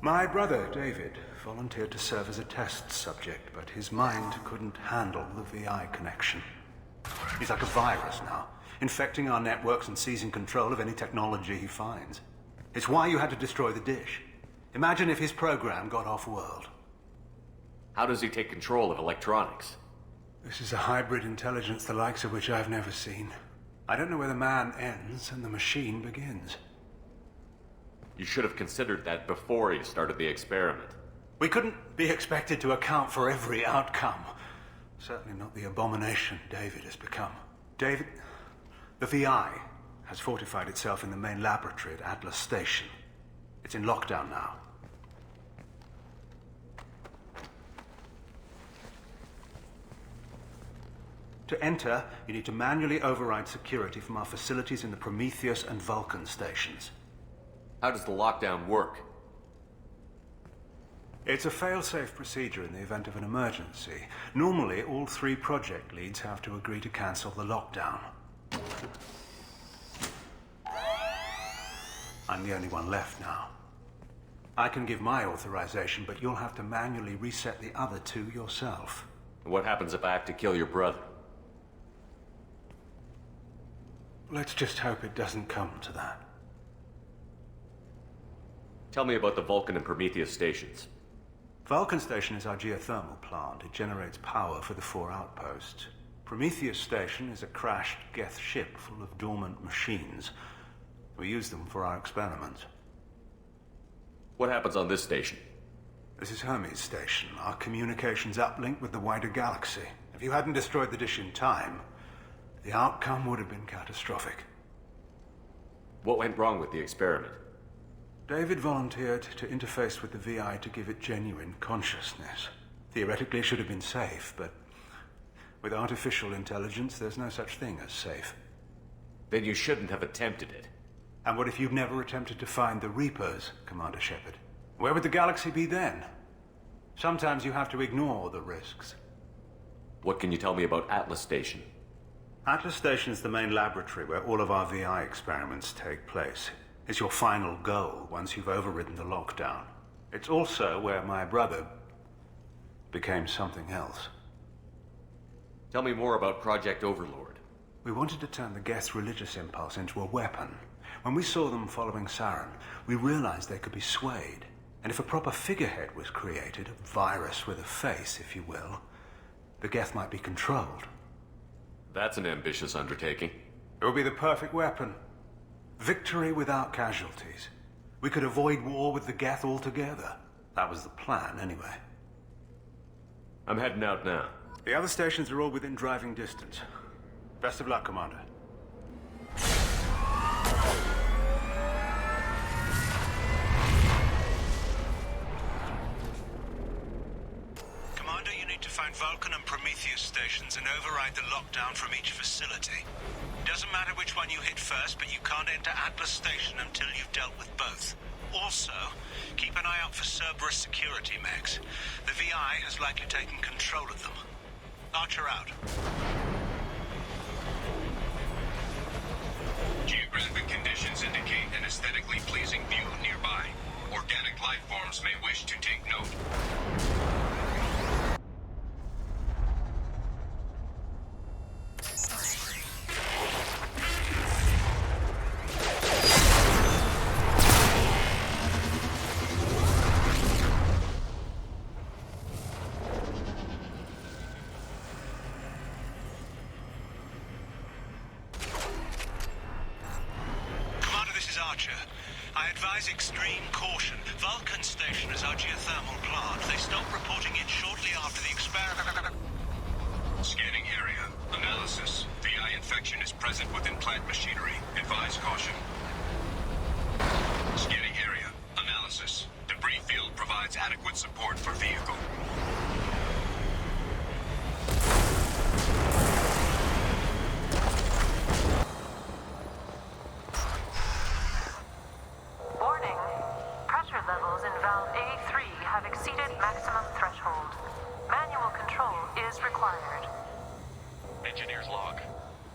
My brother, David, volunteered to serve as a test subject, but his mind couldn't handle the VI connection. He's like a virus now, infecting our networks and seizing control of any technology he finds. It's why you had to destroy the dish. Imagine if his program got off-world. How does he take control of electronics? This is a hybrid intelligence the likes of which I've never seen. I don't know where the man ends and the machine begins. You should have considered that before you started the experiment. We couldn't be expected to account for every outcome. Certainly not the abomination David has become. David, the VI has fortified itself in the main laboratory at Atlas Station. It's in lockdown now. To enter, you need to manually override security from our facilities in the Prometheus and Vulcan stations. How does the lockdown work? It's a fail-safe procedure in the event of an emergency. Normally, all 3 project leads have to agree to cancel the lockdown. I'm the only one left now. I can give my authorization, but you'll have to manually reset the other 2 yourself. What happens if I have to kill your brother? Let's just hope it doesn't come to that. Tell me about the Vulcan and Prometheus stations. Vulcan Station is our geothermal plant. It generates power for the 4 outposts. Prometheus Station is a crashed Geth ship full of dormant machines. We use them for our experiments. What happens on this station? This is Hermes Station, our communications uplink with the wider galaxy. If you hadn't destroyed the dish in time, the outcome would have been catastrophic. What went wrong with the experiment? David volunteered to interface with the VI to give it genuine consciousness. Theoretically, it should have been safe, but with artificial intelligence, there's no such thing as safe. Then you shouldn't have attempted it. And what if you'd never attempted to find the Reapers, Commander Shepard? Where would the galaxy be then? Sometimes you have to ignore the risks. What can you tell me about Atlas Station? Atlas Station is the main laboratory where all of our VI experiments take place. It's your final goal once you've overridden the lockdown. It's also where my brother became something else. Tell me more about Project Overlord. We wanted to turn the Geth's religious impulse into a weapon. When we saw them following Saren, we realized they could be swayed. And if a proper figurehead was created, a virus with a face, if you will, the Geth might be controlled. That's an ambitious undertaking. It would be the perfect weapon. Victory without casualties. We could avoid war with the Geth altogether. That was the plan, anyway. I'm heading out now. The other stations are all within driving distance. Best of luck, Commander. Commander, you need to find Vulcan and Prometheus stations and override the lockdown from each facility. Doesn't matter which one you hit first, but you can't enter Atlas Station until you've dealt with both. Also, keep an eye out for Cerberus security mechs. The VI has likely taken control of them. Archer out. Geographic conditions indicate an aesthetically pleasing view nearby. Organic life forms may wish to take note. I advise extreme caution. Vulcan stationers are geothermal plant. They stopped reporting in shortly after the experiment. Scanning area. Analysis. VI infection is present within plant machinery. Advise caution. Scanning area. Analysis. Debris field provides adequate support for vehicle. Engineer's log.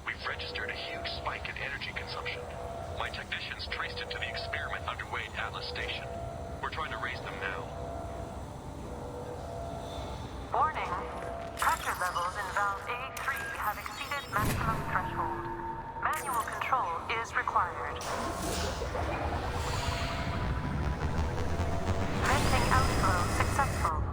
We've registered a huge spike in energy consumption. My technicians traced it to the experiment underway at Atlas Station. We're trying to raise them now. Warning. Pressure levels in valve A3 have exceeded maximum threshold. Manual control is required. Venting outflow successful.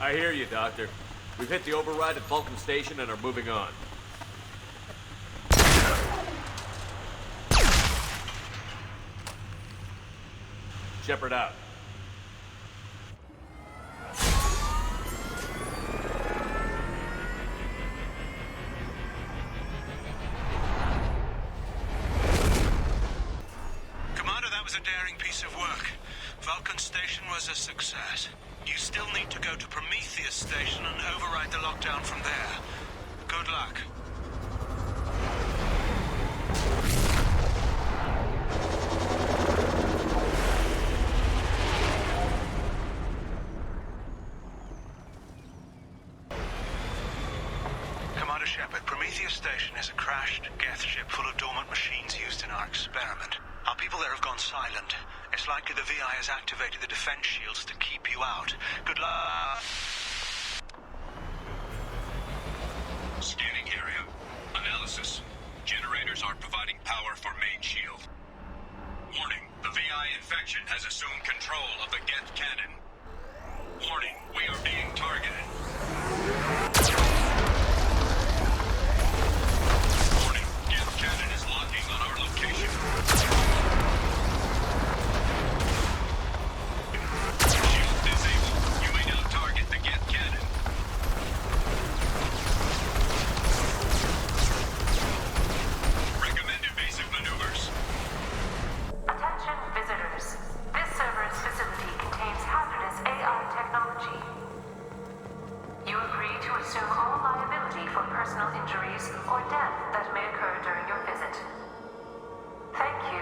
I hear you, Doctor. We've hit the override at Vulcan Station and are moving on. Shepard out. Commander, that was a daring piece of work. Vulcan Station was a success. You still need to go to Prometheus Station and override the lockdown from there. Good luck. Commander Shepard, Prometheus Station is a crashed Geth ship full of dormant machines used in our experiment. Our people there have gone silent. It's likely the VI has activated the defense shields to keep you out. Good luck. assume all liability for personal injuries or death that may occur during your visit. Thank you.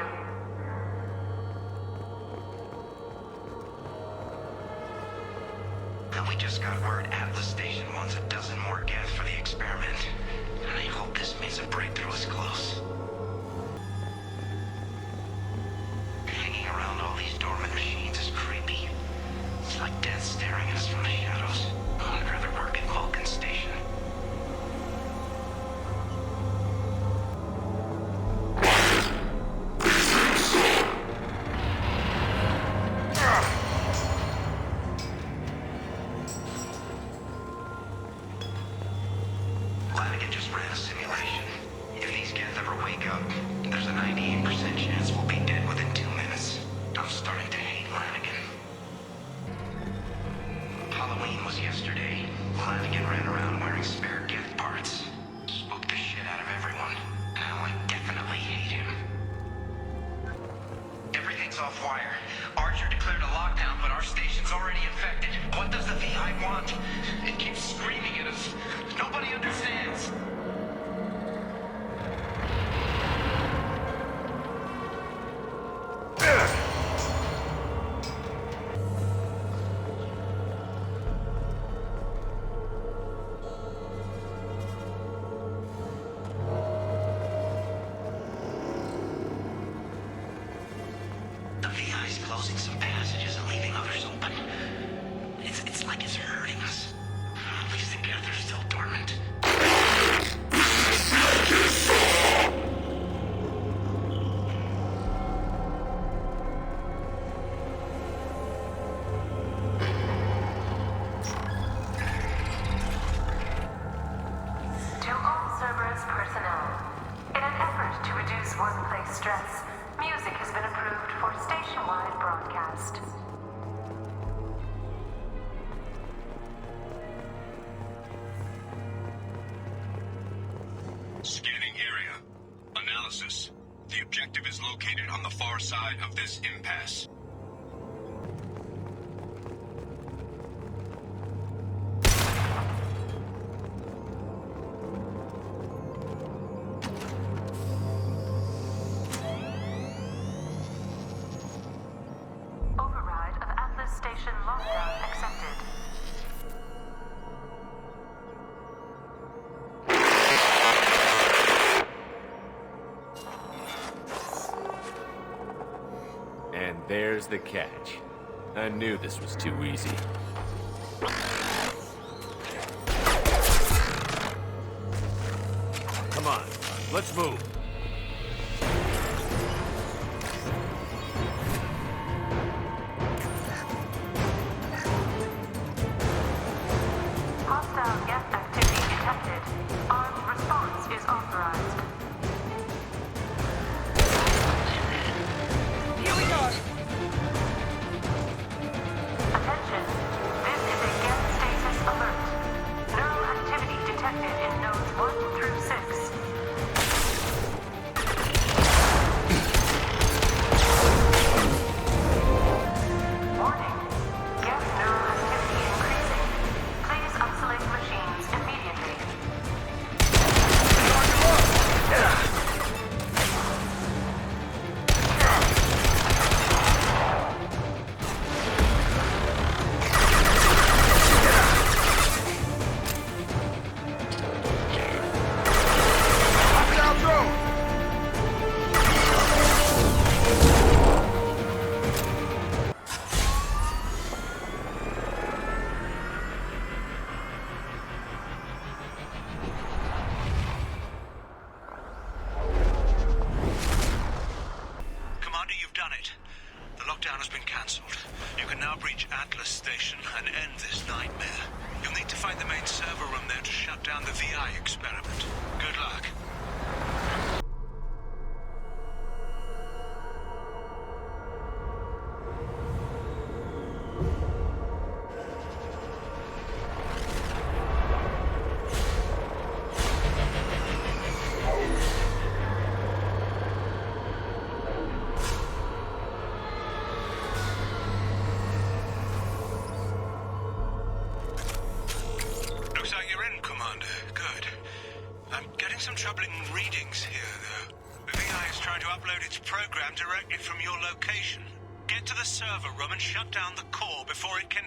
And we just got word Atlas Station wants a dozen more geth for the experiment. And I hope this means a breakthrough is close. Hanging around all these dormant machines is creepy. It's like death staring at us from the shadows. I'd rather work at Vulcan Station. Lanigan just ran a simulation. If these geth ever wake up, there's a 98% chance we'll be dead within 2 minutes. I'm starting to hate Lanigan. Halloween was yesterday. Lanigan ran around wearing spare geth parts. Spooked the shit out of everyone. Now I definitely hate him. Everything's off wire. Archer declared a lockdown, but our station's already infected. What does the VI want? It keeps screaming at us. Nobody understands. The VI's closing some passages and leaving others open. It's like it's hurting us. At least the geth are still dormant. To all Cerberus personnel, in an effort to reduce workplace stress, music has been approved for station-wide broadcast. Scanning area. Analysis. The objective is located on the far side of this impasse. Override of Atlas Station lockdown accepted. And there's the catch. I knew this was too easy. Come on, let's move. Hostile geth activity detected. Armed response is authorized. Here we go. Attention. This is a geth status alert. Neural activity detected in nodes 1 through 6. Warning. Geth neural activity increasing. Please isolate machines immediately. Commander, you've done it. The lockdown has been cancelled. You can now breach Atlas Station and end this nightmare. You'll need to find the main server room there to shut down the VI experiment. Good luck. Looks like you're in, some troubling readings here, though. The VI is trying to upload its program directly from your location. Get to the server room and shut down the core before it can...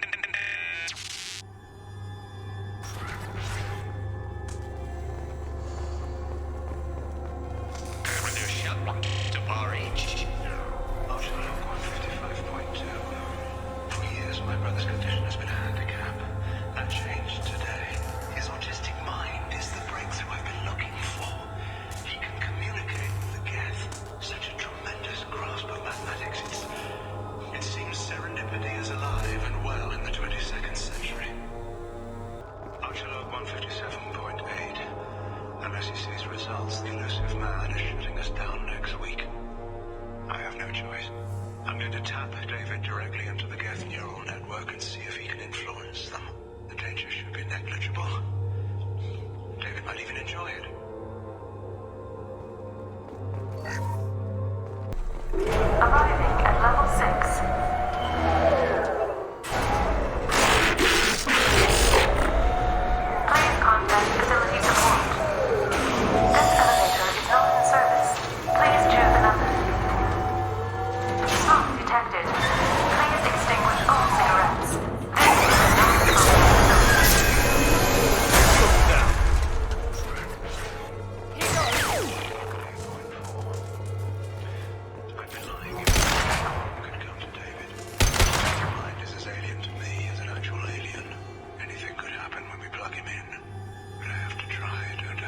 For years, my brother's condition has been a handicap. That changed today. His autistic mind is the breakthrough I've been looking for. He can communicate with the Geth. Such a tremendous grasp of mathematics. It seems serendipity is alive and well in the 22nd century. Prologue 157.8. Unless he sees results, the elusive man is shutting us down next week. I have no choice. I'm going to tap David directly into the Geth neural network and see if he can influence them. The danger should be negligible. David might even enjoy it. Arriving at level 6. Please contact facility support. This elevator is not in service. Please choose another. Smoke detected. Please extinguish all cigarettes. This is a I've been lying. You could come to David. His mind is as alien to me as an actual alien. Anything could happen when we plug him in. But I have to try, don't I?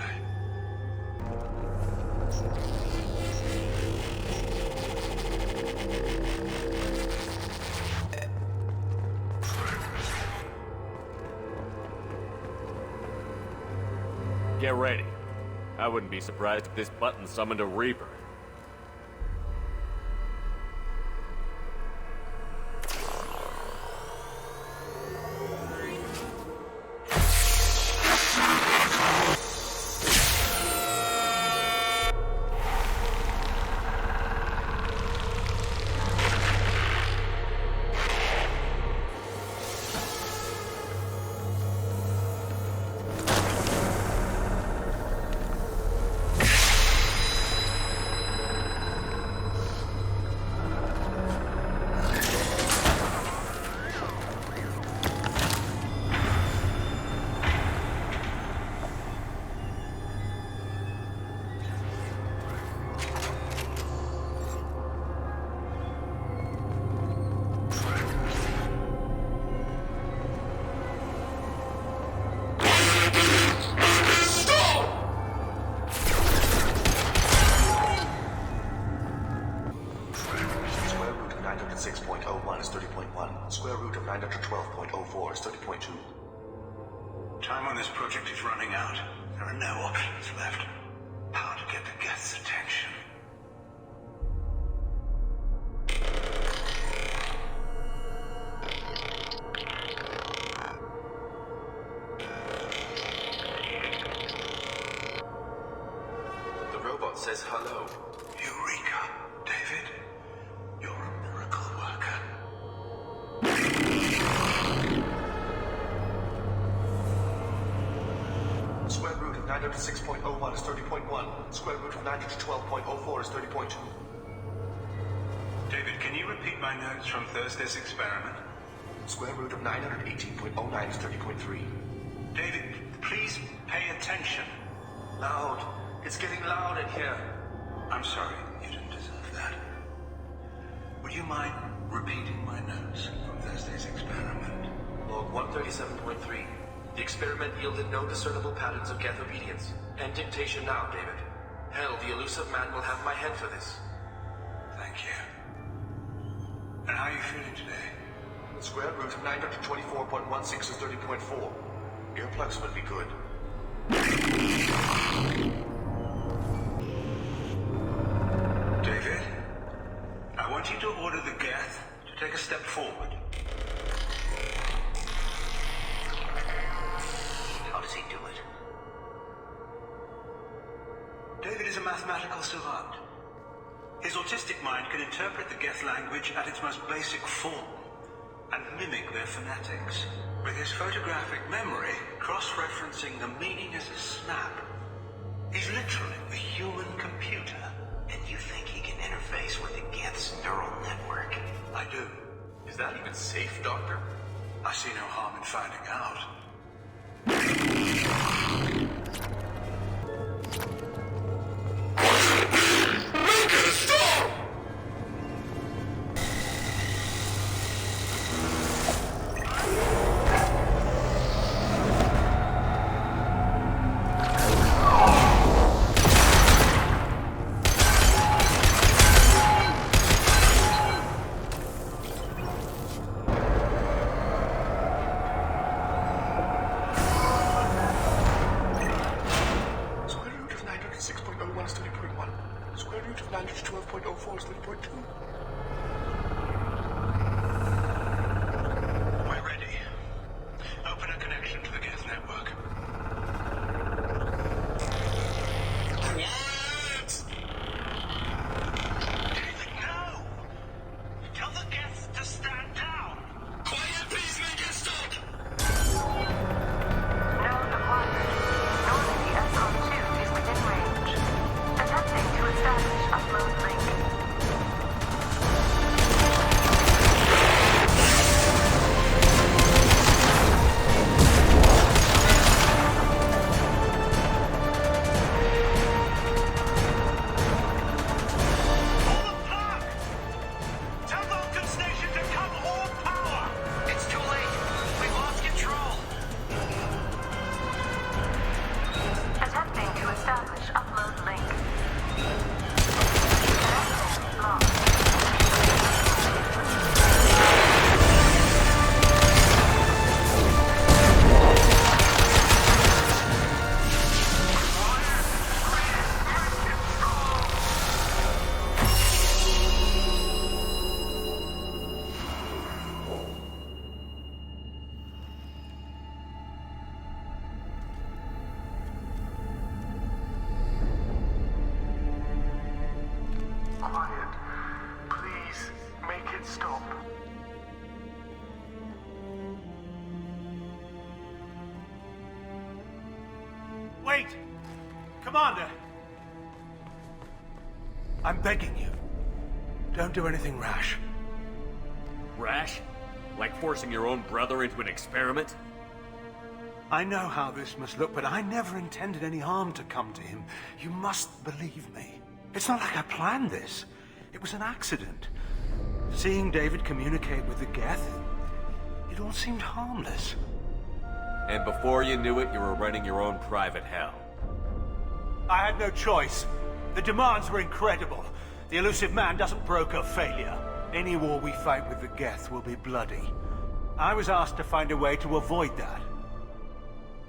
Get ready. I wouldn't be surprised if this button summoned a Reaper. Square root of 912.04 is 30.2. Time on this project is running out. There are no options left. How to get the Geth's attention? The robot says hello. Eureka, David. You're a miracle worker. Square root of 906.01 is 30.1. Square root of 912.04 is 30.2. David, can you repeat my notes from Thursday's experiment? Square root of 918.09 is 30.3. David, please pay attention. Loud. It's getting loud in here. I'm sorry, you didn't deserve that. Would you mind repeating my notes from Thursday's experiment? Log 137.3. The experiment yielded no discernible patterns of Geth obedience. End dictation now, David. Hell, the elusive man will have my head for this. Thank you. And how are you feeling today? Square root of 924.16 is 30.4. Earplugs would be good. David, I want you to order the Geth to take a step forward. How does he do it? David is a mathematical savant. His autistic mind can interpret the Geth language at its most basic form and mimic their phonetics. With his photographic memory, cross-referencing the meaning as a snap. He's literally a human computer. And you think he can interface with the Geth's neural network? I do. Is that even safe, Doctor? I see no harm in finding out. Make it stop! We're ready. Open a connection to the Geth network. Quiet! David, no! Tell the Geth to stand down! Quiet, please make it stop! Node acquired. Normandy SR2 is within range. Attempting to establish upload link. Tell Vulcan Station to come all power! It's too late. We've lost control. Attempting to establish upload link. Connection lost. Quiet. Please, make it stop. Wait! Commander! I'm begging you. Don't do anything rash. Rash? Like forcing your own brother into an experiment? I know how this must look, but I never intended any harm to come to him. You must believe me. It's not like I planned this. It was an accident. Seeing David communicate with the Geth, it all seemed harmless. And before you knew it, you were running your own private hell. I had no choice. The demands were incredible. The elusive man doesn't broker failure. Any war we fight with the Geth will be bloody. I was asked to find a way to avoid that.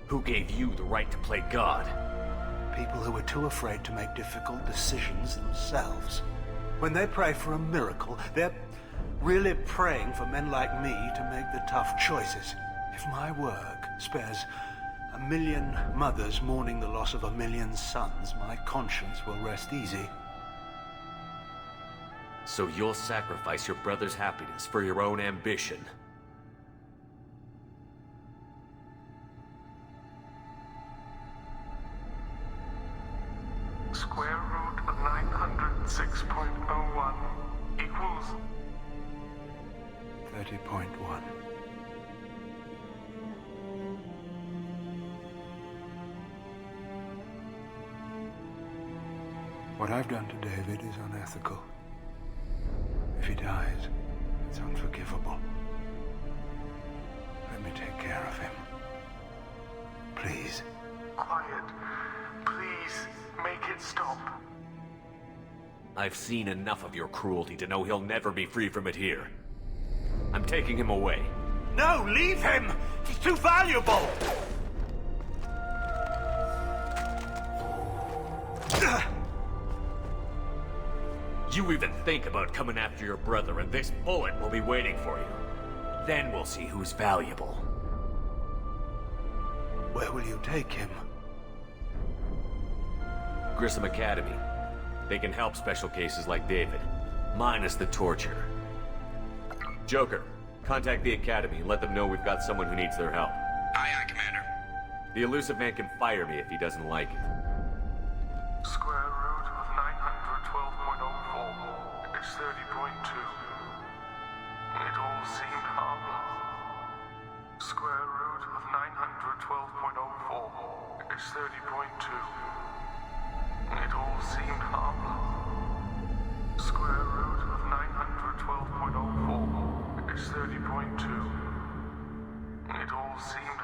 Who gave you the right to play God? People who are too afraid to make difficult decisions themselves. When they pray for a miracle, they're really praying for men like me to make the tough choices. If my work spares 1 million mothers mourning the loss of 1 million sons, my conscience will rest easy. So you'll sacrifice your brother's happiness for your own ambition? Square root of 906.01 equals 30.1. What I've done to David is unethical. If he dies, it's unforgivable. Let me take care of him. Please. quiet. Please, make it stop. I've seen enough of your cruelty to know he'll never be free from it here. I'm taking him away. No, leave him! He's too valuable! You even think about coming after your brother, and this bullet will be waiting for you. Then we'll see who's valuable. Where will you take him? Grissom Academy. They can help special cases like David, minus the torture. Joker, contact the Academy and let them know we've got someone who needs their help. Aye, Commander. The elusive man can fire me if he doesn't like it. Square root of 912.04 is 30.2. It all seemed harmless. Square root of 912.04 is 30.2. It all seemed harmless. Square root of 912.04 is 30.2. It all seemed